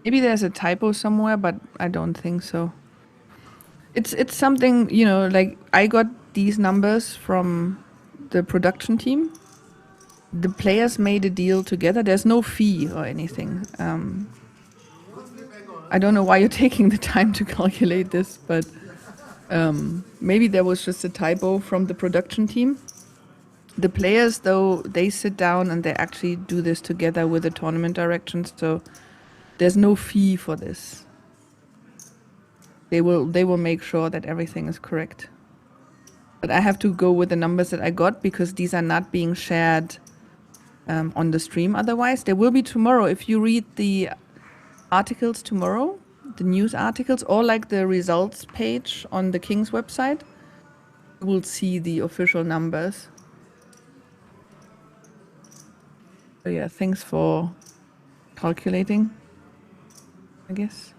Speaker 1: Maybe there's a typo somewhere, but I don't think so. It's something, you know, like I got these numbers from the production team. The players made a deal together. There's no fee or anything. I don't know why you're taking the time to calculate this, but maybe there was just a typo from the production team. The players, though, they sit down and they actually do this together with the tournament directions, so there's no fee for this. They will make sure that everything is correct. But I have to go with the numbers that I got because these are not being shared on the stream otherwise. There will be tomorrow. If you read the articles tomorrow, the news articles, or like the results page on the King's website, you will see the official numbers. So yeah, thanks for calculating, I guess.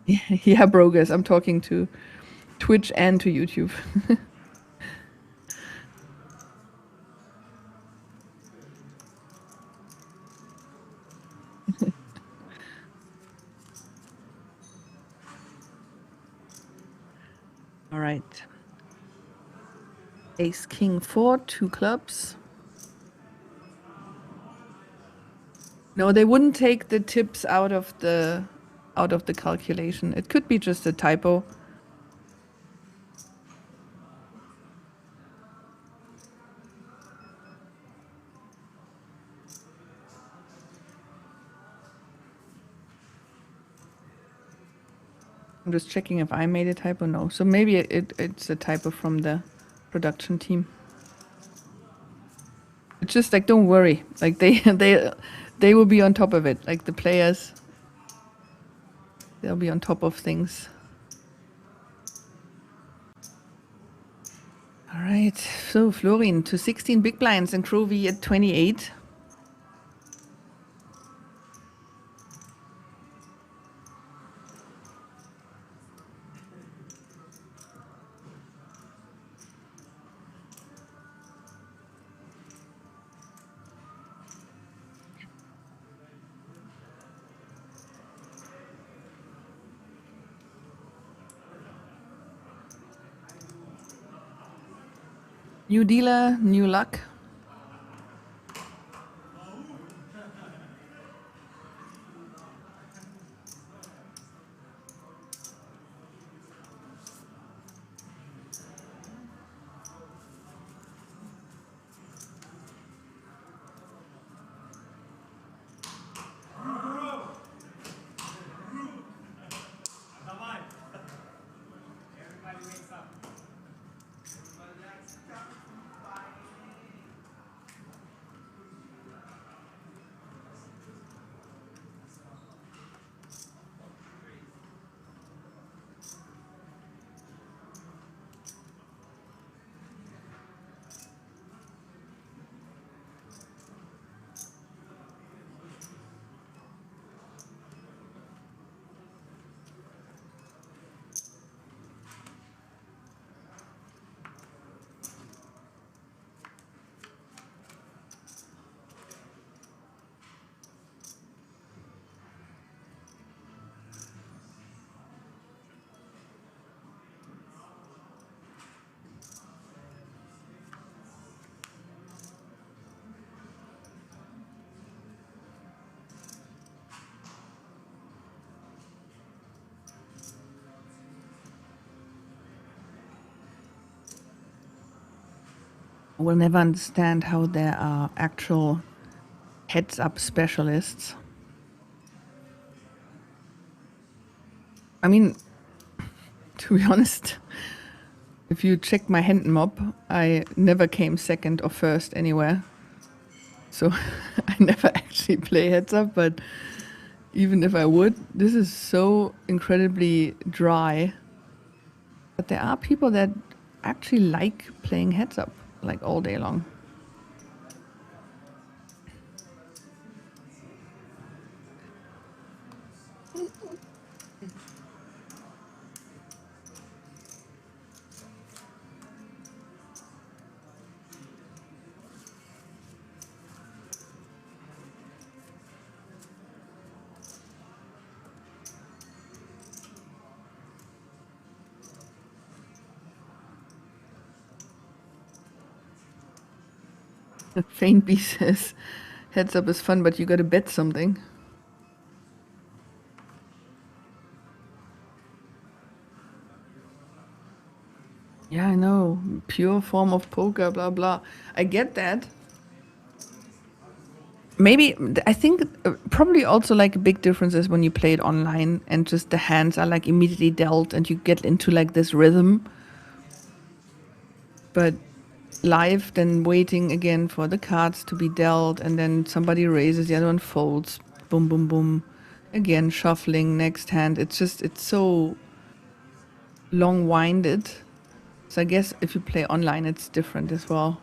Speaker 1: Yeah, Brogers, I'm talking to Twitch and to YouTube. All right. Ace, King, 4, 2 clubs. No, they wouldn't take the tips out of the calculation. It could be just a typo. I'm just checking if I made a typo. No, so maybe it's a typo from the production team. It's just like, don't worry, like they will be on top of it. Like the players, they'll be on top of things. All right, so Florin to 16 big blinds and Crovey at 28. New dealer, new luck. I will never understand how there are actual heads-up specialists. I mean, to be honest, if you check my hand mob, I never came second or first anywhere. So I never actually play heads-up, but even if I would, this is so incredibly dry. But there are people that actually like playing heads-up, like all day long. Faint B says, heads up is fun, but you gotta bet something. Yeah, I know. Pure form of poker, blah, blah. I get that. Maybe, I think probably also like a big difference is when you play it online and just the hands are like immediately dealt and you get into like this rhythm. But live, then waiting again for the cards to be dealt and then somebody raises, the other one folds, boom, boom, boom. Again, shuffling, next hand. It's so long-winded. So I guess if you play online, it's different as well.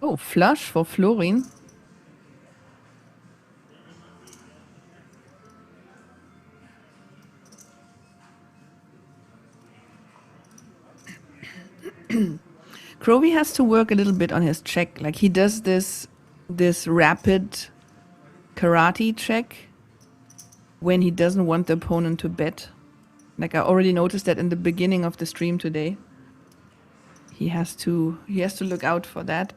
Speaker 1: Oh, flush for Florin. Crovey has to work a little bit on his check. Like he does this rapid karate check when he doesn't want the opponent to bet. Like I already noticed that in the beginning of the stream today. He has to look out for that.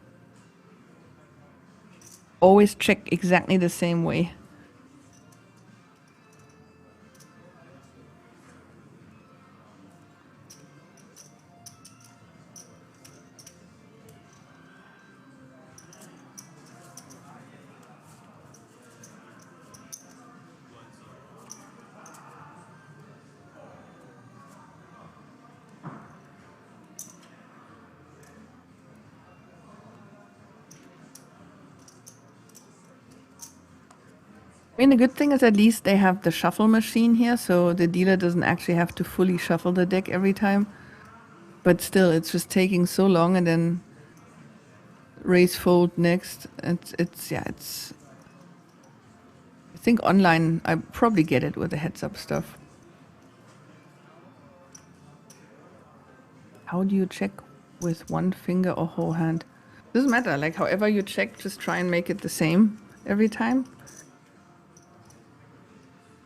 Speaker 1: Always check exactly the same way. I mean, the good thing is at least they have the shuffle machine here, so the dealer doesn't actually have to fully shuffle the deck every time. But still, it's just taking so long, and then raise fold next. It's I think online I probably get it with the heads up stuff. How do you check with one finger or whole hand? Doesn't matter, like however you check, just try and make it the same every time.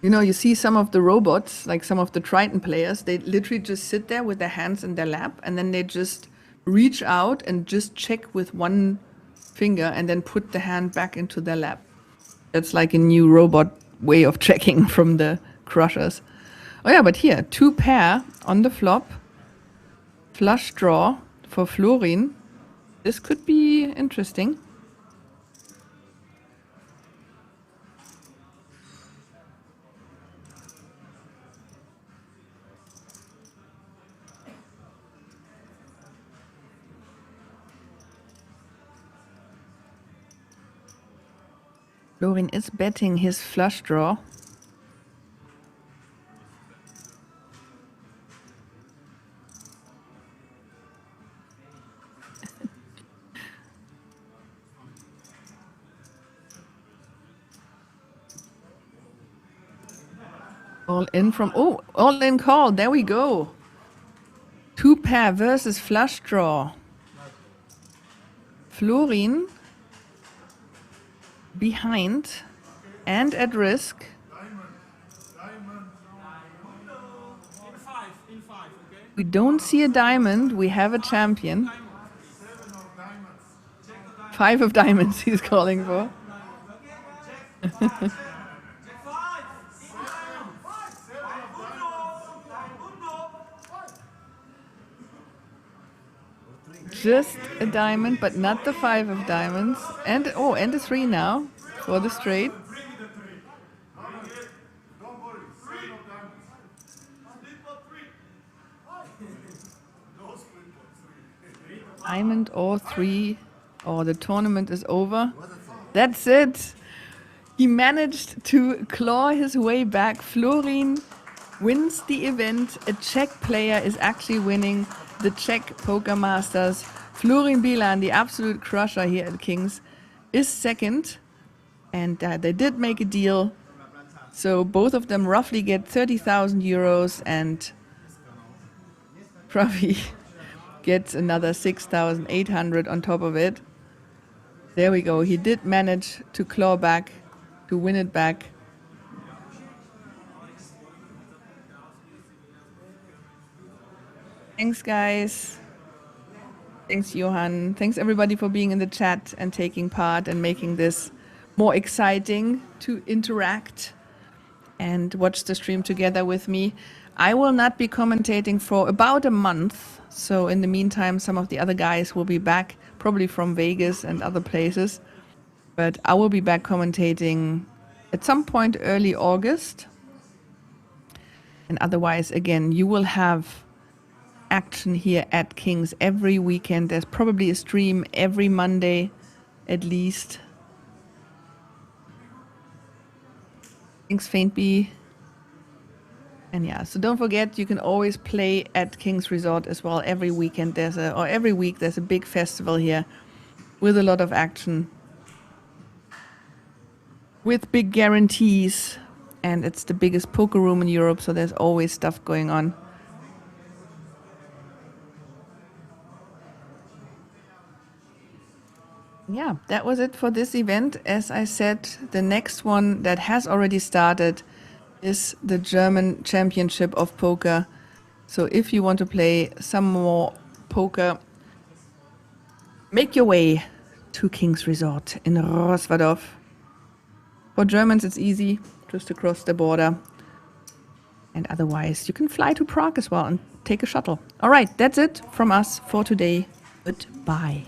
Speaker 1: You know, you see some of the robots, like some of the Triton players, they literally just sit there with their hands in their lap and then they just reach out and just check with one finger and then put the hand back into their lap. That's like a new robot way of checking from the crushers. Oh yeah, but here, 2 pair on the flop. Flush draw for Florin. This could be interesting. Florin is betting his flush draw. All in from, oh, all in call. There we go. 2 pair versus flush draw. Florin behind and at risk. We don't see a diamond. We have a champion. 5 of diamonds he's calling for. Just a diamond, but not the 5 of diamonds. And oh, and a 3 now for the straight. Diamond or 3, or the tournament is over. That's it. He managed to claw his way back. Florin wins the event. A Czech player is actually winning the Czech Poker Masters. Florin Bilan, the absolute crusher here at Kings, is second. And they did make a deal. So both of them roughly get 30,000 euros and Ravi gets another 6,800 on top of it. There we go. He did manage to claw back, to win it back. Thanks, guys. Thanks, Johan. Thanks, everybody, for being in the chat and taking part and making this more exciting to interact. and watch the stream together with me. I will not be commentating for about a month. So in the meantime, some of the other guys will be back, probably from Vegas and other places. But I will be back commentating at some point early August. And otherwise, again, you will have action here at King's every weekend. There's probably a stream every Monday at least. King's Faintby. And yeah, so don't forget, you can always play at King's Resort as well. Every weekend or every week there's a big festival here with a lot of action, with big guarantees, and it's the biggest poker room in Europe, so there's always stuff going on. Yeah, that was it for this event. As I said, the next one that has already started is the German Championship of Poker. So if you want to play some more poker, make your way to King's Resort in Rosvadov. For Germans, it's easy, just across the border. And otherwise, you can fly to Prague as well and take a shuttle. All right, that's it from us for today. Goodbye.